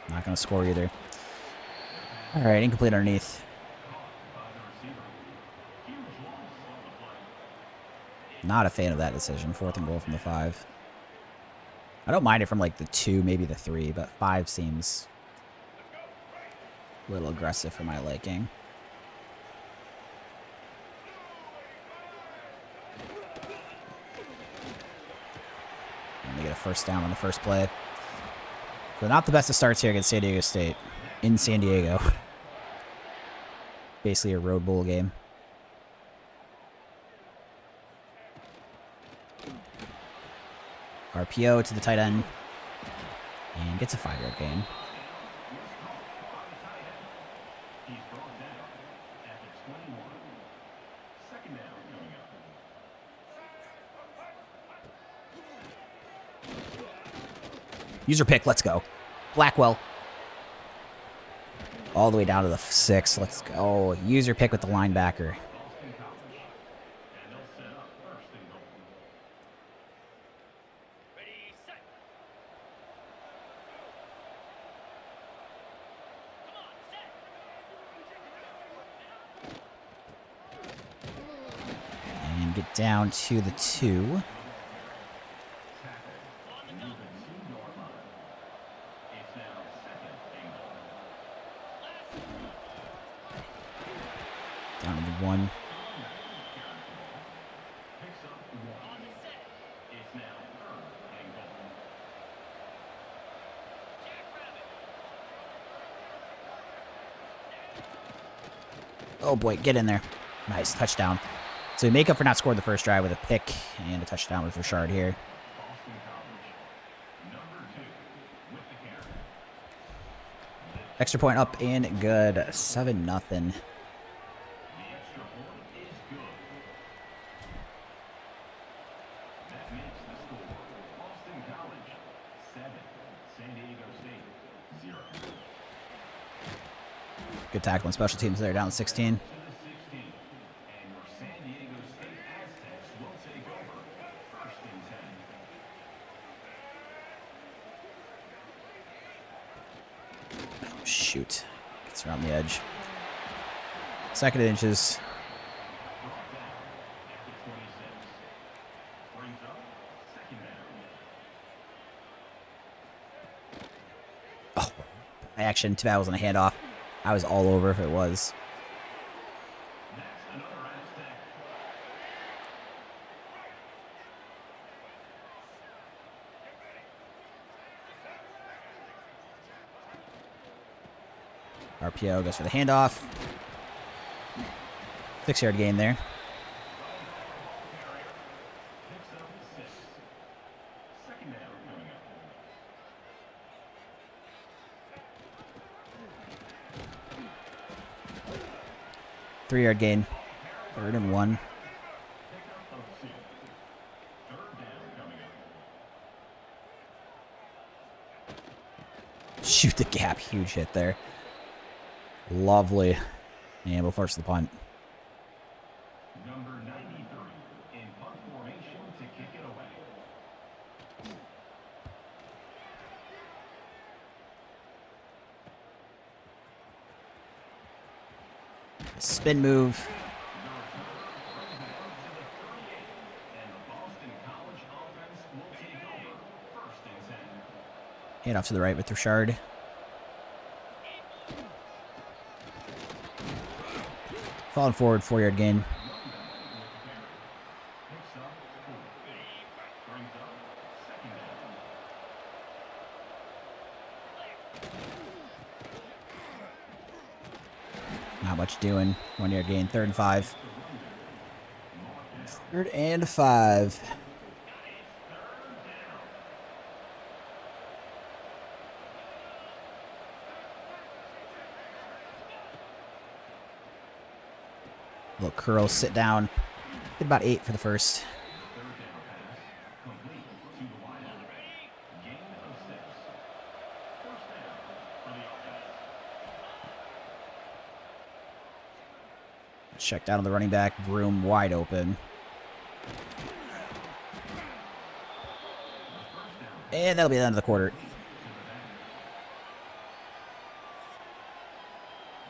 Not going to score either. All right, incomplete underneath. Not a fan of that decision. 4th and goal from the 5. I don't mind it from like the 2, maybe the 3, but 5 seems a little aggressive for my liking. And we get a first down on the first play. So not the best of starts here against San Diego State. In San Diego. Basically a road bowl game. RPO to the tight end. And gets a 5-yard gain. User pick, let's go. Blackwell. All the way down to the 6. Let's go. User pick with the linebacker. And get down to the 2. Down to the 1. Oh boy, get in there. Nice touchdown. So we make up for not scoring the first drive with a pick and a touchdown with Richard here. Boston College. Number 2 with the carry. Extra point up and good. 7-0. The extra point is good. That makes the score Boston College 7, San Diego State 0. Good tackle on special teams there, down to 16. To the 16, and your San Diego State Aztecs will take over first and 10. Oh, shoot. Gets around the edge. 2nd and inches. Brought down at the 26. Brings up second down. Oh, action. Too bad it wasn't a handoff. I was all over if it was. That's another Aztec. RPO goes for the handoff. 6-yard gain there. Picks up 6. Second down coming up. 3-yard gain. 3rd and 1. Pickup of 2. Third down coming up. Shoot the gap. Huge hit there. Lovely. And we'll force the punt. Number 93 in punt formation to kick it away. Spin move. The return brings it out to the 38, and the Boston College offense will take over first and 10. Hand off to the right with Richard. Falling forward, 4-yard gain. Picks up 4. Brings up second down. Not much doing. 1-yard gain. 3rd and 5. 3rd and 5. Little curl, sit down. Did about 8 for the first. Third down pass complete to the wideout. Gain of 6. First down for the offense. Check down on the running back. Broom wide open. And that'll be the end of the quarter.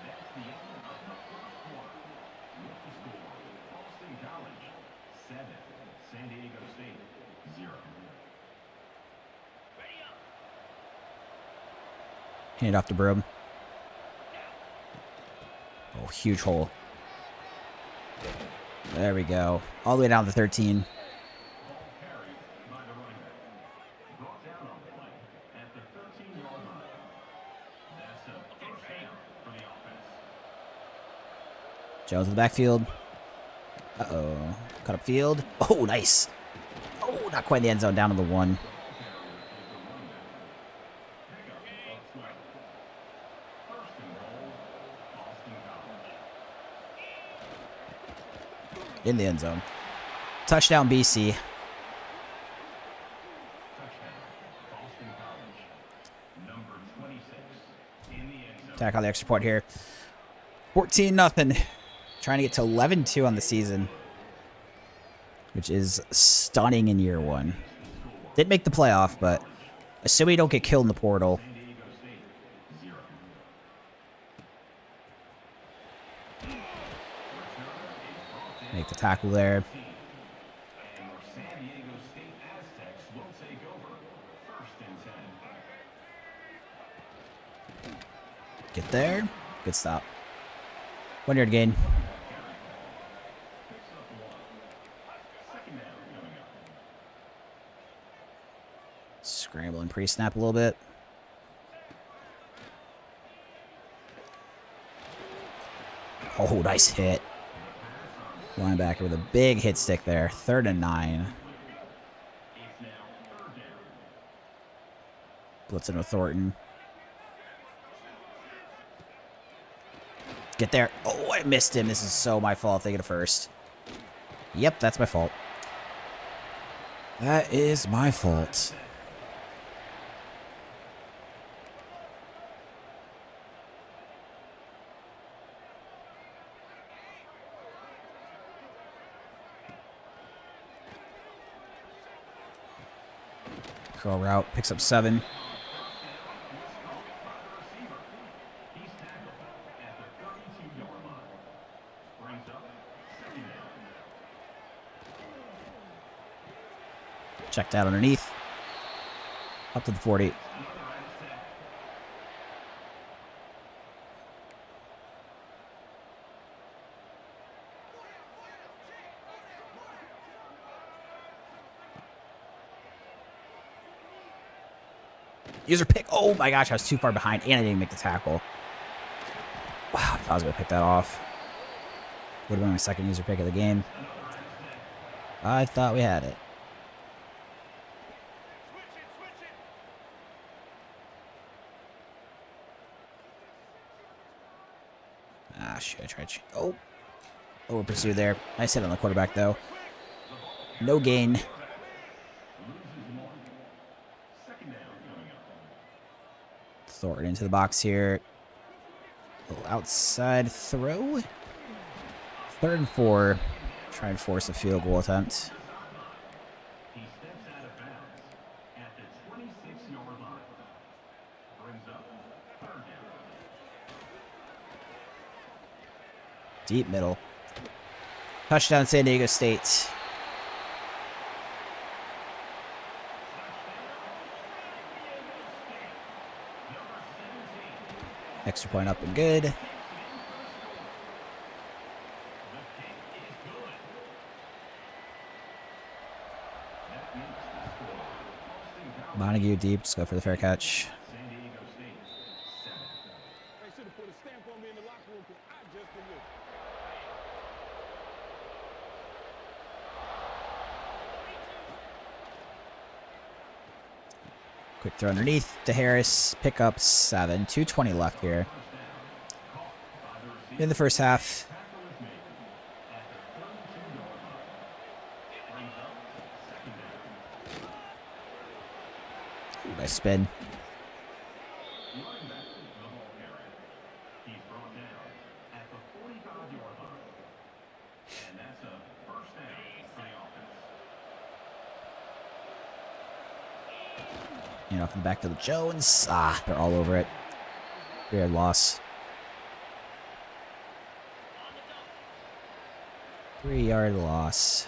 That's the end of the first quarter. With the score, Boston College 7, San Diego State 0. Hand it off to Broom. Oh, huge hole. There we go. All the way down to 13. Ball carried by the running back. Brought down on the play at the 13-yard line. That's a first down for the offense. Jones in the backfield. Uh-oh. Cut up field. Oh, nice. Oh, not quite in the end zone. Down to the 1. Carrier is the running back. Pickup of 12. First and goal, Boston College. In the end zone. Touchdown, BC. Touchdown, Boston College. Number 26 in the end zone. Attack on the extra point here. 14-0. Trying to get to 11-2 on the season. Which is stunning in year 1. Didn't make the playoff, but assuming you don't get killed in the portal. San Diego State 0. Make the tackle there. And your San Diego State Aztecs will take over first and 10. Get there. Good stop. 1-yard gain. Picks up 1. Second down coming up. Scrambling pre-snap a little bit. Oh, nice hit. Linebacker with a big hit stick there. 3rd and 9. It's now 3rd down. Blitzing with Thornton. Get there. Oh, I missed him. This is so my fault. Thinking of first. Yep, that's my fault. That is my fault. Curl route. Picks up 7. He's tackled at the 32-yard line. Brings up 2nd down. Checked out underneath. Up to the 40. User pick. Oh my gosh, I was too far behind and I didn't make the tackle. Wow, I thought I was going to pick that off. Would have been my 2nd user pick of the game. I thought we had it. Ah, shit, I tried. Oh, over pursued there. Nice hit on the quarterback, though. No gain. Loses 1. 2nd down coming up. Thornton into the box here. Little outside throw. 3rd and 4. Try and force a field goal attempt. He steps out of bounds at the 26-yard line. Brings up 3rd down. Deep middle. Touchdown San Diego State. Extra point up and good. Montague deep. Just go for the fair catch. San Diego State 7. They should have put a stamp on me in the locker room because I just delivered. Quick throw underneath to Harris. Pick up 7. 2:20 left here. In the first half. Ooh, nice spin. Running back the ball carrier. He's brought down at the 45-yard line. And that's a 1st down for the offense. You know, from back to the Jones. Ah, they're all over it. Weird loss. 3-yard loss.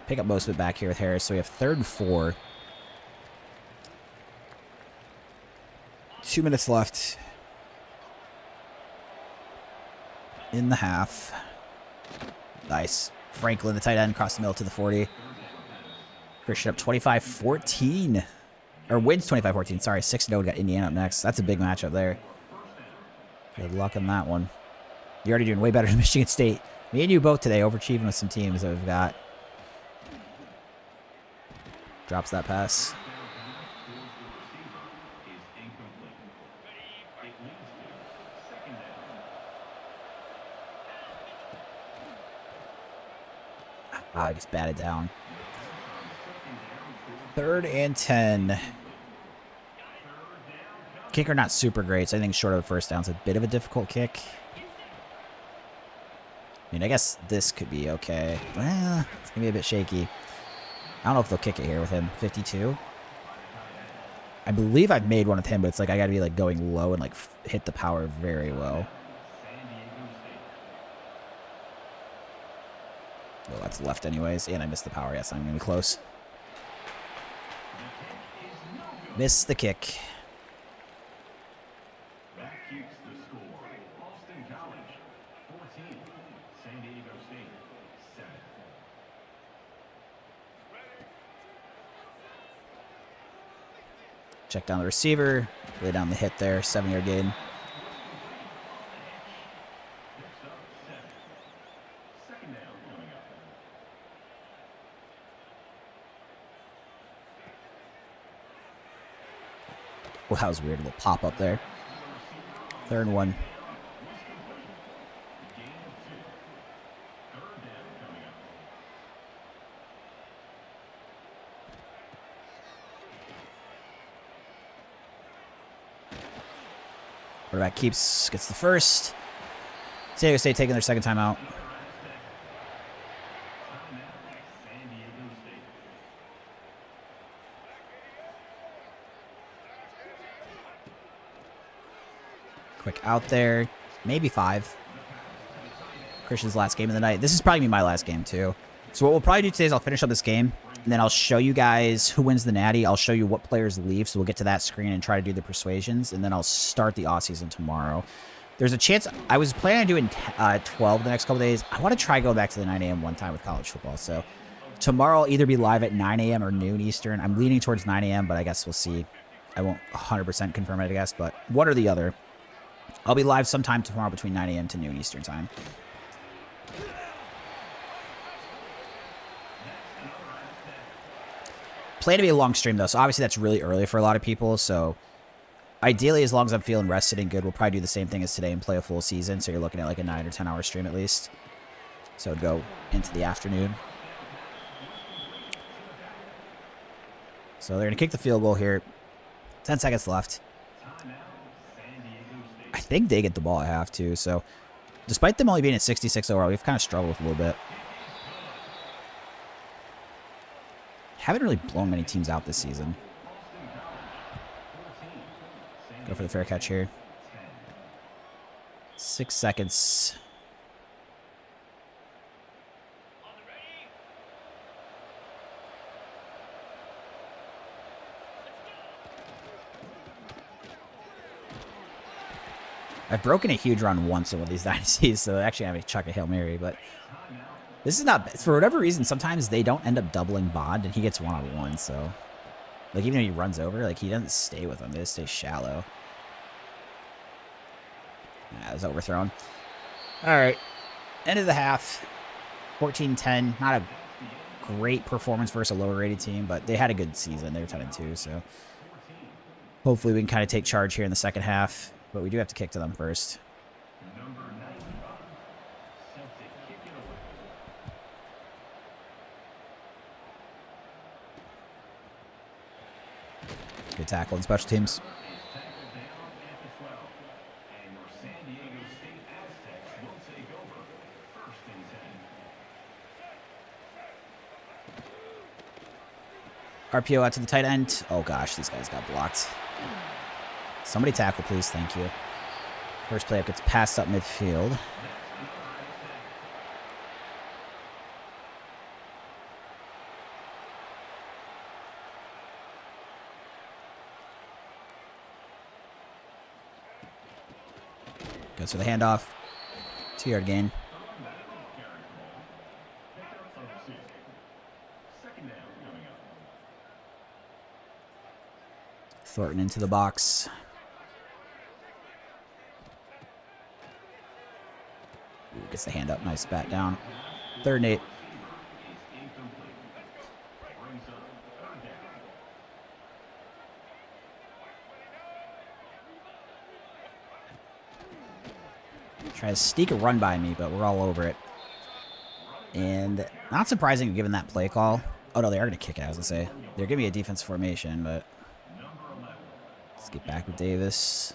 Pick up most of it back here with Harris. So we have 3rd and 4. 2 minutes left in the half. Nice. Franklin, the tight end, across the middle to the 40. Christian up 25-14. Or wins 25-14. Sorry, 6-0. Got Indiana up next. That's a big matchup there. Good luck on that one. You're already doing way better than Michigan State. Me and you both today overachieving with some teams that we've got. Drops that pass. Ah, I just batted down. 3rd and 10. Kicker not super great, so I think short of a 1st down is a bit of a difficult kick. I mean, I guess this could be okay. Well, it's going to be a bit shaky. I don't know if they'll kick it here with him. 52. I believe I've made one with him, but it's like I got to be like going low and like hit the power very low. Well, that's left anyways, and I missed the power. Yes, I'm going to be close. Missed the kick. That keeps the score. Boston College 14, San Diego State 7. Check down the receiver. Lay down the hit there. 7-yard gain. Well, that was weird. A little pop up there. 3rd and 1. Quarterback gets the first. San Diego State taking their 2nd timeout. Quick out there. Maybe 5. Christian's last game of the night. This is probably my last game, too. So what we'll probably do today is I'll finish up this game, and then I'll show you guys who wins the Natty. I'll show you what players leave, so we'll get to that screen and try to do the persuasions, and then I'll start the off-season tomorrow. There's a chance I was planning on doing 12 the next couple days. I want to try going back to the 9 a.m. one time with college football, so tomorrow I'll either be live at 9 a.m. or noon Eastern. I'm leaning towards 9 a.m., but I guess we'll see. I won't 100% confirm it, I guess, but one or the other. I'll be live sometime tomorrow between 9 a.m. to noon Eastern time. Plan to be a long stream, though, so obviously that's really early for a lot of people, so ideally, as long as I'm feeling rested and good, we'll probably do the same thing as today and play a full season, so you're looking at like a 9 or 10 hour stream at least. So it'd go into the afternoon. So they're going to kick the field goal here. 10 seconds left. I think they get the ball at half, too, so despite them only being at 66 overall, we've kind of struggled a little bit. Haven't really blown many teams out this season. Go for the fair catch here. 6 seconds. I've broken a huge run once in one of these dynasties, so actually I have to chuck a Hail Mary, but this is not, for whatever reason, sometimes they don't end up doubling Bond, and he gets one-on-one, so, like, even though he runs over, like, he doesn't stay with them, they just stay shallow. That was overthrown. Alright, end of the half, 14-10, not a great performance versus a lower-rated team, but they had a good season, they were 10-2, so hopefully we can kind of take charge here in the second half, but we do have to kick to them first. Good tackle in special teams. RPO out to the tight end. Oh gosh, these guys got blocked. Somebody tackle, please. Thank you. First play up gets passed up midfield. Goes for the handoff. 2-yard gain. Thornton into the box. Ooh, gets the hand up. Nice bat down. 3rd and 8. Try to sneak a run by me, but we're all over it. And not surprising given that play call. Oh, no, they are going to kick it, I was going to say. They're giving me a defense formation, but let's get back with Davis.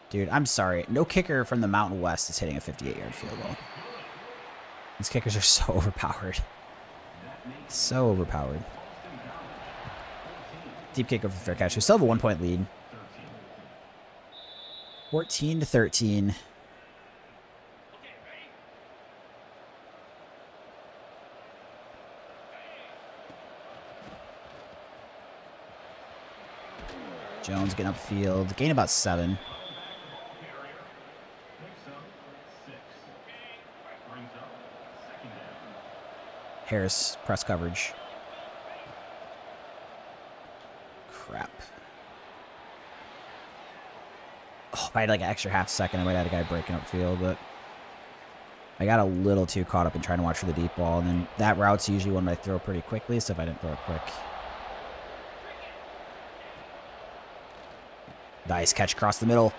Dude, I'm sorry. No kicker from the Mountain West is hitting a 58-yard field goal. These kickers are so overpowered. So overpowered. Deep kick over the fair catch. We still have a 1-point lead. 14-13. Jones getting upfield. Gain about 7. Harris, press coverage. Crap. Oh, if I had like an extra half second, I might have had a guy breaking upfield, but I got a little too caught up in trying to watch for the deep ball, and then that route's usually one that I throw pretty quickly, so if I didn't throw it quick. Nice catch across the middle.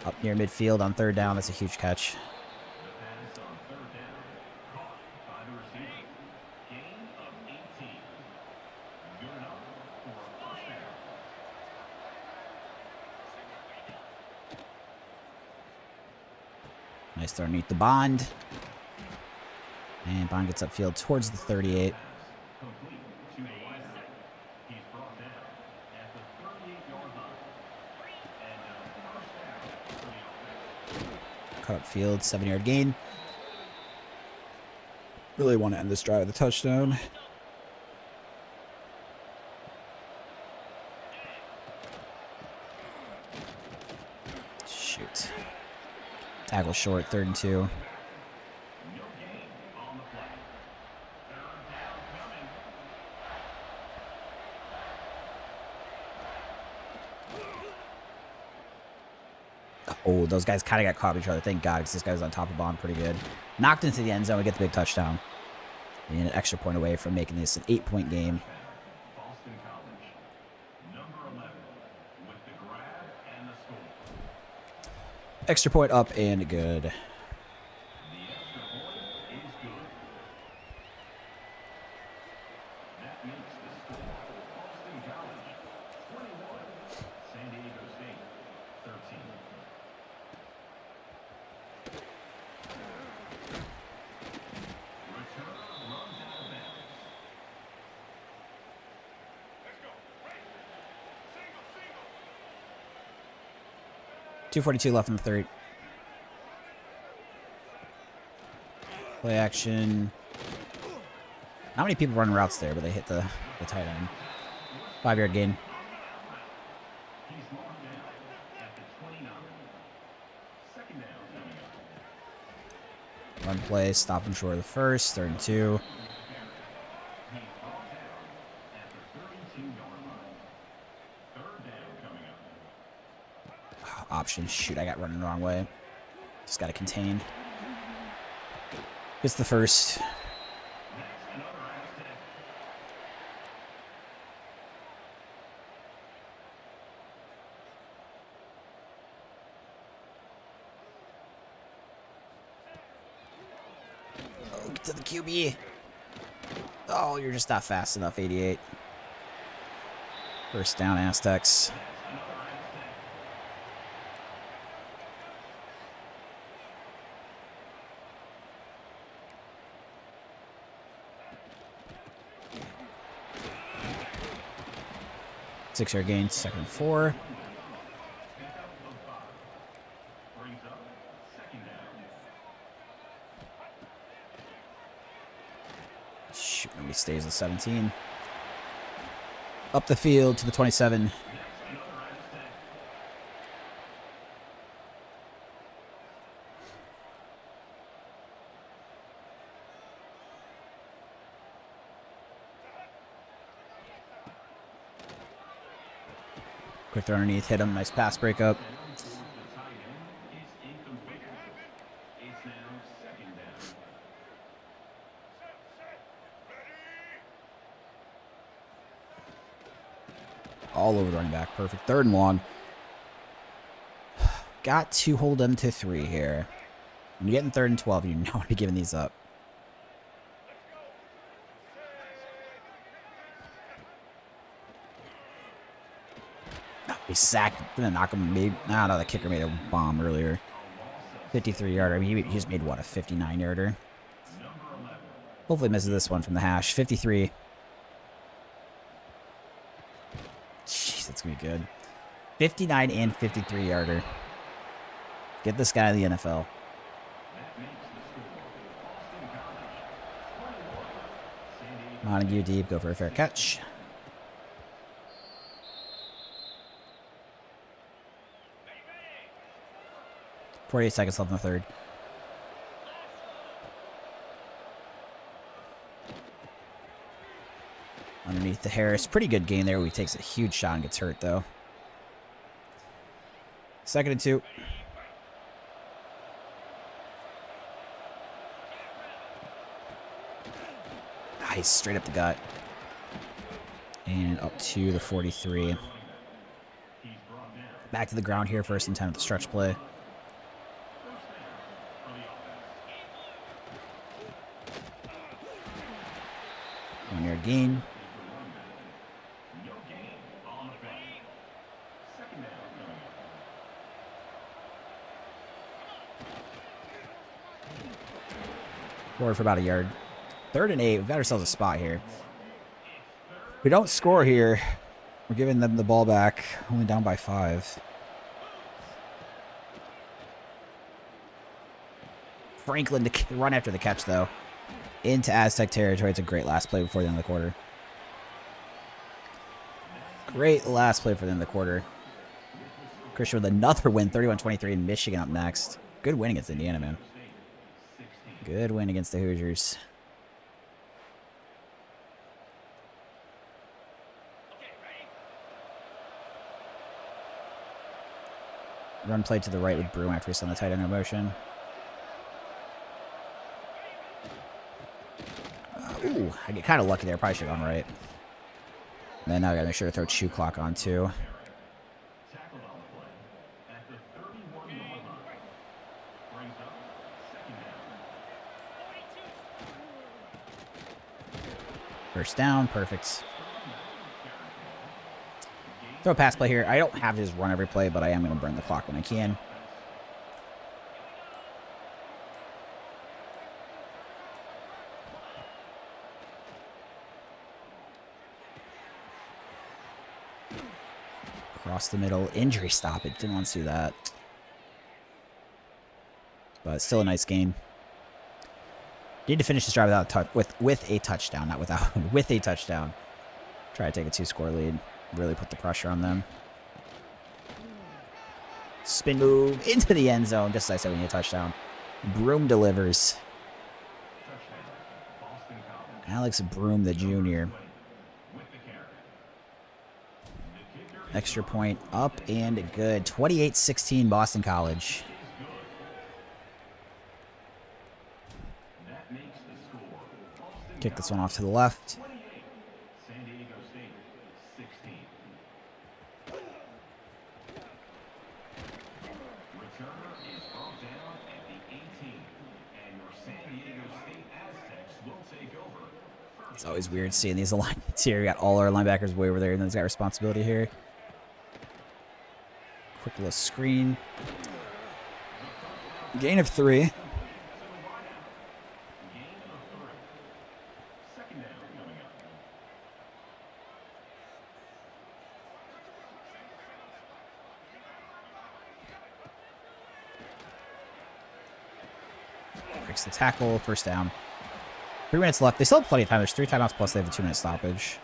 Up near midfield on third down. That's a huge catch. The pass on third down. Caught by the receiver. Gain of 18. Good enough for a first down. Nice throw underneath the Bond. And Bond gets upfield towards the 38. Complete to the wideout. He's brought down at the 38-yard line. And first down for the offense. Cut upfield, 7-yard gain. Really want to end this drive with a touchdown. Shoot. Tackle short, 3rd and 2. No gain on the play. Third down coming. Oh, those guys kind of got caught with each other. Thank God, because this guy's on top of Bond pretty good. Knocked into the end zone. We get the big touchdown. And an extra point away from making this an 8-point game. Boston College. Number 11 with the grab and the score. Extra point up and good. The extra point is good. That makes the score Boston College 21, San Diego State 13. Return runs out of bounds. 2:42 left in the third. Play action. Not many people running routes there, but they hit the tight end. 5-yard gain. He's marked down at the 29. Second down coming up. Run play, stop him short of the first, 3rd and 2. He's brought down at the 32-yard line. Third down coming up. Option, shoot, I got running the wrong way. Just got to contain. It's the first. That's another Aztec. Oh, get to the QB. Oh, you're just not fast enough, 88. First down, Aztecs. Six-yard gain, 2nd and 4. Brings up second down. Shoot, nobody stays at 17. Up the field to the 27. Quick throw underneath, hit him. Nice pass breakup. The tight end is incomplete. It's now second down. All over the running back. Perfect. 3rd and long. Got to hold them to 3 here. When you're getting 3rd and 12, you don't want to be giving these up. He sacked. Gonna knock him. Maybe. I don't know. The kicker made a bomb earlier. 53-yarder. I mean, he just made, what, a 59-yarder? Hopefully misses this one from the hash. 53. Jeez, that's going to be good. 59 and 53-yarder. Get this guy in the NFL. Montague deep. Go for a fair catch. 48 seconds left in the third. Underneath the Harris. Pretty good gain there. He takes a huge shot and gets hurt, though. 2nd and 2. Nice. Straight up the gut. And up to the 43. Back to the ground here, first and 10 at the stretch play. 1-yard gain. No gain on the play. Second down coming up. Forward for about a yard. 3rd and 8. We've got ourselves a spot here. If we don't score here, we're giving them the ball back. Only down by 5. Franklin to run after the catch, though. Into Aztec territory. It's a great last play before the end of the quarter. Great last play for the end of the quarter. Christian with another win, 31-23 in Michigan up next. Good win against Indiana, man. Good win against the Hoosiers. Run play to the right with Broom after he's on the tight end in motion. Ooh, I get kind of lucky there. Probably should have gone right. And then now I gotta make sure to throw chew clock on too. Tackled on the play at the 31-yard line. Brings up second down. First down, perfect. Throw a pass play here. I don't have to just run every play, but I am going to burn the clock when I can. Across the middle, injury stoppage. Didn't want to see that. But still a nice game. Need to finish this drive without with a touchdown, not without, with a touchdown. Try to take a 2-score lead. Really put the pressure on them. Spin move into the end zone. Just as I said, we need a touchdown. Broom delivers. Alex Broom, the junior. Extra point up and good. 28-16 Boston College. Kick this one off to the left. It's always weird seeing these alignments here. We got all our linebackers way over there, and then he's got responsibility here. Quick little screen. Gain of 3. Breaks the tackle, first down. 3 minutes left. They still have plenty of time. There's 3 timeouts plus they have a 2-minute stoppage.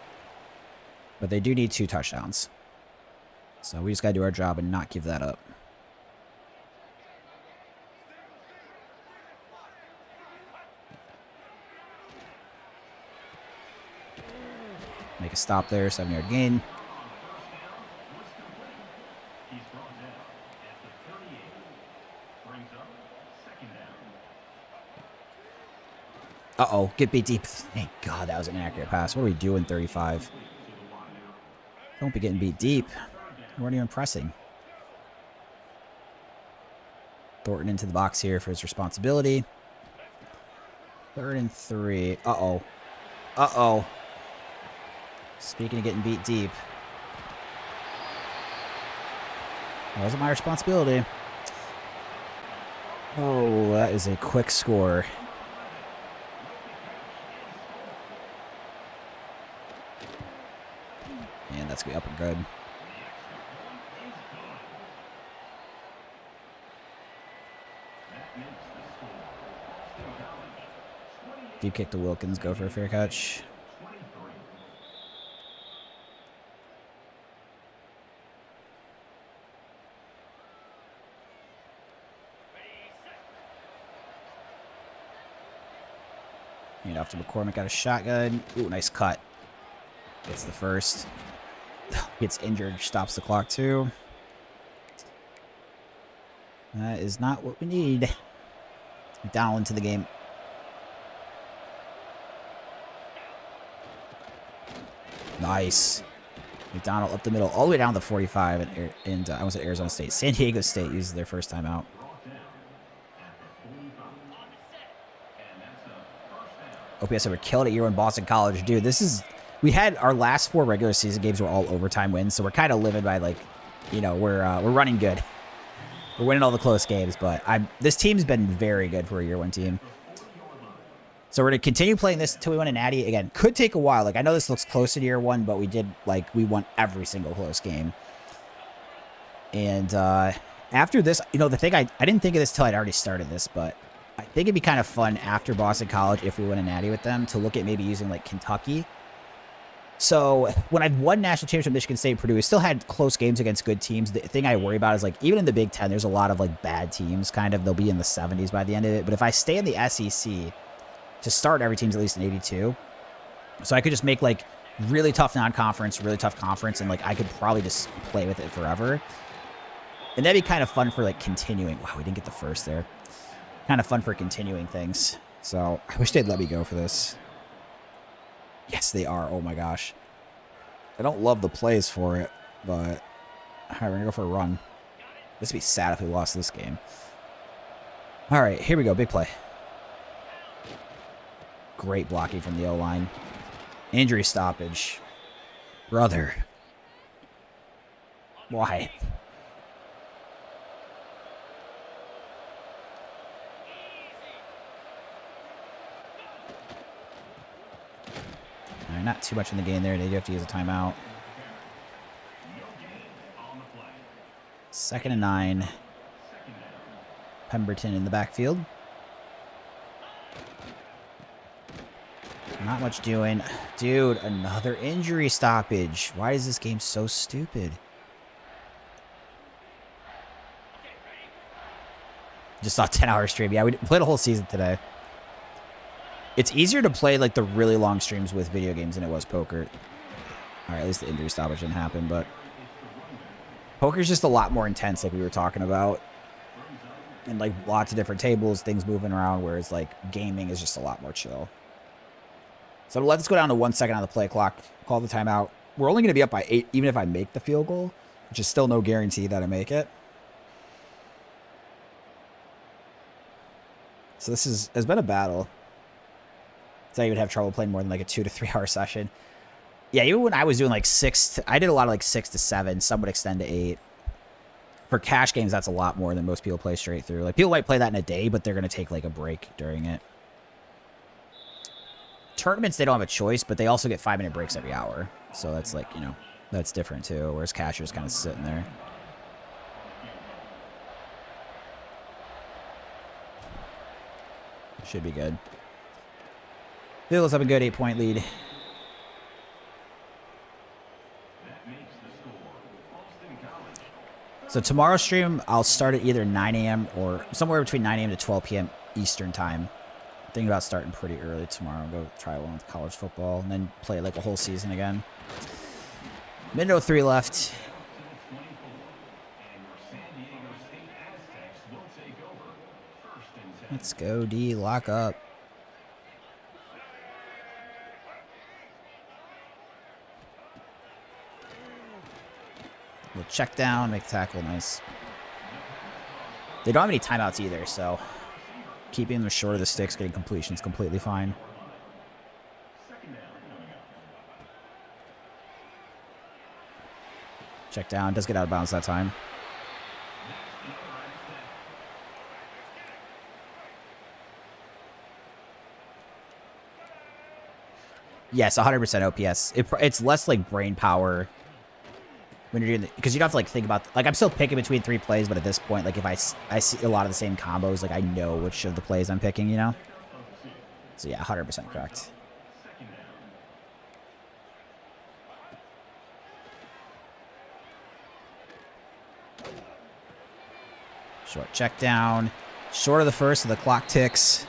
But they do need 2 touchdowns. So we just got to do our job and not give that up. Make a stop there. 7-yard gain. Uh-oh, get beat deep. Thank God that was an inaccurate pass. What are we doing, 35? Don't be getting beat deep. We weren't even pressing. Thornton into the box here for his responsibility. 3rd and 3. Uh-oh. Uh-oh. Speaking of getting beat deep. That wasn't my responsibility. Oh, that is a quick score. And that's going to be up and good. Deep kick to Wilkins. Go for a fair catch. Hand off to McCormick. Got a shotgun. Ooh, nice cut. Gets the first. Gets injured. Stops the clock too. That is not what we need. Down into the game. Nice. McDonald up the middle, all the way down to the 45, and I was at Arizona State. San Diego State uses their first time out. OPS ever killed it year one Boston College. Dude, this is... We had our last 4 regular season games were all overtime wins, so we're kind of living by, like, you know, we're running good. We're winning all the close games, but this team's been very good for a year one team. So we're going to continue playing this until we win a natty. Again, could take a while. Like, I know this looks close to year one, but we won every single close game. And after this, you know, the thing, I didn't think of this till I'd already started this, but I think it'd be kind of fun after Boston College, if we win a natty with them, to look at maybe using, like, Kentucky. So when I've won national championship Michigan State, Purdue, we still had close games against good teams. The thing I worry about is, like, even in the Big Ten, there's a lot of, like, bad teams, kind of. They'll be in the 70s by the end of it. But if I stay in the SEC, to start, every team's at least an 82. So I could just make, like, really tough non-conference, really tough conference, and, like, I could probably just play with it forever. And that'd be kind of fun for, like, continuing. Wow, we didn't get the first there. Kind of fun for continuing things. So I wish they'd let me go for this. Yes, they are. Oh, my gosh. I don't love the plays for it, but... All right, we're going to go for a run. This would be sad if we lost this game. All right, here we go. Big play. Great blocking from the O-line. Injury stoppage. Brother. Why? All right, not too much in the game there. They do have to use a timeout. 2nd and 9. Pemberton in the backfield. Not much doing. Dude, another injury stoppage. Why is this game so stupid? Just saw a 10-hour stream. Yeah, we played a whole season today. It's easier to play, like, the really long streams with video games than it was poker. All right, at least the injury stoppage didn't happen, but... Poker's just a lot more intense, like we were talking about. And, like, lots of different tables, things moving around, whereas, like, gaming is just a lot more chill. So let's go down to 1 second on the play clock. Call the timeout. We're only going to be up by 8, even if I make the field goal, which is still no guarantee that I make it. So this has been a battle. So I would have trouble playing more than like a 2 to 3 hour session. Yeah, even when I was doing like I did a lot of like 6 to 7. Some would extend to 8. For cash games, that's a lot more than most people play straight through. Like, people might play that in a day, but they're going to take like a break during it. Tournaments, they don't have a choice, but they also get 5-minute breaks every hour. So that's like, you know, that's different too. Whereas cash, you're just kind of sitting there. Should be good. Fields have a good 8-point lead. So tomorrow's stream, I'll start at either 9 a.m. or somewhere between 9 a.m. to 12 p.m. Eastern time. Thinking about starting pretty early tomorrow. Go try one with college football and then play like a whole season again. Minute 03 left. Let's go, D. Lock up. We'll check down, make tackle, nice. They don't have any timeouts either, so keeping them short of the sticks, getting completion is completely fine. Check down, does get out of bounds that time. Yes, 100% OPS. It's less like brain power when you're doing because you don't have to like think about like I'm still picking between 3 plays, but at this point, like if I see a lot of the same combos, like I know which of the plays I'm picking, you know. So yeah, 100% correct. Short check down, short of the first, so the clock ticks.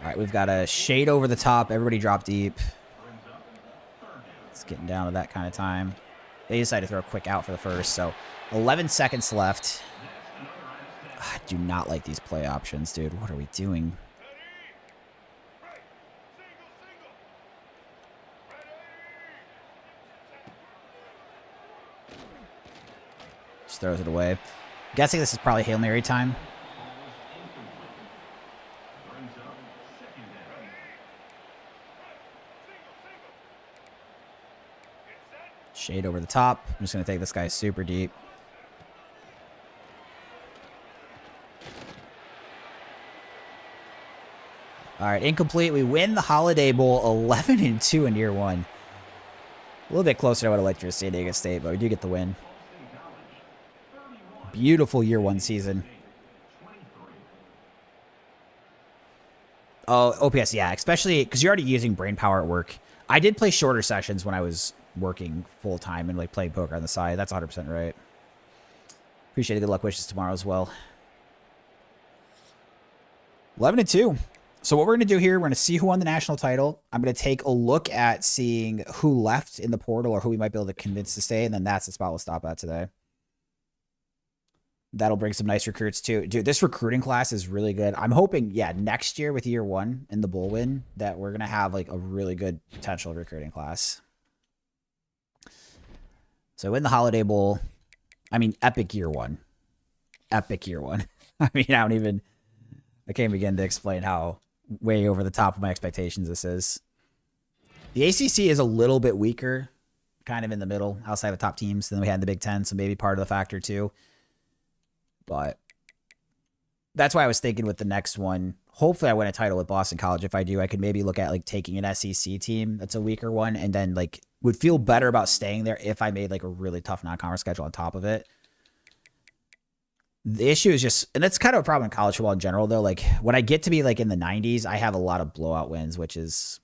All right, we've got a shade over the top. Everybody drop deep. It's getting down to that kind of time. They decided to throw a quick out for the first, so 11 seconds left. I do not like these play options, dude. What are we doing? Just throws it away. Guessing this is probably Hail Mary time. Brings up second down. Shade over the top. I'm just going to take this guy super deep. All right, incomplete. We win the Holiday Bowl 11-2 in year one. A little bit closer to what I would have liked for San Diego State, but we do get the win. Beautiful year one season. Oh, OPS, yeah, especially because you're already using brain power at work. I did play shorter sessions when I was working full time and like playing poker on the side. That's 100% right. Appreciate it. Good luck wishes tomorrow as well. 11-2. So what we're going to do here, we're going to see who won the national title. I'm going to take a look at seeing who left in the portal or who we might be able to convince to stay, and then that's the spot we'll stop at today. That'll bring some nice recruits too. Dude, this recruiting class is really good. I'm hoping, yeah, next year with year one and the bowl win, that we're going to have like a really good potential recruiting class. So win the Holiday Bowl. I mean, epic year one. Epic year one. I mean, I can't begin to explain how way over the top of my expectations this is. The ACC is a little bit weaker, kind of in the middle, outside of the top teams than we had in the Big Ten, so maybe part of the factor too. But that's why I was thinking with the next one, hopefully I win a title with Boston College. If I do, I could maybe look at like taking an SEC team that's a weaker one, and then like would feel better about staying there if I made like a really tough non-conference schedule on top of it. The issue is just, and that's kind of a problem in college football in general, though. Like when I get to be like in the 90s, I have a lot of blowout wins, which is,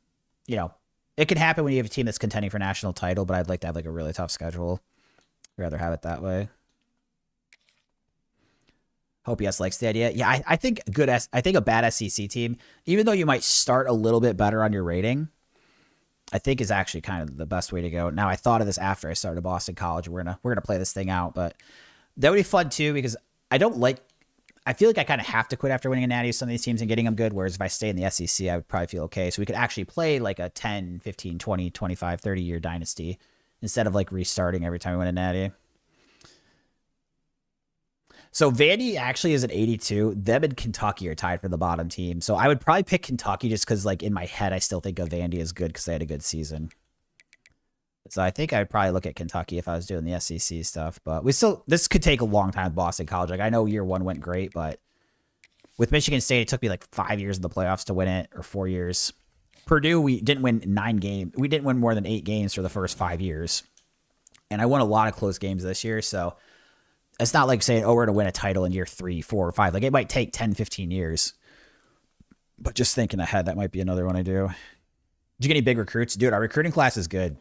you know, it can happen when you have a team that's contending for national title, but I'd like to have like a really tough schedule. I'd rather have it that way. Hope yes likes the idea. Yeah, I think a bad SEC team, even though you might start a little bit better on your rating, I think is actually kind of the best way to go. Now I thought of this after I started Boston College. We're gonna play this thing out, but that would be fun too because I feel like I kind of have to quit after winning a natty with some of these teams and getting them good, whereas if I stay in the SEC, I would probably feel okay. So we could actually play like a 10, 15, 20, 25, 30-year dynasty instead of like restarting every time we win a natty. So Vandy actually is at 82. Them and Kentucky are tied for the bottom team. So I would probably pick Kentucky just because like in my head, I still think of Vandy as good because they had a good season. So I think I'd probably look at Kentucky if I was doing the SEC stuff, but this could take a long time with Boston College. Like I know year one went great, but with Michigan State, it took me like 5 years in the playoffs to win it, or 4 years. Purdue, we didn't win 9 games. We didn't win more than 8 games for the first 5 years. And I won a lot of close games this year. So it's not like saying, oh, we're going to win a title in year 3, 4, or 5. Like it might take 10, 15 years, but just thinking ahead, that might be another one I do. Did you get any big recruits? Dude, our recruiting class is good.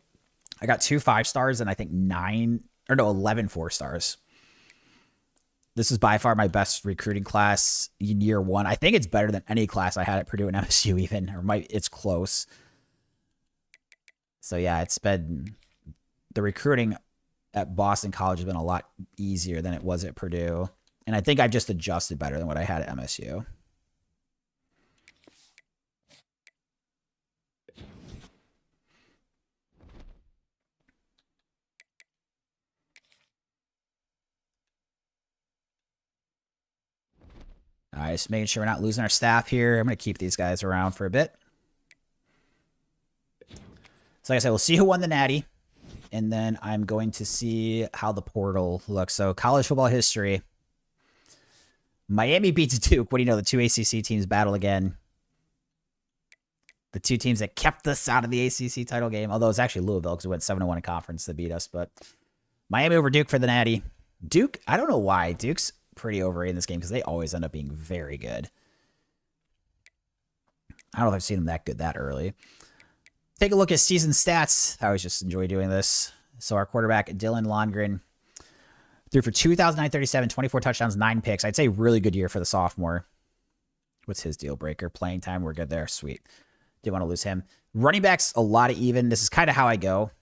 I got 2 5-stars and I think 11 4-stars. This is by far my best recruiting class in year one. I think it's better than any class I had at Purdue and MSU even, it's close. So yeah, it's been, the recruiting at Boston College has been a lot easier than it was at Purdue. And I think I've just adjusted better than what I had at MSU. All right, just making sure we're not losing our staff here. I'm going to keep these guys around for a bit. So like I said, we'll see who won the natty. And then I'm going to see how the portal looks. So college football history. Miami beats Duke. What do you know? The 2 ACC teams battle again. The 2 teams that kept us out of the ACC title game. Although it's actually Louisville because we went 7-1 in conference that beat us. But Miami over Duke for the natty. Duke, I don't know why. Duke's pretty overrated in this game because they always end up being very good. I don't know if I've seen them that good that early. Take a look at season stats. I always just enjoy doing this. So our quarterback, Dylan Longren, threw for 2,937, 24 touchdowns, 9 picks. I'd say really good year for the sophomore. What's his deal breaker? Playing time. We're good there. Sweet. Didn't want to lose him. Running backs, a lot of even. This is kind of how I go.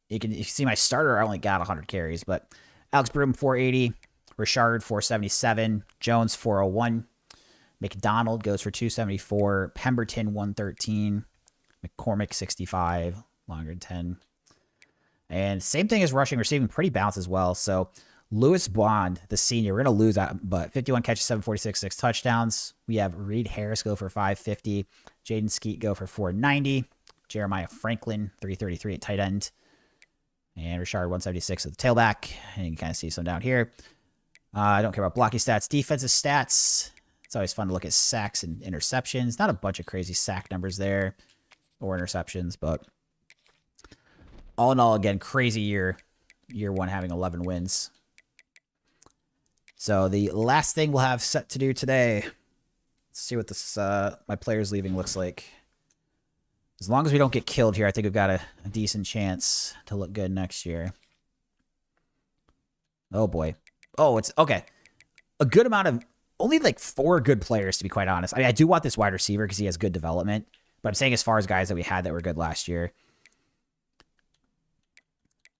You can see my starter, I only got 100 carries, but Alex Broom, 480. Richard, 477. Jones, 401. McDonald goes for 274. Pemberton, 113. McCormick, 65. Longer 10. And same thing as rushing, receiving, pretty balanced as well. So Lewis Bond, the senior, we're going to lose that, but 51 catches, 746, 6 touchdowns. We have Reed Harris go for 550. Jaden Skeet go for 490. Jeremiah Franklin, 333 at tight end. And Richard, 176 at the tailback. And you can kind of see some down here. I don't care about blocking stats. Defensive stats. It's always fun to look at sacks and interceptions. Not a bunch of crazy sack numbers there or interceptions, but all in all, again, crazy year. Year one having 11 wins. So the last thing we'll have set to do today. Let's see what this my players leaving looks like. As long as we don't get killed here, I think we've got a decent chance to look good next year. Oh boy. Oh, it's okay. A good amount of only like 4 good players, to be quite honest. I mean, I do want this wide receiver because he has good development. But I'm saying as far as guys that we had that were good last year.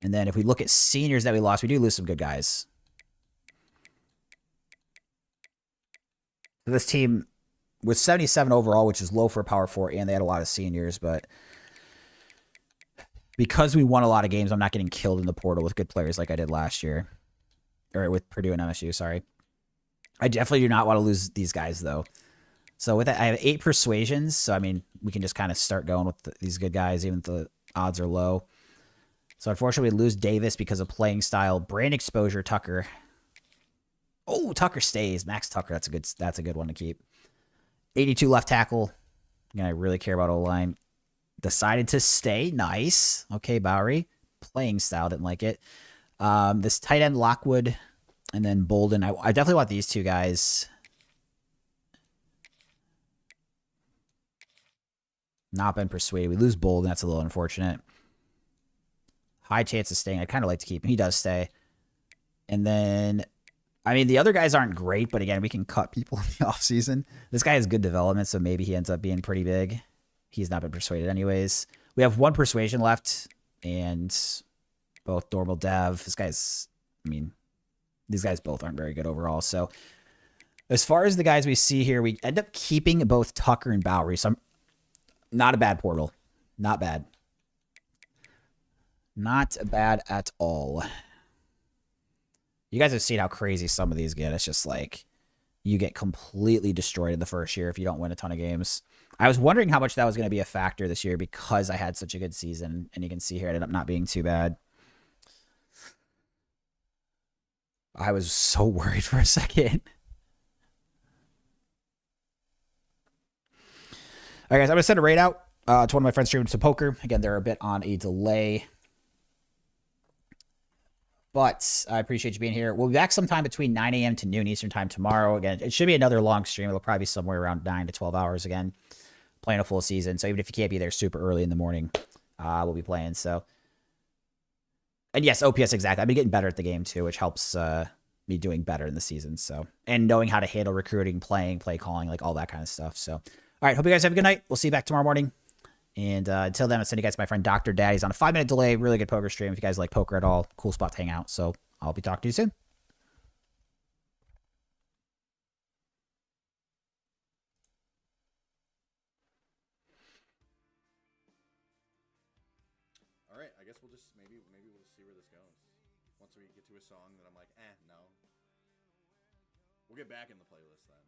And then if we look at seniors that we lost, we do lose some good guys. This team was 77 overall, which is low for a power 4, and they had a lot of seniors. But because we won a lot of games, I'm not getting killed in the portal with good players like I did last year. Or with Purdue and MSU, sorry. I definitely do not want to lose these guys, though. So with that, I have 8 persuasions. So, I mean, we can just kind of start going with these good guys, even if the odds are low. So, unfortunately, we lose Davis because of playing style. Brand exposure, Tucker. Oh, Tucker stays. Max Tucker, that's a good one to keep. 82 left tackle. Again, I really care about O-line. Decided to stay. Nice. Okay, Bowery. Playing style, didn't like it. This tight end, Lockwood, and then Bolden. I definitely want these 2 guys. Not been persuaded. We lose Bolden. That's a little unfortunate. High chance of staying. I'd kind of like to keep him. He does stay. And then, I mean, the other guys aren't great, but again, we can cut people in the offseason. This guy has good development, so maybe he ends up being pretty big. He's not been persuaded anyways. We have 1 persuasion left, and both normal dev. This guy's, I mean, these guys both aren't very good overall. So as far as the guys we see here, we end up keeping both Tucker and Bowery. So not a bad portal. Not bad. Not bad at all. You guys have seen how crazy some of these get. It's just like you get completely destroyed in the first year if you don't win a ton of games. I was wondering how much that was going to be a factor this year because I had such a good season. And you can see here it ended up not being too bad. I was so worried for a second. All right, guys, I'm going to send a raid out to one of my friends streaming some poker. Again, they're a bit on a delay. But I appreciate you being here. We'll be back sometime between 9 a.m. to noon Eastern time tomorrow. Again, it should be another long stream. It'll probably be somewhere around 9 to 12 hours again. Playing a full season. So even if you can't be there super early in the morning, we'll be playing. So, and yes, OPS exactly. I've been getting better at the game too, which helps me doing better in the season. So, and knowing how to handle recruiting, playing, play calling, like all that kind of stuff. So, all right. Hope you guys have a good night. We'll see you back tomorrow morning. And until then, I'm sending you guys my friend Dr. Daddy's on a 5-minute delay. Really good poker stream. If you guys like poker at all, cool spot to hang out. So I'll be talking to you soon. All right, I guess we'll just maybe we'll see where this goes. Once we get to a song that I'm like, no. We'll get back in the playlist then.